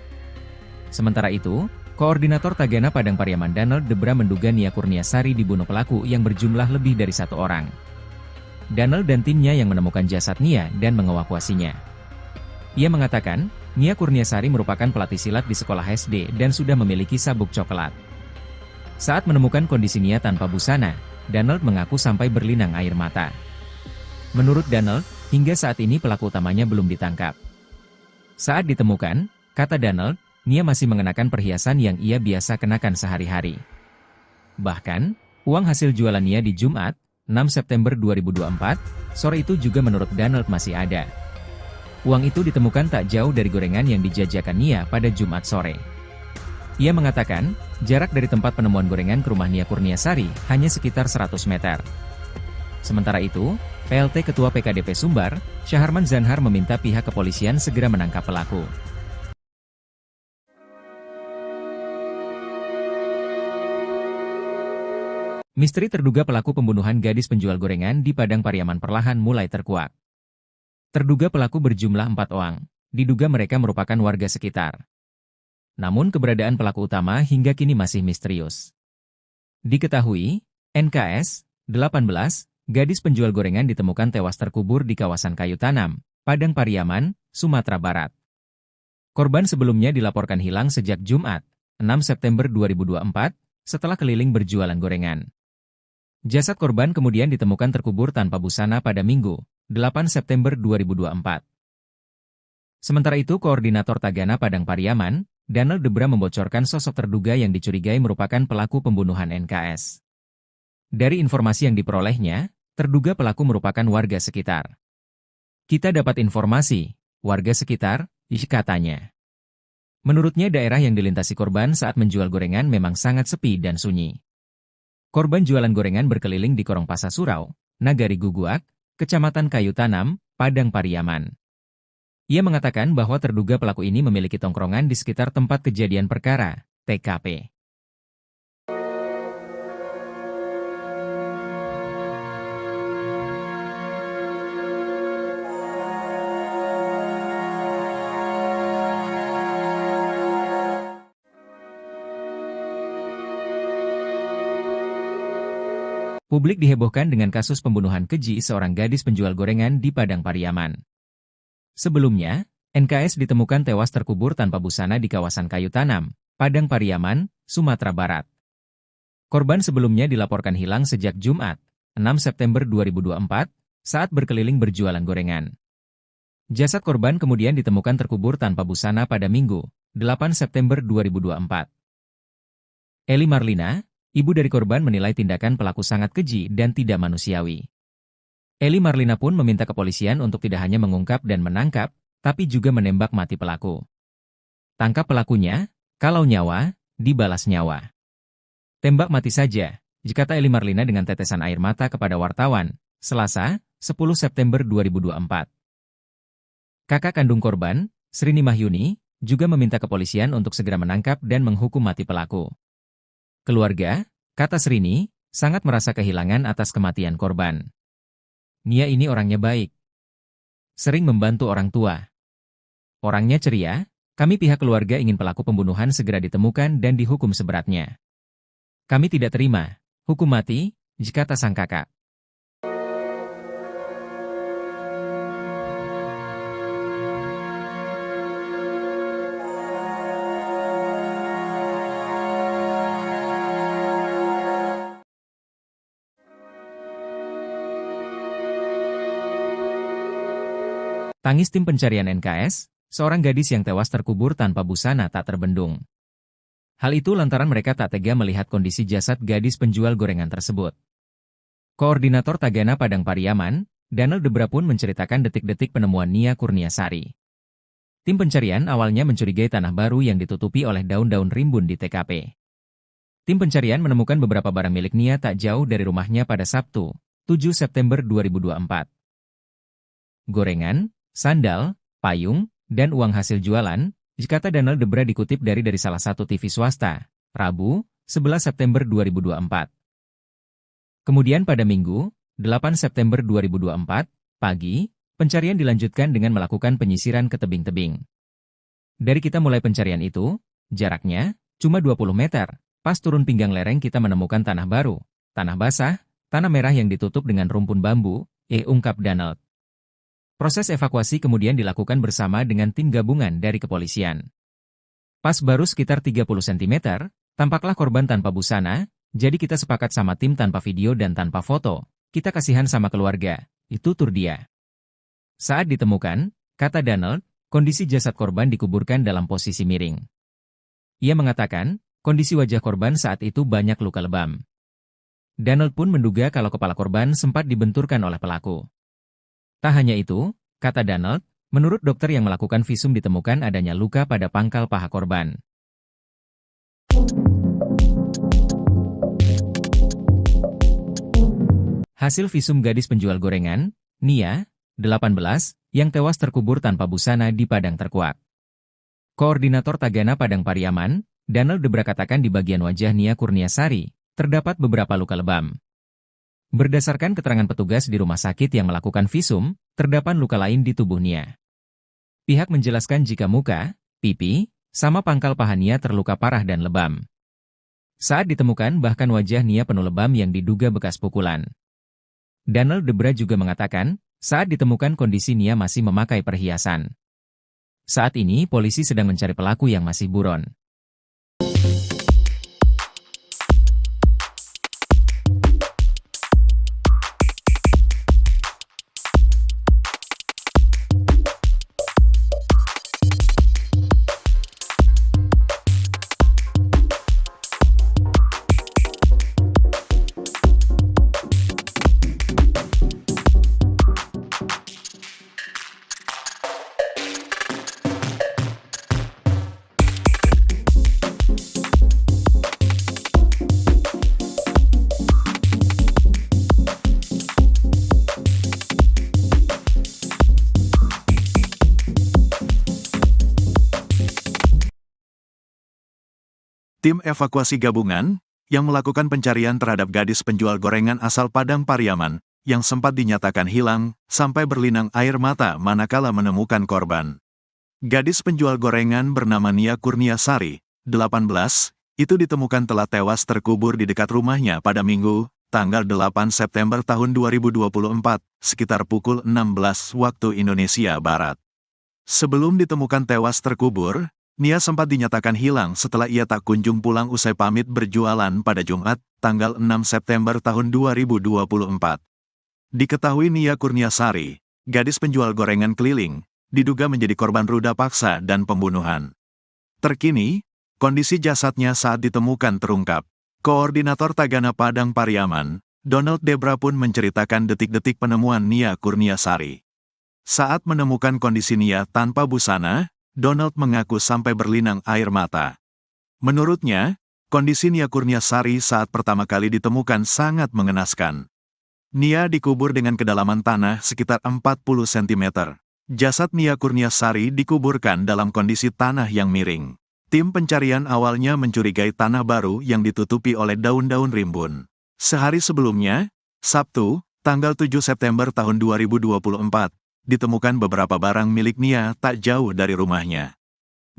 Sementara itu, Koordinator Tagana Padang Pariaman Donald Debra menduga Nia Kurniasari dibunuh pelaku yang berjumlah lebih dari 1 orang. Donald dan timnya yang menemukan jasad Nia dan mengevakuasinya. Ia mengatakan, Nia Kurniasari merupakan pelatih silat di sekolah SD dan sudah memiliki sabuk coklat. Saat menemukan kondisi Nia tanpa busana, Donald mengaku sampai berlinang air mata. Menurut Donald, hingga saat ini pelaku utamanya belum ditangkap. Saat ditemukan, kata Donald, Nia masih mengenakan perhiasan yang ia biasa kenakan sehari-hari. Bahkan, uang hasil jualan Nia di Jumat, 6 September 2024, sore itu juga menurut Donald masih ada. Uang itu ditemukan tak jauh dari gorengan yang dijajakan Nia pada Jumat sore. Ia mengatakan, jarak dari tempat penemuan gorengan ke rumah Nia Kurniasari hanya sekitar 100 meter. Sementara itu, PLT Ketua PKDP Sumbar, Syaharman Zanhar meminta pihak kepolisian segera menangkap pelaku. Misteri terduga pelaku pembunuhan gadis penjual gorengan di Padang Pariaman perlahan mulai terkuak. Terduga pelaku berjumlah 4 orang, diduga mereka merupakan warga sekitar. Namun keberadaan pelaku utama hingga kini masih misterius. Diketahui, NKS, 18, gadis penjual gorengan ditemukan tewas terkubur di kawasan kayu tanam, Padang Pariaman, Sumatera Barat. Korban sebelumnya dilaporkan hilang sejak Jumat, 6 September 2024, setelah keliling berjualan gorengan. Jasad korban kemudian ditemukan terkubur tanpa busana pada Minggu, 8 September 2024. Sementara itu, Koordinator Tagana Padang Pariaman, Danel Debra membocorkan sosok terduga yang dicurigai merupakan pelaku pembunuhan NKS. Dari informasi yang diperolehnya, terduga pelaku merupakan warga sekitar. Kita dapat informasi, warga sekitar, katanya. Menurutnya daerah yang dilintasi korban saat menjual gorengan memang sangat sepi dan sunyi. Korban jualan gorengan berkeliling di Korong Pasar Surau, Nagari Guguak, Kecamatan Kayu Tanam, Padang Pariaman. Ia mengatakan bahwa terduga pelaku ini memiliki tongkrongan di sekitar tempat kejadian perkara, TKP. Publik dihebohkan dengan kasus pembunuhan keji seorang gadis penjual gorengan di Padang Pariaman. Sebelumnya, NKS ditemukan tewas terkubur tanpa busana di kawasan Kayu Tanam, Padang Pariaman, Sumatera Barat. Korban sebelumnya dilaporkan hilang sejak Jumat, 6 September 2024, saat berkeliling berjualan gorengan. Jasad korban kemudian ditemukan terkubur tanpa busana pada Minggu, 8 September 2024. Eli Marlina, ibu dari korban, menilai tindakan pelaku sangat keji dan tidak manusiawi. Eli Marlina pun meminta kepolisian untuk tidak hanya mengungkap dan menangkap, tapi juga menembak mati pelaku. Tangkap pelakunya, kalau nyawa, dibalas nyawa. Tembak mati saja, kata Eli Marlina dengan tetesan air mata kepada wartawan, Selasa, 10 September 2024. Kakak kandung korban, Srini Mahyuni, juga meminta kepolisian untuk segera menangkap dan menghukum mati pelaku. Keluarga, kata Srini, sangat merasa kehilangan atas kematian korban. Nia ini orangnya baik. Sering membantu orang tua. Orangnya ceria, kami pihak keluarga ingin pelaku pembunuhan segera ditemukan dan dihukum seberatnya. Kami tidak terima hukum mati, kata sang kakak. Tangis tim pencarian NKS, seorang gadis yang tewas terkubur tanpa busana tak terbendung. Hal itu lantaran mereka tak tega melihat kondisi jasad gadis penjual gorengan tersebut. Koordinator Tagana Padang Pariaman, Danel Debra pun menceritakan detik-detik penemuan Nia Kurniasari. Tim pencarian awalnya mencurigai tanah baru yang ditutupi oleh daun-daun rimbun di TKP. Tim pencarian menemukan beberapa barang milik Nia tak jauh dari rumahnya pada Sabtu, 7 September 2024. Gorengan, sandal, payung, dan uang hasil jualan, kata Danel Debra dikutip dari salah satu TV swasta, Rabu, 11 September 2024. Kemudian pada Minggu, 8 September 2024, pagi, pencarian dilanjutkan dengan melakukan penyisiran ke tebing-tebing. Dari kita mulai pencarian itu, jaraknya cuma 20 meter, pas turun pinggang lereng kita menemukan tanah baru, tanah basah, tanah merah yang ditutup dengan rumpun bambu, ungkap Danel. Proses evakuasi kemudian dilakukan bersama dengan tim gabungan dari kepolisian. Pas baru sekitar 30 cm, tampaklah korban tanpa busana, jadi kita sepakat sama tim tanpa video dan tanpa foto, kita kasihan sama keluarga, itu tur dia. Saat ditemukan, kata Danel, kondisi jasad korban dikuburkan dalam posisi miring. Ia mengatakan, kondisi wajah korban saat itu banyak luka lebam. Danel pun menduga kalau kepala korban sempat dibenturkan oleh pelaku. Tak hanya itu, kata Danel, menurut dokter yang melakukan visum ditemukan adanya luka pada pangkal paha korban. Hasil visum gadis penjual gorengan, Nia, 18, yang tewas terkubur tanpa busana di Padang Terkuak. Koordinator Tagana Padang Pariaman, Danel Debra katakan di bagian wajah Nia Kurniasari, terdapat beberapa luka lebam. Berdasarkan keterangan petugas di rumah sakit yang melakukan visum, terdapat luka lain di tubuh Nia. Pihak menjelaskan jika muka, pipi, sama pangkal paha Nia terluka parah dan lebam. Saat ditemukan bahkan wajah Nia penuh lebam yang diduga bekas pukulan. Danel Debra juga mengatakan, saat ditemukan kondisi Nia masih memakai perhiasan. Saat ini polisi sedang mencari pelaku yang masih buron. Tim evakuasi gabungan yang melakukan pencarian terhadap gadis penjual gorengan asal Padang Pariaman yang sempat dinyatakan hilang sampai berlinang air mata manakala menemukan korban. Gadis penjual gorengan bernama Nia Kurniasari, 18, itu ditemukan telah tewas terkubur di dekat rumahnya pada Minggu, tanggal 8 September tahun 2024, sekitar pukul 16 waktu Indonesia Barat. Sebelum ditemukan tewas terkubur, Nia sempat dinyatakan hilang setelah ia tak kunjung pulang usai pamit berjualan pada Jumat, tanggal 6 September tahun 2024. Diketahui Nia Kurniasari, gadis penjual gorengan keliling, diduga menjadi korban ruda paksa dan pembunuhan. Terkini, kondisi jasadnya saat ditemukan terungkap. Koordinator Tagana Padang Pariaman, Donald Debra pun menceritakan detik-detik penemuan Nia Kurniasari. Saat menemukan kondisi Nia tanpa busana, Donald mengaku sampai berlinang air mata. Menurutnya, kondisi Nia Kurniasari saat pertama kali ditemukan sangat mengenaskan. Nia dikubur dengan kedalaman tanah sekitar 40 cm. Jasad Nia Kurniasari dikuburkan dalam kondisi tanah yang miring. Tim pencarian awalnya mencurigai tanah baru yang ditutupi oleh daun-daun rimbun. Sehari sebelumnya, Sabtu, tanggal 7 September tahun 2024, ditemukan beberapa barang milik Nia tak jauh dari rumahnya.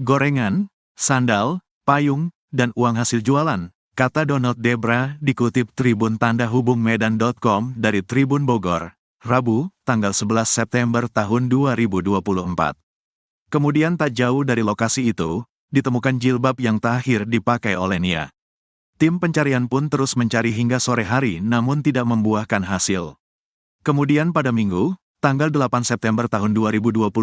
Gorengan, sandal, payung, dan uang hasil jualan, kata Donald Debra dikutip Tribun Tanda Hubung Medan.com dari Tribun Bogor, Rabu, tanggal 11 September tahun 2024. Kemudian tak jauh dari lokasi itu, ditemukan jilbab yang terakhir dipakai oleh Nia. Tim pencarian pun terus mencari hingga sore hari namun tidak membuahkan hasil. Kemudian pada Minggu, tanggal 8 September tahun 2024,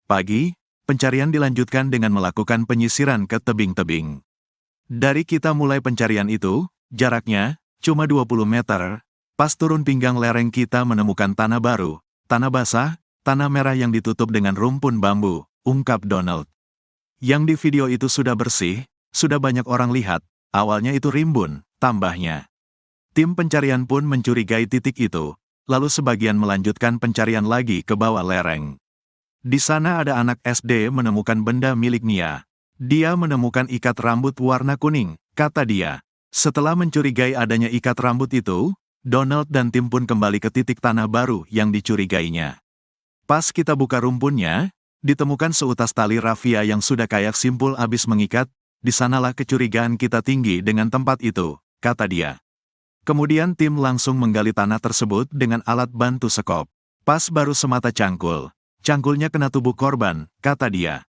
pagi, pencarian dilanjutkan dengan melakukan penyisiran ke tebing-tebing. Dari kita mulai pencarian itu, jaraknya cuma 20 meter, pas turun pinggang lereng kita menemukan tanah baru, tanah basah, tanah merah yang ditutup dengan rumpun bambu, ungkap Donald. Yang di video itu sudah bersih, sudah banyak orang lihat, awalnya itu rimbun, tambahnya. Tim pencarian pun mencurigai titik itu, lalu sebagian melanjutkan pencarian lagi ke bawah lereng. Di sana ada anak SD menemukan benda milik Nia. Dia menemukan ikat rambut warna kuning, kata dia. Setelah mencurigai adanya ikat rambut itu, Donald dan tim pun kembali ke titik tanah baru yang dicurigainya. Pas kita buka rumpunnya, ditemukan seutas tali rafia yang sudah kayak simpul abis mengikat, di sanalah kecurigaan kita tinggi dengan tempat itu, kata dia. Kemudian tim langsung menggali tanah tersebut dengan alat bantu sekop. Pas baru semata cangkul. Cangkulnya kena tubuh korban, kata dia.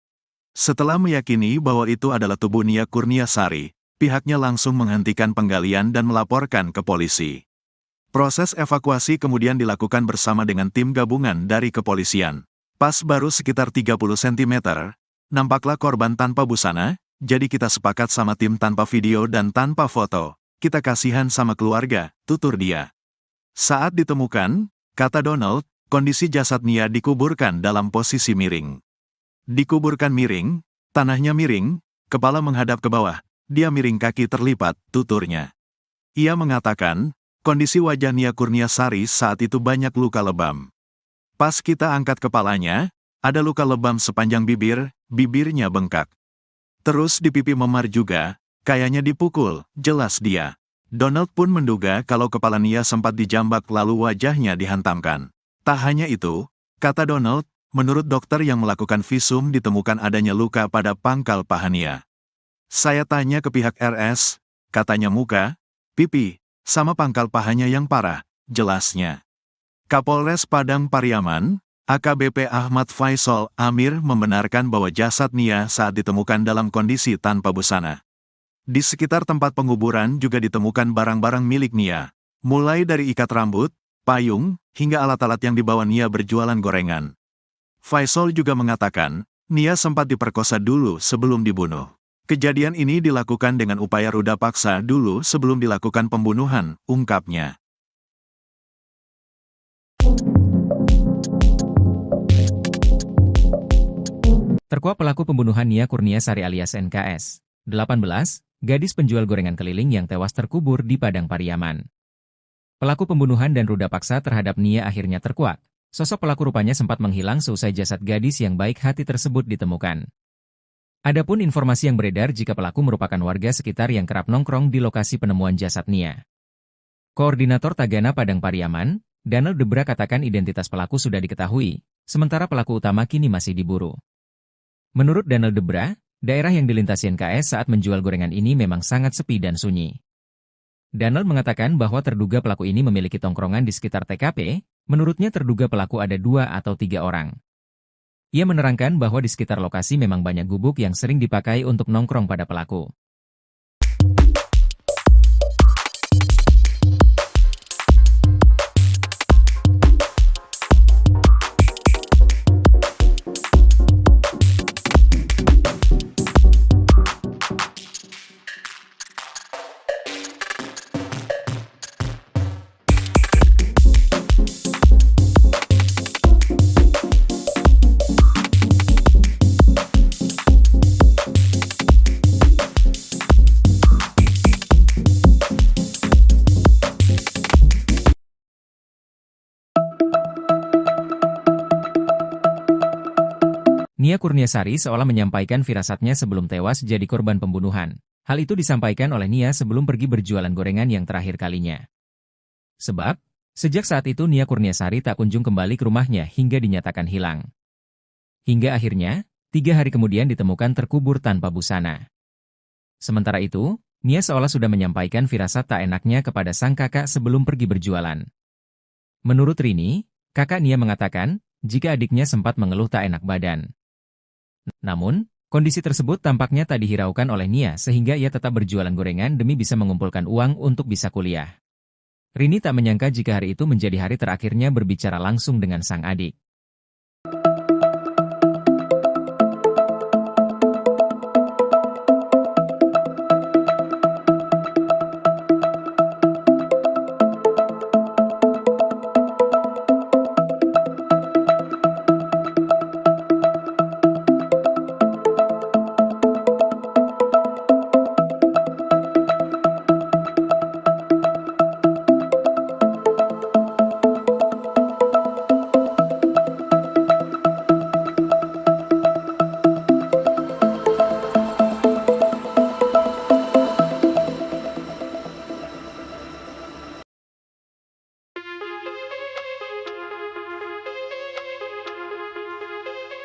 Setelah meyakini bahwa itu adalah tubuh Nia Kurniasari, pihaknya langsung menghentikan penggalian dan melaporkan ke polisi. Proses evakuasi kemudian dilakukan bersama dengan tim gabungan dari kepolisian. Pas baru sekitar 30 cm, nampaklah korban tanpa busana, jadi kita sepakat sama tim tanpa video dan tanpa foto. Kita kasihan sama keluarga, tutur dia. Saat ditemukan, kata Donald, kondisi jasad Nia dikuburkan dalam posisi miring. Dikuburkan miring, tanahnya miring, kepala menghadap ke bawah, dia miring kaki terlipat, tuturnya. Ia mengatakan, kondisi wajah Nia Kurniasari saat itu banyak luka lebam. Pas kita angkat kepalanya, ada luka lebam sepanjang bibir, bibirnya bengkak. Terus di pipi memar juga, kayaknya dipukul, jelas dia. Donald pun menduga kalau kepala Nia sempat dijambak lalu wajahnya dihantamkan. Tak hanya itu, kata Donald, menurut dokter yang melakukan visum ditemukan adanya luka pada pangkal paha Nia. Saya tanya ke pihak RS, katanya muka, pipi, sama pangkal pahanya yang parah, jelasnya. Kapolres Padang Pariaman, AKBP Ahmad Faisal Amir membenarkan bahwa jasad Nia saat ditemukan dalam kondisi tanpa busana. Di sekitar tempat penguburan juga ditemukan barang-barang milik Nia, mulai dari ikat rambut, payung, hingga alat-alat yang dibawa Nia berjualan gorengan. Faisal juga mengatakan, Nia sempat diperkosa dulu sebelum dibunuh. Kejadian ini dilakukan dengan upaya ruda paksa dulu sebelum dilakukan pembunuhan, ungkapnya. Terkuak pelaku pembunuhan Nia Kurniasari alias NKS, 18, gadis penjual gorengan keliling yang tewas terkubur di Padang Pariaman. Pelaku pembunuhan dan ruda paksa terhadap Nia akhirnya terkuak. Sosok pelaku rupanya sempat menghilang seusai jasad gadis yang baik hati tersebut ditemukan. Adapun informasi yang beredar jika pelaku merupakan warga sekitar yang kerap nongkrong di lokasi penemuan jasad Nia. Koordinator Tagana Padang Pariaman, Donald Debra katakan identitas pelaku sudah diketahui, sementara pelaku utama kini masih diburu. Menurut Donald Debra, daerah yang dilintasi NKS saat menjual gorengan ini memang sangat sepi dan sunyi. Donald mengatakan bahwa terduga pelaku ini memiliki tongkrongan di sekitar TKP, menurutnya terduga pelaku ada 2 atau 3 orang. Ia menerangkan bahwa di sekitar lokasi memang banyak gubuk yang sering dipakai untuk nongkrong pada pelaku. Nia Kurniasari seolah menyampaikan firasatnya sebelum tewas jadi korban pembunuhan. Hal itu disampaikan oleh Nia sebelum pergi berjualan gorengan yang terakhir kalinya. Sebab, sejak saat itu Nia Kurniasari tak kunjung kembali ke rumahnya hingga dinyatakan hilang. Hingga akhirnya, 3 hari kemudian ditemukan terkubur tanpa busana. Sementara itu, Nia seolah sudah menyampaikan firasat tak enaknya kepada sang kakak sebelum pergi berjualan. Menurut Rini, kakak Nia mengatakan, jika adiknya sempat mengeluh tak enak badan. Namun, kondisi tersebut tampaknya tak dihiraukan oleh Nia sehingga ia tetap berjualan gorengan demi bisa mengumpulkan uang untuk bisa kuliah. Rini tak menyangka jika hari itu menjadi hari terakhirnya berbicara langsung dengan sang adik.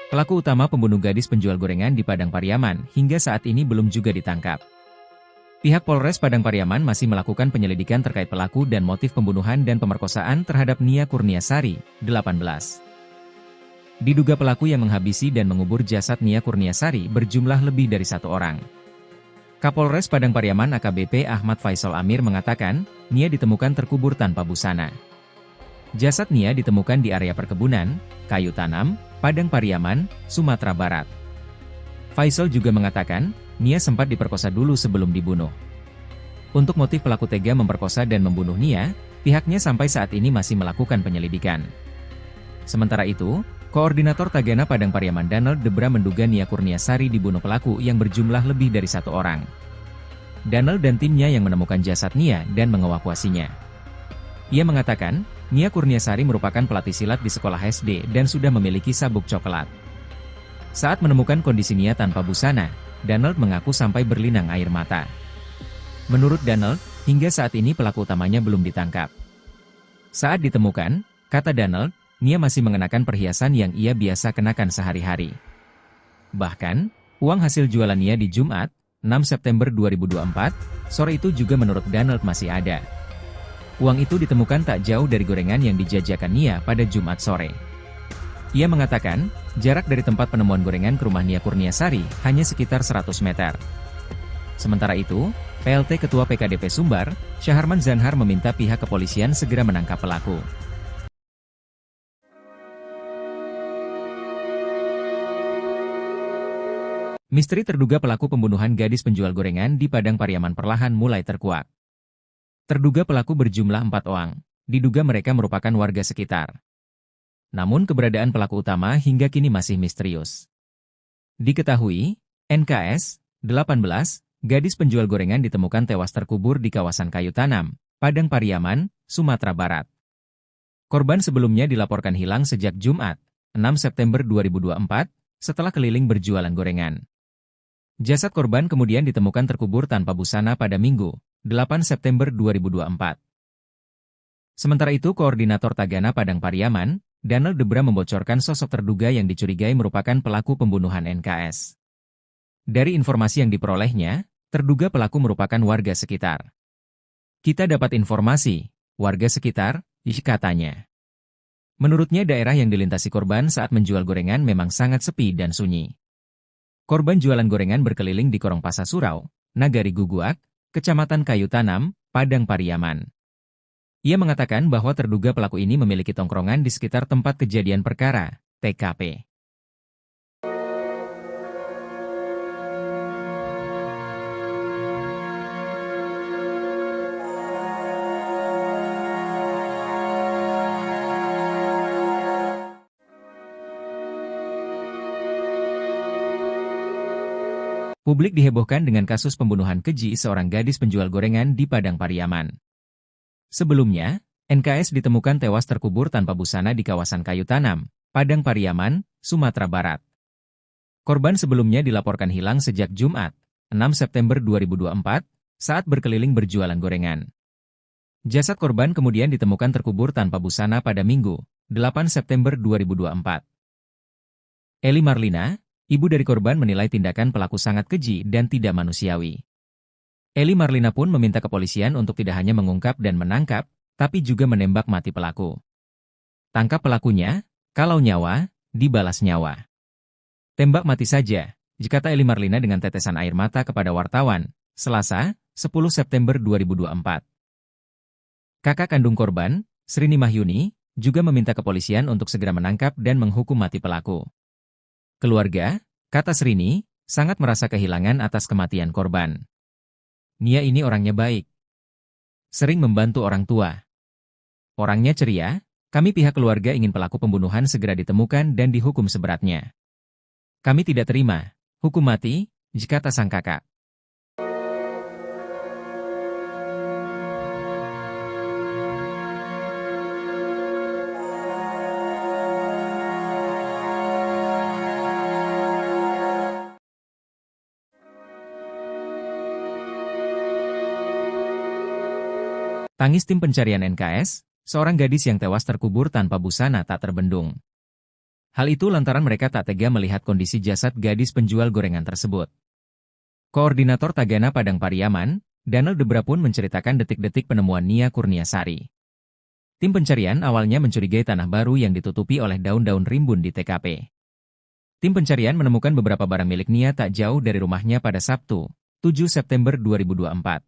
Pelaku utama pembunuh gadis penjual gorengan di Padang Pariaman hingga saat ini belum juga ditangkap. Pihak Polres Padang Pariaman masih melakukan penyelidikan terkait pelaku dan motif pembunuhan dan pemerkosaan terhadap Nia Kurniasari, 18. Diduga pelaku yang menghabisi dan mengubur jasad Nia Kurniasari berjumlah lebih dari 1 orang. Kapolres Padang Pariaman AKBP Ahmad Faisal Amir mengatakan, Nia ditemukan terkubur tanpa busana. Jasad Nia ditemukan di area perkebunan, kayu tanam, Padang Pariaman, Sumatera Barat. Faisal juga mengatakan, Nia sempat diperkosa dulu sebelum dibunuh. Untuk motif pelaku tega memperkosa dan membunuh Nia, pihaknya sampai saat ini masih melakukan penyelidikan. Sementara itu, Koordinator Tagana Padang Pariaman Donald Debra menduga Nia Kurniasari dibunuh pelaku yang berjumlah lebih dari 1 orang. Donald dan timnya yang menemukan jasad Nia dan mengevakuasinya. Ia mengatakan, Nia Kurniasari merupakan pelatih silat di sekolah SD dan sudah memiliki sabuk coklat. Saat menemukan kondisi Nia tanpa busana, Donald mengaku sampai berlinang air mata. Menurut Donald, hingga saat ini pelaku utamanya belum ditangkap. Saat ditemukan, kata Donald, Nia masih mengenakan perhiasan yang ia biasa kenakan sehari-hari. Bahkan, uang hasil jualan Nia di Jumat, 6 September 2024, sore itu juga menurut Donald masih ada. Uang itu ditemukan tak jauh dari gorengan yang dijajakan Nia pada Jumat sore. Ia mengatakan, jarak dari tempat penemuan gorengan ke rumah Nia Kurniasari hanya sekitar 100 meter. Sementara itu, PLT Ketua PKDP Sumbar, Syaharman Zanhar meminta pihak kepolisian segera menangkap pelaku. Misteri terduga pelaku pembunuhan gadis penjual gorengan di Padang Pariaman perlahan mulai terkuak. Terduga pelaku berjumlah 4 orang, diduga mereka merupakan warga sekitar. Namun keberadaan pelaku utama hingga kini masih misterius. Diketahui, NKS, 18, gadis penjual gorengan ditemukan tewas terkubur di kawasan kayu tanam, Padang Pariaman, Sumatera Barat. Korban sebelumnya dilaporkan hilang sejak Jumat, 6 September 2024, setelah keliling berjualan gorengan. Jasad korban kemudian ditemukan terkubur tanpa busana pada Minggu, 8 September 2024. Sementara itu, Koordinator Tagana Padang Pariaman, Donald Debra membocorkan sosok terduga yang dicurigai merupakan pelaku pembunuhan NKS. Dari informasi yang diperolehnya, terduga pelaku merupakan warga sekitar. Kita dapat informasi, warga sekitar, katanya. Menurutnya daerah yang dilintasi korban saat menjual gorengan memang sangat sepi dan sunyi. Korban jualan gorengan berkeliling di Korong Pasar Surau, Nagari Guguak, Kecamatan Kayu Tanam, Padang Pariaman. Ia mengatakan bahwa terduga pelaku ini memiliki tongkrongan di sekitar tempat kejadian perkara, TKP. Publik dihebohkan dengan kasus pembunuhan keji seorang gadis penjual gorengan di Padang Pariaman. Sebelumnya, NKS ditemukan tewas terkubur tanpa busana di kawasan Kayu Tanam, Padang Pariaman, Sumatera Barat. Korban sebelumnya dilaporkan hilang sejak Jumat, 6 September 2024, saat berkeliling berjualan gorengan. Jasad korban kemudian ditemukan terkubur tanpa busana pada Minggu, 8 September 2024. Eli Marlina, ibu dari korban, menilai tindakan pelaku sangat keji dan tidak manusiawi. Eli Marlina pun meminta kepolisian untuk tidak hanya mengungkap dan menangkap, tapi juga menembak mati pelaku. Tangkap pelakunya, kalau nyawa, dibalas nyawa. Tembak mati saja, kata Eli Marlina dengan tetesan air mata kepada wartawan, Selasa, 10 September 2024. Kakak kandung korban, Srini Mahyuni, juga meminta kepolisian untuk segera menangkap dan menghukum mati pelaku. Keluarga, kata Srini, sangat merasa kehilangan atas kematian korban. Nia ini orangnya baik. Sering membantu orang tua. Orangnya ceria, kami pihak keluarga ingin pelaku pembunuhan segera ditemukan dan dihukum seberatnya. Kami tidak terima hukum mati, kata sang kakak. Tangis tim pencarian NKS, seorang gadis yang tewas terkubur tanpa busana tak terbendung. Hal itu lantaran mereka tak tega melihat kondisi jasad gadis penjual gorengan tersebut. Koordinator Tagana Padang Pariaman, Donald Debra pun menceritakan detik-detik penemuan Nia Kurniasari. Tim pencarian awalnya mencurigai tanah baru yang ditutupi oleh daun-daun rimbun di TKP. Tim pencarian menemukan beberapa barang milik Nia tak jauh dari rumahnya pada Sabtu, 7 September 2024.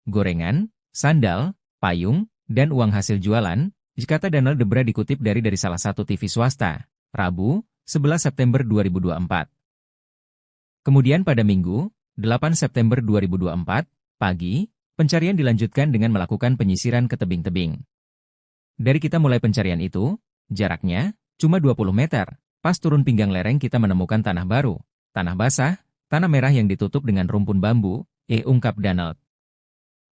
Gorengan, sandal, payung, dan uang hasil jualan, kata Donald Debra dikutip dari salah satu TV swasta, Rabu, 11 September 2024. Kemudian pada Minggu, 8 September 2024, pagi, pencarian dilanjutkan dengan melakukan penyisiran ke tebing-tebing. Dari kita mulai pencarian itu, jaraknya cuma 20 meter, pas turun pinggang lereng kita menemukan tanah baru, tanah basah, tanah merah yang ditutup dengan rumpun bambu, ungkap Donald.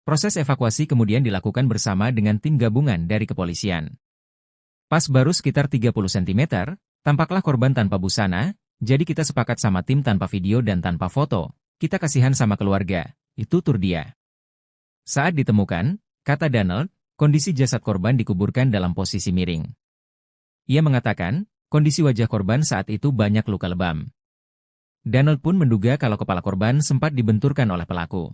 Proses evakuasi kemudian dilakukan bersama dengan tim gabungan dari kepolisian. Pas baru sekitar 30 cm, tampaklah korban tanpa busana, jadi kita sepakat sama tim tanpa video dan tanpa foto, kita kasihan sama keluarga, itu tur dia. Saat ditemukan, kata Donald, kondisi jasad korban dikuburkan dalam posisi miring. Ia mengatakan, kondisi wajah korban saat itu banyak luka lebam. Donald pun menduga kalau kepala korban sempat dibenturkan oleh pelaku.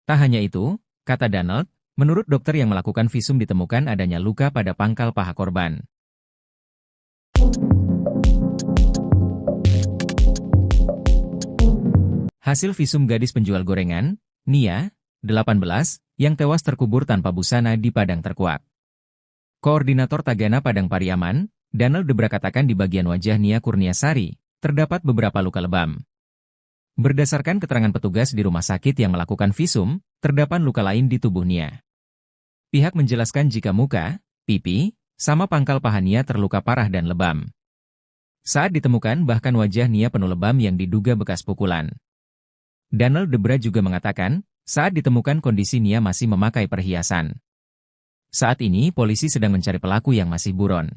Tak hanya itu, kata Donald, menurut dokter yang melakukan visum ditemukan adanya luka pada pangkal paha korban. Hasil visum gadis penjual gorengan, Nia, 18, yang tewas terkubur tanpa busana di Padang Terkuak. Koordinator Tagana Padang Pariaman, Donald Debra katakan di bagian wajah Nia Kurniasari, terdapat beberapa luka lebam. Berdasarkan keterangan petugas di rumah sakit yang melakukan visum, terdapat luka lain di tubuh Nia. Pihak menjelaskan jika muka, pipi, sama pangkal paha Nia terluka parah dan lebam. Saat ditemukan bahkan wajah Nia penuh lebam yang diduga bekas pukulan. Donald Debra juga mengatakan, saat ditemukan kondisi Nia masih memakai perhiasan. Saat ini polisi sedang mencari pelaku yang masih buron.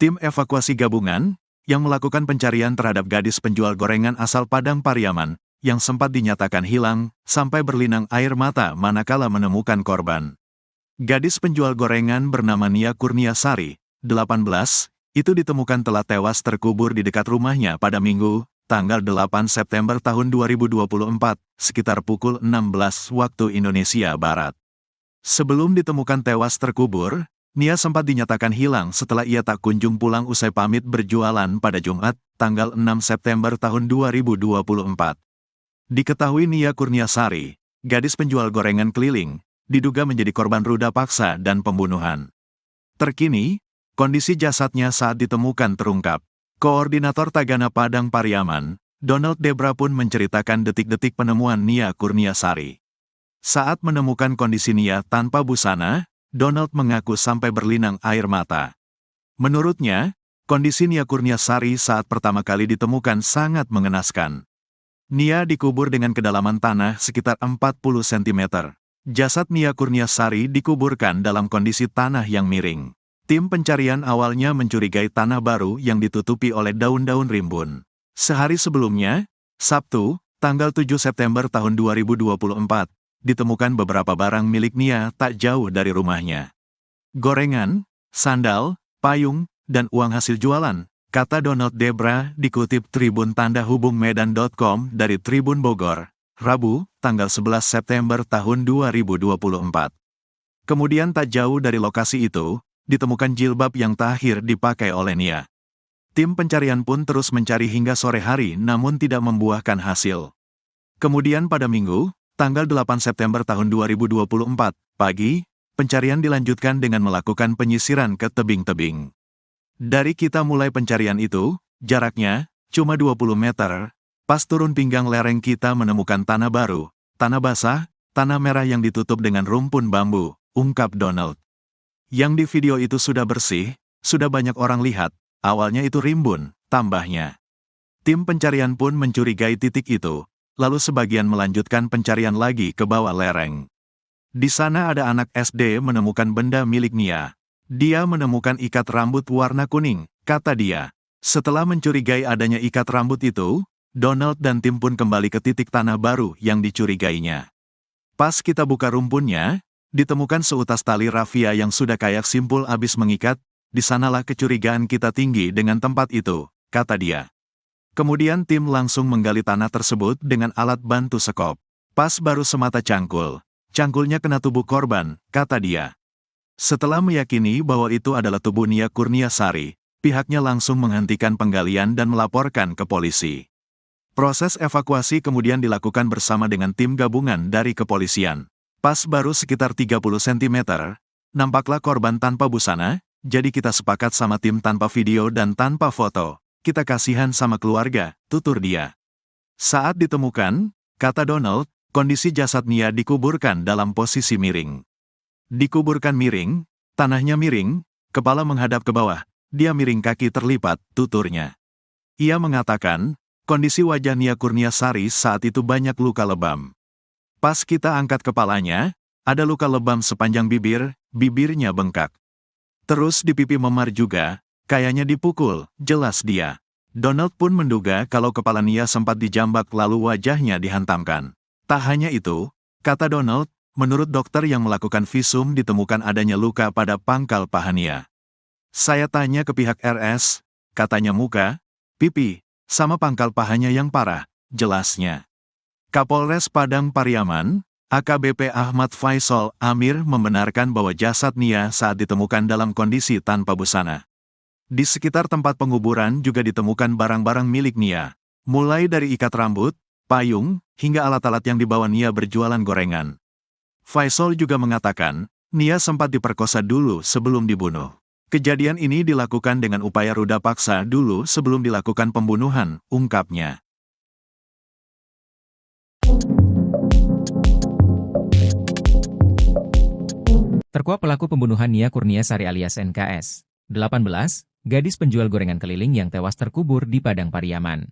Tim evakuasi gabungan yang melakukan pencarian terhadap gadis penjual gorengan asal Padang Pariaman yang sempat dinyatakan hilang sampai berlinang air mata manakala menemukan korban. Gadis penjual gorengan bernama Nia Kurniasari, 18, itu ditemukan telah tewas terkubur di dekat rumahnya pada Minggu, tanggal 8 September tahun 2024, sekitar pukul 16 waktu Indonesia Barat. Sebelum ditemukan tewas terkubur, Nia sempat dinyatakan hilang setelah ia tak kunjung pulang usai pamit berjualan pada Jumat, tanggal 6 September tahun 2024. Diketahui Nia Kurniasari, gadis penjual gorengan keliling, diduga menjadi korban ruda paksa dan pembunuhan. Terkini, kondisi jasadnya saat ditemukan terungkap. Koordinator Tagana Padang Pariaman, Donald Debra pun menceritakan detik-detik penemuan Nia Kurniasari. Saat menemukan kondisi Nia tanpa busana, Donald mengaku sampai berlinang air mata. Menurutnya, kondisi Nia Kurniasari saat pertama kali ditemukan sangat mengenaskan. Nia dikubur dengan kedalaman tanah sekitar 40 cm. Jasad Nia Kurniasari dikuburkan dalam kondisi tanah yang miring. Tim pencarian awalnya mencurigai tanah baru yang ditutupi oleh daun-daun rimbun. Sehari sebelumnya, Sabtu, tanggal 7 September tahun 2024, ditemukan beberapa barang milik Nia tak jauh dari rumahnya. Gorengan, sandal, payung, dan uang hasil jualan, kata Donald Debra dikutip Tribun Tanda Hubung Medan.com dari Tribun Bogor, Rabu, tanggal 11 September tahun 2024. Kemudian tak jauh dari lokasi itu, ditemukan jilbab yang terakhir dipakai oleh Nia. Tim pencarian pun terus mencari hingga sore hari namun tidak membuahkan hasil. Kemudian pada Minggu, tanggal 8 September tahun 2024, pagi, pencarian dilanjutkan dengan melakukan penyisiran ke tebing-tebing. Dari kita mulai pencarian itu, jaraknya cuma 20 meter, pas turun pinggang lereng kita menemukan tanah baru, tanah basah, tanah merah yang ditutup dengan rumpun bambu, ungkap Donald. Yang di video itu sudah bersih, sudah banyak orang lihat, awalnya itu rimbun, tambahnya. Tim pencarian pun mencurigai titik itu. Lalu sebagian melanjutkan pencarian lagi ke bawah lereng. Di sana ada anak SD menemukan benda milik Nia. Dia menemukan ikat rambut warna kuning, kata dia. Setelah mencurigai adanya ikat rambut itu, Donald dan tim pun kembali ke titik tanah baru yang dicurigainya. Pas kita buka rumpunnya, ditemukan seutas tali rafia yang sudah kayak simpul habis mengikat, di sanalah kecurigaan kita tinggi dengan tempat itu, kata dia. Kemudian tim langsung menggali tanah tersebut dengan alat bantu sekop. Pas baru semata cangkul. Cangkulnya kena tubuh korban, kata dia. Setelah meyakini bahwa itu adalah tubuh Nia Kurniasari, pihaknya langsung menghentikan penggalian dan melaporkan ke polisi. Proses evakuasi kemudian dilakukan bersama dengan tim gabungan dari kepolisian. Pas baru sekitar 30 cm, nampaklah korban tanpa busana, jadi kita sepakat sama tim tanpa video dan tanpa foto. Kita kasihan sama keluarga, tutur dia. Saat ditemukan, kata Donald, kondisi jasad Nia dikuburkan dalam posisi miring. Dikuburkan miring, tanahnya miring, kepala menghadap ke bawah, dia miring kaki terlipat, tuturnya. Ia mengatakan, kondisi wajah Nia Kurniasari saat itu banyak luka lebam. Pas kita angkat kepalanya, ada luka lebam sepanjang bibir, bibirnya bengkak. Terus di pipi memar juga, kayaknya dipukul, jelas dia. Donald pun menduga kalau kepala Nia sempat dijambak lalu wajahnya dihantamkan. Tak hanya itu, kata Donald, menurut dokter yang melakukan visum ditemukan adanya luka pada pangkal paha Nia. Saya tanya ke pihak RS, katanya muka, pipi, sama pangkal pahanya yang parah, jelasnya. Kapolres Padang Pariaman, AKBP Ahmad Faisal Amir membenarkan bahwa jasad Nia saat ditemukan dalam kondisi tanpa busana. Di sekitar tempat penguburan juga ditemukan barang-barang milik Nia, mulai dari ikat rambut, payung, hingga alat-alat yang dibawa Nia berjualan gorengan. Faisal juga mengatakan, Nia sempat diperkosa dulu sebelum dibunuh. Kejadian ini dilakukan dengan upaya ruda paksa dulu sebelum dilakukan pembunuhan, ungkapnya. Terkuak pelaku pembunuhan Nia Kurniasari alias NKS, 18, gadis penjual gorengan keliling yang tewas terkubur di Padang Pariaman.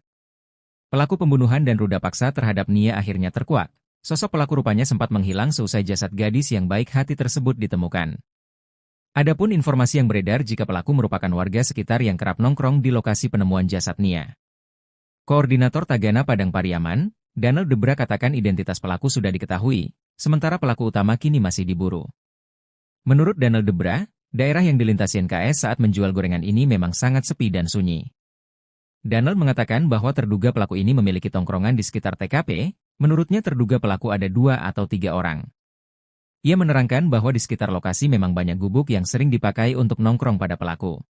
Pelaku pembunuhan dan ruda paksa terhadap Nia akhirnya terkuak. Sosok pelaku rupanya sempat menghilang seusai jasad gadis yang baik hati tersebut ditemukan. Adapun informasi yang beredar jika pelaku merupakan warga sekitar yang kerap nongkrong di lokasi penemuan jasad Nia. Koordinator Tagana Padang Pariaman, Danel Debra katakan identitas pelaku sudah diketahui, sementara pelaku utama kini masih diburu. Menurut Danel Debra, daerah yang dilintasi NKS saat menjual gorengan ini memang sangat sepi dan sunyi. Danel mengatakan bahwa terduga pelaku ini memiliki tongkrongan di sekitar TKP, menurutnya terduga pelaku ada 2 atau 3 orang. Ia menerangkan bahwa di sekitar lokasi memang banyak gubuk yang sering dipakai untuk nongkrong pada pelaku.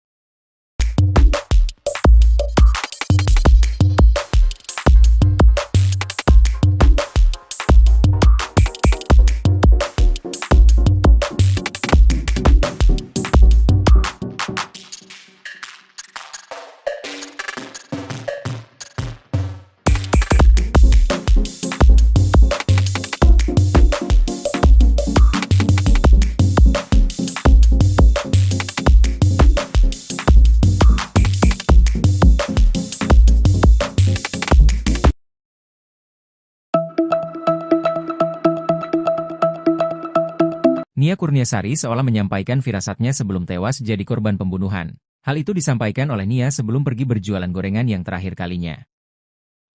Nia Kurniasari seolah menyampaikan firasatnya sebelum tewas jadi korban pembunuhan. Hal itu disampaikan oleh Nia sebelum pergi berjualan gorengan yang terakhir kalinya.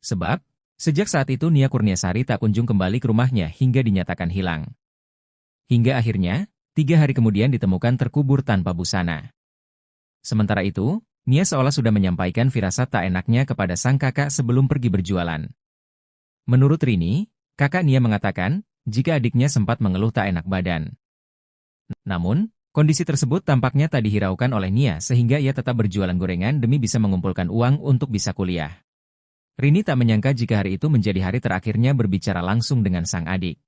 Sebab, sejak saat itu Nia Kurniasari tak kunjung kembali ke rumahnya hingga dinyatakan hilang. Hingga akhirnya, 3 hari kemudian ditemukan terkubur tanpa busana. Sementara itu, Nia seolah sudah menyampaikan firasat tak enaknya kepada sang kakak sebelum pergi berjualan. Menurut Rini, kakak Nia mengatakan, jika adiknya sempat mengeluh tak enak badan. Namun, kondisi tersebut tampaknya tak dihiraukan oleh Nia sehingga ia tetap berjualan gorengan demi bisa mengumpulkan uang untuk bisa kuliah. Rini tak menyangka jika hari itu menjadi hari terakhirnya berbicara langsung dengan sang adik.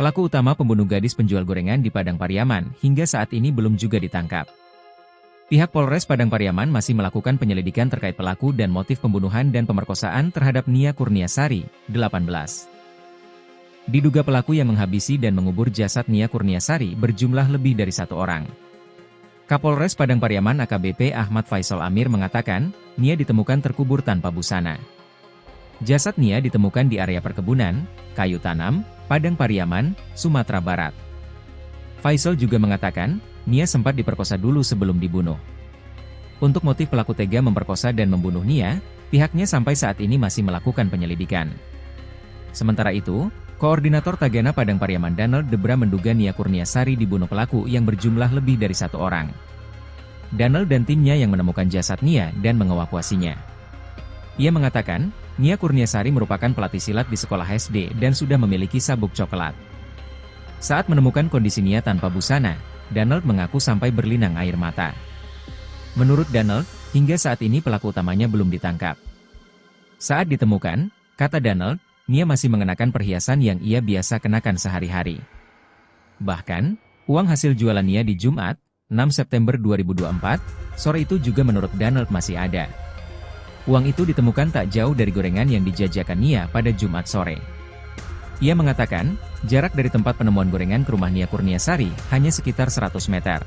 Pelaku utama pembunuh gadis penjual gorengan di Padang Pariaman hingga saat ini belum juga ditangkap. Pihak Polres Padang Pariaman masih melakukan penyelidikan terkait pelaku dan motif pembunuhan dan pemerkosaan terhadap Nia Kurniasari, 18. Diduga pelaku yang menghabisi dan mengubur jasad Nia Kurniasari berjumlah lebih dari 1 orang. Kapolres Padang Pariaman AKBP Ahmad Faisal Amir mengatakan, Nia ditemukan terkubur tanpa busana. Jasad Nia ditemukan di area perkebunan, kayu tanam, Padang Pariaman, Sumatera Barat. Faisal juga mengatakan, Nia sempat diperkosa dulu sebelum dibunuh. Untuk motif pelaku tega memperkosa dan membunuh Nia, pihaknya sampai saat ini masih melakukan penyelidikan. Sementara itu, Koordinator Tagana Padang Pariaman Danel Debra menduga Nia Kurniasari dibunuh pelaku yang berjumlah lebih dari 1 orang. Danel dan timnya yang menemukan jasad Nia dan mengevakuasinya. Ia mengatakan, Nia Kurniasari merupakan pelatih silat di sekolah SD dan sudah memiliki sabuk coklat. Saat menemukan kondisi Nia tanpa busana, Danel mengaku sampai berlinang air mata. Menurut Danel, hingga saat ini pelaku utamanya belum ditangkap. Saat ditemukan, kata Danel, Nia masih mengenakan perhiasan yang ia biasa kenakan sehari-hari. Bahkan, uang hasil jualan Nia di Jumat, 6 September 2024, sore itu juga menurut Danel masih ada. Uang itu ditemukan tak jauh dari gorengan yang dijajakan Nia pada Jumat sore. Ia mengatakan, jarak dari tempat penemuan gorengan ke rumah Nia Kurniasari hanya sekitar 100 meter.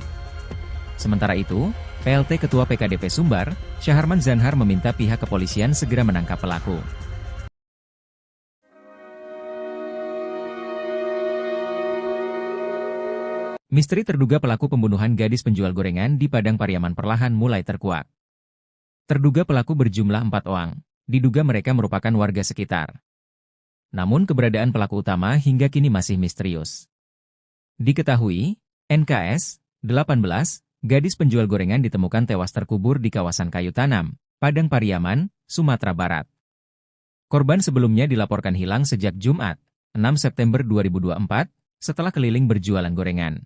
Sementara itu, PLT Ketua PKDP Sumbar, Syaharman Zanhar meminta pihak kepolisian segera menangkap pelaku. Misteri terduga pelaku pembunuhan gadis penjual gorengan di Padang Pariaman perlahan mulai terkuak. Terduga pelaku berjumlah 4 orang, diduga mereka merupakan warga sekitar. Namun keberadaan pelaku utama hingga kini masih misterius. Diketahui, NKS, 18, gadis penjual gorengan ditemukan tewas terkubur di kawasan kayu tanam, Padang Pariaman, Sumatera Barat. Korban sebelumnya dilaporkan hilang sejak Jumat, 6 September 2024, setelah keliling berjualan gorengan.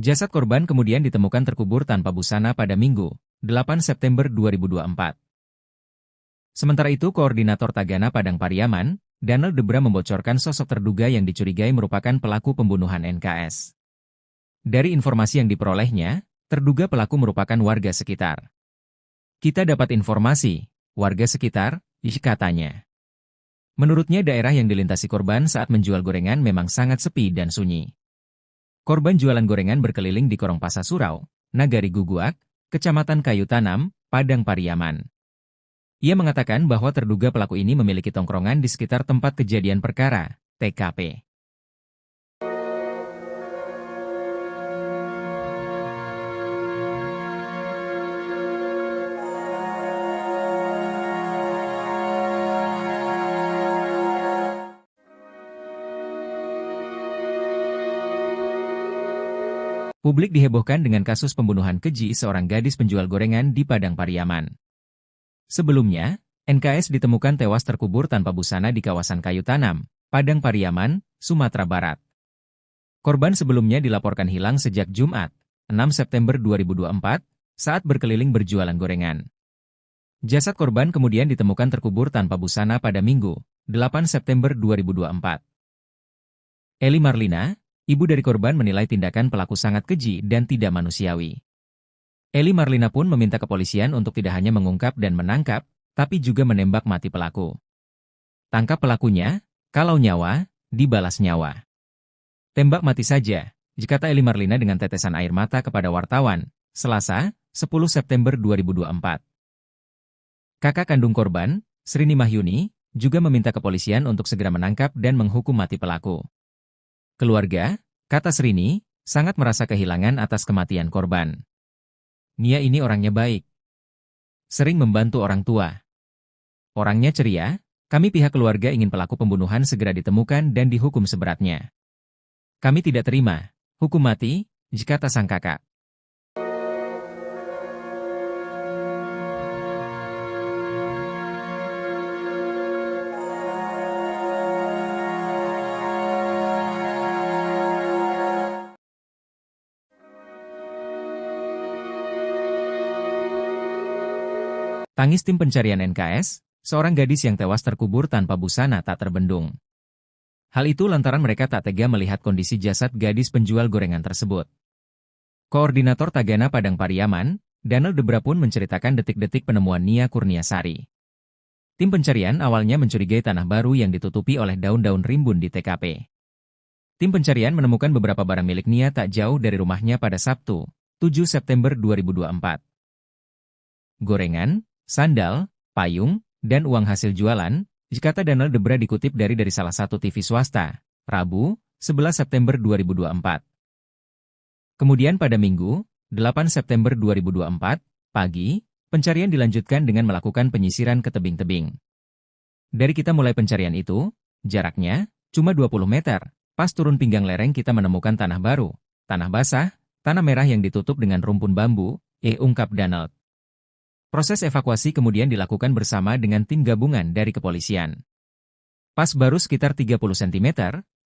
Jasad korban kemudian ditemukan terkubur tanpa busana pada Minggu, 8 September 2024. Sementara itu, Koordinator Tagana Padang Pariaman, Danel Debra membocorkan sosok terduga yang dicurigai merupakan pelaku pembunuhan NKS. Dari informasi yang diperolehnya, terduga pelaku merupakan warga sekitar. Kita dapat informasi, warga sekitar, katanya. Menurutnya daerah yang dilintasi korban saat menjual gorengan memang sangat sepi dan sunyi. Korban jualan gorengan berkeliling di Korong Pasar Surau, Nagari Guguak, Kecamatan Kayu Tanam, Padang Pariaman. Ia mengatakan bahwa terduga pelaku ini memiliki tongkrongan di sekitar tempat kejadian perkara, TKP. Publik dihebohkan dengan kasus pembunuhan keji seorang gadis penjual gorengan di Padang Pariaman. Sebelumnya, NKS ditemukan tewas terkubur tanpa busana di kawasan Kayu Tanam, Padang Pariaman, Sumatera Barat. Korban sebelumnya dilaporkan hilang sejak Jumat, 6 September 2024, saat berkeliling berjualan gorengan. Jasad korban kemudian ditemukan terkubur tanpa busana pada Minggu, 8 September 2024. Eli Marlina, ibu dari korban, menilai tindakan pelaku sangat keji dan tidak manusiawi. Eli Marlina pun meminta kepolisian untuk tidak hanya mengungkap dan menangkap, tapi juga menembak mati pelaku. Tangkap pelakunya, kalau nyawa, dibalas nyawa. Tembak mati saja, kata Eli Marlina dengan tetesan air mata kepada wartawan, Selasa, 10 September 2024. Kakak kandung korban, Srini Mahyuni, juga meminta kepolisian untuk segera menangkap dan menghukum mati pelaku. Keluarga, kata Srini, sangat merasa kehilangan atas kematian korban. Nia ini orangnya baik. Sering membantu orang tua. Orangnya ceria, kami pihak keluarga ingin pelaku pembunuhan segera ditemukan dan dihukum seberatnya. Kami tidak terima hukum mati, kata sang kakak. Tangis tim pencarian NKS, seorang gadis yang tewas terkubur tanpa busana tak terbendung. Hal itu lantaran mereka tak tega melihat kondisi jasad gadis penjual gorengan tersebut. Koordinator Tagana Padang Pariaman, Danel Debra pun menceritakan detik-detik penemuan Nia Kurniasari. Tim pencarian awalnya mencurigai tanah baru yang ditutupi oleh daun-daun rimbun di TKP. Tim pencarian menemukan beberapa barang milik Nia tak jauh dari rumahnya pada Sabtu, 7 September 2024. Gorengan, sandal, payung, dan uang hasil jualan, kata Danel Debra dikutip dari salah satu TV swasta, Rabu, 11 September 2024. Kemudian pada Minggu, 8 September 2024, pagi, pencarian dilanjutkan dengan melakukan penyisiran ke tebing-tebing. Dari kita mulai pencarian itu, jaraknya cuma 20 meter, pas turun pinggang lereng kita menemukan tanah baru, tanah basah, tanah merah yang ditutup dengan rumpun bambu, ungkap Danel. Proses evakuasi kemudian dilakukan bersama dengan tim gabungan dari kepolisian. Pas baru sekitar 30 cm,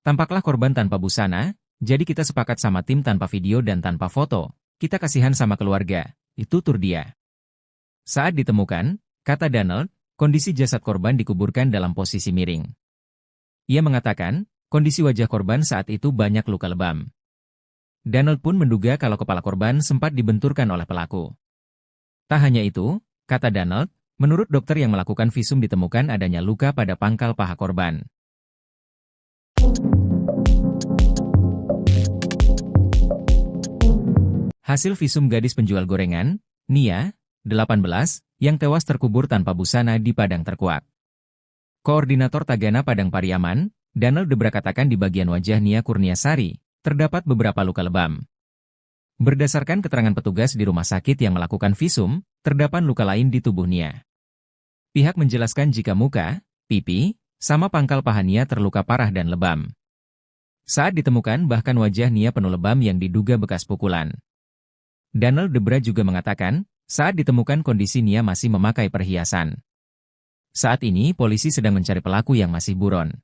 tampaklah korban tanpa busana, jadi kita sepakat sama tim tanpa video dan tanpa foto, kita kasihan sama keluarga, itu tur dia. Saat ditemukan, kata Danel, kondisi jasad korban dikuburkan dalam posisi miring. Ia mengatakan, kondisi wajah korban saat itu banyak luka lebam. Danel pun menduga kalau kepala korban sempat dibenturkan oleh pelaku. Tak hanya itu, kata Danel, menurut dokter yang melakukan visum ditemukan adanya luka pada pangkal paha korban. Hasil visum gadis penjual gorengan, Nia, 18, yang tewas terkubur tanpa busana di Padang Terkuak. Koordinator Tagana Padang Pariaman, Danel Debra katakan di bagian wajah Nia Kurniasari, terdapat beberapa luka lebam. Berdasarkan keterangan petugas di rumah sakit yang melakukan visum, terdapat luka lain di tubuh Nia. Pihak menjelaskan jika muka, pipi, sama pangkal paha Nia terluka parah dan lebam. Saat ditemukan bahkan wajah Nia penuh lebam yang diduga bekas pukulan. Danel Debra juga mengatakan, saat ditemukan kondisi Nia masih memakai perhiasan. Saat ini polisi sedang mencari pelaku yang masih buron.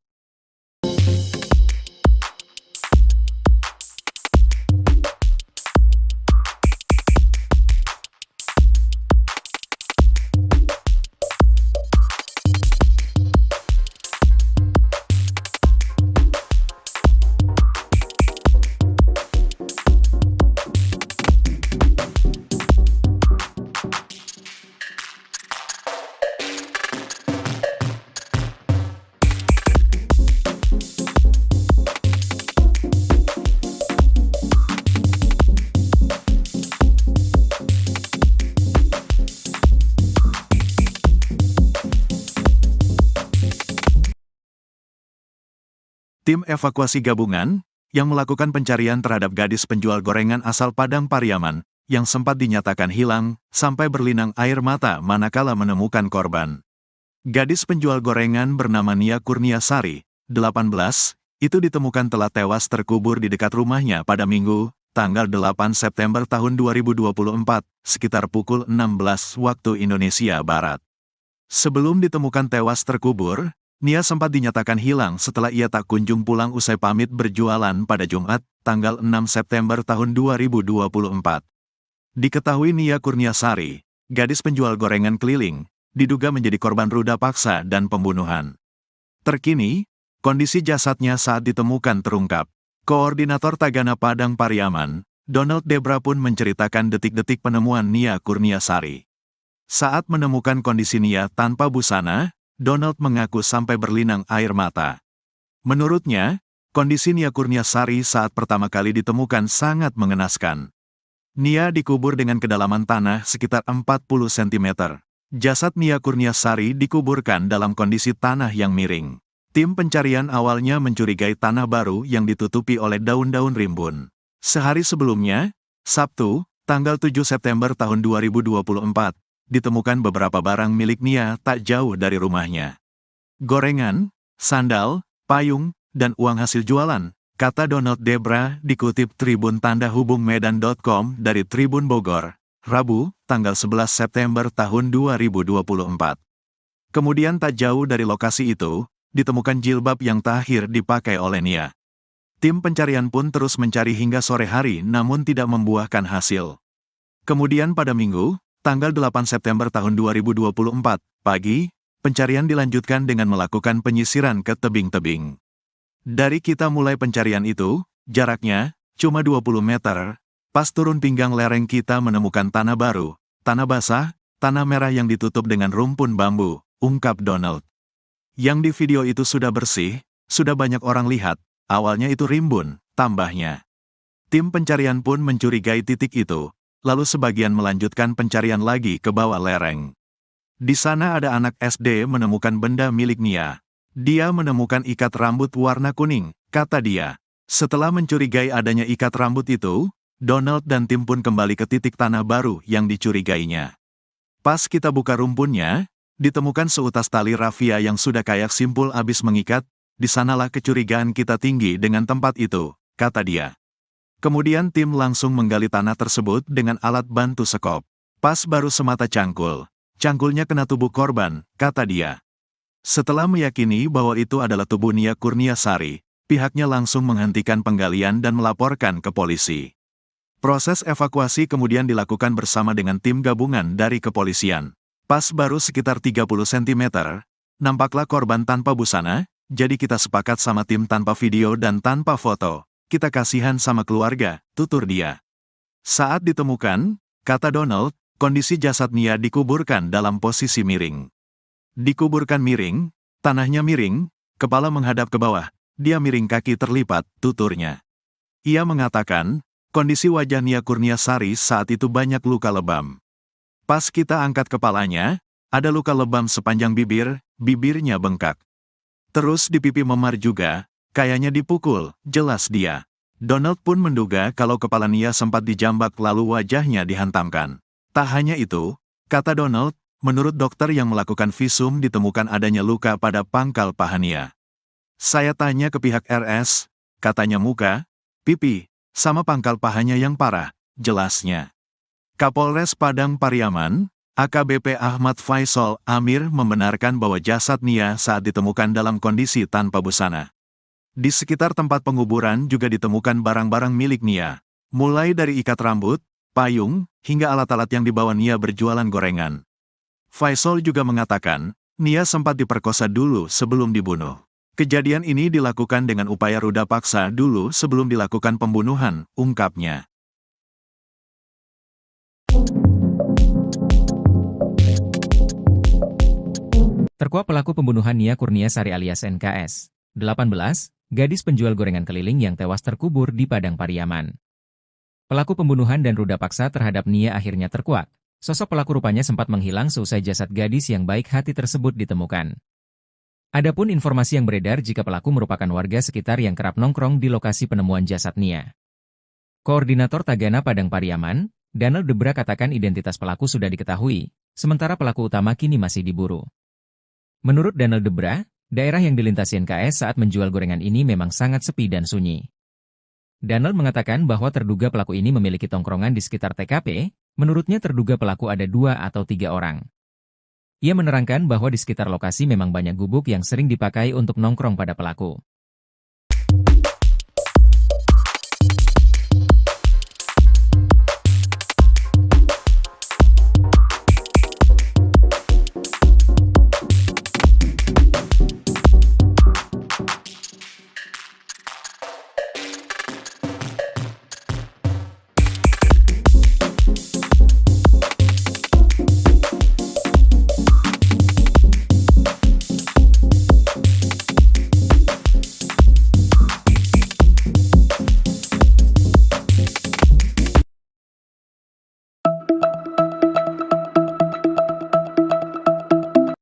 Tim evakuasi gabungan yang melakukan pencarian terhadap gadis penjual gorengan asal Padang Pariaman yang sempat dinyatakan hilang sampai berlinang air mata manakala menemukan korban. Gadis penjual gorengan bernama Nia Kurniasari, 18, itu ditemukan telah tewas terkubur di dekat rumahnya pada Minggu, tanggal 8 September tahun 2024, sekitar pukul 16 waktu Indonesia Barat. Sebelum ditemukan tewas terkubur, Nia sempat dinyatakan hilang setelah ia tak kunjung pulang usai pamit berjualan pada Jumat, tanggal 6 September tahun 2024. Diketahui Nia Kurniasari, gadis penjual gorengan keliling, diduga menjadi korban ruda paksa dan pembunuhan. Terkini, kondisi jasadnya saat ditemukan terungkap. Koordinator Tagana Padang Pariaman, Donald Debra pun menceritakan detik-detik penemuan Nia Kurniasari. Saat menemukan kondisi Nia tanpa busana, Donald mengaku sampai berlinang air mata. Menurutnya, kondisi Nia Kurniasari saat pertama kali ditemukan sangat mengenaskan. Nia dikubur dengan kedalaman tanah sekitar 40 cm. Jasad Nia Kurniasari dikuburkan dalam kondisi tanah yang miring. Tim pencarian awalnya mencurigai tanah baru yang ditutupi oleh daun-daun rimbun. Sehari sebelumnya, Sabtu, tanggal 7 September tahun 2024, ditemukan beberapa barang milik Nia tak jauh dari rumahnya. Gorengan, sandal, payung, dan uang hasil jualan, kata Donald Debra dikutip Tribun Tanda Hubung Medan.com dari Tribun Bogor, Rabu, tanggal 11 September tahun 2024. Kemudian tak jauh dari lokasi itu, ditemukan jilbab yang terakhir dipakai oleh Nia. Tim pencarian pun terus mencari hingga sore hari namun tidak membuahkan hasil. Kemudian pada Minggu, tanggal 8 September tahun 2024, pagi, pencarian dilanjutkan dengan melakukan penyisiran ke tebing-tebing. Dari kita mulai pencarian itu, jaraknya cuma 20 meter, pas turun pinggang lereng kita menemukan tanah baru, tanah basah, tanah merah yang ditutup dengan rumpun bambu, ungkap Donald. Yang di video itu sudah bersih, sudah banyak orang lihat, awalnya itu rimbun, tambahnya. Tim pencarian pun mencurigai titik itu. Lalu sebagian melanjutkan pencarian lagi ke bawah lereng. Di sana ada anak SD menemukan benda milik Nia. Dia menemukan ikat rambut warna kuning, kata dia. Setelah mencurigai adanya ikat rambut itu, Donald dan tim pun kembali ke titik tanah baru yang dicurigainya. Pas kita buka rumpunnya, ditemukan seutas tali rafia yang sudah kayak simpul abis mengikat, di sanalah kecurigaan kita tinggi dengan tempat itu, kata dia. Kemudian tim langsung menggali tanah tersebut dengan alat bantu sekop. Pas baru semata cangkul. Cangkulnya kena tubuh korban, kata dia. Setelah meyakini bahwa itu adalah tubuh Nia Kurniasari, pihaknya langsung menghentikan penggalian dan melaporkan ke polisi. Proses evakuasi kemudian dilakukan bersama dengan tim gabungan dari kepolisian. Pas baru sekitar 30 cm, nampaklah korban tanpa busana, jadi kita sepakat sama tim tanpa video dan tanpa foto. Kita kasihan sama keluarga, tutur dia. Saat ditemukan, kata Donald, kondisi jasad Nia dikuburkan dalam posisi miring. Dikuburkan miring, tanahnya miring, kepala menghadap ke bawah, dia miring kaki terlipat, tuturnya. Ia mengatakan, kondisi wajah Nia Kurniasari saat itu banyak luka lebam. Pas kita angkat kepalanya, ada luka lebam sepanjang bibir, bibirnya bengkak. Terus di pipi memar juga, kayaknya dipukul, jelas dia. Donald pun menduga kalau kepala Nia sempat dijambak lalu wajahnya dihantamkan. Tak hanya itu, kata Donald, menurut dokter yang melakukan visum ditemukan adanya luka pada pangkal paha Nia. Saya tanya ke pihak RS, katanya muka, pipi, sama pangkal pahanya yang parah, jelasnya. Kapolres Padang Pariaman, AKBP Ahmad Faisal Amir membenarkan bahwa jasad Nia saat ditemukan dalam kondisi tanpa busana. Di sekitar tempat penguburan juga ditemukan barang-barang milik Nia, mulai dari ikat rambut, payung, hingga alat-alat yang dibawa Nia berjualan gorengan. Faisal juga mengatakan, Nia sempat diperkosa dulu sebelum dibunuh. Kejadian ini dilakukan dengan upaya ruda paksa dulu sebelum dilakukan pembunuhan, ungkapnya. Terkuak pelaku pembunuhan Nia Kurniasari alias NKS, 18, gadis penjual gorengan keliling yang tewas terkubur di Padang Pariaman. Pelaku pembunuhan dan ruda paksa terhadap Nia akhirnya terkuak. Sosok pelaku rupanya sempat menghilang seusai jasad gadis yang baik hati tersebut ditemukan. Adapun informasi yang beredar jika pelaku merupakan warga sekitar yang kerap nongkrong di lokasi penemuan jasad Nia. Koordinator Tagana Padang Pariaman, Danel Debra katakan identitas pelaku sudah diketahui, sementara pelaku utama kini masih diburu. Menurut Danel Debra, daerah yang dilintasi NKS saat menjual gorengan ini memang sangat sepi dan sunyi. Danel mengatakan bahwa terduga pelaku ini memiliki tongkrongan di sekitar TKP, menurutnya terduga pelaku ada 2 atau 3 orang. Ia menerangkan bahwa di sekitar lokasi memang banyak gubuk yang sering dipakai untuk nongkrong pada pelaku.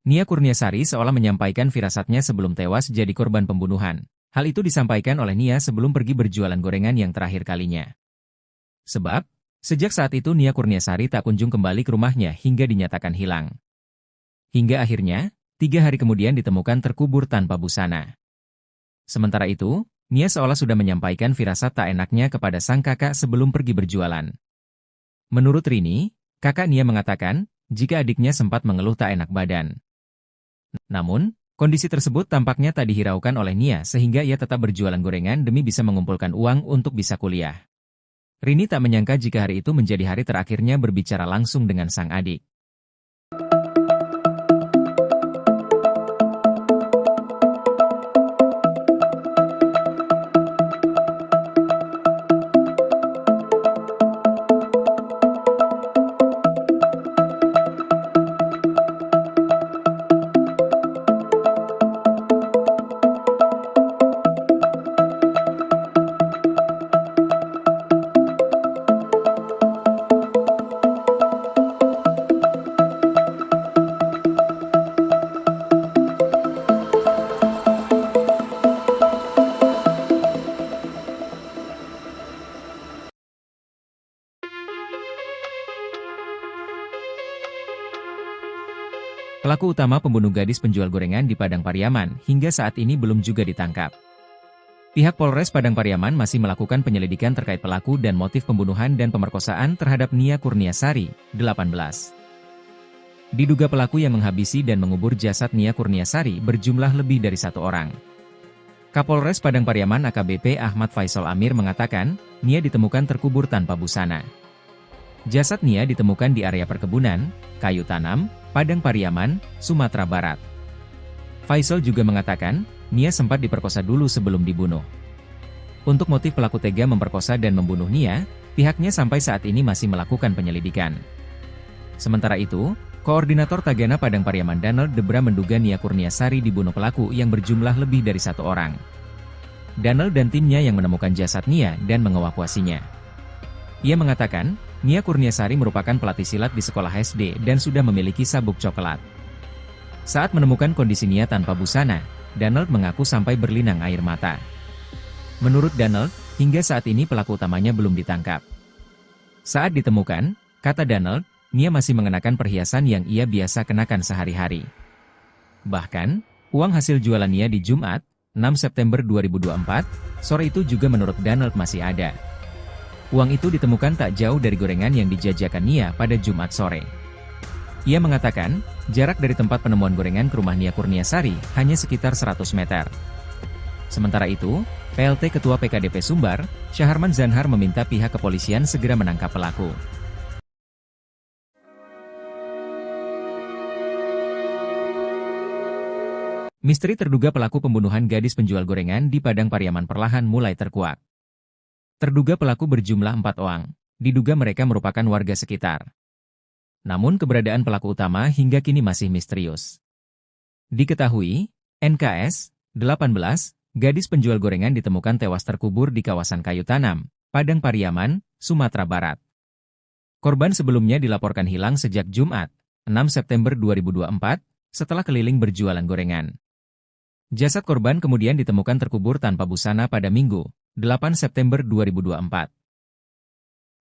Nia Kurniasari seolah menyampaikan firasatnya sebelum tewas jadi korban pembunuhan. Hal itu disampaikan oleh Nia sebelum pergi berjualan gorengan yang terakhir kalinya. Sebab, sejak saat itu Nia Kurniasari tak kunjung kembali ke rumahnya hingga dinyatakan hilang. Hingga akhirnya, 3 hari kemudian ditemukan terkubur tanpa busana. Sementara itu, Nia seolah sudah menyampaikan firasat tak enaknya kepada sang kakak sebelum pergi berjualan. Menurut Rini, kakak Nia mengatakan, jika adiknya sempat mengeluh tak enak badan. Namun, kondisi tersebut tampaknya tak dihiraukan oleh Nia sehingga ia tetap berjualan gorengan demi bisa mengumpulkan uang untuk bisa kuliah. Rini tak menyangka jika hari itu menjadi hari terakhirnya berbicara langsung dengan sang adik. Pelaku utama pembunuh gadis penjual gorengan di Padang Pariaman hingga saat ini belum juga ditangkap. Pihak Polres Padang Pariaman masih melakukan penyelidikan terkait pelaku dan motif pembunuhan dan pemerkosaan terhadap Nia Kurniasari, 18. Diduga pelaku yang menghabisi dan mengubur jasad Nia Kurniasari berjumlah lebih dari 1 orang. Kapolres Padang Pariaman AKBP Ahmad Faisal Amir mengatakan, Nia ditemukan terkubur tanpa busana. Jasad Nia ditemukan di area perkebunan, kayu tanam, Padang Pariaman, Sumatera Barat. Faisal juga mengatakan, Nia sempat diperkosa dulu sebelum dibunuh. Untuk motif pelaku tega memperkosa dan membunuh Nia, pihaknya sampai saat ini masih melakukan penyelidikan. Sementara itu, Koordinator Tagana Padang Pariaman Danel Debra menduga Nia Kurniasari dibunuh pelaku yang berjumlah lebih dari 1 orang. Danel dan timnya yang menemukan jasad Nia dan mengevakuasinya. Ia mengatakan, Nia Kurniasari merupakan pelatih silat di sekolah SD dan sudah memiliki sabuk coklat. Saat menemukan kondisi Nia tanpa busana, Danel mengaku sampai berlinang air mata. Menurut Danel, hingga saat ini pelaku utamanya belum ditangkap. Saat ditemukan, kata Danel, Nia masih mengenakan perhiasan yang ia biasa kenakan sehari-hari. Bahkan, uang hasil jualan Nia di Jumat, 6 September 2024, sore itu juga menurut Danel masih ada. Uang itu ditemukan tak jauh dari gorengan yang dijajakan Nia pada Jumat sore. Ia mengatakan, jarak dari tempat penemuan gorengan ke rumah Nia Kurniasari hanya sekitar 100 meter. Sementara itu, PLT Ketua PKDP Sumbar, Syaharman Zanhar meminta pihak kepolisian segera menangkap pelaku. Misteri terduga pelaku pembunuhan gadis penjual gorengan di Padang Pariaman perlahan mulai terkuak. Terduga pelaku berjumlah 4 orang, diduga mereka merupakan warga sekitar. Namun keberadaan pelaku utama hingga kini masih misterius. Diketahui, NKS, 18, gadis penjual gorengan ditemukan tewas terkubur di kawasan kayu tanam, Padang Pariaman, Sumatera Barat. Korban sebelumnya dilaporkan hilang sejak Jumat, 6 September 2024, setelah keliling berjualan gorengan. Jasad korban kemudian ditemukan terkubur tanpa busana pada Minggu, 8 September 2024.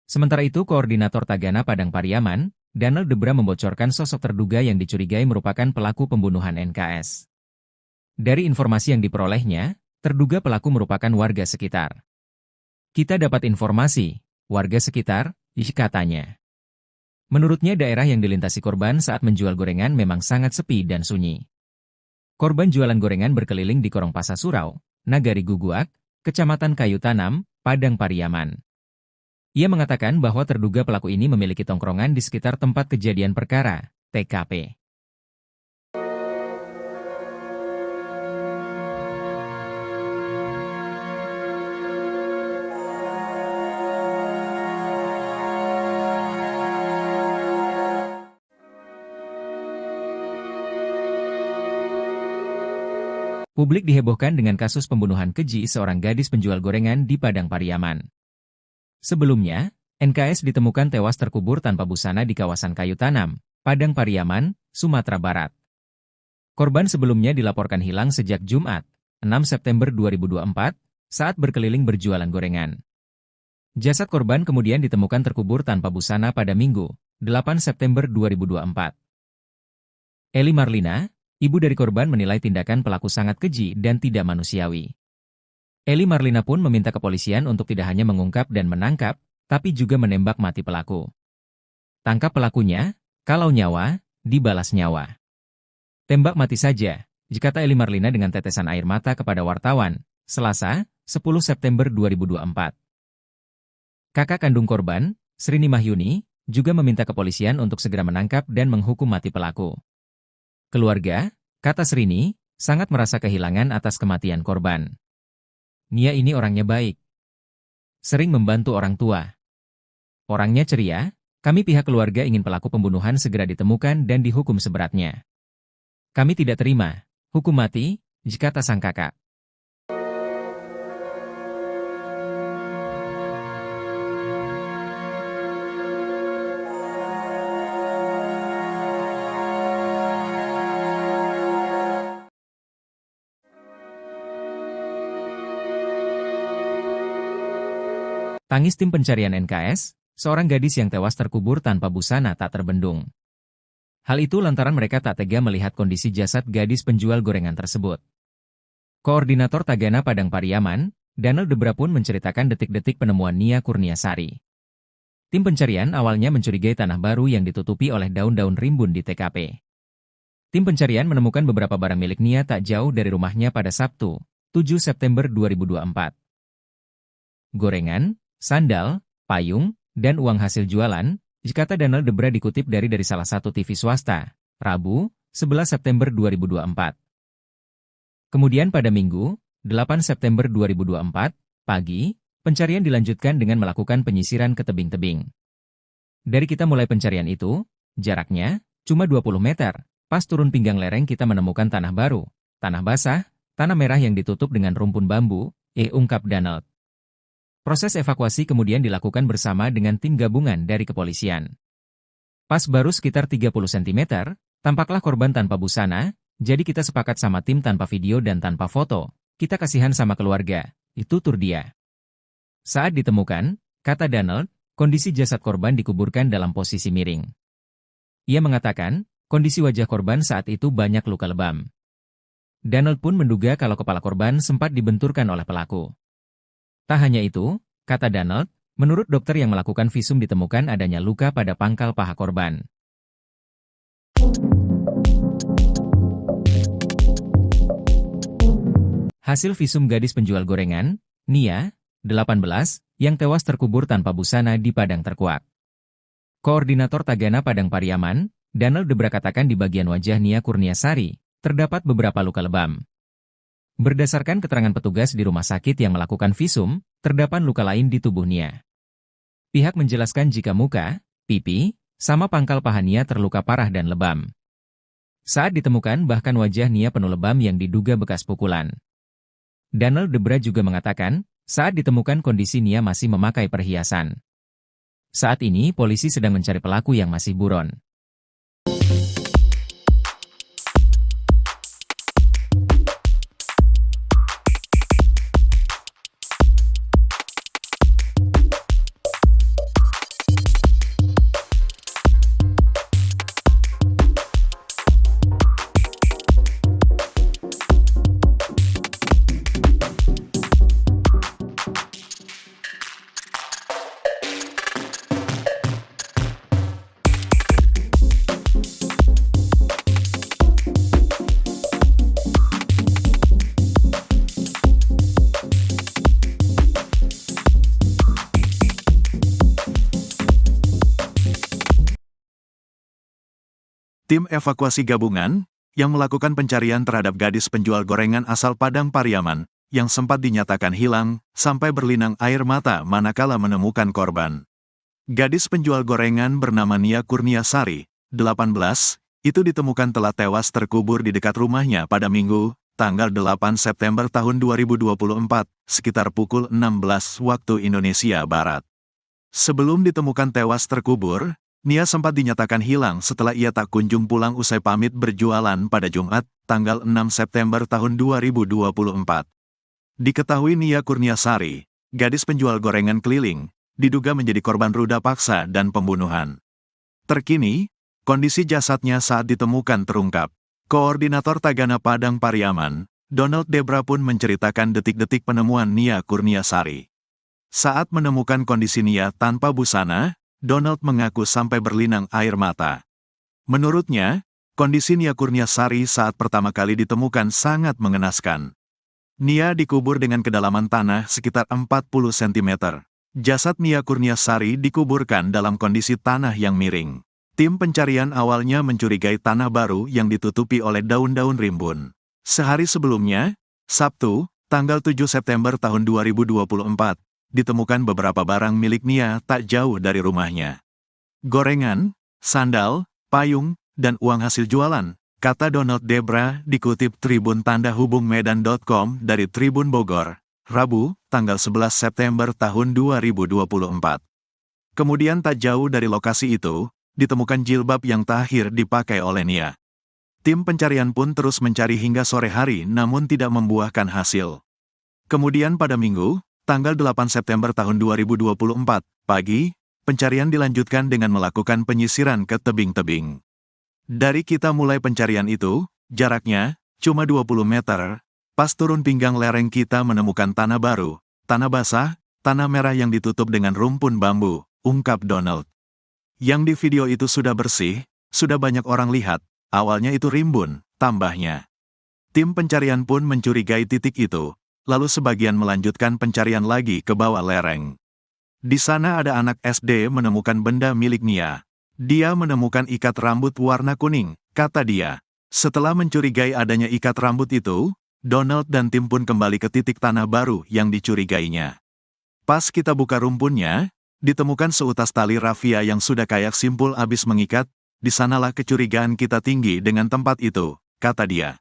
Sementara itu, Koordinator Tagana Padang Pariaman, Danel Debra membocorkan sosok terduga yang dicurigai merupakan pelaku pembunuhan NKS. Dari informasi yang diperolehnya, terduga pelaku merupakan warga sekitar. Kita dapat informasi, warga sekitar, katanya. Menurutnya daerah yang dilintasi korban saat menjual gorengan memang sangat sepi dan sunyi. Korban jualan gorengan berkeliling di Korong Pasar Surau, Nagari Guguak, Kecamatan Kayu Tanam, Padang Pariaman. Ia mengatakan bahwa terduga pelaku ini memiliki tongkrongan di sekitar tempat kejadian perkara, TKP. Publik dihebohkan dengan kasus pembunuhan keji seorang gadis penjual gorengan di Padang Pariaman. Sebelumnya, NKS ditemukan tewas terkubur tanpa busana di kawasan Kayu Tanam, Padang Pariaman, Sumatera Barat. Korban sebelumnya dilaporkan hilang sejak Jumat, 6 September 2024, saat berkeliling berjualan gorengan. Jasad korban kemudian ditemukan terkubur tanpa busana pada Minggu, 8 September 2024. Eli Marlina, ibu dari korban, menilai tindakan pelaku sangat keji dan tidak manusiawi. Eli Marlina pun meminta kepolisian untuk tidak hanya mengungkap dan menangkap, tapi juga menembak mati pelaku. Tangkap pelakunya, kalau nyawa, dibalas nyawa. Tembak mati saja, kata Eli Marlina dengan tetesan air mata kepada wartawan, Selasa, 10 September 2024. Kakak kandung korban, Srini Mahyuni, juga meminta kepolisian untuk segera menangkap dan menghukum mati pelaku. Keluarga, kata Srini, sangat merasa kehilangan atas kematian korban. Nia ini orangnya baik. Sering membantu orang tua. Orangnya ceria, kami pihak keluarga ingin pelaku pembunuhan segera ditemukan dan dihukum seberatnya. Kami tidak terima hukum mati, kata sang kakak. Tangis tim pencarian NKS, seorang gadis yang tewas terkubur tanpa busana tak terbendung. Hal itu lantaran mereka tak tega melihat kondisi jasad gadis penjual gorengan tersebut. Koordinator Tagana Padang Pariaman, Danel Debra pun menceritakan detik-detik penemuan Nia Kurniasari. Tim pencarian awalnya mencurigai tanah baru yang ditutupi oleh daun-daun rimbun di TKP. Tim pencarian menemukan beberapa barang milik Nia tak jauh dari rumahnya pada Sabtu, 7 September 2024. Gorengan, sandal, payung, dan uang hasil jualan, kata Danel Debra dikutip dari salah satu TV swasta, Rabu, 11 September 2024. Kemudian pada Minggu, 8 September 2024, pagi, pencarian dilanjutkan dengan melakukan penyisiran ke tebing-tebing. Dari kita mulai pencarian itu, jaraknya cuma 20 meter, pas turun pinggang lereng kita menemukan tanah baru, tanah basah, tanah merah yang ditutup dengan rumpun bambu, ungkap Danel. Proses evakuasi kemudian dilakukan bersama dengan tim gabungan dari kepolisian. Pas baru sekitar 30 cm, tampaklah korban tanpa busana, jadi kita sepakat sama tim tanpa video dan tanpa foto, kita kasihan sama keluarga, itu tur dia. Saat ditemukan, kata Danel, kondisi jasad korban dikuburkan dalam posisi miring. Ia mengatakan, kondisi wajah korban saat itu banyak luka lebam. Danel pun menduga kalau kepala korban sempat dibenturkan oleh pelaku. Tak hanya itu, kata Danel, menurut dokter yang melakukan visum ditemukan adanya luka pada pangkal paha korban. Hasil visum gadis penjual gorengan, Nia, 18, yang tewas terkubur tanpa busana di Padang Terkuak. Koordinator Tagana Padang Pariaman, Danel Debra katakan di bagian wajah Nia Kurniasari, terdapat beberapa luka lebam. Berdasarkan keterangan petugas di rumah sakit yang melakukan visum, terdapat luka lain di tubuh Nia. Pihak menjelaskan jika muka, pipi, sama pangkal paha Nia terluka parah dan lebam. Saat ditemukan bahkan wajah Nia penuh lebam yang diduga bekas pukulan. Danel Debra juga mengatakan, saat ditemukan kondisi Nia masih memakai perhiasan. Saat ini polisi sedang mencari pelaku yang masih buron. Tim evakuasi gabungan yang melakukan pencarian terhadap gadis penjual gorengan asal Padang Pariaman yang sempat dinyatakan hilang sampai berlinang air mata manakala menemukan korban. Gadis penjual gorengan bernama Nia Kurniasari, 18, itu ditemukan telah tewas terkubur di dekat rumahnya pada Minggu, tanggal 8 September tahun 2024, sekitar pukul 16 waktu Indonesia Barat. Sebelum ditemukan tewas terkubur, Nia sempat dinyatakan hilang setelah ia tak kunjung pulang usai pamit berjualan pada Jumat, tanggal 6 September tahun 2024. Diketahui Nia Kurniasari, gadis penjual gorengan keliling, diduga menjadi korban ruda paksa dan pembunuhan. Terkini, kondisi jasadnya saat ditemukan terungkap. Koordinator Tagana Padang Pariaman, Donald Debra pun menceritakan detik-detik penemuan Nia Kurniasari. Saat menemukan kondisi Nia tanpa busana, Donald mengaku sampai berlinang air mata. Menurutnya, kondisi Nia Kurniasari saat pertama kali ditemukan sangat mengenaskan. Nia dikubur dengan kedalaman tanah sekitar 40 cm. Jasad Nia Kurniasari dikuburkan dalam kondisi tanah yang miring. Tim pencarian awalnya mencurigai tanah baru yang ditutupi oleh daun-daun rimbun. Sehari sebelumnya, Sabtu, tanggal 7 September tahun 2024, ditemukan beberapa barang milik Nia tak jauh dari rumahnya. Gorengan, sandal, payung, dan uang hasil jualan, kata Donald Debra dikutip Tribun Tanda Hubung Medan.com dari Tribun Bogor, Rabu, tanggal 11 September tahun 2024. Kemudian tak jauh dari lokasi itu, ditemukan jilbab yang terakhir dipakai oleh Nia. Tim pencarian pun terus mencari hingga sore hari namun tidak membuahkan hasil. Kemudian pada Minggu, tanggal 8 September tahun 2024, pagi, pencarian dilanjutkan dengan melakukan penyisiran ke tebing-tebing. Dari kita mulai pencarian itu, jaraknya cuma 20 meter, pas turun pinggang lereng kita menemukan tanah baru, tanah basah, tanah merah yang ditutup dengan rumpun bambu, ungkap Donald. Yang di video itu sudah bersih, sudah banyak orang lihat, awalnya itu rimbun, tambahnya. Tim pencarian pun mencurigai titik itu. Lalu sebagian melanjutkan pencarian lagi ke bawah lereng. Di sana ada anak SD menemukan benda milik Nia. Dia menemukan ikat rambut warna kuning, kata dia. Setelah mencurigai adanya ikat rambut itu, Donald dan tim pun kembali ke titik tanah baru yang dicurigainya. Pas kita buka rumpunnya, ditemukan seutas tali rafia yang sudah kayak simpul habis mengikat, di sanalah kecurigaan kita tinggi dengan tempat itu, kata dia.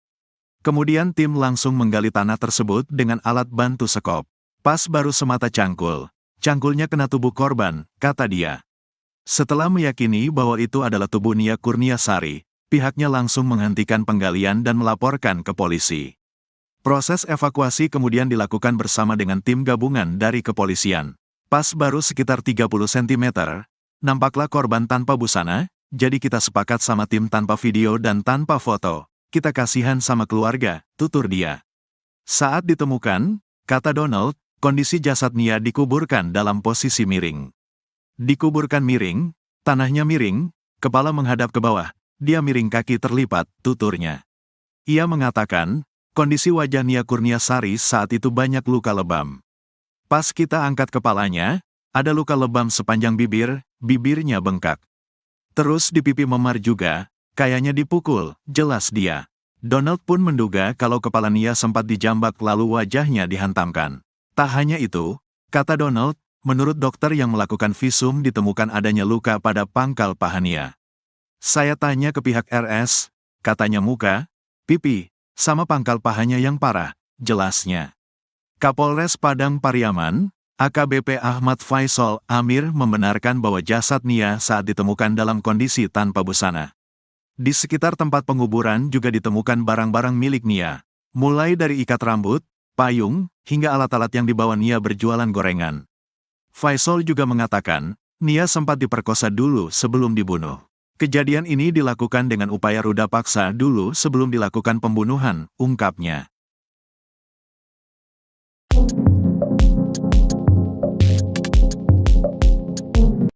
Kemudian tim langsung menggali tanah tersebut dengan alat bantu sekop. Pas baru semata cangkul. Cangkulnya kena tubuh korban, kata dia. Setelah meyakini bahwa itu adalah tubuh Nia Kurniasari, pihaknya langsung menghentikan penggalian dan melaporkan ke polisi. Proses evakuasi kemudian dilakukan bersama dengan tim gabungan dari kepolisian. Pas baru sekitar 30 cm, nampaklah korban tanpa busana, jadi kita sepakat sama tim tanpa video dan tanpa foto. Kita kasihan sama keluarga, tutur dia. Saat ditemukan, kata Donald, kondisi jasad Nia dikuburkan dalam posisi miring. Dikuburkan miring, tanahnya miring, kepala menghadap ke bawah, dia miring kaki terlipat, tuturnya. Ia mengatakan, kondisi wajah Nia Kurniasari saat itu banyak luka lebam. Pas kita angkat kepalanya, ada luka lebam sepanjang bibir, bibirnya bengkak. Terus di pipi memar juga, kayaknya dipukul, jelas dia. Donald pun menduga kalau kepala Nia sempat dijambak lalu wajahnya dihantamkan. Tak hanya itu, kata Donald, menurut dokter yang melakukan visum ditemukan adanya luka pada pangkal paha Nia. Saya tanya ke pihak RS, katanya muka, pipi, sama pangkal pahanya yang parah, jelasnya. Kapolres Padang Pariaman, AKBP Ahmad Faisal Amir membenarkan bahwa jasad Nia saat ditemukan dalam kondisi tanpa busana. Di sekitar tempat penguburan juga ditemukan barang-barang milik Nia, mulai dari ikat rambut, payung, hingga alat-alat yang dibawa Nia berjualan gorengan. Faisal juga mengatakan, Nia sempat diperkosa dulu sebelum dibunuh. Kejadian ini dilakukan dengan upaya ruda paksa dulu sebelum dilakukan pembunuhan, ungkapnya.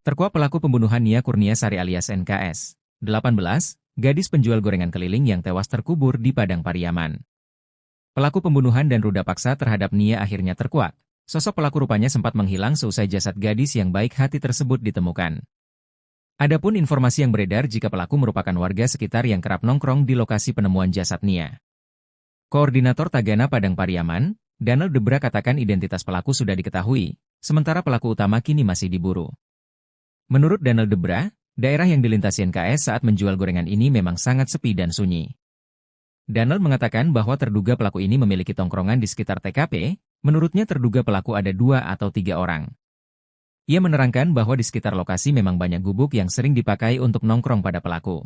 Terkuak pelaku pembunuhan Nia Kurniasari alias NKS, 18, gadis penjual gorengan keliling yang tewas terkubur di Padang Pariaman. Pelaku pembunuhan dan ruda paksa terhadap Nia akhirnya terkuak. Sosok pelaku rupanya sempat menghilang seusai jasad gadis yang baik hati tersebut ditemukan. Adapun informasi yang beredar jika pelaku merupakan warga sekitar yang kerap nongkrong di lokasi penemuan jasad Nia. Koordinator Tagana Padang Pariaman, Danel Debra katakan identitas pelaku sudah diketahui, sementara pelaku utama kini masih diburu. Menurut Danel Debra, daerah yang dilintasi NKS saat menjual gorengan ini memang sangat sepi dan sunyi. Danel mengatakan bahwa terduga pelaku ini memiliki tongkrongan di sekitar TKP, menurutnya terduga pelaku ada 2 atau 3 orang. Ia menerangkan bahwa di sekitar lokasi memang banyak gubuk yang sering dipakai untuk nongkrong pada pelaku.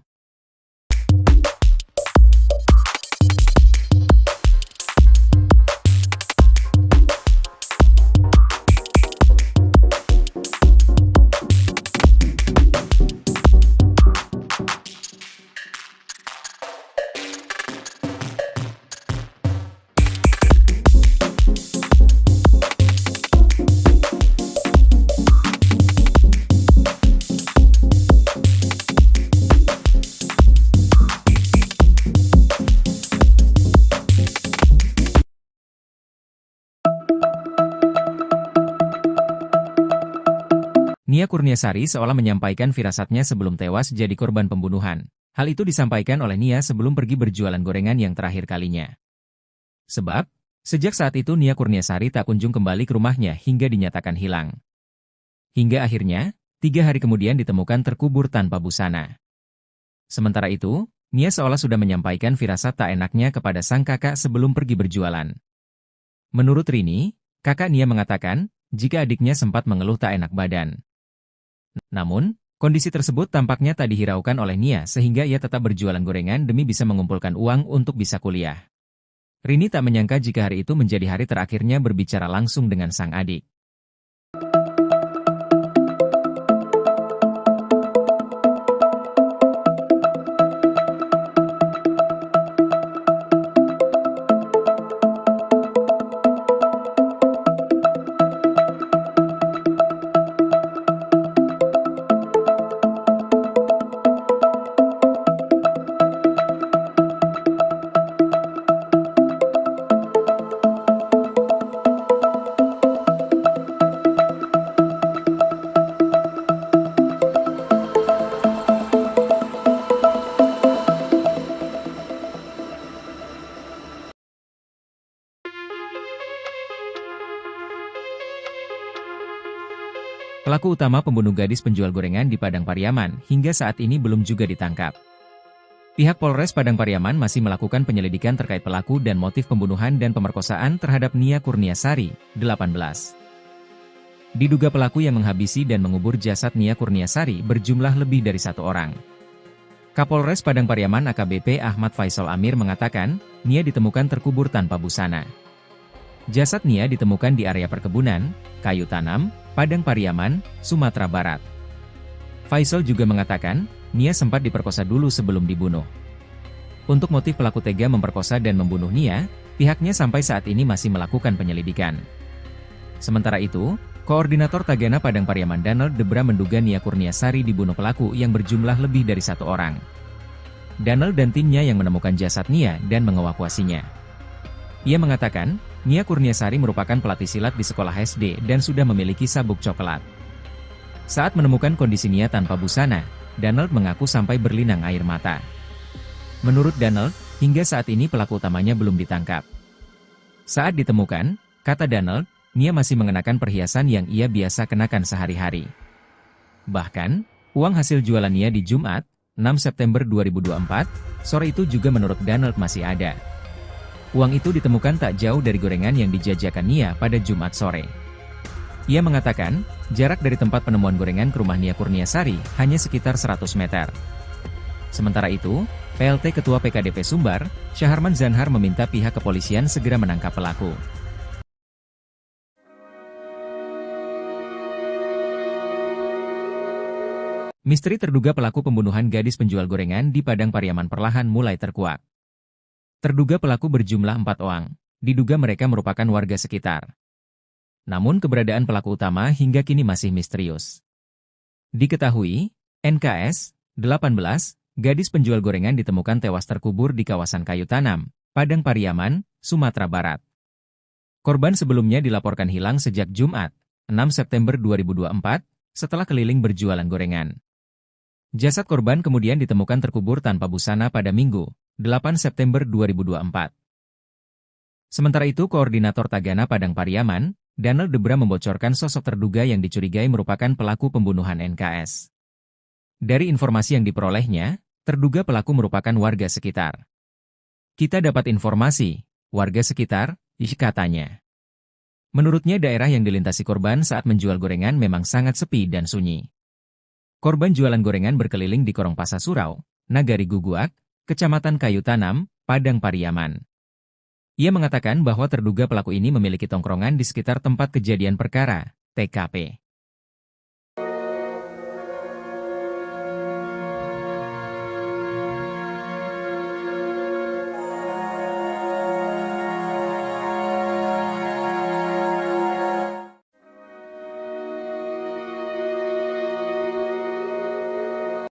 Nia Kurniasari seolah menyampaikan firasatnya sebelum tewas jadi korban pembunuhan. Hal itu disampaikan oleh Nia sebelum pergi berjualan gorengan yang terakhir kalinya. Sebab, sejak saat itu Nia Kurniasari tak kunjung kembali ke rumahnya hingga dinyatakan hilang. Hingga akhirnya, 3 hari kemudian ditemukan terkubur tanpa busana. Sementara itu, Nia seolah sudah menyampaikan firasat tak enaknya kepada sang kakak sebelum pergi berjualan. Menurut Rini, kakak Nia mengatakan, jika adiknya sempat mengeluh tak enak badan. Namun, kondisi tersebut tampaknya tak dihiraukan oleh Nia sehingga ia tetap berjualan gorengan demi bisa mengumpulkan uang untuk bisa kuliah. Rini tak menyangka jika hari itu menjadi hari terakhirnya berbicara langsung dengan sang adik. Pelaku utama pembunuh gadis penjual gorengan di Padang Pariaman hingga saat ini belum juga ditangkap. Pihak Polres Padang Pariaman masih melakukan penyelidikan terkait pelaku dan motif pembunuhan dan pemerkosaan terhadap Nia Kurniasari, 18. Diduga pelaku yang menghabisi dan mengubur jasad Nia Kurniasari berjumlah lebih dari 1 orang. Kapolres Padang Pariaman AKBP Ahmad Faisal Amir mengatakan, Nia ditemukan terkubur tanpa busana. Jasad Nia ditemukan di area perkebunan, kayu tanam, Padang Pariaman, Sumatera Barat. Faisal juga mengatakan, Nia sempat diperkosa dulu sebelum dibunuh. Untuk motif pelaku tega memperkosa dan membunuh Nia, pihaknya sampai saat ini masih melakukan penyelidikan. Sementara itu, Koordinator Tagana Padang Pariaman Danel Debra menduga Nia Kurniasari dibunuh pelaku yang berjumlah lebih dari 1 orang. Danel dan timnya yang menemukan jasad Nia dan mengevakuasinya. Ia mengatakan, Nia Kurniasari merupakan pelatih silat di sekolah SD dan sudah memiliki sabuk coklat. Saat menemukan kondisi Nia tanpa busana, Danel mengaku sampai berlinang air mata. Menurut Danel, hingga saat ini pelaku utamanya belum ditangkap. Saat ditemukan, kata Danel, Nia masih mengenakan perhiasan yang ia biasa kenakan sehari-hari. Bahkan, uang hasil jualan Nia di Jumat, 6 September 2024, sore itu juga menurut Danel masih ada. Uang itu ditemukan tak jauh dari gorengan yang dijajakan Nia pada Jumat sore. Ia mengatakan, jarak dari tempat penemuan gorengan ke rumah Nia Kurniasari hanya sekitar 100 meter. Sementara itu, PLT Ketua PKDP Sumbar, Syaharman Zanhar meminta pihak kepolisian segera menangkap pelaku. Misteri terduga pelaku pembunuhan gadis penjual gorengan di Padang Pariaman perlahan mulai terkuak. Terduga pelaku berjumlah 4 orang, diduga mereka merupakan warga sekitar. Namun keberadaan pelaku utama hingga kini masih misterius. Diketahui, NKS, 18, gadis penjual gorengan ditemukan tewas terkubur di kawasan kayu tanam, Padang Pariaman, Sumatera Barat. Korban sebelumnya dilaporkan hilang sejak Jumat, 6 September 2024, setelah keliling berjualan gorengan. Jasad korban kemudian ditemukan terkubur tanpa busana pada Minggu, 8 September 2024. Sementara itu, Koordinator Tagana Padang Pariaman, Danel Debra membocorkan sosok terduga yang dicurigai merupakan pelaku pembunuhan NKS. Dari informasi yang diperolehnya, terduga pelaku merupakan warga sekitar. Kita dapat informasi, warga sekitar, katanya. Menurutnya daerah yang dilintasi korban saat menjual gorengan memang sangat sepi dan sunyi. Korban jualan gorengan berkeliling di Korong Pasar Surau, Nagari Guguak, Kecamatan Kayu Tanam, Padang Pariaman. Ia mengatakan bahwa terduga pelaku ini memiliki tongkrongan di sekitar tempat kejadian perkara, TKP.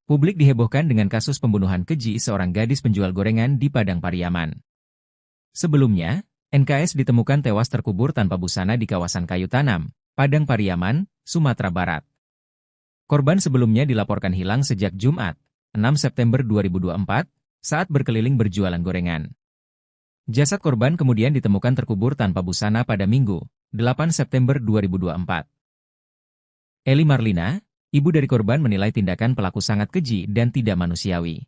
Publik dihebohkan dengan kasus pembunuhan keji seorang gadis penjual gorengan di Padang Pariaman. Sebelumnya, NKS ditemukan tewas terkubur tanpa busana di kawasan Kayu Tanam, Padang Pariaman, Sumatera Barat. Korban sebelumnya dilaporkan hilang sejak Jumat, 6 September 2024, saat berkeliling berjualan gorengan. Jasad korban kemudian ditemukan terkubur tanpa busana pada Minggu, 8 September 2024. Eli Marlina, ibu dari korban, menilai tindakan pelaku sangat keji dan tidak manusiawi.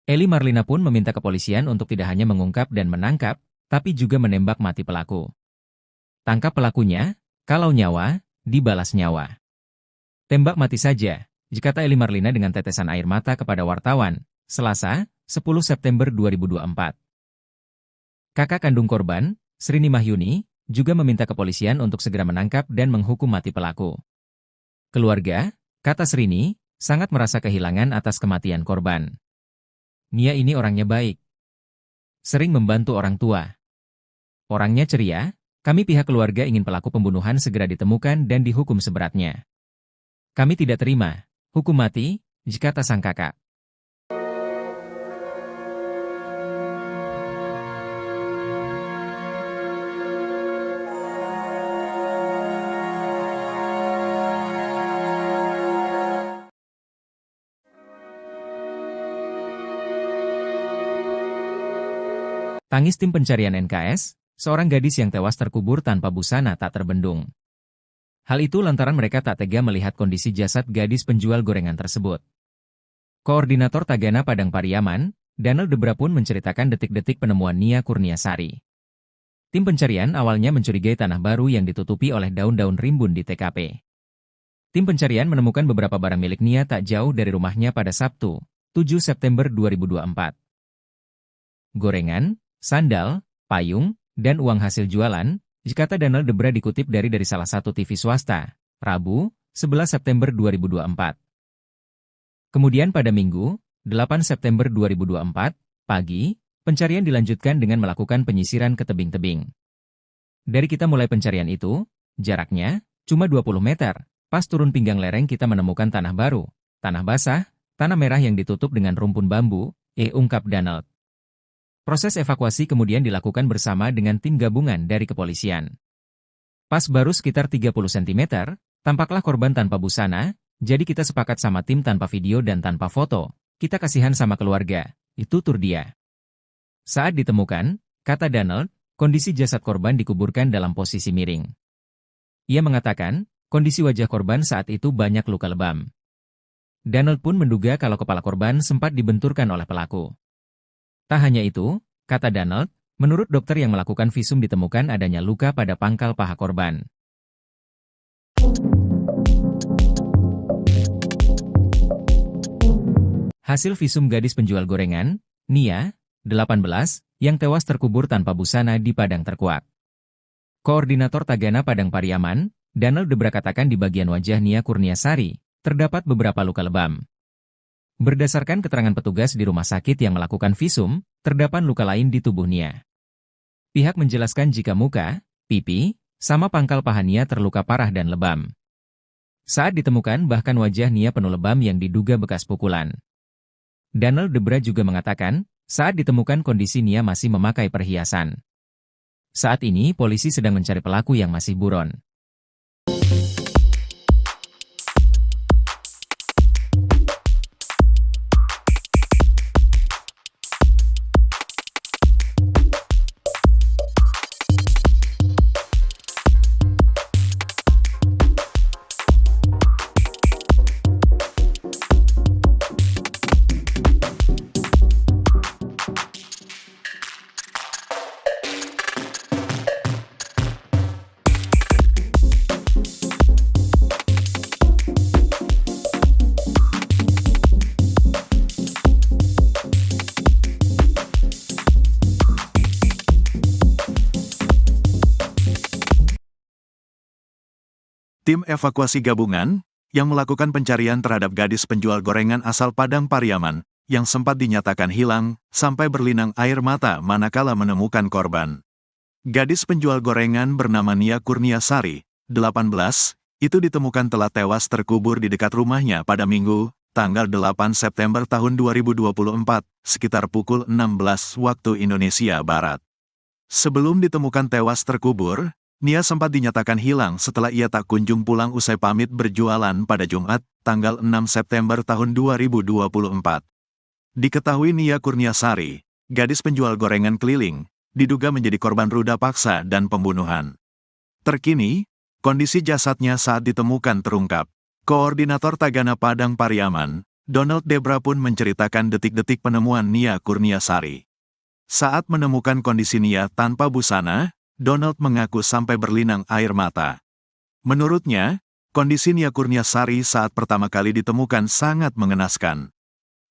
Eli Marlina pun meminta kepolisian untuk tidak hanya mengungkap dan menangkap, tapi juga menembak mati pelaku. Tangkap pelakunya, kalau nyawa, dibalas nyawa. Tembak mati saja, kata Eli Marlina dengan tetesan air mata kepada wartawan, Selasa, 10 September 2024. Kakak kandung korban, Srini Mahyuni, juga meminta kepolisian untuk segera menangkap dan menghukum mati pelaku. Keluarga, kata Srini, sangat merasa kehilangan atas kematian korban. Nia ini orangnya baik. Sering membantu orang tua. Orangnya ceria, kami pihak keluarga ingin pelaku pembunuhan segera ditemukan dan dihukum seberatnya. Kami tidak terima hukum mati, kata sang kakak. Tangis tim pencarian NKS, seorang gadis yang tewas terkubur tanpa busana tak terbendung. Hal itu lantaran mereka tak tega melihat kondisi jasad gadis penjual gorengan tersebut. Koordinator Tagana Padang Pariaman, Danel Debra pun menceritakan detik-detik penemuan Nia Kurniasari. Tim pencarian awalnya mencurigai tanah baru yang ditutupi oleh daun-daun rimbun di TKP. Tim pencarian menemukan beberapa barang milik Nia tak jauh dari rumahnya pada Sabtu, 7 September 2024. Gorengan, sandal, payung, dan uang hasil jualan, kata Danel Debra dikutip dari salah satu TV swasta, Rabu, 11 September 2024. Kemudian pada Minggu, 8 September 2024, pagi, pencarian dilanjutkan dengan melakukan penyisiran ke tebing-tebing. Dari kita mulai pencarian itu, jaraknya cuma 20 meter, pas turun pinggang lereng kita menemukan tanah baru, tanah basah, tanah merah yang ditutup dengan rumpun bambu, ungkap Danel. Proses evakuasi kemudian dilakukan bersama dengan tim gabungan dari kepolisian. Pas baru sekitar 30 cm, tampaklah korban tanpa busana, jadi kita sepakat sama tim tanpa video dan tanpa foto, kita kasihan sama keluarga, itu tur dia. Saat ditemukan, kata Danel, kondisi jasad korban dikuburkan dalam posisi miring. Ia mengatakan, kondisi wajah korban saat itu banyak luka lebam. Danel pun menduga kalau kepala korban sempat dibenturkan oleh pelaku. Tak hanya itu, kata Danel, menurut dokter yang melakukan visum ditemukan adanya luka pada pangkal paha korban. Hasil visum gadis penjual gorengan, Nia, 18, yang tewas terkubur tanpa busana di Padang Terkuak. Koordinator Tagana Padang Pariaman, Danel Debra katakan di bagian wajah Nia Kurniasari, terdapat beberapa luka lebam. Berdasarkan keterangan petugas di rumah sakit yang melakukan visum, terdapat luka lain di tubuh Nia. Pihak menjelaskan jika muka, pipi, sama pangkal paha Nia terluka parah dan lebam. Saat ditemukan bahkan wajah Nia penuh lebam yang diduga bekas pukulan. Danel Debra juga mengatakan, saat ditemukan kondisi Nia masih memakai perhiasan. Saat ini polisi sedang mencari pelaku yang masih buron. Tim evakuasi gabungan yang melakukan pencarian terhadap gadis penjual gorengan asal Padang Pariaman yang sempat dinyatakan hilang sampai berlinang air mata manakala menemukan korban. Gadis penjual gorengan bernama Nia Kurniasari, 18, itu ditemukan telah tewas terkubur di dekat rumahnya pada Minggu, tanggal 8 September tahun 2024, sekitar pukul 16 waktu Indonesia Barat. Sebelum ditemukan tewas terkubur, Nia sempat dinyatakan hilang setelah ia tak kunjung pulang usai pamit berjualan pada Jumat, tanggal 6 September tahun 2024. Diketahui Nia Kurniasari, gadis penjual gorengan keliling, diduga menjadi korban ruda paksa dan pembunuhan. Terkini, kondisi jasadnya saat ditemukan terungkap. Koordinator Tagana Padang Pariaman, Donald Debra pun menceritakan detik-detik penemuan Nia Kurniasari. Saat menemukan kondisi Nia tanpa busana, Donald mengaku sampai berlinang air mata. Menurutnya, kondisi Nia Kurniasari saat pertama kali ditemukan sangat mengenaskan.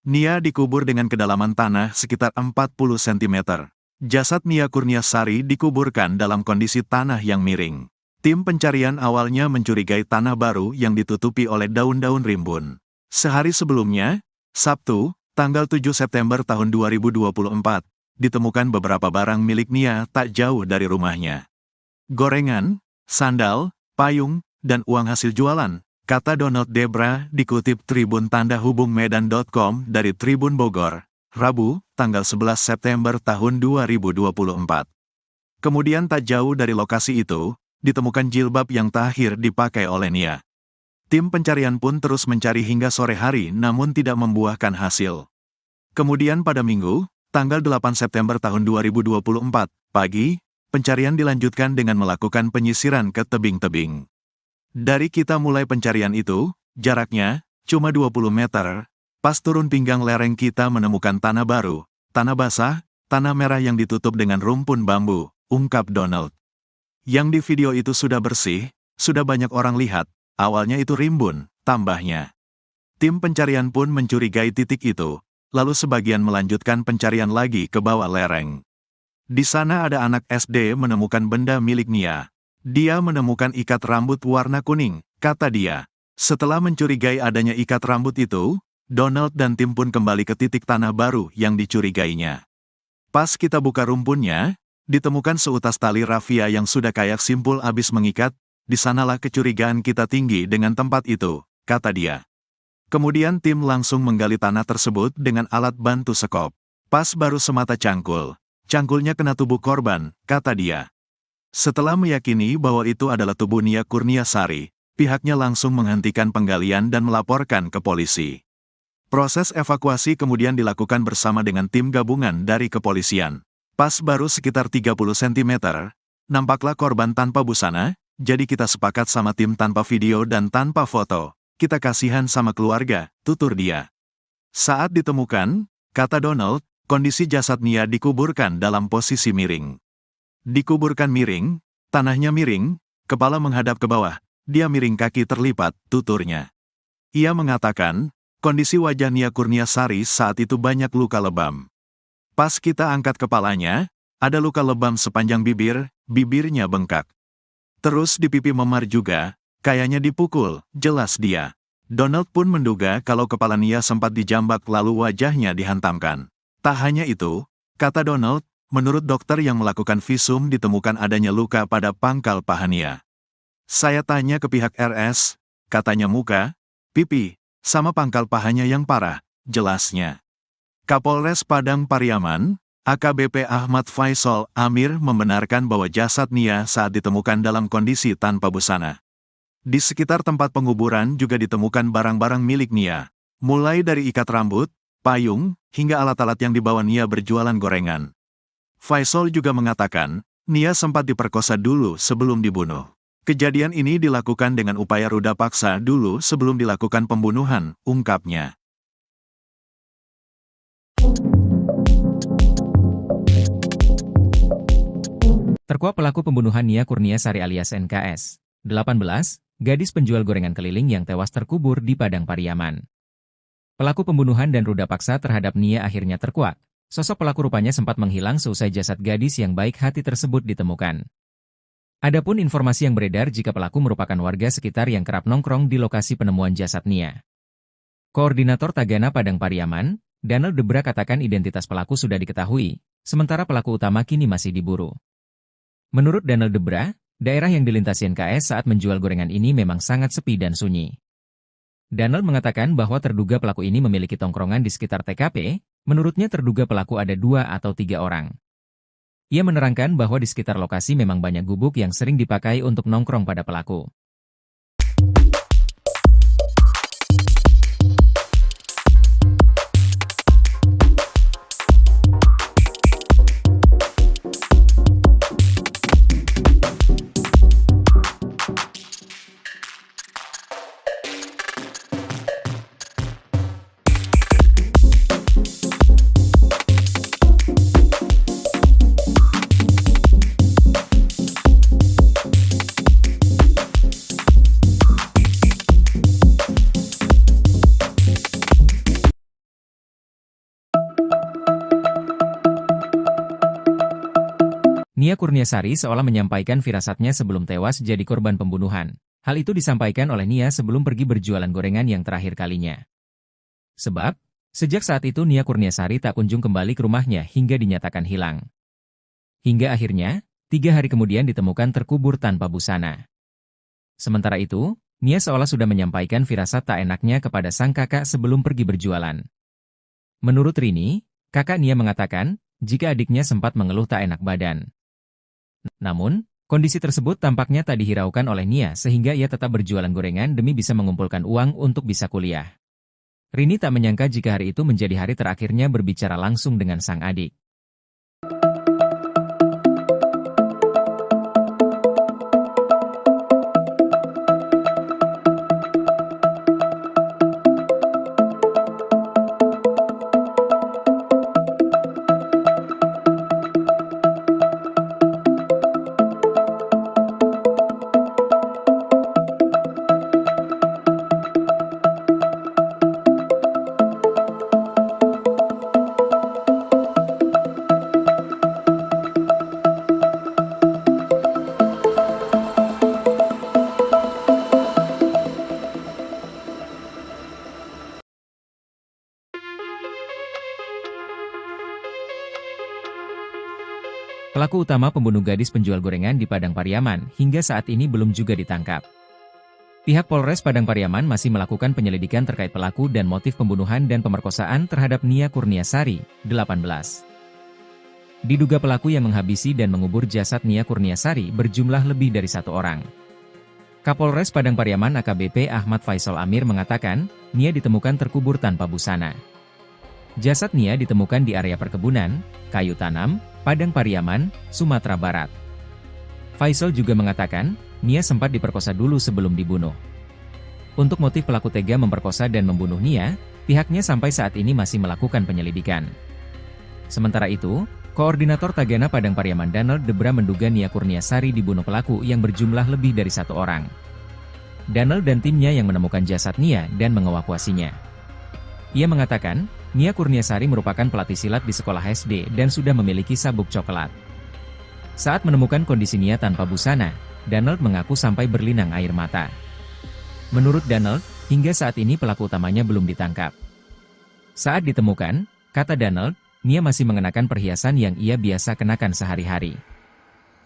Nia dikubur dengan kedalaman tanah sekitar 40 cm. Jasad Nia Kurniasari dikuburkan dalam kondisi tanah yang miring. Tim pencarian awalnya mencurigai tanah baru yang ditutupi oleh daun-daun rimbun. Sehari sebelumnya, Sabtu, tanggal 7 September tahun 2024, ditemukan beberapa barang milik Nia tak jauh dari rumahnya. Gorengan, sandal, payung, dan uang hasil jualan, kata Donald Debra dikutip Tribun Tanda Hubung Medan.com dari Tribun Bogor, Rabu, tanggal 11 September tahun 2024. Kemudian tak jauh dari lokasi itu, ditemukan jilbab yang terakhir dipakai oleh Nia. Tim pencarian pun terus mencari hingga sore hari namun tidak membuahkan hasil. Kemudian pada Minggu, tanggal 8 September tahun 2024, pagi, pencarian dilanjutkan dengan melakukan penyisiran ke tebing-tebing. Dari kita mulai pencarian itu, jaraknya cuma 20 meter, pas turun pinggang lereng kita menemukan tanah baru, tanah basah, tanah merah yang ditutup dengan rumpun bambu, ungkap Donald. Yang di video itu sudah bersih, sudah banyak orang lihat, awalnya itu rimbun, tambahnya. Tim pencarian pun mencurigai titik itu, lalu sebagian melanjutkan pencarian lagi ke bawah lereng. Di sana ada anak SD menemukan benda milik Nia. Dia menemukan ikat rambut warna kuning, kata dia. Setelah mencurigai adanya ikat rambut itu, Donald dan tim pun kembali ke titik tanah baru yang dicurigainya. Pas kita buka rumpunnya, ditemukan seutas tali rafia yang sudah kayak simpul abis mengikat, di sanalah kecurigaan kita tinggi dengan tempat itu, kata dia. Kemudian tim langsung menggali tanah tersebut dengan alat bantu sekop. Pas baru semata cangkul. Cangkulnya kena tubuh korban, kata dia. Setelah meyakini bahwa itu adalah tubuh Nia Kurniasari, pihaknya langsung menghentikan penggalian dan melaporkan ke polisi. Proses evakuasi kemudian dilakukan bersama dengan tim gabungan dari kepolisian. Pas baru sekitar 30 cm, nampaklah korban tanpa busana, jadi kita sepakat sama tim tanpa video dan tanpa foto. Kita kasihan sama keluarga, tutur dia. Saat ditemukan, kata Donald, kondisi jasad Nia dikuburkan dalam posisi miring. Dikuburkan miring, tanahnya miring, kepala menghadap ke bawah, dia miring kaki terlipat, tuturnya. Ia mengatakan, kondisi wajah Nia Kurniasari saat itu banyak luka lebam. Pas kita angkat kepalanya, ada luka lebam sepanjang bibir, bibirnya bengkak. Terus di pipi memar juga, kayaknya dipukul, jelas dia. Donald pun menduga kalau kepala Nia sempat dijambak lalu wajahnya dihantamkan. Tak hanya itu, kata Donald, menurut dokter yang melakukan visum ditemukan adanya luka pada pangkal paha Nia. Saya tanya ke pihak RS, katanya muka, pipi, sama pangkal pahanya yang parah, jelasnya. Kapolres Padang Pariaman, AKBP Ahmad Faisal Amir membenarkan bahwa jasad Nia saat ditemukan dalam kondisi tanpa busana. Di sekitar tempat penguburan juga ditemukan barang-barang milik Nia, mulai dari ikat rambut, payung, hingga alat-alat yang dibawa Nia berjualan gorengan. Faisal juga mengatakan, Nia sempat diperkosa dulu sebelum dibunuh. Kejadian ini dilakukan dengan upaya ruda paksa dulu sebelum dilakukan pembunuhan, ungkapnya. Terkuak pelaku pembunuhan Nia Kurniasari alias NKS, 18, gadis penjual gorengan keliling yang tewas terkubur di Padang Pariaman. Pelaku pembunuhan dan ruda paksa terhadap Nia akhirnya terkuak. Sosok pelaku rupanya sempat menghilang seusai jasad gadis yang baik hati tersebut ditemukan. Adapun informasi yang beredar jika pelaku merupakan warga sekitar yang kerap nongkrong di lokasi penemuan jasad Nia. Koordinator Tagana Padang Pariaman, Donald Debra katakan identitas pelaku sudah diketahui, sementara pelaku utama kini masih diburu. Menurut Donald Debra, daerah yang dilintasi NKS saat menjual gorengan ini memang sangat sepi dan sunyi. Donald mengatakan bahwa terduga pelaku ini memiliki tongkrongan di sekitar TKP, menurutnya terduga pelaku ada 2 atau 3 orang. Ia menerangkan bahwa di sekitar lokasi memang banyak gubuk yang sering dipakai untuk nongkrong pada pelaku. Nia Kurniasari seolah menyampaikan firasatnya sebelum tewas jadi korban pembunuhan. Hal itu disampaikan oleh Nia sebelum pergi berjualan gorengan yang terakhir kalinya. Sebab, sejak saat itu Nia Kurniasari tak kunjung kembali ke rumahnya hingga dinyatakan hilang. Hingga akhirnya, 3 hari kemudian ditemukan terkubur tanpa busana. Sementara itu, Nia seolah sudah menyampaikan firasat tak enaknya kepada sang kakak sebelum pergi berjualan. Menurut Rini, kakak Nia mengatakan, jika adiknya sempat mengeluh tak enak badan. Namun, kondisi tersebut tampaknya tak dihiraukan oleh Nia sehingga ia tetap berjualan gorengan demi bisa mengumpulkan uang untuk bisa kuliah. Rini tak menyangka jika hari itu menjadi hari terakhirnya berbicara langsung dengan sang adik. Pelaku utama pembunuh gadis penjual gorengan di Padang Pariaman hingga saat ini belum juga ditangkap. Pihak Polres Padang Pariaman masih melakukan penyelidikan terkait pelaku dan motif pembunuhan dan pemerkosaan terhadap Nia Kurniasari, 18. Diduga pelaku yang menghabisi dan mengubur jasad Nia Kurniasari berjumlah lebih dari 1 orang. Kapolres Padang Pariaman AKBP Ahmad Faisal Amir mengatakan, Nia ditemukan terkubur tanpa busana. Jasad Nia ditemukan di area perkebunan, kayu tanam, Padang Pariaman, Sumatera Barat. Faisal juga mengatakan, Nia sempat diperkosa dulu sebelum dibunuh. Untuk motif pelaku tega memperkosa dan membunuh Nia, pihaknya sampai saat ini masih melakukan penyelidikan. Sementara itu, Koordinator Tagana Padang Pariaman Donald Debra menduga Nia Kurniasari dibunuh pelaku yang berjumlah lebih dari 1 orang. Donald dan timnya yang menemukan jasad Nia dan mengevakuasinya. Ia mengatakan, Nia Kurniasari merupakan pelatih silat di sekolah SD dan sudah memiliki sabuk coklat. Saat menemukan kondisi Nia tanpa busana, Donald mengaku sampai berlinang air mata. Menurut Donald, hingga saat ini pelaku utamanya belum ditangkap. Saat ditemukan, kata Donald, Nia masih mengenakan perhiasan yang ia biasa kenakan sehari-hari.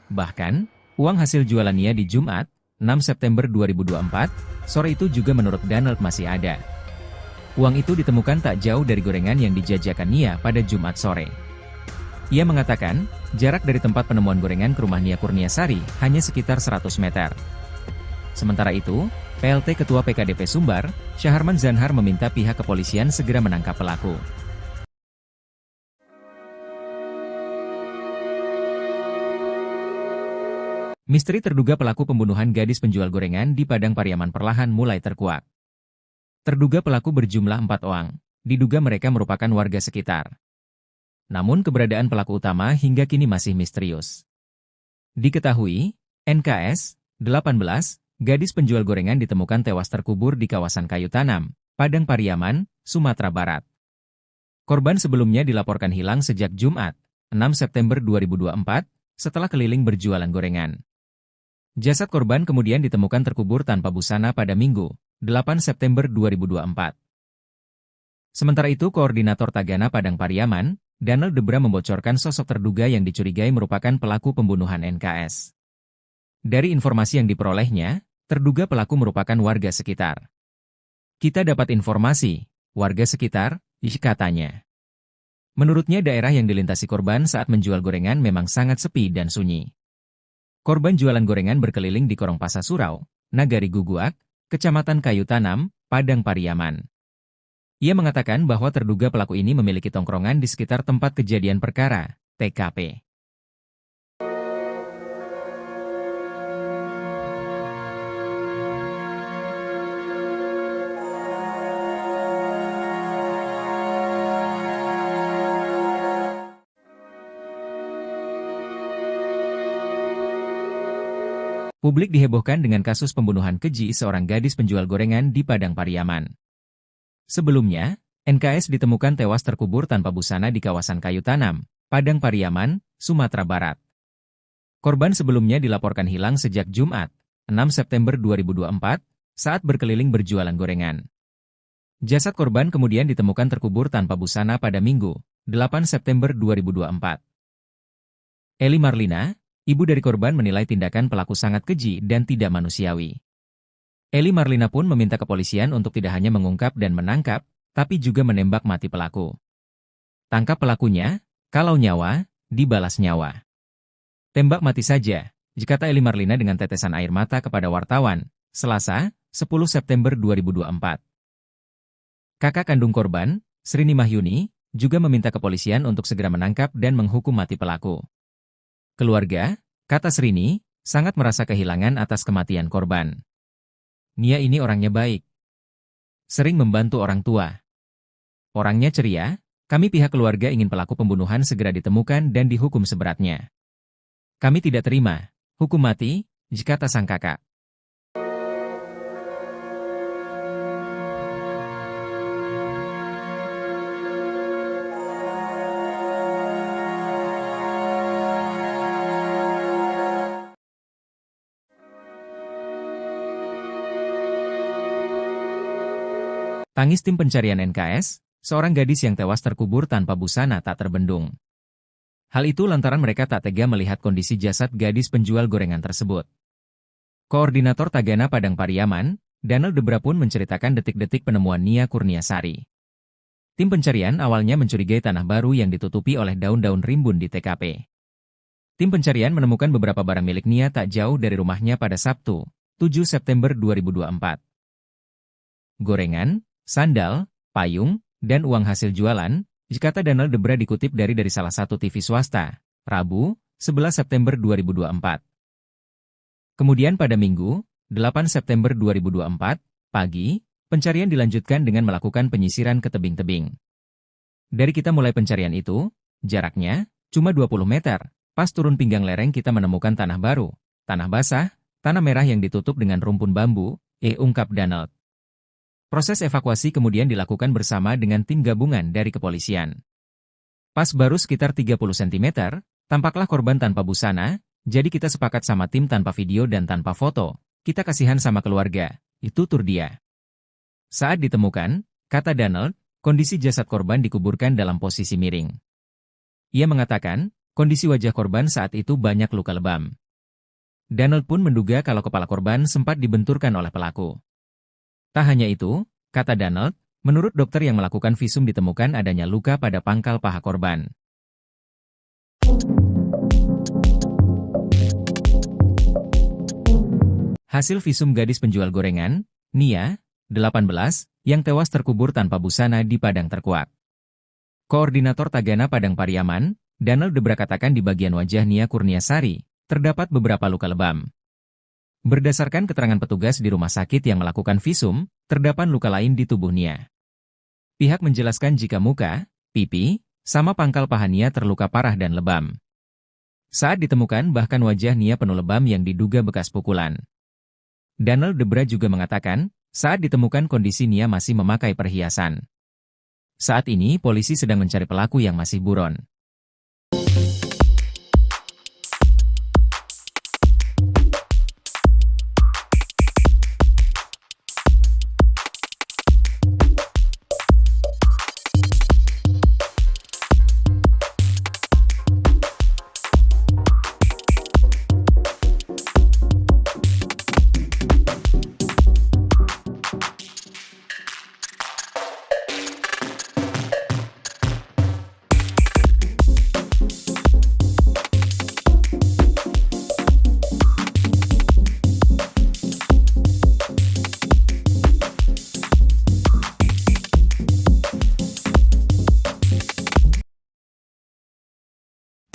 Bahkan, uang hasil jualan Nia di Jumat, 6 September 2024, sore itu juga menurut Donald masih ada. Uang itu ditemukan tak jauh dari gorengan yang dijajakan Nia pada Jumat sore. Ia mengatakan, jarak dari tempat penemuan gorengan ke rumah Nia Kurniasari hanya sekitar 100 meter. Sementara itu, PLT Ketua PKDP Sumbar, Syaharman Zanhar meminta pihak kepolisian segera menangkap pelaku. Misteri terduga pelaku pembunuhan gadis penjual gorengan di Padang Pariaman perlahan mulai terkuak. Terduga pelaku berjumlah 4 orang, diduga mereka merupakan warga sekitar. Namun keberadaan pelaku utama hingga kini masih misterius. Diketahui, NKS, 18, gadis penjual gorengan ditemukan tewas terkubur di kawasan kayu tanam, Padang Pariaman, Sumatera Barat. Korban sebelumnya dilaporkan hilang sejak Jumat, 6 September 2024, setelah keliling berjualan gorengan. Jasad korban kemudian ditemukan terkubur tanpa busana pada Minggu, 8 September 2024. Sementara itu, Koordinator Tagana Padang Pariaman, Danel Debra membocorkan sosok terduga yang dicurigai merupakan pelaku pembunuhan NKS. Dari informasi yang diperolehnya, terduga pelaku merupakan warga sekitar. Kita dapat informasi, warga sekitar, katanya. Menurutnya daerah yang dilintasi korban saat menjual gorengan memang sangat sepi dan sunyi. Korban jualan gorengan berkeliling di Korong Pasar Surau, Nagari Guguak, Kecamatan Kayu Tanam, Padang Pariaman. Ia mengatakan bahwa terduga pelaku ini memiliki tongkrongan di sekitar tempat kejadian perkara, TKP. Publik dihebohkan dengan kasus pembunuhan keji seorang gadis penjual gorengan di Padang Pariaman. Sebelumnya, NKS ditemukan tewas terkubur tanpa busana di kawasan Kayu Tanam, Padang Pariaman, Sumatera Barat. Korban sebelumnya dilaporkan hilang sejak Jumat, 6 September 2024, saat berkeliling berjualan gorengan. Jasad korban kemudian ditemukan terkubur tanpa busana pada Minggu, 8 September 2024. Eli Marlina, ibu dari korban, menilai tindakan pelaku sangat keji dan tidak manusiawi. Eli Marlina pun meminta kepolisian untuk tidak hanya mengungkap dan menangkap, tapi juga menembak mati pelaku. Tangkap pelakunya, kalau nyawa, dibalas nyawa. Tembak mati saja, kata Eli Marlina dengan tetesan air mata kepada wartawan, Selasa, 10 September 2024. Kakak kandung korban, Srini Mahyuni, juga meminta kepolisian untuk segera menangkap dan menghukum mati pelaku. Keluarga, kata Srini, sangat merasa kehilangan atas kematian korban. Nia ini orangnya baik. Sering membantu orang tua. Orangnya ceria, kami pihak keluarga ingin pelaku pembunuhan segera ditemukan dan dihukum seberatnya. Kami tidak terima hukum mati, kata sang kakak. Tangis tim pencarian NKS, seorang gadis yang tewas terkubur tanpa busana tak terbendung. Hal itu lantaran mereka tak tega melihat kondisi jasad gadis penjual gorengan tersebut. Koordinator Tagana Padang Pariaman, Danel Debra pun menceritakan detik-detik penemuan Nia Kurniasari. Tim pencarian awalnya mencurigai tanah baru yang ditutupi oleh daun-daun rimbun di TKP. Tim pencarian menemukan beberapa barang milik Nia tak jauh dari rumahnya pada Sabtu, 7 September 2024. Gorengan, sandal, payung, dan uang hasil jualan, kata Danel Debra dikutip dari salah satu TV swasta, Rabu, 11 September 2024. Kemudian pada Minggu, 8 September 2024, pagi, pencarian dilanjutkan dengan melakukan penyisiran ke tebing-tebing. Dari kita mulai pencarian itu, jaraknya cuma 20 meter, pas turun pinggang lereng kita menemukan tanah baru, tanah basah, tanah merah yang ditutup dengan rumpun bambu, ungkap Danel. Proses evakuasi kemudian dilakukan bersama dengan tim gabungan dari kepolisian. Pas baru sekitar 30 cm, tampaklah korban tanpa busana, jadi kita sepakat sama tim tanpa video dan tanpa foto, kita kasihan sama keluarga, itu tur dia. Saat ditemukan, kata Danel, kondisi jasad korban dikuburkan dalam posisi miring. Ia mengatakan, kondisi wajah korban saat itu banyak luka lebam. Danel pun menduga kalau kepala korban sempat dibenturkan oleh pelaku. Tak hanya itu, kata Danel, menurut dokter yang melakukan visum ditemukan adanya luka pada pangkal paha korban. Hasil visum gadis penjual gorengan, Nia, 18, yang tewas terkubur tanpa busana di Padang Terkuak. Koordinator Tagana Padang Pariaman, Danel Debra katakan di bagian wajah Nia Kurniasari, terdapat beberapa luka lebam. Berdasarkan keterangan petugas di rumah sakit yang melakukan visum, terdapat luka lain di tubuh Nia. Pihak menjelaskan jika muka, pipi, sama pangkal paha Nia terluka parah dan lebam. Saat ditemukan bahkan wajah Nia penuh lebam yang diduga bekas pukulan. Danel Debra juga mengatakan, saat ditemukan kondisi Nia masih memakai perhiasan. Saat ini polisi sedang mencari pelaku yang masih buron.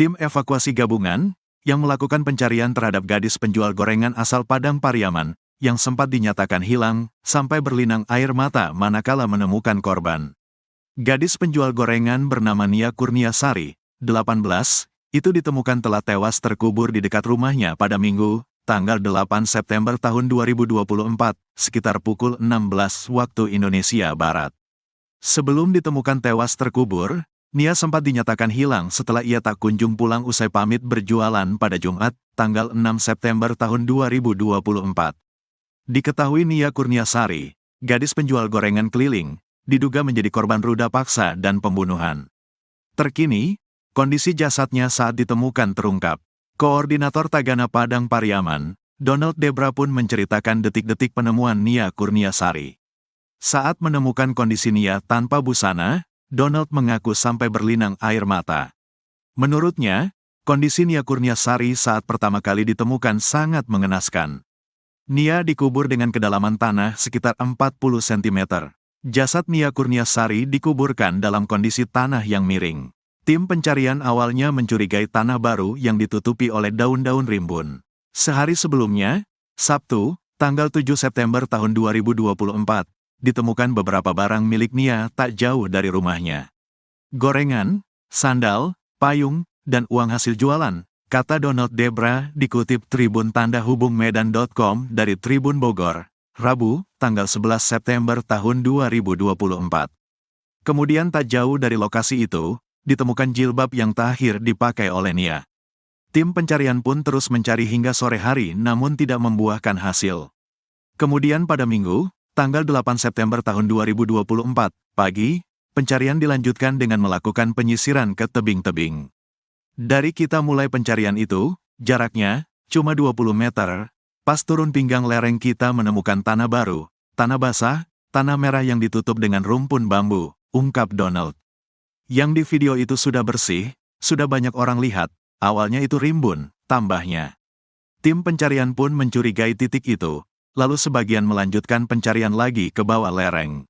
Tim evakuasi gabungan yang melakukan pencarian terhadap gadis penjual gorengan asal Padang Pariaman yang sempat dinyatakan hilang sampai berlinang air mata manakala menemukan korban. Gadis penjual gorengan bernama Nia Kurniasari, 18, itu ditemukan telah tewas terkubur di dekat rumahnya pada Minggu, tanggal 8 September tahun 2024, sekitar pukul 16 waktu Indonesia Barat. Sebelum ditemukan tewas terkubur, Nia sempat dinyatakan hilang setelah ia tak kunjung pulang usai pamit berjualan pada Jumat, tanggal 6 September tahun 2024. Diketahui Nia Kurniasari, gadis penjual gorengan keliling, diduga menjadi korban ruda paksa dan pembunuhan. Terkini, kondisi jasadnya saat ditemukan terungkap. Koordinator Tagana Padang Pariaman, Donald Debra pun menceritakan detik-detik penemuan Nia Kurniasari. Saat menemukan kondisi Nia tanpa busana, Donald mengaku sampai berlinang air mata. Menurutnya, kondisi Nia Kurniasari saat pertama kali ditemukan sangat mengenaskan. Nia dikubur dengan kedalaman tanah sekitar 40 cm. Jasad Nia Kurniasari dikuburkan dalam kondisi tanah yang miring. Tim pencarian awalnya mencurigai tanah baru yang ditutupi oleh daun-daun rimbun. Sehari sebelumnya, Sabtu, tanggal 7 September tahun 2024, ditemukan beberapa barang milik Nia tak jauh dari rumahnya. Gorengan, sandal, payung, dan uang hasil jualan, kata Donald Debra dikutip Tribun Tanda Hubung Medan.com dari Tribun Bogor, Rabu, tanggal 11 September tahun 2024. Kemudian tak jauh dari lokasi itu, ditemukan jilbab yang terakhir dipakai oleh Nia. Tim pencarian pun terus mencari hingga sore hari namun tidak membuahkan hasil. Kemudian pada Minggu, tanggal 8 September tahun 2024, pagi, pencarian dilanjutkan dengan melakukan penyisiran ke tebing-tebing. Dari kita mulai pencarian itu, jaraknya cuma 20 meter, pas turun pinggang lereng kita menemukan tanah baru, tanah basah, tanah merah yang ditutup dengan rumpun bambu, ungkap Donald. Yang di video itu sudah bersih, sudah banyak orang lihat, awalnya itu rimbun, tambahnya. Tim pencarian pun mencurigai titik itu. Lalu sebagian melanjutkan pencarian lagi ke bawah lereng.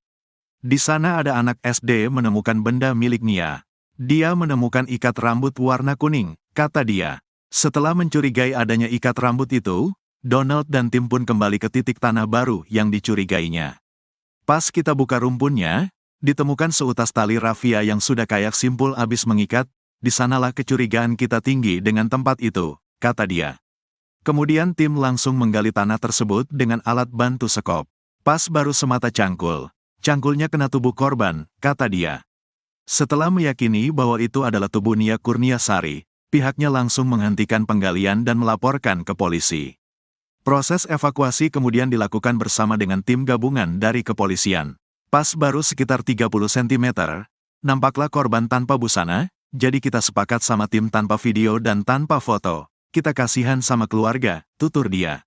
Di sana ada anak SD menemukan benda milik Nia. Dia menemukan ikat rambut warna kuning, kata dia. Setelah mencurigai adanya ikat rambut itu, Donald dan tim pun kembali ke titik tanah baru yang dicurigainya. Pas kita buka rumpunnya, ditemukan seutas tali rafia yang sudah kayak simpul abis mengikat, di sanalah kecurigaan kita tinggi dengan tempat itu, kata dia. Kemudian tim langsung menggali tanah tersebut dengan alat bantu sekop. Pas baru semata cangkul. Cangkulnya kena tubuh korban, kata dia. Setelah meyakini bahwa itu adalah tubuh Nia Kurniasari, pihaknya langsung menghentikan penggalian dan melaporkan ke polisi. Proses evakuasi kemudian dilakukan bersama dengan tim gabungan dari kepolisian. Pas baru sekitar 30 cm, nampaklah korban tanpa busana, jadi kita sepakat sama tim tanpa video dan tanpa foto. Kita kasihan sama keluarga, tutur dia.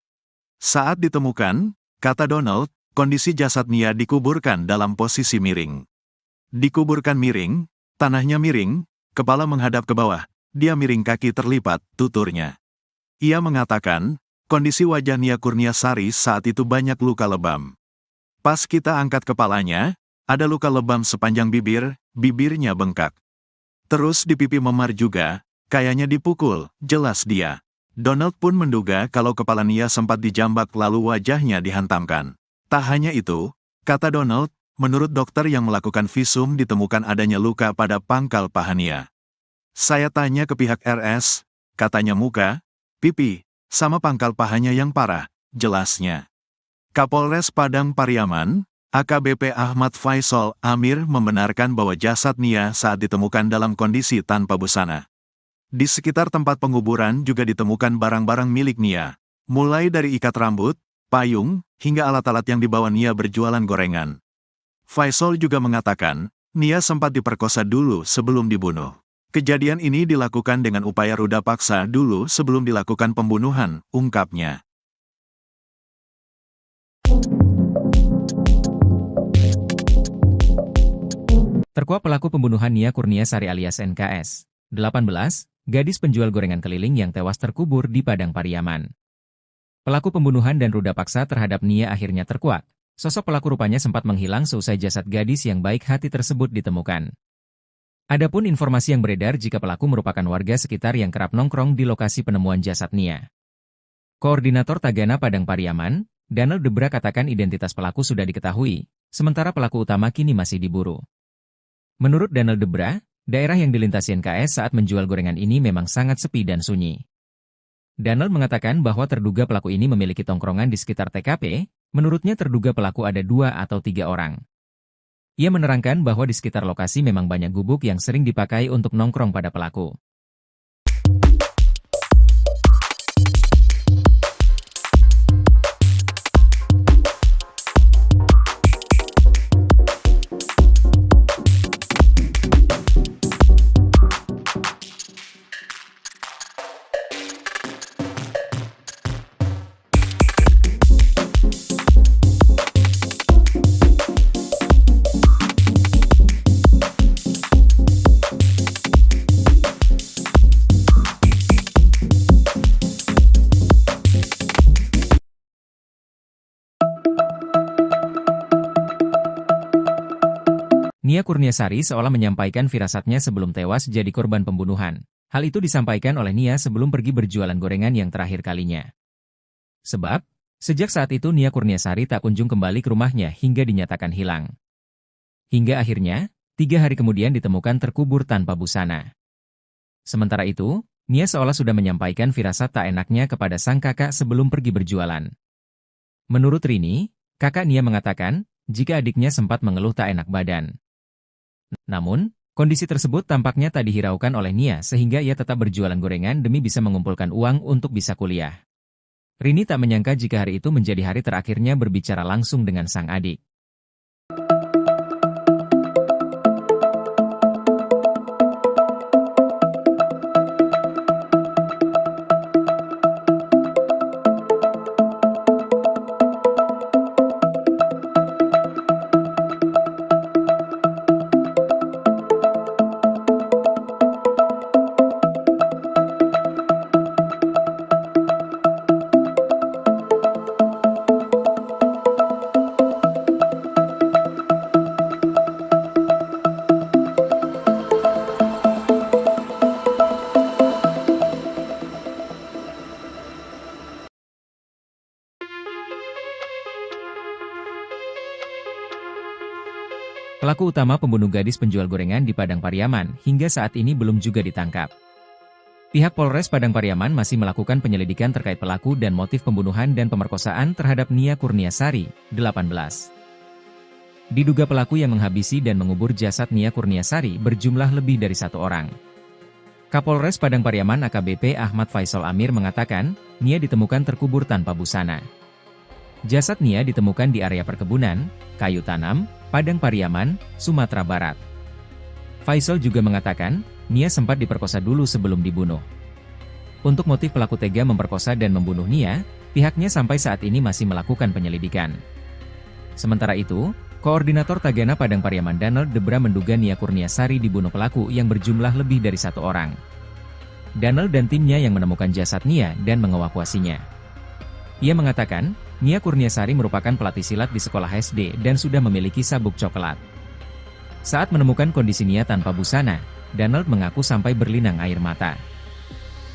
Saat ditemukan, kata Donald, kondisi jasad Nia dikuburkan dalam posisi miring. Dikuburkan miring, tanahnya miring, kepala menghadap ke bawah, dia miring kaki terlipat, tuturnya. Ia mengatakan, kondisi wajah Nia Kurniasari saat itu banyak luka lebam. Pas kita angkat kepalanya, ada luka lebam sepanjang bibir, bibirnya bengkak. Terus di pipi memar juga, kayaknya dipukul, jelas dia. Donald pun menduga kalau kepala Nia sempat dijambak lalu wajahnya dihantamkan. Tak hanya itu, kata Donald, menurut dokter yang melakukan visum ditemukan adanya luka pada pangkal paha Nia. Saya tanya ke pihak RS, katanya muka, pipi, sama pangkal pahanya yang parah, jelasnya. Kapolres Padang Pariaman, AKBP Ahmad Faisal Amir membenarkan bahwa jasad Nia saat ditemukan dalam kondisi tanpa busana. Di sekitar tempat penguburan juga ditemukan barang-barang milik Nia, mulai dari ikat rambut, payung, hingga alat-alat yang dibawa Nia berjualan gorengan. Faisal juga mengatakan, Nia sempat diperkosa dulu sebelum dibunuh. Kejadian ini dilakukan dengan upaya ruda paksa dulu sebelum dilakukan pembunuhan, ungkapnya. Terkuak pelaku pembunuhan Nia Kurniasari alias NKS, 18, gadis penjual gorengan keliling yang tewas terkubur di Padang Pariaman. Pelaku pembunuhan dan ruda paksa terhadap Nia akhirnya terkuak. Sosok pelaku rupanya sempat menghilang seusai jasad gadis yang baik hati tersebut ditemukan. Adapun informasi yang beredar jika pelaku merupakan warga sekitar yang kerap nongkrong di lokasi penemuan jasad Nia. Koordinator Tagana Padang Pariaman, Donald Debra katakan identitas pelaku sudah diketahui, sementara pelaku utama kini masih diburu. Menurut Donald Debra, daerah yang dilintasi NKS saat menjual gorengan ini memang sangat sepi dan sunyi. Donald mengatakan bahwa terduga pelaku ini memiliki tongkrongan di sekitar TKP, menurutnya terduga pelaku ada 2 atau 3 orang. Ia menerangkan bahwa di sekitar lokasi memang banyak gubuk yang sering dipakai untuk nongkrong pada pelaku. Nia Kurniasari seolah menyampaikan firasatnya sebelum tewas jadi korban pembunuhan. Hal itu disampaikan oleh Nia sebelum pergi berjualan gorengan yang terakhir kalinya. Sebab, sejak saat itu Nia Kurniasari tak kunjung kembali ke rumahnya hingga dinyatakan hilang. Hingga akhirnya, 3 hari kemudian ditemukan terkubur tanpa busana. Sementara itu, Nia seolah sudah menyampaikan firasat tak enaknya kepada sang kakak sebelum pergi berjualan. Menurut Rini, kakak Nia mengatakan, jika adiknya sempat mengeluh tak enak badan. Namun, kondisi tersebut tampaknya tak dihiraukan oleh Nia sehingga ia tetap berjualan gorengan demi bisa mengumpulkan uang untuk bisa kuliah. Rini tak menyangka jika hari itu menjadi hari terakhirnya berbicara langsung dengan sang adik. Pelaku utama pembunuh gadis penjual gorengan di Padang Pariaman hingga saat ini belum juga ditangkap. Pihak Polres Padang Pariaman masih melakukan penyelidikan terkait pelaku dan motif pembunuhan dan pemerkosaan terhadap Nia Kurniasari, 18. Diduga pelaku yang menghabisi dan mengubur jasad Nia Kurniasari berjumlah lebih dari 1 orang. Kapolres Padang Pariaman AKBP Ahmad Faisal Amir mengatakan, Nia ditemukan terkubur tanpa busana. Jasad Nia ditemukan di area perkebunan, kayu tanam, Padang Pariaman, Sumatera Barat. Faisal juga mengatakan, Nia sempat diperkosa dulu sebelum dibunuh. Untuk motif pelaku tega memperkosa dan membunuh Nia, pihaknya sampai saat ini masih melakukan penyelidikan. Sementara itu, Koordinator Tagana Padang Pariaman Donald Debra menduga Nia Kurniasari dibunuh pelaku yang berjumlah lebih dari 1 orang. Donald dan timnya yang menemukan jasad Nia dan mengevakuasinya. Ia mengatakan, Nia Kurniasari merupakan pelatih silat di sekolah SD dan sudah memiliki sabuk coklat. Saat menemukan kondisi Nia tanpa busana, Donald mengaku sampai berlinang air mata.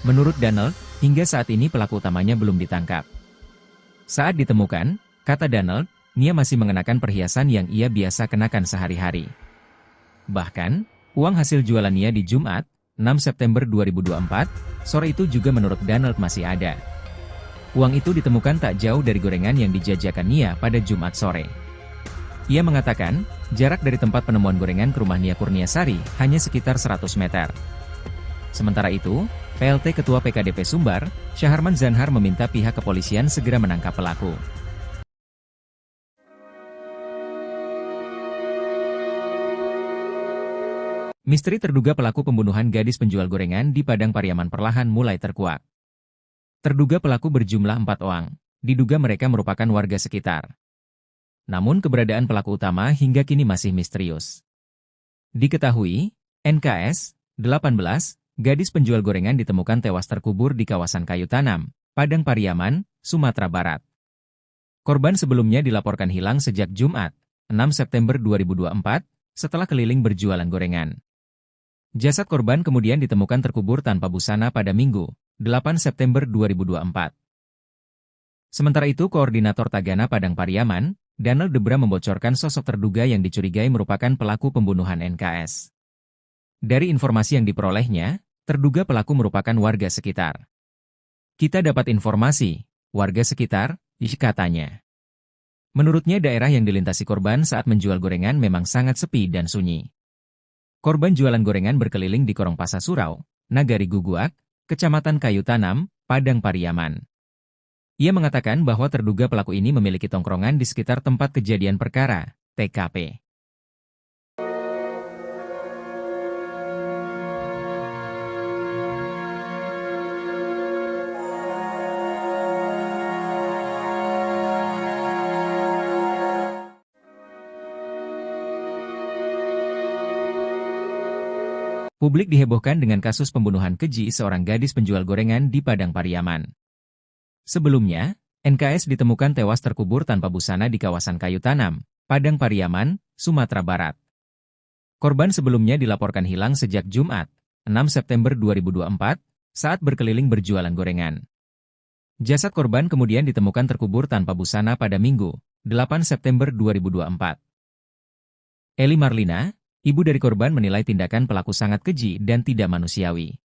Menurut Donald, hingga saat ini pelaku utamanya belum ditangkap. Saat ditemukan, kata Donald, Nia masih mengenakan perhiasan yang ia biasa kenakan sehari-hari. Bahkan, uang hasil jualan Nia di Jumat, 6 September 2024, sore itu juga menurut Donald masih ada. Uang itu ditemukan tak jauh dari gorengan yang dijajakan Nia pada Jumat sore. Ia mengatakan, jarak dari tempat penemuan gorengan ke rumah Nia Kurniasari hanya sekitar 100 meter. Sementara itu, PLT Ketua PKDP Sumbar, Syaharman Zanhar meminta pihak kepolisian segera menangkap pelaku. Misteri terduga pelaku pembunuhan gadis penjual gorengan di Padang Pariaman perlahan mulai terkuak. Terduga pelaku berjumlah 4 orang, diduga mereka merupakan warga sekitar. Namun keberadaan pelaku utama hingga kini masih misterius. Diketahui, NKS, 18, gadis penjual gorengan ditemukan tewas terkubur di kawasan kayu tanam, Padang Pariaman, Sumatera Barat. Korban sebelumnya dilaporkan hilang sejak Jumat, 6 September 2024, setelah keliling berjualan gorengan. Jasad korban kemudian ditemukan terkubur tanpa busana pada Minggu, 8 September 2024. Sementara itu, Koordinator Tagana Padang Pariaman, Danel Debra membocorkan sosok terduga yang dicurigai merupakan pelaku pembunuhan NKS. Dari informasi yang diperolehnya, terduga pelaku merupakan warga sekitar. Kita dapat informasi, warga sekitar, katanya. Menurutnya daerah yang dilintasi korban saat menjual gorengan memang sangat sepi dan sunyi. Korban jualan gorengan berkeliling di Korong Pasar Surau, Nagari Guguak, Kecamatan Kayu Tanam, Padang Pariaman. Ia mengatakan bahwa terduga pelaku ini memiliki tongkrongan di sekitar tempat kejadian perkara, TKP. Publik dihebohkan dengan kasus pembunuhan keji seorang gadis penjual gorengan di Padang Pariaman. Sebelumnya, NKS ditemukan tewas terkubur tanpa busana di kawasan Kayu Tanam, Padang Pariaman, Sumatera Barat. Korban sebelumnya dilaporkan hilang sejak Jumat, 6 September 2024, saat berkeliling berjualan gorengan. Jasad korban kemudian ditemukan terkubur tanpa busana pada Minggu, 8 September 2024. Eli Marlina, ibu dari korban, menilai tindakan pelaku sangat keji dan tidak manusiawi.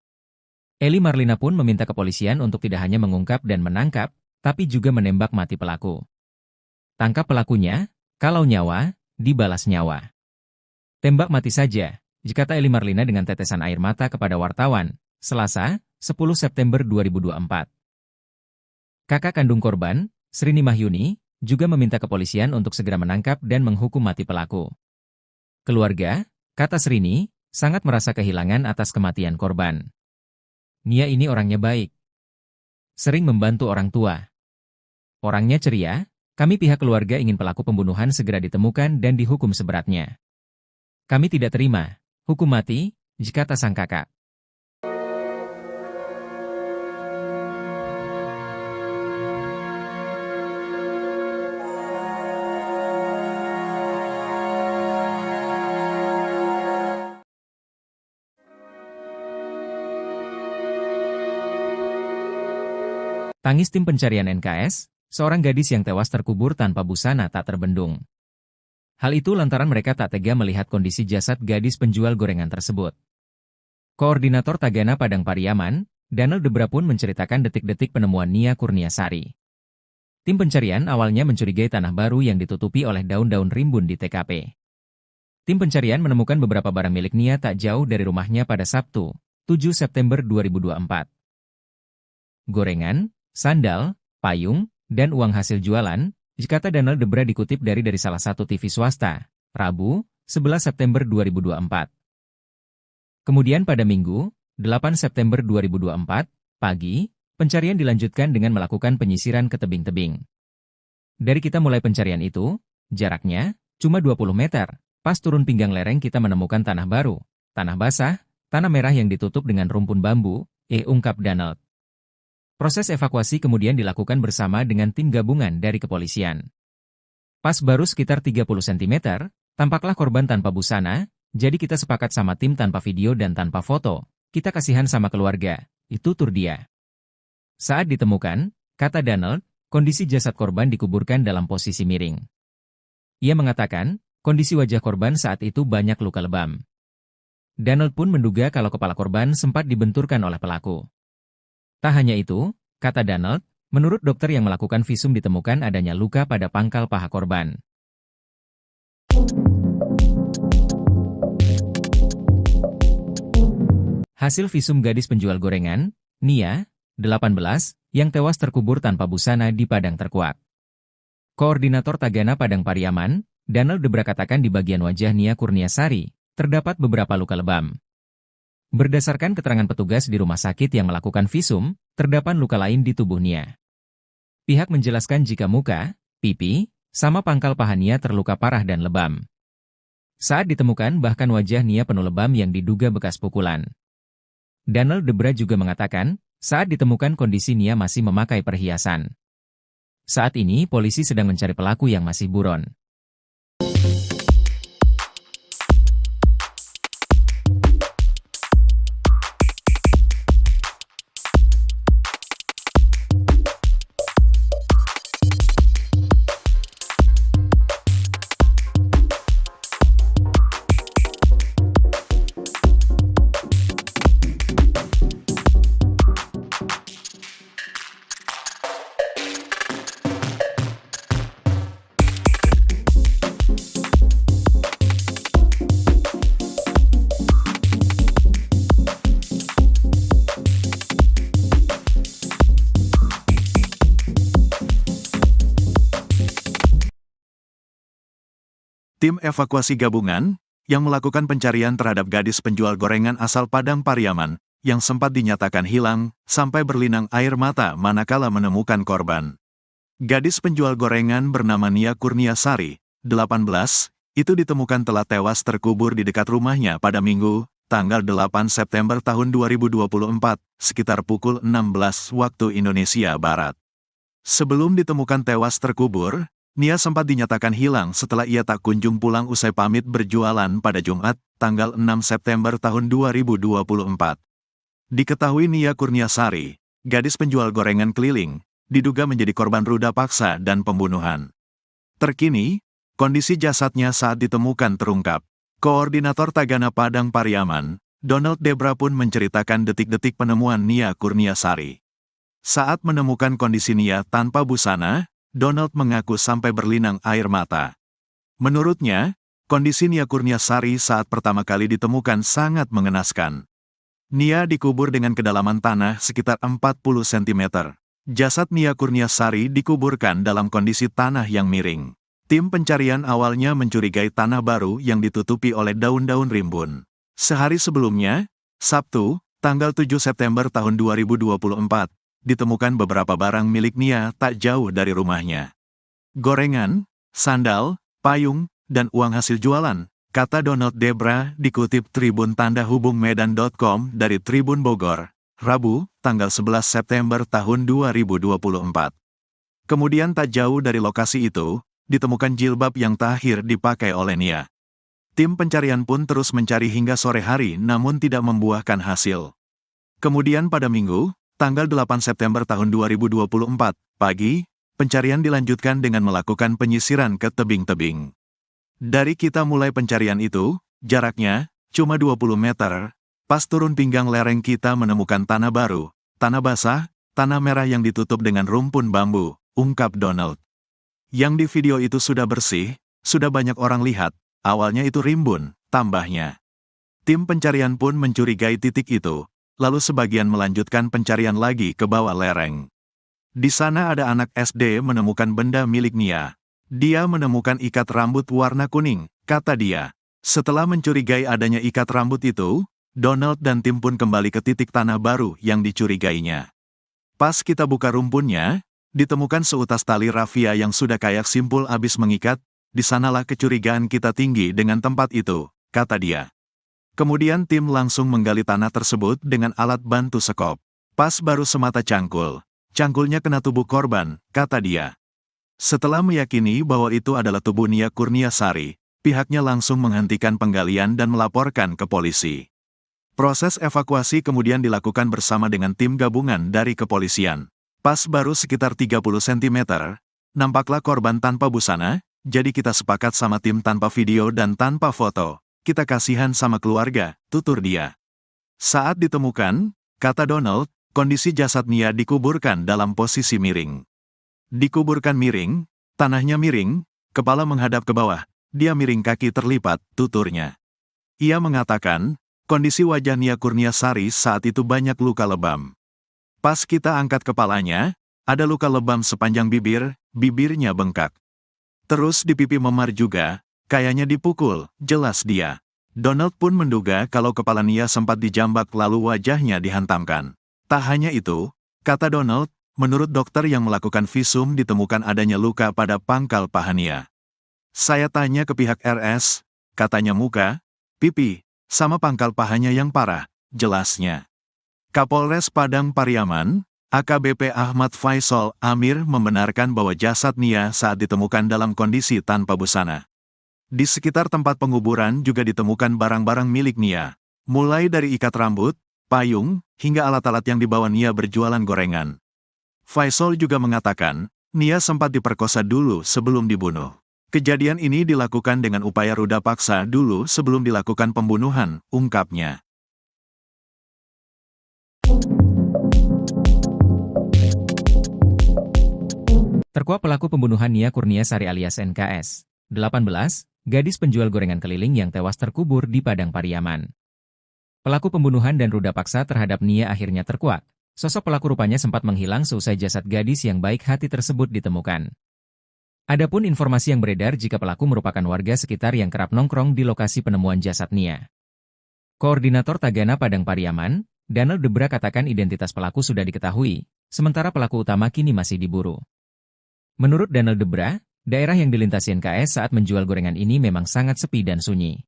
Eli Marlina pun meminta kepolisian untuk tidak hanya mengungkap dan menangkap, tapi juga menembak mati pelaku. Tangkap pelakunya, kalau nyawa, dibalas nyawa. Tembak mati saja, kata Eli Marlina dengan tetesan air mata kepada wartawan, Selasa, 10 September 2024. Kakak kandung korban, Srini Mahyuni, juga meminta kepolisian untuk segera menangkap dan menghukum mati pelaku. Keluarga, kata Srini, sangat merasa kehilangan atas kematian korban. Nia ini orangnya baik. Sering membantu orang tua. Orangnya ceria, kami pihak keluarga ingin pelaku pembunuhan segera ditemukan dan dihukum seberatnya. Kami tidak terima hukum mati, kata sang kakak. Tangis tim pencarian NKS, seorang gadis yang tewas terkubur tanpa busana tak terbendung. Hal itu lantaran mereka tak tega melihat kondisi jasad gadis penjual gorengan tersebut. Koordinator Tagana Padang Pariaman, Danel Debra pun menceritakan detik-detik penemuan Nia Kurniasari. Tim pencarian awalnya mencurigai tanah baru yang ditutupi oleh daun-daun rimbun di TKP. Tim pencarian menemukan beberapa barang milik Nia tak jauh dari rumahnya pada Sabtu, 7 September 2024. Gorengan, sandal, payung, dan uang hasil jualan, kata Danel Debra dikutip dari salah satu TV swasta, Rabu, 11 September 2024. Kemudian pada Minggu, 8 September 2024, pagi, pencarian dilanjutkan dengan melakukan penyisiran ke tebing-tebing. Dari kita mulai pencarian itu, jaraknya cuma 20 meter, pas turun pinggang lereng kita menemukan tanah baru, tanah basah, tanah merah yang ditutup dengan rumpun bambu, ungkap Danel. Proses evakuasi kemudian dilakukan bersama dengan tim gabungan dari kepolisian. Pas baru sekitar 30 cm, tampaklah korban tanpa busana, jadi kita sepakat sama tim tanpa video dan tanpa foto, kita kasihan sama keluarga, itu tur dia. Saat ditemukan, kata Danel, kondisi jasad korban dikuburkan dalam posisi miring. Ia mengatakan, kondisi wajah korban saat itu banyak luka lebam. Danel pun menduga kalau kepala korban sempat dibenturkan oleh pelaku. Tak hanya itu, kata Danel, menurut dokter yang melakukan visum ditemukan adanya luka pada pangkal paha korban. Hasil visum gadis penjual gorengan, Nia, 18, yang tewas terkubur tanpa busana di Padang Terkuak. Koordinator Tagana Padang Pariaman, Danel Debra katakan di bagian wajah Nia Kurniasari, terdapat beberapa luka lebam. Berdasarkan keterangan petugas di rumah sakit yang melakukan visum, terdapat luka lain di tubuh Nia. Pihak menjelaskan jika muka, pipi, sama pangkal paha Nia terluka parah dan lebam. Saat ditemukan bahkan wajah Nia penuh lebam yang diduga bekas pukulan. Danel Debra juga mengatakan, saat ditemukan kondisi Nia masih memakai perhiasan. Saat ini polisi sedang mencari pelaku yang masih buron. Tim evakuasi gabungan yang melakukan pencarian terhadap gadis penjual gorengan asal Padang Pariaman yang sempat dinyatakan hilang sampai berlinang air mata manakala menemukan korban. Gadis penjual gorengan bernama Nia Kurniasari, 18, itu ditemukan telah tewas terkubur di dekat rumahnya pada Minggu, tanggal 8 September tahun 2024, sekitar pukul 16 waktu Indonesia Barat. Sebelum ditemukan tewas terkubur, Nia sempat dinyatakan hilang setelah ia tak kunjung pulang usai pamit berjualan pada Jumat, tanggal 6 September tahun 2024. Diketahui Nia Kurniasari, gadis penjual gorengan keliling, diduga menjadi korban ruda paksa dan pembunuhan. Terkini, kondisi jasadnya saat ditemukan terungkap. Koordinator Tagana Padang Pariaman, Donald Debra pun menceritakan detik-detik penemuan Nia Kurniasari. Saat menemukan kondisi Nia tanpa busana, Donald mengaku sampai berlinang air mata. Menurutnya, kondisi Nia Kurniasari saat pertama kali ditemukan sangat mengenaskan. Nia dikubur dengan kedalaman tanah sekitar 40 cm. Jasad Nia Kurniasari dikuburkan dalam kondisi tanah yang miring. Tim pencarian awalnya mencurigai tanah baru yang ditutupi oleh daun-daun rimbun. Sehari sebelumnya, Sabtu, tanggal 7 September tahun 2024, ditemukan beberapa barang milik Nia tak jauh dari rumahnya. Gorengan, sandal, payung, dan uang hasil jualan, kata Donald Debra dikutip Tribun Tanda Hubung Medan.com dari Tribun Bogor, Rabu, tanggal 11 September tahun 2024. Kemudian tak jauh dari lokasi itu, ditemukan jilbab yang terakhir dipakai oleh Nia. Tim pencarian pun terus mencari hingga sore hari namun tidak membuahkan hasil. Kemudian pada Minggu, tanggal 8 September tahun 2024, pagi, pencarian dilanjutkan dengan melakukan penyisiran ke tebing-tebing. Dari kita mulai pencarian itu, jaraknya cuma 20 meter, pas turun pinggang lereng kita menemukan tanah baru, tanah basah, tanah merah yang ditutup dengan rumpun bambu, ungkap Donald. Yang di video itu sudah bersih, sudah banyak orang lihat, awalnya itu rimbun, tambahnya. Tim pencarian pun mencurigai titik itu. Lalu sebagian melanjutkan pencarian lagi ke bawah lereng. Di sana ada anak SD menemukan benda milik Nia. Dia menemukan ikat rambut warna kuning, kata dia. Setelah mencurigai adanya ikat rambut itu, Donald dan tim pun kembali ke titik tanah baru yang dicurigainya. Pas kita buka rumpunnya, ditemukan seutas tali rafia yang sudah kayak simpul habis mengikat, di sanalah kecurigaan kita tinggi dengan tempat itu, kata dia. Kemudian tim langsung menggali tanah tersebut dengan alat bantu sekop. Pas baru semata cangkul. Cangkulnya kena tubuh korban, kata dia. Setelah meyakini bahwa itu adalah tubuh Nia Kurniasari, pihaknya langsung menghentikan penggalian dan melaporkan ke polisi. Proses evakuasi kemudian dilakukan bersama dengan tim gabungan dari kepolisian. Pas baru sekitar 30 cm, nampaklah korban tanpa busana, jadi kita sepakat sama tim tanpa video dan tanpa foto. Kita kasihan sama keluarga, tutur dia. Saat ditemukan, kata Donald, kondisi jasad Nia dikuburkan dalam posisi miring. Dikuburkan miring, tanahnya miring, kepala menghadap ke bawah, dia miring kaki terlipat, tuturnya. Ia mengatakan, kondisi wajah Nia Kurniasari saat itu banyak luka lebam. Pas kita angkat kepalanya, ada luka lebam sepanjang bibir, bibirnya bengkak. Terus di pipi memar juga, kayaknya dipukul, jelas dia. Donald pun menduga kalau kepala Nia sempat dijambak lalu wajahnya dihantamkan. Tak hanya itu, kata Donald, menurut dokter yang melakukan visum ditemukan adanya luka pada pangkal paha Nia. Saya tanya ke pihak RS, katanya muka, pipi, sama pangkal pahanya yang parah, jelasnya. Kapolres Padang Pariaman, AKBP Ahmad Faisal Amir membenarkan bahwa jasad Nia saat ditemukan dalam kondisi tanpa busana. Di sekitar tempat penguburan juga ditemukan barang-barang milik Nia, mulai dari ikat rambut, payung, hingga alat-alat yang dibawa Nia berjualan gorengan. Faisal juga mengatakan, Nia sempat diperkosa dulu sebelum dibunuh. Kejadian ini dilakukan dengan upaya ruda paksa dulu sebelum dilakukan pembunuhan, ungkapnya. Terkuak pelaku pembunuhan Nia Kurniasari alias NKS, 18, gadis penjual gorengan keliling yang tewas terkubur di Padang Pariaman. Pelaku pembunuhan dan ruda paksa terhadap Nia akhirnya terkuak. Sosok pelaku rupanya sempat menghilang seusai jasad gadis yang baik hati tersebut ditemukan. Adapun informasi yang beredar jika pelaku merupakan warga sekitar yang kerap nongkrong di lokasi penemuan jasad Nia. Koordinator Tagana Padang Pariaman, Donald Debra katakan identitas pelaku sudah diketahui, sementara pelaku utama kini masih diburu. Menurut Donald Debra, daerah yang dilintasi NKS saat menjual gorengan ini memang sangat sepi dan sunyi.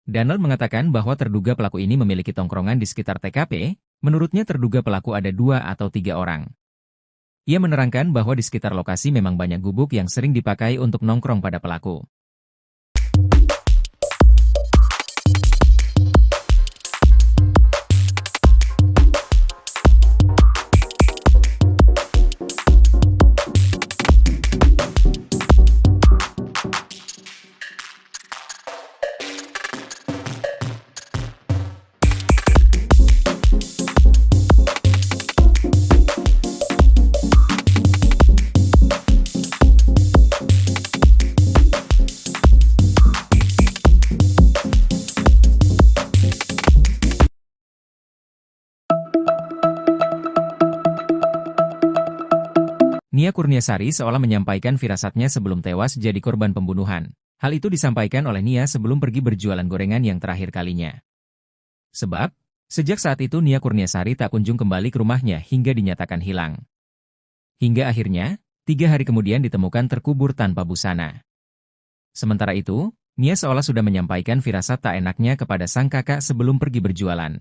Donald mengatakan bahwa terduga pelaku ini memiliki tongkrongan di sekitar TKP, menurutnya terduga pelaku ada 2 atau 3 orang. Ia menerangkan bahwa di sekitar lokasi memang banyak gubuk yang sering dipakai untuk nongkrong pada pelaku. Nia Kurniasari seolah menyampaikan firasatnya sebelum tewas jadi korban pembunuhan. Hal itu disampaikan oleh Nia sebelum pergi berjualan gorengan yang terakhir kalinya. Sebab, sejak saat itu Nia Kurniasari tak kunjung kembali ke rumahnya hingga dinyatakan hilang. Hingga akhirnya, 3 hari kemudian ditemukan terkubur tanpa busana. Sementara itu, Nia seolah sudah menyampaikan firasat tak enaknya kepada sang kakak sebelum pergi berjualan.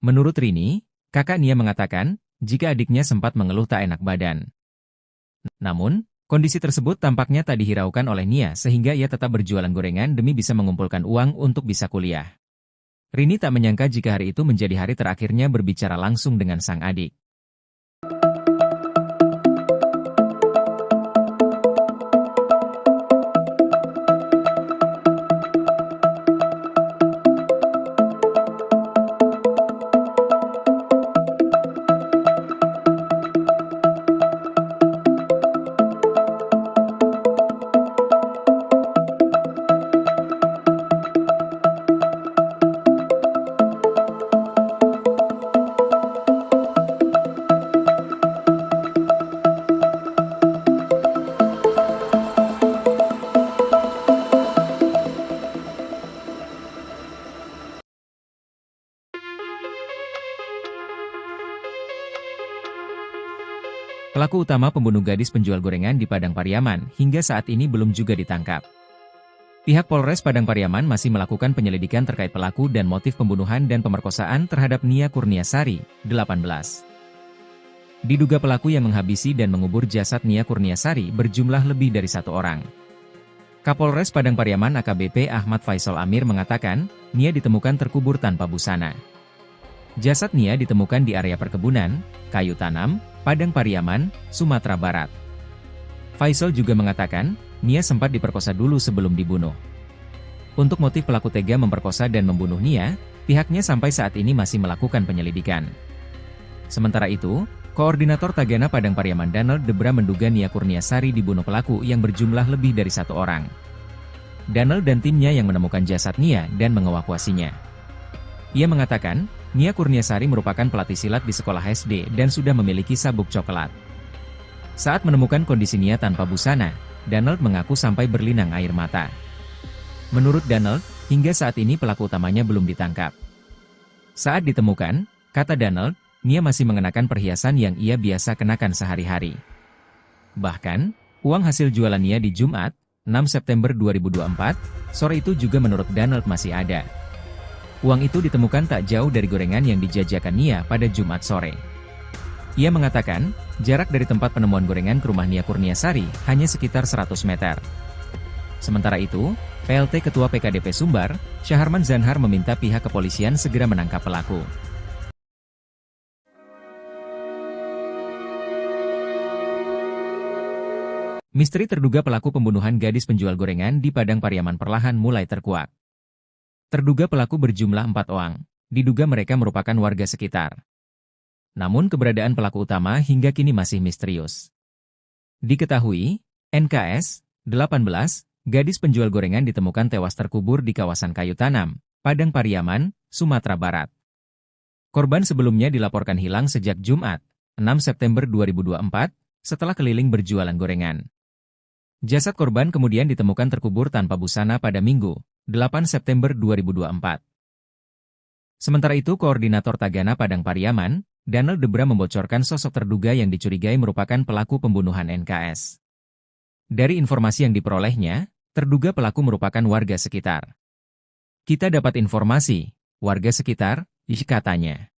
Menurut Rini, kakak Nia mengatakan, jika adiknya sempat mengeluh tak enak badan. Namun, kondisi tersebut tampaknya tak dihiraukan oleh Nia sehingga ia tetap berjualan gorengan demi bisa mengumpulkan uang untuk bisa kuliah. Rini tak menyangka jika hari itu menjadi hari terakhirnya berbicara langsung dengan sang adik. Pelaku utama pembunuh gadis penjual gorengan di Padang Pariaman hingga saat ini belum juga ditangkap. Pihak Polres Padang Pariaman masih melakukan penyelidikan terkait pelaku dan motif pembunuhan dan pemerkosaan terhadap Nia Kurniasari, 18. Diduga pelaku yang menghabisi dan mengubur jasad Nia Kurniasari berjumlah lebih dari 1 orang. Kapolres Padang Pariaman AKBP Ahmad Faisal Amir mengatakan, Nia ditemukan terkubur tanpa busana. Jasad Nia ditemukan di area perkebunan, kayu tanam, Padang Pariaman, Sumatera Barat. Faisal juga mengatakan, Nia sempat diperkosa dulu sebelum dibunuh. Untuk motif pelaku tega memperkosa dan membunuh Nia, pihaknya sampai saat ini masih melakukan penyelidikan. Sementara itu, Koordinator Tagana Padang Pariaman Donald Debra menduga Nia Kurniasari dibunuh pelaku yang berjumlah lebih dari 1 orang. Donald dan timnya yang menemukan jasad Nia dan mengevakuasinya. Ia mengatakan, Nia Kurniasari merupakan pelatih silat di sekolah SD dan sudah memiliki sabuk coklat. Saat menemukan kondisi Nia tanpa busana, Donald mengaku sampai berlinang air mata. Menurut Donald, hingga saat ini pelaku utamanya belum ditangkap. Saat ditemukan, kata Donald, Nia masih mengenakan perhiasan yang ia biasa kenakan sehari-hari. Bahkan, uang hasil jualan Nia di Jumat, 6 September 2024, sore itu juga menurut Donald masih ada. Uang itu ditemukan tak jauh dari gorengan yang dijajakan Nia pada Jumat sore. Ia mengatakan, jarak dari tempat penemuan gorengan ke rumah Nia Kurniasari hanya sekitar 100 meter. Sementara itu, PLT Ketua PKDP Sumbar, Syaharman Zanhar meminta pihak kepolisian segera menangkap pelaku. Misteri terduga pelaku pembunuhan gadis penjual gorengan di Padang Pariaman perlahan mulai terkuak. Terduga pelaku berjumlah 4 orang, diduga mereka merupakan warga sekitar. Namun keberadaan pelaku utama hingga kini masih misterius. Diketahui, NKS, 18, gadis penjual gorengan ditemukan tewas terkubur di kawasan kayu tanam, Padang Pariaman, Sumatera Barat. Korban sebelumnya dilaporkan hilang sejak Jumat, 6 September 2024, setelah keliling berjualan gorengan. Jasad korban kemudian ditemukan terkubur tanpa busana pada Minggu, 8 September 2024. Sementara itu, Koordinator Tagana Padang Pariaman, Danel Debra membocorkan sosok terduga yang dicurigai merupakan pelaku pembunuhan NKS. Dari informasi yang diperolehnya, terduga pelaku merupakan warga sekitar. Kita dapat informasi, warga sekitar, katanya.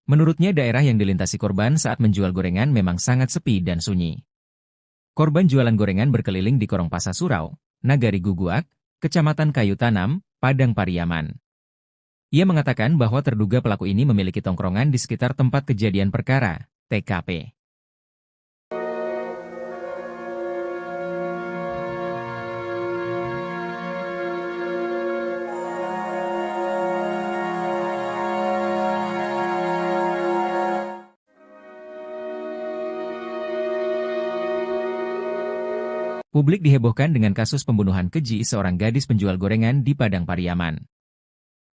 Menurutnya daerah yang dilintasi korban saat menjual gorengan memang sangat sepi dan sunyi. Korban jualan gorengan berkeliling di Korong Pasar Surau, Nagari Guguak, Kecamatan Kayu Tanam, Padang Pariaman. Ia mengatakan bahwa terduga pelaku ini memiliki tongkrongan di sekitar tempat kejadian perkara, TKP. Publik dihebohkan dengan kasus pembunuhan keji seorang gadis penjual gorengan di Padang Pariaman.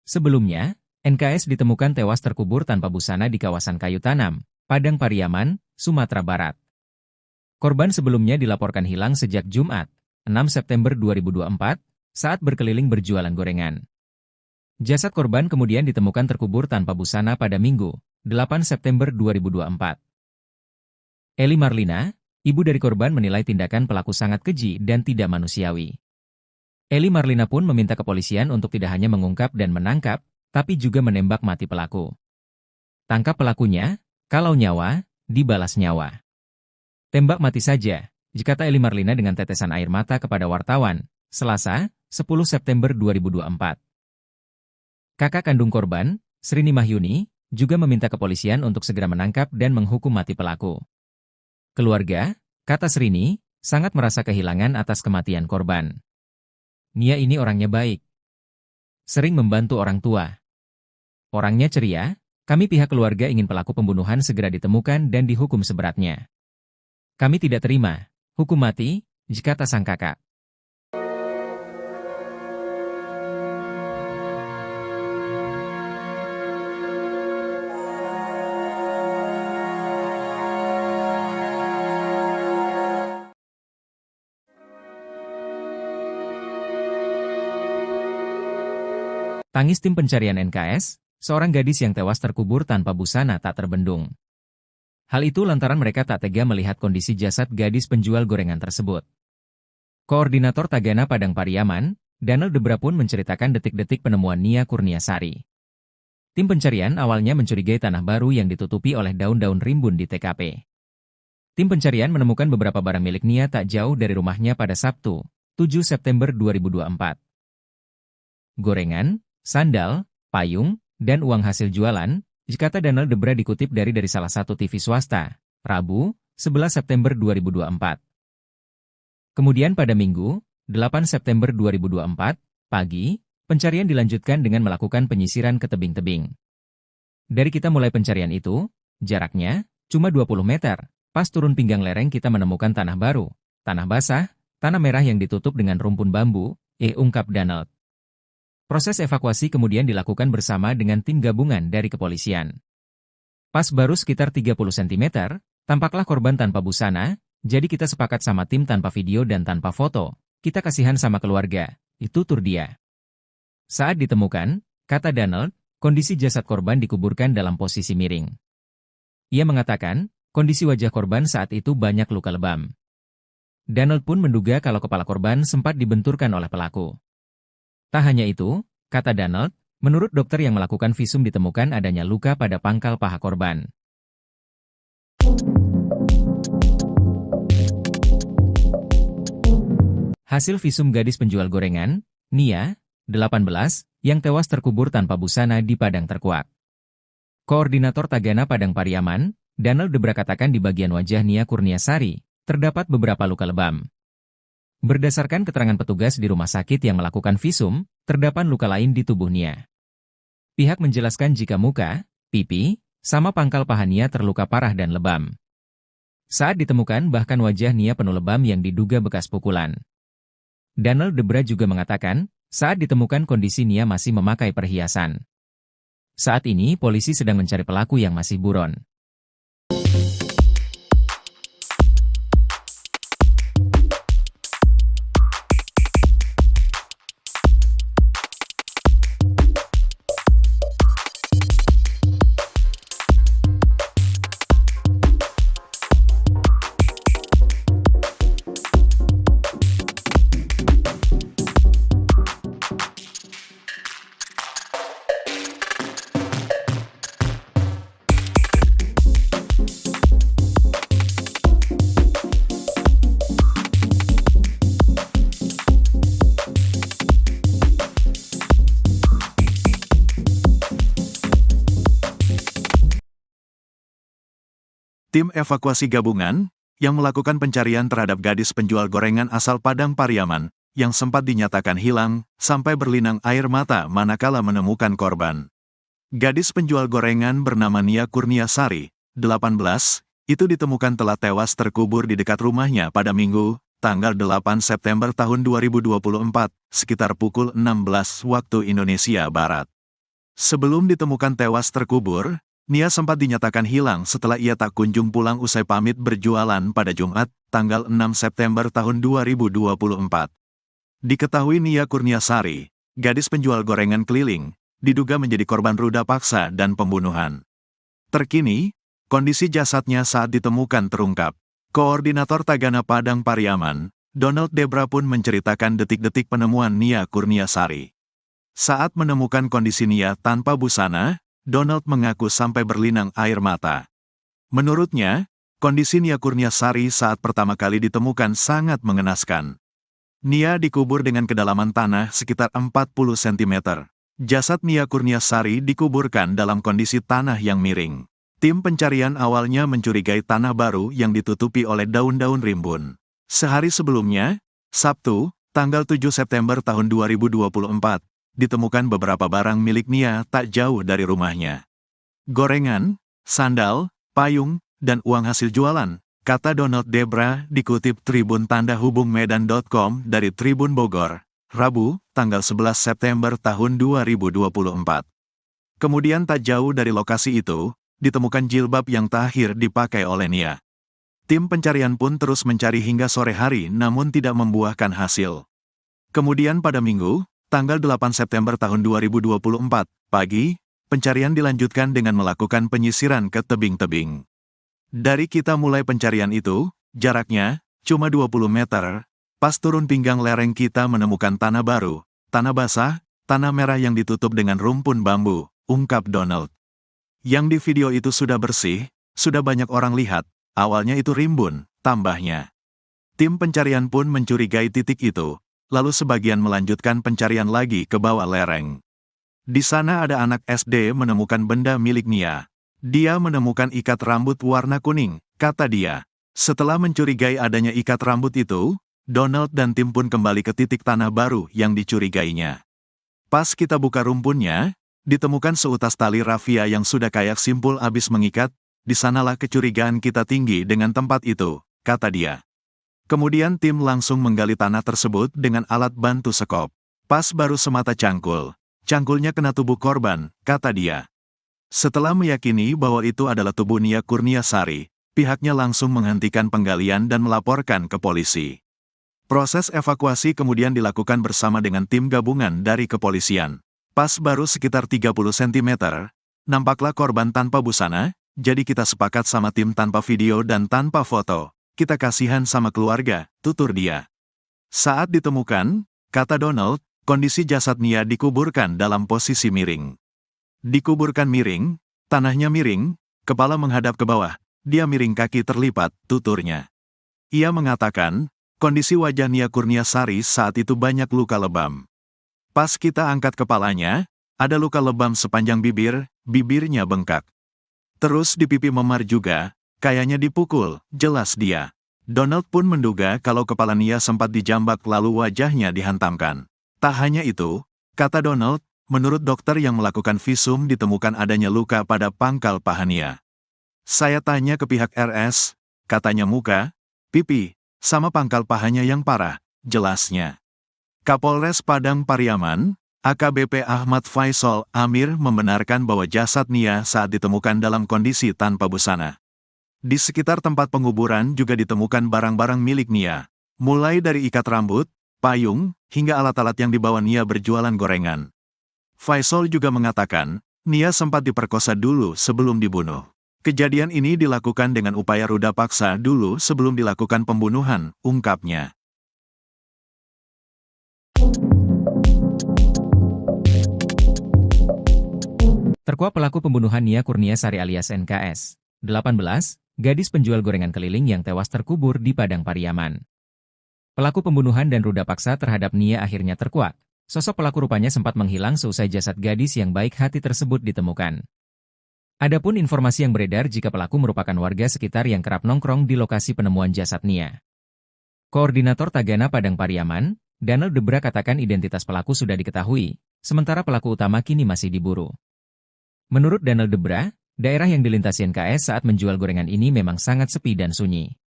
Sebelumnya, NKS ditemukan tewas terkubur tanpa busana di kawasan Kayu Tanam, Padang Pariaman, Sumatera Barat. Korban sebelumnya dilaporkan hilang sejak Jumat, 6 September 2024, saat berkeliling berjualan gorengan. Jasad korban kemudian ditemukan terkubur tanpa busana pada Minggu, 8 September 2024. Eli Marlina, ibu dari korban, menilai tindakan pelaku sangat keji dan tidak manusiawi. Eli Marlina pun meminta kepolisian untuk tidak hanya mengungkap dan menangkap, tapi juga menembak mati pelaku. Tangkap pelakunya, kalau nyawa, dibalas nyawa. Tembak mati saja, kata Eli Marlina dengan tetesan air mata kepada wartawan, Selasa, 10 September 2024. Kakak kandung korban, Srini Mahyuni, juga meminta kepolisian untuk segera menangkap dan menghukum mati pelaku. Keluarga, kata Srini, sangat merasa kehilangan atas kematian korban. Nia ini orangnya baik. Sering membantu orang tua. Orangnya ceria, kami pihak keluarga ingin pelaku pembunuhan segera ditemukan dan dihukum seberatnya. Kami tidak terima hukum mati, kata sang kakak. Tangis tim pencarian NKS, seorang gadis yang tewas terkubur tanpa busana tak terbendung. Hal itu lantaran mereka tak tega melihat kondisi jasad gadis penjual gorengan tersebut. Koordinator Tagana Padang Pariaman, Danel Debra pun menceritakan detik-detik penemuan Nia Kurniasari. Tim pencarian awalnya mencurigai tanah baru yang ditutupi oleh daun-daun rimbun di TKP. Tim pencarian menemukan beberapa barang milik Nia tak jauh dari rumahnya pada Sabtu, 7 September 2024. Gorengan, sandal, payung, dan uang hasil jualan, kata Danel Debra dikutip dari salah satu TV swasta, Rabu, 11 September 2024. Kemudian pada Minggu, 8 September 2024, pagi, pencarian dilanjutkan dengan melakukan penyisiran ke tebing-tebing. Dari kita mulai pencarian itu, jaraknya cuma 20 meter, pas turun pinggang lereng kita menemukan tanah baru, tanah basah, tanah merah yang ditutup dengan rumpun bambu, ungkap Danel. Proses evakuasi kemudian dilakukan bersama dengan tim gabungan dari kepolisian. Pas baru sekitar 30 cm, tampaklah korban tanpa busana, jadi kita sepakat sama tim tanpa video dan tanpa foto, kita kasihan sama keluarga, itu tur dia. Saat ditemukan, kata Danel, kondisi jasad korban dikuburkan dalam posisi miring. Ia mengatakan, kondisi wajah korban saat itu banyak luka lebam. Danel pun menduga kalau kepala korban sempat dibenturkan oleh pelaku. Tak hanya itu, kata Danel, menurut dokter yang melakukan visum ditemukan adanya luka pada pangkal paha korban. Hasil visum gadis penjual gorengan, Nia, 18, yang tewas terkubur tanpa busana di Padang Terkuak. Koordinator Tagana Padang Pariaman, Danel Debra katakan di bagian wajah Nia Kurniasari, terdapat beberapa luka lebam. Berdasarkan keterangan petugas di rumah sakit yang melakukan visum, terdapat luka lain di tubuh Nia. Pihak menjelaskan jika muka, pipi, sama pangkal paha Nia terluka parah dan lebam. Saat ditemukan bahkan wajah Nia penuh lebam yang diduga bekas pukulan. Danel Debra juga mengatakan, saat ditemukan kondisi Nia masih memakai perhiasan. Saat ini polisi sedang mencari pelaku yang masih buron. Tim evakuasi gabungan yang melakukan pencarian terhadap gadis penjual gorengan asal Padang Pariaman yang sempat dinyatakan hilang sampai berlinang air mata manakala menemukan korban. Gadis penjual gorengan bernama Nia Kurniasari, 18, itu ditemukan telah tewas terkubur di dekat rumahnya pada Minggu, tanggal 8 September tahun 2024, sekitar pukul 16 waktu Indonesia Barat. Sebelum ditemukan tewas terkubur, Nia sempat dinyatakan hilang setelah ia tak kunjung pulang usai pamit berjualan pada Jumat, tanggal 6 September tahun 2024. Diketahui Nia Kurniasari, gadis penjual gorengan keliling, diduga menjadi korban ruda paksa dan pembunuhan. Terkini, kondisi jasadnya saat ditemukan terungkap. Koordinator Tagana Padang Pariaman, Donald Debra pun menceritakan detik-detik penemuan Nia Kurniasari. Saat menemukan kondisi Nia tanpa busana, Donald mengaku sampai berlinang air mata. Menurutnya, kondisi Nia Kurniasari saat pertama kali ditemukan sangat mengenaskan. Nia dikubur dengan kedalaman tanah sekitar 40 cm. Jasad Nia Kurniasari dikuburkan dalam kondisi tanah yang miring. Tim pencarian awalnya mencurigai tanah baru yang ditutupi oleh daun-daun rimbun. Sehari sebelumnya, Sabtu, tanggal 7 September tahun 2024, ditemukan beberapa barang milik Nia tak jauh dari rumahnya. Gorengan, sandal, payung, dan uang hasil jualan, kata Donald Debra dikutip Tribun Tanda Hubung Medan.com dari Tribun Bogor, Rabu, tanggal 11 September tahun 2024. Kemudian tak jauh dari lokasi itu, ditemukan jilbab yang terakhir dipakai oleh Nia. Tim pencarian pun terus mencari hingga sore hari namun tidak membuahkan hasil. Kemudian pada Minggu, tanggal 8 September tahun 2024, pagi, pencarian dilanjutkan dengan melakukan penyisiran ke tebing-tebing. Dari kita mulai pencarian itu, jaraknya cuma 20 meter, pas turun pinggang lereng kita menemukan tanah baru, tanah basah, tanah merah yang ditutup dengan rumpun bambu, ungkap Donald. Yang di video itu sudah bersih, sudah banyak orang lihat, awalnya itu rimbun, tambahnya. Tim pencarian pun mencurigai titik itu. Lalu sebagian melanjutkan pencarian lagi ke bawah lereng. Di sana ada anak SD menemukan benda milik Nia. Dia menemukan ikat rambut warna kuning, kata dia. Setelah mencurigai adanya ikat rambut itu, Donald dan tim pun kembali ke titik tanah baru yang dicurigainya. Pas kita buka rumpunnya, ditemukan seutas tali rafia yang sudah kayak simpul abis mengikat, di sanalah kecurigaan kita tinggi dengan tempat itu, kata dia. Kemudian tim langsung menggali tanah tersebut dengan alat bantu sekop. Pas baru semata cangkul. Cangkulnya kena tubuh korban, kata dia. Setelah meyakini bahwa itu adalah tubuh Nia Kurniasari, pihaknya langsung menghentikan penggalian dan melaporkan ke polisi. Proses evakuasi kemudian dilakukan bersama dengan tim gabungan dari kepolisian. Pas baru sekitar 30 cm, nampaklah korban tanpa busana, jadi kita sepakat sama tim tanpa video dan tanpa foto. Kita kasihan sama keluarga, tutur dia. Saat ditemukan, kata Donald, kondisi jasad Nia dikuburkan dalam posisi miring. Dikuburkan miring, tanahnya miring, kepala menghadap ke bawah, dia miring kaki terlipat, tuturnya. Ia mengatakan, kondisi wajah Nia Kurniasari saat itu banyak luka lebam. Pas kita angkat kepalanya, ada luka lebam sepanjang bibir, bibirnya bengkak. Terus di pipi memar juga, kayaknya dipukul, jelas dia. Donald pun menduga kalau kepala Nia sempat dijambak lalu wajahnya dihantamkan. Tak hanya itu, kata Donald, menurut dokter yang melakukan visum ditemukan adanya luka pada pangkal paha Nia. Saya tanya ke pihak RS, katanya muka, pipi, sama pangkal pahanya yang parah, jelasnya. Kapolres Padang Pariaman, AKBP Ahmad Faisal Amir membenarkan bahwa jasad Nia saat ditemukan dalam kondisi tanpa busana. Di sekitar tempat penguburan juga ditemukan barang-barang milik Nia, mulai dari ikat rambut, payung, hingga alat-alat yang dibawa Nia berjualan gorengan. Faisal juga mengatakan, Nia sempat diperkosa dulu sebelum dibunuh. Kejadian ini dilakukan dengan upaya ruda paksa dulu sebelum dilakukan pembunuhan, ungkapnya. Terkuak pelaku pembunuhan Nia Kurniasari alias NKS, 18, gadis penjual gorengan keliling yang tewas terkubur di Padang Pariaman. Pelaku pembunuhan dan ruda paksa terhadap Nia akhirnya terkuak. Sosok pelaku rupanya sempat menghilang seusai jasad gadis yang baik hati tersebut ditemukan. Adapun informasi yang beredar jika pelaku merupakan warga sekitar yang kerap nongkrong di lokasi penemuan jasad Nia. Koordinator Tagana Padang Pariaman, Donald Debra katakan identitas pelaku sudah diketahui, sementara pelaku utama kini masih diburu. Menurut Donald Debra, daerah yang dilintasi NKS saat menjual gorengan ini memang sangat sepi dan sunyi.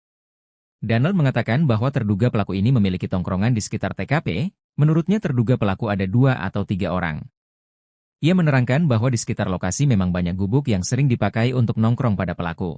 Donald mengatakan bahwa terduga pelaku ini memiliki tongkrongan di sekitar TKP, menurutnya terduga pelaku ada 2 atau 3 orang. Ia menerangkan bahwa di sekitar lokasi memang banyak gubuk yang sering dipakai untuk nongkrong pada pelaku.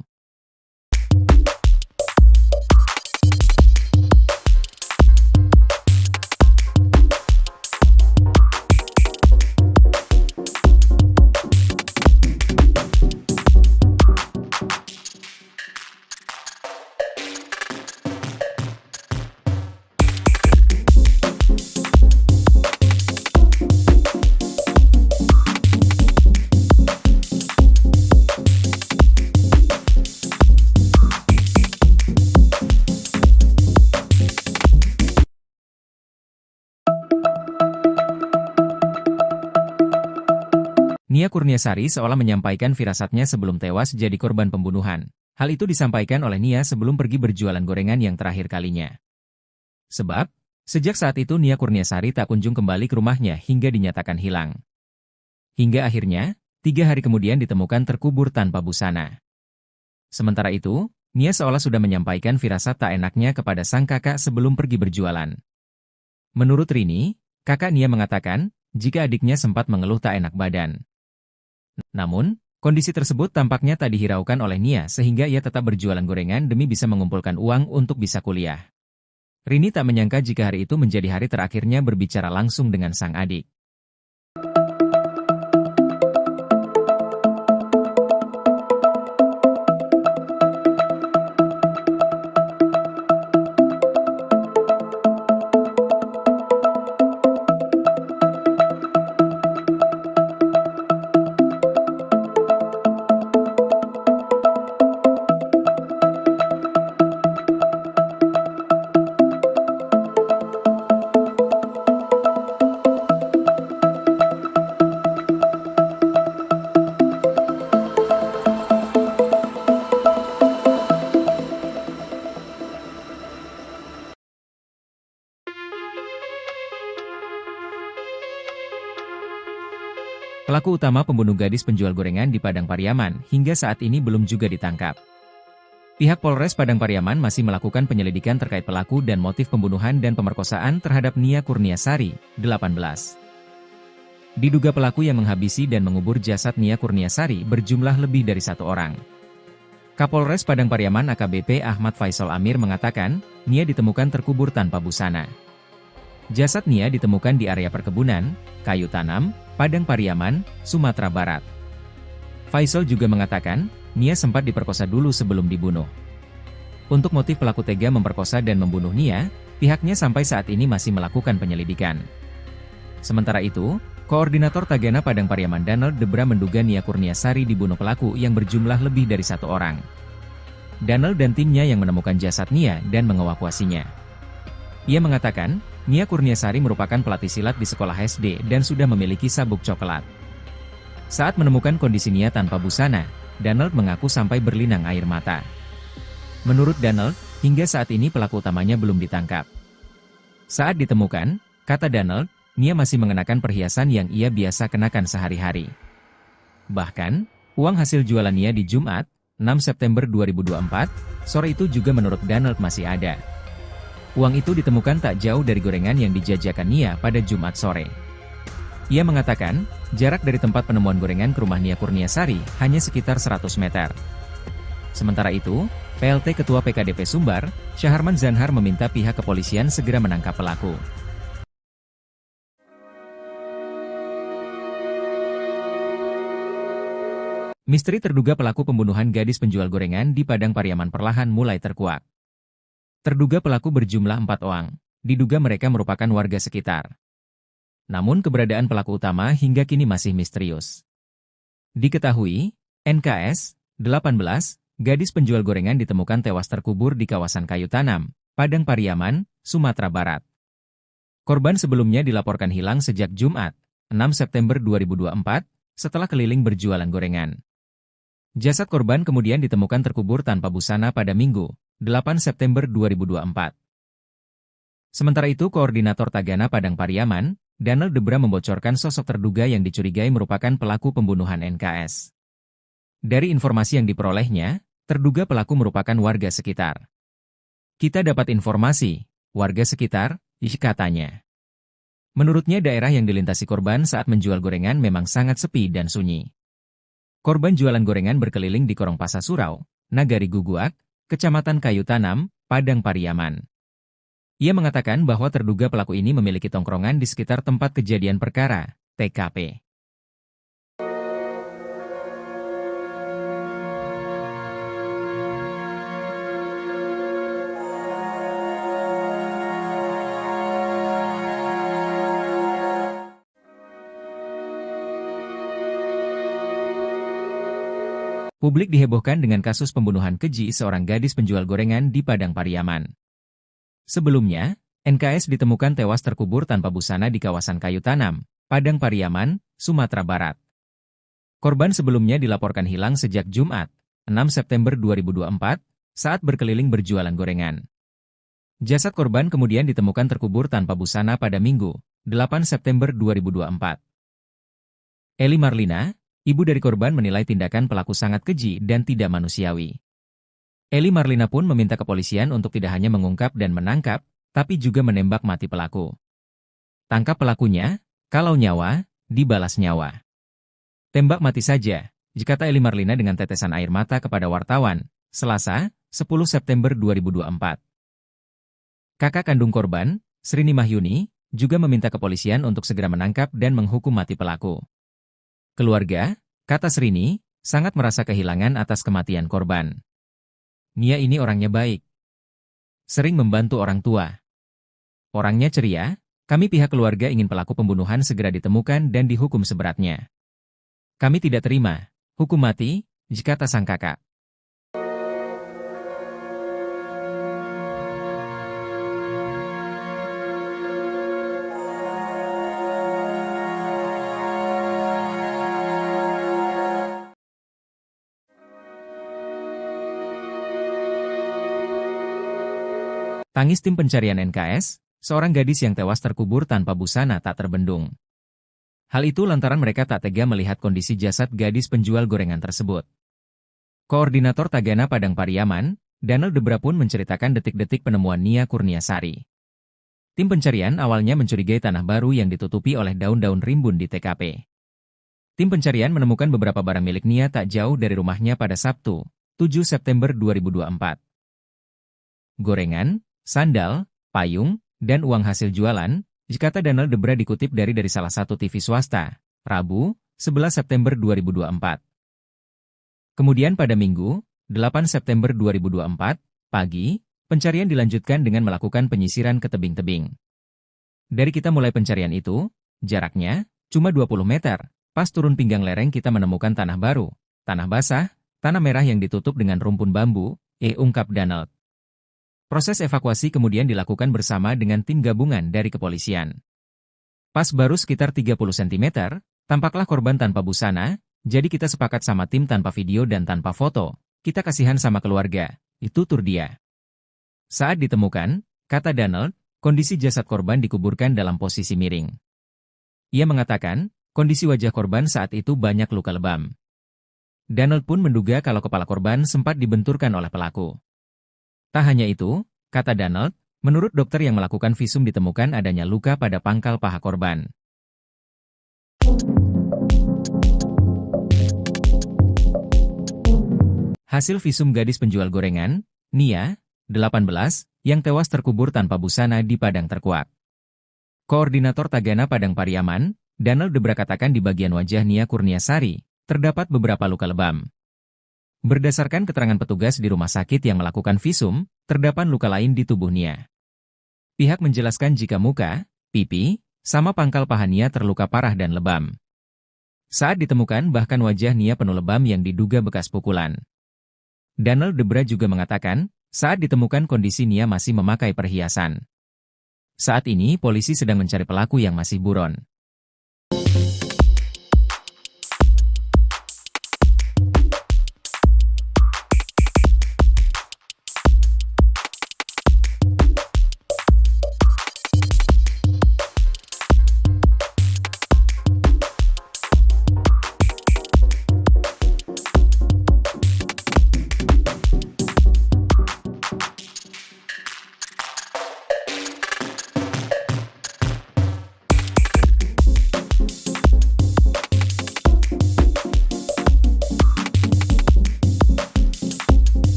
Nia Kurniasari seolah menyampaikan firasatnya sebelum tewas jadi korban pembunuhan. Hal itu disampaikan oleh Nia sebelum pergi berjualan gorengan yang terakhir kalinya. Sebab, sejak saat itu Nia Kurniasari tak kunjung kembali ke rumahnya hingga dinyatakan hilang. Hingga akhirnya, 3 hari kemudian ditemukan terkubur tanpa busana. Sementara itu, Nia seolah sudah menyampaikan firasat tak enaknya kepada sang kakak sebelum pergi berjualan. Menurut Rini, kakak Nia mengatakan, jika adiknya sempat mengeluh tak enak badan. Namun, kondisi tersebut tampaknya tak dihiraukan oleh Nia sehingga ia tetap berjualan gorengan demi bisa mengumpulkan uang untuk bisa kuliah. Rini tak menyangka jika hari itu menjadi hari terakhirnya berbicara langsung dengan sang adik. Pelaku utama pembunuh gadis penjual gorengan di Padang Pariaman hingga saat ini belum juga ditangkap. Pihak Polres Padang Pariaman masih melakukan penyelidikan terkait pelaku dan motif pembunuhan dan pemerkosaan terhadap Nia Kurniasari, 18. Diduga pelaku yang menghabisi dan mengubur jasad Nia Kurniasari berjumlah lebih dari 1 orang. Kapolres Padang Pariaman AKBP Ahmad Faisal Amir mengatakan, Nia ditemukan terkubur tanpa busana. Jasad Nia ditemukan di area perkebunan, kayu tanam, Padang Pariaman, Sumatera Barat. Faisal juga mengatakan, Nia sempat diperkosa dulu sebelum dibunuh. Untuk motif pelaku tega memperkosa dan membunuh Nia, pihaknya sampai saat ini masih melakukan penyelidikan. Sementara itu, Koordinator Tagana Padang Pariaman Donald Debra menduga Nia Kurniasari dibunuh pelaku yang berjumlah lebih dari 1 orang. Donald dan timnya yang menemukan jasad Nia dan mengevakuasinya. Ia mengatakan, Nia Kurniasari merupakan pelatih silat di sekolah SD dan sudah memiliki sabuk coklat. Saat menemukan kondisi Nia tanpa busana, Donald mengaku sampai berlinang air mata. Menurut Donald, hingga saat ini pelaku utamanya belum ditangkap. Saat ditemukan, kata Donald, Nia masih mengenakan perhiasan yang ia biasa kenakan sehari-hari. Bahkan, uang hasil jualan Nia di Jumat, 6 September 2024, sore itu juga menurut Donald masih ada. Uang itu ditemukan tak jauh dari gorengan yang dijajakan Nia pada Jumat sore. Ia mengatakan, jarak dari tempat penemuan gorengan ke rumah Nia Kurniasari hanya sekitar 100 meter. Sementara itu, PLT Ketua PKDP Sumbar, Syaharman Zanhar meminta pihak kepolisian segera menangkap pelaku. Misteri terduga pelaku pembunuhan gadis penjual gorengan di Padang Pariaman perlahan mulai terkuak. Terduga pelaku berjumlah 4 orang, diduga mereka merupakan warga sekitar. Namun keberadaan pelaku utama hingga kini masih misterius. Diketahui, NKS, 18, gadis penjual gorengan ditemukan tewas terkubur di kawasan kayu tanam, Padang Pariaman, Sumatera Barat. Korban sebelumnya dilaporkan hilang sejak Jumat, 6 September 2024, setelah keliling berjualan gorengan. Jasad korban kemudian ditemukan terkubur tanpa busana pada Minggu, 8 September 2024. Sementara itu, Koordinator Tagana Padang Pariaman, Danel Debra membocorkan sosok terduga yang dicurigai merupakan pelaku pembunuhan NKS. Dari informasi yang diperolehnya, terduga pelaku merupakan warga sekitar. Kita dapat informasi, warga sekitar, katanya. Menurutnya daerah yang dilintasi korban saat menjual gorengan memang sangat sepi dan sunyi. Korban jualan gorengan berkeliling di Korong Pasar Surau, Nagari Guguak, Kecamatan Kayu Tanam, Padang Pariaman. Ia mengatakan bahwa terduga pelaku ini memiliki tongkrongan di sekitar tempat kejadian perkara, TKP. Publik dihebohkan dengan kasus pembunuhan keji seorang gadis penjual gorengan di Padang Pariaman. Sebelumnya, NKS ditemukan tewas terkubur tanpa busana di kawasan Kayu Tanam, Padang Pariaman, Sumatera Barat. Korban sebelumnya dilaporkan hilang sejak Jumat, 6 September 2024, saat berkeliling berjualan gorengan. Jasad korban kemudian ditemukan terkubur tanpa busana pada Minggu, 8 September 2024. Eli Marlina, ibu dari korban, menilai tindakan pelaku sangat keji dan tidak manusiawi. Eli Marlina pun meminta kepolisian untuk tidak hanya mengungkap dan menangkap, tapi juga menembak mati pelaku. Tangkap pelakunya, kalau nyawa, dibalas nyawa. Tembak mati saja, kata Eli Marlina dengan tetesan air mata kepada wartawan, Selasa, 10 September 2024. Kakak kandung korban, Srini Mahyuni, juga meminta kepolisian untuk segera menangkap dan menghukum mati pelaku. Keluarga, kata Srini, sangat merasa kehilangan atas kematian korban. Nia ini orangnya baik. Sering membantu orang tua. Orangnya ceria, kami pihak keluarga ingin pelaku pembunuhan segera ditemukan dan dihukum seberatnya. Kami tidak terima hukum mati, kata sang kakak. Tangis tim pencarian NKS, seorang gadis yang tewas terkubur tanpa busana tak terbendung. Hal itu lantaran mereka tak tega melihat kondisi jasad gadis penjual gorengan tersebut. Koordinator Tagana Padang Pariaman, Danel Debra pun menceritakan detik-detik penemuan Nia Kurniasari. Tim pencarian awalnya mencurigai tanah baru yang ditutupi oleh daun-daun rimbun di TKP. Tim pencarian menemukan beberapa barang milik Nia tak jauh dari rumahnya pada Sabtu, 7 September 2024. Gorengan, sandal, payung, dan uang hasil jualan, kata Danel Debra dikutip dari salah satu TV swasta, Rabu, 11 September 2024. Kemudian pada Minggu, 8 September 2024, pagi, pencarian dilanjutkan dengan melakukan penyisiran ke tebing-tebing. Dari kita mulai pencarian itu, jaraknya cuma 20 meter, pas turun pinggang lereng kita menemukan tanah baru, tanah basah, tanah merah yang ditutup dengan rumpun bambu, ungkap Danel. Proses evakuasi kemudian dilakukan bersama dengan tim gabungan dari kepolisian. Pas baru sekitar 30 cm, tampaklah korban tanpa busana, jadi kita sepakat sama tim tanpa video dan tanpa foto, kita kasihan sama keluarga, itu tur dia. Saat ditemukan, kata Danel, kondisi jasad korban dikuburkan dalam posisi miring. Ia mengatakan, kondisi wajah korban saat itu banyak luka lebam. Danel pun menduga kalau kepala korban sempat dibenturkan oleh pelaku. Tak hanya itu, kata Danel, menurut dokter yang melakukan visum ditemukan adanya luka pada pangkal paha korban. Hasil visum gadis penjual gorengan, Nia, 18, yang tewas terkubur tanpa busana di Padang Terkuak. Koordinator Tagana Padang Pariaman, Danel Debra katakan di bagian wajah Nia Kurniasari, terdapat beberapa luka lebam. Berdasarkan keterangan petugas di rumah sakit yang melakukan visum, terdapat luka lain di tubuh Nia. Pihak menjelaskan jika muka, pipi, sama pangkal paha Nia terluka parah dan lebam. Saat ditemukan bahkan wajah Nia penuh lebam yang diduga bekas pukulan. Danel Debra juga mengatakan, saat ditemukan kondisi Nia masih memakai perhiasan. Saat ini polisi sedang mencari pelaku yang masih buron.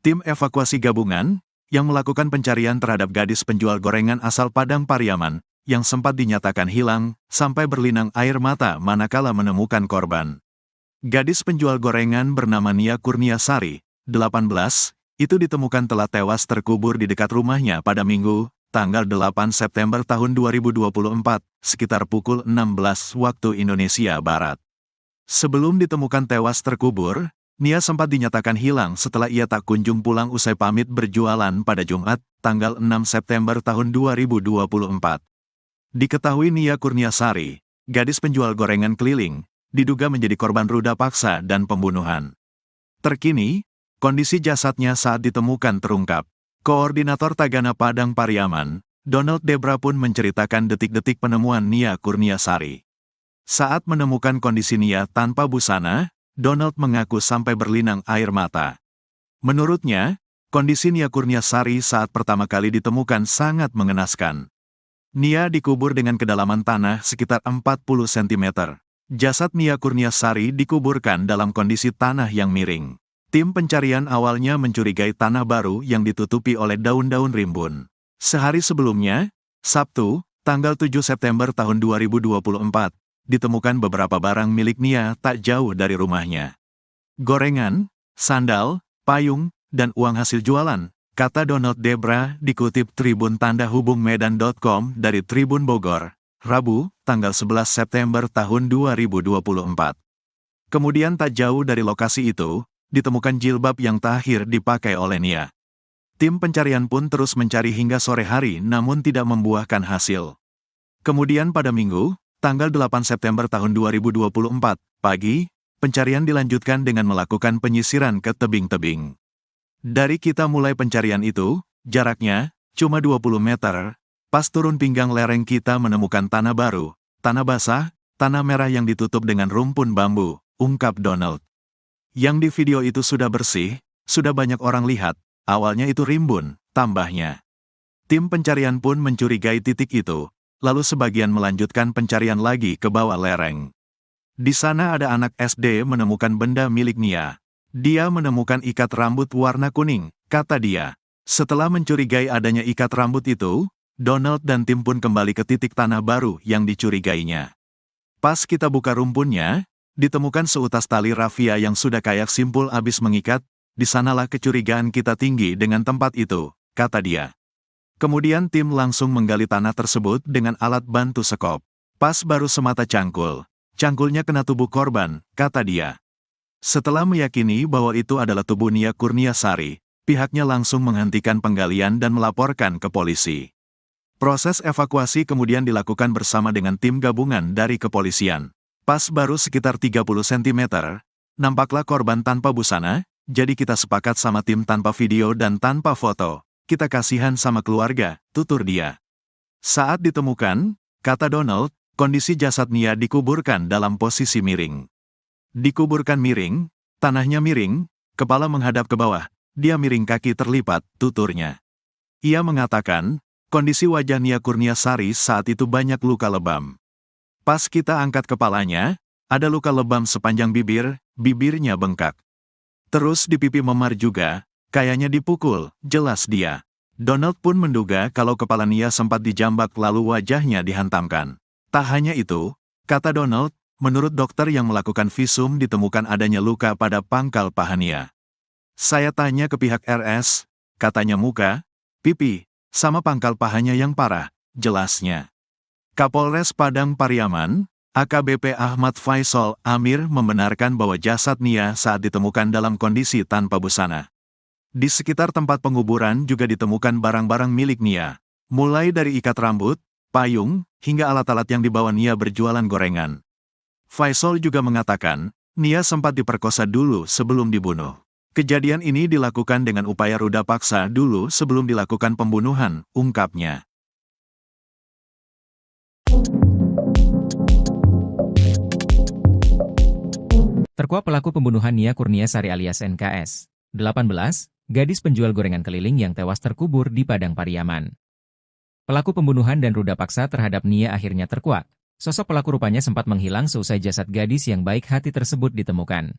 Tim evakuasi gabungan yang melakukan pencarian terhadap gadis penjual gorengan asal Padang Pariaman yang sempat dinyatakan hilang sampai berlinang air mata manakala menemukan korban. Gadis penjual gorengan bernama Nia Kurniasari, 18, itu ditemukan telah tewas terkubur di dekat rumahnya pada Minggu, tanggal 8 September tahun 2024, sekitar pukul 16 waktu Indonesia Barat. Sebelum ditemukan tewas terkubur, Nia sempat dinyatakan hilang setelah ia tak kunjung pulang usai pamit berjualan pada Jumat, tanggal 6 September tahun 2024. Diketahui Nia Kurniasari, gadis penjual gorengan keliling, diduga menjadi korban ruda paksa dan pembunuhan. Terkini, kondisi jasadnya saat ditemukan terungkap. Koordinator Tagana Padang Pariaman, Donald Debra pun menceritakan detik-detik penemuan Nia Kurniasari. Saat menemukan kondisi Nia tanpa busana, Donald mengaku sampai berlinang air mata. Menurutnya, kondisi Nia Kurniasari saat pertama kali ditemukan sangat mengenaskan. Nia dikubur dengan kedalaman tanah sekitar 40 cm. Jasad Nia Kurniasari dikuburkan dalam kondisi tanah yang miring. Tim pencarian awalnya mencurigai tanah baru yang ditutupi oleh daun-daun rimbun. Sehari sebelumnya, Sabtu, tanggal 7 September tahun 2024, ditemukan beberapa barang milik Nia tak jauh dari rumahnya. Gorengan, sandal, payung, dan uang hasil jualan, kata Donald Debra dikutip Tribun Tanda Hubung Medan.com dari Tribun Bogor, Rabu, tanggal 11 September tahun 2024. Kemudian tak jauh dari lokasi itu, ditemukan jilbab yang terakhir dipakai oleh Nia. Tim pencarian pun terus mencari hingga sore hari namun tidak membuahkan hasil. Kemudian pada Minggu, tanggal 8 September tahun 2024, pagi, pencarian dilanjutkan dengan melakukan penyisiran ke tebing-tebing. Dari kita mulai pencarian itu, jaraknya cuma 20 meter, pas turun pinggang lereng kita menemukan tanah baru, tanah basah, tanah merah yang ditutup dengan rumpun bambu, ungkap Donald. Yang di video itu sudah bersih, sudah banyak orang lihat, awalnya itu rimbun, tambahnya. Tim pencarian pun mencurigai titik itu, lalu sebagian melanjutkan pencarian lagi ke bawah lereng. Di sana ada anak SD menemukan benda milik Nia. Dia menemukan ikat rambut warna kuning, kata dia. Setelah mencurigai adanya ikat rambut itu, Donald dan tim pun kembali ke titik tanah baru yang dicurigainya. Pas kita buka rumpunnya, ditemukan seutas tali rafia yang sudah kayak simpul abis mengikat, di sanalah kecurigaan kita tinggi dengan tempat itu, kata dia. Kemudian tim langsung menggali tanah tersebut dengan alat bantu sekop. Pas baru semata cangkul. Cangkulnya kena tubuh korban, kata dia. Setelah meyakini bahwa itu adalah tubuh Nia Kurniasari, pihaknya langsung menghentikan penggalian dan melaporkan ke polisi. Proses evakuasi kemudian dilakukan bersama dengan tim gabungan dari kepolisian. Pas baru sekitar 30 cm, nampaklah korban tanpa busana, jadi kita sepakat sama tim tanpa video dan tanpa foto. Kita kasihan sama keluarga, tutur dia. Saat ditemukan, kata Donald, kondisi jasad Nia dikuburkan dalam posisi miring. Dikuburkan miring, tanahnya miring, kepala menghadap ke bawah, dia miring kaki terlipat, tuturnya. Ia mengatakan, kondisi wajah Nia Kurniasari saat itu banyak luka lebam. Pas kita angkat kepalanya, ada luka lebam sepanjang bibir, bibirnya bengkak. Terus di pipi memar juga, kayaknya dipukul, jelas dia. Donald pun menduga kalau kepala Nia sempat dijambak lalu wajahnya dihantamkan. Tak hanya itu, kata Donald, menurut dokter yang melakukan visum ditemukan adanya luka pada pangkal paha Nia. Saya tanya ke pihak RS, katanya muka, pipi, sama pangkal pahanya yang parah, jelasnya. Kapolres Padang Pariaman, AKBP Ahmad Faisal Amir membenarkan bahwa jasad Nia saat ditemukan dalam kondisi tanpa busana. Di sekitar tempat penguburan juga ditemukan barang-barang milik Nia, mulai dari ikat rambut, payung, hingga alat-alat yang dibawa Nia berjualan gorengan. Faisal juga mengatakan, Nia sempat diperkosa dulu sebelum dibunuh. Kejadian ini dilakukan dengan upaya ruda paksa dulu sebelum dilakukan pembunuhan, ungkapnya. Terkuak pelaku pembunuhan Nia Kurniasari alias NKS, 18, gadis penjual gorengan keliling yang tewas terkubur di Padang Pariaman. Pelaku pembunuhan dan ruda paksa terhadap Nia akhirnya terkuak. Sosok pelaku rupanya sempat menghilang seusai jasad gadis yang baik hati tersebut ditemukan.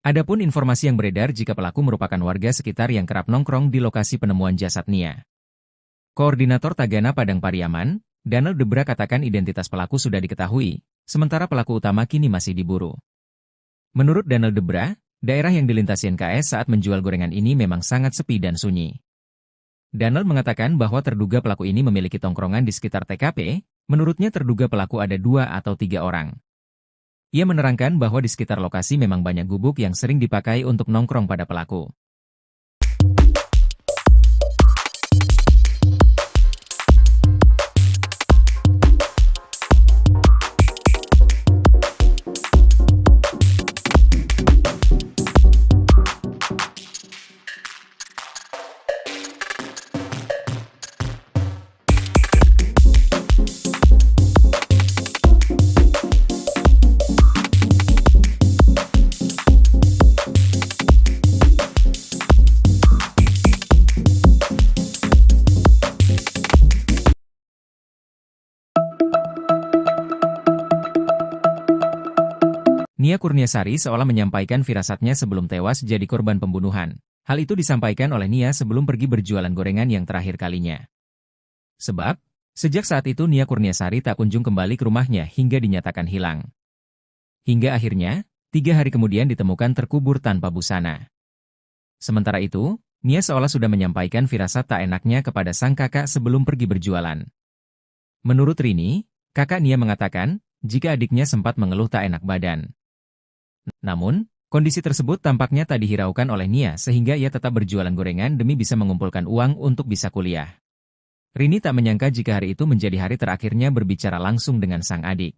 Adapun informasi yang beredar jika pelaku merupakan warga sekitar yang kerap nongkrong di lokasi penemuan jasad Nia. Koordinator Tagana Padang Pariaman, Donald Debra katakan identitas pelaku sudah diketahui, sementara pelaku utama kini masih diburu. Menurut Donald Debra, daerah yang dilintasi NKS saat menjual gorengan ini memang sangat sepi dan sunyi. Donald mengatakan bahwa terduga pelaku ini memiliki tongkrongan di sekitar TKP, menurutnya terduga pelaku ada 2 atau 3 orang. Ia menerangkan bahwa di sekitar lokasi memang banyak gubuk yang sering dipakai untuk nongkrong pada pelaku. Nia Kurniasari seolah menyampaikan firasatnya sebelum tewas jadi korban pembunuhan. Hal itu disampaikan oleh Nia sebelum pergi berjualan gorengan yang terakhir kalinya. Sebab, sejak saat itu Nia Kurniasari tak kunjung kembali ke rumahnya hingga dinyatakan hilang. Hingga akhirnya, 3 hari kemudian ditemukan terkubur tanpa busana. Sementara itu, Nia seolah sudah menyampaikan firasat tak enaknya kepada sang kakak sebelum pergi berjualan. Menurut Rini, kakak Nia mengatakan, jika adiknya sempat mengeluh tak enak badan. Namun, kondisi tersebut tampaknya tak dihiraukan oleh Nia sehingga ia tetap berjualan gorengan demi bisa mengumpulkan uang untuk bisa kuliah. Rini tak menyangka jika hari itu menjadi hari terakhirnya berbicara langsung dengan sang adik.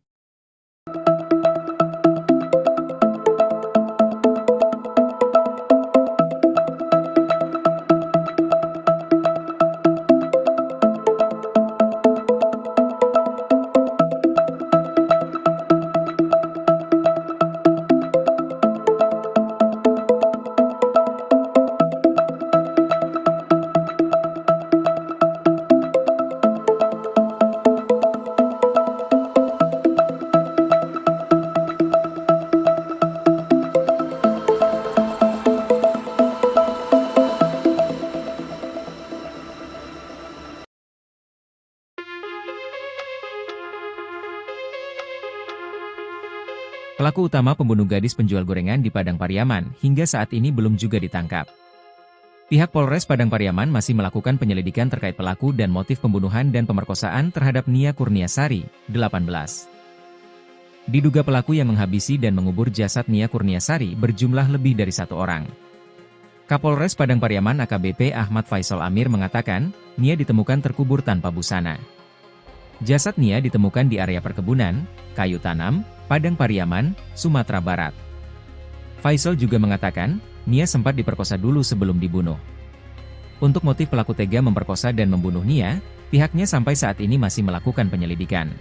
Pelaku utama pembunuh gadis penjual gorengan di Padang Pariaman hingga saat ini belum juga ditangkap. Pihak Polres Padang Pariaman masih melakukan penyelidikan terkait pelaku dan motif pembunuhan dan pemerkosaan terhadap Nia Kurniasari, 18. Diduga pelaku yang menghabisi dan mengubur jasad Nia Kurniasari berjumlah lebih dari 1 orang. Kapolres Padang Pariaman AKBP Ahmad Faisal Amir mengatakan, Nia ditemukan terkubur tanpa busana. Jasad Nia ditemukan di area perkebunan, kayu tanam, Padang Pariaman, Sumatera Barat. Faisal juga mengatakan, Nia sempat diperkosa dulu sebelum dibunuh. Untuk motif pelaku tega memperkosa dan membunuh Nia, pihaknya sampai saat ini masih melakukan penyelidikan.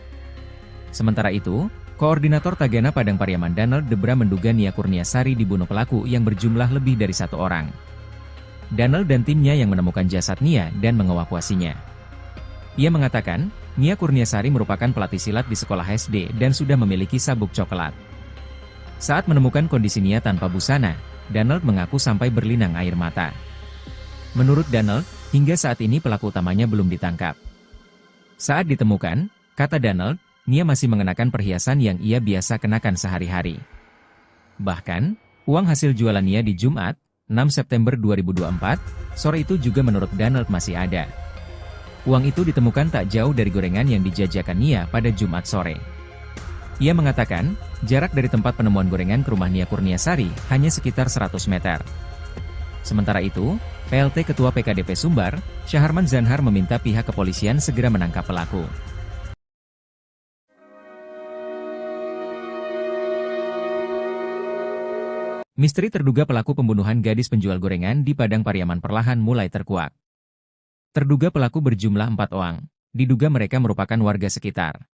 Sementara itu, Koordinator Tagana Padang Pariaman Donald Debra menduga Nia Kurniasari dibunuh pelaku yang berjumlah lebih dari 1 orang. Donald dan timnya yang menemukan jasad Nia dan mengevakuasinya. Ia mengatakan, Nia Kurniasari merupakan pelatih silat di sekolah SD dan sudah memiliki sabuk coklat. Saat menemukan kondisi Nia tanpa busana, Donald mengaku sampai berlinang air mata. Menurut Donald, hingga saat ini pelaku utamanya belum ditangkap. Saat ditemukan, kata Donald, Nia masih mengenakan perhiasan yang ia biasa kenakan sehari-hari. Bahkan, uang hasil jualan Nia di Jumat, 6 September 2024, sore itu juga menurut Donald masih ada. Uang itu ditemukan tak jauh dari gorengan yang dijajakan Nia pada Jumat sore. Ia mengatakan, jarak dari tempat penemuan gorengan ke rumah Nia Kurniasari hanya sekitar 100 meter. Sementara itu, PLT Ketua PKDP Sumbar, Syaharman Zanhar meminta pihak kepolisian segera menangkap pelaku. Misteri terduga pelaku pembunuhan gadis penjual gorengan di Padang Pariaman perlahan mulai terkuak. Terduga pelaku berjumlah 4 orang, diduga mereka merupakan warga sekitar.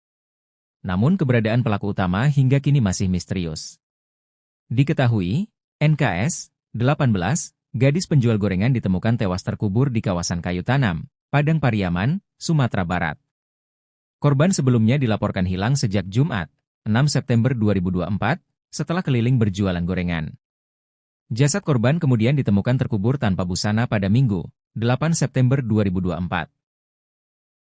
Namun keberadaan pelaku utama hingga kini masih misterius. Diketahui, NKS, 18, gadis penjual gorengan ditemukan tewas terkubur di kawasan kayu tanam, Padang Pariaman, Sumatera Barat. Korban sebelumnya dilaporkan hilang sejak Jumat, 6 September 2024, setelah keliling berjualan gorengan. Jasad korban kemudian ditemukan terkubur tanpa busana pada Minggu, 8 September 2024.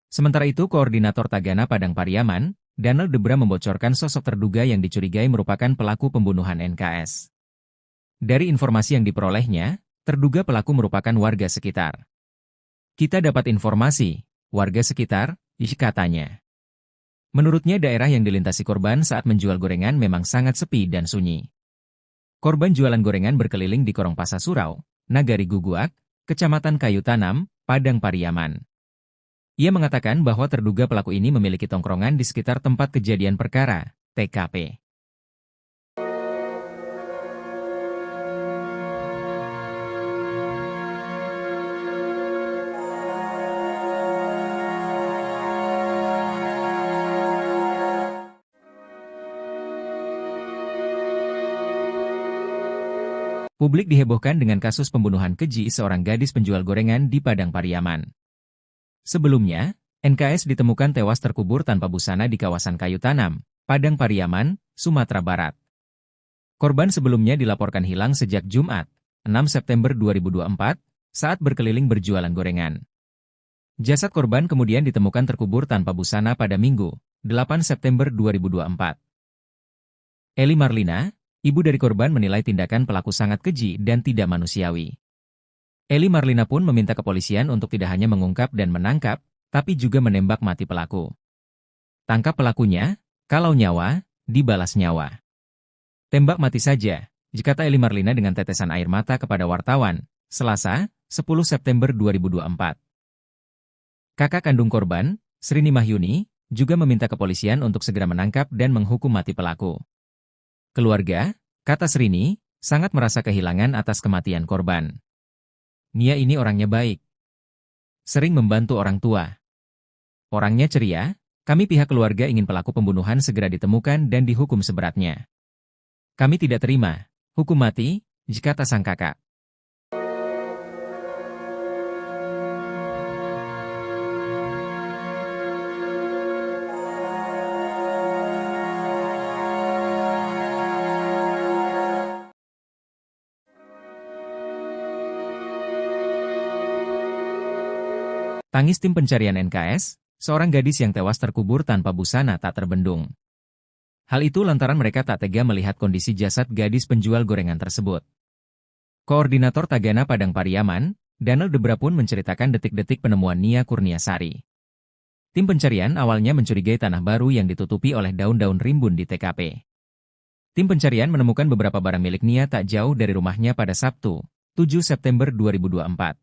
Sementara itu, Koordinator Tagana Padang Pariaman, Danel Debra membocorkan sosok terduga yang dicurigai merupakan pelaku pembunuhan NKS. Dari informasi yang diperolehnya, terduga pelaku merupakan warga sekitar. Kita dapat informasi, warga sekitar, katanya. Menurutnya daerah yang dilintasi korban saat menjual gorengan memang sangat sepi dan sunyi. Korban jualan gorengan berkeliling di Korong Pasar Surau, Nagari Guguak, Kecamatan Kayu Tanam, Padang Pariaman. Ia mengatakan bahwa terduga pelaku ini memiliki tongkrongan di sekitar tempat kejadian perkara, TKP. Publik dihebohkan dengan kasus pembunuhan keji seorang gadis penjual gorengan di Padang Pariaman. Sebelumnya, NKS ditemukan tewas terkubur tanpa busana di kawasan Kayu Tanam, Padang Pariaman, Sumatera Barat. Korban sebelumnya dilaporkan hilang sejak Jumat, 6 September 2024, saat berkeliling berjualan gorengan. Jasad korban kemudian ditemukan terkubur tanpa busana pada Minggu, 8 September 2024. Eli Marlina, ibu dari korban, menilai tindakan pelaku sangat keji dan tidak manusiawi. Eli Marlina pun meminta kepolisian untuk tidak hanya mengungkap dan menangkap, tapi juga menembak mati pelaku. Tangkap pelakunya, kalau nyawa, dibalas nyawa. Tembak mati saja, kata Eli Marlina dengan tetesan air mata kepada wartawan, Selasa, 10 September 2024. Kakak kandung korban, Srini Mahyuni, juga meminta kepolisian untuk segera menangkap dan menghukum mati pelaku. Keluarga, kata Srini, sangat merasa kehilangan atas kematian korban. Nia ini orangnya baik. Sering membantu orang tua. Orangnya ceria, kami pihak keluarga ingin pelaku pembunuhan segera ditemukan dan dihukum seberatnya. Kami tidak terima hukum mati, kata sang kakak. Tangis tim pencarian NKS, seorang gadis yang tewas terkubur tanpa busana tak terbendung. Hal itu lantaran mereka tak tega melihat kondisi jasad gadis penjual gorengan tersebut. Koordinator Tagana Padang Pariaman, Danel Debra pun menceritakan detik-detik penemuan Nia Kurniasari. Tim pencarian awalnya mencurigai tanah baru yang ditutupi oleh daun-daun rimbun di TKP. Tim pencarian menemukan beberapa barang milik Nia tak jauh dari rumahnya pada Sabtu, 7 September 2024.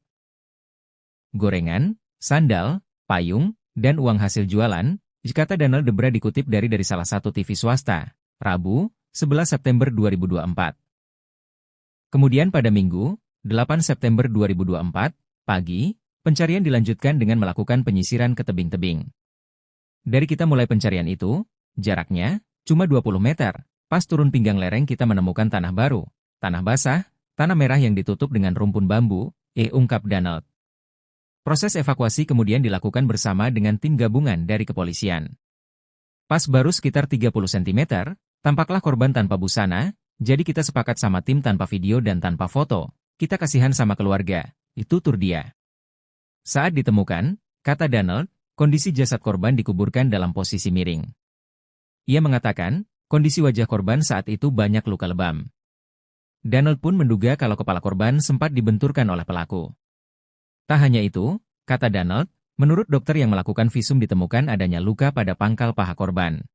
Gorengan, sandal, payung, dan uang hasil jualan, kata Danel Debra dikutip dari salah satu TV swasta, Rabu, 11 September 2024. Kemudian pada Minggu, 8 September 2024, pagi, pencarian dilanjutkan dengan melakukan penyisiran ke tebing-tebing. Dari kita mulai pencarian itu, jaraknya cuma 20 meter, pas turun pinggang lereng kita menemukan tanah baru, tanah basah, tanah merah yang ditutup dengan rumpun bambu, ungkap Danel. Proses evakuasi kemudian dilakukan bersama dengan tim gabungan dari kepolisian. Pas baru sekitar 30 cm, tampaklah korban tanpa busana, jadi kita sepakat sama tim tanpa video dan tanpa foto, kita kasihan sama keluarga, tutur dia. Saat ditemukan, kata Danel, kondisi jasad korban dikuburkan dalam posisi miring. Ia mengatakan, kondisi wajah korban saat itu banyak luka lebam. Danel pun menduga kalau kepala korban sempat dibenturkan oleh pelaku. Tak hanya itu, kata Danel, menurut dokter yang melakukan visum ditemukan adanya luka pada pangkal paha korban.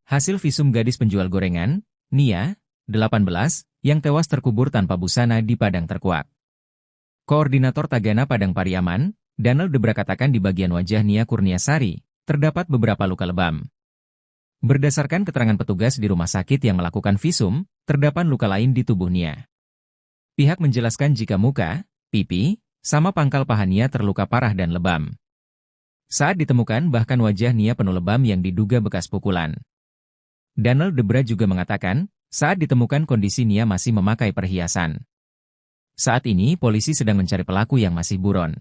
Hasil visum gadis penjual gorengan, Nia, 18, yang tewas terkubur tanpa busana di Padang Terkuak. Koordinator Tagana Padang Pariaman, Danel Debra katakan di bagian wajah Nia Kurniasari, terdapat beberapa luka lebam. Berdasarkan keterangan petugas di rumah sakit yang melakukan visum, terdapat luka lain di tubuh Nia. Pihak menjelaskan jika muka, pipi, sama pangkal paha Nia terluka parah dan lebam. Saat ditemukan bahkan wajah Nia penuh lebam yang diduga bekas pukulan. Danel Debra juga mengatakan, saat ditemukan kondisi Nia masih memakai perhiasan. Saat ini polisi sedang mencari pelaku yang masih buron.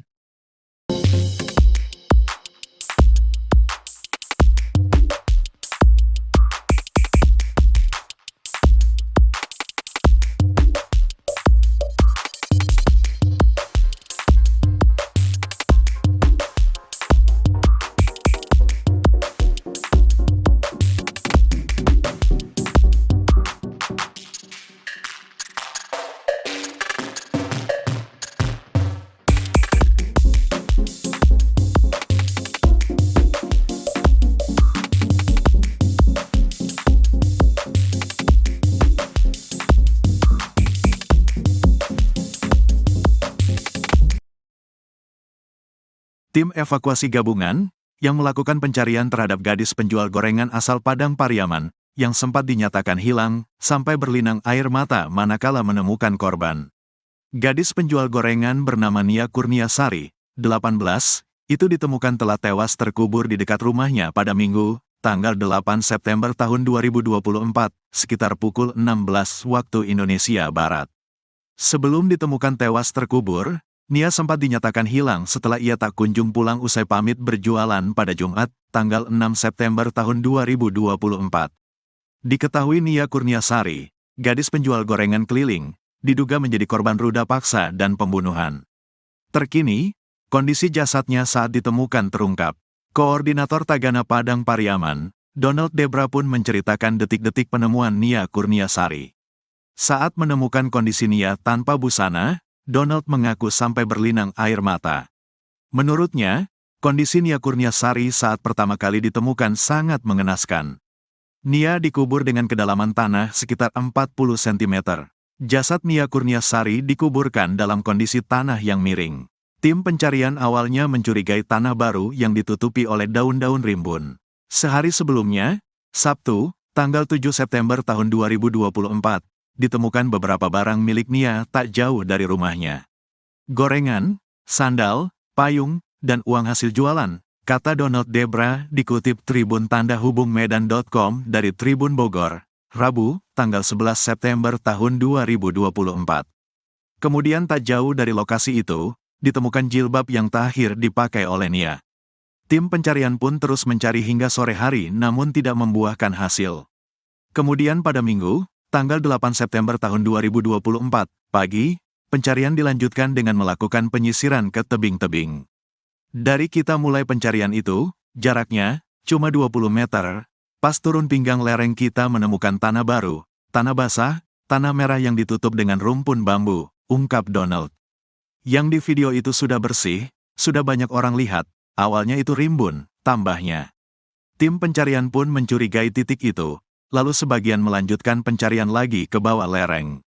Tim evakuasi gabungan yang melakukan pencarian terhadap gadis penjual gorengan asal Padang Pariaman yang sempat dinyatakan hilang sampai berlinang air mata manakala menemukan korban. Gadis penjual gorengan bernama Nia Kurniasari, 18, itu ditemukan telah tewas terkubur di dekat rumahnya pada Minggu, tanggal 8 September tahun 2024, sekitar pukul 16 waktu Indonesia Barat. Sebelum ditemukan tewas terkubur, Nia sempat dinyatakan hilang setelah ia tak kunjung pulang usai pamit berjualan pada Jumat, tanggal 6 September tahun 2024. Diketahui Nia Kurniasari, gadis penjual gorengan keliling, diduga menjadi korban ruda paksa dan pembunuhan. Terkini, kondisi jasadnya saat ditemukan terungkap. Koordinator Tagana Padang Pariaman, Donald Debra pun menceritakan detik-detik penemuan Nia Kurniasari. Saat menemukan kondisi Nia tanpa busana, Donald mengaku sampai berlinang air mata. Menurutnya, kondisi Nia Kurniasari saat pertama kali ditemukan sangat mengenaskan. Nia dikubur dengan kedalaman tanah sekitar 40 cm. Jasad Nia Kurniasari dikuburkan dalam kondisi tanah yang miring. Tim pencarian awalnya mencurigai tanah baru yang ditutupi oleh daun-daun rimbun. Sehari sebelumnya, Sabtu, tanggal 7 September tahun 2024, ditemukan beberapa barang milik Nia tak jauh dari rumahnya. Gorengan, sandal, payung, dan uang hasil jualan, kata Donald Debra dikutip Tribun Tanda Hubung Medan.com dari Tribun Bogor, Rabu, tanggal 11 September tahun 2024. Kemudian tak jauh dari lokasi itu, ditemukan jilbab yang terakhir dipakai oleh Nia. Tim pencarian pun terus mencari hingga sore hari namun tidak membuahkan hasil. Kemudian pada Minggu, tanggal 8 September tahun 2024, pagi, pencarian dilanjutkan dengan melakukan penyisiran ke tebing-tebing. Dari kita mulai pencarian itu, jaraknya cuma 20 meter, pas turun pinggang lereng kita menemukan tanah baru, tanah basah, tanah merah yang ditutup dengan rumpun bambu, ungkap Donald. Yang di video itu sudah bersih, sudah banyak orang lihat, awalnya itu rimbun, tambahnya. Tim pencarian pun mencurigai titik itu. Lalu sebagian melanjutkan pencarian lagi ke bawah lereng.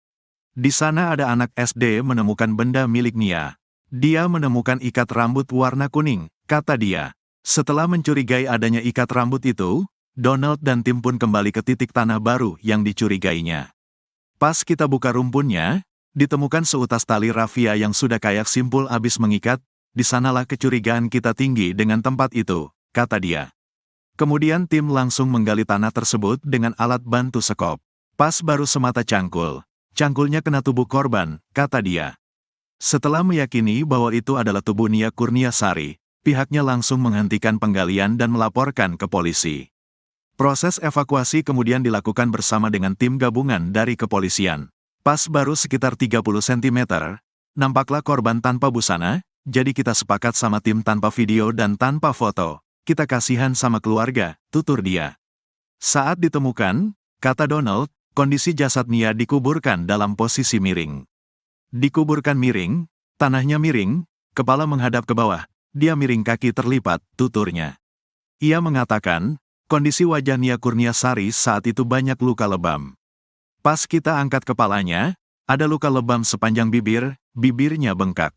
Di sana ada anak SD menemukan benda milik Nia. Dia menemukan ikat rambut warna kuning, kata dia. Setelah mencurigai adanya ikat rambut itu, Donald dan tim pun kembali ke titik tanah baru yang dicurigainya. Pas kita buka rumpunnya, ditemukan seutas tali rafia yang sudah kayak simpul habis mengikat, di sanalah kecurigaan kita tinggi dengan tempat itu, kata dia. Kemudian tim langsung menggali tanah tersebut dengan alat bantu sekop. Pas baru semata cangkul. Cangkulnya kena tubuh korban, kata dia. Setelah meyakini bahwa itu adalah tubuh Nia Kurniasari, pihaknya langsung menghentikan penggalian dan melaporkan ke polisi. Proses evakuasi kemudian dilakukan bersama dengan tim gabungan dari kepolisian. Pas baru sekitar 30 cm, nampaklah korban tanpa busana, jadi kita sepakat sama tim tanpa video dan tanpa foto. Kita kasihan sama keluarga, tutur dia. Saat ditemukan, kata Donald, kondisi jasad Nia dikuburkan dalam posisi miring. Dikuburkan miring, tanahnya miring, kepala menghadap ke bawah, dia miring kaki terlipat, tuturnya. Ia mengatakan, kondisi wajah Nia Kurniasari saat itu banyak luka lebam. Pas kita angkat kepalanya, ada luka lebam sepanjang bibir, bibirnya bengkak.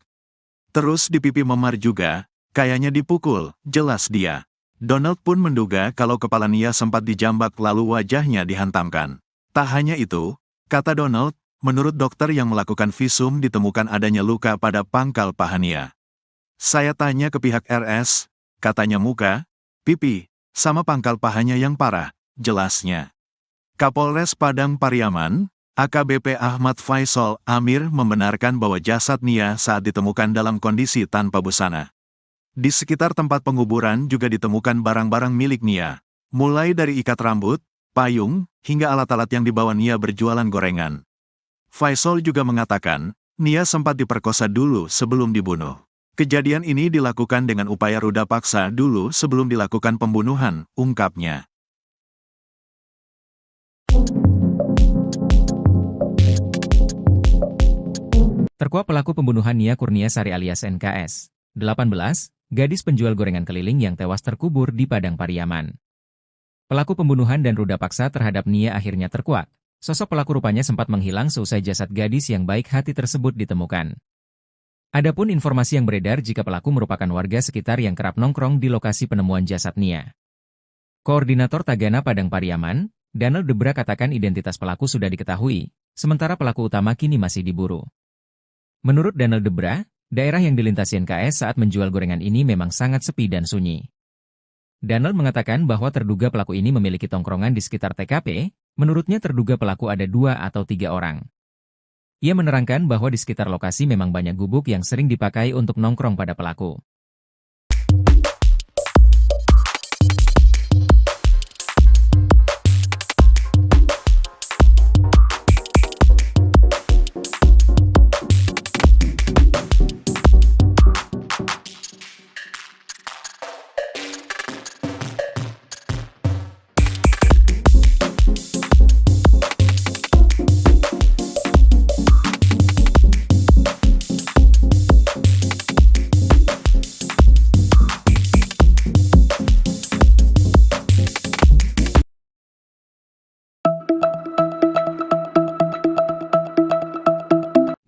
Terus di pipi memar juga, kayaknya dipukul, jelas dia. Donald pun menduga kalau kepala Nia sempat dijambak lalu wajahnya dihantamkan. Tak hanya itu, kata Donald, menurut dokter yang melakukan visum ditemukan adanya luka pada pangkal paha Nia. Saya tanya ke pihak RS, katanya muka, pipi, sama pangkal pahanya yang parah, jelasnya. Kapolres Padang Pariaman, AKBP Ahmad Faisal Amir membenarkan bahwa jasad Nia saat ditemukan dalam kondisi tanpa busana. Di sekitar tempat penguburan juga ditemukan barang-barang milik Nia, mulai dari ikat rambut, payung, hingga alat-alat yang dibawa Nia berjualan gorengan. Faisal juga mengatakan, Nia sempat diperkosa dulu sebelum dibunuh. Kejadian ini dilakukan dengan upaya ruda paksa dulu sebelum dilakukan pembunuhan, ungkapnya. Terkuak pelaku pembunuhan Nia Kurniasari alias NKS, 18, gadis penjual gorengan keliling yang tewas terkubur di Padang Pariaman. Pelaku pembunuhan dan ruda paksa terhadap Nia akhirnya terkuak. Sosok pelaku rupanya sempat menghilang seusai jasad gadis yang baik hati tersebut ditemukan. Adapun informasi yang beredar jika pelaku merupakan warga sekitar yang kerap nongkrong di lokasi penemuan jasad Nia. Koordinator Tagana Padang Pariaman, Donald Debra katakan identitas pelaku sudah diketahui, sementara pelaku utama kini masih diburu. Menurut Donald Debra, daerah yang dilintasi NKS saat menjual gorengan ini memang sangat sepi dan sunyi. Donald mengatakan bahwa terduga pelaku ini memiliki tongkrongan di sekitar TKP, menurutnya terduga pelaku ada 2 atau 3 orang. Ia menerangkan bahwa di sekitar lokasi memang banyak gubuk yang sering dipakai untuk nongkrong pada pelaku.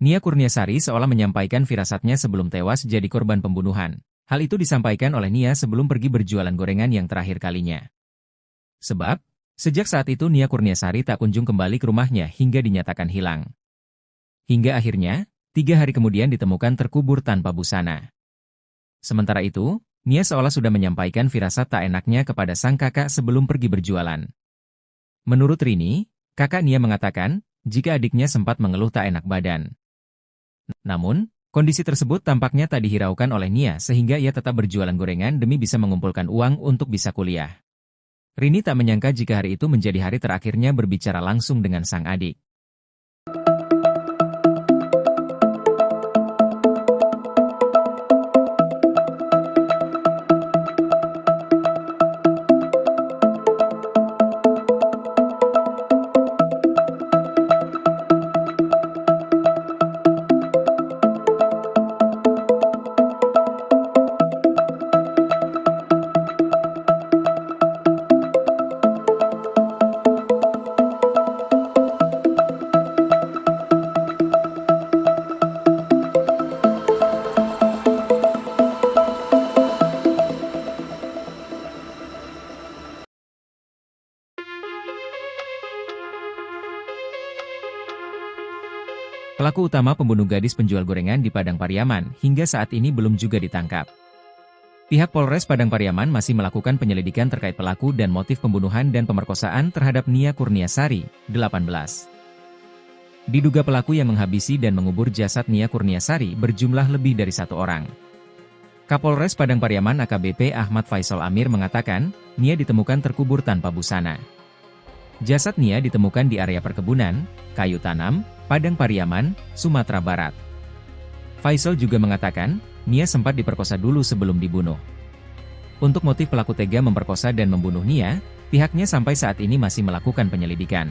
Nia Kurniasari seolah menyampaikan firasatnya sebelum tewas jadi korban pembunuhan. Hal itu disampaikan oleh Nia sebelum pergi berjualan gorengan yang terakhir kalinya. Sebab, sejak saat itu Nia Kurniasari tak kunjung kembali ke rumahnya hingga dinyatakan hilang. Hingga akhirnya, 3 hari kemudian ditemukan terkubur tanpa busana. Sementara itu, Nia seolah sudah menyampaikan firasat tak enaknya kepada sang kakak sebelum pergi berjualan. Menurut Rini, kakak Nia mengatakan, jika adiknya sempat mengeluh tak enak badan. Namun, kondisi tersebut tampaknya tak dihiraukan oleh Nia sehingga ia tetap berjualan gorengan demi bisa mengumpulkan uang untuk bisa kuliah. Rini tak menyangka jika hari itu menjadi hari terakhirnya berbicara langsung dengan sang adik. Pelaku utama pembunuh gadis penjual gorengan di Padang Pariaman hingga saat ini belum juga ditangkap. Pihak Polres Padang Pariaman masih melakukan penyelidikan terkait pelaku dan motif pembunuhan dan pemerkosaan terhadap Nia Kurniasari, 18. Diduga pelaku yang menghabisi dan mengubur jasad Nia Kurniasari berjumlah lebih dari 1 orang. Kapolres Padang Pariaman AKBP Ahmad Faisal Amir mengatakan, Nia ditemukan terkubur tanpa busana. Jasad Nia ditemukan di area perkebunan, kayu tanam, Padang Pariaman, Sumatera Barat. Faisal juga mengatakan, Nia sempat diperkosa dulu sebelum dibunuh. Untuk motif pelaku tega memperkosa dan membunuh Nia, pihaknya sampai saat ini masih melakukan penyelidikan.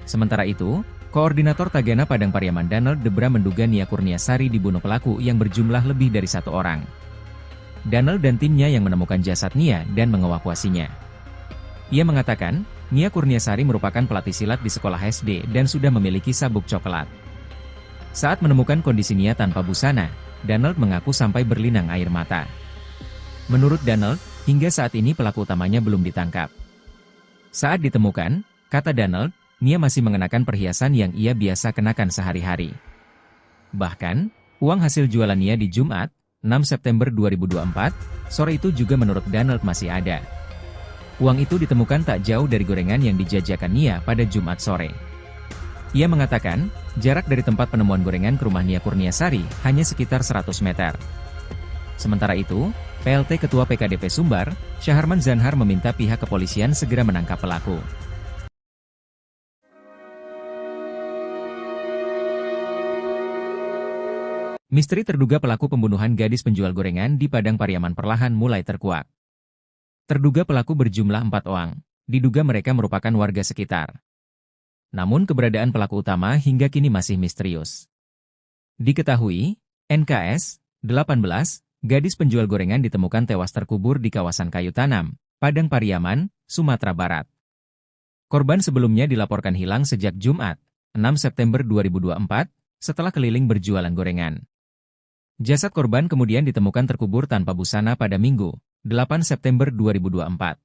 Sementara itu, Koordinator Tagana Padang Pariaman Donald Debra menduga Nia Kurniasari dibunuh pelaku yang berjumlah lebih dari 1 orang. Donald dan timnya yang menemukan jasad Nia dan mengevakuasinya. Ia mengatakan, Nia Kurniasari merupakan pelatih silat di sekolah SD dan sudah memiliki sabuk coklat. Saat menemukan kondisi Nia tanpa busana, Donald mengaku sampai berlinang air mata. Menurut Donald, hingga saat ini pelaku utamanya belum ditangkap. Saat ditemukan, kata Donald, Nia masih mengenakan perhiasan yang ia biasa kenakan sehari-hari. Bahkan, uang hasil jualan Nia di Jumat, 6 September 2024, sore itu juga menurut Donald masih ada. Uang itu ditemukan tak jauh dari gorengan yang dijajakan Nia pada Jumat sore. Ia mengatakan, jarak dari tempat penemuan gorengan ke rumah Nia Kurniasari hanya sekitar 100 meter. Sementara itu, PLT Ketua PKDP Sumbar, Syaharman Zanhar meminta pihak kepolisian segera menangkap pelaku. Misteri terduga pelaku pembunuhan gadis penjual gorengan di Padang Pariaman perlahan mulai terkuak. Terduga pelaku berjumlah 4 orang, diduga mereka merupakan warga sekitar. Namun keberadaan pelaku utama hingga kini masih misterius. Diketahui, NKS, 18, gadis penjual gorengan ditemukan tewas terkubur di kawasan kayu tanam, Padang Pariaman, Sumatera Barat. Korban sebelumnya dilaporkan hilang sejak Jumat, 6 September 2024, setelah keliling berjualan gorengan. Jasad korban kemudian ditemukan terkubur tanpa busana pada Minggu, 8 September 2024.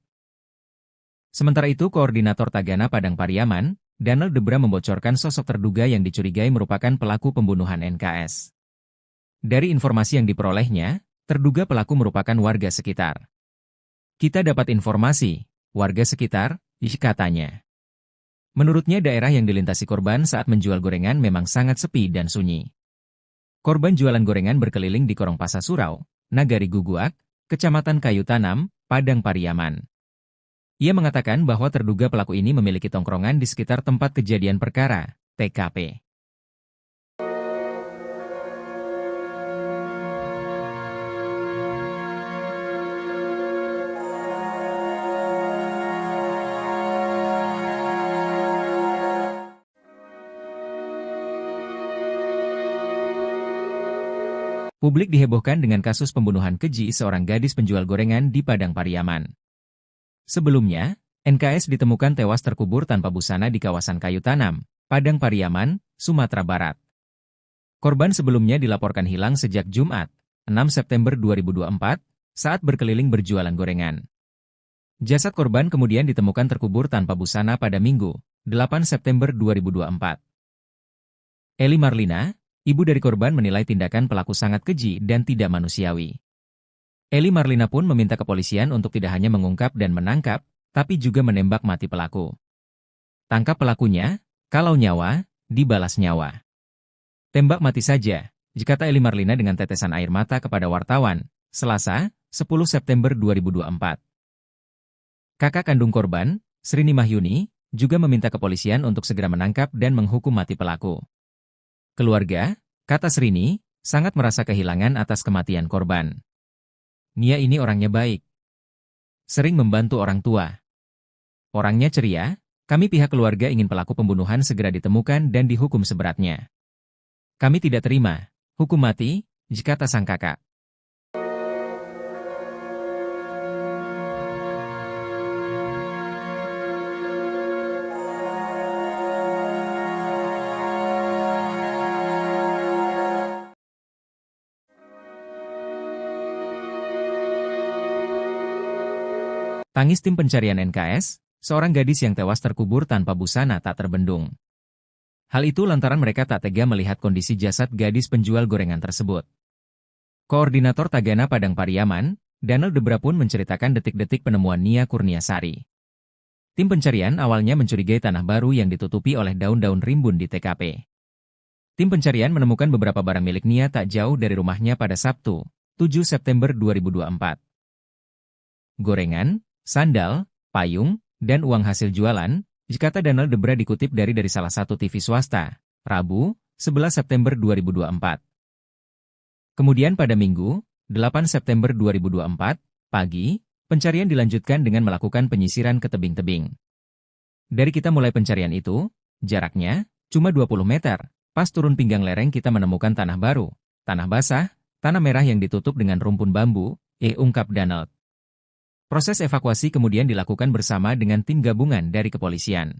Sementara itu, Koordinator Tagana Padang Pariaman, Danel Debra membocorkan sosok terduga yang dicurigai merupakan pelaku pembunuhan NKS. Dari informasi yang diperolehnya, terduga pelaku merupakan warga sekitar. Kita dapat informasi, warga sekitar, katanya. Menurutnya daerah yang dilintasi korban saat menjual gorengan memang sangat sepi dan sunyi. Korban jualan gorengan berkeliling di Korong Pasar Surau, Nagari Guguak, Kecamatan Kayu Tanam, Padang Pariaman. Ia mengatakan bahwa terduga pelaku ini memiliki tongkrongan di sekitar tempat kejadian perkara, TKP. Publik dihebohkan dengan kasus pembunuhan keji seorang gadis penjual gorengan di Padang Pariaman. Sebelumnya, NKS ditemukan tewas terkubur tanpa busana di kawasan Kayu Tanam, Padang Pariaman, Sumatera Barat. Korban sebelumnya dilaporkan hilang sejak Jumat, 6 September 2024, saat berkeliling berjualan gorengan. Jasad korban kemudian ditemukan terkubur tanpa busana pada Minggu, 8 September 2024. Eli Marlina, ibu dari korban, menilai tindakan pelaku sangat keji dan tidak manusiawi. Eli Marlina pun meminta kepolisian untuk tidak hanya mengungkap dan menangkap, tapi juga menembak mati pelaku. Tangkap pelakunya, kalau nyawa, dibalas nyawa. Tembak mati saja, kata Eli Marlina dengan tetesan air mata kepada wartawan, Selasa, 10 September 2024. Kakak kandung korban, Srini Mahyuni, juga meminta kepolisian untuk segera menangkap dan menghukum mati pelaku. Keluarga, kata Srini, sangat merasa kehilangan atas kematian korban. Nia ini orangnya baik. Sering membantu orang tua. Orangnya ceria, kami pihak keluarga ingin pelaku pembunuhan segera ditemukan dan dihukum seberatnya. Kami tidak terima hukum mati, kata sang kakak. Tangis tim pencarian NKS, seorang gadis yang tewas terkubur tanpa busana tak terbendung. Hal itu lantaran mereka tak tega melihat kondisi jasad gadis penjual gorengan tersebut. Koordinator Tagana Padang Pariaman, Danel Debra pun menceritakan detik-detik penemuan Nia Kurniasari. Tim pencarian awalnya mencurigai tanah baru yang ditutupi oleh daun-daun rimbun di TKP. Tim pencarian menemukan beberapa barang milik Nia tak jauh dari rumahnya pada Sabtu, 7 September 2024. Gorengan, sandal, payung, dan uang hasil jualan, kata Danel Debra dikutip dari salah satu TV swasta, Rabu, 11 September 2024. Kemudian pada Minggu, 8 September 2024, pagi, pencarian dilanjutkan dengan melakukan penyisiran ke tebing-tebing. Dari kita mulai pencarian itu, jaraknya cuma 20 meter, pas turun pinggang lereng kita menemukan tanah baru, tanah basah, tanah merah yang ditutup dengan rumpun bambu, ungkap Danel. Proses evakuasi kemudian dilakukan bersama dengan tim gabungan dari kepolisian.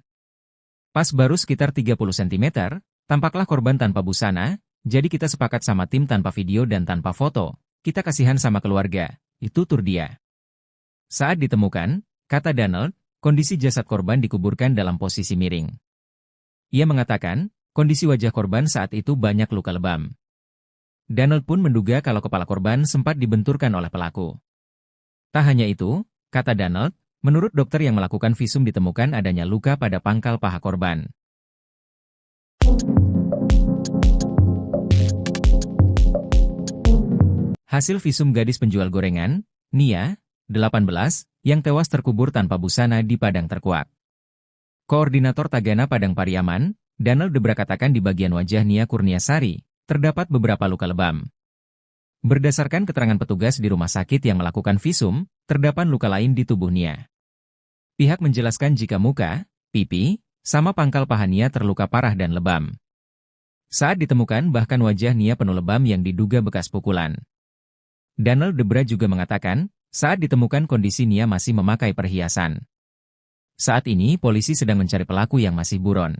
Pas baru sekitar 30 cm, tampaklah korban tanpa busana, jadi kita sepakat sama tim tanpa video dan tanpa foto, kita kasihan sama keluarga, itu tur dia. Saat ditemukan, kata Danel, kondisi jasad korban dikuburkan dalam posisi miring. Ia mengatakan, kondisi wajah korban saat itu banyak luka lebam. Danel pun menduga kalau kepala korban sempat dibenturkan oleh pelaku. Tak hanya itu, kata Danel, menurut dokter yang melakukan visum ditemukan adanya luka pada pangkal paha korban. Hasil visum gadis penjual gorengan, Nia, 18, yang tewas terkubur tanpa busana di Padang Terkuak. Koordinator Tagana Padang Pariaman, Danel Debra katakan di bagian wajah Nia Kurniasari, terdapat beberapa luka lebam. Berdasarkan keterangan petugas di rumah sakit yang melakukan visum, terdapat luka lain di tubuh Nia. Pihak menjelaskan jika muka, pipi, sama pangkal paha Nia terluka parah dan lebam. Saat ditemukan bahkan wajah Nia penuh lebam yang diduga bekas pukulan. Danel Debra juga mengatakan, saat ditemukan kondisi Nia masih memakai perhiasan. Saat ini polisi sedang mencari pelaku yang masih buron.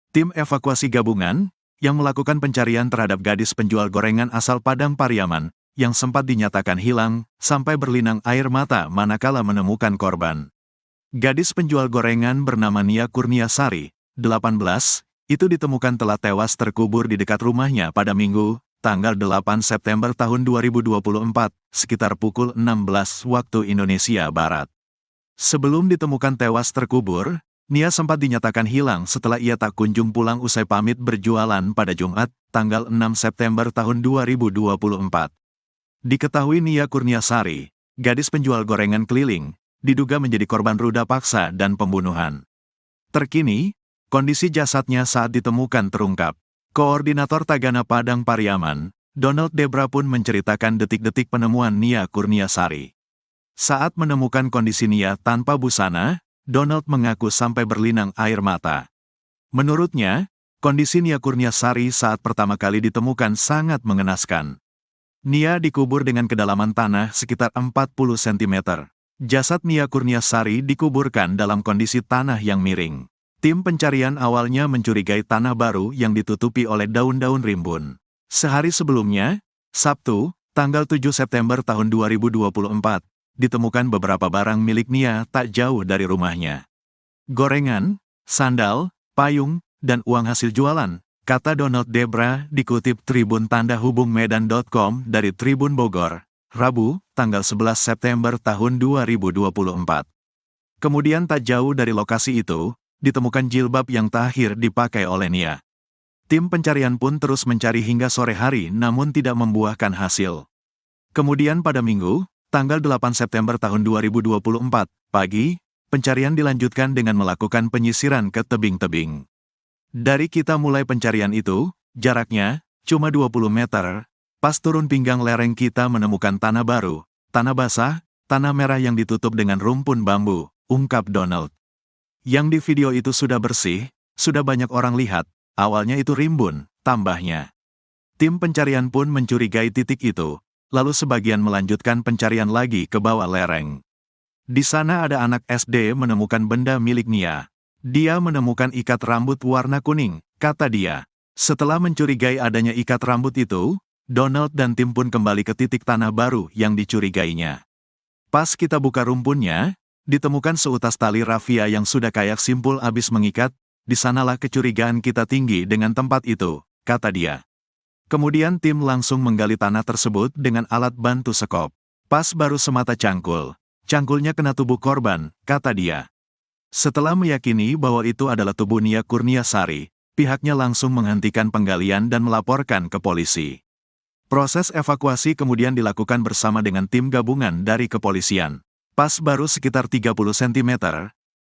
Tim evakuasi gabungan yang melakukan pencarian terhadap gadis penjual gorengan asal Padang Pariaman yang sempat dinyatakan hilang sampai berlinang air mata manakala menemukan korban. Gadis penjual gorengan bernama Nia Kurniasari, 18, itu ditemukan telah tewas terkubur di dekat rumahnya pada Minggu, tanggal 8 September tahun 2024, sekitar pukul 16 waktu Indonesia Barat. Sebelum ditemukan tewas terkubur, Nia sempat dinyatakan hilang setelah ia tak kunjung pulang usai pamit berjualan pada Jumat, tanggal 6 September tahun 2024. Diketahui Nia Kurniasari, gadis penjual gorengan keliling, diduga menjadi korban ruda paksa dan pembunuhan. Terkini, kondisi jasadnya saat ditemukan terungkap. Koordinator Tagana Padang Pariaman, Donald Debra pun menceritakan detik-detik penemuan Nia Kurniasari. Saat menemukan kondisi Nia tanpa busana, Donald mengaku sampai berlinang air mata. Menurutnya, kondisi Nia Kurniasari saat pertama kali ditemukan sangat mengenaskan. Nia dikubur dengan kedalaman tanah sekitar 40 cm. Jasad Nia Kurniasari dikuburkan dalam kondisi tanah yang miring. Tim pencarian awalnya mencurigai tanah baru yang ditutupi oleh daun-daun rimbun. Sehari sebelumnya, Sabtu, tanggal 7 September tahun 2024, ditemukan beberapa barang milik Nia tak jauh dari rumahnya. Gorengan, sandal, payung, dan uang hasil jualan, kata Donald Debra dikutip Tribun Tanda Hubung Medan.com dari Tribun Bogor, Rabu, tanggal 11 September tahun 2024. Kemudian tak jauh dari lokasi itu, ditemukan jilbab yang terakhir dipakai oleh Nia. Tim pencarian pun terus mencari hingga sore hari namun tidak membuahkan hasil. Kemudian pada Minggu, tanggal 8 September tahun 2024, pagi, pencarian dilanjutkan dengan melakukan penyisiran ke tebing-tebing. Dari kita mulai pencarian itu, jaraknya cuma 20 meter, pas turun pinggang lereng kita menemukan tanah baru, tanah basah, tanah merah yang ditutup dengan rumpun bambu, ungkap Donald. Yang di video itu sudah bersih, sudah banyak orang lihat, awalnya itu rimbun, tambahnya. Tim pencarian pun mencurigai titik itu. Lalu sebagian melanjutkan pencarian lagi ke bawah lereng. Di sana ada anak SD menemukan benda milik Nia. Dia menemukan ikat rambut warna kuning, kata dia. Setelah mencurigai adanya ikat rambut itu, Donald dan tim pun kembali ke titik tanah baru yang dicurigainya. Pas kita buka rumpunnya, ditemukan seutas tali rafia yang sudah kayak simpul abis mengikat, di sanalah kecurigaan kita tinggi dengan tempat itu, kata dia. Kemudian tim langsung menggali tanah tersebut dengan alat bantu sekop. Pas baru semata cangkul. Cangkulnya kena tubuh korban, kata dia. Setelah meyakini bahwa itu adalah tubuh Nia Kurniasari, pihaknya langsung menghentikan penggalian dan melaporkan ke polisi. Proses evakuasi kemudian dilakukan bersama dengan tim gabungan dari kepolisian. Pas baru sekitar 30 cm,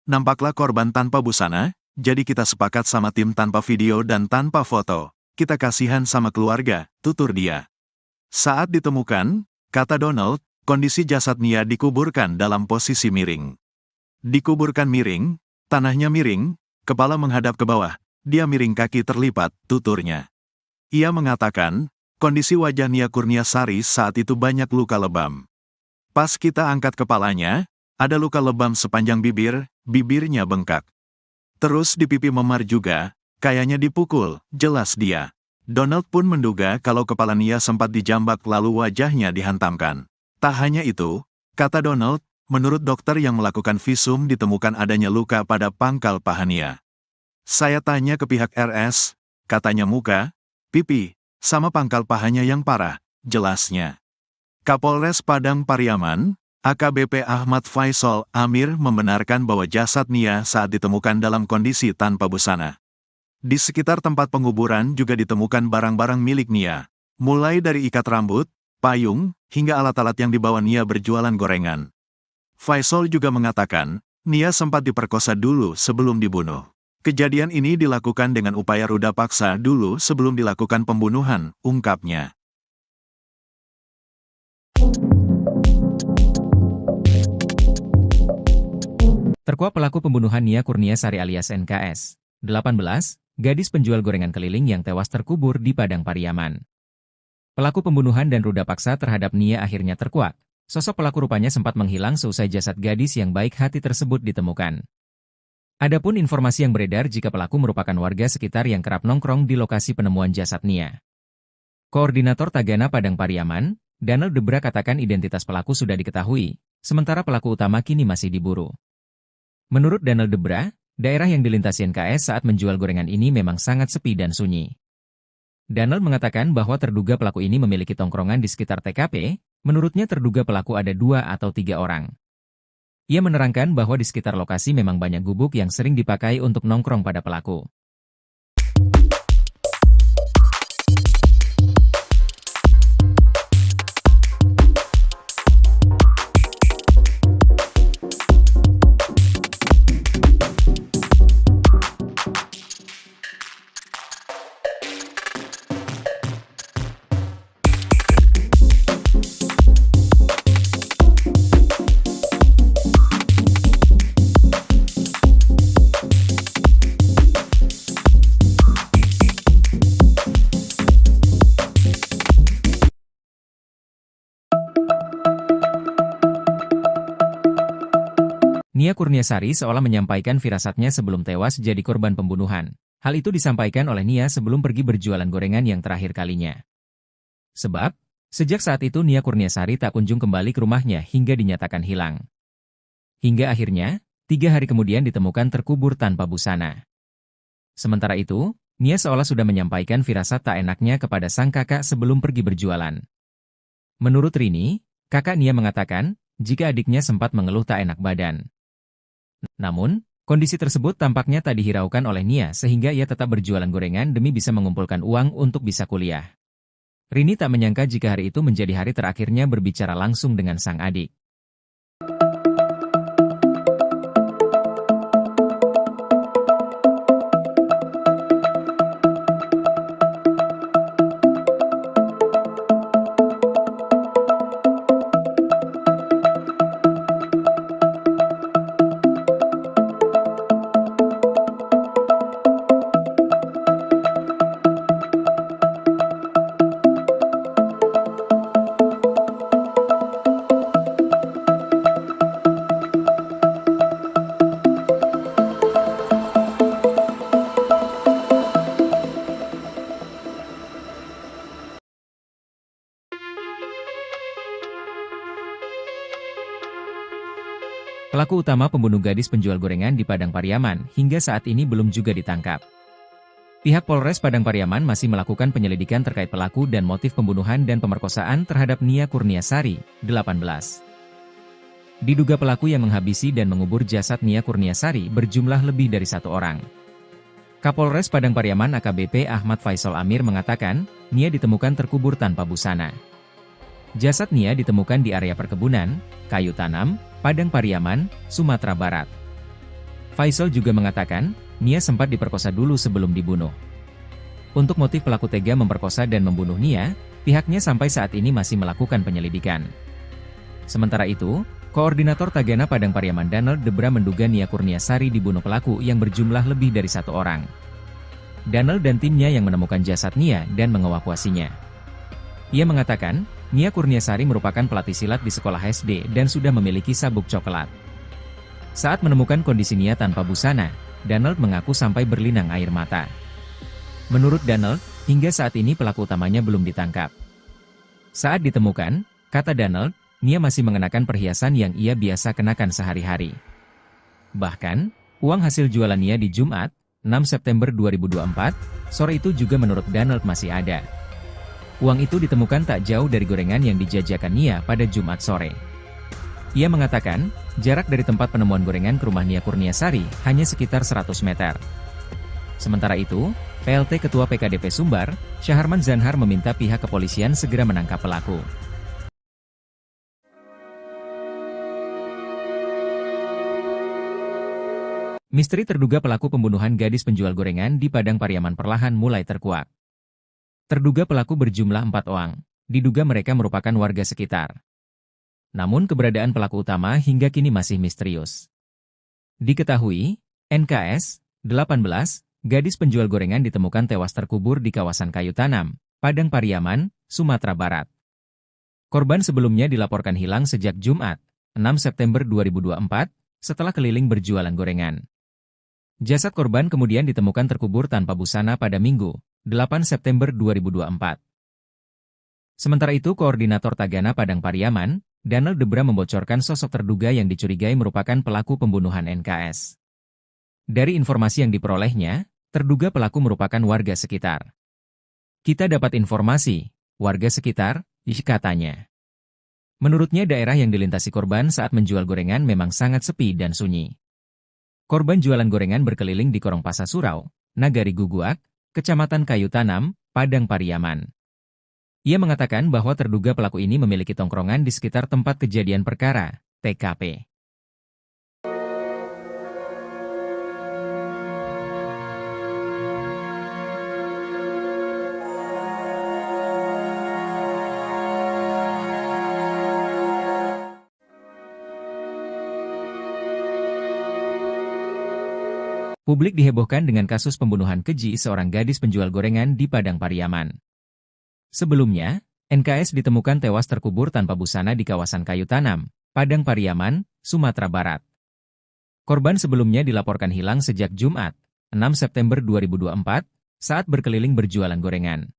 nampaklah korban tanpa busana, jadi kita sepakat sama tim tanpa video dan tanpa foto. Kita kasihan sama keluarga, tutur dia. Saat ditemukan, kata Donald, kondisi jasad Nia dikuburkan dalam posisi miring. Dikuburkan miring, tanahnya miring, kepala menghadap ke bawah, dia miring kaki terlipat, tuturnya. Ia mengatakan, kondisi wajah Nia Kurniasari saat itu banyak luka lebam. Pas kita angkat kepalanya, ada luka lebam sepanjang bibir, bibirnya bengkak. Terus di pipi memar juga, kayaknya dipukul, jelas dia. Donald pun menduga kalau kepala Nia sempat dijambak lalu wajahnya dihantamkan. Tak hanya itu, kata Donald, menurut dokter yang melakukan visum ditemukan adanya luka pada pangkal paha Nia. Saya tanya ke pihak RS, katanya muka, pipi, sama pangkal pahanya yang parah, jelasnya. Kapolres Padang Pariaman, AKBP Ahmad Faisal Amir membenarkan bahwa jasad Nia saat ditemukan dalam kondisi tanpa busana. Di sekitar tempat penguburan juga ditemukan barang-barang milik Nia, mulai dari ikat rambut, payung, hingga alat-alat yang dibawa Nia berjualan gorengan. Faisal juga mengatakan, Nia sempat diperkosa dulu sebelum dibunuh. Kejadian ini dilakukan dengan upaya ruda paksa dulu sebelum dilakukan pembunuhan, ungkapnya. Terkuak pelaku pembunuhan Nia Kurniasari alias NKS, 18, gadis penjual gorengan keliling yang tewas terkubur di Padang Pariaman. Pelaku pembunuhan dan ruda paksa terhadap Nia akhirnya terkuak. Sosok pelaku rupanya sempat menghilang seusai jasad gadis yang baik hati tersebut ditemukan. Adapun informasi yang beredar jika pelaku merupakan warga sekitar yang kerap nongkrong di lokasi penemuan jasad Nia. Koordinator Tagana Padang Pariaman, Danel Debra katakan identitas pelaku sudah diketahui, sementara pelaku utama kini masih diburu. Menurut Danel Debra, daerah yang dilintasi NKS saat menjual gorengan ini memang sangat sepi dan sunyi. Danel mengatakan bahwa terduga pelaku ini memiliki tongkrongan di sekitar TKP, menurutnya terduga pelaku ada 2 atau 3 orang. Ia menerangkan bahwa di sekitar lokasi memang banyak gubuk yang sering dipakai untuk nongkrong pada pelaku. Nia Kurniasari seolah menyampaikan firasatnya sebelum tewas jadi korban pembunuhan. Hal itu disampaikan oleh Nia sebelum pergi berjualan gorengan yang terakhir kalinya. Sebab, sejak saat itu Nia Kurniasari tak kunjung kembali ke rumahnya hingga dinyatakan hilang. Hingga akhirnya, 3 hari kemudian ditemukan terkubur tanpa busana. Sementara itu, Nia seolah sudah menyampaikan firasat tak enaknya kepada sang kakak sebelum pergi berjualan. Menurut Rini, kakak Nia mengatakan, jika adiknya sempat mengeluh tak enak badan. Namun, kondisi tersebut tampaknya tak dihiraukan oleh Nia sehingga ia tetap berjualan gorengan demi bisa mengumpulkan uang untuk bisa kuliah. Rini tak menyangka jika hari itu menjadi hari terakhirnya berbicara langsung dengan sang adik. Pelaku utama pembunuh gadis penjual gorengan di Padang Pariaman hingga saat ini belum juga ditangkap. Pihak Polres Padang Pariaman masih melakukan penyelidikan terkait pelaku dan motif pembunuhan dan pemerkosaan terhadap Nia Kurniasari, 18. Diduga pelaku yang menghabisi dan mengubur jasad Nia Kurniasari berjumlah lebih dari 1 orang. Kapolres Padang Pariaman AKBP Ahmad Faisal Amir mengatakan, Nia ditemukan terkubur tanpa busana. Jasad Nia ditemukan di area perkebunan, kayu tanam, Padang Pariaman, Sumatera Barat. Faisal juga mengatakan, Nia sempat diperkosa dulu sebelum dibunuh. Untuk motif pelaku tega memperkosa dan membunuh Nia, pihaknya sampai saat ini masih melakukan penyelidikan. Sementara itu, Koordinator Tagana Padang Pariaman Danel Debra menduga Nia Kurniasari dibunuh pelaku yang berjumlah lebih dari 1 orang. Danel dan timnya yang menemukan jasad Nia dan mengevakuasinya. Ia mengatakan, Nia Kurniasari merupakan pelatih silat di sekolah SD dan sudah memiliki sabuk coklat. Saat menemukan kondisi Nia tanpa busana, Danel mengaku sampai berlinang air mata. Menurut Danel, hingga saat ini pelaku utamanya belum ditangkap. Saat ditemukan, kata Danel, Nia masih mengenakan perhiasan yang ia biasa kenakan sehari-hari. Bahkan, uang hasil jualan Nia di Jumat, 6 September 2024, sore itu juga menurut Danel masih ada. Uang itu ditemukan tak jauh dari gorengan yang dijajakan Nia pada Jumat sore. Ia mengatakan, jarak dari tempat penemuan gorengan ke rumah Nia Kurniasari hanya sekitar 100 meter. Sementara itu, PLT Ketua PKDP Sumbar, Syaharman Zanhar meminta pihak kepolisian segera menangkap pelaku. Misteri terduga pelaku pembunuhan gadis penjual gorengan di Padang Pariaman perlahan mulai terkuak. Terduga pelaku berjumlah 4 orang, diduga mereka merupakan warga sekitar. Namun keberadaan pelaku utama hingga kini masih misterius. Diketahui, NKS, 18, gadis penjual gorengan ditemukan tewas terkubur di kawasan kayu tanam, Padang Pariaman, Sumatera Barat. Korban sebelumnya dilaporkan hilang sejak Jumat, 6 September 2024, setelah keliling berjualan gorengan. Jasad korban kemudian ditemukan terkubur tanpa busana pada Minggu, 8 September 2024. Sementara itu, Koordinator Tagana Padang Pariaman, Danel Debra membocorkan sosok terduga yang dicurigai merupakan pelaku pembunuhan NKS. Dari informasi yang diperolehnya, terduga pelaku merupakan warga sekitar. Kita dapat informasi, warga sekitar, katanya. Menurutnya daerah yang dilintasi korban saat menjual gorengan memang sangat sepi dan sunyi. Korban jualan gorengan berkeliling di Korong Pasar Surau, Nagari Guguak, Kecamatan Kayu Tanam, Padang Pariaman. Ia mengatakan bahwa terduga pelaku ini memiliki tongkrongan di sekitar tempat kejadian perkara, TKP. Publik dihebohkan dengan kasus pembunuhan keji seorang gadis penjual gorengan di Padang Pariaman. Sebelumnya, NKS ditemukan tewas terkubur tanpa busana di kawasan Kayu Tanam, Padang Pariaman, Sumatera Barat. Korban sebelumnya dilaporkan hilang sejak Jumat, 6 September 2024, saat berkeliling berjualan gorengan.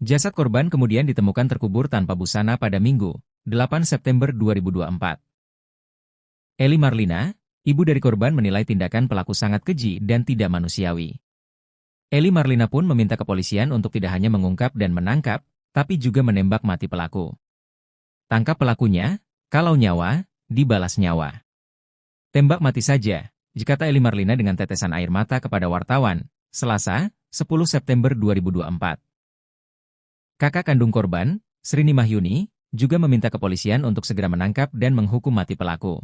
Jasad korban kemudian ditemukan terkubur tanpa busana pada Minggu, 8 September 2024. Eli Marlina, ibu dari korban, menilai tindakan pelaku sangat keji dan tidak manusiawi. Eli Marlina pun meminta kepolisian untuk tidak hanya mengungkap dan menangkap, tapi juga menembak mati pelaku. Tangkap pelakunya, kalau nyawa, dibalas nyawa. Tembak mati saja, kata Eli Marlina dengan tetesan air mata kepada wartawan, Selasa, 10 September 2024. Kakak kandung korban, Srini Mahyuni, juga meminta kepolisian untuk segera menangkap dan menghukum mati pelaku.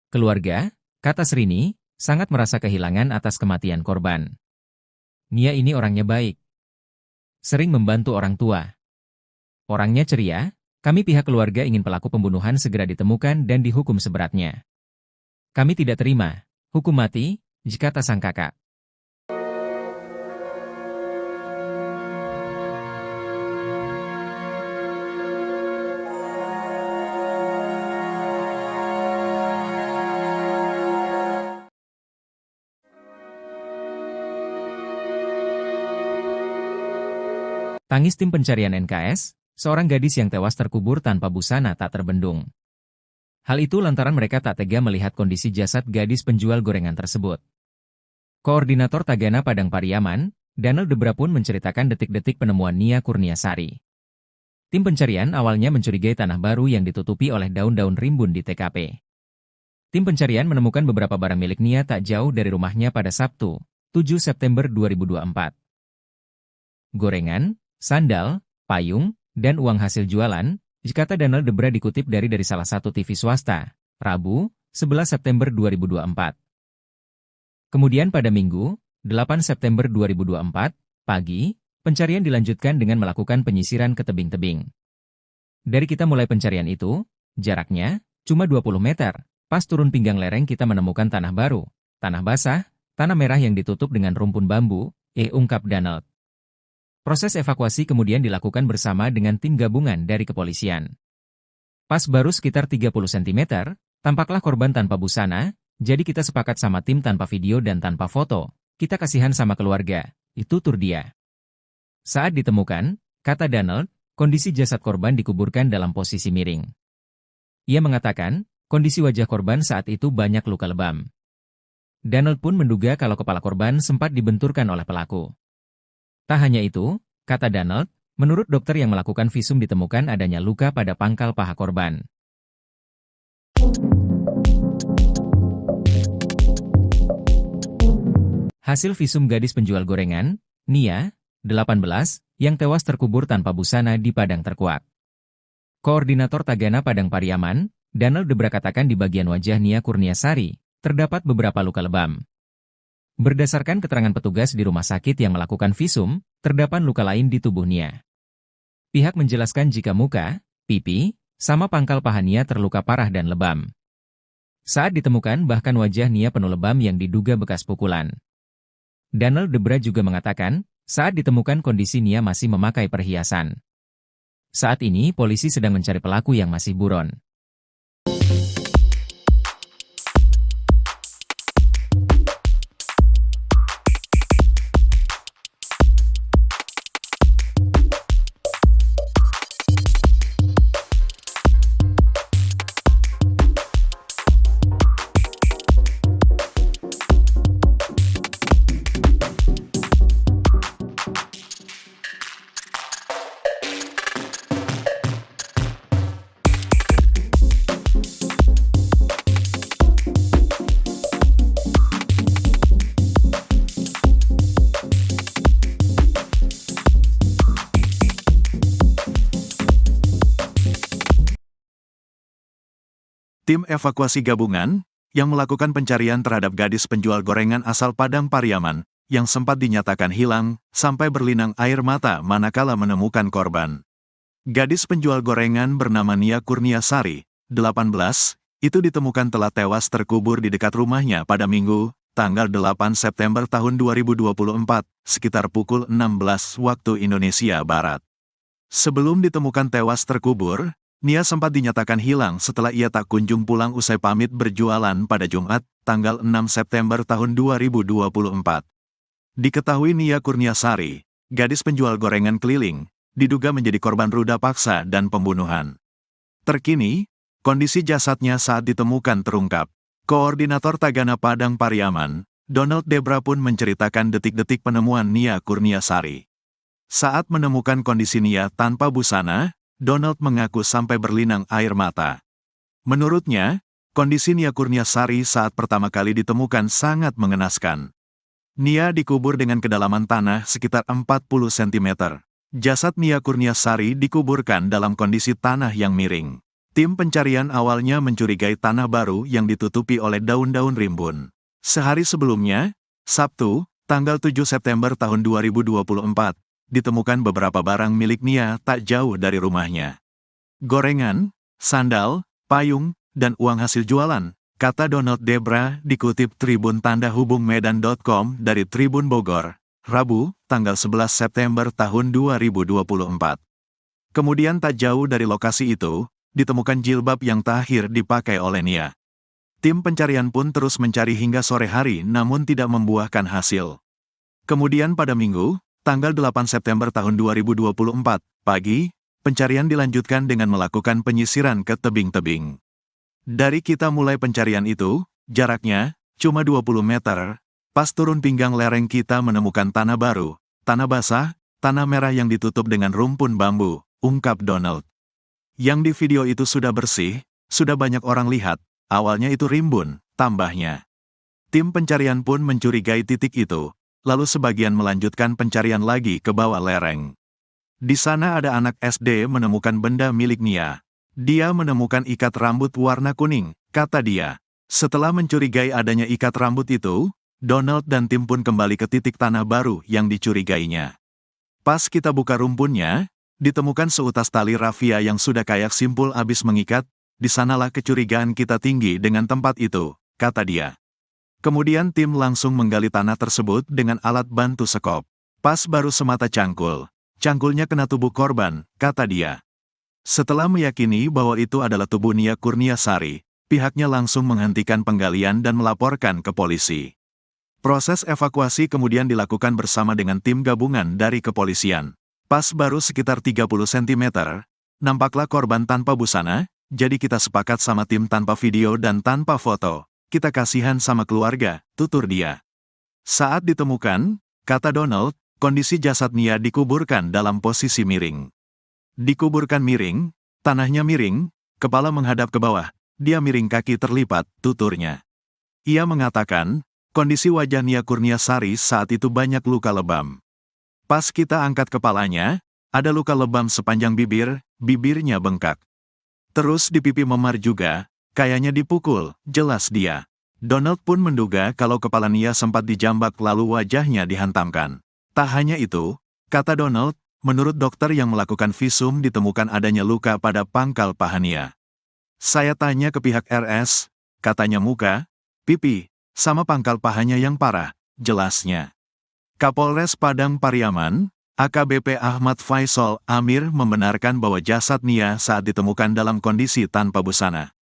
Keluarga, kata Srini, sangat merasa kehilangan atas kematian korban. Nia ini orangnya baik. Sering membantu orang tua. Orangnya ceria, kami pihak keluarga ingin pelaku pembunuhan segera ditemukan dan dihukum seberatnya. Kami tidak terima hukum mati, kata sang kakak. Tangis tim pencarian NKS, seorang gadis yang tewas terkubur tanpa busana tak terbendung. Hal itu lantaran mereka tak tega melihat kondisi jasad gadis penjual gorengan tersebut. Koordinator Tagana Padang Pariaman, Danel Debra pun menceritakan detik-detik penemuan Nia Kurniasari. Tim pencarian awalnya mencurigai tanah baru yang ditutupi oleh daun-daun rimbun di TKP. Tim pencarian menemukan beberapa barang milik Nia tak jauh dari rumahnya pada Sabtu, 7 September 2024. Gorengan, sandal, payung, dan uang hasil jualan, kata Danel Debra dikutip dari salah satu TV swasta, Rabu, 11 September 2024. Kemudian pada Minggu, 8 September 2024, pagi, pencarian dilanjutkan dengan melakukan penyisiran ke tebing-tebing. Dari kita mulai pencarian itu, jaraknya cuma 20 meter, pas turun pinggang lereng kita menemukan tanah baru, tanah basah, tanah merah yang ditutup dengan rumpun bambu, ungkap Danel. Proses evakuasi kemudian dilakukan bersama dengan tim gabungan dari kepolisian. Pas baru sekitar 30 cm, tampaklah korban tanpa busana, jadi kita sepakat sama tim tanpa video dan tanpa foto, kita kasihan sama keluarga, itu tur dia. Saat ditemukan, kata Danel, kondisi jasad korban dikuburkan dalam posisi miring. Ia mengatakan, kondisi wajah korban saat itu banyak luka lebam. Danel pun menduga kalau kepala korban sempat dibenturkan oleh pelaku. Tak hanya itu, kata Danel, menurut dokter yang melakukan visum ditemukan adanya luka pada pangkal paha korban. Hasil visum gadis penjual gorengan, Nia, 18, yang tewas terkubur tanpa busana di Padang Terkuak. Koordinator Tagana Padang Pariaman, Danel Debra katakan di bagian wajah Nia Kurniasari, terdapat beberapa luka lebam. Berdasarkan keterangan petugas di rumah sakit yang melakukan visum, terdapat luka lain di tubuh Nia. Pihak menjelaskan jika muka, pipi, sama pangkal paha Nia terluka parah dan lebam. Saat ditemukan bahkan wajah Nia penuh lebam yang diduga bekas pukulan. Danel Debra juga mengatakan, saat ditemukan kondisi Nia masih memakai perhiasan. Saat ini polisi sedang mencari pelaku yang masih buron. Tim evakuasi gabungan yang melakukan pencarian terhadap gadis penjual gorengan asal Padang Pariaman yang sempat dinyatakan hilang sampai berlinang air mata manakala menemukan korban. Gadis penjual gorengan bernama Nia Kurniasari, 18, itu ditemukan telah tewas terkubur di dekat rumahnya pada Minggu, tanggal 8 September tahun 2024, sekitar pukul 16 waktu Indonesia Barat. Sebelum ditemukan tewas terkubur, Nia sempat dinyatakan hilang setelah ia tak kunjung pulang usai pamit berjualan pada Jumat, tanggal 6 September tahun 2024. Diketahui Nia Kurniasari, gadis penjual gorengan keliling, diduga menjadi korban ruda paksa dan pembunuhan. Terkini, kondisi jasadnya saat ditemukan terungkap. Koordinator Tagana Padang Pariaman, Donald Debra pun menceritakan detik-detik penemuan Nia Kurniasari. Saat menemukan kondisi Nia tanpa busana, Donald mengaku sampai berlinang air mata. Menurutnya, kondisi Nia Kurniasari saat pertama kali ditemukan sangat mengenaskan. Nia dikubur dengan kedalaman tanah sekitar 40 cm. Jasad Nia Kurniasari dikuburkan dalam kondisi tanah yang miring. Tim pencarian awalnya mencurigai tanah baru yang ditutupi oleh daun-daun rimbun. Sehari sebelumnya, Sabtu, tanggal 7 September tahun 2024, ditemukan beberapa barang milik Nia tak jauh dari rumahnya. Gorengan, sandal, payung, dan uang hasil jualan, kata Donald Debra dikutip Tribun Tanda Hubung Medan.com dari Tribun Bogor, Rabu, tanggal 11 September tahun 2024. Kemudian tak jauh dari lokasi itu, ditemukan jilbab yang terakhir dipakai oleh Nia. Tim pencarian pun terus mencari hingga sore hari namun tidak membuahkan hasil. Kemudian pada Minggu, tanggal 8 September tahun 2024, pagi, pencarian dilanjutkan dengan melakukan penyisiran ke tebing-tebing. Dari kita mulai pencarian itu, jaraknya cuma 20 meter, pas turun pinggang lereng kita menemukan tanah baru, tanah basah, tanah merah yang ditutup dengan rumpun bambu, ungkap Donald. Yang di video itu sudah bersih, sudah banyak orang lihat, awalnya itu rimbun, tambahnya. Tim pencarian pun mencurigai titik itu. Lalu sebagian melanjutkan pencarian lagi ke bawah lereng. Di sana ada anak SD menemukan benda milik Nia. Dia menemukan ikat rambut warna kuning, kata dia. Setelah mencurigai adanya ikat rambut itu, Donald dan tim pun kembali ke titik tanah baru yang dicurigainya. Pas kita buka rumpunnya, ditemukan seutas tali rafia yang sudah kayak simpul habis mengikat, di sanalah kecurigaan kita tinggi dengan tempat itu, kata dia. Kemudian tim langsung menggali tanah tersebut dengan alat bantu sekop. Pas baru semata cangkul. Cangkulnya kena tubuh korban, kata dia. Setelah meyakini bahwa itu adalah tubuh Nia Kurniasari, pihaknya langsung menghentikan penggalian dan melaporkan ke polisi. Proses evakuasi kemudian dilakukan bersama dengan tim gabungan dari kepolisian. Pas baru sekitar 30 cm, nampaklah korban tanpa busana, jadi kita sepakat sama tim tanpa video dan tanpa foto. Kita kasihan sama keluarga, tutur dia. Saat ditemukan, kata Donald, kondisi jasad Nia dikuburkan dalam posisi miring. Dikuburkan miring, tanahnya miring, kepala menghadap ke bawah, dia miring kaki terlipat, tuturnya. Ia mengatakan, kondisi wajah Nia Kurniasari saat itu banyak luka lebam. Pas kita angkat kepalanya, ada luka lebam sepanjang bibir, bibirnya bengkak. Terus di pipi memar juga, kayaknya dipukul, jelas dia. Donald pun menduga kalau kepala Nia sempat dijambak lalu wajahnya dihantamkan. Tak hanya itu, kata Donald, menurut dokter yang melakukan visum ditemukan adanya luka pada pangkal paha Nia. Saya tanya ke pihak RS, katanya muka, pipi, sama pangkal pahanya yang parah, jelasnya. Kapolres Padang Pariaman, AKBP Ahmad Faisal Amir membenarkan bahwa jasad Nia saat ditemukan dalam kondisi tanpa busana.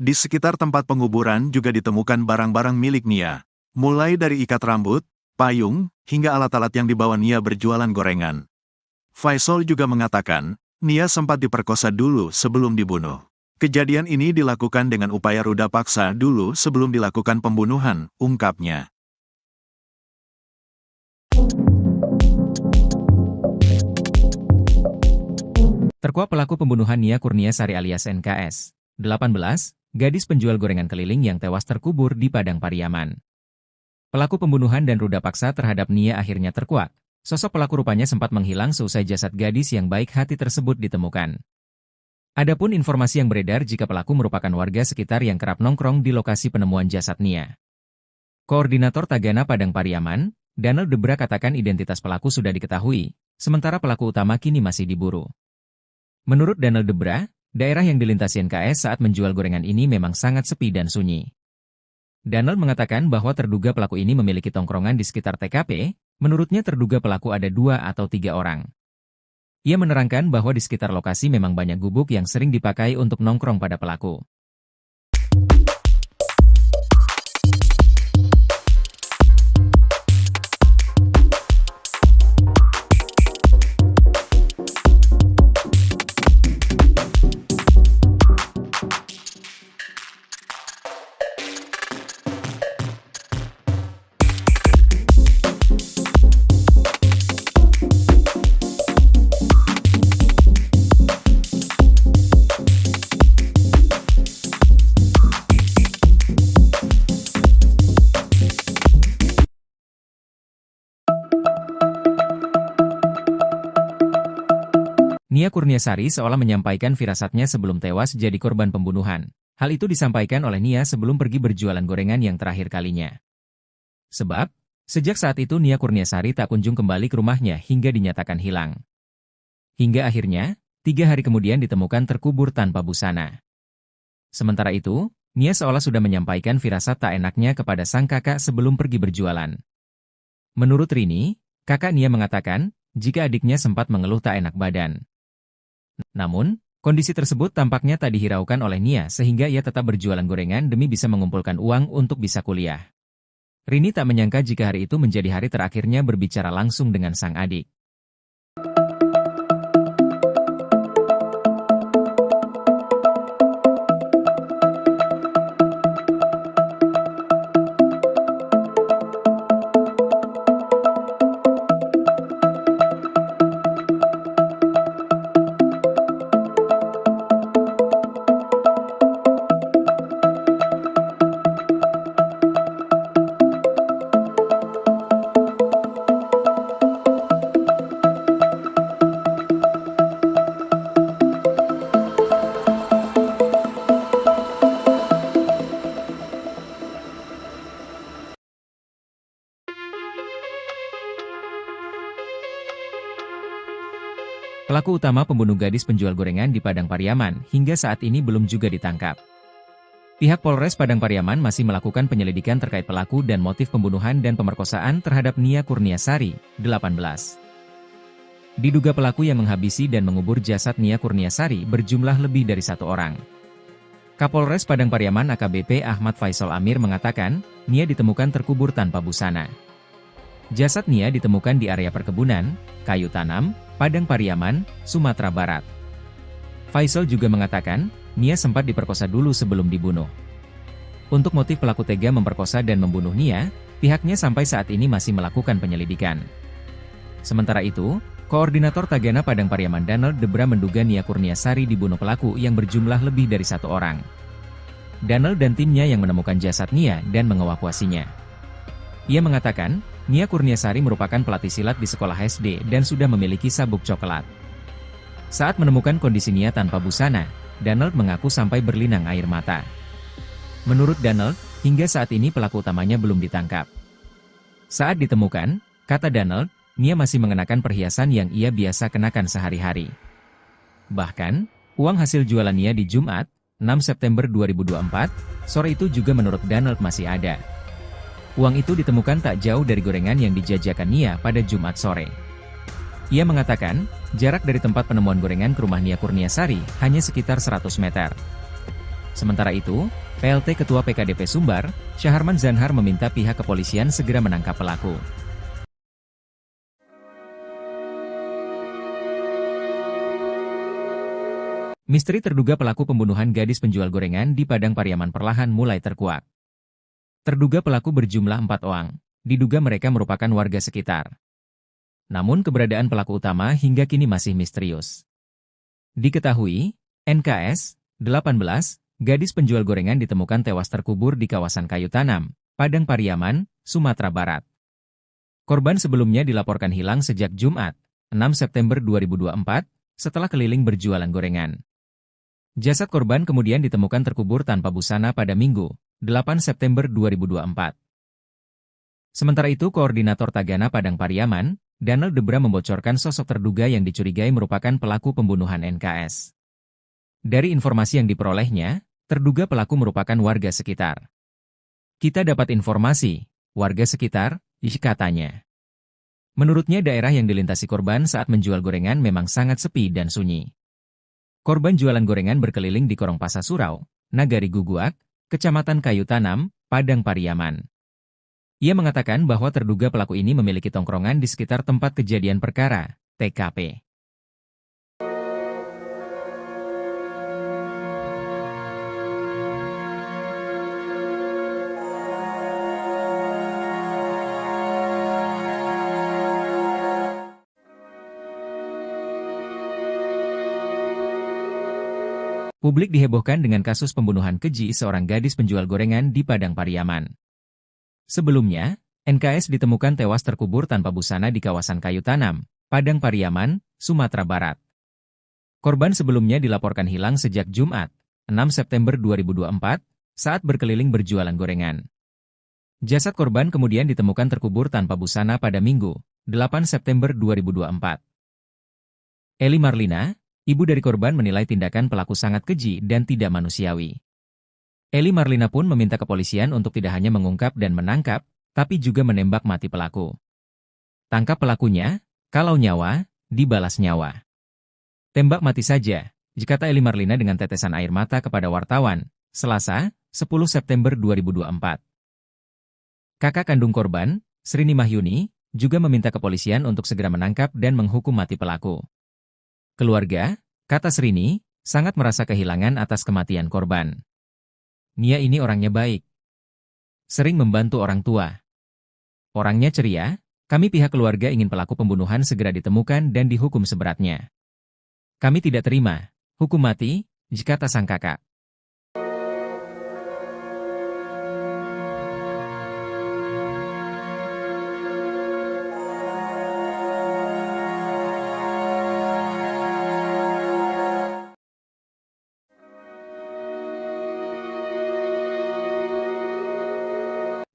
Di sekitar tempat penguburan juga ditemukan barang-barang milik Nia, mulai dari ikat rambut, payung, hingga alat-alat yang dibawa Nia berjualan gorengan. Faisal juga mengatakan, Nia sempat diperkosa dulu sebelum dibunuh. Kejadian ini dilakukan dengan upaya ruda paksa dulu sebelum dilakukan pembunuhan, ungkapnya. Terkuak pelaku pembunuhan Nia Kurniasari alias NKS, 18, gadis penjual gorengan keliling yang tewas terkubur di Padang Pariaman. Pelaku pembunuhan dan ruda paksa terhadap Nia akhirnya terkuak. Sosok pelaku rupanya sempat menghilang seusai jasad gadis yang baik hati tersebut ditemukan. Adapun informasi yang beredar jika pelaku merupakan warga sekitar yang kerap nongkrong di lokasi penemuan jasad Nia. Koordinator Tagana Padang Pariaman, Danel Debra katakan identitas pelaku sudah diketahui, sementara pelaku utama kini masih diburu. Menurut Danel Debra, daerah yang dilintasi NKS saat menjual gorengan ini memang sangat sepi dan sunyi. Danel mengatakan bahwa terduga pelaku ini memiliki tongkrongan di sekitar TKP, menurutnya terduga pelaku ada 2 atau 3 orang. Ia menerangkan bahwa di sekitar lokasi memang banyak gubuk yang sering dipakai untuk nongkrong pada pelaku. Nia Kurniasari seolah menyampaikan firasatnya sebelum tewas jadi korban pembunuhan. Hal itu disampaikan oleh Nia sebelum pergi berjualan gorengan yang terakhir kalinya. Sebab, sejak saat itu Nia Kurniasari tak kunjung kembali ke rumahnya hingga dinyatakan hilang. Hingga akhirnya, 3 hari kemudian ditemukan terkubur tanpa busana. Sementara itu, Nia seolah sudah menyampaikan firasat tak enaknya kepada sang kakak sebelum pergi berjualan. Menurut Rini, kakak Nia mengatakan, jika adiknya sempat mengeluh tak enak badan. Namun, kondisi tersebut tampaknya tak dihiraukan oleh Nia sehingga ia tetap berjualan gorengan demi bisa mengumpulkan uang untuk bisa kuliah. Rini tak menyangka jika hari itu menjadi hari terakhirnya berbicara langsung dengan sang adik. Pelaku utama pembunuh gadis penjual gorengan di Padang Pariaman hingga saat ini belum juga ditangkap. Pihak Polres Padang Pariaman masih melakukan penyelidikan terkait pelaku dan motif pembunuhan dan pemerkosaan terhadap Nia Kurniasari, 18. Diduga pelaku yang menghabisi dan mengubur jasad Nia Kurniasari berjumlah lebih dari 1 orang. Kapolres Padang Pariaman AKBP Ahmad Faisal Amir mengatakan, Nia ditemukan terkubur tanpa busana. Jasad Nia ditemukan di area perkebunan, kayu tanam, Padang Pariaman, Sumatera Barat. Faisal juga mengatakan, Nia sempat diperkosa dulu sebelum dibunuh. Untuk motif pelaku tega memperkosa dan membunuh Nia, pihaknya sampai saat ini masih melakukan penyelidikan. Sementara itu, Koordinator Tagana Padang Pariaman Danel Debra menduga Nia Kurniasari dibunuh pelaku yang berjumlah lebih dari 1 orang. Danel dan timnya yang menemukan jasad Nia dan mengevakuasinya. Ia mengatakan, Nia Kurniasari merupakan pelatih silat di sekolah SD dan sudah memiliki sabuk coklat. Saat menemukan kondisi Nia tanpa busana, Danel mengaku sampai berlinang air mata. Menurut Danel, hingga saat ini pelaku utamanya belum ditangkap. Saat ditemukan, kata Danel, Nia masih mengenakan perhiasan yang ia biasa kenakan sehari-hari. Bahkan, uang hasil jualan Nia di Jumat, 6 September 2024, sore itu juga menurut Danel masih ada. Uang itu ditemukan tak jauh dari gorengan yang dijajakan Nia pada Jumat sore. Ia mengatakan, jarak dari tempat penemuan gorengan ke rumah Nia Kurniasari hanya sekitar 100 meter. Sementara itu, PLT Ketua PKDP Sumbar, Syaharman Zanhar meminta pihak kepolisian segera menangkap pelaku. Misteri terduga pelaku pembunuhan gadis penjual gorengan di Padang Pariaman perlahan mulai terkuak. Terduga pelaku berjumlah 4 orang, diduga mereka merupakan warga sekitar. Namun keberadaan pelaku utama hingga kini masih misterius. Diketahui, NKS, 18, gadis penjual gorengan ditemukan tewas terkubur di kawasan kayu tanam, Padang Pariaman, Sumatera Barat. Korban sebelumnya dilaporkan hilang sejak Jumat, 6 September 2024, setelah keliling berjualan gorengan. Jasad korban kemudian ditemukan terkubur tanpa busana pada Minggu, 8 September 2024. Sementara itu, Koordinator Tagana Padang Pariaman, Danel Debra membocorkan sosok terduga yang dicurigai merupakan pelaku pembunuhan NKS. Dari informasi yang diperolehnya, terduga pelaku merupakan warga sekitar. Kita dapat informasi, warga sekitar, katanya. Menurutnya daerah yang dilintasi korban saat menjual gorengan memang sangat sepi dan sunyi. Korban jualan gorengan berkeliling di Korong Pasar Surau, Nagari Guguak, Kecamatan Kayu Tanam, Padang Pariaman. Ia mengatakan bahwa terduga pelaku ini memiliki tongkrongan di sekitar tempat kejadian perkara, TKP. Publik dihebohkan dengan kasus pembunuhan keji seorang gadis penjual gorengan di Padang Pariaman. Sebelumnya, NKS ditemukan tewas terkubur tanpa busana di kawasan Kayu Tanam, Padang Pariaman, Sumatera Barat. Korban sebelumnya dilaporkan hilang sejak Jumat, 6 September 2024, saat berkeliling berjualan gorengan. Jasad korban kemudian ditemukan terkubur tanpa busana pada Minggu, 8 September 2024. Eli Marlina, ibu dari korban, menilai tindakan pelaku sangat keji dan tidak manusiawi. Eli Marlina pun meminta kepolisian untuk tidak hanya mengungkap dan menangkap, tapi juga menembak mati pelaku. Tangkap pelakunya, kalau nyawa, dibalas nyawa. Tembak mati saja, kata Eli Marlina dengan tetesan air mata kepada wartawan, Selasa, 10 September 2024. Kakak kandung korban, Srini Mahyuni, juga meminta kepolisian untuk segera menangkap dan menghukum mati pelaku. Keluarga, kata Srini, sangat merasa kehilangan atas kematian korban. Nia ini orangnya baik. Sering membantu orang tua. Orangnya ceria, kami pihak keluarga ingin pelaku pembunuhan segera ditemukan dan dihukum seberatnya. Kami tidak terima hukum mati, kata sang kakak.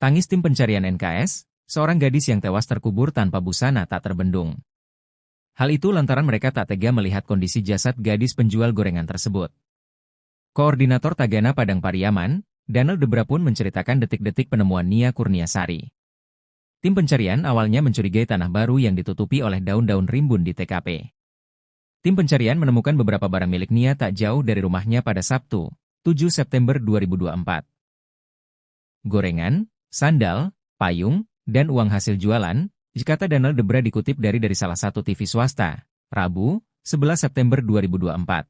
Tangis tim pencarian NKS, seorang gadis yang tewas terkubur tanpa busana tak terbendung. Hal itu lantaran mereka tak tega melihat kondisi jasad gadis penjual gorengan tersebut. Koordinator Tagana Padang Pariaman, Danel Debra pun menceritakan detik-detik penemuan Nia Kurniasari. Tim pencarian awalnya mencurigai tanah baru yang ditutupi oleh daun-daun rimbun di TKP. Tim pencarian menemukan beberapa barang milik Nia tak jauh dari rumahnya pada Sabtu, 7 September 2024. Gorengan, sandal, payung, dan uang hasil jualan, kata Danel Debra dikutip dari salah satu TV swasta, Rabu, 11 September 2024.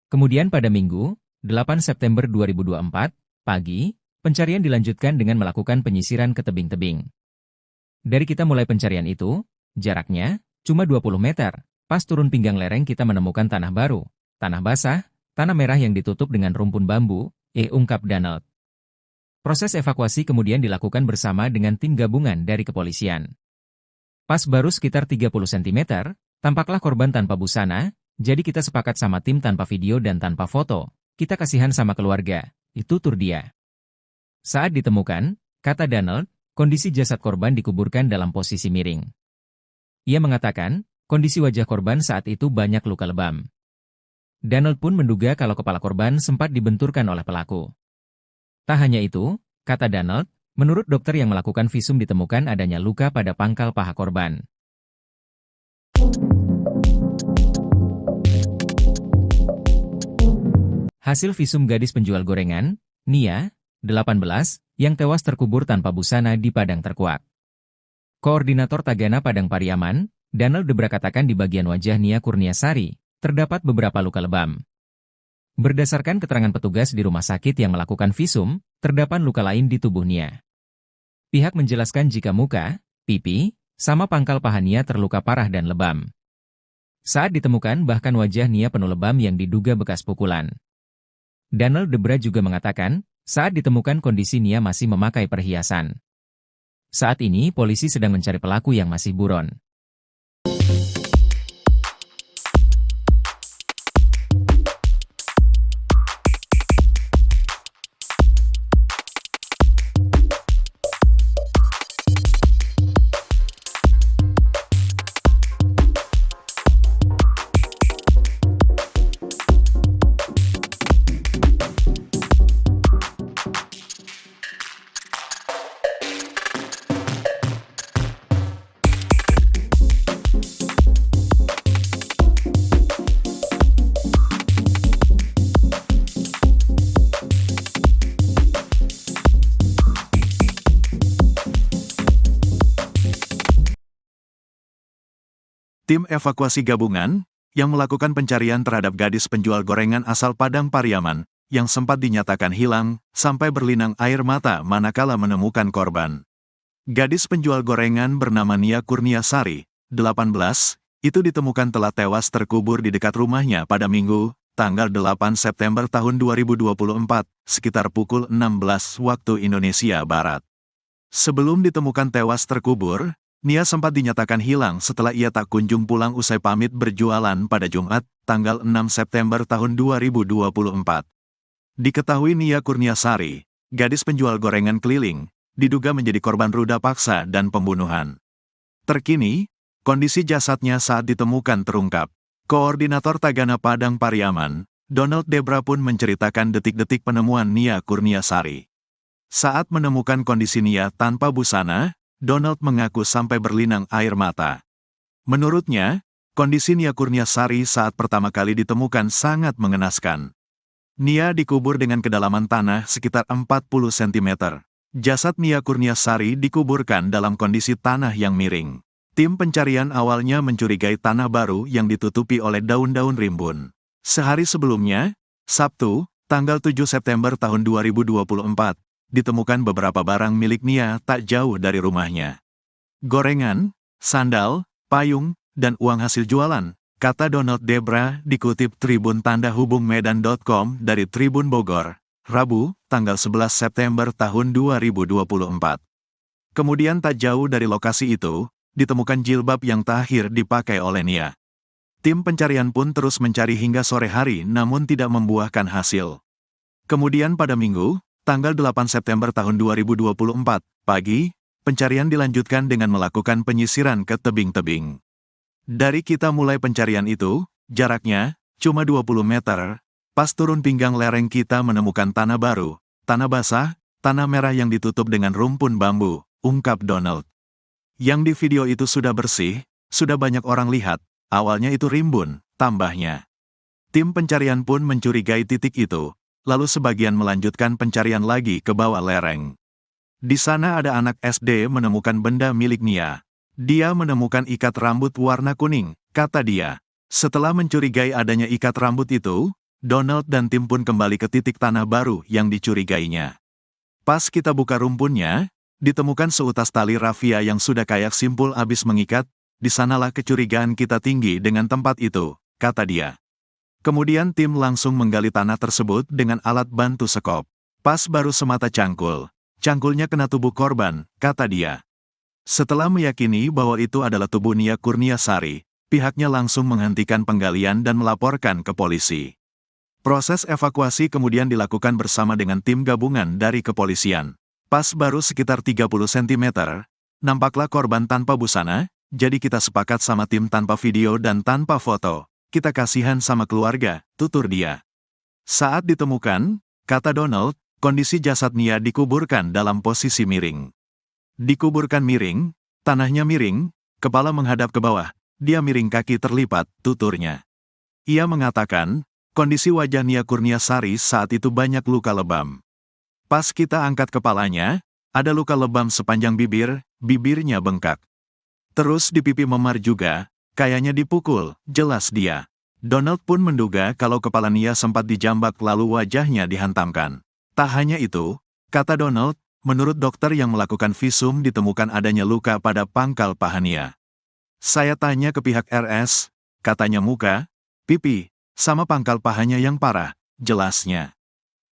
Kemudian pada Minggu, 8 September 2024, pagi, pencarian dilanjutkan dengan melakukan penyisiran ke tebing-tebing. Dari kita mulai pencarian itu, jaraknya cuma 20 meter, pas turun pinggang lereng kita menemukan tanah baru, tanah basah, tanah merah yang ditutup dengan rumpun bambu, ungkap Danel. Proses evakuasi kemudian dilakukan bersama dengan tim gabungan dari kepolisian. Pas baru sekitar 30 cm, tampaklah korban tanpa busana, jadi kita sepakat sama tim tanpa video dan tanpa foto, kita kasihan sama keluarga, itu tur dia. Saat ditemukan, kata Danel, kondisi jasad korban dikuburkan dalam posisi miring. Ia mengatakan, kondisi wajah korban saat itu banyak luka lebam. Danel pun menduga kalau kepala korban sempat dibenturkan oleh pelaku. Tak hanya itu, kata Danel, menurut dokter yang melakukan visum ditemukan adanya luka pada pangkal paha korban. Hasil visum gadis penjual gorengan, Nia, 18, yang tewas terkubur tanpa busana di Padang Terkuak. Koordinator Tagana Padang Pariaman, Danel Debra katakan di bagian wajah Nia Kurniasari, terdapat beberapa luka lebam. Berdasarkan keterangan petugas di rumah sakit yang melakukan visum, terdapat luka lain di tubuh Nia. Pihak menjelaskan jika muka, pipi, sama pangkal paha Nia terluka parah dan lebam. Saat ditemukan bahkan wajah Nia penuh lebam yang diduga bekas pukulan. Danel Debra juga mengatakan, saat ditemukan kondisi Nia masih memakai perhiasan. Saat ini polisi sedang mencari pelaku yang masih buron. Tim evakuasi gabungan yang melakukan pencarian terhadap gadis penjual gorengan asal Padang Pariaman yang sempat dinyatakan hilang sampai berlinang air mata manakala menemukan korban. Gadis penjual gorengan bernama Nia Kurniasari, 18, itu ditemukan telah tewas terkubur di dekat rumahnya pada Minggu, tanggal 8 September tahun 2024, sekitar pukul 16 waktu Indonesia Barat. Sebelum ditemukan tewas terkubur, Nia sempat dinyatakan hilang setelah ia tak kunjung pulang usai pamit berjualan pada Jumat, tanggal 6 September tahun 2024. Diketahui Nia Kurniasari, gadis penjual gorengan keliling, diduga menjadi korban ruda paksa dan pembunuhan. Terkini, kondisi jasadnya saat ditemukan terungkap. Koordinator Tagana Padang Pariaman, Donald Debra pun menceritakan detik-detik penemuan Nia Kurniasari. Saat menemukan kondisi Nia tanpa busana, Donald mengaku sampai berlinang air mata. Menurutnya, kondisi Nia Kurniasari saat pertama kali ditemukan sangat mengenaskan. Nia dikubur dengan kedalaman tanah sekitar 40 cm. Jasad Nia Kurniasari dikuburkan dalam kondisi tanah yang miring. Tim pencarian awalnya mencurigai tanah baru yang ditutupi oleh daun-daun rimbun. Sehari sebelumnya, Sabtu, tanggal 7 September tahun 2024, ditemukan beberapa barang milik Nia tak jauh dari rumahnya. Gorengan, sandal, payung, dan uang hasil jualan, kata Donald Debra dikutip Tribun Tanda Hubung Medan.com dari Tribun Bogor, Rabu, tanggal 11 September tahun 2024. Kemudian tak jauh dari lokasi itu, ditemukan jilbab yang terakhir dipakai oleh Nia. Tim pencarian pun terus mencari hingga sore hari namun tidak membuahkan hasil. Kemudian pada Minggu, tanggal 8 September tahun 2024, pagi, pencarian dilanjutkan dengan melakukan penyisiran ke tebing-tebing. Dari kita mulai pencarian itu, jaraknya cuma 20 meter, pas turun pinggang lereng kita menemukan tanah baru, tanah basah, tanah merah yang ditutup dengan rumpun bambu, ungkap Donald. Yang di video itu sudah bersih, sudah banyak orang lihat, awalnya itu rimbun, tambahnya. Tim pencarian pun mencurigai titik itu. Lalu sebagian melanjutkan pencarian lagi ke bawah lereng. Di sana ada anak SD menemukan benda milik Nia. Dia menemukan ikat rambut warna kuning, kata dia. Setelah mencurigai adanya ikat rambut itu, Donald dan tim pun kembali ke titik tanah baru yang dicurigainya. Pas kita buka rumpunnya, ditemukan seutas tali rafia yang sudah kayak simpul abis mengikat, di sanalah kecurigaan kita tinggi dengan tempat itu, kata dia. Kemudian tim langsung menggali tanah tersebut dengan alat bantu sekop. Pas baru semata cangkul. Cangkulnya kena tubuh korban, kata dia. Setelah meyakini bahwa itu adalah tubuh Nia Kurniasari, pihaknya langsung menghentikan penggalian dan melaporkan ke polisi. Proses evakuasi kemudian dilakukan bersama dengan tim gabungan dari kepolisian. Pas baru sekitar 30 cm, nampaklah korban tanpa busana, jadi kita sepakat sama tim tanpa video dan tanpa foto. Kita kasihan sama keluarga, tutur dia. Saat ditemukan, kata Donald, kondisi jasad Nia dikuburkan dalam posisi miring. Dikuburkan miring, tanahnya miring, kepala menghadap ke bawah, dia miring kaki terlipat, tuturnya. Ia mengatakan, kondisi wajah Nia Kurniasari saat itu banyak luka lebam. Pas kita angkat kepalanya, ada luka lebam sepanjang bibir, bibirnya bengkak. Terus di pipi memar juga, kayaknya dipukul, jelas dia. Donald pun menduga kalau kepala Nia sempat dijambak lalu wajahnya dihantamkan. Tak hanya itu, kata Donald, menurut dokter yang melakukan visum ditemukan adanya luka pada pangkal paha Nia. Saya tanya ke pihak RS, katanya muka, pipi, sama pangkal pahanya yang parah, jelasnya.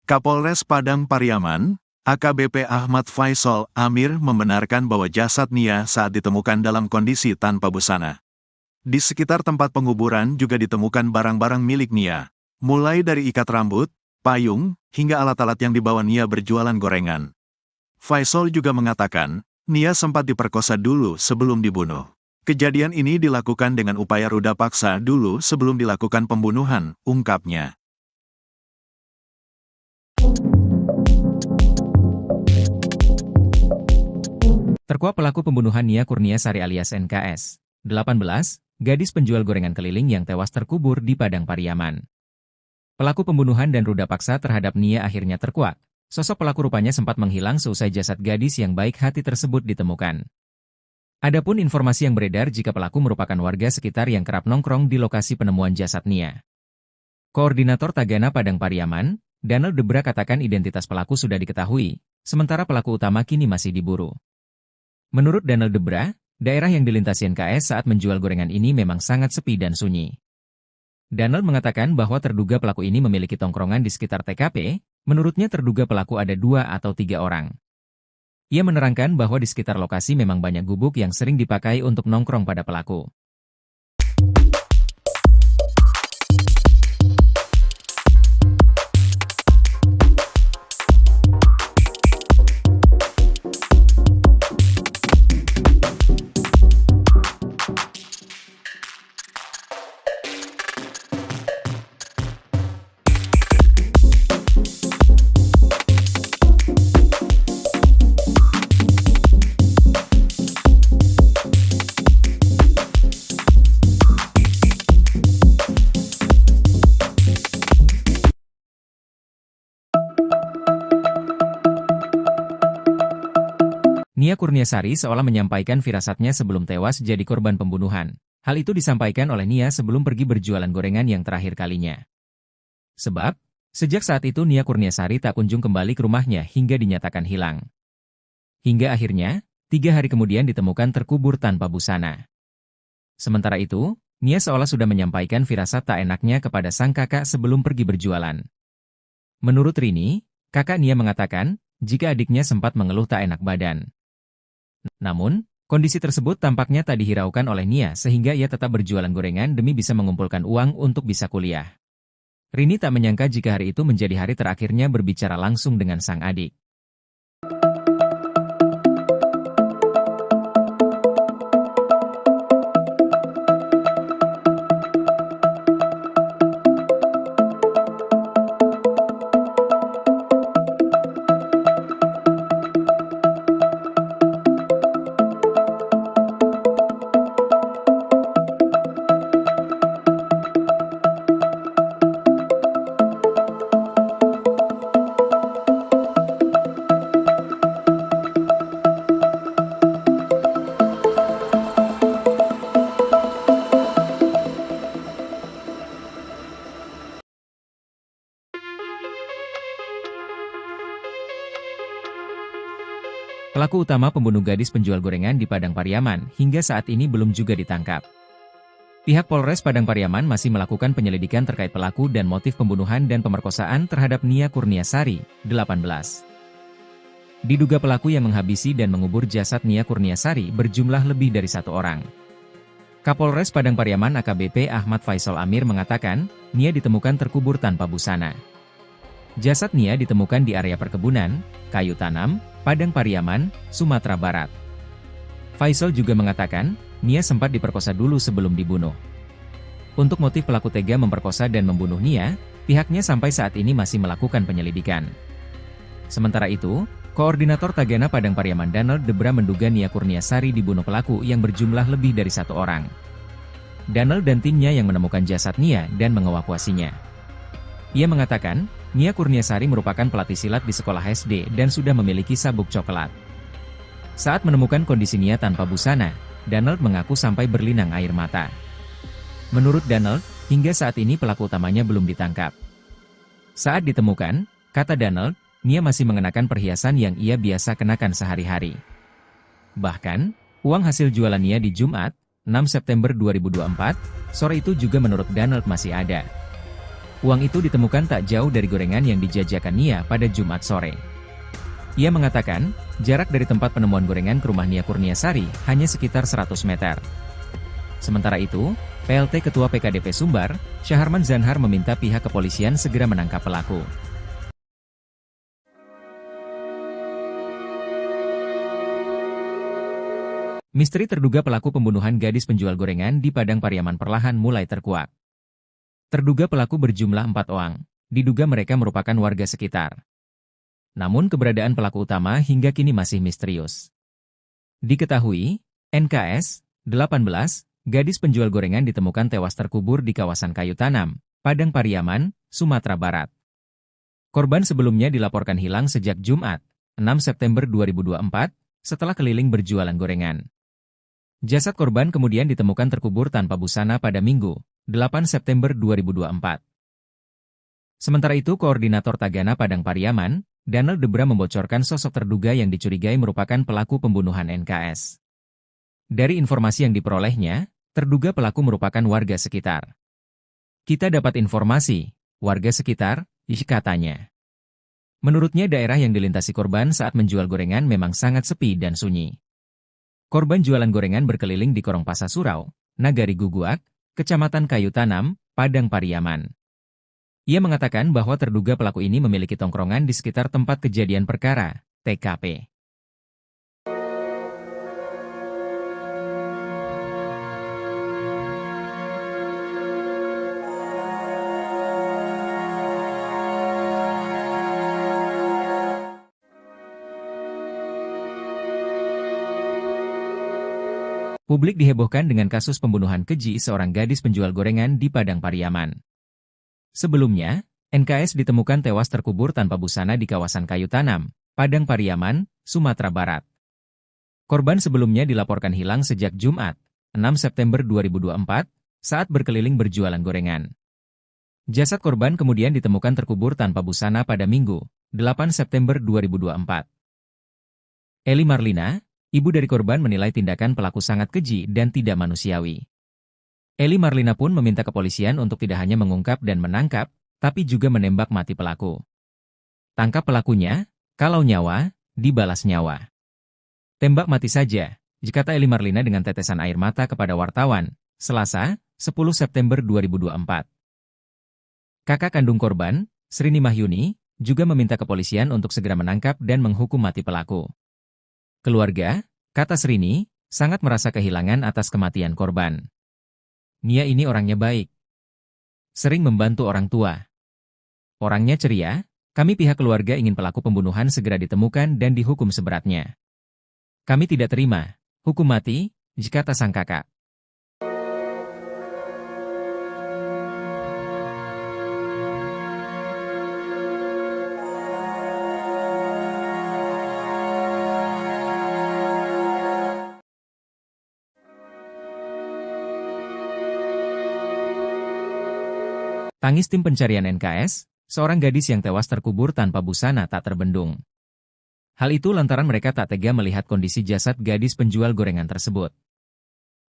Kapolres Padang Pariaman, AKBP Ahmad Faisal Amir membenarkan bahwa jasad Nia saat ditemukan dalam kondisi tanpa busana. Di sekitar tempat penguburan juga ditemukan barang-barang milik Nia, mulai dari ikat rambut, payung, hingga alat-alat yang dibawa Nia berjualan gorengan. Faisal juga mengatakan, Nia sempat diperkosa dulu sebelum dibunuh. Kejadian ini dilakukan dengan upaya ruda paksa dulu sebelum dilakukan pembunuhan, ungkapnya. Terkuak pelaku pembunuhan Nia Kurniasari alias NKS, 18, gadis penjual gorengan keliling yang tewas terkubur di Padang Pariaman. Pelaku pembunuhan dan ruda paksa terhadap Nia akhirnya terkuak. Sosok pelaku rupanya sempat menghilang seusai jasad gadis yang baik hati tersebut ditemukan. Adapun informasi yang beredar jika pelaku merupakan warga sekitar yang kerap nongkrong di lokasi penemuan jasad Nia. Koordinator Tagana Padang Pariaman, Danel Debra katakan identitas pelaku sudah diketahui, sementara pelaku utama kini masih diburu. Menurut Danel Debra, daerah yang dilintasi NKS saat menjual gorengan ini memang sangat sepi dan sunyi. Danel mengatakan bahwa terduga pelaku ini memiliki tongkrongan di sekitar TKP, menurutnya terduga pelaku ada 2 atau 3 orang. Ia menerangkan bahwa di sekitar lokasi memang banyak gubuk yang sering dipakai untuk nongkrong pada pelaku. Nia Kurniasari seolah menyampaikan firasatnya sebelum tewas jadi korban pembunuhan. Hal itu disampaikan oleh Nia sebelum pergi berjualan gorengan yang terakhir kalinya. Sebab, sejak saat itu Nia Kurniasari tak kunjung kembali ke rumahnya hingga dinyatakan hilang. Hingga akhirnya, 3 hari kemudian ditemukan terkubur tanpa busana. Sementara itu, Nia seolah sudah menyampaikan firasat tak enaknya kepada sang kakak sebelum pergi berjualan. Menurut Rini, kakak Nia mengatakan, jika adiknya sempat mengeluh tak enak badan. Namun, kondisi tersebut tampaknya tak dihiraukan oleh Nia sehingga ia tetap berjualan gorengan demi bisa mengumpulkan uang untuk bisa kuliah. Rini tak menyangka jika hari itu menjadi hari terakhirnya berbicara langsung dengan sang adik. Pelaku utama pembunuh gadis penjual gorengan di Padang Pariaman hingga saat ini belum juga ditangkap. Pihak Polres Padang Pariaman masih melakukan penyelidikan terkait pelaku dan motif pembunuhan dan pemerkosaan terhadap Nia Kurniasari, 18. Diduga pelaku yang menghabisi dan mengubur jasad Nia Kurniasari berjumlah lebih dari 1 orang. Kapolres Padang Pariaman AKBP Ahmad Faisal Amir mengatakan, Nia ditemukan terkubur tanpa busana. Jasad Nia ditemukan di area perkebunan, kayu tanam, Padang Pariaman, Sumatera Barat. Faisal juga mengatakan, Nia sempat diperkosa dulu sebelum dibunuh. Untuk motif pelaku tega memperkosa dan membunuh Nia, pihaknya sampai saat ini masih melakukan penyelidikan. Sementara itu, Koordinator Tagana Padang Pariaman Danel Debra menduga Nia Kurniasari dibunuh pelaku yang berjumlah lebih dari 1 orang. Danel dan timnya yang menemukan jasad Nia dan mengevakuasinya. Ia mengatakan, Nia Kurniasari merupakan pelatih silat di sekolah SD dan sudah memiliki sabuk coklat. Saat menemukan kondisi Nia tanpa busana, Danel mengaku sampai berlinang air mata. Menurut Danel, hingga saat ini pelaku utamanya belum ditangkap. Saat ditemukan, kata Danel, Nia masih mengenakan perhiasan yang ia biasa kenakan sehari-hari. Bahkan, uang hasil jualan Nia di Jumat, 6 September 2024, sore itu juga menurut Danel masih ada. Uang itu ditemukan tak jauh dari gorengan yang dijajakan Nia pada Jumat sore. Ia mengatakan, jarak dari tempat penemuan gorengan ke rumah Nia Kurniasari hanya sekitar 100 meter. Sementara itu, PLT Ketua PKDP Sumbar, Syaharman Zanhar meminta pihak kepolisian segera menangkap pelaku. Misteri terduga pelaku pembunuhan gadis penjual gorengan di Padang Pariaman perlahan mulai terkuak. Terduga pelaku berjumlah 4 orang, diduga mereka merupakan warga sekitar. Namun keberadaan pelaku utama hingga kini masih misterius. Diketahui, NKS, 18, gadis penjual gorengan ditemukan tewas terkubur di kawasan kayu tanam, Padang Pariaman, Sumatera Barat. Korban sebelumnya dilaporkan hilang sejak Jumat, 6 September 2024, setelah keliling berjualan gorengan. Jasad korban kemudian ditemukan terkubur tanpa busana pada Minggu, 8 September 2024. Sementara itu, Koordinator Tagana Padang Pariaman, Danel Debra membocorkan sosok terduga yang dicurigai merupakan pelaku pembunuhan NKS. Dari informasi yang diperolehnya, terduga pelaku merupakan warga sekitar. Kita dapat informasi, warga sekitar, katanya. Menurutnya daerah yang dilintasi korban saat menjual gorengan memang sangat sepi dan sunyi. Korban jualan gorengan berkeliling di Korong Pasar Surau, Nagari Guguak, Kecamatan Kayu Tanam, Padang Pariaman. Ia mengatakan bahwa terduga pelaku ini memiliki tongkrongan di sekitar tempat kejadian perkara, TKP. Publik dihebohkan dengan kasus pembunuhan keji seorang gadis penjual gorengan di Padang Pariaman. Sebelumnya, NKS ditemukan tewas terkubur tanpa busana di kawasan Kayu Tanam, Padang Pariaman, Sumatera Barat. Korban sebelumnya dilaporkan hilang sejak Jumat, 6 September 2024, saat berkeliling berjualan gorengan. Jasad korban kemudian ditemukan terkubur tanpa busana pada Minggu, 8 September 2024. Eli Marlina, ibu dari korban, menilai tindakan pelaku sangat keji dan tidak manusiawi. Eli Marlina pun meminta kepolisian untuk tidak hanya mengungkap dan menangkap, tapi juga menembak mati pelaku. Tangkap pelakunya, kalau nyawa, dibalas nyawa. Tembak mati saja, kata Eli Marlina dengan tetesan air mata kepada wartawan, Selasa, 10 September 2024. Kakak kandung korban, Srini Mahyuni, juga meminta kepolisian untuk segera menangkap dan menghukum mati pelaku. Keluarga, kata Srini, sangat merasa kehilangan atas kematian korban. Nia ini orangnya baik. Sering membantu orang tua. Orangnya ceria, kami pihak keluarga ingin pelaku pembunuhan segera ditemukan dan dihukum seberatnya. Kami tidak terima hukum mati, kata sang kakak. Tangis tim pencarian NKS, seorang gadis yang tewas terkubur tanpa busana tak terbendung. Hal itu lantaran mereka tak tega melihat kondisi jasad gadis penjual gorengan tersebut.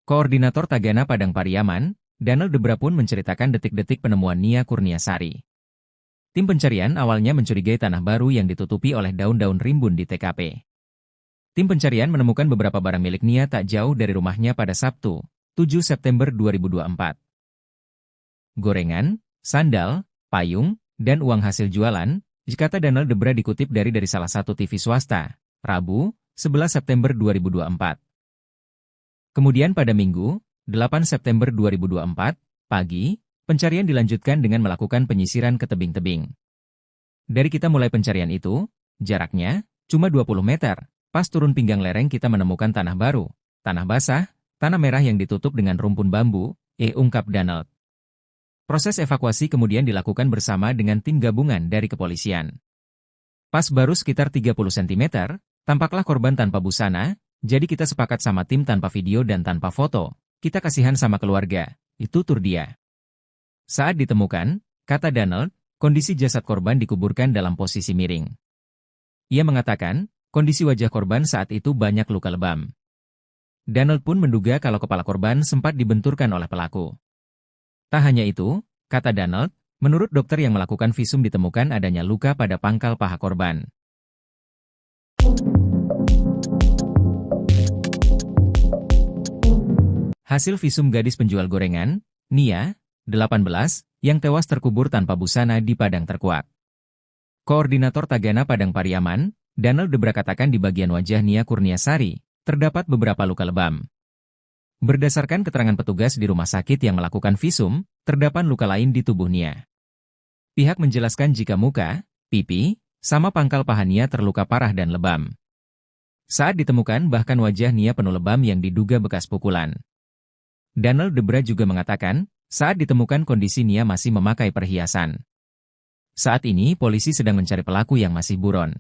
Koordinator Tagana Padang Pariaman, Danel Debra pun menceritakan detik-detik penemuan Nia Kurniasari. Tim pencarian awalnya mencurigai tanah baru yang ditutupi oleh daun-daun rimbun di TKP. Tim pencarian menemukan beberapa barang milik Nia tak jauh dari rumahnya pada Sabtu, 7 September 2024. Gorengan, sandal, payung, dan uang hasil jualan, kata Danel Debra dikutip dari salah satu TV swasta, Rabu, 11 September 2024. Kemudian pada Minggu, 8 September 2024, pagi, pencarian dilanjutkan dengan melakukan penyisiran ke tebing-tebing. Dari kita mulai pencarian itu, jaraknya cuma 20 meter, pas turun pinggang lereng kita menemukan tanah baru, tanah basah, tanah merah yang ditutup dengan rumpun bambu, ungkap Danel. Proses evakuasi kemudian dilakukan bersama dengan tim gabungan dari kepolisian. Pas baru sekitar 30 cm, tampaklah korban tanpa busana, jadi kita sepakat sama tim tanpa video dan tanpa foto, kita kasihan sama keluarga, itu tur dia. Saat ditemukan, kata Danel, kondisi jasad korban dikuburkan dalam posisi miring. Ia mengatakan, kondisi wajah korban saat itu banyak luka lebam. Danel pun menduga kalau kepala korban sempat dibenturkan oleh pelaku. Tak hanya itu, kata Danel, menurut dokter yang melakukan visum ditemukan adanya luka pada pangkal paha korban. Hasil visum gadis penjual gorengan, Nia, 18, yang tewas terkubur tanpa busana di Padang Terkuak. Koordinator Tagana Padang Pariaman, Danel Debra katakan di bagian wajah Nia Kurniasari, terdapat beberapa luka lebam. Berdasarkan keterangan petugas di rumah sakit yang melakukan visum, terdapat luka lain di tubuh Nia. Pihak menjelaskan jika muka, pipi, sama pangkal paha Nia terluka parah dan lebam. Saat ditemukan bahkan wajah Nia penuh lebam yang diduga bekas pukulan. Danel Debra juga mengatakan, saat ditemukan kondisi Nia masih memakai perhiasan. Saat ini polisi sedang mencari pelaku yang masih buron.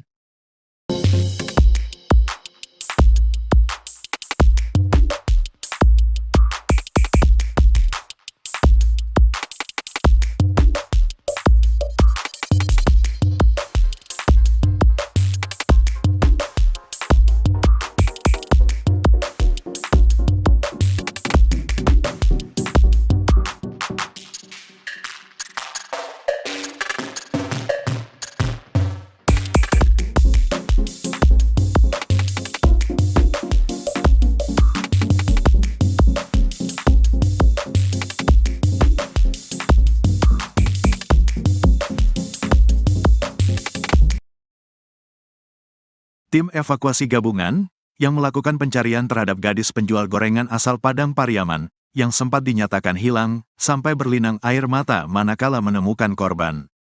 Tim evakuasi gabungan yang melakukan pencarian terhadap gadis penjual gorengan asal Padang Pariaman yang sempat dinyatakan hilang sampai berlinang air mata manakala menemukan korban.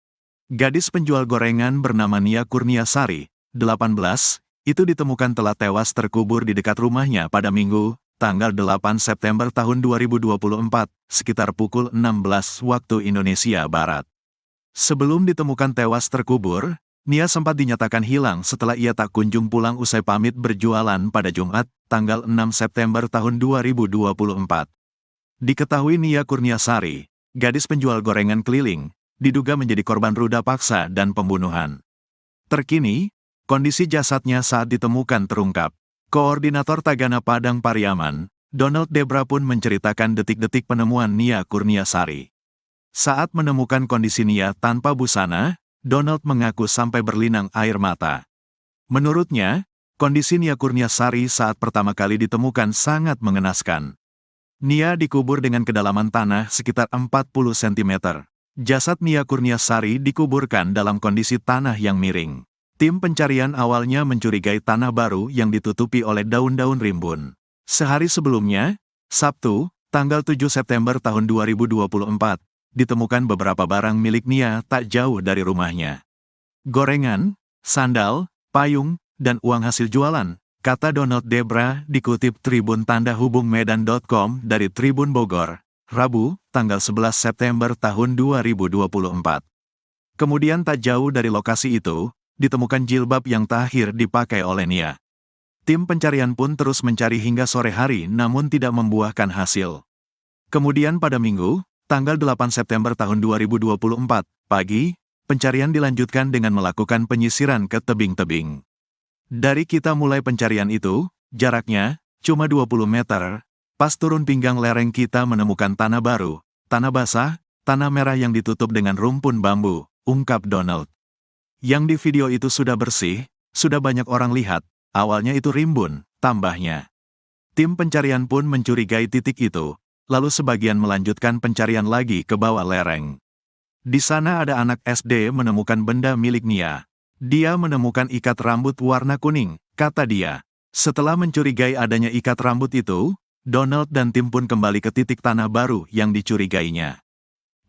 Gadis penjual gorengan bernama Nia Kurniasari, 18, itu ditemukan telah tewas terkubur di dekat rumahnya pada Minggu, tanggal 8 September tahun 2024, sekitar pukul 16 waktu Indonesia Barat. Sebelum ditemukan tewas terkubur, Nia sempat dinyatakan hilang setelah ia tak kunjung pulang usai pamit berjualan pada Jumat, tanggal 6 September tahun 2024. Diketahui Nia Kurniasari, gadis penjual gorengan keliling, diduga menjadi korban ruda paksa dan pembunuhan. Terkini, kondisi jasadnya saat ditemukan terungkap. Koordinator Tagana Padang Pariaman, Donald Debra pun menceritakan detik-detik penemuan Nia Kurniasari. Saat menemukan kondisi Nia tanpa busana, Donald mengaku sampai berlinang air mata. Menurutnya, kondisi Nia Kurniasari saat pertama kali ditemukan sangat mengenaskan. Nia dikubur dengan kedalaman tanah sekitar 40 cm. Jasad Nia Kurniasari dikuburkan dalam kondisi tanah yang miring. Tim pencarian awalnya mencurigai tanah baru yang ditutupi oleh daun-daun rimbun. Sehari sebelumnya, Sabtu, tanggal 7 September tahun 2024, ditemukan beberapa barang milik Nia tak jauh dari rumahnya. Gorengan, sandal, payung, dan uang hasil jualan, kata Donald Debra dikutip Tribun Tanda Hubung Medan.com dari Tribun Bogor, Rabu, tanggal 11 September tahun 2024. Kemudian tak jauh dari lokasi itu, ditemukan jilbab yang terakhir dipakai oleh Nia. Tim pencarian pun terus mencari hingga sore hari namun tidak membuahkan hasil. Kemudian pada Minggu, tanggal 8 September tahun 2024, pagi, pencarian dilanjutkan dengan melakukan penyisiran ke tebing-tebing. Dari kita mulai pencarian itu, jaraknya cuma 20 meter, pas turun pinggang lereng kita menemukan tanah baru, tanah basah, tanah merah yang ditutup dengan rumpun bambu, ungkap Donald. Yang di video itu sudah bersih, sudah banyak orang lihat, awalnya itu rimbun, tambahnya. Tim pencarian pun mencurigai titik itu. Lalu sebagian melanjutkan pencarian lagi ke bawah lereng. Di sana ada anak SD menemukan benda milik Nia. Dia menemukan ikat rambut warna kuning, kata dia. Setelah mencurigai adanya ikat rambut itu, Donald dan tim pun kembali ke titik tanah baru yang dicurigainya.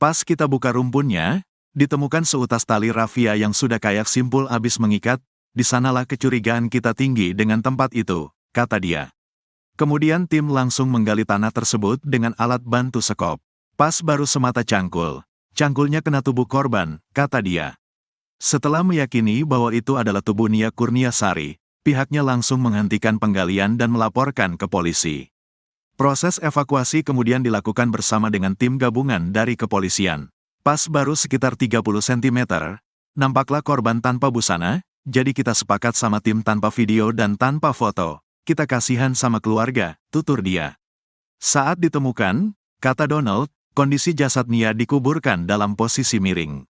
Pas kita buka rumpunnya, ditemukan seutas tali rafia yang sudah kayak simpul habis mengikat, di sanalah kecurigaan kita tinggi dengan tempat itu, kata dia. Kemudian tim langsung menggali tanah tersebut dengan alat bantu sekop. Pas baru semata cangkul. Cangkulnya kena tubuh korban, kata dia. Setelah meyakini bahwa itu adalah tubuh Nia Kurniasari, pihaknya langsung menghentikan penggalian dan melaporkan ke polisi. Proses evakuasi kemudian dilakukan bersama dengan tim gabungan dari kepolisian. Pas baru sekitar 30 cm, nampaklah korban tanpa busana, jadi kita sepakat sama tim tanpa video dan tanpa foto. Kita kasihan sama keluarga, tutur dia. Saat ditemukan, kata Donald, kondisi jasad Nia dikuburkan dalam posisi miring.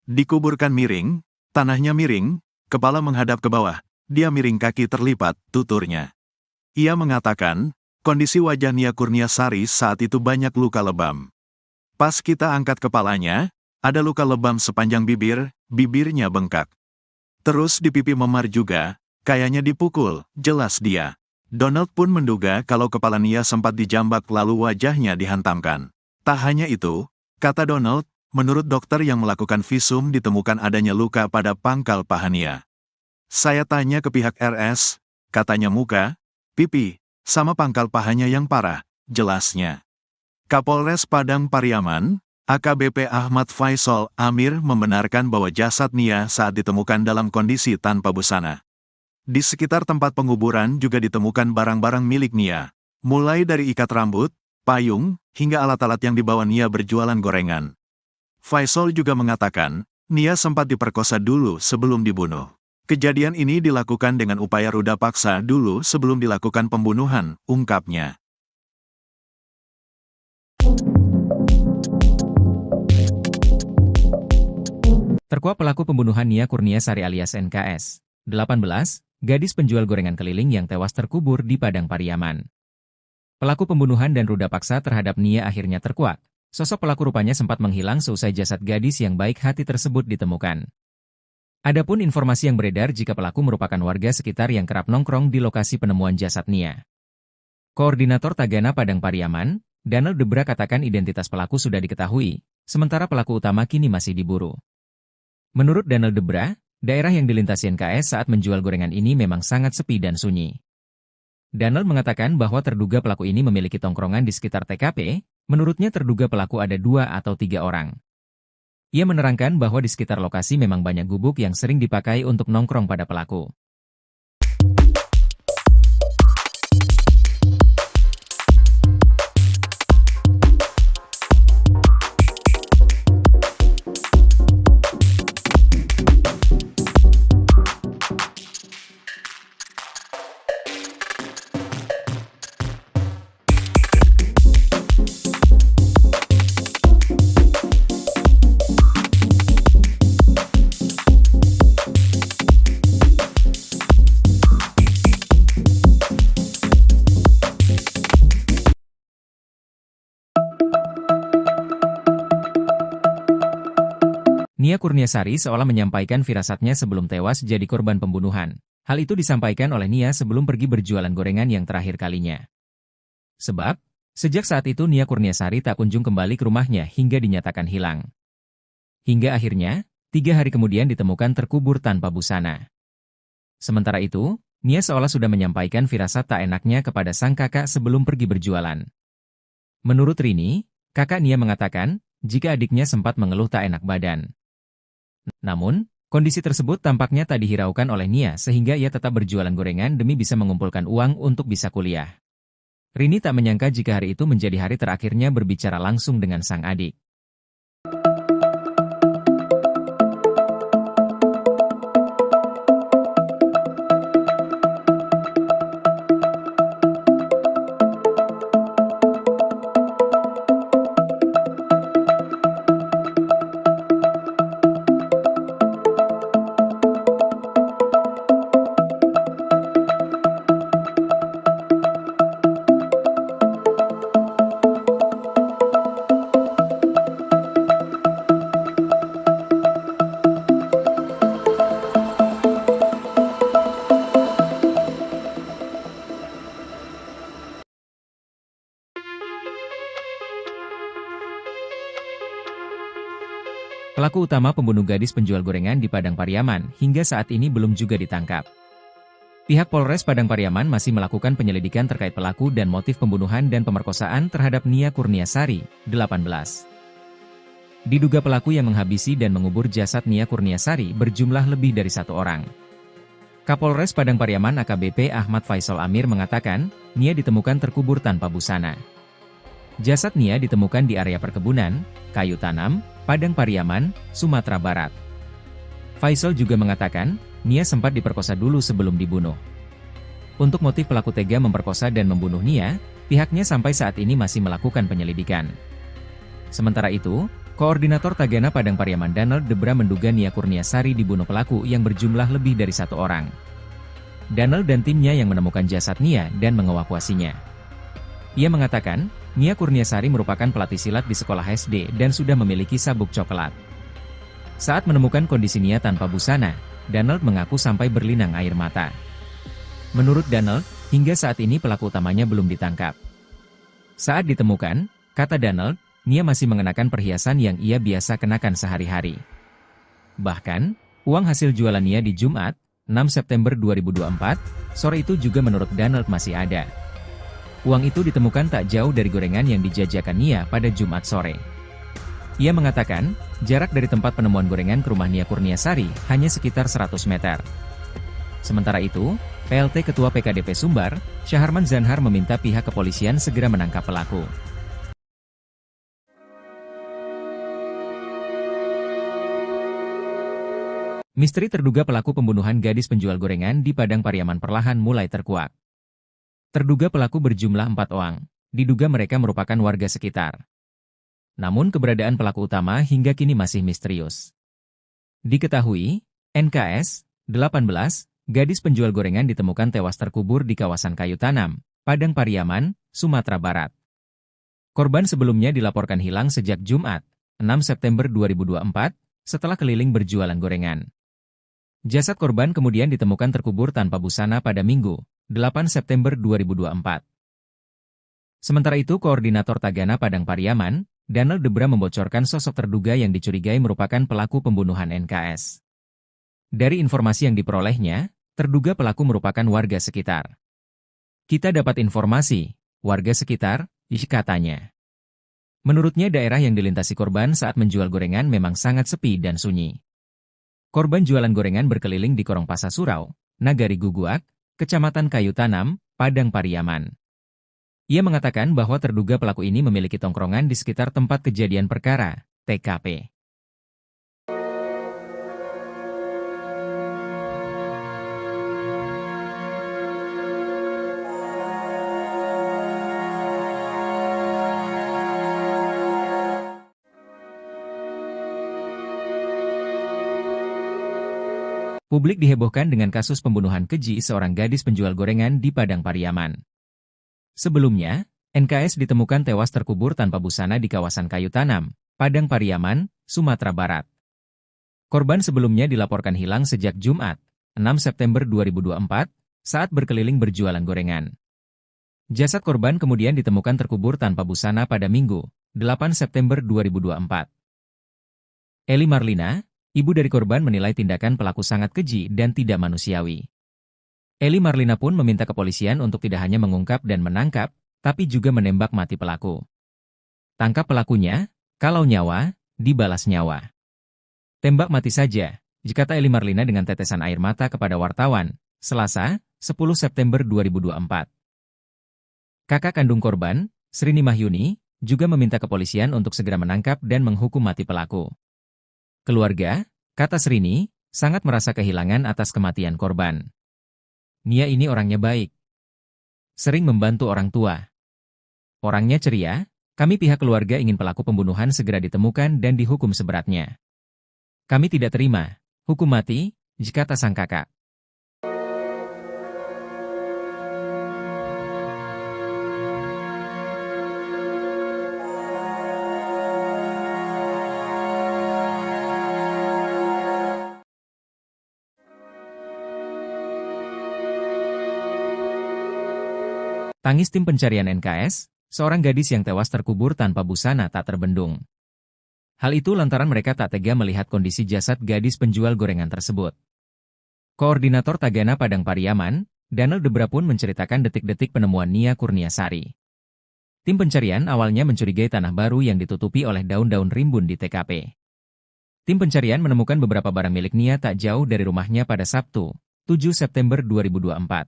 Dikuburkan miring, tanahnya miring, kepala menghadap ke bawah, dia miring kaki terlipat, tuturnya. Ia mengatakan, kondisi wajah Nia Kurniasari saat itu banyak luka lebam. Pas kita angkat kepalanya, ada luka lebam sepanjang bibir, bibirnya bengkak. Terus di pipi memar juga, kayaknya dipukul, jelas dia. Donald pun menduga kalau kepala Nia sempat dijambak lalu wajahnya dihantamkan. Tak hanya itu, kata Donald, menurut dokter yang melakukan visum ditemukan adanya luka pada pangkal paha Nia. Saya tanya ke pihak RS, katanya muka, pipi, sama pangkal pahanya yang parah, jelasnya. Kapolres Padang Pariaman, AKBP Ahmad Faisal Amir membenarkan bahwa jasad Nia saat ditemukan dalam kondisi tanpa busana. Di sekitar tempat penguburan juga ditemukan barang-barang milik Nia, mulai dari ikat rambut, payung, hingga alat-alat yang dibawa Nia berjualan gorengan. Faisal juga mengatakan, Nia sempat diperkosa dulu sebelum dibunuh. Kejadian ini dilakukan dengan upaya ruda paksa dulu sebelum dilakukan pembunuhan, ungkapnya. Terkuak pelaku pembunuhan Nia Kurniasari alias NKS, 18, gadis penjual gorengan keliling yang tewas terkubur di Padang Pariaman. Pelaku pembunuhan dan ruda paksa terhadap Nia akhirnya terkuak. Sosok pelaku rupanya sempat menghilang seusai jasad gadis yang baik hati tersebut ditemukan. Adapun informasi yang beredar jika pelaku merupakan warga sekitar yang kerap nongkrong di lokasi penemuan jasad Nia. Koordinator Tagana Padang Pariaman, Danel Debra katakan identitas pelaku sudah diketahui, sementara pelaku utama kini masih diburu. Menurut Danel Debra, daerah yang dilintasi NKS saat menjual gorengan ini memang sangat sepi dan sunyi. Danel mengatakan bahwa terduga pelaku ini memiliki tongkrongan di sekitar TKP, menurutnya terduga pelaku ada 2 atau 3 orang. Ia menerangkan bahwa di sekitar lokasi memang banyak gubuk yang sering dipakai untuk nongkrong pada pelaku. Nia Kurniasari seolah menyampaikan firasatnya sebelum tewas jadi korban pembunuhan. Hal itu disampaikan oleh Nia sebelum pergi berjualan gorengan yang terakhir kalinya. Sebab, sejak saat itu Nia Kurniasari tak kunjung kembali ke rumahnya hingga dinyatakan hilang. Hingga akhirnya, 3 hari kemudian ditemukan terkubur tanpa busana. Sementara itu, Nia seolah sudah menyampaikan firasat tak enaknya kepada sang kakak sebelum pergi berjualan. Menurut Rini, kakak Nia mengatakan, jika adiknya sempat mengeluh tak enak badan. Namun, kondisi tersebut tampaknya tak dihiraukan oleh Nia sehingga ia tetap berjualan gorengan demi bisa mengumpulkan uang untuk bisa kuliah. Rini tak menyangka jika hari itu menjadi hari terakhirnya berbicara langsung dengan sang adik. Pelaku utama pembunuh gadis penjual gorengan di Padang Pariaman hingga saat ini belum juga ditangkap. Pihak Polres Padang Pariaman masih melakukan penyelidikan terkait pelaku dan motif pembunuhan dan pemerkosaan terhadap Nia Kurniasari, 18. Diduga pelaku yang menghabisi dan mengubur jasad Nia Kurniasari berjumlah lebih dari 1 orang. Kapolres Padang Pariaman AKBP Ahmad Faisal Amir mengatakan, Nia ditemukan terkubur tanpa busana. Jasad Nia ditemukan di area perkebunan, kayu tanam, Padang Pariaman, Sumatera Barat. Faisal juga mengatakan, Nia sempat diperkosa dulu sebelum dibunuh. Untuk motif pelaku tega memperkosa dan membunuh Nia, pihaknya sampai saat ini masih melakukan penyelidikan. Sementara itu, Koordinator Tagana Padang Pariaman Danel Debra menduga Nia Kurniasari dibunuh pelaku yang berjumlah lebih dari 1 orang. Danel dan timnya yang menemukan jasad Nia dan mengevakuasinya. Ia mengatakan, Nia Kurniasari merupakan pelatih silat di sekolah SD dan sudah memiliki sabuk coklat. Saat menemukan kondisi Nia tanpa busana, Danel mengaku sampai berlinang air mata. Menurut Danel, hingga saat ini pelaku utamanya belum ditangkap. Saat ditemukan, kata Danel, Nia masih mengenakan perhiasan yang ia biasa kenakan sehari-hari. Bahkan, uang hasil jualan Nia di Jumat, 6 September 2024, sore itu juga menurut Danel masih ada. Uang itu ditemukan tak jauh dari gorengan yang dijajakan Nia pada Jumat sore. Ia mengatakan, jarak dari tempat penemuan gorengan ke rumah Nia Kurniasari hanya sekitar 100 meter. Sementara itu, PLT Ketua PKDP Sumbar, Syaharman Zanhar meminta pihak kepolisian segera menangkap pelaku. Misteri terduga pelaku pembunuhan gadis penjual gorengan di Padang Pariaman perlahan mulai terkuak. Terduga pelaku berjumlah 4 orang, diduga mereka merupakan warga sekitar. Namun keberadaan pelaku utama hingga kini masih misterius. Diketahui, NKS, 18, gadis penjual gorengan ditemukan tewas terkubur di kawasan kayu tanam, Padang Pariaman, Sumatera Barat. Korban sebelumnya dilaporkan hilang sejak Jumat, 6 September 2024, setelah keliling berjualan gorengan. Jasad korban kemudian ditemukan terkubur tanpa busana pada Minggu, 8 September 2024. Sementara itu, Koordinator Tagana Padang Pariaman, Danel Debra membocorkan sosok terduga yang dicurigai merupakan pelaku pembunuhan NKS. Dari informasi yang diperolehnya, terduga pelaku merupakan warga sekitar. Kita dapat informasi, warga sekitar, katanya. Menurutnya daerah yang dilintasi korban saat menjual gorengan memang sangat sepi dan sunyi. Korban jualan gorengan berkeliling di Korong Pasar Surau, Nagari Guguak, Kecamatan Kayu Tanam, Padang Pariaman. Ia mengatakan bahwa terduga pelaku ini memiliki tongkrongan di sekitar tempat kejadian perkara, TKP. Publik dihebohkan dengan kasus pembunuhan keji seorang gadis penjual gorengan di Padang Pariaman. Sebelumnya, NKS ditemukan tewas terkubur tanpa busana di kawasan Kayu Tanam, Padang Pariaman, Sumatera Barat. Korban sebelumnya dilaporkan hilang sejak Jumat, 6 September 2024, saat berkeliling berjualan gorengan. Jasad korban kemudian ditemukan terkubur tanpa busana pada Minggu, 8 September 2024. Eli Marlina, ibu dari korban, menilai tindakan pelaku sangat keji dan tidak manusiawi. Eli Marlina pun meminta kepolisian untuk tidak hanya mengungkap dan menangkap, tapi juga menembak mati pelaku. Tangkap pelakunya, kalau nyawa, dibalas nyawa. Tembak mati saja, kata Eli Marlina dengan tetesan air mata kepada wartawan, Selasa, 10 September 2024. Kakak kandung korban, Srini Mahyuni, juga meminta kepolisian untuk segera menangkap dan menghukum mati pelaku. Keluarga, kata Srini, sangat merasa kehilangan atas kematian korban. Nia ini orangnya baik. Sering membantu orang tua. Orangnya ceria, kami pihak keluarga ingin pelaku pembunuhan segera ditemukan dan dihukum seberatnya. Kami tidak terima hukum mati, kata sang kakak. Tangis tim pencarian NKS, seorang gadis yang tewas terkubur tanpa busana tak terbendung. Hal itu lantaran mereka tak tega melihat kondisi jasad gadis penjual gorengan tersebut. Koordinator Tagana Padang Pariaman, Danel Debra pun menceritakan detik-detik penemuan Nia Kurniasari. Tim pencarian awalnya mencurigai tanah baru yang ditutupi oleh daun-daun rimbun di TKP. Tim pencarian menemukan beberapa barang milik Nia tak jauh dari rumahnya pada Sabtu, 7 September 2024.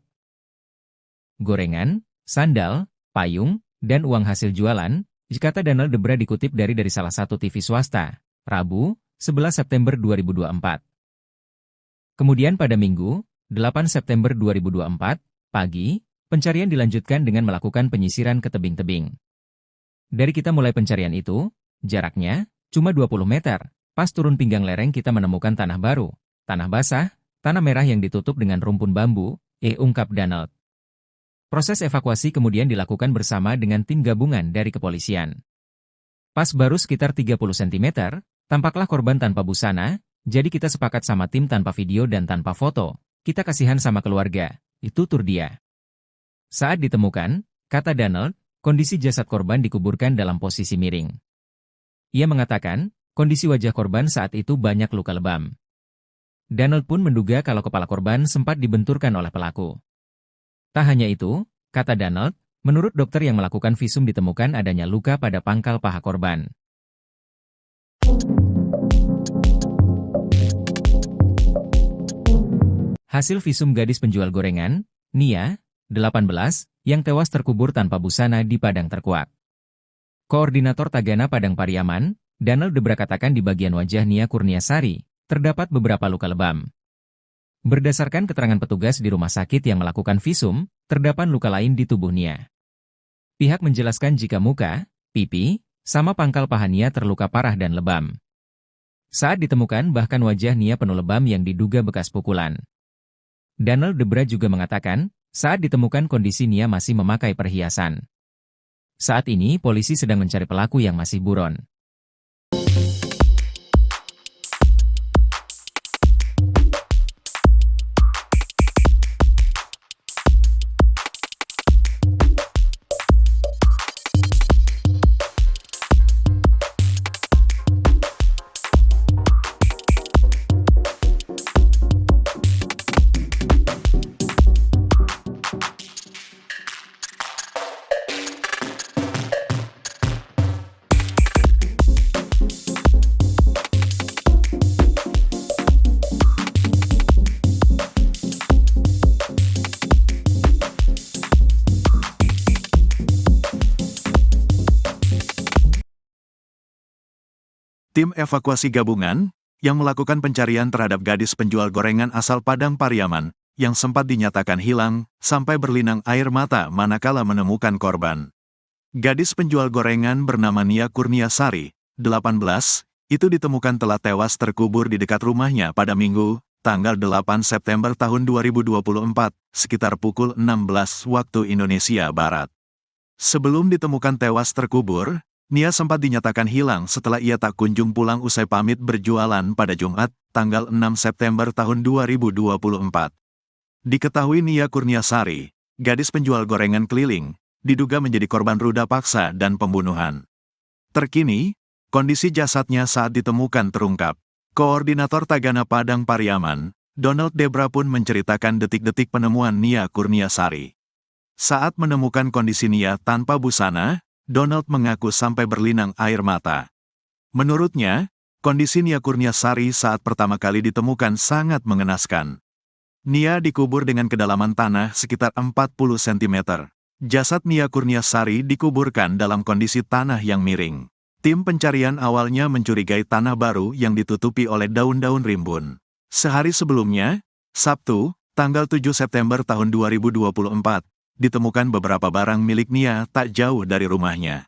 Gorengan, sandal, payung, dan uang hasil jualan, kata Danel Debra dikutip dari salah satu TV swasta, Rabu, 11 September 2024. Kemudian pada Minggu, 8 September 2024, pagi, pencarian dilanjutkan dengan melakukan penyisiran ke tebing-tebing. Dari kita mulai pencarian itu, jaraknya cuma 20 meter, pas turun pinggang lereng kita menemukan tanah baru, tanah basah, tanah merah yang ditutup dengan rumpun bambu, ungkap Danel. Proses evakuasi kemudian dilakukan bersama dengan tim gabungan dari kepolisian. Pas baru sekitar 30 cm, tampaklah korban tanpa busana, jadi kita sepakat sama tim tanpa video dan tanpa foto, kita kasihan sama keluarga, itu tutur dia. Saat ditemukan, kata Danel, kondisi jasad korban dikuburkan dalam posisi miring. Ia mengatakan, kondisi wajah korban saat itu banyak luka lebam. Danel pun menduga kalau kepala korban sempat dibenturkan oleh pelaku. Tak hanya itu, kata Danel, menurut dokter yang melakukan visum ditemukan adanya luka pada pangkal paha korban. Hasil visum gadis penjual gorengan, Nia, 18, yang tewas terkubur tanpa busana di Padang Terkuak. Koordinator Tagana Padang Pariaman, Danel Debra katakan di bagian wajah Nia Kurniasari, terdapat beberapa luka lebam. Berdasarkan keterangan petugas di rumah sakit yang melakukan visum, terdapat luka lain di tubuh Nia. Pihak menjelaskan jika muka, pipi, sama pangkal paha Nia terluka parah dan lebam. Saat ditemukan bahkan wajah Nia penuh lebam yang diduga bekas pukulan. Danel Debra juga mengatakan, saat ditemukan kondisi Nia masih memakai perhiasan. Saat ini polisi sedang mencari pelaku yang masih buron. Tim evakuasi gabungan yang melakukan pencarian terhadap gadis penjual gorengan asal Padang Pariaman yang sempat dinyatakan hilang sampai berlinang air mata manakala menemukan korban. Gadis penjual gorengan bernama Nia Kurniasari, 18, itu ditemukan telah tewas terkubur di dekat rumahnya pada Minggu, tanggal 8 September tahun 2024, sekitar pukul 16 waktu Indonesia Barat. Sebelum ditemukan tewas terkubur, Nia sempat dinyatakan hilang setelah ia tak kunjung pulang usai pamit berjualan pada Jumat, tanggal 6 September tahun 2024. Diketahui Nia Kurniasari, gadis penjual gorengan keliling, diduga menjadi korban ruda paksa dan pembunuhan. Terkini, kondisi jasadnya saat ditemukan terungkap. Koordinator Tagana Padang Pariaman, Donald Debra pun menceritakan detik-detik penemuan Nia Kurniasari. Saat menemukan kondisi Nia tanpa busana, Donald mengaku sampai berlinang air mata. Menurutnya, kondisi Nia Kurniasari saat pertama kali ditemukan sangat mengenaskan. Nia dikubur dengan kedalaman tanah sekitar 40 cm. Jasad Nia Kurniasari dikuburkan dalam kondisi tanah yang miring. Tim pencarian awalnya mencurigai tanah baru yang ditutupi oleh daun-daun rimbun. Sehari sebelumnya, Sabtu, tanggal 7 September tahun 2024, ditemukan beberapa barang milik Nia tak jauh dari rumahnya.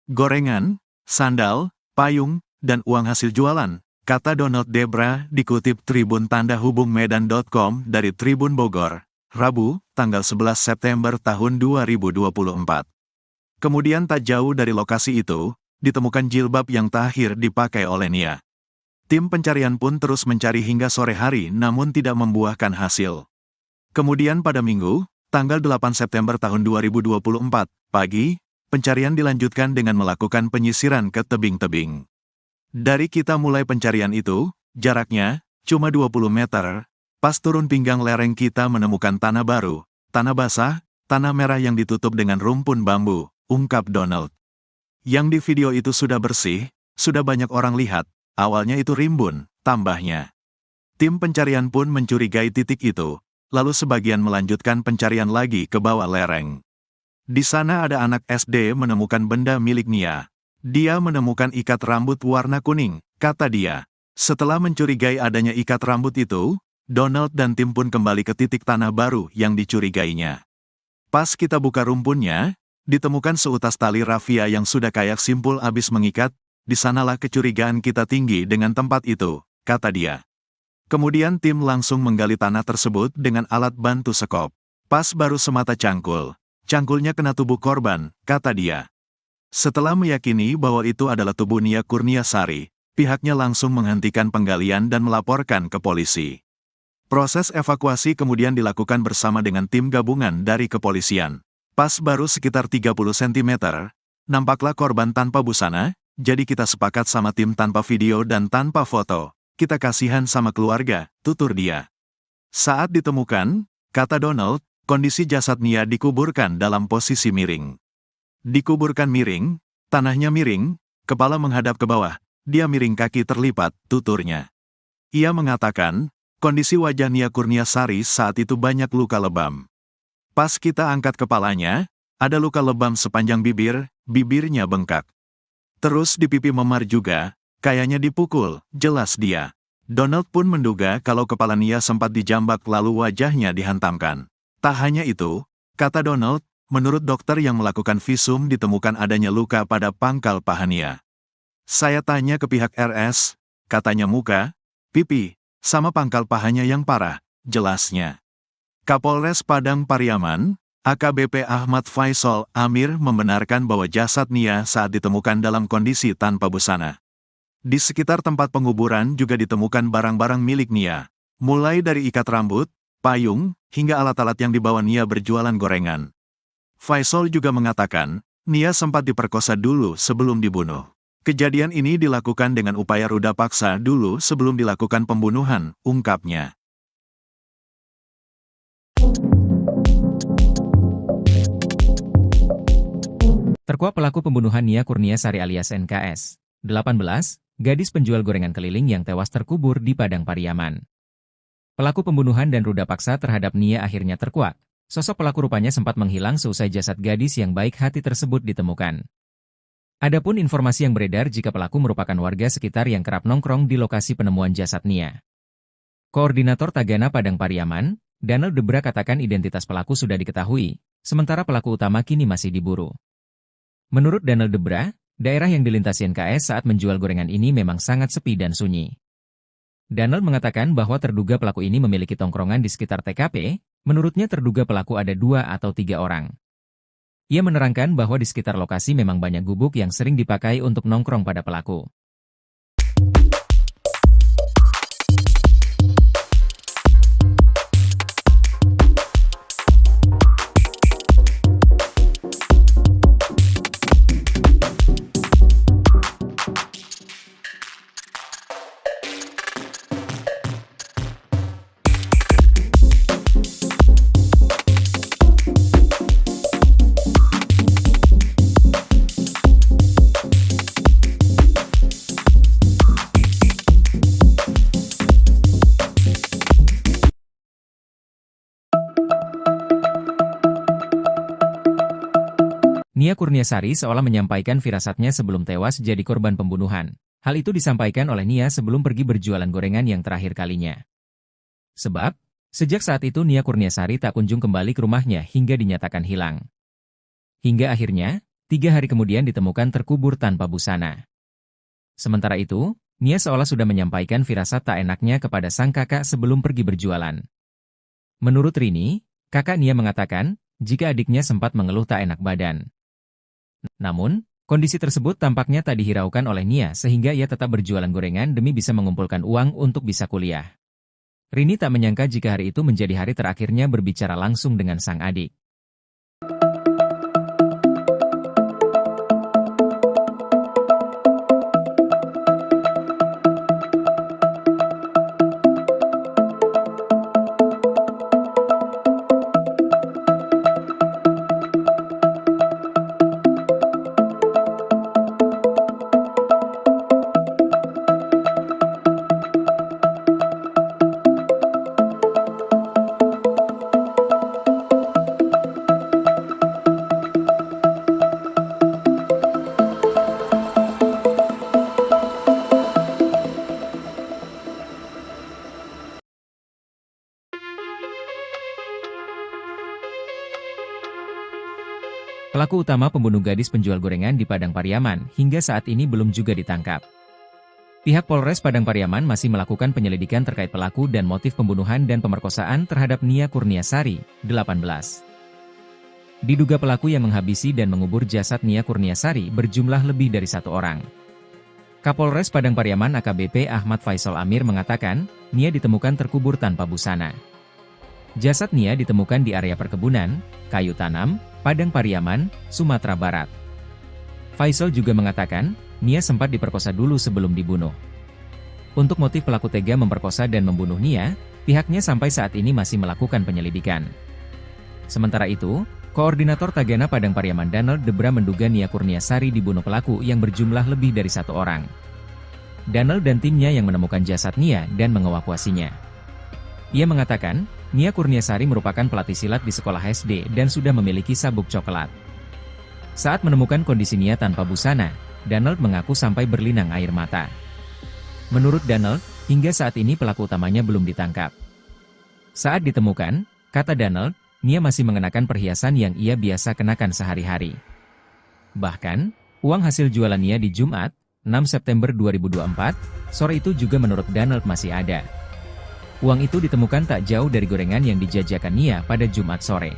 Gorengan, sandal, payung, dan uang hasil jualan, kata Donald Debra dikutip Tribun Tanda Hubung Medan.com dari Tribun Bogor, Rabu, tanggal 11 September tahun 2024. Kemudian tak jauh dari lokasi itu, ditemukan jilbab yang terakhir dipakai oleh Nia. Tim pencarian pun terus mencari hingga sore hari namun tidak membuahkan hasil. Kemudian pada Minggu, tanggal 8 September tahun 2024, pagi, pencarian dilanjutkan dengan melakukan penyisiran ke tebing-tebing. Dari kita mulai pencarian itu, jaraknya cuma 20 meter, pas turun pinggang lereng kita menemukan tanah baru, tanah basah, tanah merah yang ditutup dengan rumpun bambu, ungkap Donald. Yang di video itu sudah bersih, sudah banyak orang lihat, awalnya itu rimbun, tambahnya. Tim pencarian pun mencurigai titik itu. Lalu sebagian melanjutkan pencarian lagi ke bawah lereng. Di sana ada anak SD menemukan benda milik Nia. Dia menemukan ikat rambut warna kuning, kata dia. Setelah mencurigai adanya ikat rambut itu, Donald dan tim pun kembali ke titik tanah baru yang dicurigainya. Pas kita buka rumpunnya, ditemukan seutas tali rafia yang sudah kayak simpul abis mengikat, di sanalah kecurigaan kita tinggi dengan tempat itu, kata dia. Kemudian tim langsung menggali tanah tersebut dengan alat bantu sekop. Pas baru semata cangkul. Cangkulnya kena tubuh korban, kata dia. Setelah meyakini bahwa itu adalah tubuh Nia Kurniasari, pihaknya langsung menghentikan penggalian dan melaporkan ke polisi. Proses evakuasi kemudian dilakukan bersama dengan tim gabungan dari kepolisian. Pas baru sekitar 30 cm, nampaklah korban tanpa busana, jadi kita sepakat sama tim tanpa video dan tanpa foto. Kita kasihan sama keluarga, tutur dia. Saat ditemukan, kata Donald, kondisi jasad Nia dikuburkan dalam posisi miring. Dikuburkan miring, tanahnya miring, kepala menghadap ke bawah, dia miring kaki terlipat, tuturnya. Ia mengatakan, kondisi wajah Nia Kurniasari saat itu banyak luka lebam. Pas kita angkat kepalanya, ada luka lebam sepanjang bibir, bibirnya bengkak. Terus di pipi memar juga, kayaknya dipukul, jelas dia. Donald pun menduga kalau kepala Nia sempat dijambak lalu wajahnya dihantamkan. Tak hanya itu, kata Donald, menurut dokter yang melakukan visum ditemukan adanya luka pada pangkal paha Nia. Saya tanya ke pihak RS, katanya muka, pipi, sama pangkal pahanya yang parah, jelasnya. Kapolres Padang Pariaman, AKBP Ahmad Faisal Amir membenarkan bahwa jasad Nia saat ditemukan dalam kondisi tanpa busana. Di sekitar tempat penguburan juga ditemukan barang-barang milik Nia, mulai dari ikat rambut, payung, hingga alat-alat yang dibawa Nia berjualan gorengan. Faisal juga mengatakan, Nia sempat diperkosa dulu sebelum dibunuh. Kejadian ini dilakukan dengan upaya ruda paksa dulu sebelum dilakukan pembunuhan, ungkapnya. Terkuak pelaku pembunuhan Nia Kurniasari alias NKS, 18, gadis penjual gorengan keliling yang tewas terkubur di Padang Pariaman. Pelaku pembunuhan dan ruda paksa terhadap Nia akhirnya terkuak. Sosok pelaku rupanya sempat menghilang seusai jasad gadis yang baik hati tersebut ditemukan. Adapun informasi yang beredar jika pelaku merupakan warga sekitar yang kerap nongkrong di lokasi penemuan jasad Nia. Koordinator Tagana Padang Pariaman, Danel Debra katakan identitas pelaku sudah diketahui, sementara pelaku utama kini masih diburu. Menurut Danel Debra, daerah yang dilintasi NKS saat menjual gorengan ini memang sangat sepi dan sunyi. Danel mengatakan bahwa terduga pelaku ini memiliki tongkrongan di sekitar TKP, menurutnya terduga pelaku ada 2 atau 3 orang. Ia menerangkan bahwa di sekitar lokasi memang banyak gubuk yang sering dipakai untuk nongkrong pada pelaku. Nia Kurniasari seolah menyampaikan firasatnya sebelum tewas jadi korban pembunuhan. Hal itu disampaikan oleh Nia sebelum pergi berjualan gorengan yang terakhir kalinya. Sebab, sejak saat itu Nia Kurniasari tak kunjung kembali ke rumahnya hingga dinyatakan hilang. Hingga akhirnya, 3 hari kemudian ditemukan terkubur tanpa busana. Sementara itu, Nia seolah sudah menyampaikan firasat tak enaknya kepada sang kakak sebelum pergi berjualan. Menurut Rini, kakak Nia mengatakan, jika adiknya sempat mengeluh tak enak badan. Namun, kondisi tersebut tampaknya tak dihiraukan oleh Nia sehingga ia tetap berjualan gorengan demi bisa mengumpulkan uang untuk bisa kuliah. Rini tak menyangka jika hari itu menjadi hari terakhirnya berbicara langsung dengan sang adik. Pelaku utama pembunuh gadis penjual gorengan di Padang Pariaman hingga saat ini belum juga ditangkap. Pihak Polres Padang Pariaman masih melakukan penyelidikan terkait pelaku dan motif pembunuhan dan pemerkosaan terhadap Nia Kurniasari, 18. Diduga pelaku yang menghabisi dan mengubur jasad Nia Kurniasari berjumlah lebih dari 1 orang. Kapolres Padang Pariaman AKBP Ahmad Faisal Amir mengatakan, Nia ditemukan terkubur tanpa busana. Jasad Nia ditemukan di area perkebunan, kayu tanam, Padang Pariaman, Sumatera Barat. Faisal juga mengatakan, Nia sempat diperkosa dulu sebelum dibunuh. Untuk motif pelaku tega memperkosa dan membunuh Nia, pihaknya sampai saat ini masih melakukan penyelidikan. Sementara itu, Koordinator Tagana Padang Pariaman Danel Debra menduga Nia Kurniasari dibunuh pelaku yang berjumlah lebih dari 1 orang. Danel dan timnya yang menemukan jasad Nia dan mengevakuasinya. Ia mengatakan, Nia Kurniasari merupakan pelatih silat di sekolah SD dan sudah memiliki sabuk coklat. Saat menemukan kondisi Nia tanpa busana, Danel mengaku sampai berlinang air mata. Menurut Danel, hingga saat ini pelaku utamanya belum ditangkap. Saat ditemukan, kata Danel, Nia masih mengenakan perhiasan yang ia biasa kenakan sehari-hari. Bahkan, uang hasil jualan Nia di Jumat, 6 September 2024, sore itu juga menurut Danel masih ada. Uang itu ditemukan tak jauh dari gorengan yang dijajakan Nia pada Jumat sore.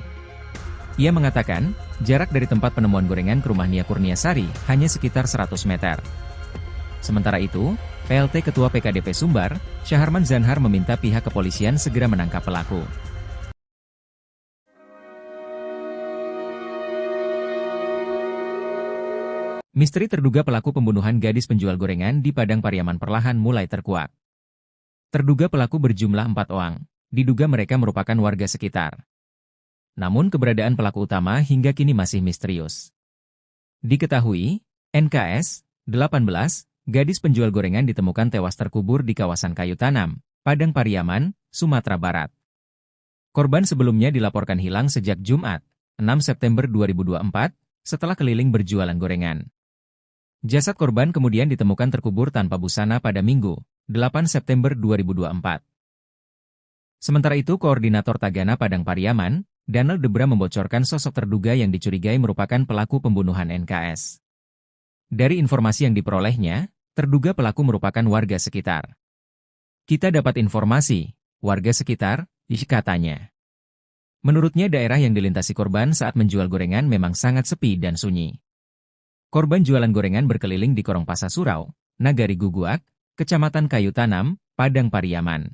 Ia mengatakan, jarak dari tempat penemuan gorengan ke rumah Nia Kurniasari hanya sekitar 100 meter. Sementara itu, PLT Ketua PKDP Sumbar, Syaharman Zanhar meminta pihak kepolisian segera menangkap pelaku. Misteri terduga pelaku pembunuhan gadis penjual gorengan di Padang Pariaman perlahan mulai terkuak. Terduga pelaku berjumlah 4 orang, diduga mereka merupakan warga sekitar. Namun keberadaan pelaku utama hingga kini masih misterius. Diketahui, NKS, 18, gadis penjual gorengan ditemukan tewas terkubur di kawasan kayu tanam, Padang Pariaman, Sumatera Barat. Korban sebelumnya dilaporkan hilang sejak Jumat, 6 September 2024, setelah keliling berjualan gorengan. Jasad korban kemudian ditemukan terkubur tanpa busana pada Minggu, 8 September 2024. Sementara itu, Koordinator Tagana Padang Pariaman, Danel Debra membocorkan sosok terduga yang dicurigai merupakan pelaku pembunuhan NKS. Dari informasi yang diperolehnya, terduga pelaku merupakan warga sekitar. Kita dapat informasi, warga sekitar, katanya. Menurutnya daerah yang dilintasi korban saat menjual gorengan memang sangat sepi dan sunyi. Korban jualan gorengan berkeliling di Korong Pasar Surau, Nagari Guguak, Kecamatan Kayu Tanam, Padang Pariaman.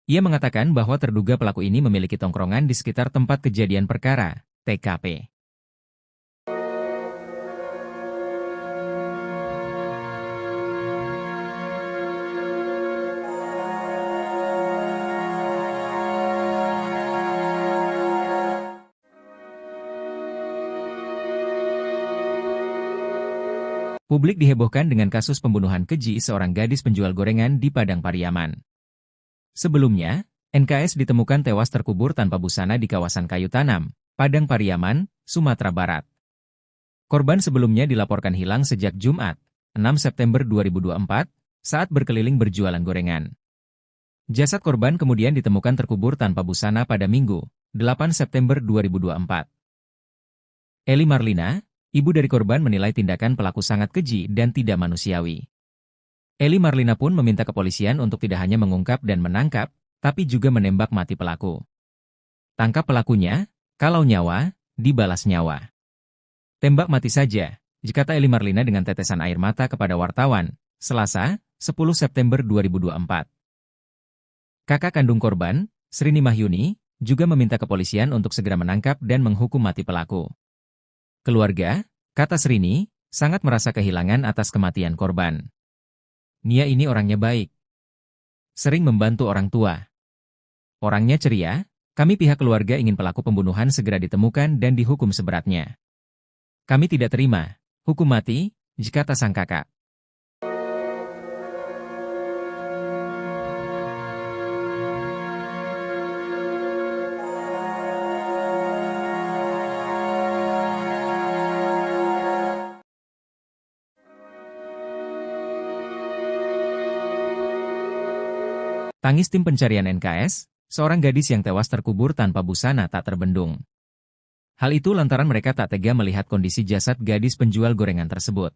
Ia mengatakan bahwa terduga pelaku ini memiliki tongkrongan di sekitar tempat kejadian perkara, TKP. Publik dihebohkan dengan kasus pembunuhan keji seorang gadis penjual gorengan di Padang Pariaman. Sebelumnya, NKS ditemukan tewas terkubur tanpa busana di kawasan Kayu Tanam, Padang Pariaman, Sumatera Barat. Korban sebelumnya dilaporkan hilang sejak Jumat, 6 September 2024, saat berkeliling berjualan gorengan. Jasad korban kemudian ditemukan terkubur tanpa busana pada Minggu, 8 September 2024. Eli Marlina, ibu dari korban, menilai tindakan pelaku sangat keji dan tidak manusiawi. Eli Marlina pun meminta kepolisian untuk tidak hanya mengungkap dan menangkap, tapi juga menembak mati pelaku. Tangkap pelakunya, kalau nyawa, dibalas nyawa. Tembak mati saja, kata Eli Marlina dengan tetesan air mata kepada wartawan, Selasa, 10 September 2024. Kakak kandung korban, Srini Mahyuni, juga meminta kepolisian untuk segera menangkap dan menghukum mati pelaku. Keluarga, kata Srini, sangat merasa kehilangan atas kematian korban. Nia ini orangnya baik. Sering membantu orang tua. Orangnya ceria, kami pihak keluarga ingin pelaku pembunuhan segera ditemukan dan dihukum seberatnya. Kami tidak terima hukum mati, kata sang kakak. Tangis tim pencarian NKS, seorang gadis yang tewas terkubur tanpa busana tak terbendung. Hal itu lantaran mereka tak tega melihat kondisi jasad gadis penjual gorengan tersebut.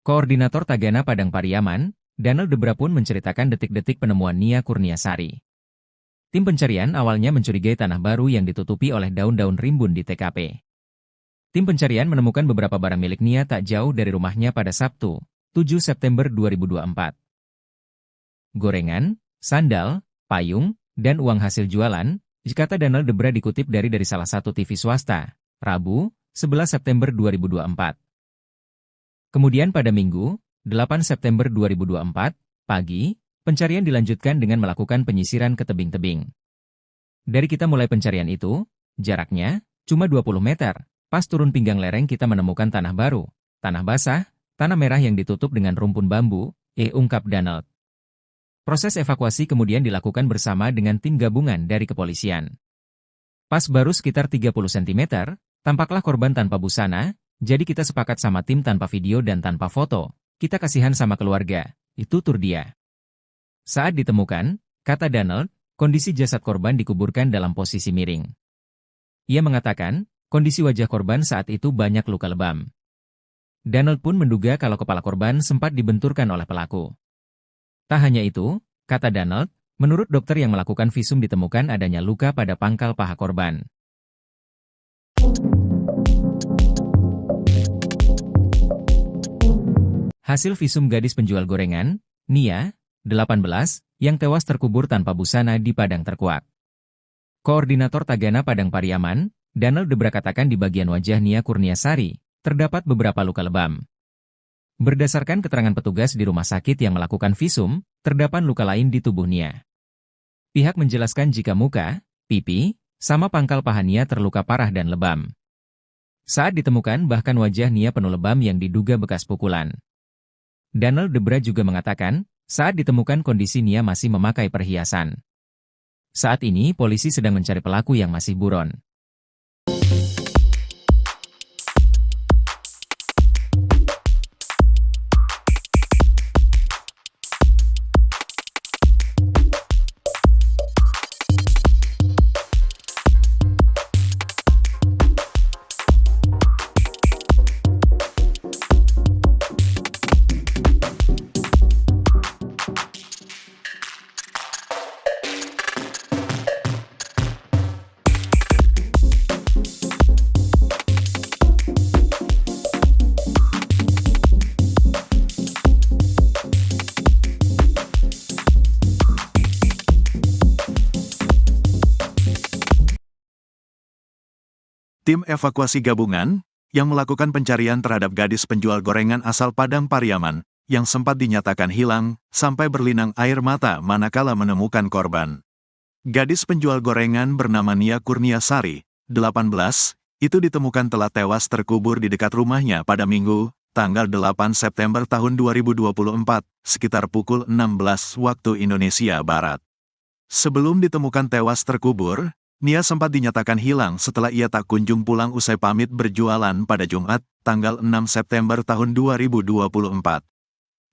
Koordinator Tagana Padang Pariaman, Danel Debra pun menceritakan detik-detik penemuan Nia Kurniasari. Tim pencarian awalnya mencurigai tanah baru yang ditutupi oleh daun-daun rimbun di TKP. Tim pencarian menemukan beberapa barang milik Nia tak jauh dari rumahnya pada Sabtu, 7 September 2024. Gorengan, sandal, payung, dan uang hasil jualan, kata Danel Debra dikutip dari salah satu TV swasta, Rabu, 11 September 2024. Kemudian pada Minggu, 8 September 2024, pagi, pencarian dilanjutkan dengan melakukan penyisiran ke tebing-tebing. Dari kita mulai pencarian itu, jaraknya cuma 20 meter, pas turun pinggang lereng kita menemukan tanah baru, tanah basah, tanah merah yang ditutup dengan rumpun bambu, ungkap Danel. Proses evakuasi kemudian dilakukan bersama dengan tim gabungan dari kepolisian. Pas baru sekitar 30 cm, tampaklah korban tanpa busana, jadi kita sepakat sama tim tanpa video dan tanpa foto, kita kasihan sama keluarga, itu tur dia. Saat ditemukan, kata Danel, kondisi jasad korban dikuburkan dalam posisi miring. Ia mengatakan, kondisi wajah korban saat itu banyak luka lebam. Danel pun menduga kalau kepala korban sempat dibenturkan oleh pelaku. Tak hanya itu, kata Danel, menurut dokter yang melakukan visum ditemukan adanya luka pada pangkal paha korban. Hasil visum gadis penjual gorengan, Nia, 18, yang tewas terkubur tanpa busana di Padang Terkuak. Koordinator Tagana Padang Pariaman, Danel Debra katakan di bagian wajah Nia Kurniasari, terdapat beberapa luka lebam. Berdasarkan keterangan petugas di rumah sakit yang melakukan visum, terdapat luka lain di tubuh Nia. Pihak menjelaskan jika muka, pipi, sama pangkal paha Nia terluka parah dan lebam. Saat ditemukan bahkan wajah Nia penuh lebam yang diduga bekas pukulan. Danel Debra juga mengatakan, saat ditemukan kondisi Nia masih memakai perhiasan. Saat ini polisi sedang mencari pelaku yang masih buron. Tim evakuasi gabungan yang melakukan pencarian terhadap gadis penjual gorengan asal Padang Pariaman yang sempat dinyatakan hilang sampai berlinang air mata manakala menemukan korban. Gadis penjual gorengan bernama Nia Kurniasari, 18, itu ditemukan telah tewas terkubur di dekat rumahnya pada Minggu, tanggal 8 September tahun 2024, sekitar pukul 16 waktu Indonesia Barat. Sebelum ditemukan tewas terkubur, Nia sempat dinyatakan hilang setelah ia tak kunjung pulang usai pamit berjualan pada Jumat, tanggal 6 September tahun 2024.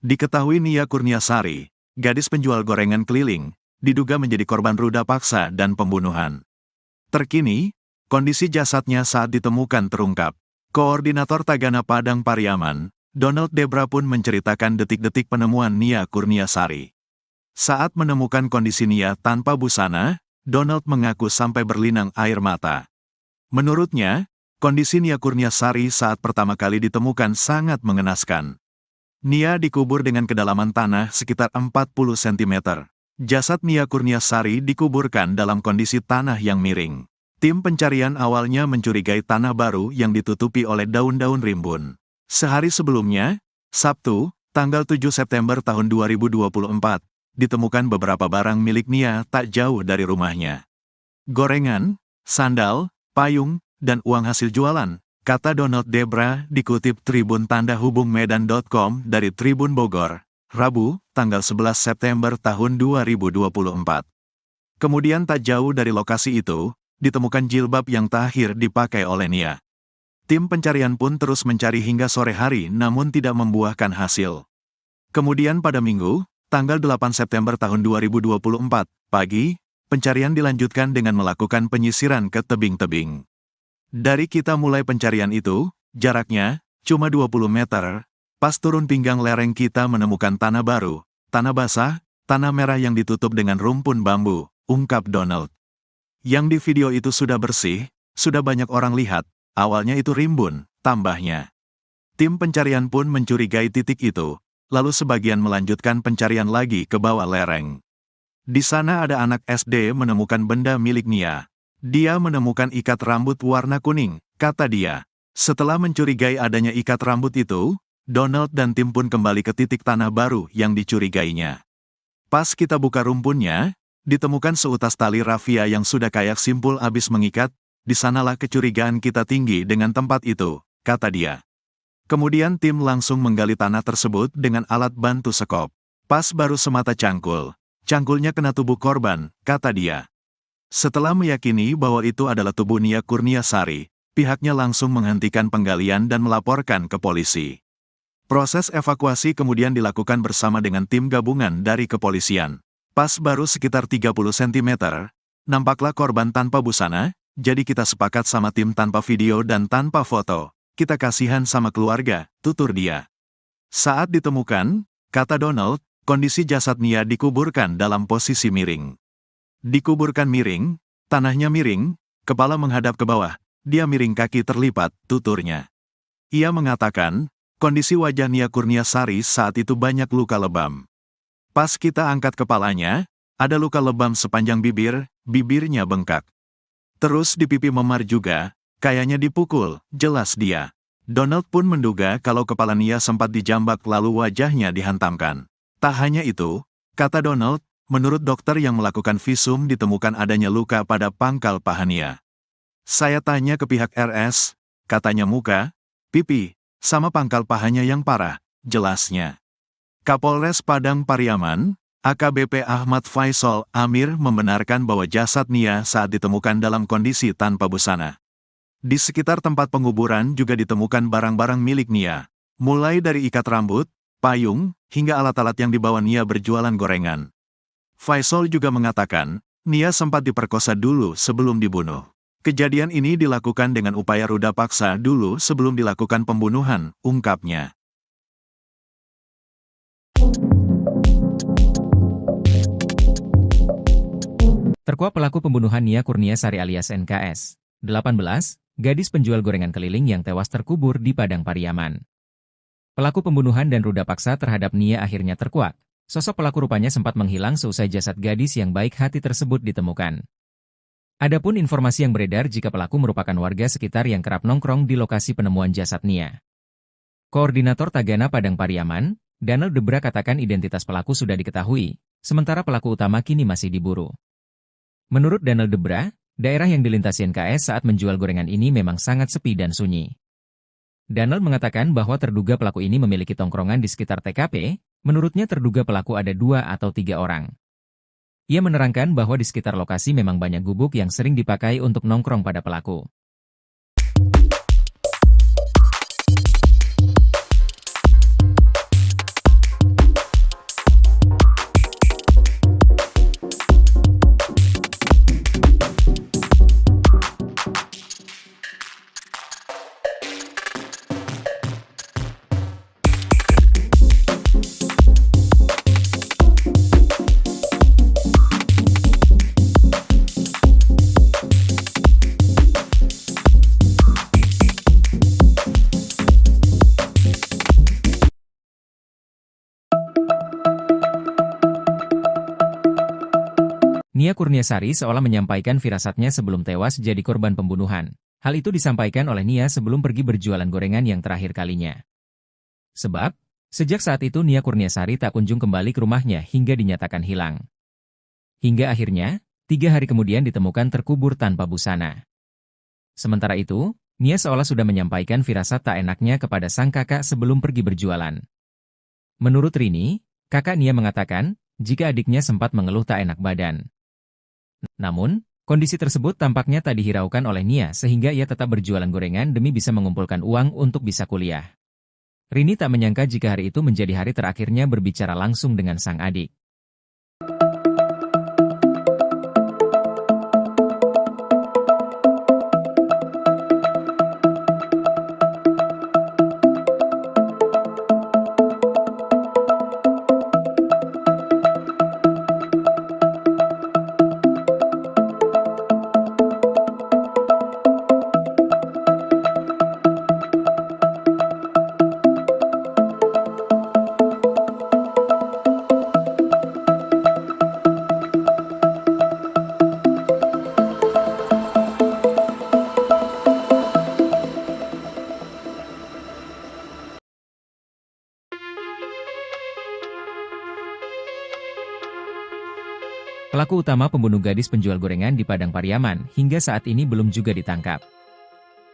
Diketahui Nia Kurniasari, gadis penjual gorengan keliling, diduga menjadi korban ruda paksa dan pembunuhan. Terkini, kondisi jasadnya saat ditemukan terungkap. Koordinator Tagana Padang Pariaman, Donald Debra pun menceritakan detik-detik penemuan Nia Kurniasari. Saat menemukan kondisi Nia tanpa busana, Donald mengaku sampai berlinang air mata. Menurutnya, kondisi Nia Kurniasari saat pertama kali ditemukan sangat mengenaskan. Nia dikubur dengan kedalaman tanah sekitar 40 cm. Jasad Nia Kurniasari dikuburkan dalam kondisi tanah yang miring. Tim pencarian awalnya mencurigai tanah baru yang ditutupi oleh daun-daun rimbun. Sehari sebelumnya, Sabtu, tanggal 7 September tahun 2024, ditemukan beberapa barang milik Nia tak jauh dari rumahnya. Gorengan, sandal, payung, dan uang hasil jualan, kata Donald Debra dikutip Tribun Tanda Hubung Medan.com dari Tribun Bogor, Rabu, tanggal 11 September tahun 2024. Kemudian tak jauh dari lokasi itu, ditemukan jilbab yang terakhir dipakai oleh Nia. Tim pencarian pun terus mencari hingga sore hari namun tidak membuahkan hasil. Kemudian pada Minggu, tanggal 8 September tahun 2024, pagi, pencarian dilanjutkan dengan melakukan penyisiran ke tebing-tebing. Dari kita mulai pencarian itu, jaraknya cuma 20 meter, pas turun pinggang lereng kita menemukan tanah baru, tanah basah, tanah merah yang ditutup dengan rumpun bambu, ungkap Donald. Yang di video itu sudah bersih, sudah banyak orang lihat, awalnya itu rimbun, tambahnya. Tim pencarian pun mencurigai titik itu. Lalu sebagian melanjutkan pencarian lagi ke bawah lereng. Di sana ada anak SD menemukan benda milik Nia. Dia menemukan ikat rambut warna kuning, kata dia. Setelah mencurigai adanya ikat rambut itu, Donald dan tim pun kembali ke titik tanah baru yang dicurigainya. Pas kita buka rumpunnya, ditemukan seutas tali rafia yang sudah kayak simpul habis mengikat, di sanalah kecurigaan kita tinggi dengan tempat itu, kata dia. Kemudian tim langsung menggali tanah tersebut dengan alat bantu sekop. Pas baru semata cangkul. Cangkulnya kena tubuh korban, kata dia. Setelah meyakini bahwa itu adalah tubuh Nia Kurniasari, pihaknya langsung menghentikan penggalian dan melaporkan ke polisi. Proses evakuasi kemudian dilakukan bersama dengan tim gabungan dari kepolisian. Pas baru sekitar 30 cm, nampaklah korban tanpa busana, jadi kita sepakat sama tim tanpa video dan tanpa foto. Kita kasihan sama keluarga, tutur dia. Saat ditemukan, kata Donald, kondisi jasad Nia dikuburkan dalam posisi miring. Dikuburkan miring, tanahnya miring, kepala menghadap ke bawah, dia miring kaki terlipat, tuturnya. Ia mengatakan, kondisi wajah Nia Kurniasari saat itu banyak luka lebam. Pas kita angkat kepalanya, ada luka lebam sepanjang bibir, bibirnya bengkak. Terus di pipi memar juga, kayaknya dipukul, jelas dia. Donald pun menduga kalau kepala Nia sempat dijambak lalu wajahnya dihantamkan. Tak hanya itu, kata Donald, menurut dokter yang melakukan visum ditemukan adanya luka pada pangkal paha Nia. Saya tanya ke pihak RS, katanya muka, pipi, sama pangkal pahanya yang parah, jelasnya. Kapolres Padang Pariaman, AKBP Ahmad Faisal Amir membenarkan bahwa jasad Nia saat ditemukan dalam kondisi tanpa busana. Di sekitar tempat penguburan juga ditemukan barang-barang milik Nia, mulai dari ikat rambut, payung, hingga alat-alat yang dibawa Nia berjualan gorengan. Faisal juga mengatakan, Nia sempat diperkosa dulu sebelum dibunuh. Kejadian ini dilakukan dengan upaya ruda paksa dulu sebelum dilakukan pembunuhan, ungkapnya. Terkuak pelaku pembunuhan Nia Kurniasari alias NKS, 18, gadis penjual gorengan keliling yang tewas terkubur di Padang Pariaman. Pelaku pembunuhan dan ruda paksa terhadap Nia akhirnya terkuak. Sosok pelaku rupanya sempat menghilang seusai jasad gadis yang baik hati tersebut ditemukan. Adapun informasi yang beredar jika pelaku merupakan warga sekitar yang kerap nongkrong di lokasi penemuan jasad Nia. Koordinator Tagana Padang Pariaman, Danel Debra katakan identitas pelaku sudah diketahui, sementara pelaku utama kini masih diburu. Menurut Danel Debra, daerah yang dilintasi NKS saat menjual gorengan ini memang sangat sepi dan sunyi. Danel mengatakan bahwa terduga pelaku ini memiliki tongkrongan di sekitar TKP, menurutnya terduga pelaku ada 2 atau 3 orang. Ia menerangkan bahwa di sekitar lokasi memang banyak gubuk yang sering dipakai untuk nongkrong pada pelaku. Nia Kurniasari seolah menyampaikan firasatnya sebelum tewas jadi korban pembunuhan. Hal itu disampaikan oleh Nia sebelum pergi berjualan gorengan yang terakhir kalinya. Sebab, sejak saat itu Nia Kurniasari tak kunjung kembali ke rumahnya hingga dinyatakan hilang. Hingga akhirnya, 3 hari kemudian ditemukan terkubur tanpa busana. Sementara itu, Nia seolah sudah menyampaikan firasat tak enaknya kepada sang kakak sebelum pergi berjualan. Menurut Rini, kakak Nia mengatakan, jika adiknya sempat mengeluh tak enak badan. Namun, kondisi tersebut tampaknya tak dihiraukan oleh Nia sehingga ia tetap berjualan gorengan demi bisa mengumpulkan uang untuk bisa kuliah. Rini tak menyangka jika hari itu menjadi hari terakhirnya berbicara langsung dengan sang adik. Pelaku utama pembunuh gadis penjual gorengan di Padang Pariaman hingga saat ini belum juga ditangkap.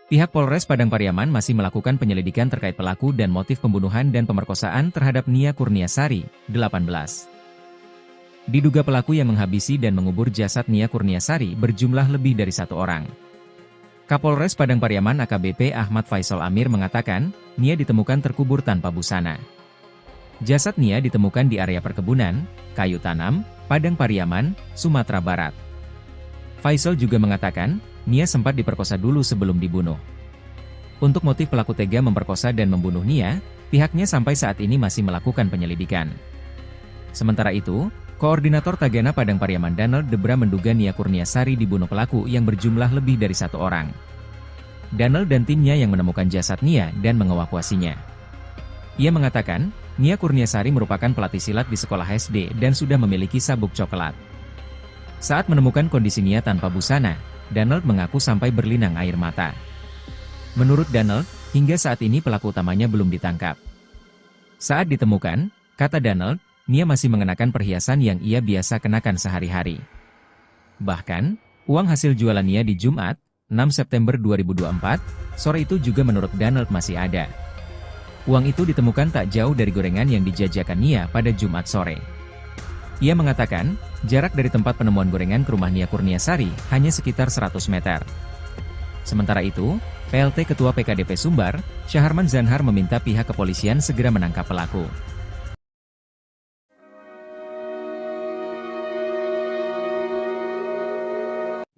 Pihak Polres Padang Pariaman masih melakukan penyelidikan terkait pelaku dan motif pembunuhan dan pemerkosaan terhadap Nia Kurniasari, 18. Diduga pelaku yang menghabisi dan mengubur jasad Nia Kurniasari berjumlah lebih dari 1 orang. Kapolres Padang Pariaman AKBP Ahmad Faisal Amir mengatakan, Nia ditemukan terkubur tanpa busana. Jasad Nia ditemukan di area perkebunan, kayu tanam, Padang Pariaman, Sumatera Barat. Faisal juga mengatakan, Nia sempat diperkosa dulu sebelum dibunuh. Untuk motif pelaku tega memperkosa dan membunuh Nia, pihaknya sampai saat ini masih melakukan penyelidikan. Sementara itu, Koordinator Tagana Padang Pariaman Danel Debra menduga Nia Kurniasari dibunuh pelaku yang berjumlah lebih dari 1 orang. Danel dan timnya yang menemukan jasad Nia dan mengevakuasinya. Ia mengatakan, Nia Kurniasari merupakan pelatih silat di sekolah SD dan sudah memiliki sabuk coklat. Saat menemukan kondisi Nia tanpa busana, Danel mengaku sampai berlinang air mata. Menurut Danel, hingga saat ini pelaku utamanya belum ditangkap. Saat ditemukan, kata Danel, Nia masih mengenakan perhiasan yang ia biasa kenakan sehari-hari. Bahkan, uang hasil jualan Nia di Jumat, 6 September 2024, sore itu juga menurut Danel masih ada. Uang itu ditemukan tak jauh dari gorengan yang dijajakan Nia pada Jumat sore. Ia mengatakan, jarak dari tempat penemuan gorengan ke rumah Nia Kurniasari hanya sekitar 100 meter. Sementara itu, PLT Ketua PKDP Sumbar, Syaharman Zanhar meminta pihak kepolisian segera menangkap pelaku.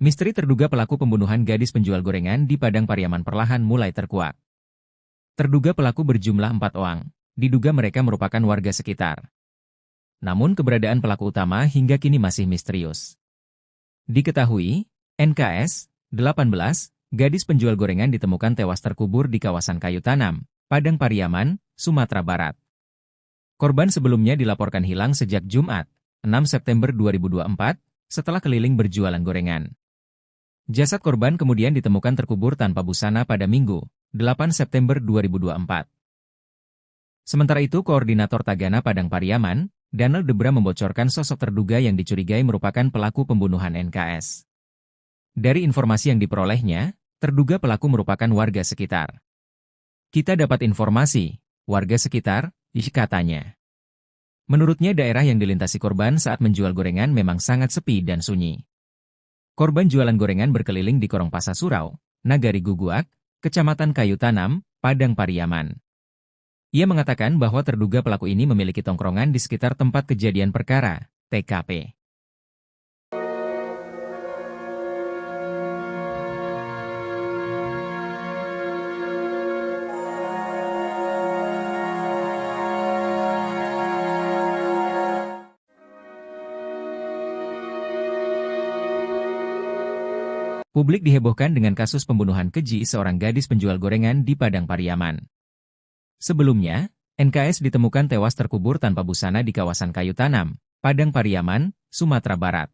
Misteri terduga pelaku pembunuhan gadis penjual gorengan di Padang Pariaman perlahan mulai terkuak. Terduga pelaku berjumlah 4 orang, diduga mereka merupakan warga sekitar. Namun keberadaan pelaku utama hingga kini masih misterius. Diketahui, NKS, 18, gadis penjual gorengan ditemukan tewas terkubur di kawasan kayu tanam, Padang Pariaman, Sumatera Barat. Korban sebelumnya dilaporkan hilang sejak Jumat, 6 September 2024, setelah keliling berjualan gorengan. Jasad korban kemudian ditemukan terkubur tanpa busana pada Minggu, 8 September 2024. Sementara itu, Koordinator Tagana Padang Pariaman, Danel Debra membocorkan sosok terduga yang dicurigai merupakan pelaku pembunuhan NKS. Dari informasi yang diperolehnya, terduga pelaku merupakan warga sekitar. Kita dapat informasi, warga sekitar, katanya. Menurutnya daerah yang dilintasi korban saat menjual gorengan memang sangat sepi dan sunyi. Korban jualan gorengan berkeliling di Korong Pasar Surau, Nagari Guguak, Kecamatan Kayu Tanam, Padang Pariaman. Ia mengatakan bahwa terduga pelaku ini memiliki tongkrongan di sekitar tempat kejadian perkara, TKP. Publik dihebohkan dengan kasus pembunuhan keji seorang gadis penjual gorengan di Padang Pariaman. Sebelumnya, NKS ditemukan tewas terkubur tanpa busana di kawasan Kayu Tanam, Padang Pariaman, Sumatera Barat.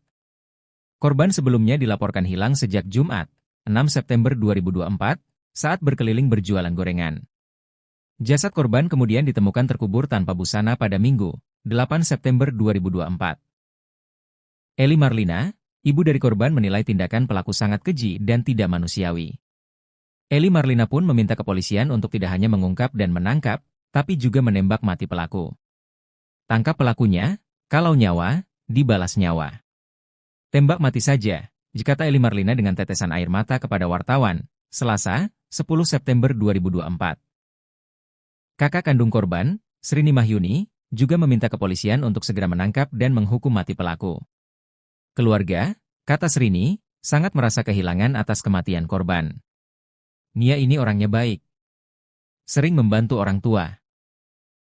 Korban sebelumnya dilaporkan hilang sejak Jumat, 6 September 2024, saat berkeliling berjualan gorengan. Jasad korban kemudian ditemukan terkubur tanpa busana pada Minggu, 8 September 2024. Eli Marlina, ibu dari korban, menilai tindakan pelaku sangat keji dan tidak manusiawi. Eli Marlina pun meminta kepolisian untuk tidak hanya mengungkap dan menangkap, tapi juga menembak mati pelaku. Tangkap pelakunya, kalau nyawa, dibalas nyawa. Tembak mati saja, kata Eli Marlina dengan tetesan air mata kepada wartawan, Selasa, 10 September 2024. Kakak kandung korban, Srini Mahyuni, juga meminta kepolisian untuk segera menangkap dan menghukum mati pelaku. Keluarga, kata Srini, sangat merasa kehilangan atas kematian korban. Nia ini orangnya baik. Sering membantu orang tua.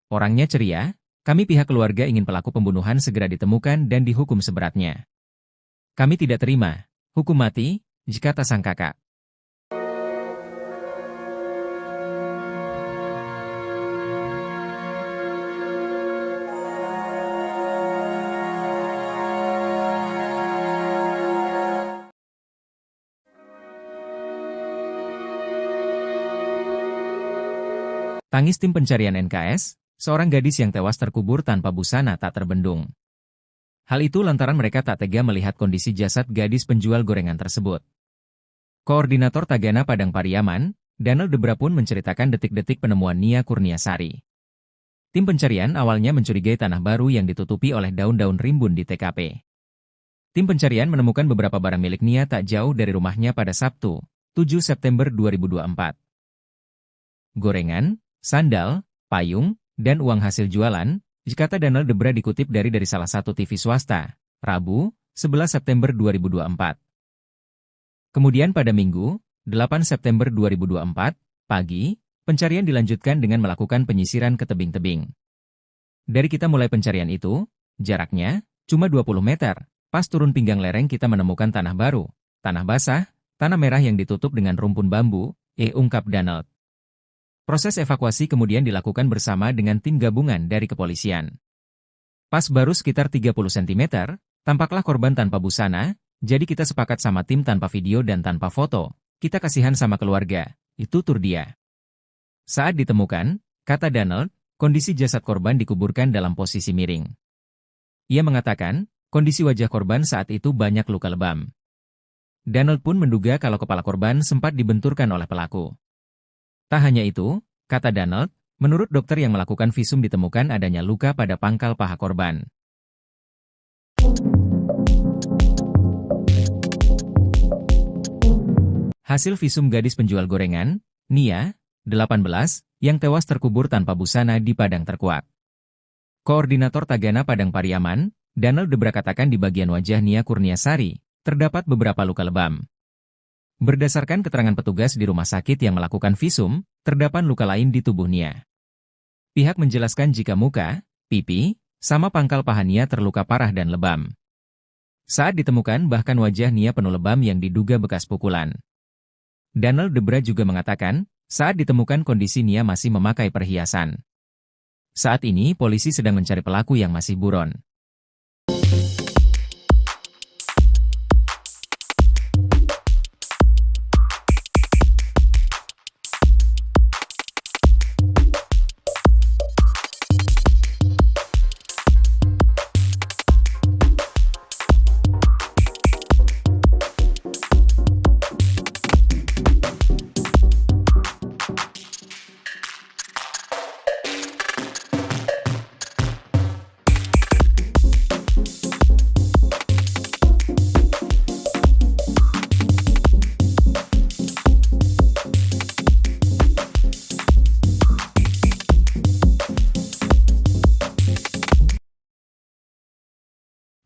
Orangnya ceria, kami pihak keluarga ingin pelaku pembunuhan segera ditemukan dan dihukum seberatnya. Kami tidak terima hukum mati, kata sang kakak. Tangis tim pencarian NKS, seorang gadis yang tewas terkubur tanpa busana tak terbendung. Hal itu lantaran mereka tak tega melihat kondisi jasad gadis penjual gorengan tersebut. Koordinator Tagana Padang Pariaman, Danel Debra pun menceritakan detik-detik penemuan Nia Kurniasari. Tim pencarian awalnya mencurigai tanah baru yang ditutupi oleh daun-daun rimbun di TKP. Tim pencarian menemukan beberapa barang milik Nia tak jauh dari rumahnya pada Sabtu, 7 September 2024. Gorengan, sandal, payung, dan uang hasil jualan, kata Danel Debra dikutip dari salah satu TV swasta, Rabu, 11 September 2024. Kemudian pada Minggu, 8 September 2024, pagi, pencarian dilanjutkan dengan melakukan penyisiran ke tebing-tebing. Dari kita mulai pencarian itu, jaraknya cuma 20 meter, pas turun pinggang lereng kita menemukan tanah baru, tanah basah, tanah merah yang ditutup dengan rumpun bambu, ungkap Danel. Proses evakuasi kemudian dilakukan bersama dengan tim gabungan dari kepolisian. Pas baru sekitar 30 cm, tampaklah korban tanpa busana, jadi kita sepakat sama tim tanpa video dan tanpa foto, kita kasihan sama keluarga, itu tur dia. Saat ditemukan, kata Danel, kondisi jasad korban dikuburkan dalam posisi miring. Ia mengatakan, kondisi wajah korban saat itu banyak luka lebam. Danel pun menduga kalau kepala korban sempat dibenturkan oleh pelaku. Tak hanya itu, kata Danel, menurut dokter yang melakukan visum ditemukan adanya luka pada pangkal paha korban. Hasil visum gadis penjual gorengan, Nia, 18, yang tewas terkubur tanpa busana di Padang Terkuak. Koordinator Tagana Padang Pariaman, Danel Debra katakan di bagian wajah Nia Kurniasari, terdapat beberapa luka lebam. Berdasarkan keterangan petugas di rumah sakit yang melakukan visum, terdapat luka lain di tubuh Nia. Pihak menjelaskan jika muka, pipi, sama pangkal paha Nia terluka parah dan lebam. Saat ditemukan bahkan wajah Nia penuh lebam yang diduga bekas pukulan. Danel Debra juga mengatakan, saat ditemukan kondisi Nia masih memakai perhiasan. Saat ini polisi sedang mencari pelaku yang masih buron.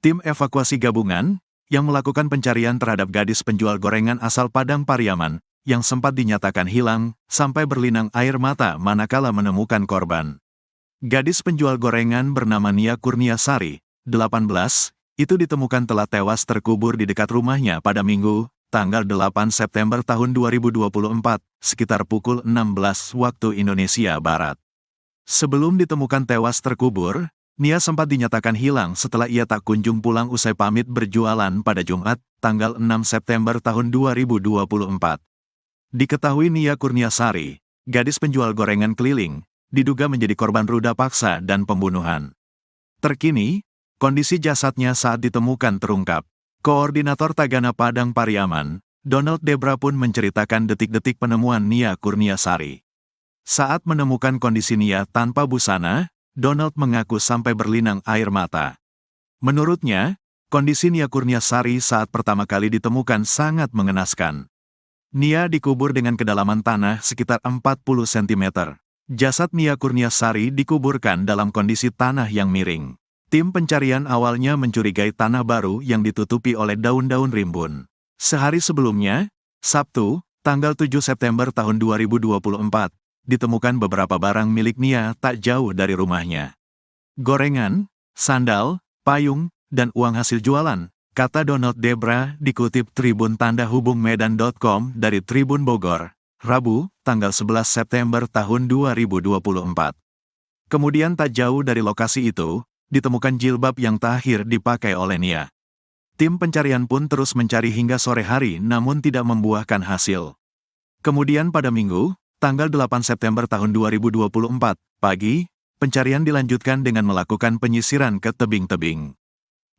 Tim evakuasi gabungan yang melakukan pencarian terhadap gadis penjual gorengan asal Padang Pariaman yang sempat dinyatakan hilang sampai berlinang air mata manakala menemukan korban. Gadis penjual gorengan bernama Nia Kurniasari, 18, itu ditemukan telah tewas terkubur di dekat rumahnya pada Minggu, tanggal 8 September tahun 2024, sekitar pukul 16 waktu Indonesia Barat. Sebelum ditemukan tewas terkubur, Nia sempat dinyatakan hilang setelah ia tak kunjung pulang usai pamit berjualan pada Jumat, tanggal 6 September tahun 2024. Diketahui Nia Kurniasari, gadis penjual gorengan keliling, diduga menjadi korban ruda paksa dan pembunuhan. Terkini, kondisi jasadnya saat ditemukan terungkap. Koordinator Tagana Padang Pariaman, Donald Debra pun menceritakan detik-detik penemuan Nia Kurniasari. Saat menemukan kondisi Nia tanpa busana, Donald mengaku sampai berlinang air mata. Menurutnya, kondisi Nia Kurniasari saat pertama kali ditemukan sangat mengenaskan. Nia dikubur dengan kedalaman tanah sekitar 40 cm. Jasad Nia Kurniasari dikuburkan dalam kondisi tanah yang miring. Tim pencarian awalnya mencurigai tanah baru yang ditutupi oleh daun-daun rimbun. Sehari sebelumnya, Sabtu, tanggal 7 September tahun 2024, ditemukan beberapa barang milik Nia tak jauh dari rumahnya. Gorengan, sandal, payung, dan uang hasil jualan, kata Donald Debra dikutip Tribun Tanda Hubung Medan.com dari Tribun Bogor, Rabu, tanggal 11 September tahun 2024. Kemudian tak jauh dari lokasi itu, ditemukan jilbab yang terakhir dipakai oleh Nia. Tim pencarian pun terus mencari hingga sore hari namun tidak membuahkan hasil. Kemudian pada Minggu, tanggal 8 September tahun 2024, pagi, pencarian dilanjutkan dengan melakukan penyisiran ke tebing-tebing.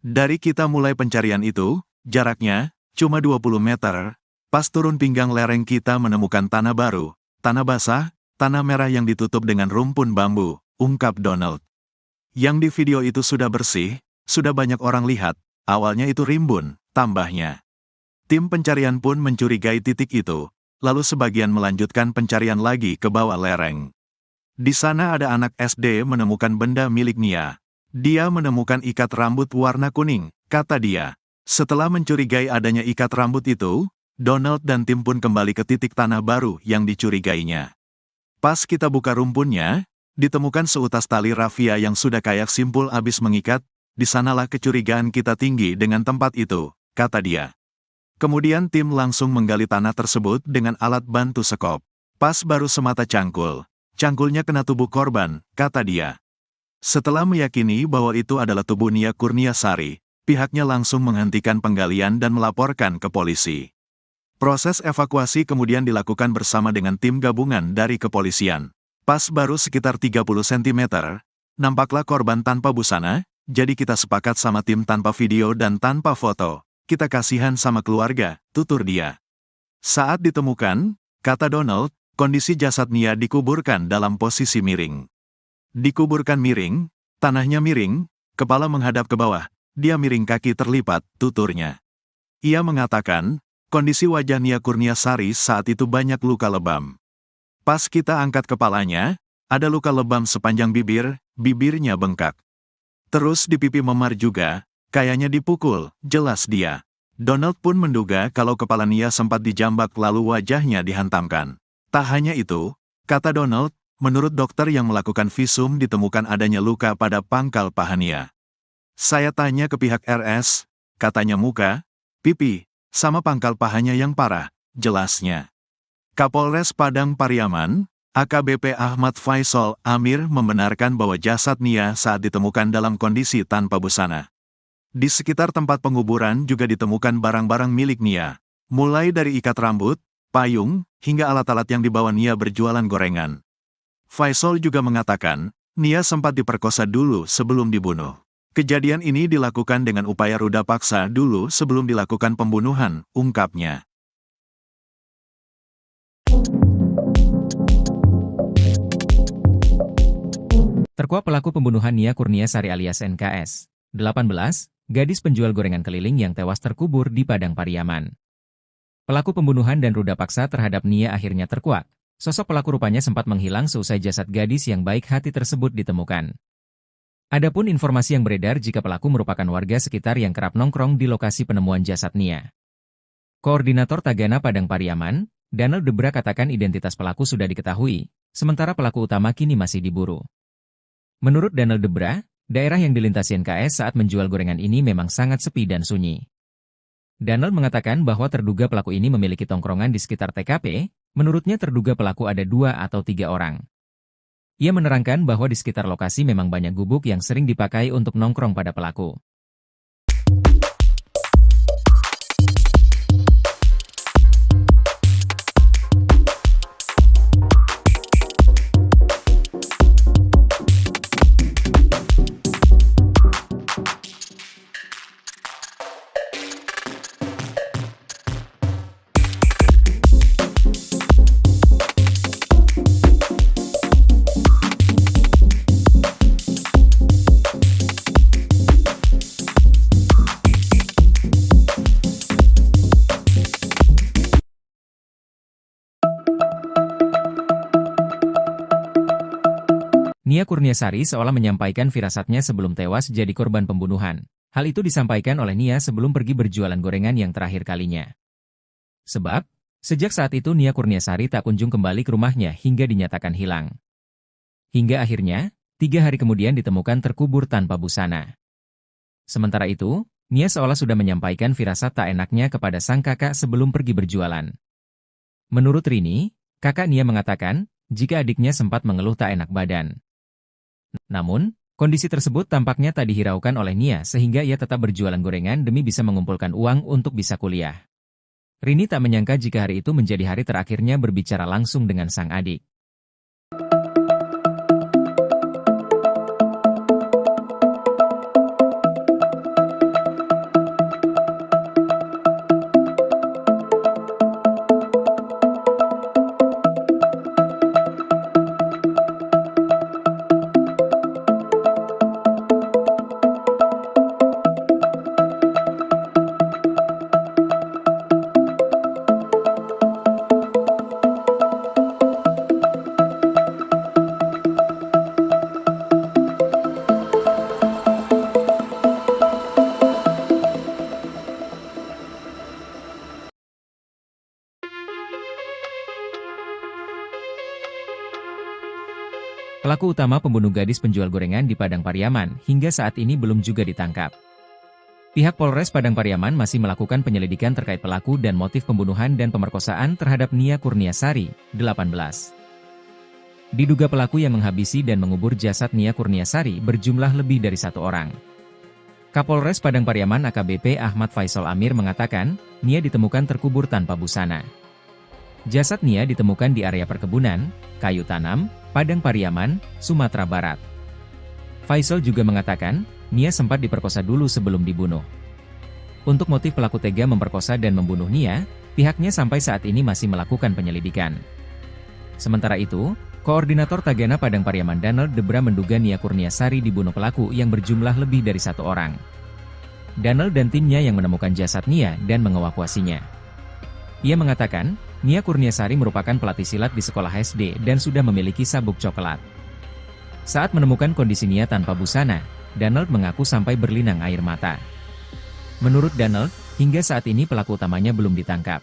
Dari kita mulai pencarian itu, jaraknya cuma 20 meter, pas turun pinggang lereng kita menemukan tanah baru, tanah basah, tanah merah yang ditutup dengan rumpun bambu, ungkap Donald. Yang di video itu sudah bersih, sudah banyak orang lihat, awalnya itu rimbun, tambahnya. Tim pencarian pun mencurigai titik itu, lalu sebagian melanjutkan pencarian lagi ke bawah lereng. Di sana ada anak SD menemukan benda milik Nia. Dia menemukan ikat rambut warna kuning, kata dia. Setelah mencurigai adanya ikat rambut itu, Donald dan tim pun kembali ke titik tanah baru yang dicurigainya. Pas kita buka rumpunnya, ditemukan seutas tali rafia yang sudah kayak simpul abis mengikat, di sanalah kecurigaan kita tinggi dengan tempat itu, kata dia. Kemudian tim langsung menggali tanah tersebut dengan alat bantu sekop. Pas baru semata cangkul. Cangkulnya kena tubuh korban, kata dia. Setelah meyakini bahwa itu adalah tubuh Nia Kurniasari, pihaknya langsung menghentikan penggalian dan melaporkan ke polisi. Proses evakuasi kemudian dilakukan bersama dengan tim gabungan dari kepolisian. Pas baru sekitar 30 cm, nampaklah korban tanpa busana, jadi kita sepakat sama tim tanpa video dan tanpa foto. Kita kasihan sama keluarga, tutur dia. Saat ditemukan, kata Donald, kondisi jasad Nia dikuburkan dalam posisi miring. Dikuburkan miring, tanahnya miring, kepala menghadap ke bawah, dia miring kaki terlipat, tuturnya. Ia mengatakan, kondisi wajah Nia Kurniasari saat itu banyak luka lebam. Pas kita angkat kepalanya, ada luka lebam sepanjang bibir, bibirnya bengkak. Terus di pipi memar juga, kayaknya dipukul, jelas dia. Donald pun menduga kalau kepala Nia sempat dijambak lalu wajahnya dihantamkan. Tak hanya itu, kata Donald, menurut dokter yang melakukan visum ditemukan adanya luka pada pangkal paha Nia. Saya tanya ke pihak RS, katanya muka, pipi, sama pangkal pahanya yang parah, jelasnya. Kapolres Padang Pariaman, AKBP Ahmad Faisal Amir membenarkan bahwa jasad Nia saat ditemukan dalam kondisi tanpa busana. Di sekitar tempat penguburan juga ditemukan barang-barang milik Nia, mulai dari ikat rambut, payung, hingga alat-alat yang dibawa Nia berjualan gorengan. Faisal juga mengatakan, Nia sempat diperkosa dulu sebelum dibunuh. Kejadian ini dilakukan dengan upaya ruda paksa dulu sebelum dilakukan pembunuhan, ungkapnya. Terkuak pelaku pembunuhan Nia Kurniasari alias NKS, 18, gadis penjual gorengan keliling yang tewas terkubur di Padang Pariaman. Pelaku pembunuhan dan ruda paksa terhadap Nia akhirnya terkuak. Sosok pelaku rupanya sempat menghilang seusai jasad gadis yang baik hati tersebut ditemukan. Adapun informasi yang beredar jika pelaku merupakan warga sekitar yang kerap nongkrong di lokasi penemuan jasad Nia. Koordinator Tagana Padang Pariaman, Donald Debra katakan identitas pelaku sudah diketahui, sementara pelaku utama kini masih diburu. Menurut Donald Debra, daerah yang dilintasi NKS saat menjual gorengan ini memang sangat sepi dan sunyi. Donald mengatakan bahwa terduga pelaku ini memiliki tongkrongan di sekitar TKP, menurutnya terduga pelaku ada 2 atau 3 orang. Ia menerangkan bahwa di sekitar lokasi memang banyak gubuk yang sering dipakai untuk nongkrong pada pelaku. Nia Kurniasari seolah menyampaikan firasatnya sebelum tewas jadi korban pembunuhan. Hal itu disampaikan oleh Nia sebelum pergi berjualan gorengan yang terakhir kalinya. Sebab, sejak saat itu Nia Kurniasari tak kunjung kembali ke rumahnya hingga dinyatakan hilang. Hingga akhirnya, 3 hari kemudian ditemukan terkubur tanpa busana. Sementara itu, Nia seolah sudah menyampaikan firasat tak enaknya kepada sang kakak sebelum pergi berjualan. Menurut Rini, kakak Nia mengatakan, jika adiknya sempat mengeluh tak enak badan. Namun, kondisi tersebut tampaknya tak dihiraukan oleh Nia sehingga ia tetap berjualan gorengan demi bisa mengumpulkan uang untuk bisa kuliah. Rini tak menyangka jika hari itu menjadi hari terakhirnya berbicara langsung dengan sang adik. Pelaku utama pembunuh gadis penjual gorengan di Padang Pariaman hingga saat ini belum juga ditangkap. Pihak Polres Padang Pariaman masih melakukan penyelidikan terkait pelaku dan motif pembunuhan dan pemerkosaan terhadap Nia Kurniasari, 18. Diduga pelaku yang menghabisi dan mengubur jasad Nia Kurniasari berjumlah lebih dari 1 orang. Kapolres Padang Pariaman AKBP Ahmad Faisal Amir mengatakan, Nia ditemukan terkubur tanpa busana. Jasad Nia ditemukan di area perkebunan, kayu tanam, Padang Pariaman, Sumatera Barat. Faisal juga mengatakan, Nia sempat diperkosa dulu sebelum dibunuh. Untuk motif pelaku tega memperkosa dan membunuh Nia, pihaknya sampai saat ini masih melakukan penyelidikan. Sementara itu, Koordinator Tagana Padang Pariaman Donald Debra menduga Nia Kurniasari dibunuh pelaku yang berjumlah lebih dari 1 orang. Donald dan timnya yang menemukan jasad Nia dan mengevakuasinya. Ia mengatakan, Nia Kurniasari merupakan pelatih silat di sekolah SD dan sudah memiliki sabuk coklat. Saat menemukan kondisi Nia tanpa busana, Donald mengaku sampai berlinang air mata. Menurut Donald, hingga saat ini pelaku utamanya belum ditangkap.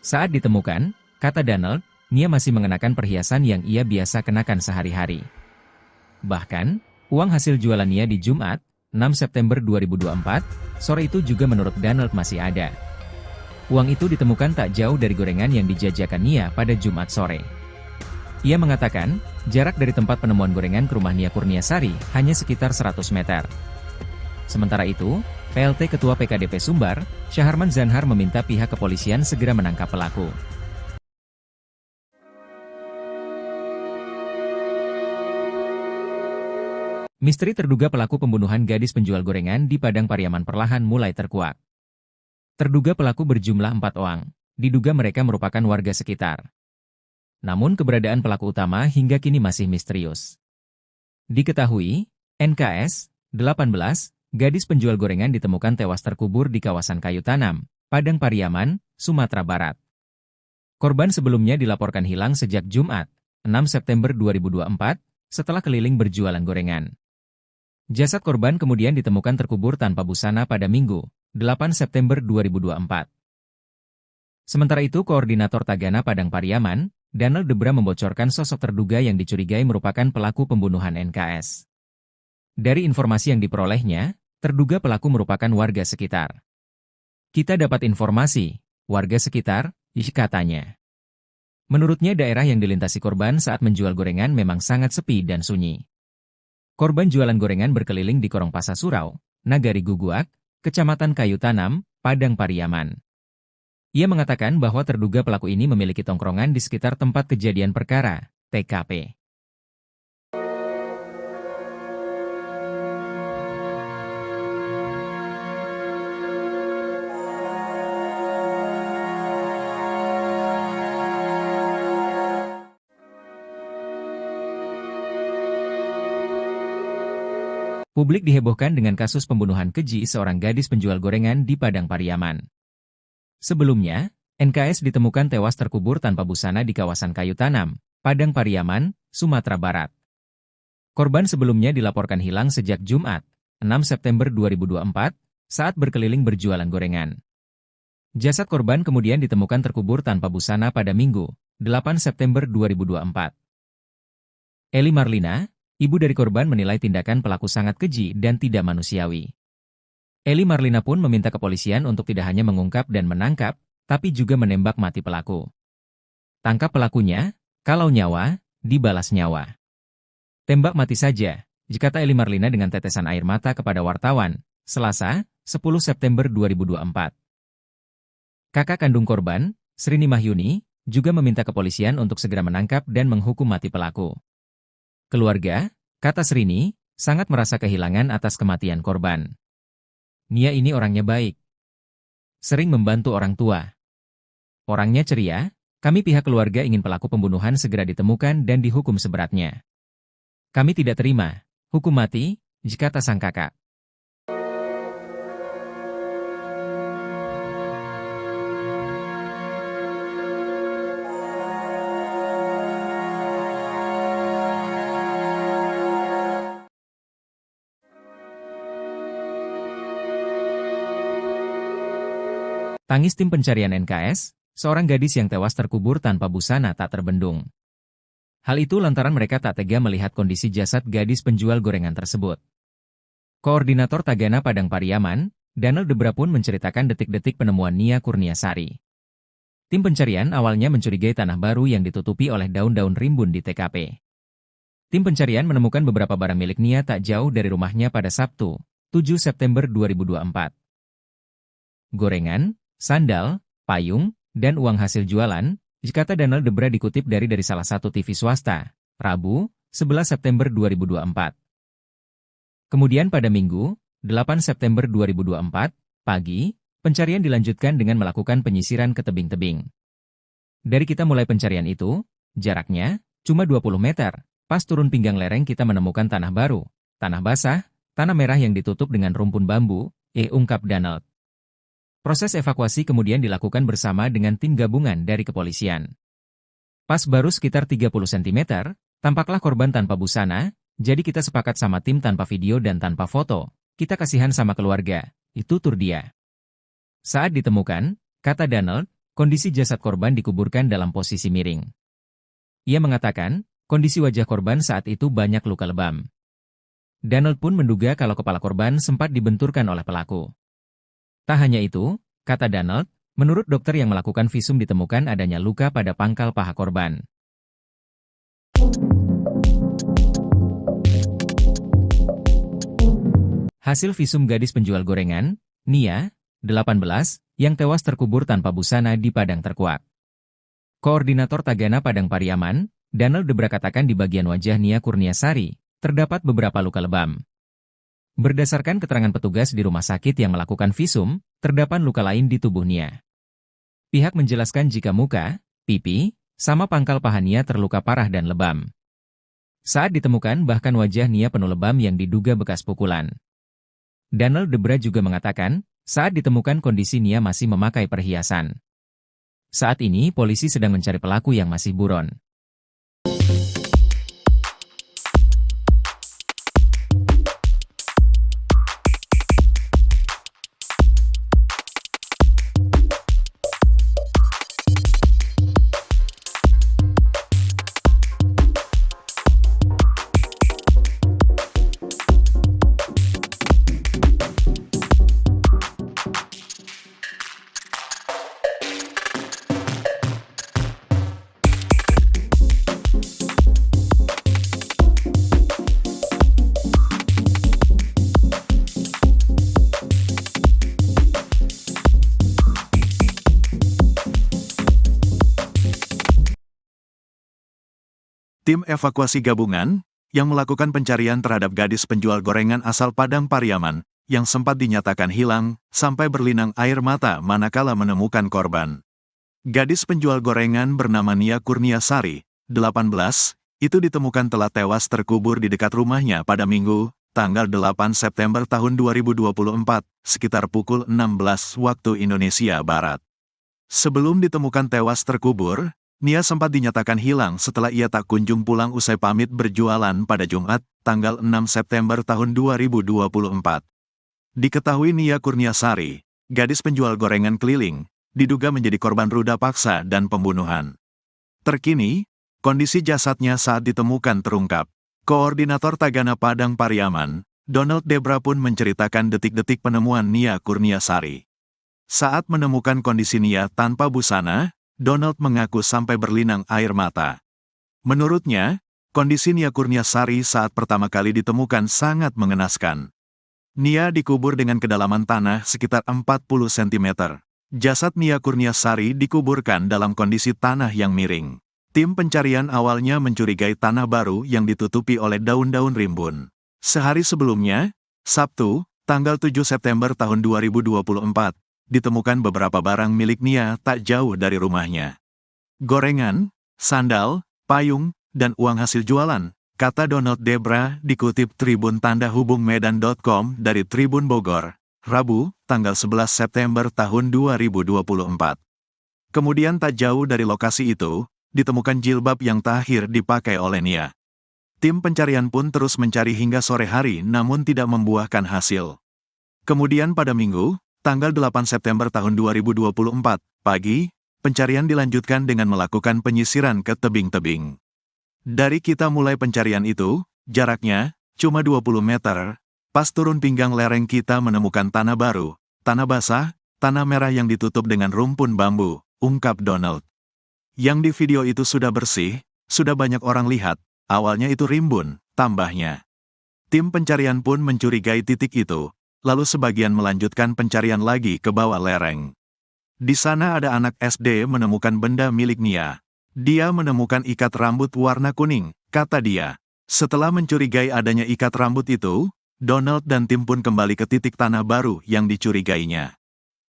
Saat ditemukan, kata Donald, Nia masih mengenakan perhiasan yang ia biasa kenakan sehari-hari. Bahkan, uang hasil jualan Nia di Jumat, 6 September 2024, sore itu juga menurut Donald masih ada. Uang itu ditemukan tak jauh dari gorengan yang dijajakan Nia pada Jumat sore. Ia mengatakan, jarak dari tempat penemuan gorengan ke rumah Nia Kurniasari hanya sekitar 100 meter. Sementara itu, PLT Ketua PKDP Sumbar, Syaharman Zanhar meminta pihak kepolisian segera menangkap pelaku. Misteri terduga pelaku pembunuhan gadis penjual gorengan di Padang Pariaman perlahan mulai terkuak. Terduga pelaku berjumlah 4 orang, diduga mereka merupakan warga sekitar. Namun keberadaan pelaku utama hingga kini masih misterius. Diketahui, NKS, 18, gadis penjual gorengan ditemukan tewas terkubur di kawasan kayu tanam, Padang Pariaman, Sumatera Barat. Korban sebelumnya dilaporkan hilang sejak Jumat, 6 September 2024, setelah keliling berjualan gorengan. Jasad korban kemudian ditemukan terkubur tanpa busana pada Minggu, 8 September 2024. Sementara itu, Koordinator Tagana Padang Pariaman, Danel Debra membocorkan sosok terduga yang dicurigai merupakan pelaku pembunuhan NKS. Dari informasi yang diperolehnya, terduga pelaku merupakan warga sekitar. Kita dapat informasi, warga sekitar, katanya. Menurutnya daerah yang dilintasi korban saat menjual gorengan memang sangat sepi dan sunyi. Korban jualan gorengan berkeliling di Korong Pasar Surau, Nagari Guguak, Kecamatan Kayu Tanam, Padang Pariaman. Ia mengatakan bahwa terduga pelaku ini memiliki tongkrongan di sekitar tempat kejadian perkara, TKP. Publik dihebohkan dengan kasus pembunuhan keji seorang gadis penjual gorengan di Padang Pariaman. Sebelumnya, NKS ditemukan tewas terkubur tanpa busana di kawasan Kayu Tanam, Padang Pariaman, Sumatera Barat. Korban sebelumnya dilaporkan hilang sejak Jumat, 6 September 2024, saat berkeliling berjualan gorengan. Jasad korban kemudian ditemukan terkubur tanpa busana pada Minggu, 8 September 2024. Eli Marlina, ibu dari korban, menilai tindakan pelaku sangat keji dan tidak manusiawi. Eli Marlina pun meminta kepolisian untuk tidak hanya mengungkap dan menangkap, tapi juga menembak mati pelaku. Tangkap pelakunya, kalau nyawa, dibalas nyawa. Tembak mati saja, kata Eli Marlina dengan tetesan air mata kepada wartawan, Selasa, 10 September 2024. Kakak kandung korban, Srini Mahyuni, juga meminta kepolisian untuk segera menangkap dan menghukum mati pelaku. Keluarga, kata Srini, sangat merasa kehilangan atas kematian korban. Nia ini orangnya baik. Sering membantu orang tua. Orangnya ceria, kami pihak keluarga ingin pelaku pembunuhan segera ditemukan dan dihukum seberatnya. Kami tidak terima hukum mati, kata sang kakak. Tangis tim pencarian NKS, seorang gadis yang tewas terkubur tanpa busana tak terbendung. Hal itu lantaran mereka tak tega melihat kondisi jasad gadis penjual gorengan tersebut. Koordinator Tagana Padang Pariaman, Danel Debra pun menceritakan detik-detik penemuan Nia Kurniasari. Tim pencarian awalnya mencurigai tanah baru yang ditutupi oleh daun-daun rimbun di TKP. Tim pencarian menemukan beberapa barang milik Nia tak jauh dari rumahnya pada Sabtu, 7 September 2024. Gorengan, sandal, payung, dan uang hasil jualan, kata Danel Debra dikutip dari salah satu TV swasta, Rabu, 11 September 2024. Kemudian pada Minggu, 8 September 2024, pagi, pencarian dilanjutkan dengan melakukan penyisiran ke tebing-tebing. Dari kita mulai pencarian itu, jaraknya cuma 20 meter, pas turun pinggang lereng kita menemukan tanah baru, tanah basah, tanah merah yang ditutup dengan rumpun bambu, ungkap Danel. Proses evakuasi kemudian dilakukan bersama dengan tim gabungan dari kepolisian. Pas baru sekitar 30 cm, tampaklah korban tanpa busana, jadi kita sepakat sama tim tanpa video dan tanpa foto, kita kasihan sama keluarga, itu tutur dia. Saat ditemukan, kata Danel, kondisi jasad korban dikuburkan dalam posisi miring. Ia mengatakan, kondisi wajah korban saat itu banyak luka lebam. Danel pun menduga kalau kepala korban sempat dibenturkan oleh pelaku. Tak hanya itu, kata Danel, menurut dokter yang melakukan visum ditemukan adanya luka pada pangkal paha korban. Hasil visum gadis penjual gorengan, Nia, 18, yang tewas terkubur tanpa busana di Padang Terkuak. Koordinator Tagana Padang Pariaman, Danel Debra katakan di bagian wajah Nia Kurniasari, terdapat beberapa luka lebam. Berdasarkan keterangan petugas di rumah sakit yang melakukan visum, terdapat luka lain di tubuh Nia. Pihak menjelaskan jika muka, pipi, sama pangkal paha Nia terluka parah dan lebam. Saat ditemukan bahkan wajah Nia penuh lebam yang diduga bekas pukulan. Danel Debra juga mengatakan, saat ditemukan kondisi Nia masih memakai perhiasan. Saat ini polisi sedang mencari pelaku yang masih buron. Tim evakuasi gabungan yang melakukan pencarian terhadap gadis penjual gorengan asal Padang Pariaman yang sempat dinyatakan hilang sampai berlinang air mata manakala menemukan korban. Gadis penjual gorengan bernama Nia Kurniasari, 18, itu ditemukan telah tewas terkubur di dekat rumahnya pada Minggu, tanggal 8 September tahun 2024, sekitar pukul 16 waktu Indonesia Barat. Sebelum ditemukan tewas terkubur, Nia sempat dinyatakan hilang setelah ia tak kunjung pulang usai pamit berjualan pada Jumat, tanggal 6 September tahun 2024. Diketahui Nia Kurniasari, gadis penjual gorengan keliling, diduga menjadi korban ruda paksa dan pembunuhan. Terkini, kondisi jasadnya saat ditemukan terungkap. Koordinator Tagana Padang Pariaman, Donald Debra pun menceritakan detik-detik penemuan Nia Kurniasari. Saat menemukan kondisi Nia tanpa busana, Donald mengaku sampai berlinang air mata. Menurutnya, kondisi Nia Kurniasari saat pertama kali ditemukan sangat mengenaskan. Nia dikubur dengan kedalaman tanah sekitar 40 cm. Jasad Nia Kurniasari dikuburkan dalam kondisi tanah yang miring. Tim pencarian awalnya mencurigai tanah baru yang ditutupi oleh daun-daun rimbun. Sehari sebelumnya, Sabtu, tanggal 7 September tahun 2024, ditemukan beberapa barang milik Nia tak jauh dari rumahnya. Gorengan, sandal, payung, dan uang hasil jualan, kata Donald Debra dikutip Tribun Tanda Hubung Medan.com dari Tribun Bogor, Rabu, tanggal 11 September tahun 2024. Kemudian tak jauh dari lokasi itu, ditemukan jilbab yang terakhir dipakai oleh Nia. Tim pencarian pun terus mencari hingga sore hari namun tidak membuahkan hasil. Kemudian pada Minggu, tanggal 8 September tahun 2024, pagi, pencarian dilanjutkan dengan melakukan penyisiran ke tebing-tebing. Dari kita mulai pencarian itu, jaraknya cuma 20 meter, pas turun pinggang lereng kita menemukan tanah baru, tanah basah, tanah merah yang ditutup dengan rumpun bambu, ungkap Donald. Yang di video itu sudah bersih, sudah banyak orang lihat, awalnya itu rimbun, tambahnya. Tim pencarian pun mencurigai titik itu. Lalu sebagian melanjutkan pencarian lagi ke bawah lereng. Di sana ada anak SD menemukan benda milik Nia. Dia menemukan ikat rambut warna kuning, kata dia. Setelah mencurigai adanya ikat rambut itu, Donald dan tim pun kembali ke titik tanah baru yang dicurigainya.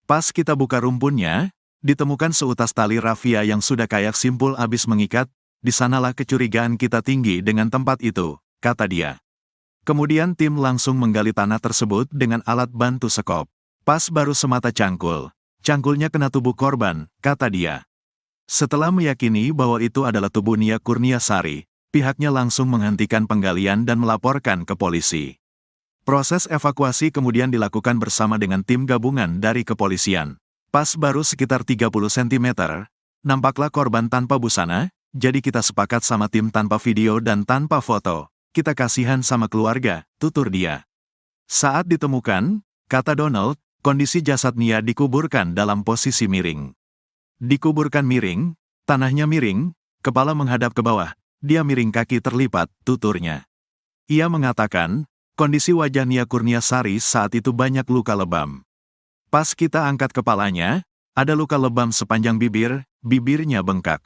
Pas kita buka rumpunnya, ditemukan seutas tali rafia yang sudah kayak simpul abis mengikat, di sanalah kecurigaan kita tinggi dengan tempat itu, kata dia. Kemudian tim langsung menggali tanah tersebut dengan alat bantu sekop. Pas baru semata cangkul. Cangkulnya kena tubuh korban, kata dia. Setelah meyakini bahwa itu adalah tubuh Nia Kurniasari, pihaknya langsung menghentikan penggalian dan melaporkan ke polisi. Proses evakuasi kemudian dilakukan bersama dengan tim gabungan dari kepolisian. Pas baru sekitar 30 cm, nampaklah korban tanpa busana, jadi kita sepakat sama tim tanpa video dan tanpa foto. Kita kasihan sama keluarga, tutur dia. Saat ditemukan, kata Donald, kondisi jasad Nia dikuburkan dalam posisi miring. Dikuburkan miring, tanahnya miring, kepala menghadap ke bawah, dia miring kaki terlipat, tuturnya. Ia mengatakan, kondisi wajah Nia Kurniasari saat itu banyak luka lebam. Pas kita angkat kepalanya, ada luka lebam sepanjang bibir, bibirnya bengkak.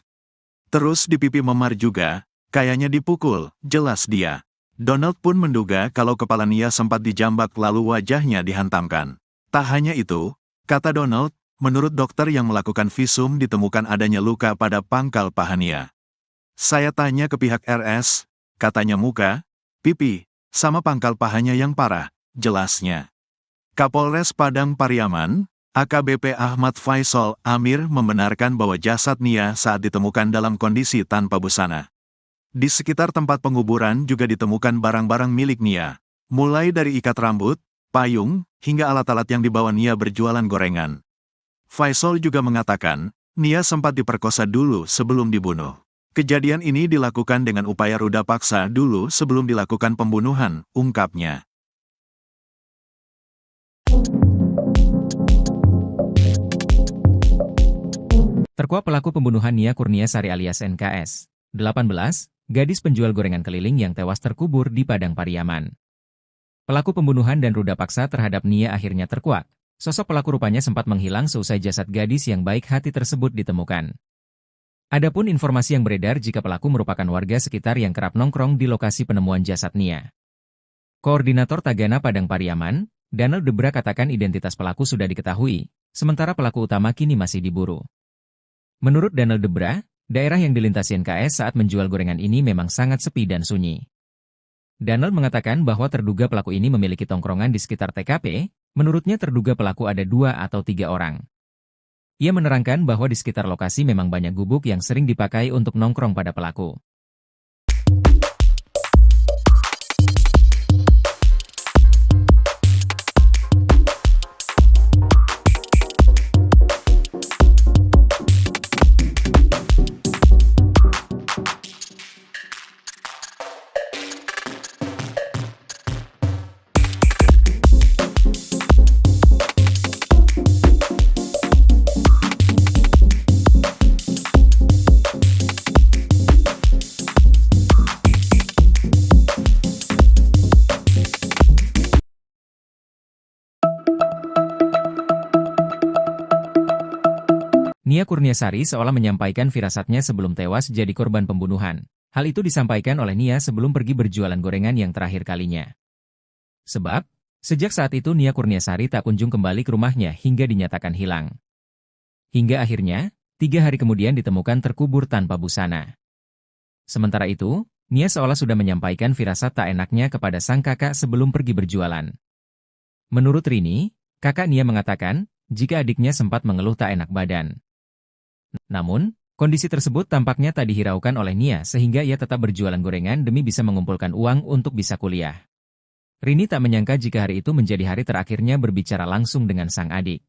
Terus di pipi memar juga, kayaknya dipukul, jelas dia. Donald pun menduga kalau kepala Nia sempat dijambak lalu wajahnya dihantamkan. Tak hanya itu, kata Donald, menurut dokter yang melakukan visum ditemukan adanya luka pada pangkal paha Nia. Saya tanya ke pihak RS, katanya muka, pipi, sama pangkal pahanya yang parah, jelasnya. Kapolres Padang Pariaman, AKBP Ahmad Faisal Amir membenarkan bahwa jasad Nia saat ditemukan dalam kondisi tanpa busana. Di sekitar tempat penguburan juga ditemukan barang-barang milik Nia, mulai dari ikat rambut, payung, hingga alat-alat yang dibawa Nia berjualan gorengan. Faisal juga mengatakan, Nia sempat diperkosa dulu sebelum dibunuh. Kejadian ini dilakukan dengan upaya ruda paksa dulu sebelum dilakukan pembunuhan, ungkapnya. Terkuak pelaku pembunuhan Nia Kurniasari alias NKS, 18, gadis penjual gorengan keliling yang tewas terkubur di Padang Pariaman. Pelaku pembunuhan dan ruda paksa terhadap Nia akhirnya terkuak. Sosok pelaku rupanya sempat menghilang seusai jasad gadis yang baik hati tersebut ditemukan. Adapun informasi yang beredar jika pelaku merupakan warga sekitar yang kerap nongkrong di lokasi penemuan jasad Nia. Koordinator Tagana Padang Pariaman, Donald Debra katakan identitas pelaku sudah diketahui, sementara pelaku utama kini masih diburu. Menurut Donald Debra, daerah yang dilintasi NKS saat menjual gorengan ini memang sangat sepi dan sunyi. Donald mengatakan bahwa terduga pelaku ini memiliki tongkrongan di sekitar TKP, menurutnya terduga pelaku ada 2 atau 3 orang. Ia menerangkan bahwa di sekitar lokasi memang banyak gubuk yang sering dipakai untuk nongkrong pada pelaku. Nia Kurniasari seolah menyampaikan firasatnya sebelum tewas jadi korban pembunuhan. Hal itu disampaikan oleh Nia sebelum pergi berjualan gorengan yang terakhir kalinya. Sebab, sejak saat itu Nia Kurniasari tak kunjung kembali ke rumahnya hingga dinyatakan hilang. Hingga akhirnya, 3 hari kemudian ditemukan terkubur tanpa busana. Sementara itu, Nia seolah sudah menyampaikan firasat tak enaknya kepada sang kakak sebelum pergi berjualan. Menurut Rini, kakak Nia mengatakan, jika adiknya sempat mengeluh tak enak badan. Namun, kondisi tersebut tampaknya tak dihiraukan oleh Nia sehingga ia tetap berjualan gorengan demi bisa mengumpulkan uang untuk bisa kuliah. Rini tak menyangka jika hari itu menjadi hari terakhirnya berbicara langsung dengan sang adik.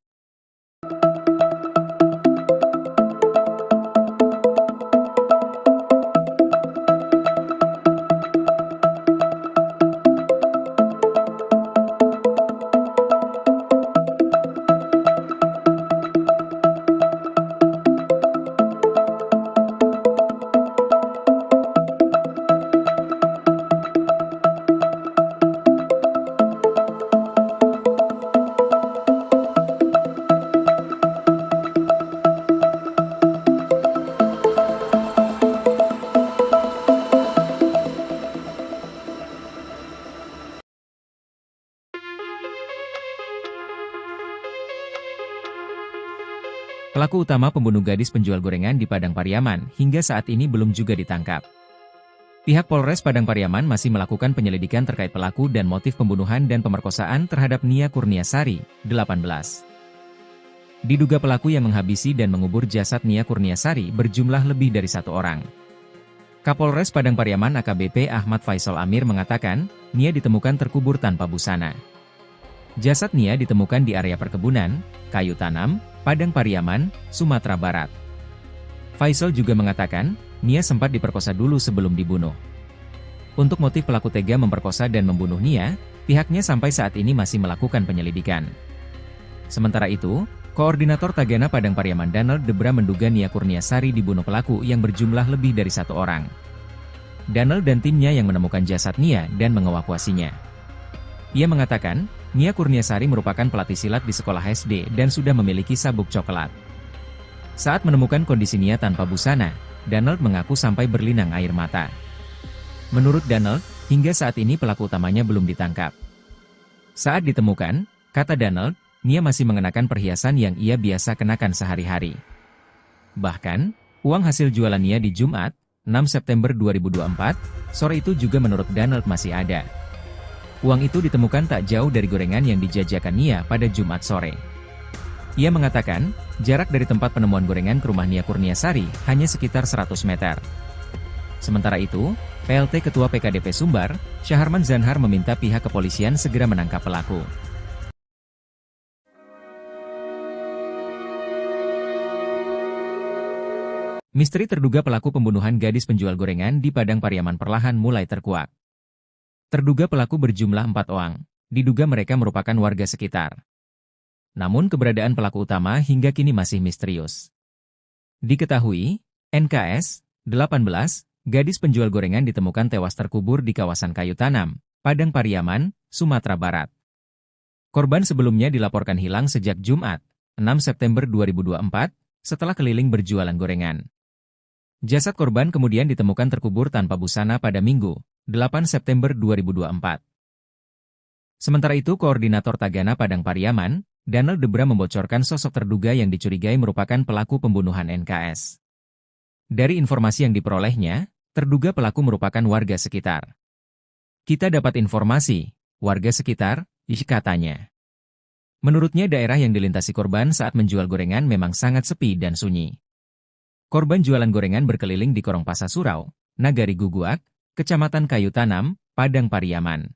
Pelaku utama pembunuh gadis penjual gorengan di Padang Pariaman hingga saat ini belum juga ditangkap. Pihak Polres Padang Pariaman masih melakukan penyelidikan terkait pelaku dan motif pembunuhan dan pemerkosaan terhadap Nia Kurniasari, 18. Diduga pelaku yang menghabisi dan mengubur jasad Nia Kurniasari berjumlah lebih dari 1 orang. Kapolres Padang Pariaman AKBP Ahmad Faisal Amir mengatakan, Nia ditemukan terkubur tanpa busana. Jasad Nia ditemukan di area perkebunan, kayu tanam, Padang Pariaman, Sumatera Barat. Faisal juga mengatakan, Nia sempat diperkosa dulu sebelum dibunuh. Untuk motif pelaku tega memperkosa dan membunuh Nia, pihaknya sampai saat ini masih melakukan penyelidikan. Sementara itu, Koordinator Tagana Padang Pariaman Donald Debra menduga Nia Kurniasari dibunuh pelaku yang berjumlah lebih dari 1 orang. Donald dan timnya yang menemukan jasad Nia dan mengevakuasinya. Ia mengatakan, Nia Kurniasari merupakan pelatih silat di sekolah SD dan sudah memiliki sabuk coklat. Saat menemukan kondisi Nia tanpa busana, Donald mengaku sampai berlinang air mata. Menurut Donald, hingga saat ini pelaku utamanya belum ditangkap. Saat ditemukan, kata Donald, Nia masih mengenakan perhiasan yang ia biasa kenakan sehari-hari. Bahkan, uang hasil jualan Nia di Jumat, 6 September 2024, sore itu juga menurut Donald masih ada. Uang itu ditemukan tak jauh dari gorengan yang dijajakan Nia pada Jumat sore. Ia mengatakan, jarak dari tempat penemuan gorengan ke rumah Nia Kurniasari hanya sekitar 100 meter. Sementara itu, PLT Ketua PKDP Sumbar, Syaharman Zanhar meminta pihak kepolisian segera menangkap pelaku. Misteri terduga pelaku pembunuhan gadis penjual gorengan di Padang Pariaman perlahan mulai terkuak. Terduga pelaku berjumlah 4 orang, diduga mereka merupakan warga sekitar. Namun keberadaan pelaku utama hingga kini masih misterius. Diketahui, NKS, 18, gadis penjual gorengan ditemukan tewas terkubur di kawasan kayu tanam, Padang Pariaman, Sumatera Barat. Korban sebelumnya dilaporkan hilang sejak Jumat, 6 September 2024, setelah keliling berjualan gorengan. Jasad korban kemudian ditemukan terkubur tanpa busana pada Minggu, 8 September 2024. Sementara itu, Koordinator Tagana Padang Pariaman, Daniel Debra membocorkan sosok terduga yang dicurigai merupakan pelaku pembunuhan NKS. Dari informasi yang diperolehnya, terduga pelaku merupakan warga sekitar. Kita dapat informasi, warga sekitar, katanya. Menurutnya daerah yang dilintasi korban saat menjual gorengan memang sangat sepi dan sunyi. Korban jualan gorengan berkeliling di Korong Pasar Surau, Nagari Guguak, Kecamatan Kayu Tanam, Padang Pariaman.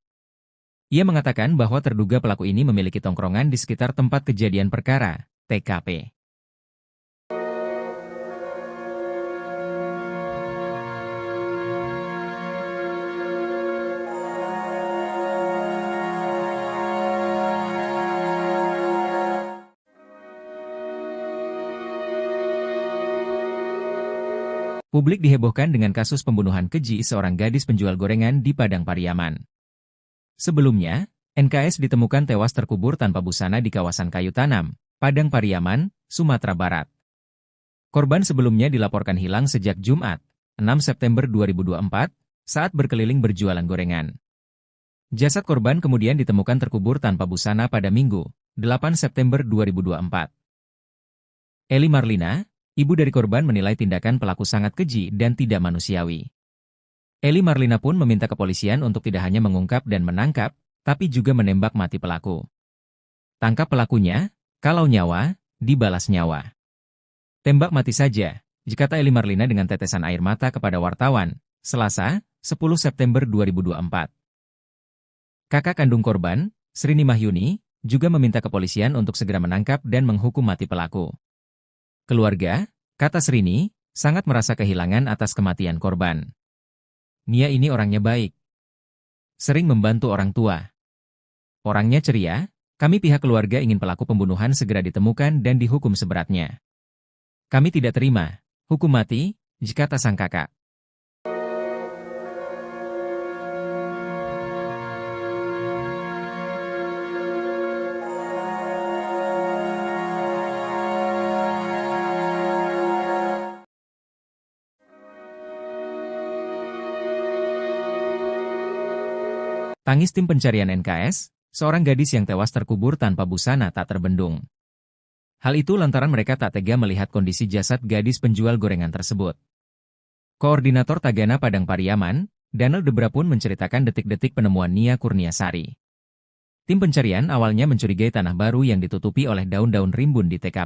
Ia mengatakan bahwa terduga pelaku ini memiliki tongkrongan di sekitar tempat kejadian perkara, TKP. Publik dihebohkan dengan kasus pembunuhan keji seorang gadis penjual gorengan di Padang Pariaman. Sebelumnya, NKS ditemukan tewas terkubur tanpa busana di kawasan Kayu Tanam, Padang Pariaman, Sumatera Barat. Korban sebelumnya dilaporkan hilang sejak Jumat, 6 September 2024, saat berkeliling berjualan gorengan. Jasad korban kemudian ditemukan terkubur tanpa busana pada Minggu, 8 September 2024. Eli Marlina, ibu dari korban, menilai tindakan pelaku sangat keji dan tidak manusiawi. Eli Marlina pun meminta kepolisian untuk tidak hanya mengungkap dan menangkap, tapi juga menembak mati pelaku. Tangkap pelakunya, kalau nyawa, dibalas nyawa. Tembak mati saja, kata Eli Marlina dengan tetesan air mata kepada wartawan, Selasa, 10 September 2024. Kakak kandung korban, Srini Mahyuni, juga meminta kepolisian untuk segera menangkap dan menghukum mati pelaku. Keluarga, kata Srini, sangat merasa kehilangan atas kematian korban. Nia ini orangnya baik. Sering membantu orang tua. Orangnya ceria, kami pihak keluarga ingin pelaku pembunuhan segera ditemukan dan dihukum seberatnya. Kami tidak terima hukum mati, kata sang kakak. Tangis tim pencarian NKS, seorang gadis yang tewas terkubur tanpa busana tak terbendung. Hal itu lantaran mereka tak tega melihat kondisi jasad gadis penjual gorengan tersebut. Koordinator Tagana Padang Pariaman, Daniel Debra pun menceritakan detik-detik penemuan Nia Kurniasari. Tim pencarian awalnya mencurigai tanah baru yang ditutupi oleh daun-daun rimbun di TKP.